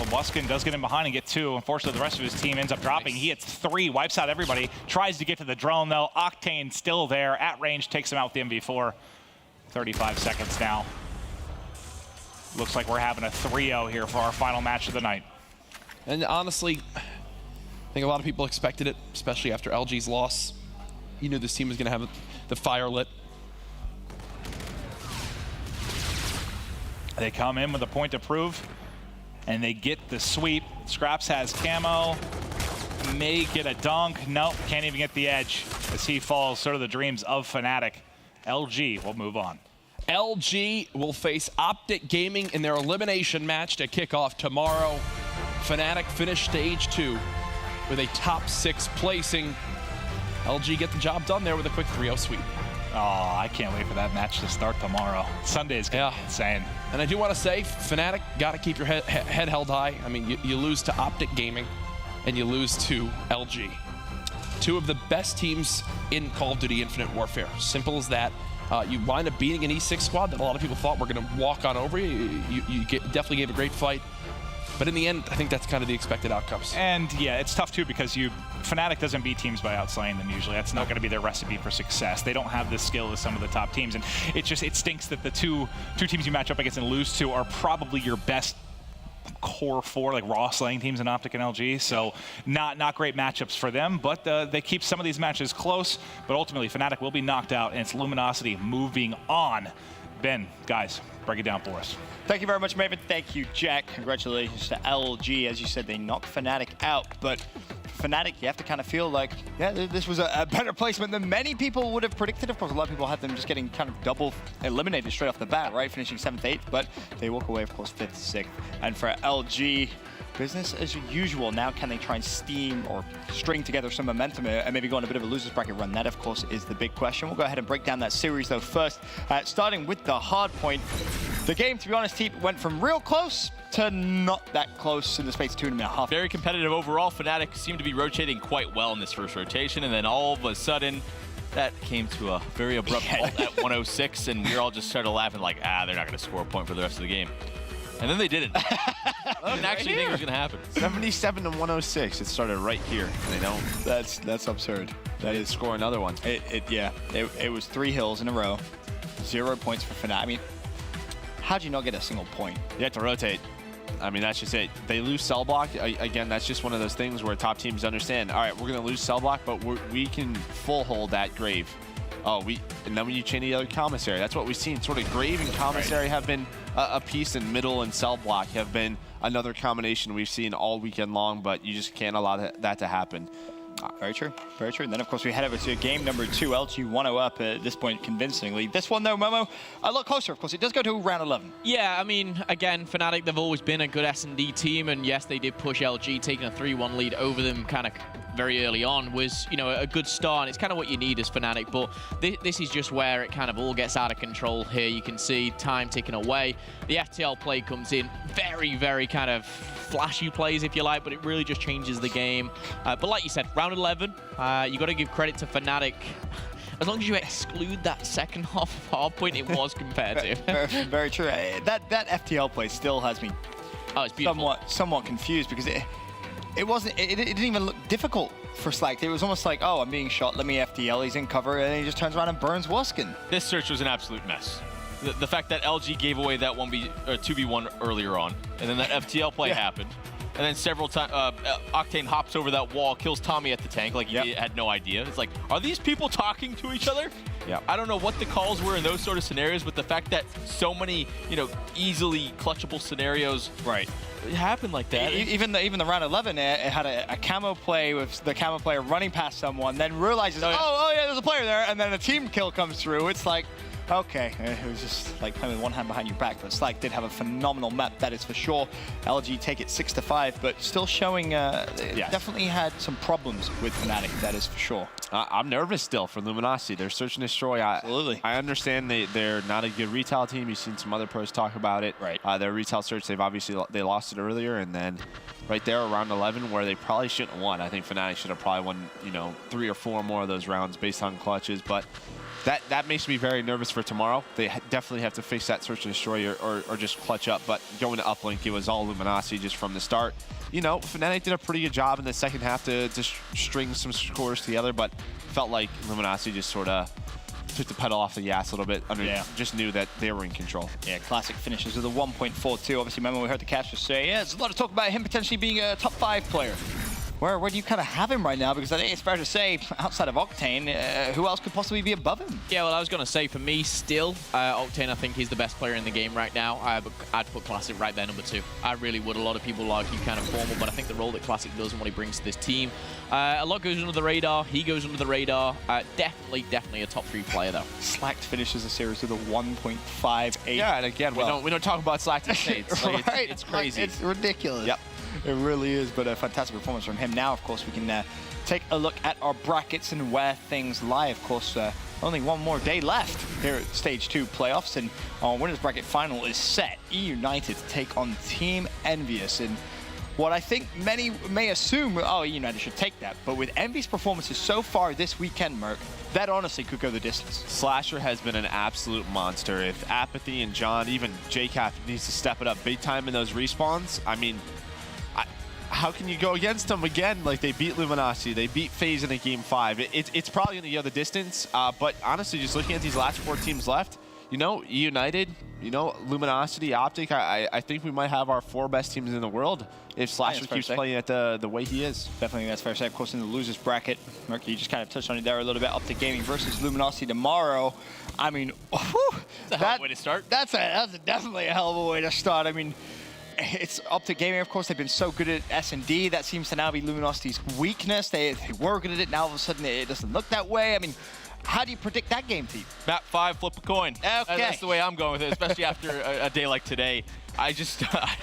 Wuskin does get in behind and get 2. Unfortunately, the rest of his team ends up dropping. Nice. He hits 3, wipes out everybody. Tries to get to the drone, though. Octane still there at range, takes him out with the MV4. 35 seconds now. Looks like we're having a 3-0 here for our final match of the night. And honestly, I think a lot of people expected it, especially after LG's loss. You knew this team was going to have the fire lit. They come in with a point to prove. and they get the sweep. Scraps has camo, may get a dunk. Nope, can't even get the edge as he falls. Sort of the dreams of Fnatic. LG will move on. LG will face Optic Gaming in their elimination match to kick off tomorrow. Fnatic finished stage 2 with a top 6 placing. LG get the job done there with a quick 3-0 sweep. Oh, I can't wait for that match to start tomorrow. Sunday is going to be insane. And I do want to say, Fnatic, got to keep your head held high. I mean, you lose to Optic Gaming and you lose to LG. 2 of the best teams in Call of Duty Infinite Warfare. Simple as that. You wind up beating an E6 squad that a lot of people thought were going to walk on over you. You definitely gave a great fight. But in the end, I think that's kind of the expected outcomes. And yeah, it's tough too because Fnatic doesn't beat teams by outslaying them usually. That's not going to be their recipe for success. They don't have the skill as some of the top teams, and it stinks that the two teams you match up against and lose to are probably your best core 4, like raw slaying teams in Optic and LG. So not great matchups for them, but they keep some of these matches close. But ultimately, Fnatic will be knocked out, and it's Luminosity moving on. Ben, guys, break it down for us. Thank you very much, Maven. Thank you, Jack. Congratulations to LG. As you said, they knocked Fnatic out, but for Fnatic, you have to kind of feel like, yeah, this was a better placement than many people would have predicted. Of course, a lot of people had them just getting kind of double eliminated straight off the bat, right? Finishing 7th, 8th, but they walk away, of course, 5th, 6th. And for LG, business as usual. Now can they try and steam or string together some momentum and maybe go on a bit of a loser's bracket run? That, of course, is the big question. We'll go ahead and break down that series, though, first. Starting with the hard point. The game, to be honest, Teep, went from real close to not that close in the space of 2.5. Very competitive overall. Fnatic seemed to be rotating quite well in this first rotation, and then all of a sudden, that came to a very abrupt halt at 106, and we all just started laughing like, they're not going to score a point for the rest of the game. And then they didn't. I didn't actually think it was going to happen. 77 to 106. It started right here. They don't. That's absurd. That is score another one. It was 3 hills in a row. 0 points for Fnatic. I mean, how'd you not get a single point? You have to rotate. I mean, that's just it. They lose cell block. Again, that's just one of those things where top teams understand, all right, we're going to lose cell block, but we can full hold that grave. And then when you chain the other commissary, that's what we've seen. Sort of grave and commissary have been a piece, and middle and cell block have been another combination we've seen all weekend long, but you just can't allow that to happen. Very true, very true. And then, of course, we head over to game number 2. LG 1-0 up at this point convincingly. This one, though, Momo, a lot closer. Of course, it does go to round 11. Yeah, I mean, again, Fnatic, they've always been a good S&D team, and yes, they did push LG, taking a 3-1 lead over them kind of very early on was, you know, a good start, and it's kind of what you need as Fnatic, but this is just where it kind of all gets out of control here. You can see time ticking away. The FTL play comes in, very, very kind of flashy plays, if you like, but it really just changes the game. But like you said, round 11, you got to give credit to Fnatic. As long as you exclude that second half of hard point, it was competitive. Very true. That FTL play still has me somewhat confused, because it didn't even look difficult for Slack. It was almost like, oh, I'm being shot, let me FTL, he's in cover, and then he just turns around and burns Wuskin. This search was an absolute mess. The fact that LG gave away that 2v1 earlier on, and then that FTL play happened, and then several times Octane hops over that wall, kills Tommy at the tank like he had no idea. It's like, are these people talking to each other? Yeah. I don't know what the calls were in those sort of scenarios, but the fact that so many, easily clutchable scenarios happen like that. Even the round 11, it had a camo play with the camo player running past someone, then realizes, oh yeah, there's a player there, and then a team kill comes through. It's like, okay, it was just like playing with one hand behind your back, but Slack did have a phenomenal map, that is for sure. LG take it 6-5, but still showing definitely had some problems with Fnatic, that is for sure. I'm nervous still for Luminosity. They're search and destroy. Absolutely. I understand they're not a good retail team. You've seen some other pros talk about it. Right. Their retail search, they lost it earlier, and then right there around 11 where they probably shouldn't have won. I think Fnatic should have probably won, 3 or 4 more of those rounds based on clutches, but that makes me very nervous for tomorrow. They definitely have to face that search and destroy or just clutch up, but going to uplink, it was all Luminosity just from the start. Fnatic did a pretty good job in the second half to string some scores together, but felt like Luminosity just sort of took the pedal off the gas a little bit. Just knew that they were in control. Yeah, classic finishes with a 1.42. Obviously, remember we heard the caster say, there's a lot of talk about him potentially being a top 5 player. where do you kind of have him right now? Because I think it's fair to say, outside of Octane, who else could possibly be above him? Yeah, well, I was going to say, for me, still, Octane, I think he's the best player in the game right now. I'd put Classic right there, number 2. I really would. A lot of people argue kind of formal, but I think the role that Classic does and what he brings to this team, a lot goes under the radar. He goes under the radar. Definitely a top 3 player, though. Slacked finishes the series with a 1.58. Yeah, and again, we don't talk about Slacked in States. Like, right? it's crazy. It's ridiculous. Yep. It really is, but a fantastic performance from him. Now, of course, we can take a look at our brackets and where things lie. Of course, only one more day left here at Stage 2 playoffs, and our winners bracket final is set. E United take on Team Envious, and what I think many may assume, oh, E United should take that, but with Envy's performances so far this weekend, Merc, that honestly could go the distance. Slasher has been an absolute monster. If Apathy and John, even JCap, needs to step it up big time in those respawns, I mean, how can you go against them again? Like, they beat Luminosity, they beat FaZe in a Game 5. It's probably going to go the distance, but honestly, just looking at these last 4 teams left, you know, E United, you know, Luminosity, Optic, I think we might have our 4 best teams in the world if Slasher keeps playing at the way he is. Definitely, that's fair to say. Of course, in the losers bracket, Merc, you just kind of touched on it there a little bit. Optic Gaming versus Luminosity tomorrow. I mean, whew, that's a hell of a way to start. That's definitely a hell of a way to start. I mean, it's Optic Gaming, of course. They've been so good at S&D. That seems to now be Luminosity's weakness. They were good at it. Now, all of a sudden, it doesn't look that way. I mean, how do you predict that game, team? Map 5, flip a coin. Okay. That's the way I'm going with it, especially after a day like today. I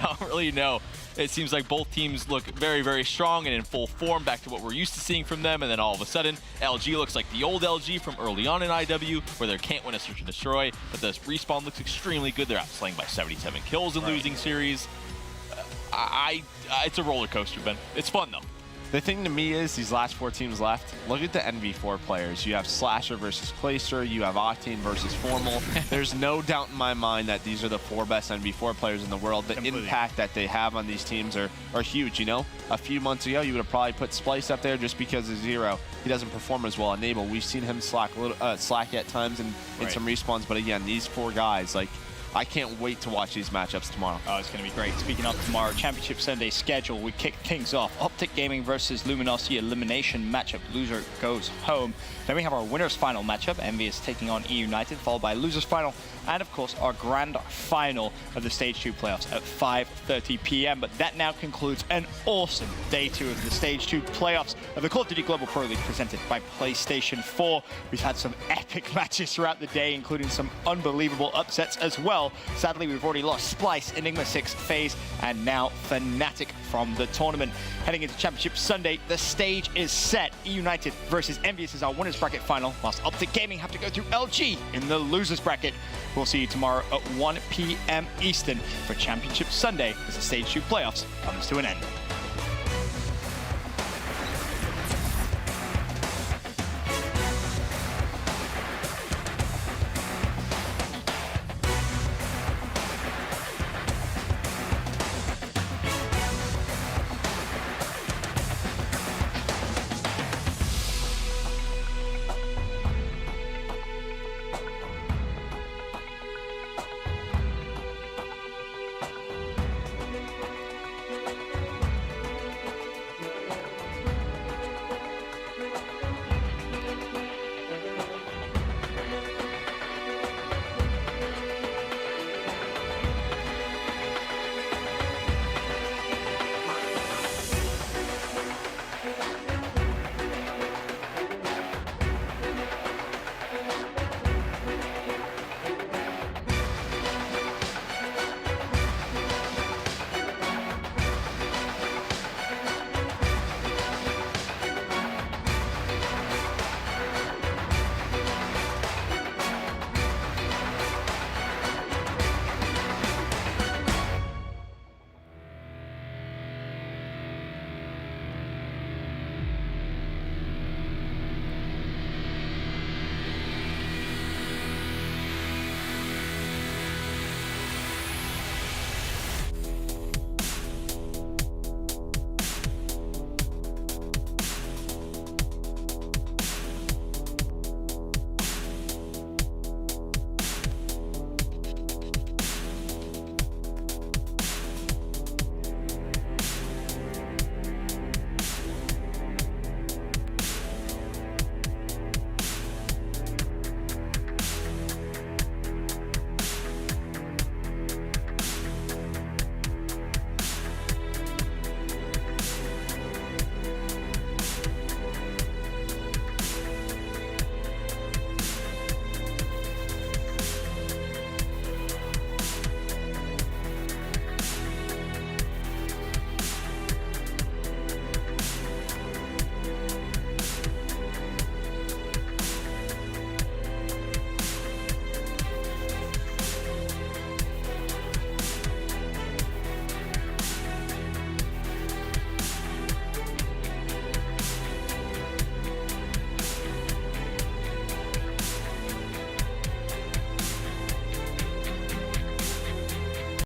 don't really know. It seems like both teams look very, very strong and in full form, back to what we're used to seeing from them. And then all of a sudden, LG looks like the old LG from early on in IW, where they can't win a search and destroy. But the respawn looks extremely good. They're outslaying by 77 kills in losing series. It's a roller coaster, Ben. It's fun, though. The thing to me is, these last 4 teams left, look at the NV4 players. You have Slasher versus Placer, you have Octane versus Formal. There's no doubt in my mind that these are the 4 best NV4 players in the world. The impact that they have on these teams are huge, you know? A few months ago, you would have probably put Splice up there just because of Zero. He doesn't perform as well. Enable, we've seen him slack at times in some respawns, but again, these 4 guys, like, I can't wait to watch these matchups tomorrow. Oh, it's going to be great. Speaking of tomorrow, Championship Sunday schedule, we kick things off. Optic Gaming versus Luminosity elimination matchup. Loser goes home. Then we have our winners final matchup. Envious taking on E United, followed by losers final. And of course, our grand final of the Stage 2 playoffs at 5:30 p.m. But that now concludes an awesome day 2 of the Stage 2 playoffs of the Call of Duty Global Pro League presented by PlayStation 4. We've had some epic matches throughout the day, including some unbelievable upsets as well. Sadly, we've already lost Splice, Enigma 6, FaZe, and now Fnatic from the tournament. Heading into Championship Sunday, the stage is set. E United versus Envious is our winners bracket final, whilst Optic Gaming have to go through LG in the losers bracket. We'll see you tomorrow at 1 p.m. Eastern for Championship Sunday as the Stage 2 playoffs comes to an end.